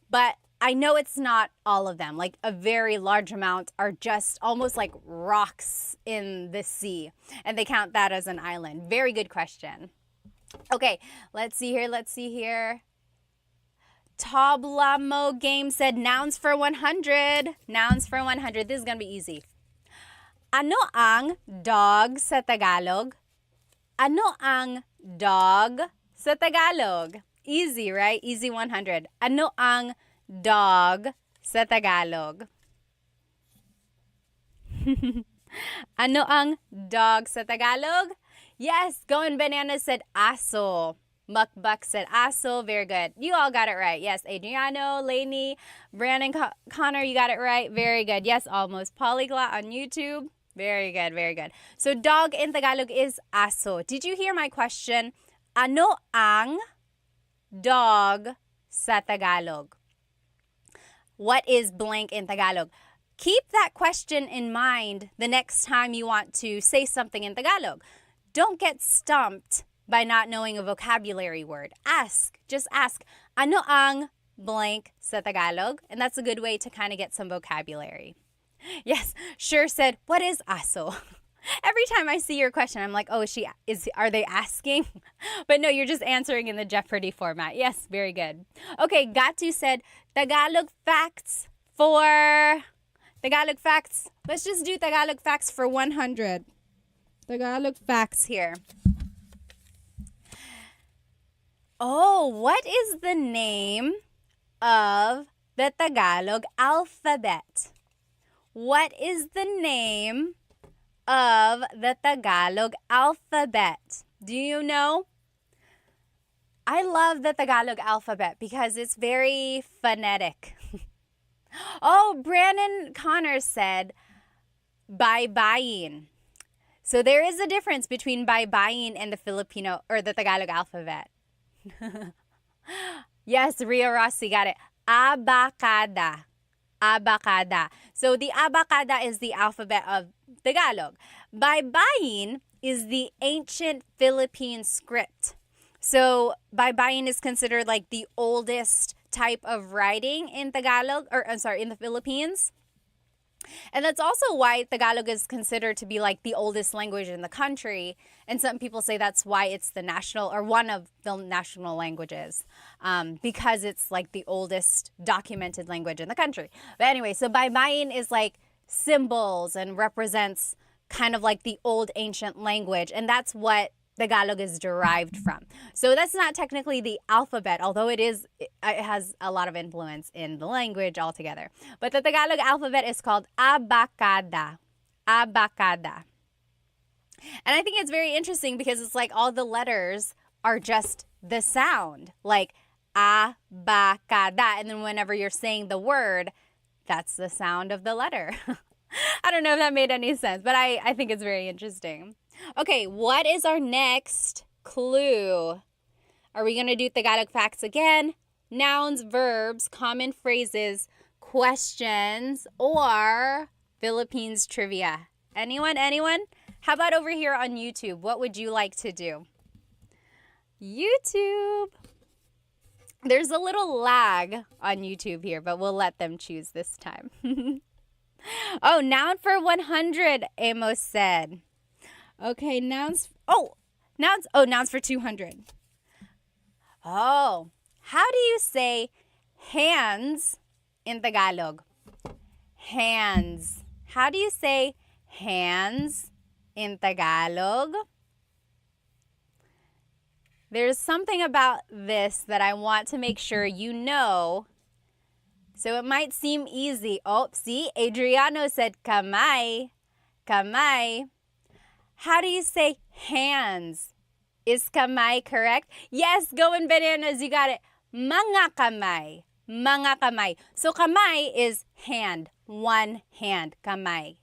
but I know it's not all of them. Like a very large amount are just almost like rocks in the sea, and they count that as an island. Very good question. Okay, let's see here. Tablamo Game said nouns for 100. Nouns for 100. This is going to be easy. Ano ang dog sa Tagalog? Ano ang dog sa Tagalog? Easy, right? Easy 100. Ano ang dog sa Tagalog? Ano ang dog sa Tagalog? Yes, Going Banana said aso. Mukbuk said aso. Very good. You all got it right. Yes, Adriano, Lainey, Brandon, Connor, you got it right. Very good. Yes, almost. Polyglot on YouTube. Very good, very good. So dog in Tagalog is aso. Did you hear my question? Ano ang dog sa Tagalog? What is blank in Tagalog? Keep that question in mind the next time you want to say something in Tagalog. Don't get stumped by not knowing a vocabulary word. Just ask, ano ang blank sa Tagalog? And that's a good way to kind of get some vocabulary. Yes, Sure said, what is aso? Every time I see your question, I'm like, oh, are they asking? But no, you're just answering in the Jeopardy format. Yes, very good. Okay, Gatu said, Tagalog facts. Let's just do Tagalog facts for 100. Tagalog facts here. Oh, what is the name of the Tagalog alphabet? What is the name of the Tagalog alphabet? Do you know? I love the Tagalog alphabet because it's very phonetic. Oh, Brandon Connor said, baybayin. So there is a difference between baybayin and the Filipino or the Tagalog alphabet. Yes, Ria Rossi got it. Abacada. So the abacada is the alphabet of Tagalog. Baybayin is the ancient Philippine script. So baybayin is considered like the oldest type of writing in Tagalog, in the Philippines. And that's also why Tagalog is considered to be like the oldest language in the country. And some people say that's why it's the national or one of the national languages, because it's like the oldest documented language in the country. But anyway, so baybayin is like symbols and represents kind of like the old ancient language. And that's what Tagalog is derived from. So that's not technically the alphabet, although it has a lot of influence in the language altogether. But the Tagalog alphabet is called abacada. Abacada. And I think it's very interesting because it's like all the letters are just the sound, like abacada. And then whenever you're saying the word, that's the sound of the letter. I don't know if that made any sense, but I think it's very interesting. Okay, what is our next clue? Are we going to do Tagalog facts again? Nouns, verbs, common phrases, questions, or Philippines trivia? Anyone? How about over here on YouTube? What would you like to do? YouTube. There's a little lag on YouTube here, but we'll let them choose this time. Oh, noun for 100, Amos said. Okay, nouns for 200. Oh, how do you say hands in Tagalog? Hands. How do you say hands in Tagalog? There's something about this that I want to make sure you know. So it might seem easy. Oh, see, Adriano said kamay. Kamay. How do you say hands? Is kamay correct? Yes, Going Bananas, you got it. Mga kamay. Mga kamay. So kamay is hand. One hand, kamay.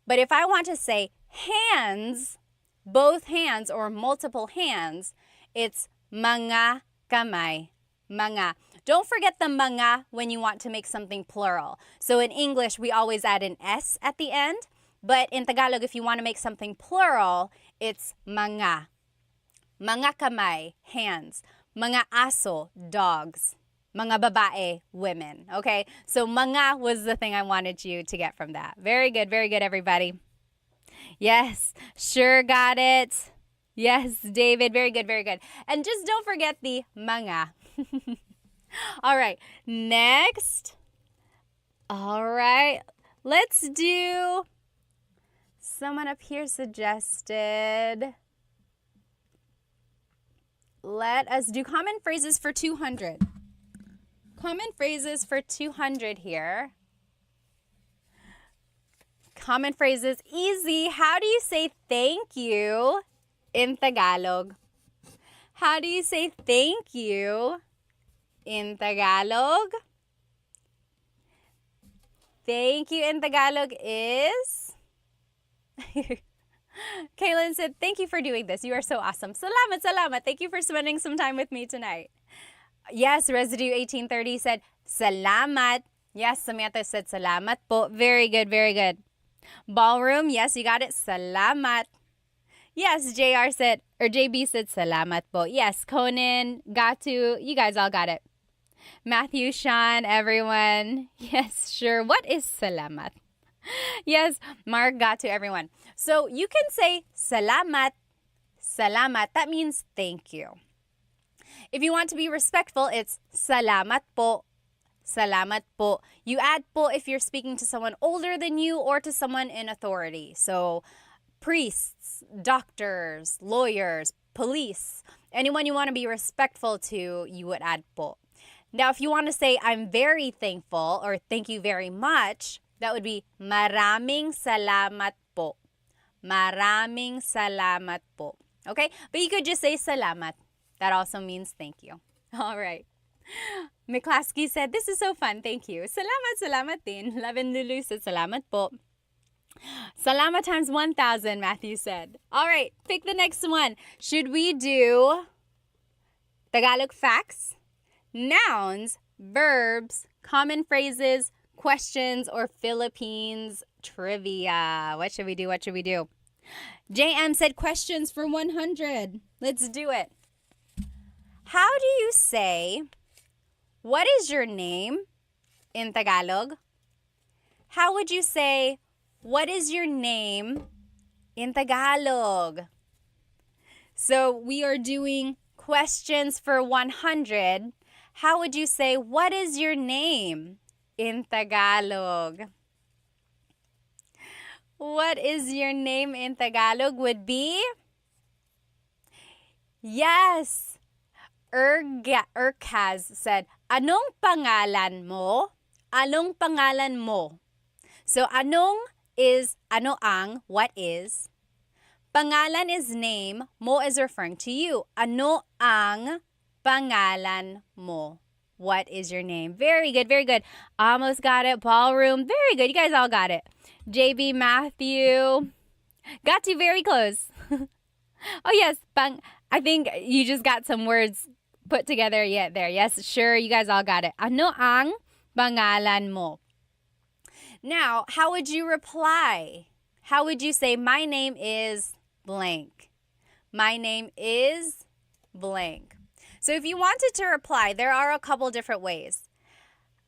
But if I want to say hands, both hands or multiple hands, it's mga kamay. Mga. Don't forget the mga when you want to make something plural. So in English, we always add an S at the end. But in Tagalog, if you want to make something plural, it's mga. Mga kamay, hands. Mga aso, dogs. Mga babae, women. Okay? So mga was the thing I wanted you to get from that. Very good, everybody. Yes, sure got it. Yes, David, very good. And just don't forget the mga. All right, next. All right, let's do, someone up here suggested, let us do common phrases for 200. Common phrases for 200 here. Common phrases, easy. How do you say thank you in Tagalog? How do you say thank you in Tagalog? Thank you in Tagalog is... Kaylin said, thank you for doing this. You are so awesome. Salamat, salamat. Thank you for spending some time with me tonight. Yes, Residue 1830 said, salamat. Yes, Samantha said, salamat po. Very good. Ballroom, yes, you got it. Salamat. Yes, JB said, salamat po. Yes, Conan, Gatu, you guys all got it. Matthew, Sean, everyone. Yes, sure. What is salamat? Yes, Mark, got to everyone. So you can say salamat. Salamat, that means thank you. If you want to be respectful, it's salamat po. Salamat po. You add po if you're speaking to someone older than you or to someone in authority. So priests, doctors, lawyers, police, anyone you want to be respectful to, you would add po. Now, if you want to say I'm very thankful or thank you very much, that would be maraming salamat po. Maraming salamat po. Okay? But you could just say salamat. That also means thank you. All right. McClaskey said, this is so fun. Thank you. Salamat din. Lavin Lulu said, salamat po. Salamat times 1,000, Matthew said. All right, pick the next one. Should we do Tagalog facts, nouns, verbs, common phrases, questions, or Philippines trivia? What should we do? JM said questions for 100. Let's do it. How do you say, what is your name in Tagalog? How would you say, what is your name in Tagalog? So we are doing questions for 100. How would you say, what is your name in Tagalog? What is your name in Tagalog would be? Yes. Urkaz said, anong pangalan mo? Anong pangalan mo? So anong is ano ang, what is. Pangalan is name, mo is referring to you. Ano ang pangalan mo? What is your name? Very good. Almost got it. Ballroom. Very good. You guys all got it. JB, Matthew. Got to very close. Oh, yes. I think you just got some words put together yet there. Yes, sure. You guys all got it. Ano ang pangalan mo? Now, how would you reply? How would you say, my name is blank? My name is blank. So if you wanted to reply, there are a couple different ways.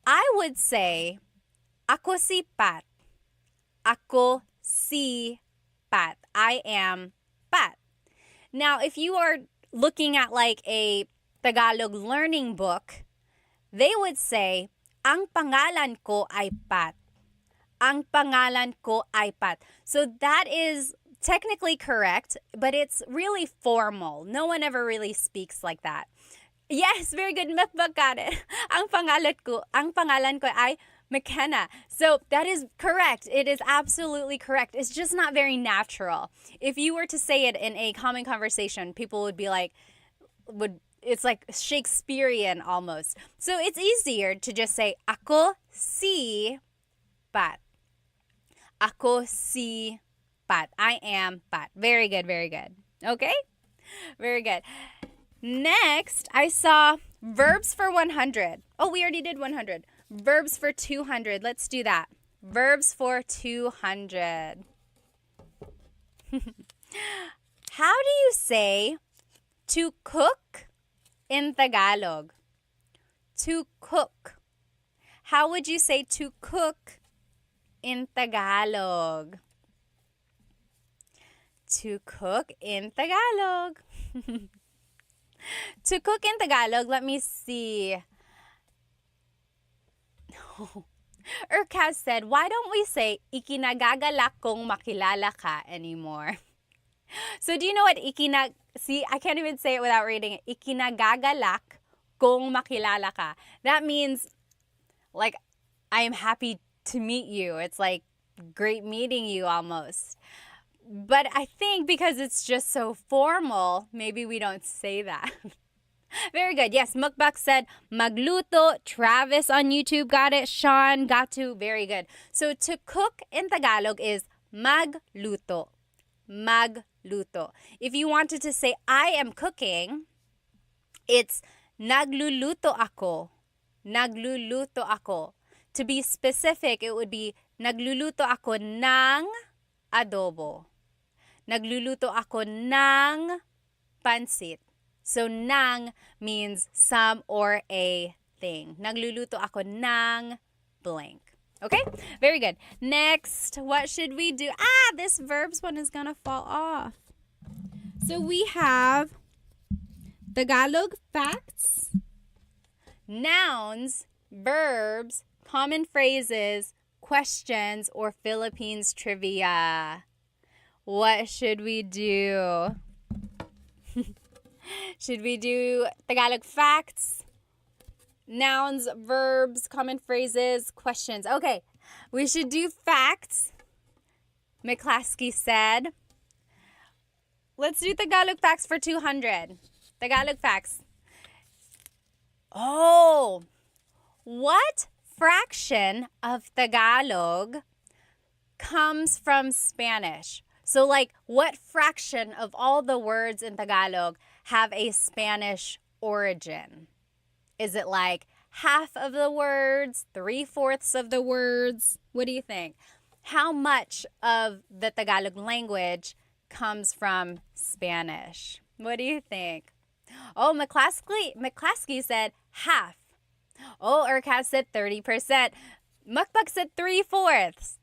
I would say, ako si Pat. Ako si Pat. I am Pat. Now, if you are looking at like a Tagalog learning book, they would say, ang pangalan ko ay Pat. Ang pangalan ko ay Pat. So that is technically correct, but it's really formal. No one ever really speaks like that. Yes, very good. Mukbang got it. Ang pangalan ko ay McKenna. So that is correct. It is absolutely correct. It's just not very natural. If you were to say it in a common conversation, people would be like, it's like Shakespearean almost. So it's easier to just say, ako si Pat. Ako si pat. I am pat. Very good, very good. Okay? Very good. Next, I saw verbs for 100. Oh, we already did 100. Verbs for 200. Let's do that. Verbs for 200. How do you say to cook in Tagalog? To cook. How would you say to cook in Tagalog? To cook in Tagalog. To cook in Tagalog, let me see. Urkaz said, why don't we say, ikinagagalak kong makilala ka anymore? So do you know what see, I can't even say it without reading it. Ikinagagalak kong makilala ka. That means, like, I am happy to meet you. It's like great meeting you almost. But I think because it's just so formal, maybe we don't say that. Very good. Yes, Mukbak said magluto. Travis on YouTube got it. Sean got to. Very good. So to cook in Tagalog is magluto. Magluto. If you wanted to say I am cooking, it's nagluluto ako. Nagluluto ako. To be specific, it would be nagluluto ako ng adobo. Nagluluto ako ng pansit. So, nang means some or a thing. Nagluluto ako ng blank. Okay? Very good. Next, what should we do? This verbs one is gonna fall off. So, we have Tagalog facts, nouns, verbs, common phrases, questions, or Philippines trivia. What should we do? Should we do Tagalog facts, nouns, verbs, common phrases, questions? Okay, we should do facts. McClaskey said. Let's do Tagalog facts for 200. Tagalog facts. Oh, what fraction of Tagalog comes from Spanish? So, like, what fraction of all the words in Tagalog have a Spanish origin? Is it like half of the words, 3/4 of the words? What do you think? How much of the Tagalog language comes from Spanish? What do you think? Oh, McClaskey said half. Oh, Urkaz said 30%. Mukbak said 3/4.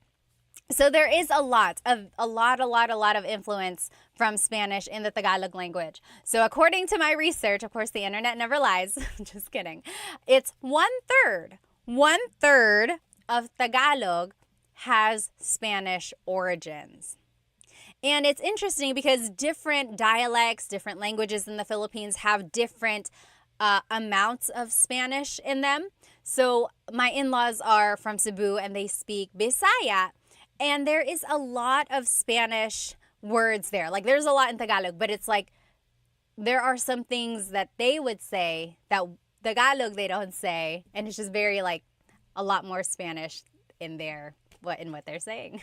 So there is a lot of influence from Spanish in the Tagalog language. So according to my research, of course, the internet never lies. Just kidding. It's 1/3. 1/3 of Tagalog has Spanish origins. And it's interesting because different dialects, different languages in the Philippines have different amounts of Spanish in them. So my in-laws are from Cebu and they speak Bisaya. And there is a lot of Spanish words there. Like, there's a lot in Tagalog, but it's like there are some things that they would say that Tagalog they don't say. And it's just very, like, a lot more Spanish in what they're saying.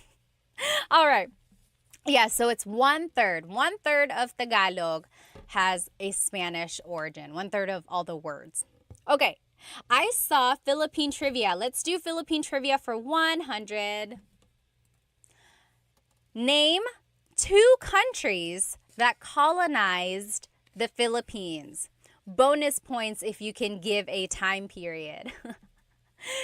All right. Yeah, so it's 1/3. 1/3 of Tagalog has a Spanish origin. 1/3 of all the words. Okay. I saw Philippine trivia. Let's do Philippine trivia for 100. Name 2 countries that colonized the Philippines. Bonus points if you can give a time period.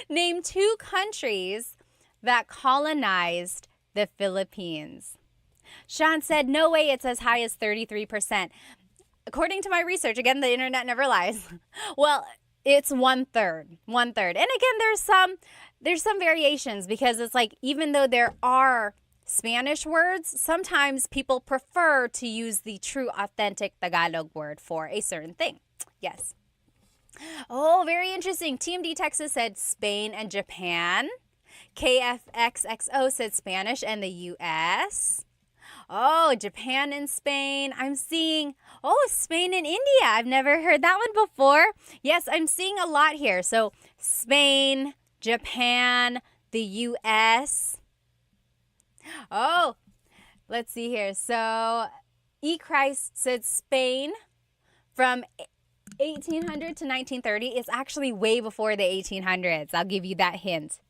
Name 2 countries that colonized the Philippines. Sean said, no way, it's as high as 33%. According to my research, again, the internet never lies. Well, it's 1/3. 1/3. And again, there's some variations because it's like, even though there are Spanish words, sometimes people prefer to use the true authentic Tagalog word for a certain thing. Yes. Oh, very interesting. TMD Texas said Spain and Japan. KFXXO said Spanish and the US. Oh, Japan and Spain. I'm seeing, Spain and India. I've never heard that one before. Yes, I'm seeing a lot here. So Spain, Japan, the US. Oh, Let's see here. So, E. Christ said Spain from 1800 to 1930 is actually way before the 1800s. I'll give you that hint.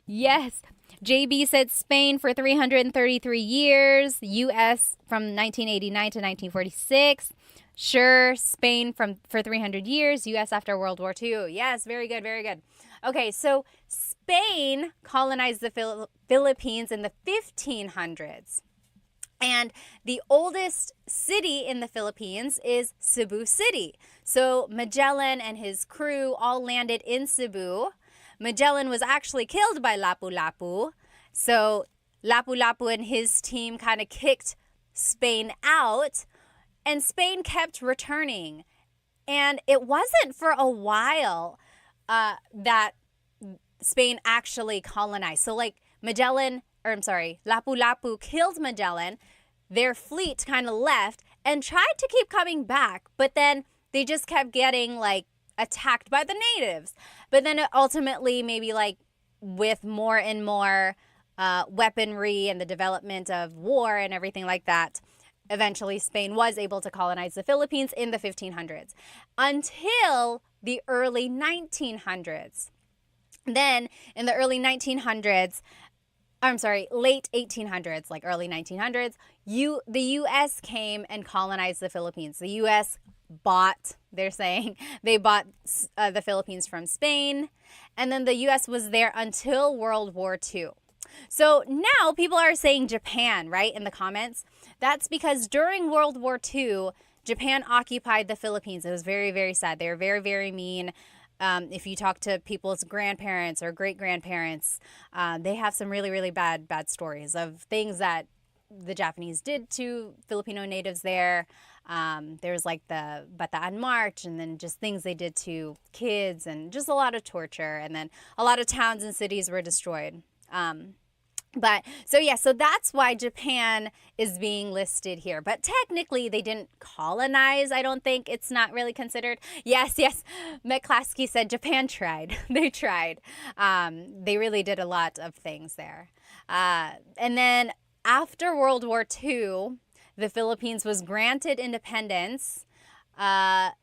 Yes. JB said Spain for 333 years. U.S. from 1989 to 1946. Sure, Spain for 300 years. U.S. after World War II. Yes, very good, very good. Okay, so Spain colonized the Philippines in the 1500s. And the oldest city in the Philippines is Cebu City. So Magellan and his crew all landed in Cebu. Magellan was actually killed by Lapu-Lapu. So Lapu-Lapu and his team kind of kicked Spain out. And Spain kept returning. And it wasn't for a while that Spain actually colonized. So like Lapu-Lapu killed Magellan. Their fleet kind of left and tried to keep coming back. But then they just kept getting like attacked by the natives. But then ultimately, maybe like with more and more weaponry and the development of war and everything like that, eventually Spain was able to colonize the Philippines in the 1500s until the early 1900s. Then in the early 1900s, late 1800s, like early 1900s, the U.S. came and colonized the Philippines. The U.S. bought the Philippines from Spain, and then the U.S. was there until World War II. So now people are saying Japan, right, in the comments. That's because during World War II, Japan occupied the Philippines. It was very, very sad. They were very, very mean. If you talk to people's grandparents or great-grandparents, they have some really, really bad stories of things that the Japanese did to Filipino natives there. There's like the Bataan March, and then just things they did to kids, and just a lot of torture. And then a lot of towns and cities were destroyed. So that's why Japan is being listed here. But technically, they didn't colonize. I don't think it's not really considered. Yes. McClaskey said Japan tried. They tried. They really did a lot of things there. And then after World War II, the Philippines was granted independence. And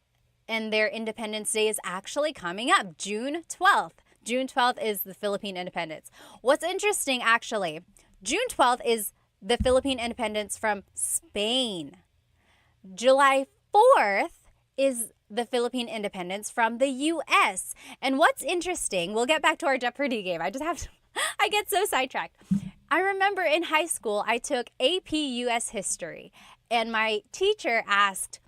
their Independence Day is actually coming up, June 12th. June 12th is the Philippine independence. What's interesting, actually, June 12th is the Philippine independence from Spain. July 4th is the Philippine independence from the U.S. And what's interesting, we'll get back to our Jeopardy game. I get so sidetracked. I remember in high school, I took AP U.S. history, and my teacher asked,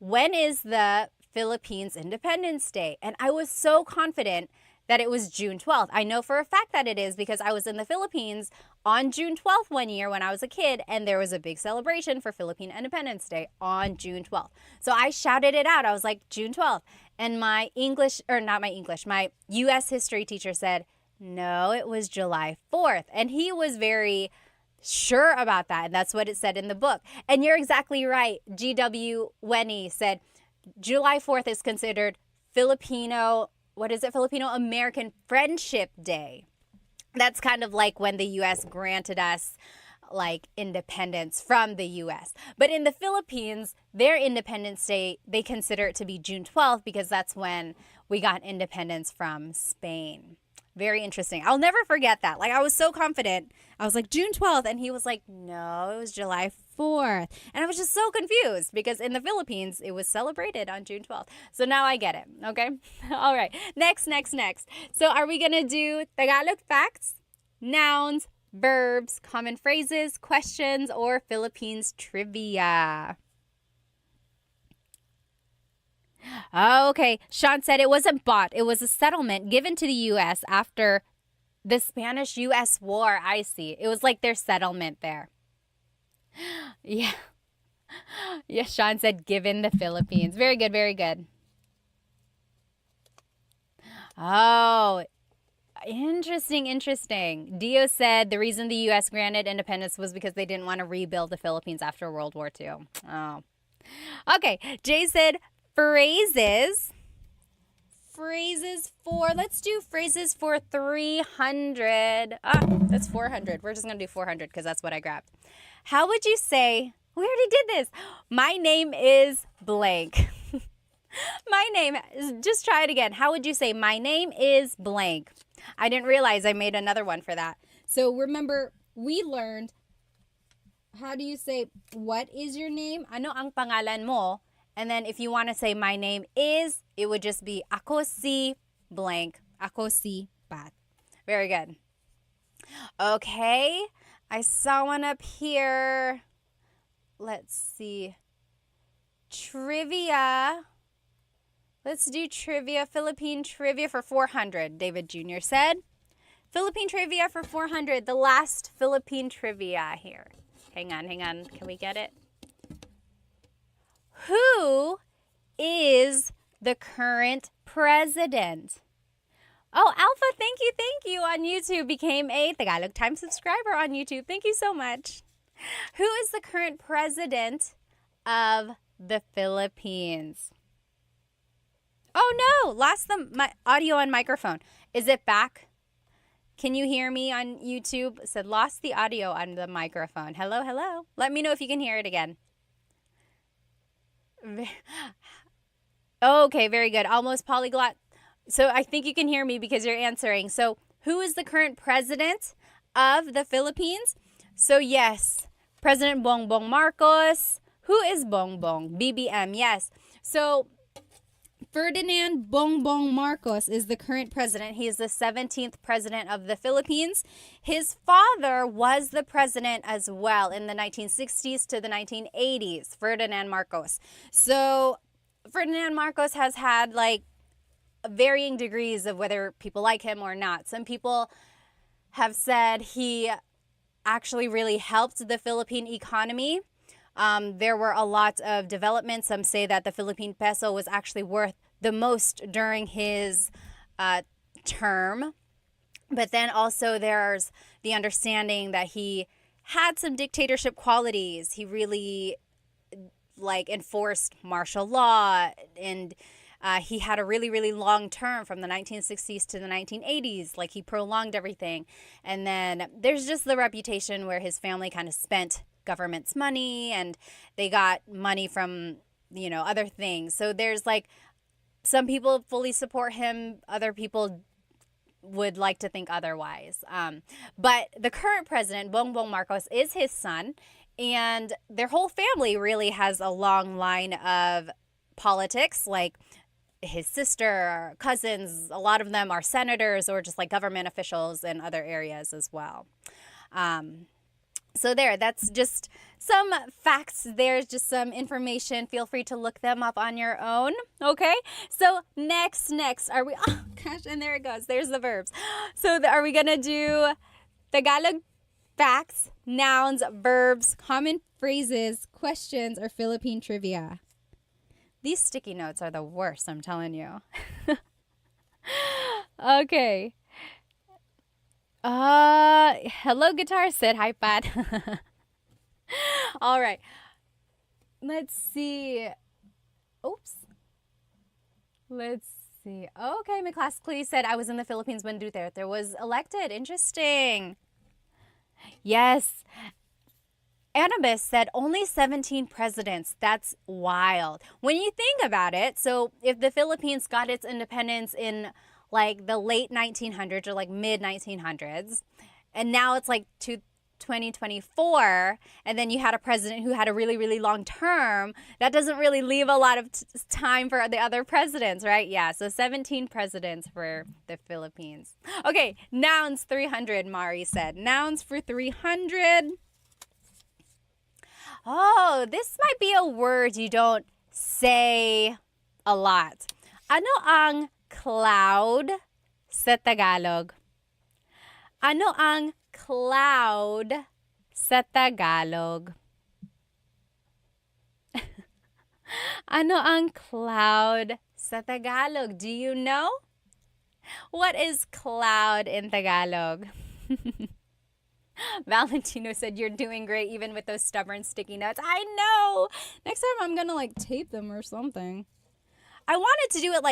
when is the Philippines Independence Day? And I was so confident that it was June 12th. I know for a fact that it is because I was in the Philippines on June 12th one year when I was a kid, and there was a big celebration for Philippine Independence Day on June 12th. So I shouted it out. I was like, June 12th. And my U.S. history teacher said, no, it was July 4th. And he was very sure about that. And that's what it said in the book. And you're exactly right. G.W. Wenny said July 4th is considered Filipino American Friendship Day. That's kind of like when the U.S. granted us like independence from the U.S. But in the Philippines, their Independence Day, they consider it to be June 12th because that's when we got independence from Spain. Very interesting. I'll never forget that. Like, I was so confident. I was like, June 12th. And he was like, no, it was July 4th. And I was just so confused because in the Philippines, it was celebrated on June 12th. So now I get it. Okay. All right. Next. So are we going to do Tagalog facts, nouns, verbs, common phrases, questions, or Philippines trivia? Okay, Sean said it wasn't bought. It was a settlement given to the U.S. after the Spanish-U.S. War. I see. It was like their settlement there. Yeah. Yes, Sean said given the Philippines. Very good, very good. Oh, interesting. Dio said the reason the U.S. granted independence was because they didn't want to rebuild the Philippines after World War II. Oh. Okay, Jay said phrases let's do phrases for 300. That's 400. We're just going to do 400 because that's what I grabbed. How would you say, we already did this. My name is blank. My name, just try it again. How would you say, my name is blank? I didn't realize I made another one for that. So remember, we learned, how do you say, what is your name? Ano ang pangalan mo? And then if you want to say, my name is, it would just be, ako si blank. Ako si Pat. Very good. Okay. I saw one up here. Let's see. Trivia. Let's do trivia. Philippine trivia for 400, David Jr. said. Philippine trivia for 400. The last Philippine trivia here. Hang on. Can we get it? Who is the current president? Oh, Alpha, thank you on YouTube. Became a Tagalog Time subscriber on YouTube. Thank you so much. Who is the current president of the Philippines? Oh no, lost my audio and microphone. Is it back? Can you hear me on YouTube? It said lost the audio on the microphone. Hello. Let me know if you can hear it again. Okay, very good. Almost polyglot. So I think you can hear me because you're answering. So who is the current president of the Philippines? So yes, President Bongbong Marcos. Who is Bongbong? BBM, yes. So Ferdinand Bongbong Marcos is the current president. He is the 17th president of the Philippines. His father was the president as well in the 1960s to the 1980s, Ferdinand Marcos. So Ferdinand Marcos has had like varying degrees of whether people like him or not. Some people have said he actually really helped the Philippine economy. There were a lot of developments. Some say that the Philippine peso was actually worth the most during his term. But then also there's the understanding that he had some dictatorship qualities. He really enforced martial law, and he had a really, really long term from the 1960s to the 1980s. Like, he prolonged everything. And then there's just the reputation where his family kind of spent government's money, and they got money from, other things. So there's some people fully support him. Other people would like to think otherwise. But the current president, Bongbong Marcos, is his son, and their whole family really has a long line of politics. Like his sister, cousins, a lot of them are senators or just government officials in other areas as well. So that's just some facts. There's just some information. Feel free to look them up on your own. Okay. So next, are we, oh gosh, and there it goes. There's the verbs. So are we going to do Tagalog facts, nouns, verbs, common phrases, questions, or Philippine trivia? These sticky notes are the worst, I'm telling you. Okay. Hello, guitar. Said hi, Pat. All right. Let's see. Oops. Let's see. Okay, my class Clee said I was in the Philippines when Duterte was elected. Interesting. Yes. Annabis said only 17 presidents. That's wild. When you think about it, so if the Philippines got its independence in the late 1900s or mid 1900s, and now it's 2024, and then you had a president who had a really, really long term, that doesn't really leave a lot of time for the other presidents, right? Yeah, so 17 presidents for the Philippines. Okay, nouns 300, Mari said. Nouns for 300. Oh, this might be a word you don't say a lot. Ano ang cloud sa Tagalog? Ano ang cloud sa Tagalog? Ano ang cloud sa Tagalog? Do you know? What is cloud in Tagalog? Valentino said, you're doing great even with those stubborn sticky notes. I know. Next time I'm going to tape them or something. I wanted to do it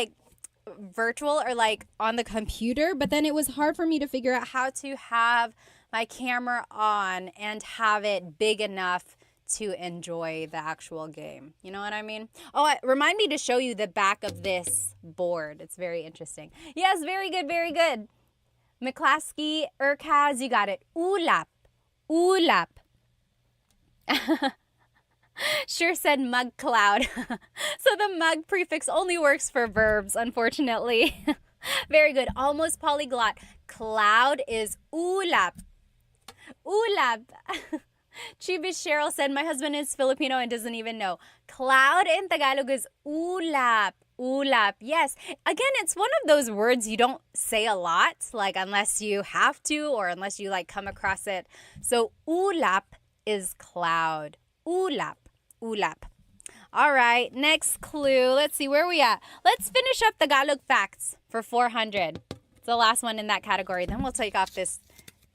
virtual or on the computer, but then it was hard for me to figure out how to have my camera on and have it big enough to enjoy the actual game. You know what I mean? Oh, remind me to show you the back of this board. It's very interesting. Yes, very good, very good. McClaskey, Urkaz, you got it. Ulap. Ulap. Sure said mug cloud. So the mug prefix only works for verbs, unfortunately. Very good. Almost polyglot. Cloud is ulap. Ulap. Chibis Cheryl said, my husband is Filipino and doesn't even know. Cloud in Tagalog is ulap. Ulap. Yes. Again, it's one of those words you don't say a lot, like unless you have to or unless you like come across it. So ulap is cloud. Ulap. Ulap. All right, next clue. Let's see, where are we at? Let's finish up Tagalog facts for 400. It's the last one in that category. Then we'll take off this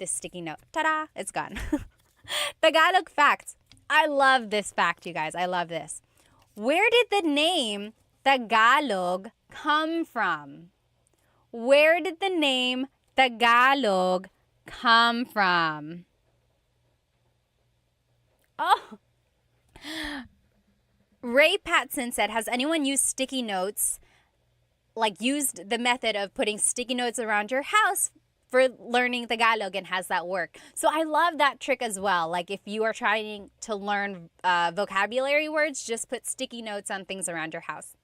sticky note. Ta-da! It's gone. Tagalog facts. I love this fact, you guys. I love this. Where did the name Tagalog come from? Where did the name Tagalog come from? Oh. Ray Patson said, has anyone used sticky notes, like used the method of putting sticky notes around your house for learning Tagalog, and has that work? So I love that trick as well. Like if you are trying to learn vocabulary words, just put sticky notes on things around your house.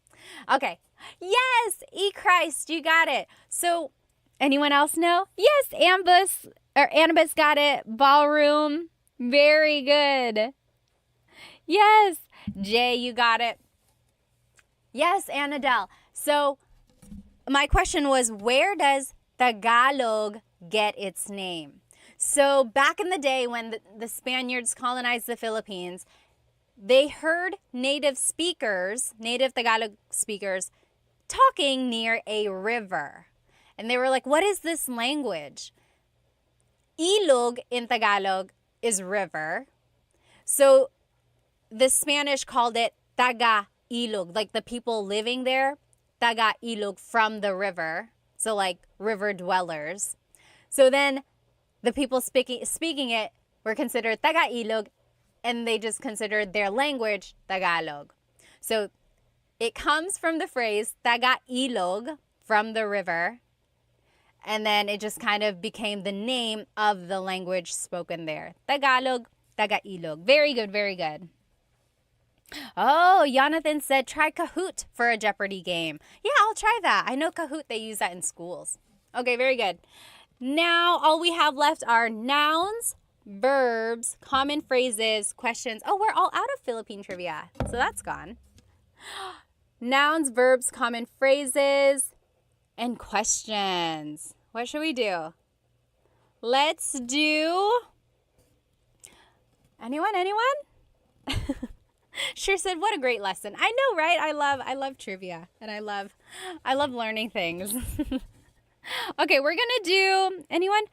Okay. Yes, Christ, you got it. So anyone else know? Yes, Annabus got it. Ballroom. Very good. Yes. Jay, you got it. Yes, Annadelle. So my question was, where does Tagalog get its name? So back in the day when the Spaniards colonized the Philippines, they heard native Tagalog speakers talking near a river. And they were like, what is this language? Ilog in Tagalog is river. So the Spanish called it Taga-ilog, like the people living there, Taga-ilog, from the river. So like river dwellers. So then the people speaking it were considered Taga-ilog, and they just considered their language Tagalog. So it comes from the phrase Taga-ilog, from the river, and then it just kind of became the name of the language spoken there. Tagalog, Taga-ilog. Very good, very good. Oh, Jonathan said, try Kahoot for a Jeopardy game. Yeah, I'll try that. I know Kahoot, they use that in schools. Okay, very good. Now, all we have left are nouns, verbs, common phrases, questions. Oh, we're all out of Philippine trivia, so that's gone. Nouns, verbs, common phrases, and questions. What should we do? Let's do... Anyone? Sure said, what a great lesson. I know, right? I love trivia, and I love learning things. Okay, we're gonna do, anyone?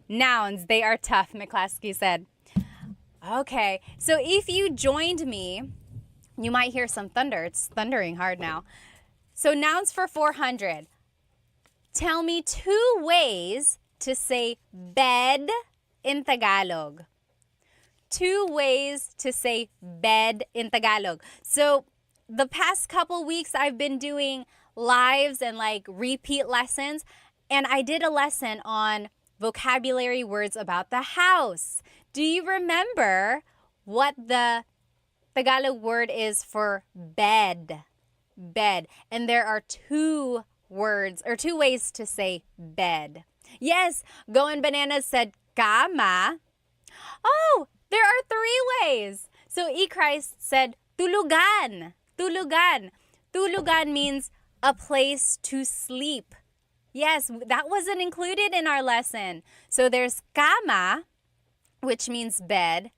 Nouns, they are tough, McClaskey said. Okay, so if you joined me, you might hear some thunder. It's thundering hard now. So nouns for 400. Tell me 2 ways to say bed in Tagalog. 2 ways to say bed in Tagalog. So the past couple weeks I've been doing lives and like repeat lessons, and I did a lesson on vocabulary words about the house. Do you remember what the Tagalog word is for bed? Bed. And there are 2 words or 2 ways to say bed. Yes, Going Bananas said kama. Oh, there are 3 ways. So Christ said tulugan. Tulugan. Tulugan means a place to sleep. Yes, that wasn't included in our lesson. So there's kama, which means bed.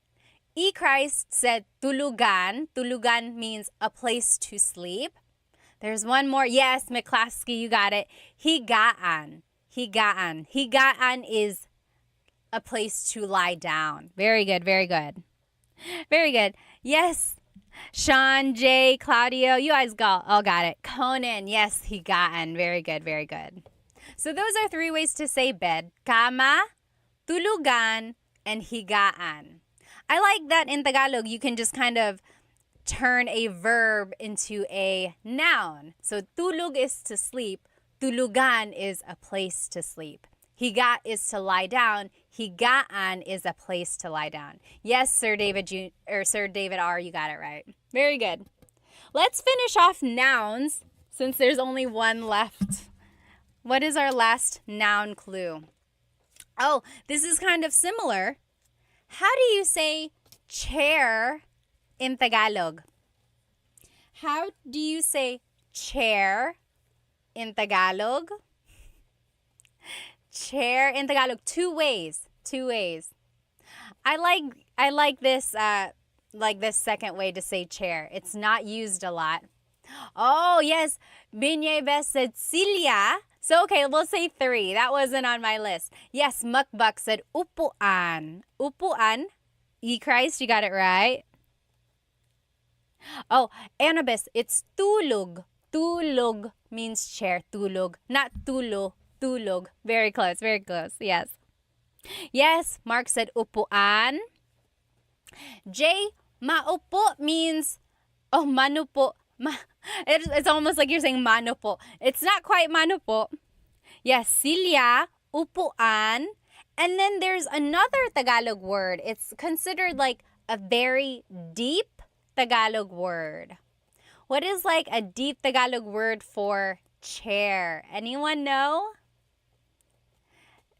Christ said tulugan. Tulugan means a place to sleep. There's one more. Yes, McClaskey, you got it. Higaan. Higaan. Higaan is a place to lie down. Very good, very good. Very good. Yes. Sean, Jay, Claudio, you guys all got it. Conan, yes, higaan. Very good, very good. So those are 3 ways to say bed. Kama, tulugan, and higaan. I like that in Tagalog, you can just kind of turn a verb into a noun. So tulog is to sleep, tulugan is a place to sleep. Higa is to lie down, higaan is a place to lie down. Yes, Sir David Sir David R, you got it right. Very good. Let's finish off nouns since there's only one left. What is our last noun clue? Oh, this is kind of similar. How do you say chair in Tagalog? How do you say chair in Tagalog? Chair in Tagalog, two ways. I like this second way to say chair. It's not used a lot. Oh, yes. Binyeves said silya. So, okay, we'll say 3. That wasn't on my list. Yes, Mukbak said upuan. Upuan. Christ, you got it right. Oh, Annabis, it's tulog. Tulog means chair. Tulog. Not tulo. Tulog. Very close. Yes. Yes, Mark said upuan. Jay, maupo means, manupo. It's almost like you're saying manupo. It's not quite manupo. Yes, silya, upuan. And then there's another Tagalog word. It's considered like a very deep Tagalog word. What is like a deep Tagalog word for chair? Anyone know?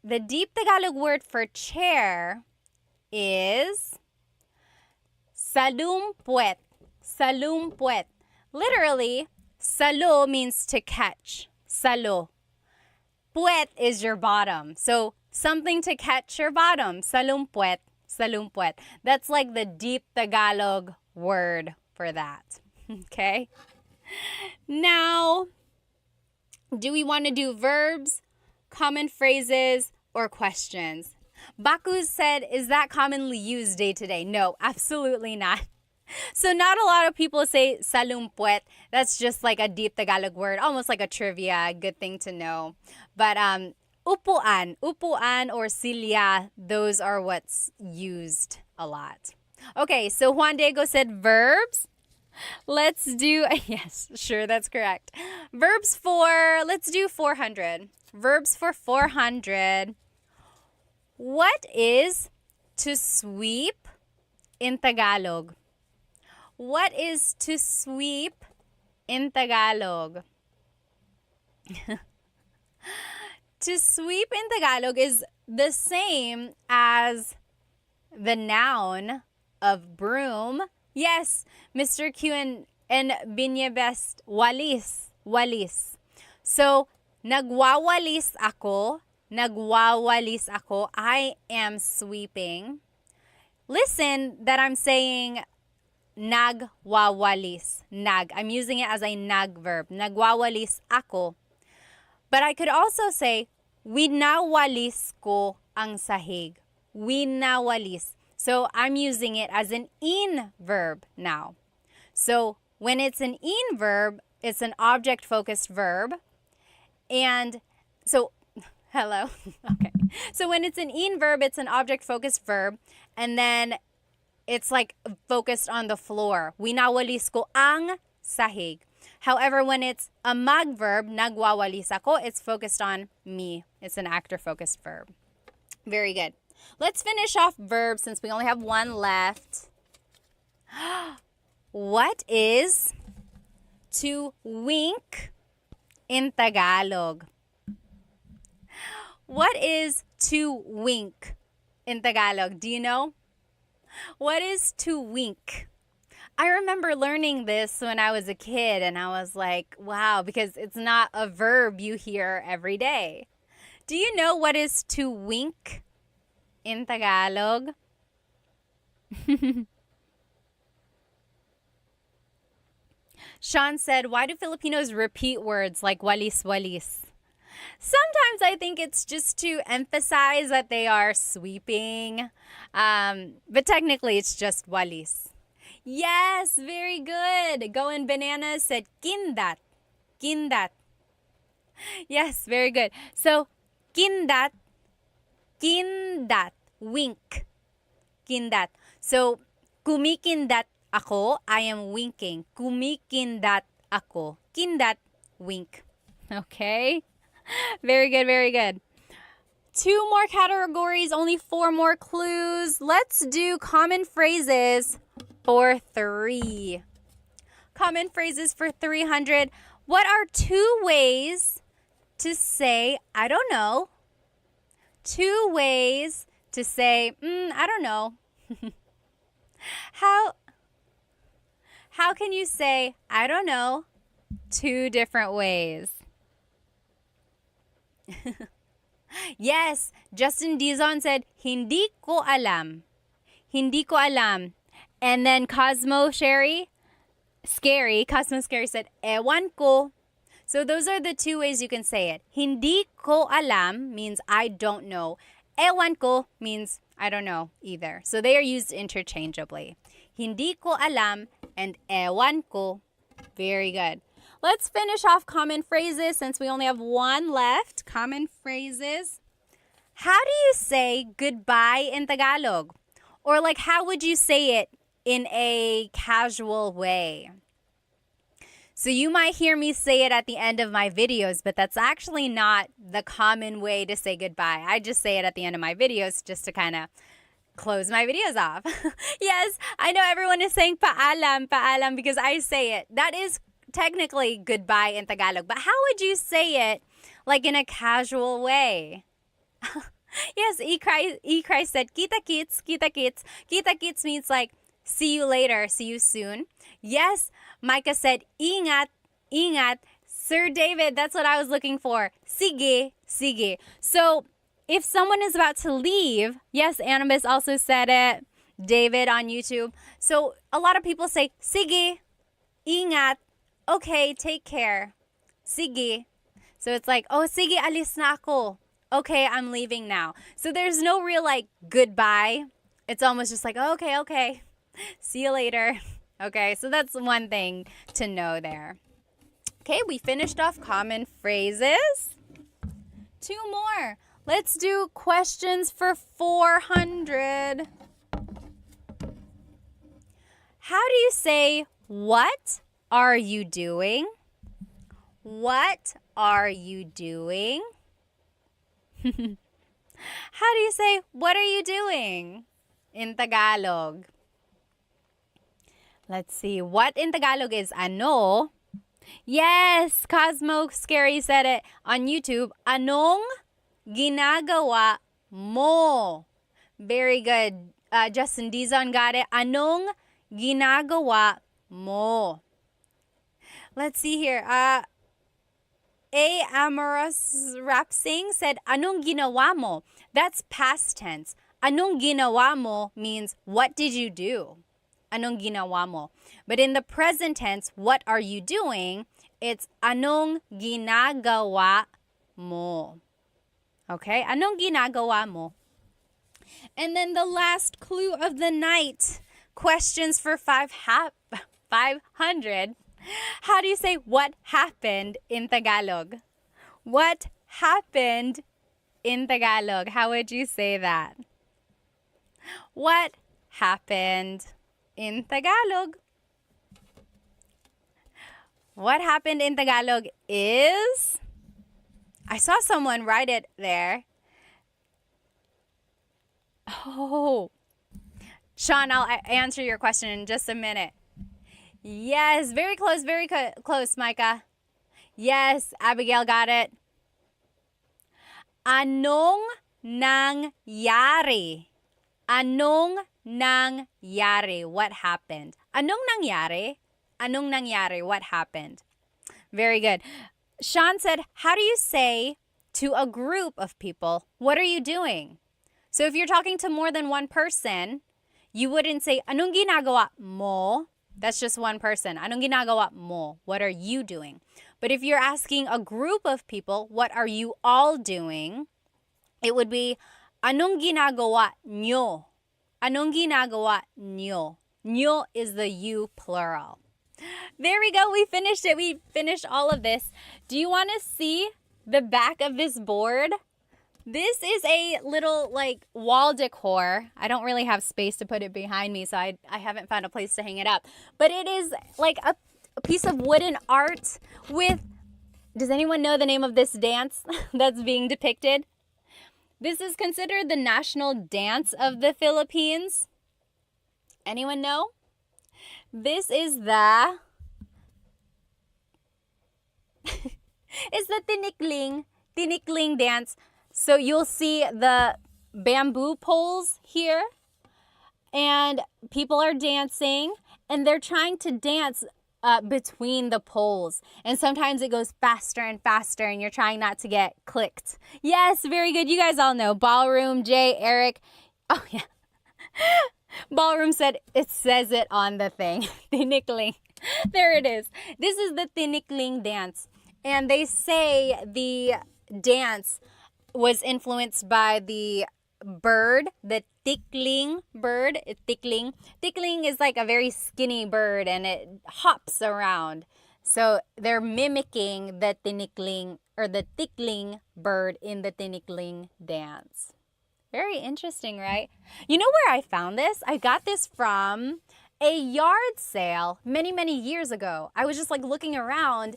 The deep Tagalog word for chair is salumpuet. Salumpuet. Literally, salo means to catch. Salo. Puet is your bottom. So something to catch your bottom. Salumpuet. Salumpuet. That's like the deep Tagalog word for that. Okay? Now, do we want to do verbs, common phrases, or questions? Baku said, is that commonly used day to day? No, absolutely not. So not a lot of people say salumpuet. That's just like a deep Tagalog word, almost like a trivia, good thing to know. But upuan or silya, those are what's used a lot. Okay, so Juan Diego said verbs. Let's do, yes, sure, that's correct. Verbs for, let's do 400. Verbs for 400. What is to sweep in Tagalog? What is to sweep in Tagalog? To sweep in Tagalog is the same as the noun of broom. Yes, Mr. Q and Binyebest, walis. Walis. So, nagwawalis ako. Nagwawalis ako. I am sweeping. Listen that I'm saying nagwawalis. Nag. I'm using it as a nag verb. Nagwawalis ako. But I could also say, winawalis ko ang sahig. Winawalis. So I'm using it as an in verb now. So when it's an in verb, it's an object-focused verb. And so, hello? Okay. So when it's an in verb, it's an object-focused verb. And then it's like focused on the floor. Winawalis ko ang sahig. However, when it's a mag verb, nagwawalis ako, it's focused on me. It's an actor-focused verb. Very good. Let's finish off verbs since we only have one left. What is to wink in Tagalog? What is to wink in Tagalog? Do you know? What is to wink? I remember learning this when I was a kid and I was like, wow, because it's not a verb you hear every day. Do you know what is to wink in Tagalog? Sean said, why do Filipinos repeat words like walis walis? Sometimes I think it's just to emphasize that they are sweeping. But technically it's just walis. Yes, very good. Going Bananas said kindat. Kindat. Yes, very good. So, kindat Kindat, wink. Kindat. So, kumikindat ako, I am winking. Kumikindat ako. Kindat, wink. Okay? Very good, very good. 2 more categories, only 4 more clues. Let's do common phrases for 3. Common phrases for 300. What are 2 ways to say, I don't know? 2 ways to say, I don't know. How can you say, I don't know, 2 different ways? Yes, Justin Dizon said, hindi ko alam. Hindi ko alam. And then Cosmo Scary said, ewan ko. So those are the 2 ways you can say it. Hindi ko alam means I don't know. Ewan ko means I don't know either. So they are used interchangeably. Hindi ko alam and ewan ko. Very good. Let's finish off common phrases since we only have 1 left. Common phrases. How do you say goodbye in Tagalog? Or like, how would you say it in a casual way? So you might hear me say it at the end of my videos, but that's actually not the common way to say goodbye. I just say it at the end of my videos just to kind of close my videos off. Yes, I know everyone is saying paalam, paalam because I say it. That is technically goodbye in Tagalog, but how would you say it like in a casual way? Yes, E-Cry said, kita kits, kita kits. Kita kits means like, see you later, see you soon. Yes, Micah said, ingat, ingat. Sir David, that's what I was looking for. Sige, sige. So, if someone is about to leave, yes, Annabis also said it. David on YouTube. So, a lot of people say, sige, ingat. Okay, take care. Sige. So, it's like, oh, sige, alis na ako. Okay, I'm leaving now. So, there's no real, like, goodbye. It's almost just like, okay, okay. See you later. Okay, so that's one thing to know there. Okay, we finished off common phrases. 2 more. Let's do questions for 400. How do you say, what are you doing? What are you doing? How do you say, what are you doing in Tagalog? Let's see. What in Tagalog is ano? Yes, Cosmo Scary said it on YouTube. Anong ginagawa mo? Very good. Justin Dizon got it. Anong ginagawa mo? Let's see here. A Amorous Rap Sing said, anong ginawa mo? That's past tense. Anong ginawa mo means, what did you do? Anong ginawa mo? But in the present tense, what are you doing? It's anong ginagawa mo. Okay? Anong ginagawa mo? And then the last clue of the night. Questions for 500. How do you say what happened in Tagalog? What happened in Tagalog? How would you say that? What happened in Tagalog? What happened in Tagalog is... I saw someone write it there. Oh. Sean, I'll answer your question in just a minute. Yes, very close, close, Micah. Yes, Abigail got it. Anong nangyari? Anong nangyari? What happened? Anong nangyari? Anong nangyari? What happened? Very good. Sean said, how do you say to a group of people, what are you doing? So if you're talking to more than one person, you wouldn't say, anong ginagawa mo? That's just one person. Anong ginagawa mo? What are you doing? But if you're asking a group of people, what are you all doing? It would be, anong ginagawa nyo? Anong ginagawa nyo? Nyo is the you plural. There we go. We finished it. We finished all of this. Do you want to see the back of this board? This is a little like wall decor. I don't really have space to put it behind me, so I haven't found a place to hang it up. But it is like a piece of wooden art with, does anyone know the name of this dance that's being depicted? This is considered the national dance of the Philippines. Anyone know? This is the tinikling dance. So you'll see the bamboo poles here, and people are dancing, and they're trying to dance between the poles. And sometimes it goes faster and faster, and you're trying not to get clicked. Yes, very good. You guys all know. Ballroom, Jay, Eric. Oh, yeah. Ballroom said, it says it on the thing. Tinikling. There it is. This is the tinikling dance. And they say the dance was influenced by the bird, the tickling bird. Tickling is like a very skinny bird, and it hops around. So they're mimicking the tinikling or the tickling bird in the tinikling dance. Very interesting, right? You know where I found this? I got this from a yard sale many, many years ago. I was just like looking around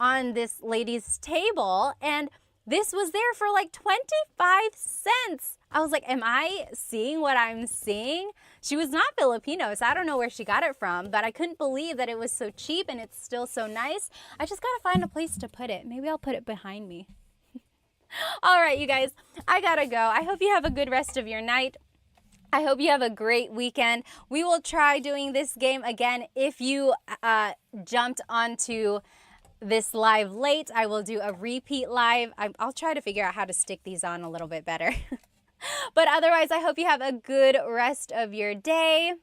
on this lady's table, and this was there for like 25 cents. I was like, am I seeing what I'm seeing? She was not Filipino, so I don't know where she got it from, but I couldn't believe that it was so cheap and it's still so nice. I just gotta find a place to put it. Maybe I'll put it behind me. All right, you guys, I gotta go. I hope you have a good rest of your night. I hope you have a great weekend. We will try doing this game again. If you jumped onto this live late, I will do a repeat live. I'll try to figure out how to stick these on a little bit better. But otherwise, I hope you have a good rest of your day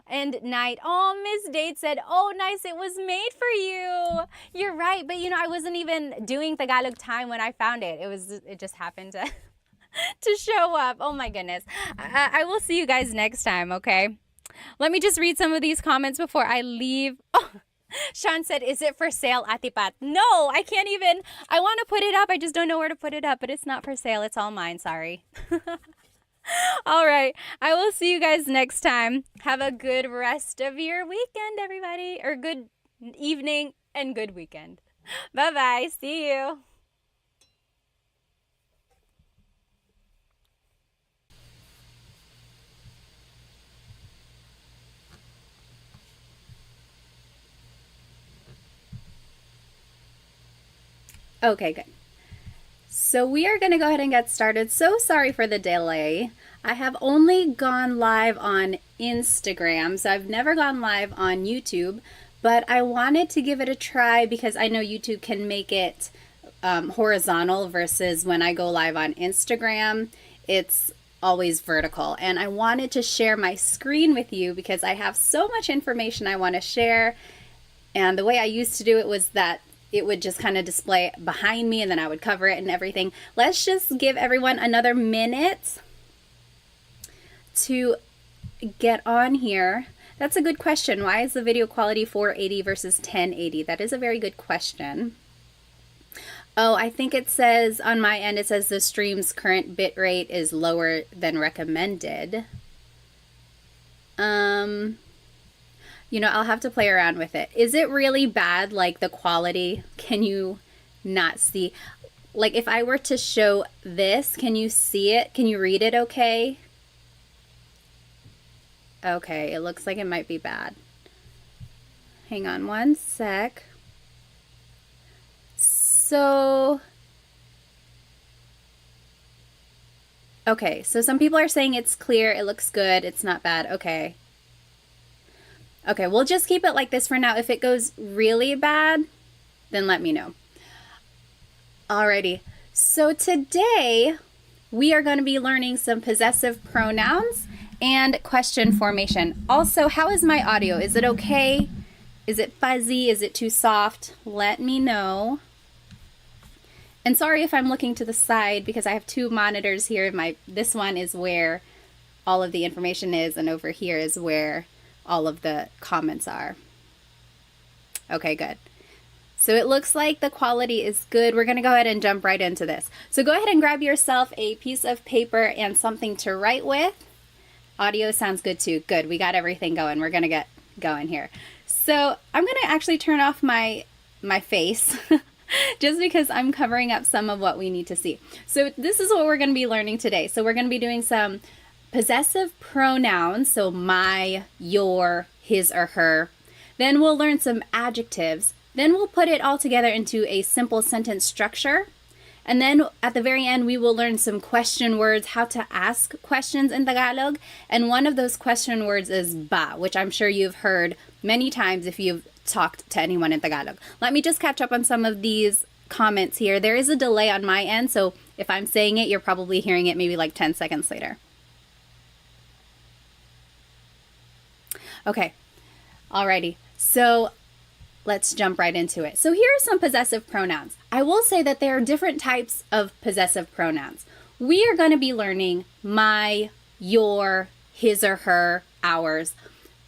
and night. Oh, Miss Date said, oh, nice, it was made for you. You're right, but you know, I wasn't even doing Tagalog Time when I found it. It just happened to to show up. Oh my goodness. I will see you guys next time, okay? Let me just read some of these comments before I leave. Oh, Sean said, is it for sale, Ate Pat? No, I can't even. I want to put it up. I just don't know where to put it up, but it's not for sale. It's all mine. Sorry. All right. I will see you guys next time. Have a good rest of your weekend, everybody. Or good evening and good weekend. Bye-bye. See you. Okay, good. So we are going to go ahead and get started. So sorry for the delay. I have only gone live on Instagram, so I've never gone live on YouTube, but I wanted to give it a try because I know YouTube can make it horizontal versus when I go live on Instagram, it's always vertical. And I wanted to share my screen with you because I have so much information I want to share. And the way I used to do it was that it would just kind of display behind me and then I would cover it and everything. Let's just give everyone another minute to get on here. That's a good question. Why is the video quality 480 versus 1080? That is a very good question. Oh, I think it says on my end, it says the stream's current bit rate is lower than recommended. You know, I'll have to play around with it. Is it really bad, like the quality? Can you not see? Like if I were to show this, can you see it? Can you read it okay? Okay, it looks like it might be bad. Hang on one sec. So, okay, so some people are saying it's clear, it looks good, it's not bad. Okay. Okay, we'll just keep it like this for now. If it goes really bad, then let me know. Alrighty, so today we are going to be learning some possessive pronouns and question formation. Also, how is my audio? Is it okay? Is it fuzzy? Is it too soft? Let me know. And sorry if I'm looking to the side because I have two monitors here. This one is where all of the information is, and over here is where all of the comments are. Okay, good. So it looks like the quality is good. We're going to go ahead and jump right into this. So go ahead and grab yourself a piece of paper and something to write with. Audio sounds good too. Good. We got everything going. We're going to get going here. So I'm going to actually turn off my face just because I'm covering up some of what we need to see. So this is what we're going to be learning today. So we're going to be doing some possessive pronouns. So my, your, his or her. Then we'll learn some adjectives. Then we'll put it all together into a simple sentence structure. And then at the very end, we will learn some question words, how to ask questions in Tagalog. And one of those question words is ba, which I'm sure you've heard many times if you've talked to anyone in Tagalog. Let me just catch up on some of these comments here. There is a delay on my end, so if I'm saying it, you're probably hearing it maybe like 10 seconds later. Okay, alrighty. So let's jump right into it. So here are some possessive pronouns. I will say that there are different types of possessive pronouns. We are going to be learning my, your, his or her, ours.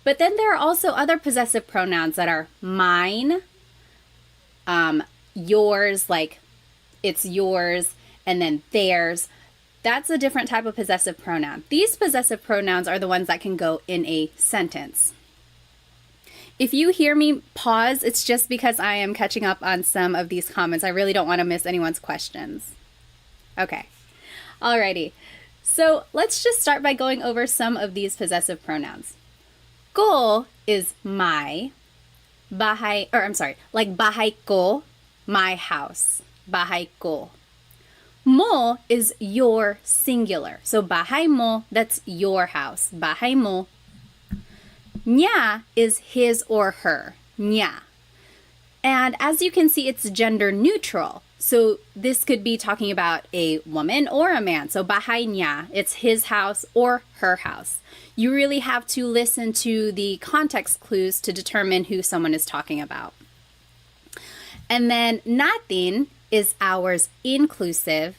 But then there are also other possessive pronouns that are mine, yours, like it's yours, and then theirs. That's a different type of possessive pronoun. These possessive pronouns are the ones that can go in a sentence. If you hear me pause, it's just because I am catching up on some of these comments. I really don't want to miss anyone's questions. Okay, alrighty. So let's just start by going over some of these possessive pronouns. Ko is my, bahay, or I'm sorry, like bahay ko, my house, bahay ko. Mo is your singular. So bahay mo, that's your house, bahay mo. Nya is his or her, nya. And as you can see, it's gender neutral. So this could be talking about a woman or a man. So bahay niya, it's his house or her house. You really have to listen to the context clues to determine who someone is talking about. And then natin is ours inclusive,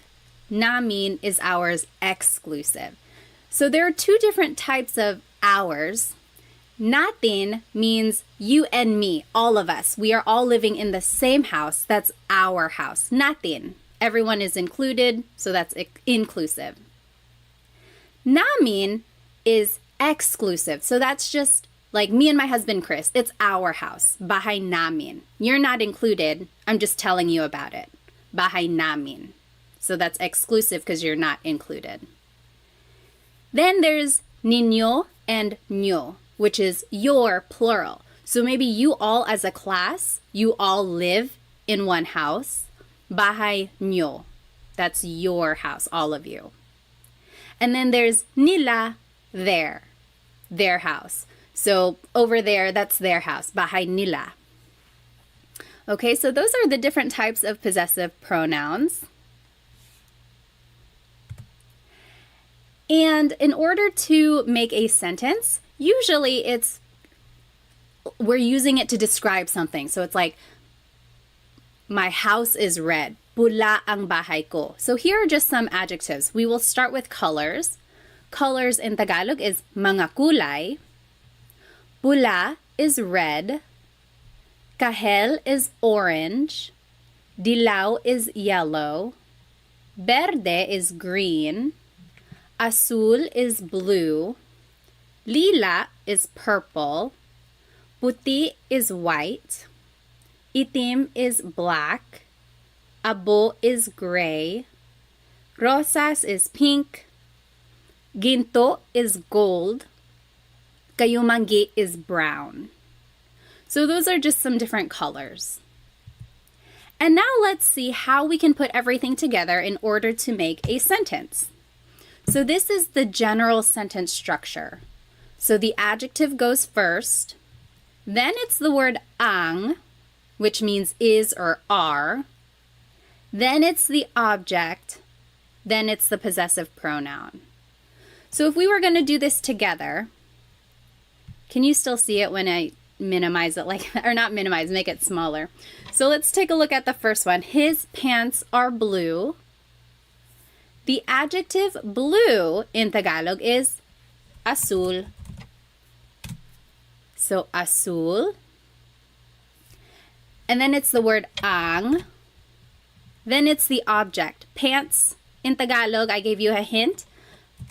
namin is ours exclusive. So there are two different types of ours. Natin means you and me, all of us. We are all living in the same house. That's our house. Natin. Everyone is included, so that's inclusive. Namin is exclusive. So that's just like me and my husband, Chris. It's our house. Bahay namin. You're not included. I'm just telling you about it. Bahay namin. So that's exclusive because you're not included. Then there's ninyo and nyo, which is your plural. So maybe you all as a class, you all live in one house. Bahay nyo. That's your house, all of you. And then there's nila, their house. So over there, that's their house. Bahay nila. Okay, so those are the different types of possessive pronouns. And in order to make a sentence, usually we're using it to describe something. So it's like, my house is red. Pula ang bahay ko. So here are just some adjectives. We will start with colors. Colors in Tagalog is mga kulay. Pula is red. Kahel is orange. Dilaw is yellow. Verde is green. Azul is blue. Lila is purple. Puti is white. Itim is black. Abo is gray. Rosas is pink. Ginto is gold. Kayumangi is brown. So those are just some different colors. And now let's see how we can put everything together in order to make a sentence. So this is the general sentence structure. So the adjective goes first. Then it's the word ang, which means is or are. Then it's the object. Then it's the possessive pronoun. So if we were going to do this together, can you still see it when I minimize it like that? Or not minimize, make it smaller. So let's take a look at the first one. His pants are blue. The adjective blue in Tagalog is azul. So azul. And then it's the word ang. Then it's the object. Pants, in Tagalog, I gave you a hint.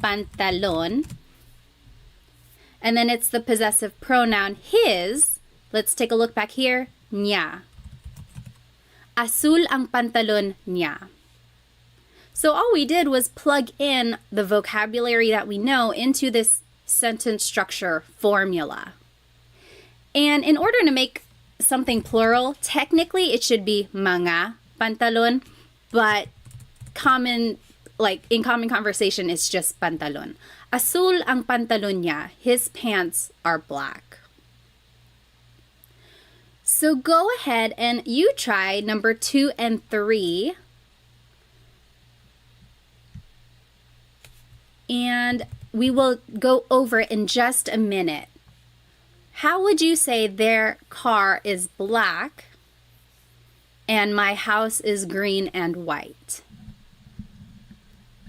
Pantalon. And then it's the possessive pronoun his. Let's take a look back here. Niya. Azul ang pantalon niya. So all we did was plug in the vocabulary that we know into this sentence structure formula. And in order to make something plural, technically it should be mga pantalon, but in common conversation, it's just pantalon. Azul ang pantalon niya. His pants are black. So go ahead and you try number 2 and 3. And we will go over it in just a minute. How would you say their car is black and my house is green and white?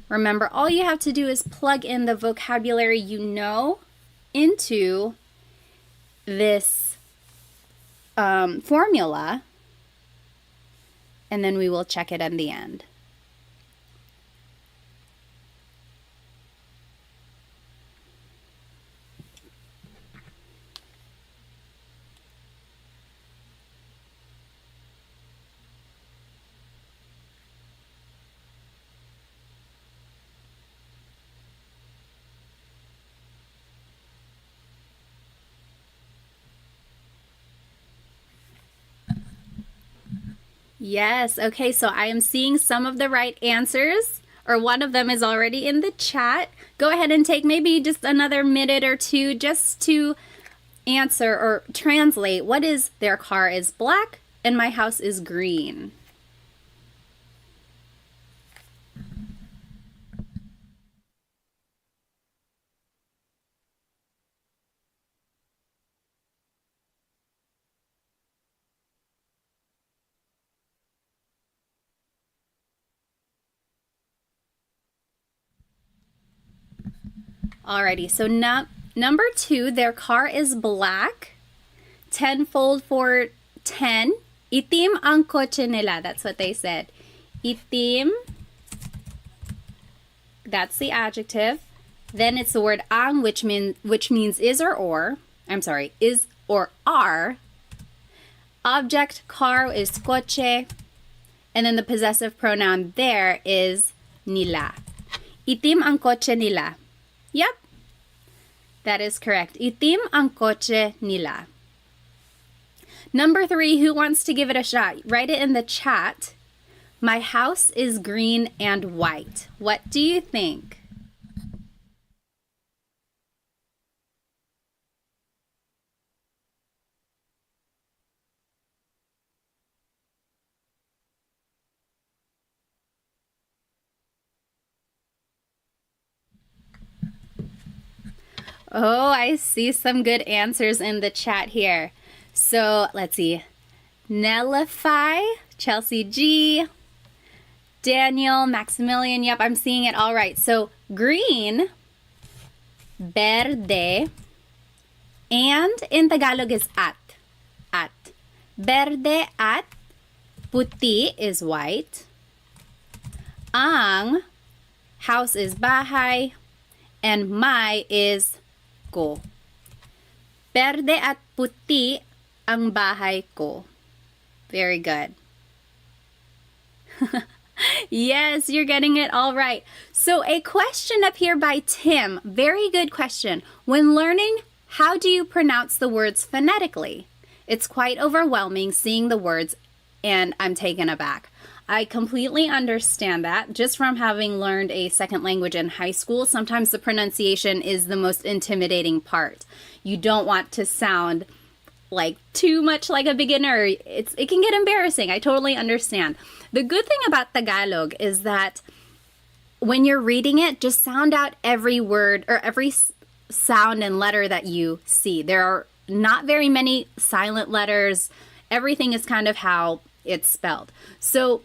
Remember, all you have to do is plug in the vocabulary you know into this formula, and then we will check it in the end. Yes, okay, so I am seeing some of the right answers, or one of them is already in the chat. Go ahead and take maybe just another minute or two just to answer or translate what is their car is black and my house is green. Alrighty, so number 2, their car is black. Tenfold for 10. Itim ang kotse nila. That's what they said. Itim. That's the adjective. Then it's the word ang, which means is or. I'm sorry, is or are. Object car is kotse. And then the possessive pronoun there is nila. Itim ang kotse nila. Yep, that is correct. Itim ang kotse nila. Number 3, who wants to give it a shot? Write it in the chat. My house is green and white. What do you think? Oh, I see some good answers in the chat here. So let's see. Nellify, Chelsea G, Daniel, Maximilian. Yep, I'm seeing it all right. So green, verde, and in Tagalog is at. At. Verde at, puti is white. Ang, house is bahay, and my is ko. Verde at puti ang bahay ko. Very good. Yes, you're getting it all right. So a question up here by Tim. Very good question. When learning, how do you pronounce the words phonetically? It's quite overwhelming seeing the words, and I'm taken aback. I completely understand that. Just from having learned a second language in high school, sometimes the pronunciation is the most intimidating part. You don't want to sound like too much like a beginner. It can get embarrassing. I totally understand. The good thing about Tagalog is that when you're reading it, just sound out every word or every sound and letter that you see. There are not very many silent letters. Everything is kind of how it's spelled. So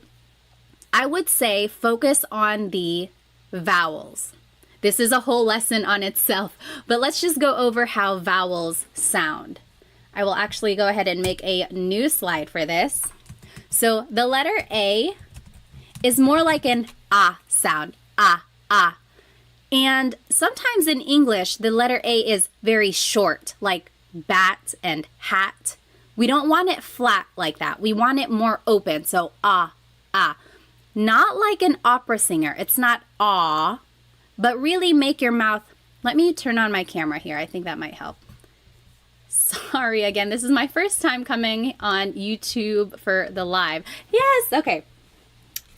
I would say focus on the vowels. This is a whole lesson on itself, but let's just go over how vowels sound. I will actually go ahead and make a new slide for this. So the letter A is more like an ah sound, ah, ah. And sometimes in English, the letter A is very short, like bat and hat. We don't want it flat like that. We want it more open, so ah, ah. Not like an opera singer. It's not ah, but really make your mouth. Let me turn on my camera here. I think that might help. Sorry again, this is my first time coming on YouTube for the live. Yes, okay.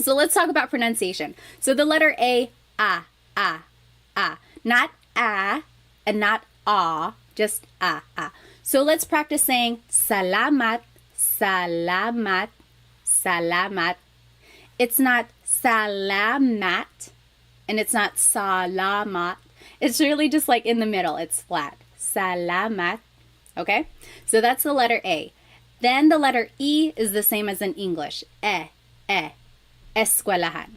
So let's talk about pronunciation. So the letter A, ah, ah, ah. Not ah and not ah, just ah, ah. So let's practice saying salamat, salamat, salamat. It's not salamat and it's not salamat. It's really just like in the middle. It's flat. Salamat. Okay? So that's the letter A. Then the letter E is the same as in English. Eskwelahan.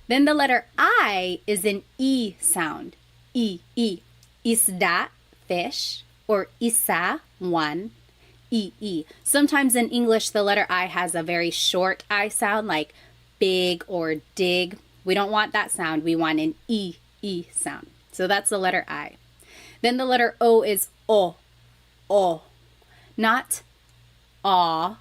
Then the letter I is an E sound. E. Isda, fish, or isa, one. E. Sometimes in English, the letter I has a very short I sound, like big or dig. We don't want that sound. We want an E sound. So that's the letter I. Then the letter O is O. Not aw,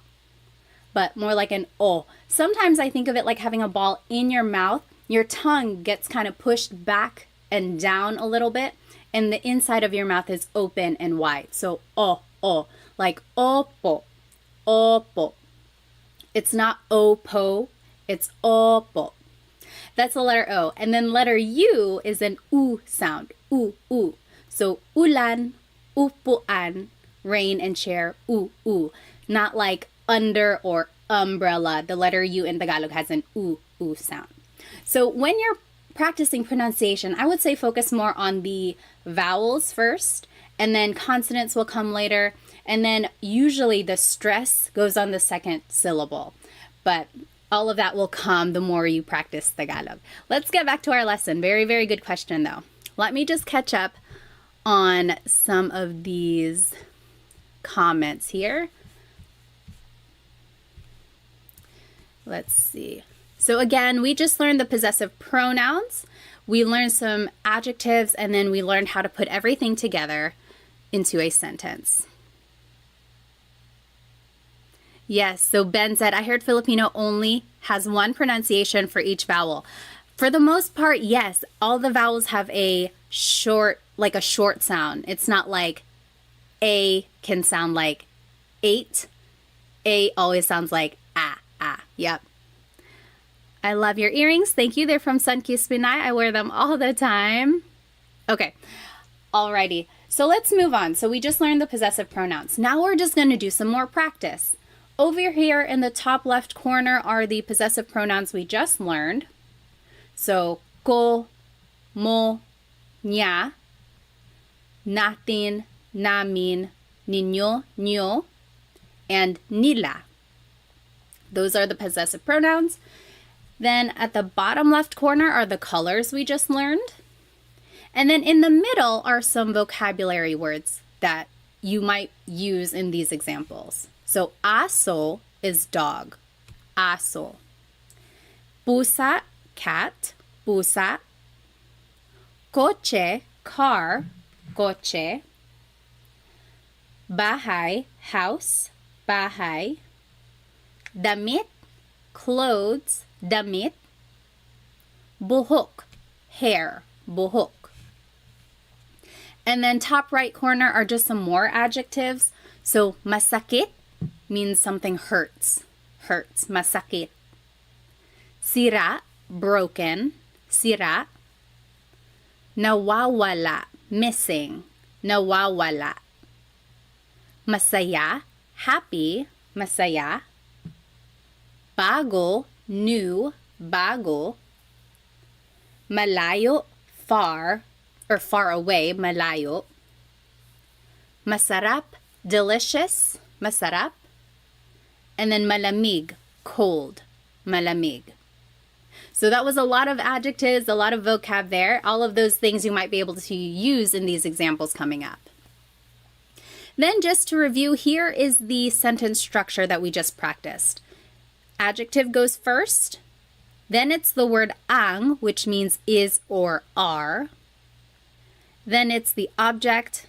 but more like an O. Sometimes I think of it like having a ball in your mouth. Your tongue gets kind of pushed back and down a little bit, and the inside of your mouth is open and wide. So O, like opo, opo. It's not opo, it's opo. That's the letter O. And then letter U is an U sound, U. So ulan, upuan, rain and chair, u. Not like under or umbrella. The letter U in Tagalog has an u sound. So when you're practicing pronunciation, I would say focus more on the vowels first, and then consonants will come later, and then usually the stress goes on the second syllable. But all of that will come the more you practice Tagalog. Let's get back to our lesson. Very, very good question though. Let me just catch up on some of these comments here. Let's see. So again, we just learned the possessive pronouns. We learned some adjectives, and then we learned how to put everything together into a sentence. Yes, so Ben said, I heard Filipino only has one pronunciation for each vowel. For the most part, yes, all the vowels have a short sound. It's not like A can sound like 8. A always sounds like ah. Yep. I love your earrings. Thank you. They're from Sunkissed Pinay. I wear them all the time. Okay. Alrighty. So let's move on. So we just learned the possessive pronouns. Now we're just going to do some more practice. Over here in the top left corner are the possessive pronouns we just learned. So ko, mo, niya, natin, namin, ninyo, nyo, and nila. Those are the possessive pronouns. Then at the bottom left corner are the colors we just learned. And then in the middle are some vocabulary words that you might use in these examples. So aso is dog. Aso. Pusa, cat. Pusa. Coche, car. Coche. Bahay, house. Bahay. Damit, clothes. Damit. Buhok, hair. Buhok. And then top right corner are just some more adjectives. So masakit means something hurts. Hurts. Masakit. Sira, broken. Sira. Nawawala, missing. Nawawala. Masaya, happy. Masaya. Bago, new. Bago. Malayo, far, or far away. Malayo. Masarap, delicious. Masarap. And then malamig, cold. Malamig. So that was a lot of adjectives, a lot of vocab there. All of those things you might be able to use in these examples coming up. Then just to review, here is the sentence structure that we just practiced. Adjective goes first. Then it's the word ang, which means is or are. Then it's the object.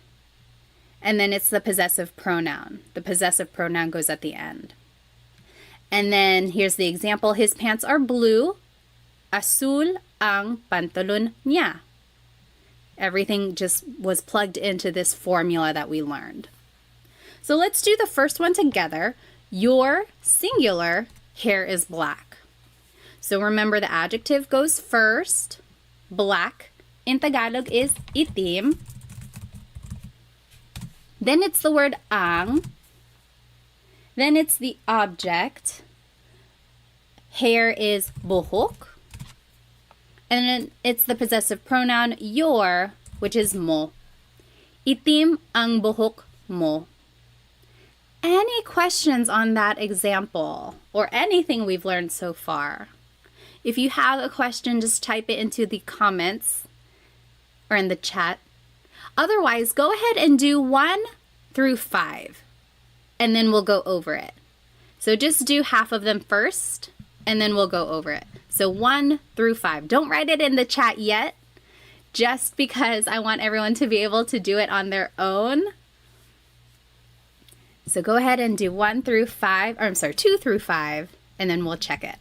And then it's the possessive pronoun. The possessive pronoun goes at the end. And then here's the example. His pants are blue. Azul ang pantalon niya. Everything just was plugged into this formula that we learned. So let's do the first one together. Your singular hair is black. So remember the adjective goes first. Black in Tagalog is itim. Then it's the word ang. Then it's the object. Hair is buhok. And then it's the possessive pronoun your, which is mo. Itim ang buhok mo. Any questions on that example or anything we've learned so far? If you have a question, just type it into the comments or in the chat. Otherwise, go ahead and do 1 through 5, and then we'll go over it. So just do half of them first, and then we'll go over it. So 1 through 5. Don't write it in the chat yet, just because I want everyone to be able to do it on their own. So go ahead and do 1 through 5, or I'm sorry, 2 through 5, and then we'll check it.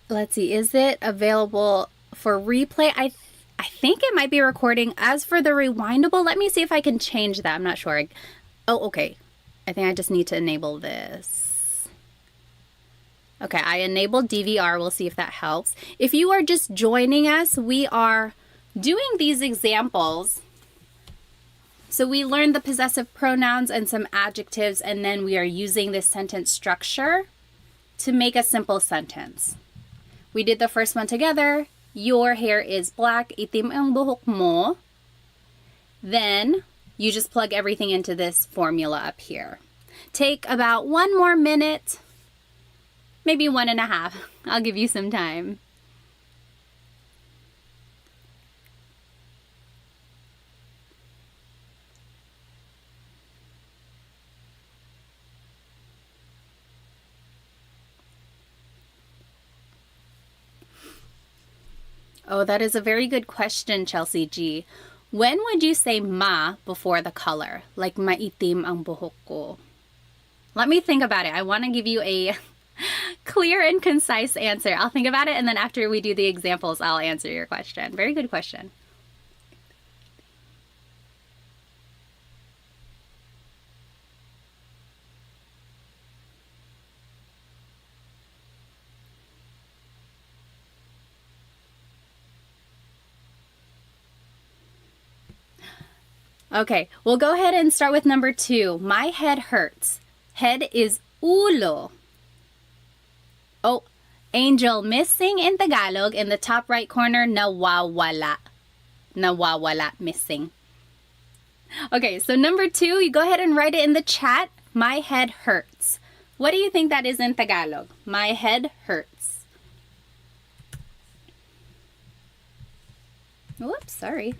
Let's see, is it available for replay? I think it might be recording. As for the rewindable, let me see if I can change that. I'm not sure. Oh, okay. I think I just need to enable this. Okay, I enabled DVR. We'll see if that helps. If you are just joining us, we are doing these examples. So we learned the possessive pronouns and some adjectives, and then we are using this sentence structure to make a simple sentence. We did the first one together. Your hair is black. Itim ang buhok mo. Then you just plug everything into this formula up here. Take about 1 more minute, maybe 1.5. I'll give you some time. Oh, that is a very good question, Chelsea G. When would you say ma before the color? Like maitim ang buhok ko. Let me think about it. I want to give you a clear and concise answer. I'll think about it, and then after we do the examples, I'll answer your question. Very good question. Okay, we'll go ahead and start with number 2. My head hurts. Head is ulo. Oh, Angel, missing in Tagalog in the top right corner, nawawala. Nawawala, missing. Okay, so number 2, you go ahead and write it in the chat. My head hurts. What do you think that is in Tagalog? My head hurts. Whoops, sorry.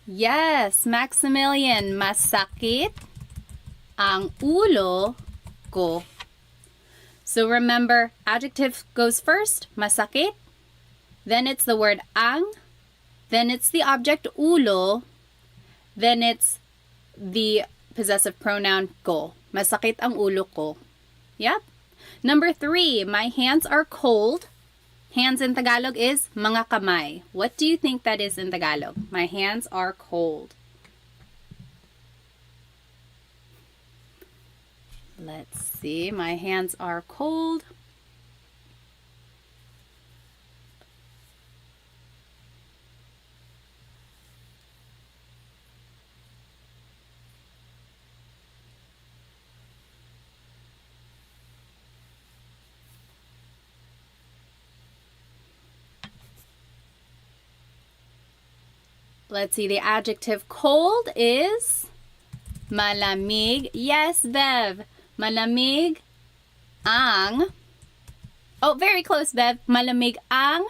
Yes, Maximilian, masakit ang ulo ko. So remember, adjective goes first, masakit. Then it's the word ang. Then it's the object ulo. Then it's the possessive pronoun ko. Masakit ang ulo ko. Yep. Number 3, my hands are cold. Hands in Tagalog is mga kamay. What do you think that is in Tagalog? My hands are cold. Let's see. My hands are cold. Let's see, the adjective cold is malamig. Yes, Bev. Malamig ang. Oh, very close, Bev. Malamig ang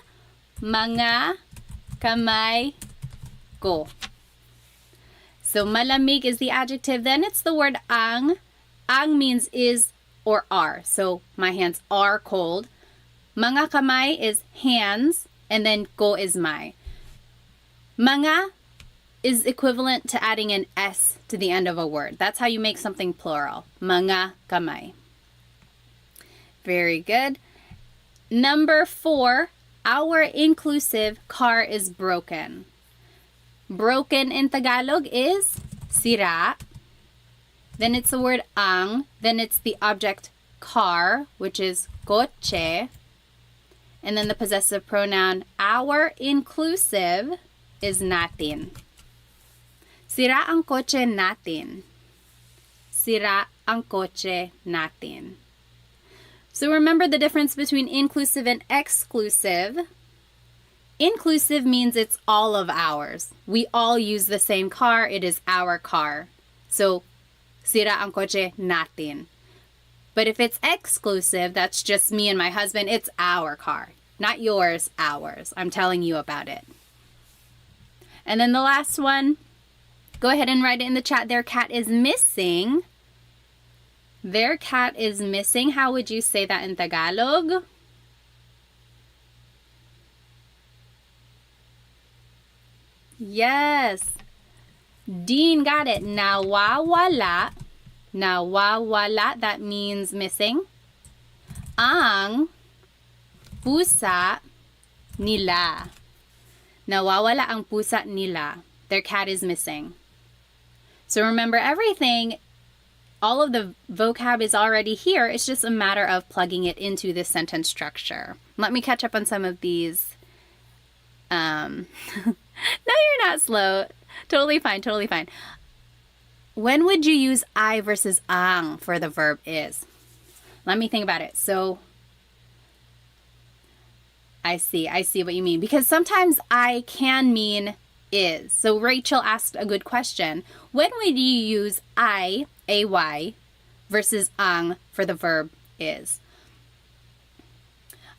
mga kamay ko. So malamig is the adjective. Then it's the word ang. Ang means is or are. So my hands are cold. Mga kamay is hands. And then ko is my. Mga is equivalent to adding an S to the end of a word. That's how you make something plural. Mga kamay. Very good. Number 4, our inclusive car is broken. Broken in Tagalog is sira. Then it's the word ang. Then it's the object car, which is kotse. And then the possessive pronoun our inclusive is natin. Sira ang kotse natin. Sira ang kotse natin. So remember the difference between inclusive and exclusive. Inclusive means it's all of ours. We all use the same car. It is our car. So, sira ang kotse natin. But if it's exclusive, that's just me and my husband. It's our car. Not yours, ours. I'm telling you about it. And then the last one, go ahead and write it in the chat. Their cat is missing. Their cat is missing. How would you say that in Tagalog? Yes. Dean got it. Nawawala. Nawawala, that means missing. Ang pusa nila. Nawawala ang pusa nila. Their cat is missing. So remember everything, all of the vocab is already here. It's just a matter of plugging it into this sentence structure. Let me catch up on some of these. No, you're not slow. Totally fine, totally fine. When would you use I versus ang for the verb is? Let me think about it. So, I see what you mean. Because sometimes I can mean is. So Rachel asked a good question. When would you use I, ay, versus ang for the verb is?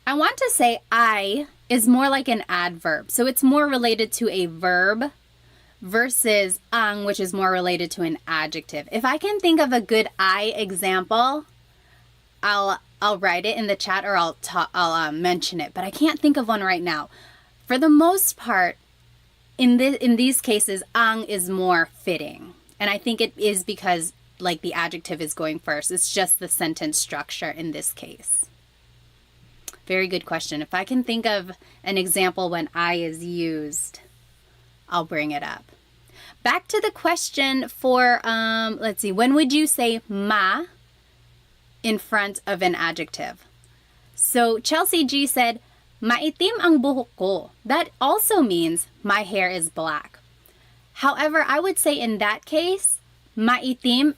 I want to say I is more like an adverb. So it's more related to a verb versus ang, which is more related to an adjective. If I can think of a good I example, I'll write it in the chat or I'll mention it, but I can't think of one right now. For the most part, in these cases, ang is more fitting. And I think it is because like the adjective is going first. It's just the sentence structure in this case. Very good question. If I can think of an example when I is used, I'll bring it up. Back to the question for, let's see, when would you say ma in front of an adjective? So Chelsea G said, maitim ang buhok ko. That also means my hair is black. However, I would say in that case, maitim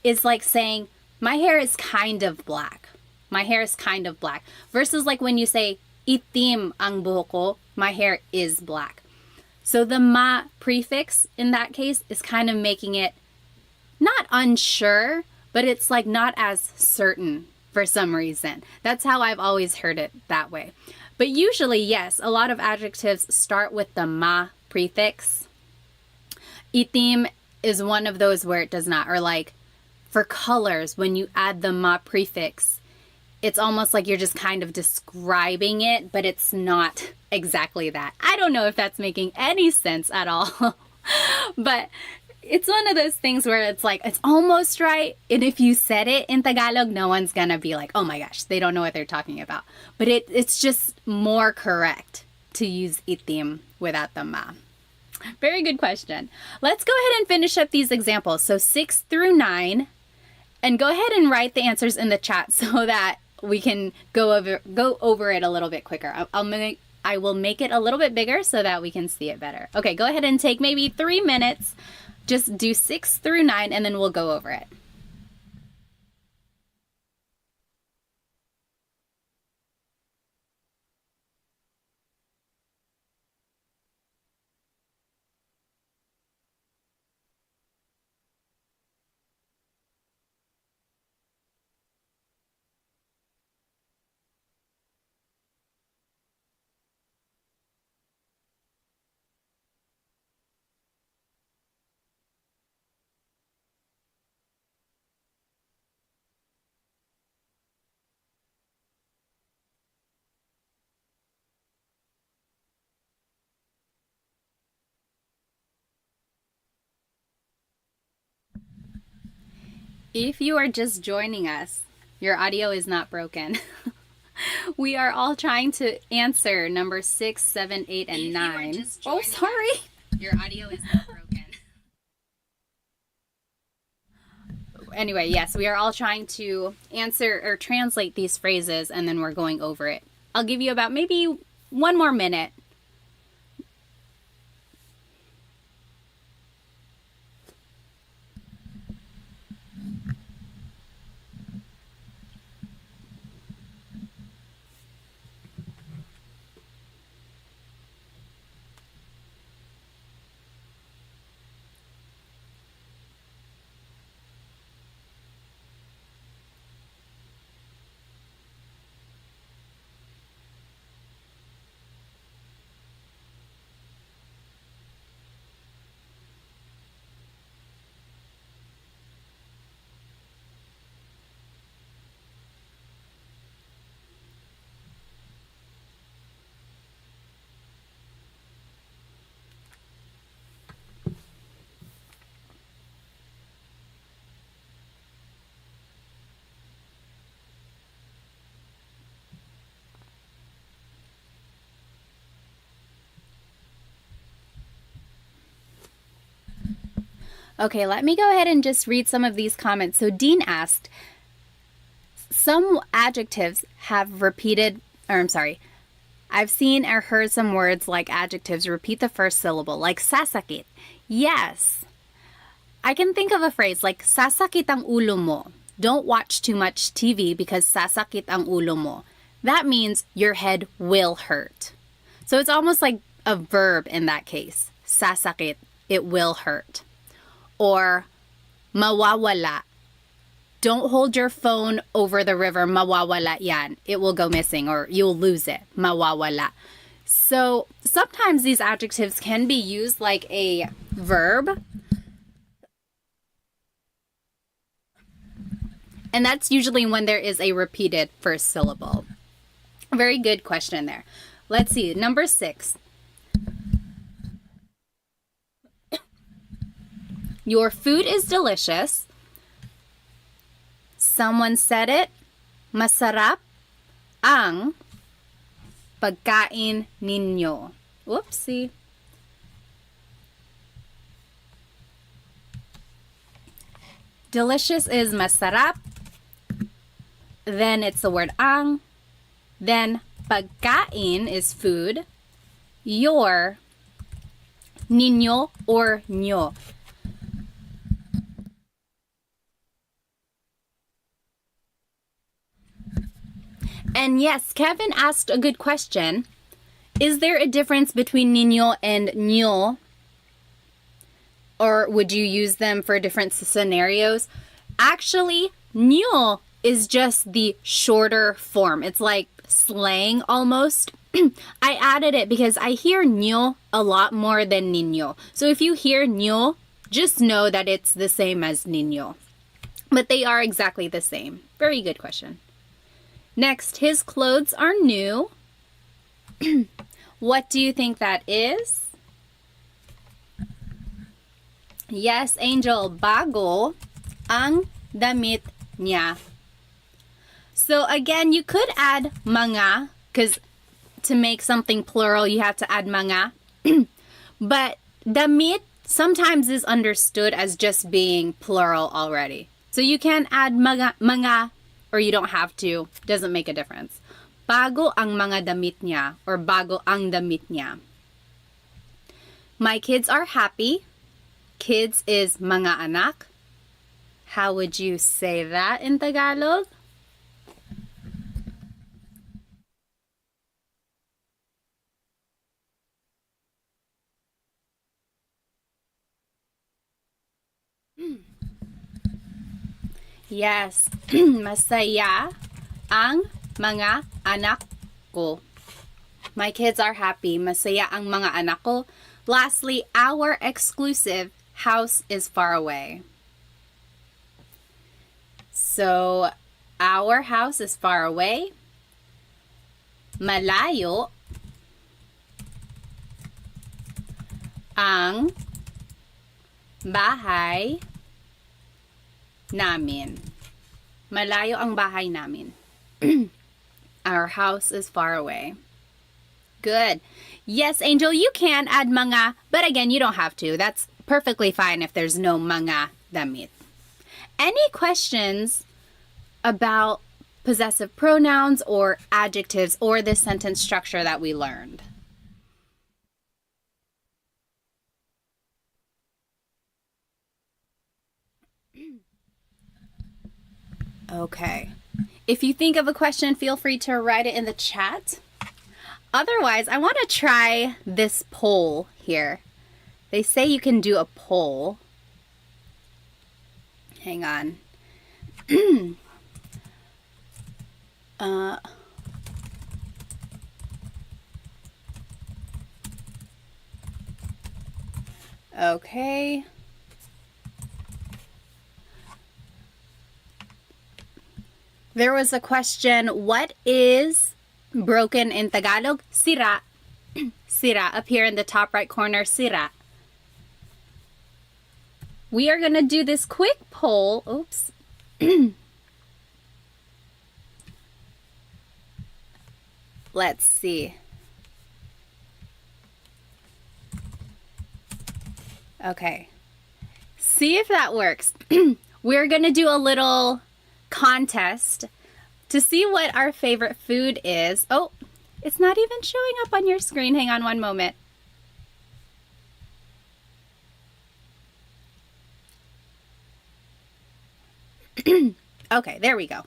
is like saying my hair is kind of black. My hair is kind of black. Versus like when you say itim ang buhok ko, my hair is black. So the ma prefix in that case is kind of making it not unsure, but it's like not as certain for some reason. That's how I've always heard it that way. But usually, yes, a lot of adjectives start with the ma prefix. Itim is one of those where it does not. Or like for colors, when you add the ma prefix, it's almost like you're just kind of describing it, but it's not exactly that. I don't know if that's making any sense at all. But it's one of those things where it's like, it's almost right. And if you said it in Tagalog, no one's gonna be like, oh my gosh, they don't know what they're talking about. But it's just more correct to use itim without the ma. Very good question. Let's go ahead and finish up these examples. So 6 through 9, and go ahead and write the answers in the chat so that we can go over it a little bit quicker. I will make it a little bit bigger so that we can see it better. Okay, go ahead and take maybe 3 minutes. Just do 6 through 9 and then we'll go over it. If you are just joining us, your audio is not broken. We are all trying to answer number 6, 7, 8, and 9. Oh, sorry. Your audio is not broken. Anyway, yes, we are all trying to answer or translate these phrases, and then we're going over it. I'll give you about maybe 1 more minute. Okay, let me go ahead and just read some of these comments. So Dean asked, some adjectives have repeated, or I'm sorry, I've seen or heard some words like adjectives repeat the first syllable, like sasakit. Yes. I can think of a phrase like sasakit ang ulo mo. Don't watch too much TV because sasakit ang ulo mo. That means your head will hurt. So it's almost like a verb in that case. Sasakit, it will hurt. Or mawawala. Don't hold your phone over the river. Mawawala yan. It will go missing or you'll lose it. Mawawala. So sometimes these adjectives can be used like a verb. And that's usually when there is a repeated first syllable. Very good question there. Let's see. Number 6. Your food is delicious. Someone said it. Masarap ang pagkain ninyo. Whoopsie. Delicious is masarap. Then it's the word ang. Then pagkain is food. Your, ninyo or nyo. And yes, Kevin asked a good question. Is there a difference between niño and ño? Or would you use them for different scenarios? Actually, ño is just the shorter form. It's like slang almost. I added it because I hear ño a lot more than niño. So if you hear ño, just know that it's the same as niño. But they are exactly the same. Very good question. Next, his clothes are new. What do you think that is? Yes, Angel, bago ang damit niya. So again, you could add mga, because to make something plural, you have to add mga. But damit sometimes is understood as just being plural already. So you can add mga, or you don't have to. Doesn't make a difference. Bago ang mga damit niya, or bago ang damit niya. My kids are happy. Kids is mga anak. How would you say that in Tagalog? Yes, masaya ang mga anak ko. My kids are happy. Masaya ang mga anak ko. Lastly, our exclusive house is far away. So, our house is far away. Malayo ang bahay namin. Malayo ang bahay namin. Our house is far away. Good. Yes, Angel, you can add mga, but again, you don't have to. That's perfectly fine if there's no mga damit. Any questions about possessive pronouns or adjectives or the sentence structure that we learned? Okay. If you think of a question, feel free to write it in the chat. Otherwise, I want to try this poll here. They say you can do a poll. Hang on. Okay. There was a question, what is broken in Tagalog? Sira. Sira, up here in the top right corner, sira. We are going to do this quick poll. Oops. Let's see. Okay. See if that works. We're going to do a little contest to see what our favorite food is. Oh, it's not even showing up on your screen. Hang on one moment. Okay, there we go.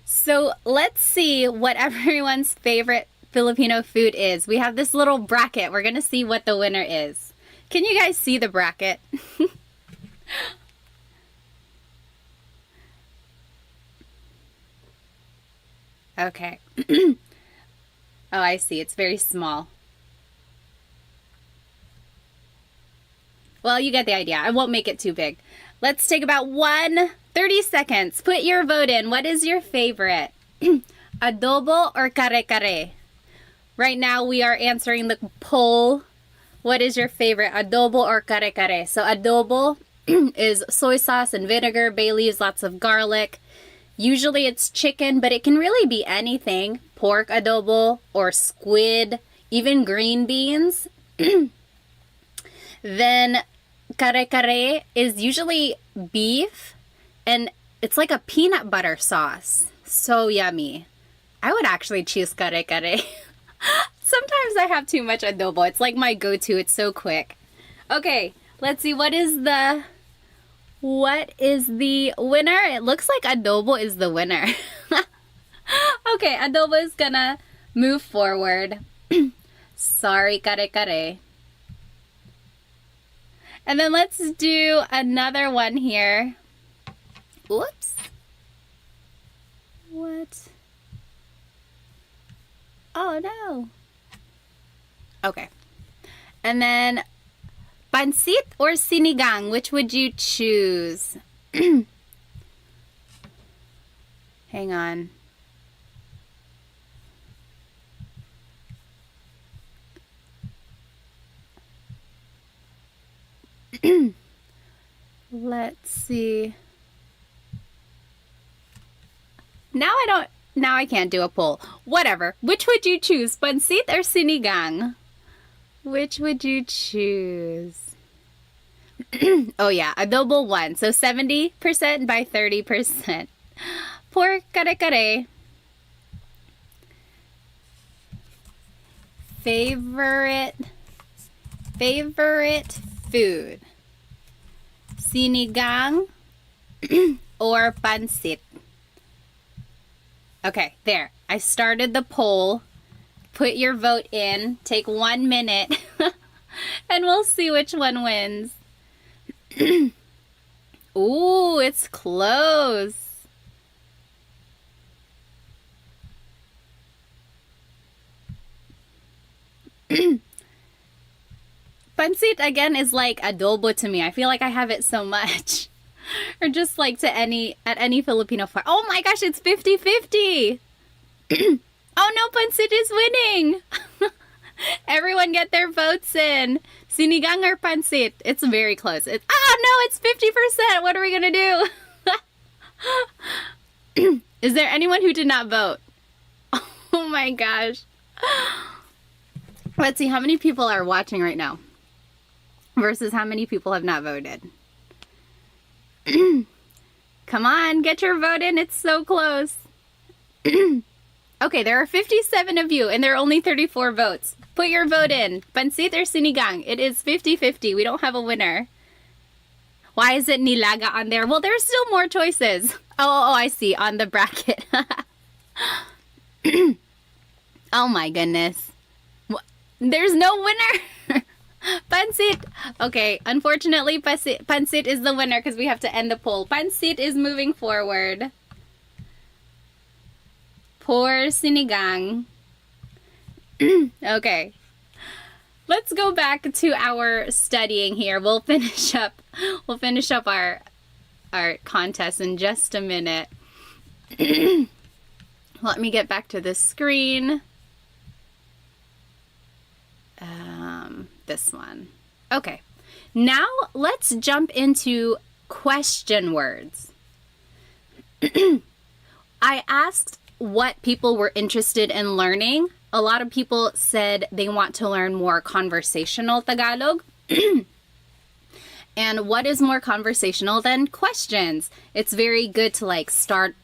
So let's see what everyone's favorite Filipino food is. We have this little bracket. We're going to see what the winner is. Can you guys see the bracket? Okay. Oh, I see. It's very small. Well, you get the idea. I won't make it too big. Let's take about 30 seconds. Put your vote in. What is your favorite? Adobo or kare-kare? Right now, we are answering the poll. What is your favorite? Adobo or kare-kare? So adobo is soy sauce and vinegar, bay leaves, lots of garlic. Usually it's chicken, but it can really be anything. Pork adobo or squid, even green beans. Then kare-kare is usually beef, and it's like a peanut butter sauce. So yummy. I would actually choose kare-kare. Sometimes I have too much adobo. It's like my go-to. It's so quick. Okay, let's see. What is the winner? It looks like adobo is the winner. Okay, adobo is gonna move forward. Sorry, kare-kare. And then let's do another one here. Oops. What? Oh no. Okay. And then Pansit or sinigang? Which would you choose? Hang on. Let's see. Now I can't do a poll. Whatever. Which would you choose? Pansit or sinigang? Which would you choose? Oh yeah, adobo 1. So 70% by 30%. Pork kare-kare. Favorite food. Sinigang or pansit? Okay, there. I started the poll. Put your vote in. Take 1 minute. And we'll see which one wins. Ooh, it's close. Pansit, again, is like adobo to me. I feel like I have it so much. Or just like at any Filipino farm. Oh my gosh, it's 50-50. Oh no, Pansit is winning. Everyone get their votes in. Sinigang or Pansit? It's very close. No, it's 50%. What are we going to do? Is there anyone who did not vote? Oh my gosh. Let's see how many people are watching right now versus how many people have not voted. Come on, get your vote in. It's so close. Okay, there are 57 of you and there are only 34 votes. Put your vote in. Pansit or sinigang? It is 50-50. We don't have a winner. Why is it nilaga on there? Well, there's still more choices. Oh, I see. On the bracket. Oh my goodness. There's no winner. Pansit. Okay, unfortunately, Pansit is the winner because we have to end the poll. Pansit is moving forward. Poor sinigang. Okay. Let's go back to our studying here. We'll finish up our contest in just a minute. Let me get back to the screen. This one. Okay. Now let's jump into question words. I asked what people were interested in learning. A lot of people said they want to learn more conversational Tagalog. And what is more conversational than questions? It's very good to start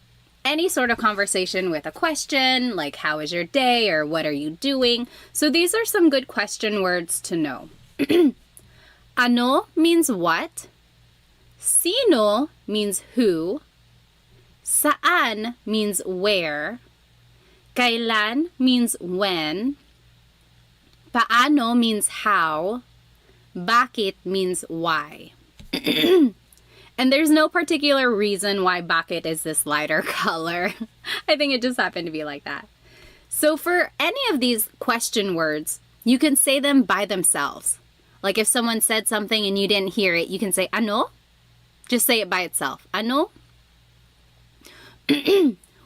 any sort of conversation with a question, like how is your day or what are you doing? So these are some good question words to know. Ano means what? Sino means who. Saan means where. Kailan means when. Paano means how. Bakit means why. And there's no particular reason why bakit is this lighter color. I think it just happened to be like that. So for any of these question words, you can say them by themselves. Like if someone said something and you didn't hear it, you can say ano. Just say it by itself. Ano.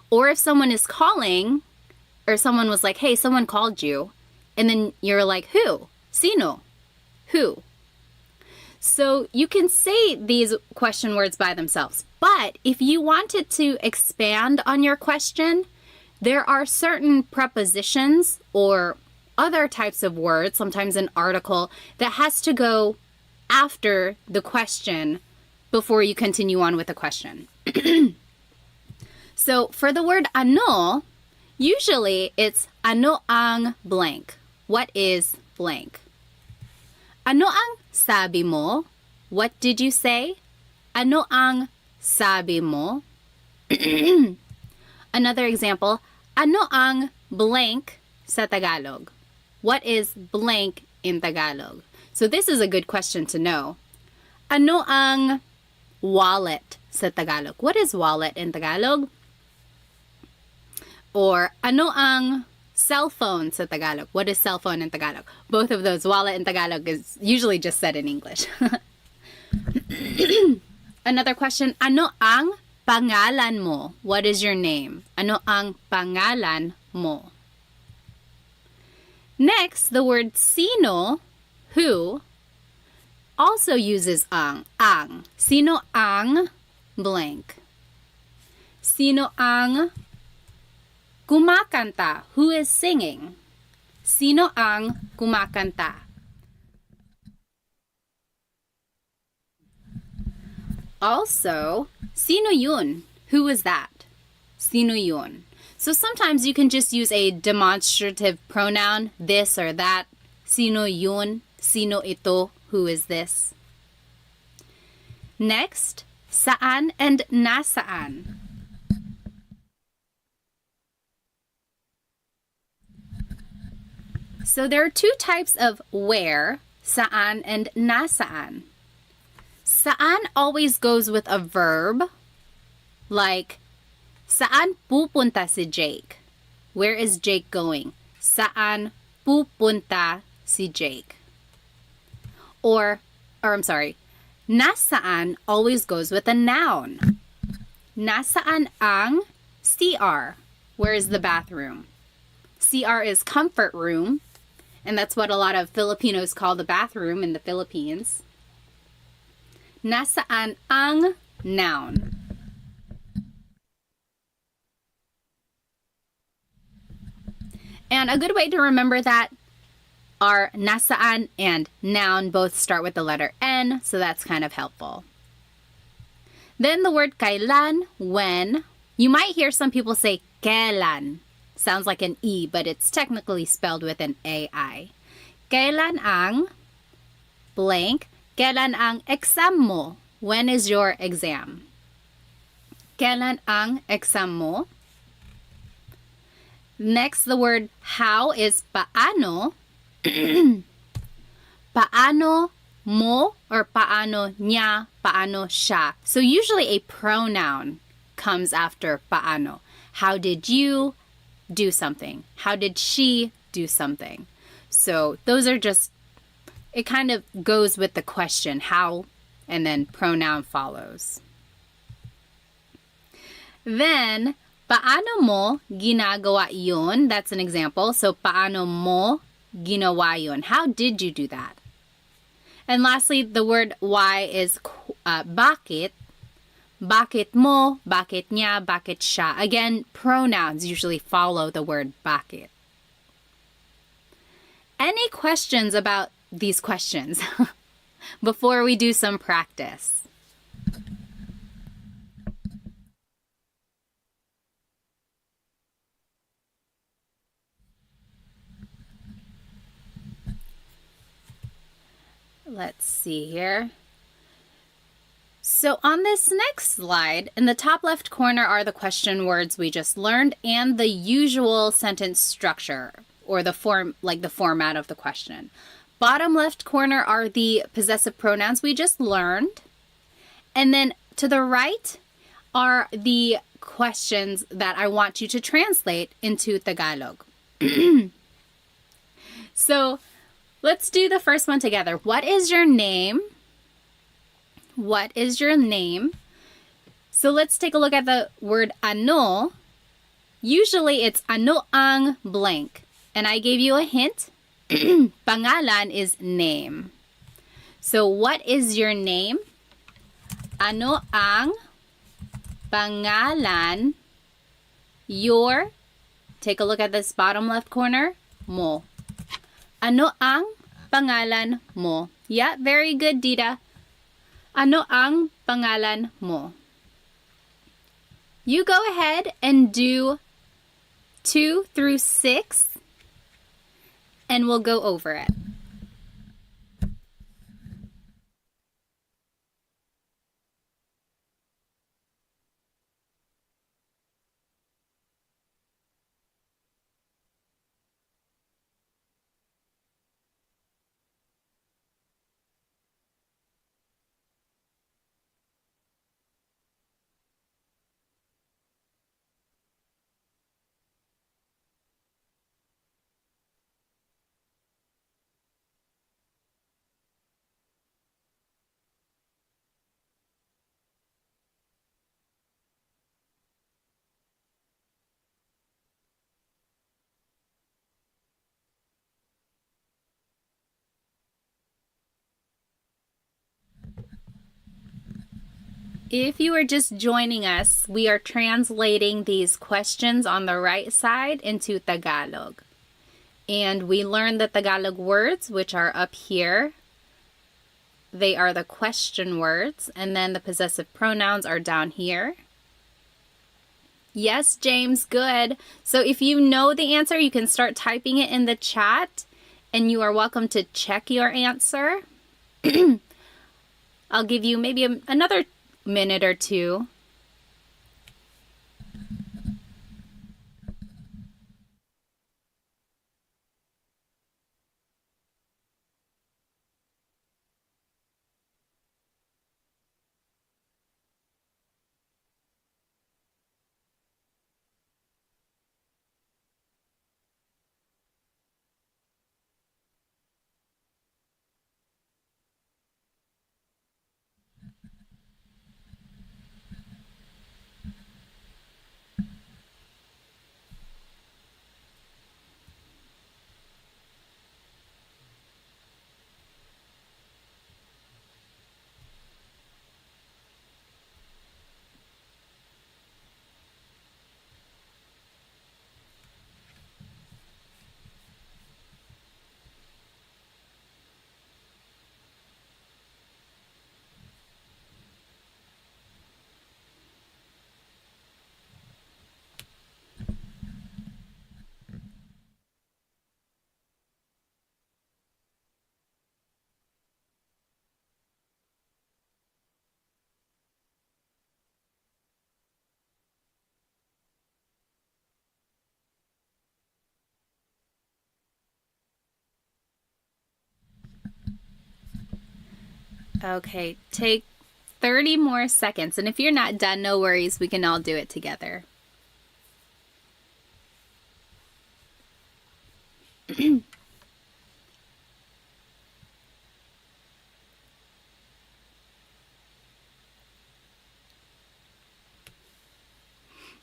Or if someone is calling, or someone was like, hey, someone called you, and then you're like, who? Sino? Who? So you can say these question words by themselves. But if you wanted to expand on your question, there are certain prepositions or other types of words, sometimes an article, that has to go after the question before you continue on with the question. So for the word ano, usually it's ano ang blank. What is blank? Ano ang sabi mo? What did you say? Ano ang sabi mo? Another example, ano ang blank sa Tagalog? What is blank in Tagalog? So this is a good question to know. Ano ang wallet sa Tagalog? What is wallet in Tagalog? Or ano ang Cell phone sa Tagalog. What is cell phone in Tagalog? Both of those. Wallet in Tagalog is usually just said in English. Another question. Ano ang pangalan mo? What is your name? Ano ang pangalan mo? Next, the word sino, who, also uses ang. Sino ang blank? Sino ang kumakanta? Who is singing? Sino ang kumakanta? Also, sino yun? Who is that? Sino yun? So sometimes you can just use a demonstrative pronoun, this or that. Sino yun? Sino ito? Who is this? Next, saan and nasaan. So there are two types of where, saan and nasaan. Saan always goes with a verb, like, saan pupunta si Jake? Where is Jake going? Saan pupunta si Jake? Or I'm sorry, nasaan always goes with a noun. Nasaan ang CR? Where is the bathroom? CR is comfort room, and that's what a lot of Filipinos call the bathroom in the Philippines. Nasaan ang noun? And a good way to remember that are nasaan and noun both start with the letter N, so that's kind of helpful. Then the word kailan, when. You might hear some people say kailan. Sounds like an E, but it's technically spelled with an AI. Kailan ang blank? Kailan ang exam mo? When is your exam? Kailan ang exam mo? Next, the word how is paano. Paano mo or paano niya, paano siya. So usually a pronoun comes after paano. How did you do something? How did she do something? So those are just, it kind of goes with the question, how, and then pronoun follows. Then, paano mo ginagawa yun? That's an example. So, paano mo ginawa yun? How did you do that? And lastly, the word why is bakit. Bakit mo, bakit niya, bakit siya. Again, pronouns usually follow the word bakit. Any questions about these questions before we do some practice? Let's see here. So on this next slide, in the top left corner are the question words we just learned and the usual sentence structure or the format of the question. Bottom left corner are the possessive pronouns we just learned. And then to the right are the questions that I want you to translate into Tagalog. So let's do the first one together. What is your name? What is your name? So let's take a look at the word ano. Usually it's ano ang blank. And I gave you a hint. Pangalan is name. So what is your name? Ano ang pangalan? Your, take a look at this bottom left corner, mo. Ano ang pangalan mo? Yeah, very good, Dita. Ano ang pangalan mo? You go ahead and do 2 through 6, and we'll go over it. If you are just joining us, we are translating these questions on the right side into Tagalog. And we learned the Tagalog words, which are up here. They are the question words, and then the possessive pronouns are down here. Yes, James, good. So if you know the answer, you can start typing it in the chat, and you are welcome to check your answer. I'll give you maybe another minute or two. Okay, take 30 more seconds. And if you're not done, no worries. We can all do it together.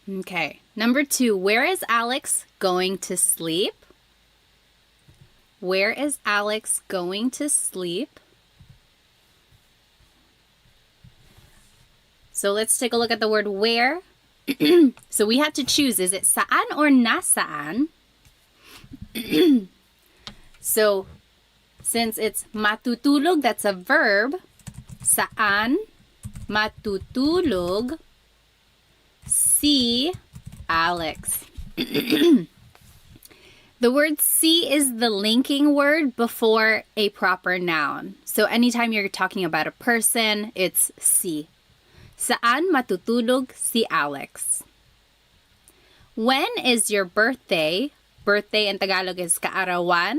Okay, number 2, where is Alex going to sleep? Where is Alex going to sleep? So let's take a look at the word where. So we have to choose, is it saan or nasaan? So since it's matutulog, that's a verb. Saan matutulog si Alex. The word si is the linking word before a proper noun. So anytime you're talking about a person, it's si. Saan matutulog si Alex? When is your birthday? Birthday in Tagalog is kaarawan.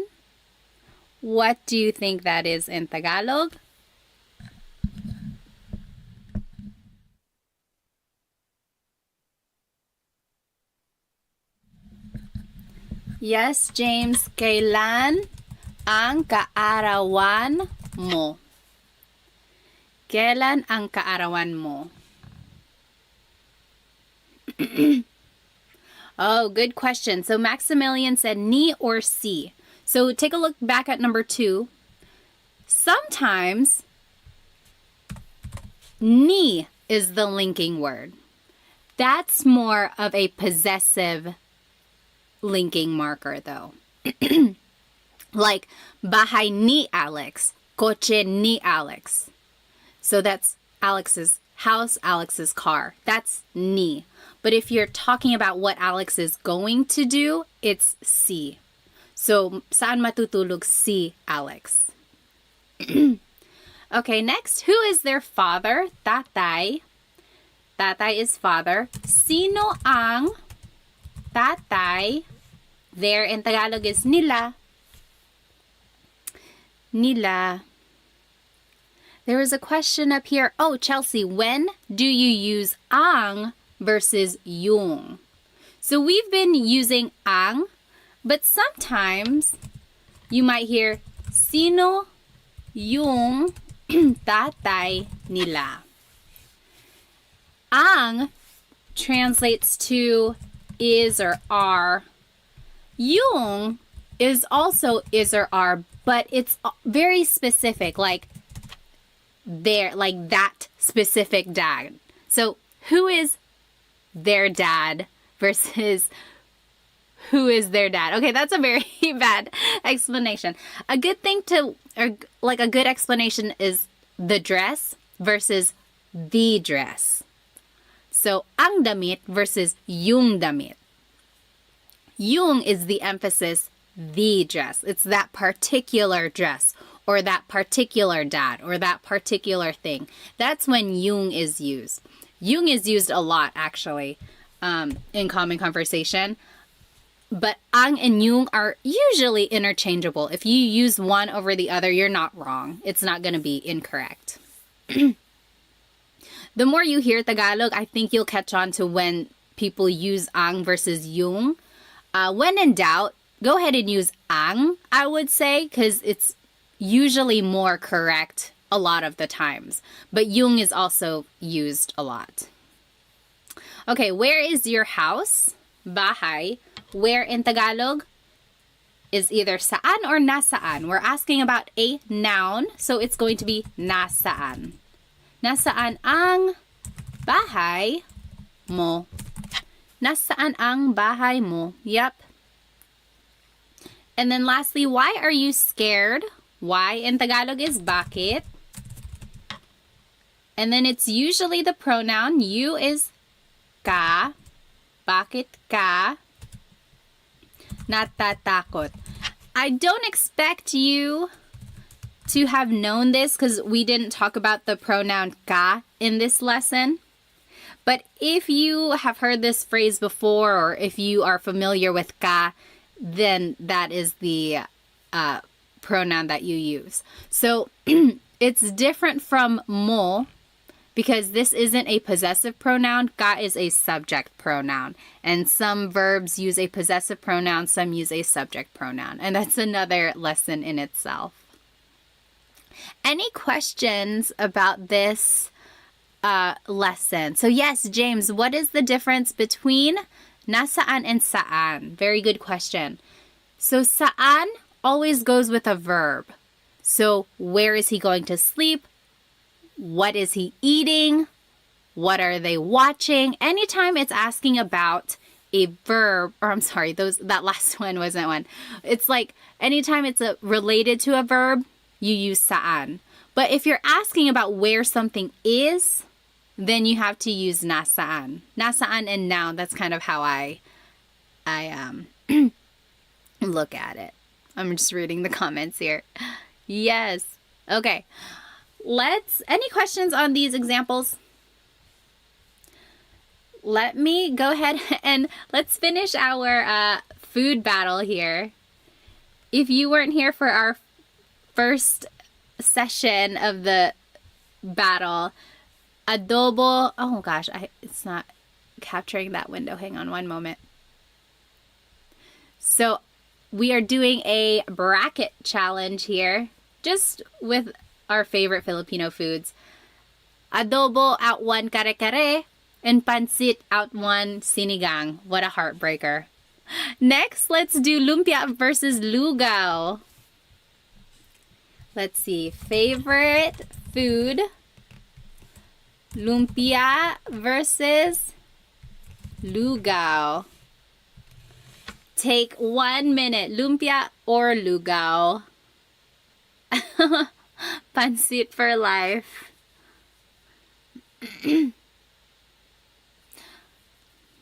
What do you think that is in Tagalog? Yes, James. Kailan ang kaarawan mo? Kailan ang kaarawan mo? Oh, good question. So Maximilian said ni or si. So take a look back at number 2. Sometimes ni is the linking word. That's more of a possessive linking marker though. Like bahay ni Alex, kotse ni Alex. So that's Alex's house, Alex's car. That's ni. But if you're talking about what Alex is going to do, it's si. So, saan matutulog si Alex? Okay, next. Who is their father? Tatay. Tatay is father. Sino ang tatay? There in Tagalog is nila. Nila. There is a question up here. Oh, Chelsea, when do you use ang versus yung? So we've been using ang, but sometimes you might hear sino yung tatay nila. Ang translates to is or are. Yung is also is or are, but it's very specific, like their, like that specific dad. So who is their dad versus who is their dad? Okay, that's a very bad explanation. A good thing to, or like a good explanation is the dress versus the dress. So, ang damit versus yung damit. Yung is the emphasis, the dress. It's that particular dress or that particular dad or that particular thing. That's when yung is used. Yung is used a lot, actually, in common conversation. But ang and yung are usually interchangeable. If you use one over the other, you're not wrong. It's not going to be incorrect. The more you hear Tagalog, I think you'll catch on to when people use ang versus yung. When in doubt, go ahead and use ang, I would say, because it's usually more correct a lot of the times. But yung is also used a lot. Okay, where is your house? Bahay. Where in Tagalog is either saan or nasaan. We're asking about a noun, so it's going to be nasaan. Nasaan ang bahay mo? Nasaan ang bahay mo? Yep. And then lastly, why are you scared? Why in Tagalog is bakit. And then it's usually the pronoun. You is ka. Bakit ka natatakot? I don't expect you to have known this because we didn't talk about the pronoun ka in this lesson. But if you have heard this phrase before or if you are familiar with ka, then that is the pronoun that you use. So it's different from mo because this isn't a possessive pronoun. Ka is a subject pronoun. And some verbs use a possessive pronoun, some use a subject pronoun. And that's another lesson in itself. Any questions about this lesson? So yes, James, what is the difference between nasaan and saan? Very good question. So saan always goes with a verb. So where is he going to sleep? What is he eating? What are they watching? Anytime it's asking about a verb, or I'm sorry, that last one wasn't one. It's like anytime it's related to a verb, you use saan. But if you're asking about where something is, then you have to use nasaan. Nasaan and noun, that's kind of how I look at it. I'm just reading the comments here. Yes. Okay. Any questions on these examples? Let me go ahead and let's finish our food battle here. If you weren't here for our first session of the battle, adobo, oh gosh, it's not capturing that window. Hang on one moment. So we are doing a bracket challenge here, just with our favorite Filipino foods. Adobo out one kare-kare, and pancit out one sinigang. What a heartbreaker. Next, let's do lumpia versus lugaw. Let's see. Favorite food. Lumpia versus lugaw. Take 1 minute. Lumpia or lugaw? Pancit for life.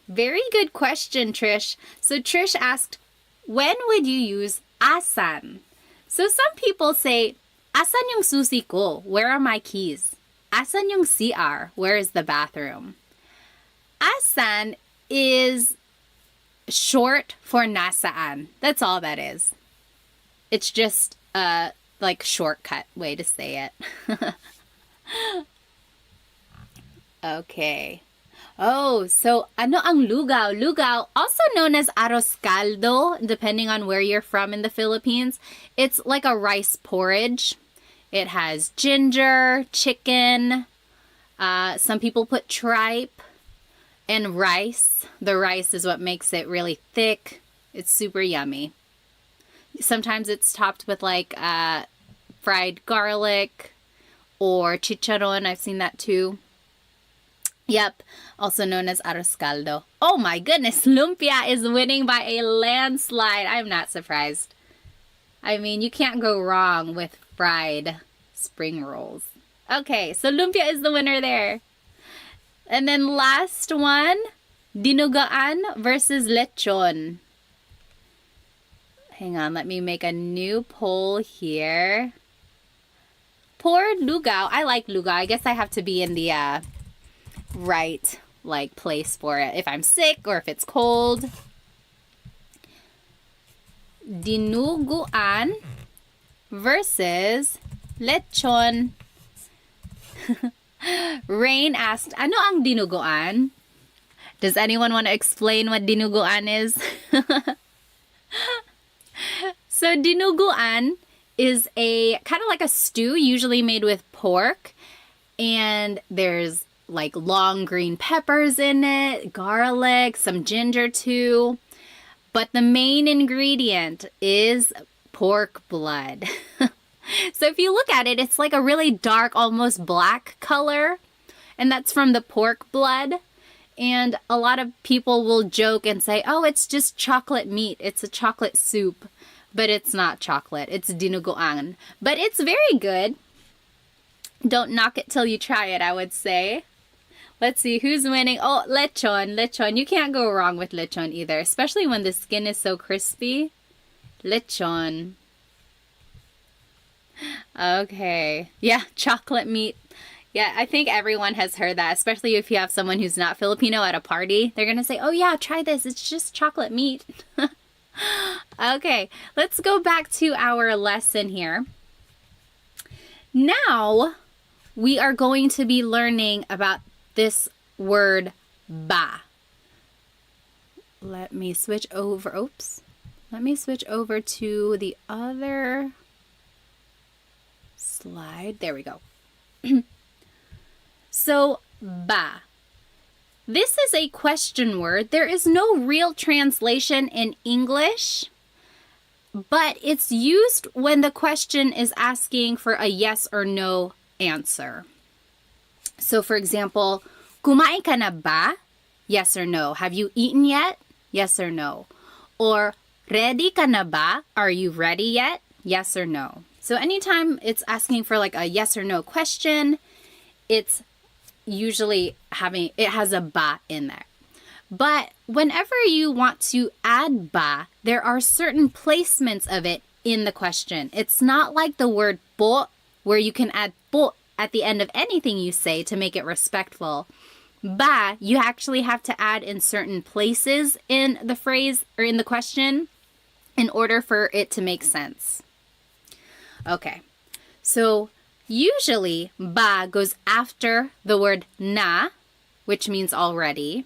Very good question, Trish. So Trish asked, when would you use asan? So some people say, asan yung susi ko? Where are my keys? Asan yung CR? Where is the bathroom? Asan is short for nasaan. That's all that is. It's just a shortcut way to say it. Okay. Oh, so ano ang lugaw? Lugaw, also known as arroz caldo, depending on where you're from in the Philippines. It's like a rice porridge. It has ginger, chicken. Some people put tripe and rice. The rice is what makes it really thick. It's super yummy. Sometimes it's topped with fried garlic or chicharon. I've seen that too. Yep, also known as arroz caldo. Oh my goodness, lumpia is winning by a landslide. I'm not surprised. I mean, you can't go wrong with fried spring rolls. Okay, so lumpia is the winner there. And then last one, dinugaan versus lechon. Hang on, let me make a new poll here. Poor lugao. I like lugao. I guess I have to be in the right place for it. If I'm sick or if it's cold. Dinuguan versus lechon. Rain asked, ano ang dinuguan? Does anyone want to explain what dinuguan is? So dinuguan is a kind of like a stew, usually made with pork, and there's like long green peppers in it, garlic, some ginger too. But the main ingredient is pork blood. So if you look at it, it's like a really dark, almost black color, and that's from the pork blood. And a lot of people will joke and say, oh, it's just chocolate meat. It's a chocolate soup. But it's not chocolate. It's dinuguan. But it's very good. Don't knock it till you try it, I would say. Let's see who's winning. Oh, lechon. Lechon. You can't go wrong with lechon either, especially when the skin is so crispy. Lechon. Okay. Yeah, chocolate meat. Yeah, I think everyone has heard that, especially if you have someone who's not Filipino at a party. They're going to say, oh yeah, try this. It's just chocolate meat. Okay, let's go back to our lesson here. Now, we are going to be learning about this word ba. Let me switch over. Oops. Let me switch over to the other slide. There we go. So, ba. This is a question word. There is no real translation in English, but it's used when the question is asking for a yes or no answer. So, for example, kumain ka na ba? Yes or no. Have you eaten yet? Yes or no. Or ready ka na ba? Are you ready yet? Yes or no. So anytime it's asking for like a yes or no question, it's usually it has a ba in there. But whenever you want to add ba, there are certain placements of it in the question. It's not like the word po, where you can add po at the end of anything you say to make it respectful. Ba, you actually have to add in certain places in the phrase or in the question in order for it to make sense. Okay, so usually, ba goes after the word na, which means already,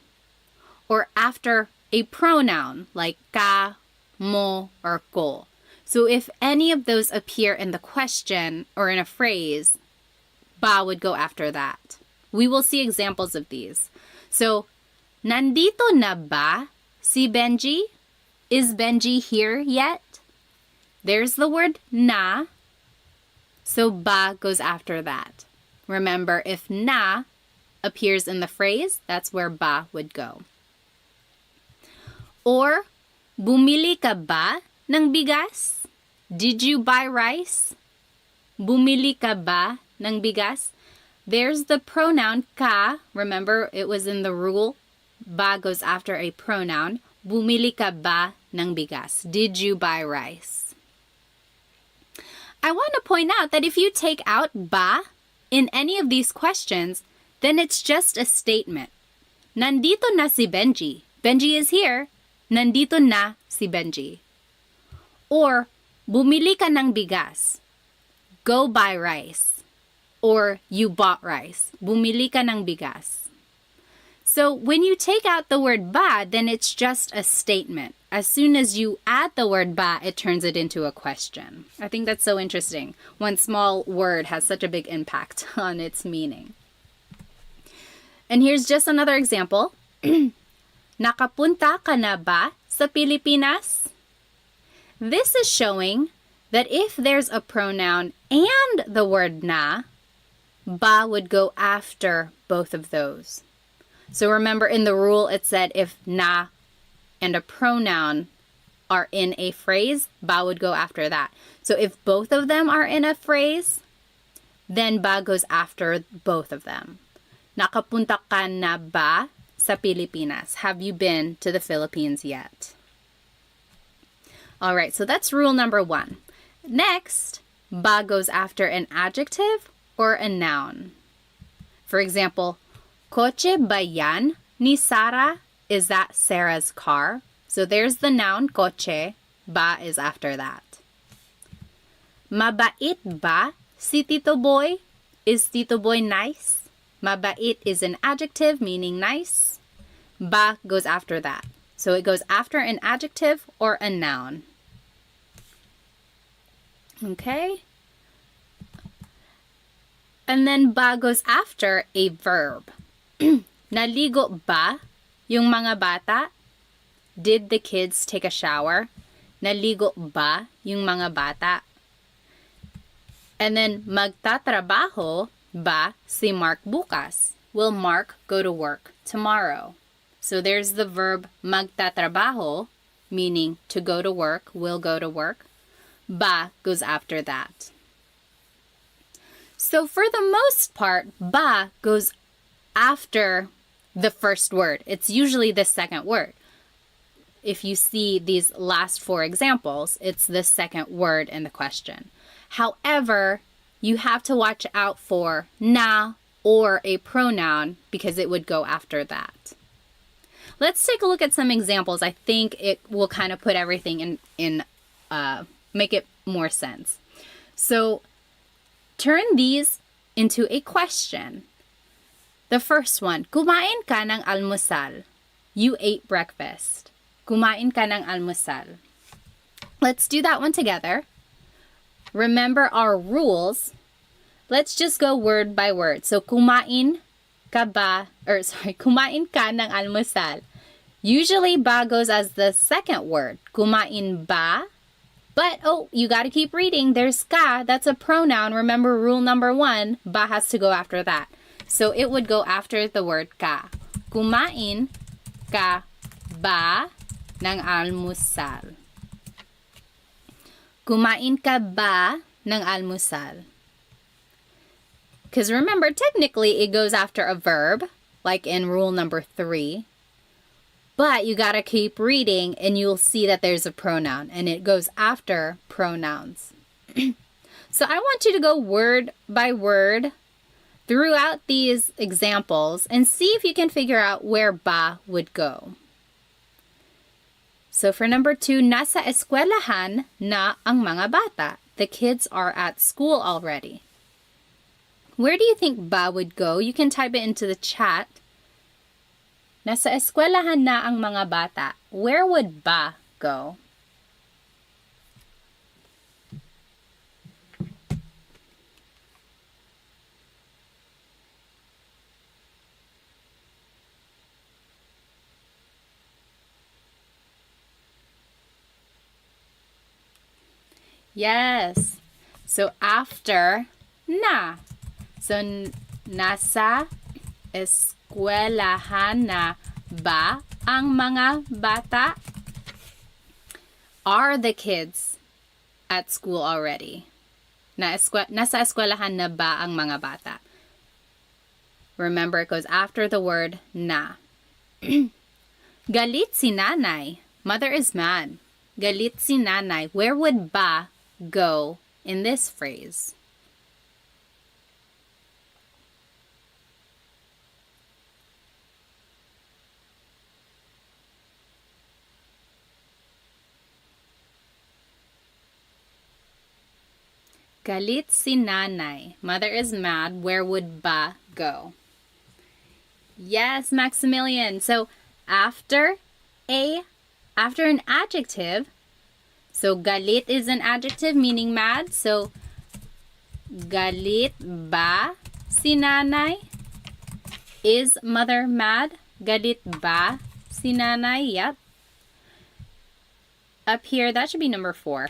or after a pronoun like ka, mo, or ko. So if any of those appear in the question or in a phrase, ba would go after that. We will see examples of these. So, nandito na ba si Benji? Is Benji here yet? There's the word na. So ba goes after that. Remember, if na appears in the phrase, that's where ba would go. Or, bumili ka ba ng bigas? Did you buy rice? Bumili ka ba ng bigas? There's the pronoun ka. Remember, it was in the rule. Ba goes after a pronoun. Bumili ka ba ng bigas? Did you buy rice? I want to point out that if you take out ba in any of these questions, then it's just a statement. Nandito na si Benji. Benji is here. Nandito na si Benji. Or, bumili ka ng bigas. Go buy rice. Or, you bought rice. Bumili ka ng bigas. So, when you take out the word ba, then it's just a statement. As soon as you add the word ba, it turns it into a question. I think that's so interesting. One small word has such a big impact on its meaning. And here's just another example. Nakapunta ka na ba sa Pilipinas? This is showing that if there's a pronoun and the word na, ba would go after both of those. So remember in the rule it said if na and a pronoun are in a phrase, ba would go after that. So if both of them are in a phrase, then ba goes after both of them. Nakapunta ka na ba sa Pilipinas? Have you been to the Philippines yet? All right, so that's rule number 1. Next, ba goes after an adjective or a noun. For example, Kotse ba yan ni Sarah? Is that Sarah's car? So there's the noun kotse. Ba is after that. Mabait ba si Tito Boy? Is Tito Boy nice? Mabait is an adjective meaning nice. Ba goes after that. So it goes after an adjective or a noun. Okay? And then ba goes after a verb. Naligo ba yung mga bata? Did the kids take a shower? Naligo ba yung mga bata? And then magtatrabaho ba si Mark bukas? Will Mark go to work tomorrow? So there's the verb magtatrabaho, meaning to go to work, will go to work. Ba goes after that. So for the most part, ba goes after the first word. It's usually the second word. If you see these last 4 examples, it's the second word in the question. However, you have to watch out for na or a pronoun because it would go after that. Let's take a look at some examples. I think it will kind of put everything in make it more sense. So turn these into a question. The first one, kumain ka ng almusal? You ate breakfast. Kumain ka ng almusal. Let's do that one together. Remember our rules. Let's just go word by word. So kumain ka ng almusal. Usually ba goes as the second word. Kumain ba? But, you got to keep reading. There's ka. That's a pronoun. Remember rule number 1. Ba has to go after that. So it would go after the word ka. Kumain ka ba ng almusal? Kumain ka ba ng almusal? Because remember, technically it goes after a verb, like in rule number 3. But you gotta keep reading and you'll see that there's a pronoun and it goes after pronouns. So I want you to go word by word throughout these examples and see if you can figure out where ba would go. So for number 2, nasa eskwelahan na ang mga bata. The kids are at school already. Where do you think ba would go? You can type it into the chat. Nasa eskwelahan na ang mga bata. Where would ba go? Yes. So after na. So nasa eskwelahan na ba ang mga bata? Are the kids at school already? Nasa eskwelahan na ba ang mga bata? Remember, it goes after the word na. Galit si nanay. Mother is mad. Galit si nanay. Where would ba go in this phrase? Galit si nanay. Mother is mad. Where would ba go? Yes, Maximilian. So after an adjective, so galit is an adjective meaning mad. So galit ba si nanay? Is mother mad? Galit ba si nanay? Yep. Up here, that should be number 4.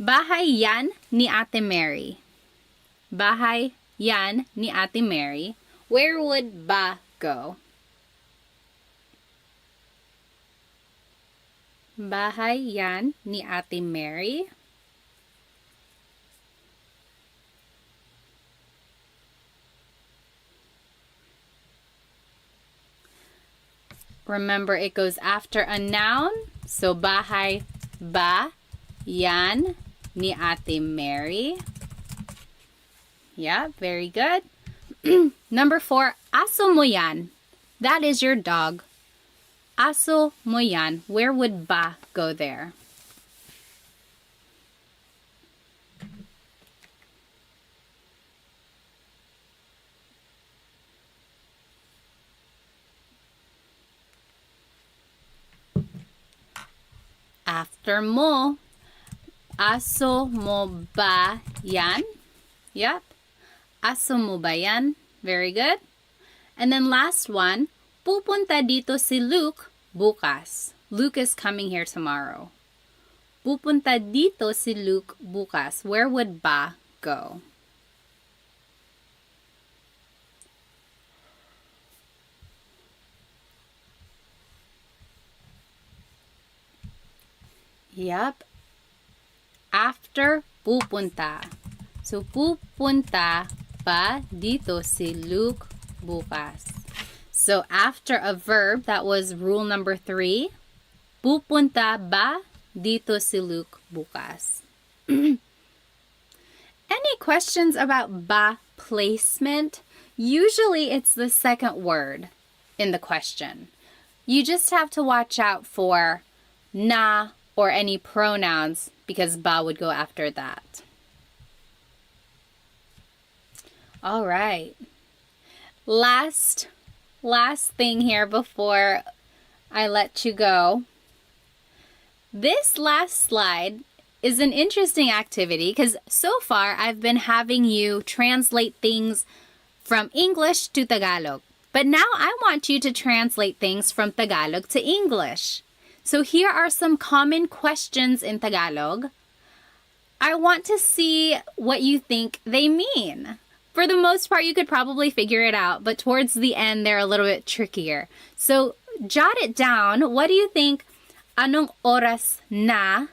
Bahay yan ni Ate Mary. Bahay yan ni Ate Mary, where would ba go? Bahay yan ni Ate Mary. Remember, it goes after a noun. So, bahay ba yan ni Ate Mary. Yeah, very good. Number 4, aso mo yan. That is your dog. Aso mo yan. Where would ba go there? After mo, aso mo ba yan? Yep. Aso mo ba yan? Very good. And then last one, pupunta dito si Luke bukas. Luke is coming here tomorrow. Pupunta dito si Luke bukas. Where would ba go? Yep. After pupunta. So, pupunta ba dito si Luke bukas. So, after a verb, that was rule number 3. Pupunta ba dito si Luke bukas. Any questions about ba placement? Usually, it's the second word in the question. You just have to watch out for na or any pronouns because ba would go after that. All right. Last thing here before I let you go. This last slide is an interesting activity because so far I've been having you translate things from English to Tagalog. But now I want you to translate things from Tagalog to English. So here are some common questions in Tagalog. I want to see what you think they mean. For the most part, you could probably figure it out, but towards the end, they're a little bit trickier. So jot it down. What do you think? Anong oras na?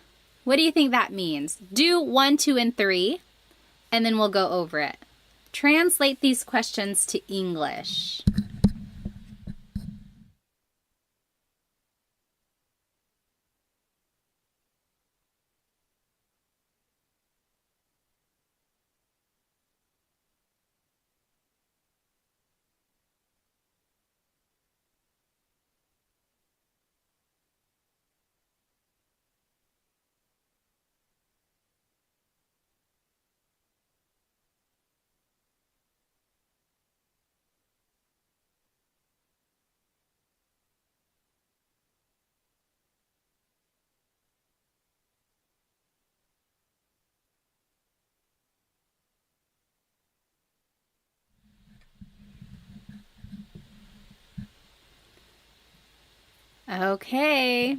What do you think that means? Do 1, 2, and 3, and then we'll go over it. Translate these questions to English. Okay.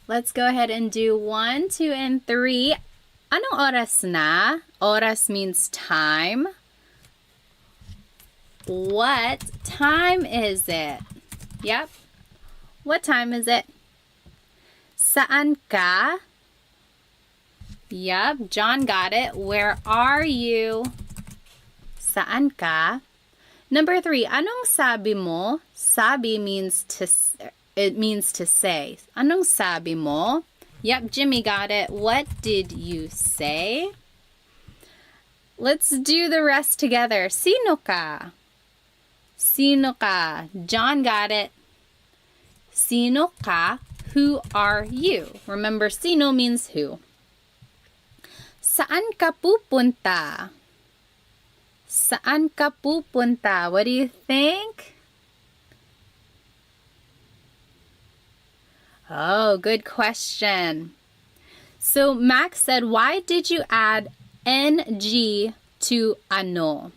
Let's go ahead and do 1, 2, and 3. Anong oras na? Oras means time. What time is it? Yep. What time is it? Saan ka? Yep, John got it. Where are you? Saan ka? Number 3, anong sabi mo? Sabi means to say. Anong sabi mo? Yep, Jimmy got it. What did you say? Let's do the rest together. Sino ka? Sino ka? John got it. Sino ka? Who are you? Remember, sino means who. Saan ka pupunta? Saan ka pupunta? What do you think? Oh, good question. So Max said, why did you add ng to ano?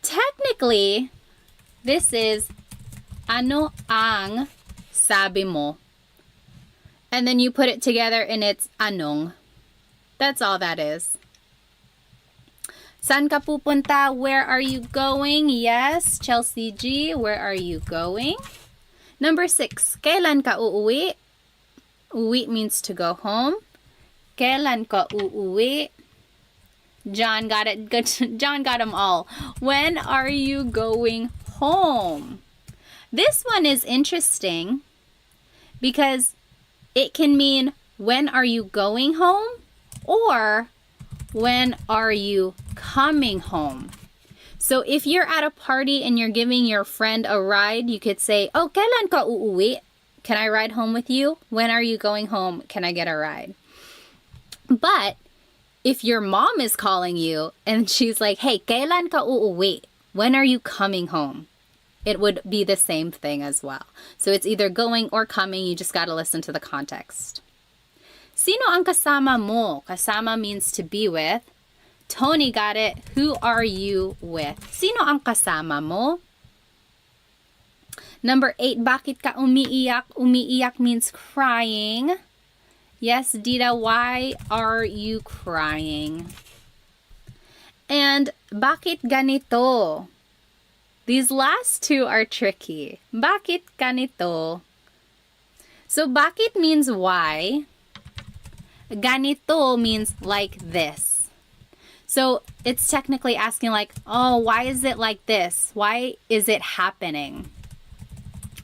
Technically, this is ano ang sabi mo. And then you put it together and it's anong. That's all that is. Saan ka pupunta? Where are you going? Yes, Chelsea G, where are you going? Number 6, kailan ka uuwi? Uwi means to go home. Kailan ka uuwi? John got it. Good. John got them all. When are you going home? This one is interesting because it can mean when are you going home or when are you coming home. So if you're at a party and you're giving your friend a ride, you could say, oh, kailan ka uuwi? Can I ride home with you? When are you going home? Can I get a ride? But if your mom is calling you and she's like, hey, kailan ka uuwi? When are you coming home? It would be the same thing as well. So it's either going or coming. You just got to listen to the context. Sino ang kasama mo? Kasama means to be with. Tony got it. Who are you with? Sino ang kasama mo? Number 8, bakit ka umiiyak? Umiiyak means crying. Yes, Dita, why are you crying? And bakit ganito? These last two are tricky. Bakit ganito? So bakit means why. Ganito means like this. So it's technically asking like, oh, why is it like this? Why is it happening?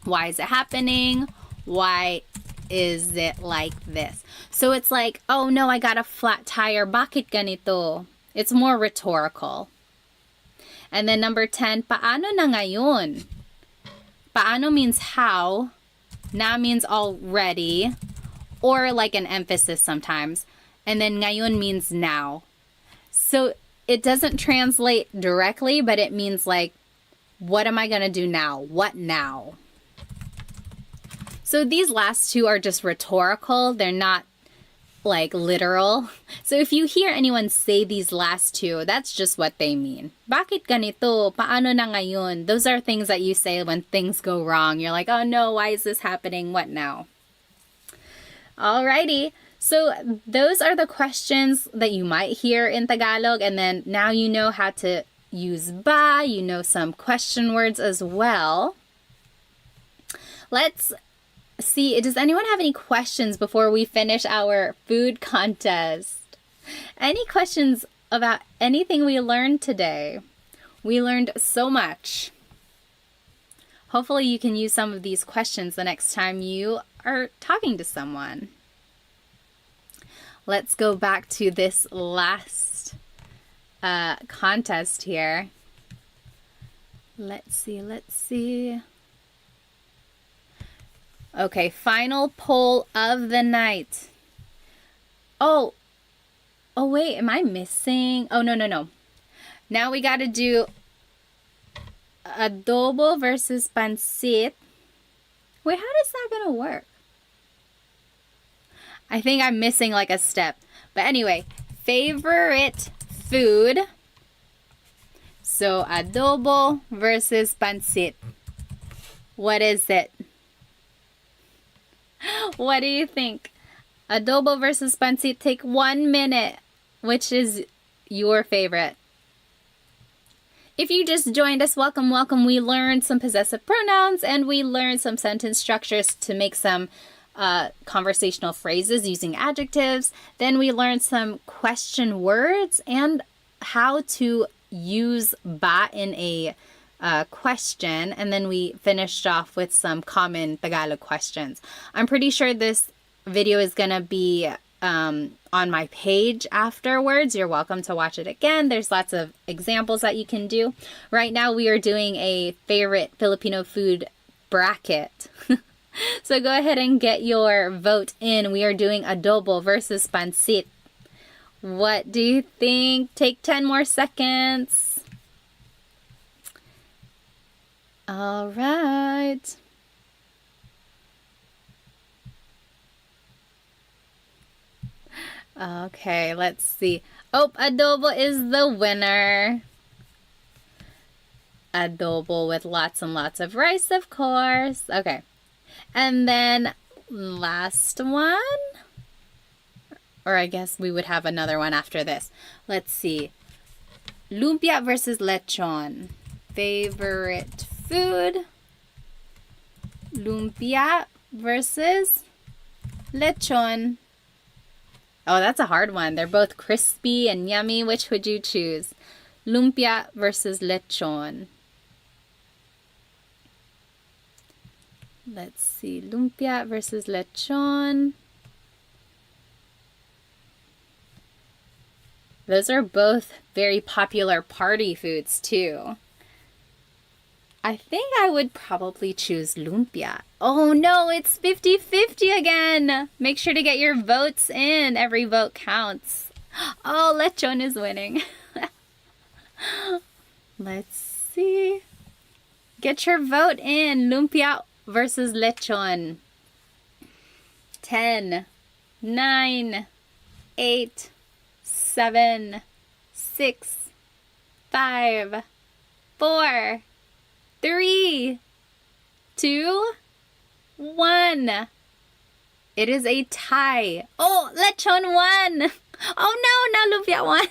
Why is it happening? Why is it like this? So it's like, oh no, I got a flat tire. Bakit ganito? It's more rhetorical. And then number 10, paano na ngayon? Paano means how. Na means already. Or like an emphasis sometimes. And then ngayon means now. So it doesn't translate directly, but it means like, what am I going to do now? What now? So these last two are just rhetorical. They're not like literal. So if you hear anyone say these last two, that's just what they mean. Bakit ganito? Paano na ngayon? Those are things that you say when things go wrong. You're like, oh no, why is this happening? What now? Alrighty. So those are the questions that you might hear in Tagalog. And then now you know how to use ba. You know some question words as well. Let's see, does anyone have any questions before we finish our food contest? Any questions about anything we learned today? We learned so much. Hopefully you can use some of these questions the next time you are talking to someone. Let's go back to this last contest here. Let's see. Okay, final poll of the night. Oh wait, am I missing? Oh, no. Now we got to do adobo versus pancit. Wait, how is that going to work? I think I'm missing like a step. But anyway, favorite food. So adobo versus pancit. What is it? What do you think? Adobo versus pancit. Take 1 minute. Which is your favorite? If you just joined us, welcome. We learned some possessive pronouns and we learned some sentence structures to make some conversational phrases using adjectives. Then we learned some question words and how to use ba in a question, and then we finished off with some common Tagalog questions. I'm pretty sure this video is going to be on my page afterwards. You're welcome to watch it again. There's lots of examples that you can do. Right now we are doing a favorite Filipino food bracket. So go ahead and get your vote in. We are doing adobo versus pancit. What do you think? Take 10 more seconds. All right. Okay, let's see. Oh, adobo is the winner. Adobo with lots and lots of rice, of course. Okay. And then last one. Or I guess we would have another one after this. Let's see. Lumpia versus lechon. Favorite food. Lumpia versus lechon. Oh, that's a hard one. They're both crispy and yummy. Which would you choose? Lumpia versus lechon. Let's see. Lumpia versus lechon. Those are both very popular party foods too. I think I would probably choose lumpia. Oh no, it's 50-50 again. Make sure to get your votes in. Every vote counts. Oh, lechon is winning. Let's see. Get your vote in. Lumpia versus lechon. 10, 9, 8, 7, 6, 5, 4, 3, 2, 1. It is a tie. Oh, lechon won. Oh no, now lumpia won.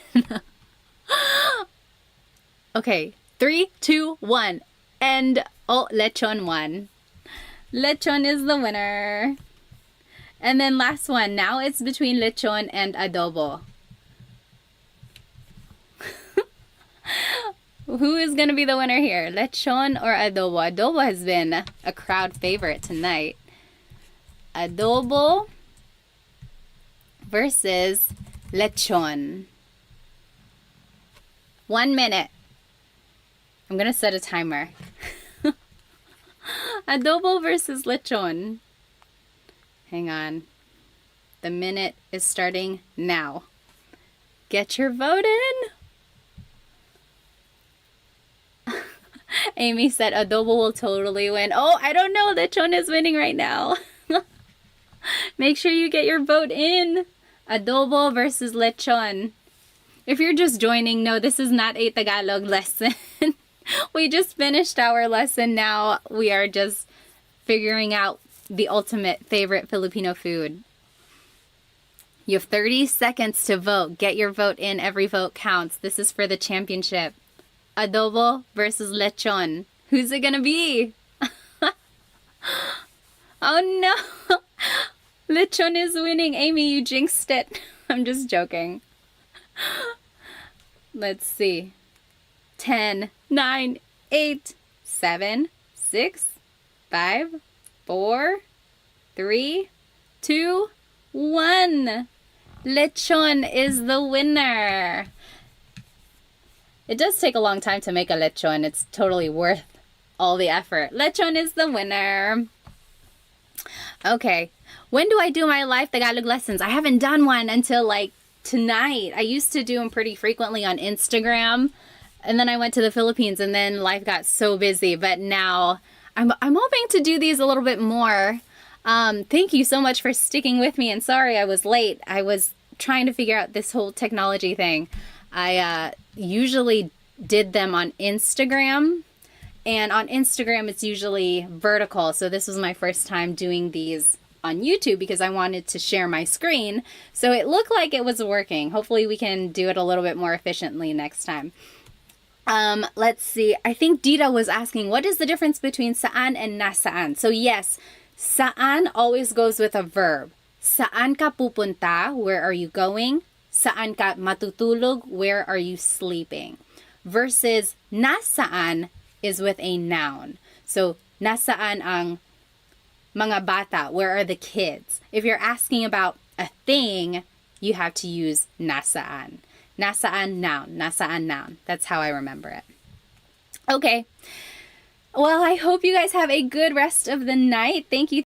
Okay, 3, 2, 1. And oh, lechon won. Lechon is the winner. And then last one. Now it's between lechon and adobo. Who is going to be the winner here? Lechon or adobo? Adobo has been a crowd favorite tonight. Adobo versus lechon. 1 minute. I'm going to set a timer. Adobo versus lechon. Hang on. The minute is starting now. Get your vote in. Amy said adobo will totally win. Oh, I don't know. Lechon is winning right now. Make sure you get your vote in. Adobo versus lechon. If you're just joining, no, this is not a Tagalog lesson. We just finished our lesson. Now we are just figuring out the ultimate favorite Filipino food. You have 30 seconds to vote. Get your vote in. Every vote counts. This is for the championship. Adobo versus lechon. Who's it gonna be? Oh no! Lechon is winning. Amy, you jinxed it. I'm just joking. Let's see. 10, 9, 8, 7, 6, 5, 4, 3, 2, 1. Lechon is the winner. It does take a long time to make a lechon. It's totally worth all the effort. Lechon is the winner. Okay. When do I do my live Tagalog lessons? I haven't done one until like tonight. I used to do them pretty frequently on Instagram. And then I went to the Philippines and then life got so busy. But now I'm hoping to do these a little bit more. Thank you so much for sticking with me. And sorry I was late. I was trying to figure out this whole technology thing. I usually did them on Instagram. And on Instagram, it's usually vertical. So this was my first time doing these on YouTube because I wanted to share my screen. So it looked like it was working. Hopefully we can do it a little bit more efficiently next time. Let's see. I think Dita was asking, what is the difference between saan and nasaan? So yes, saan always goes with a verb. Saan ka pupunta? Where are you going? Saan ka matutulog? Where are you sleeping? Versus nasaan is with a noun. So nasaan ang mga bata? Where are the kids? If you're asking about a thing, you have to use nasaan. Nasaan noun. Nasaan noun. That's how I remember it. Okay. Well, I hope you guys have a good rest of the night. Thank you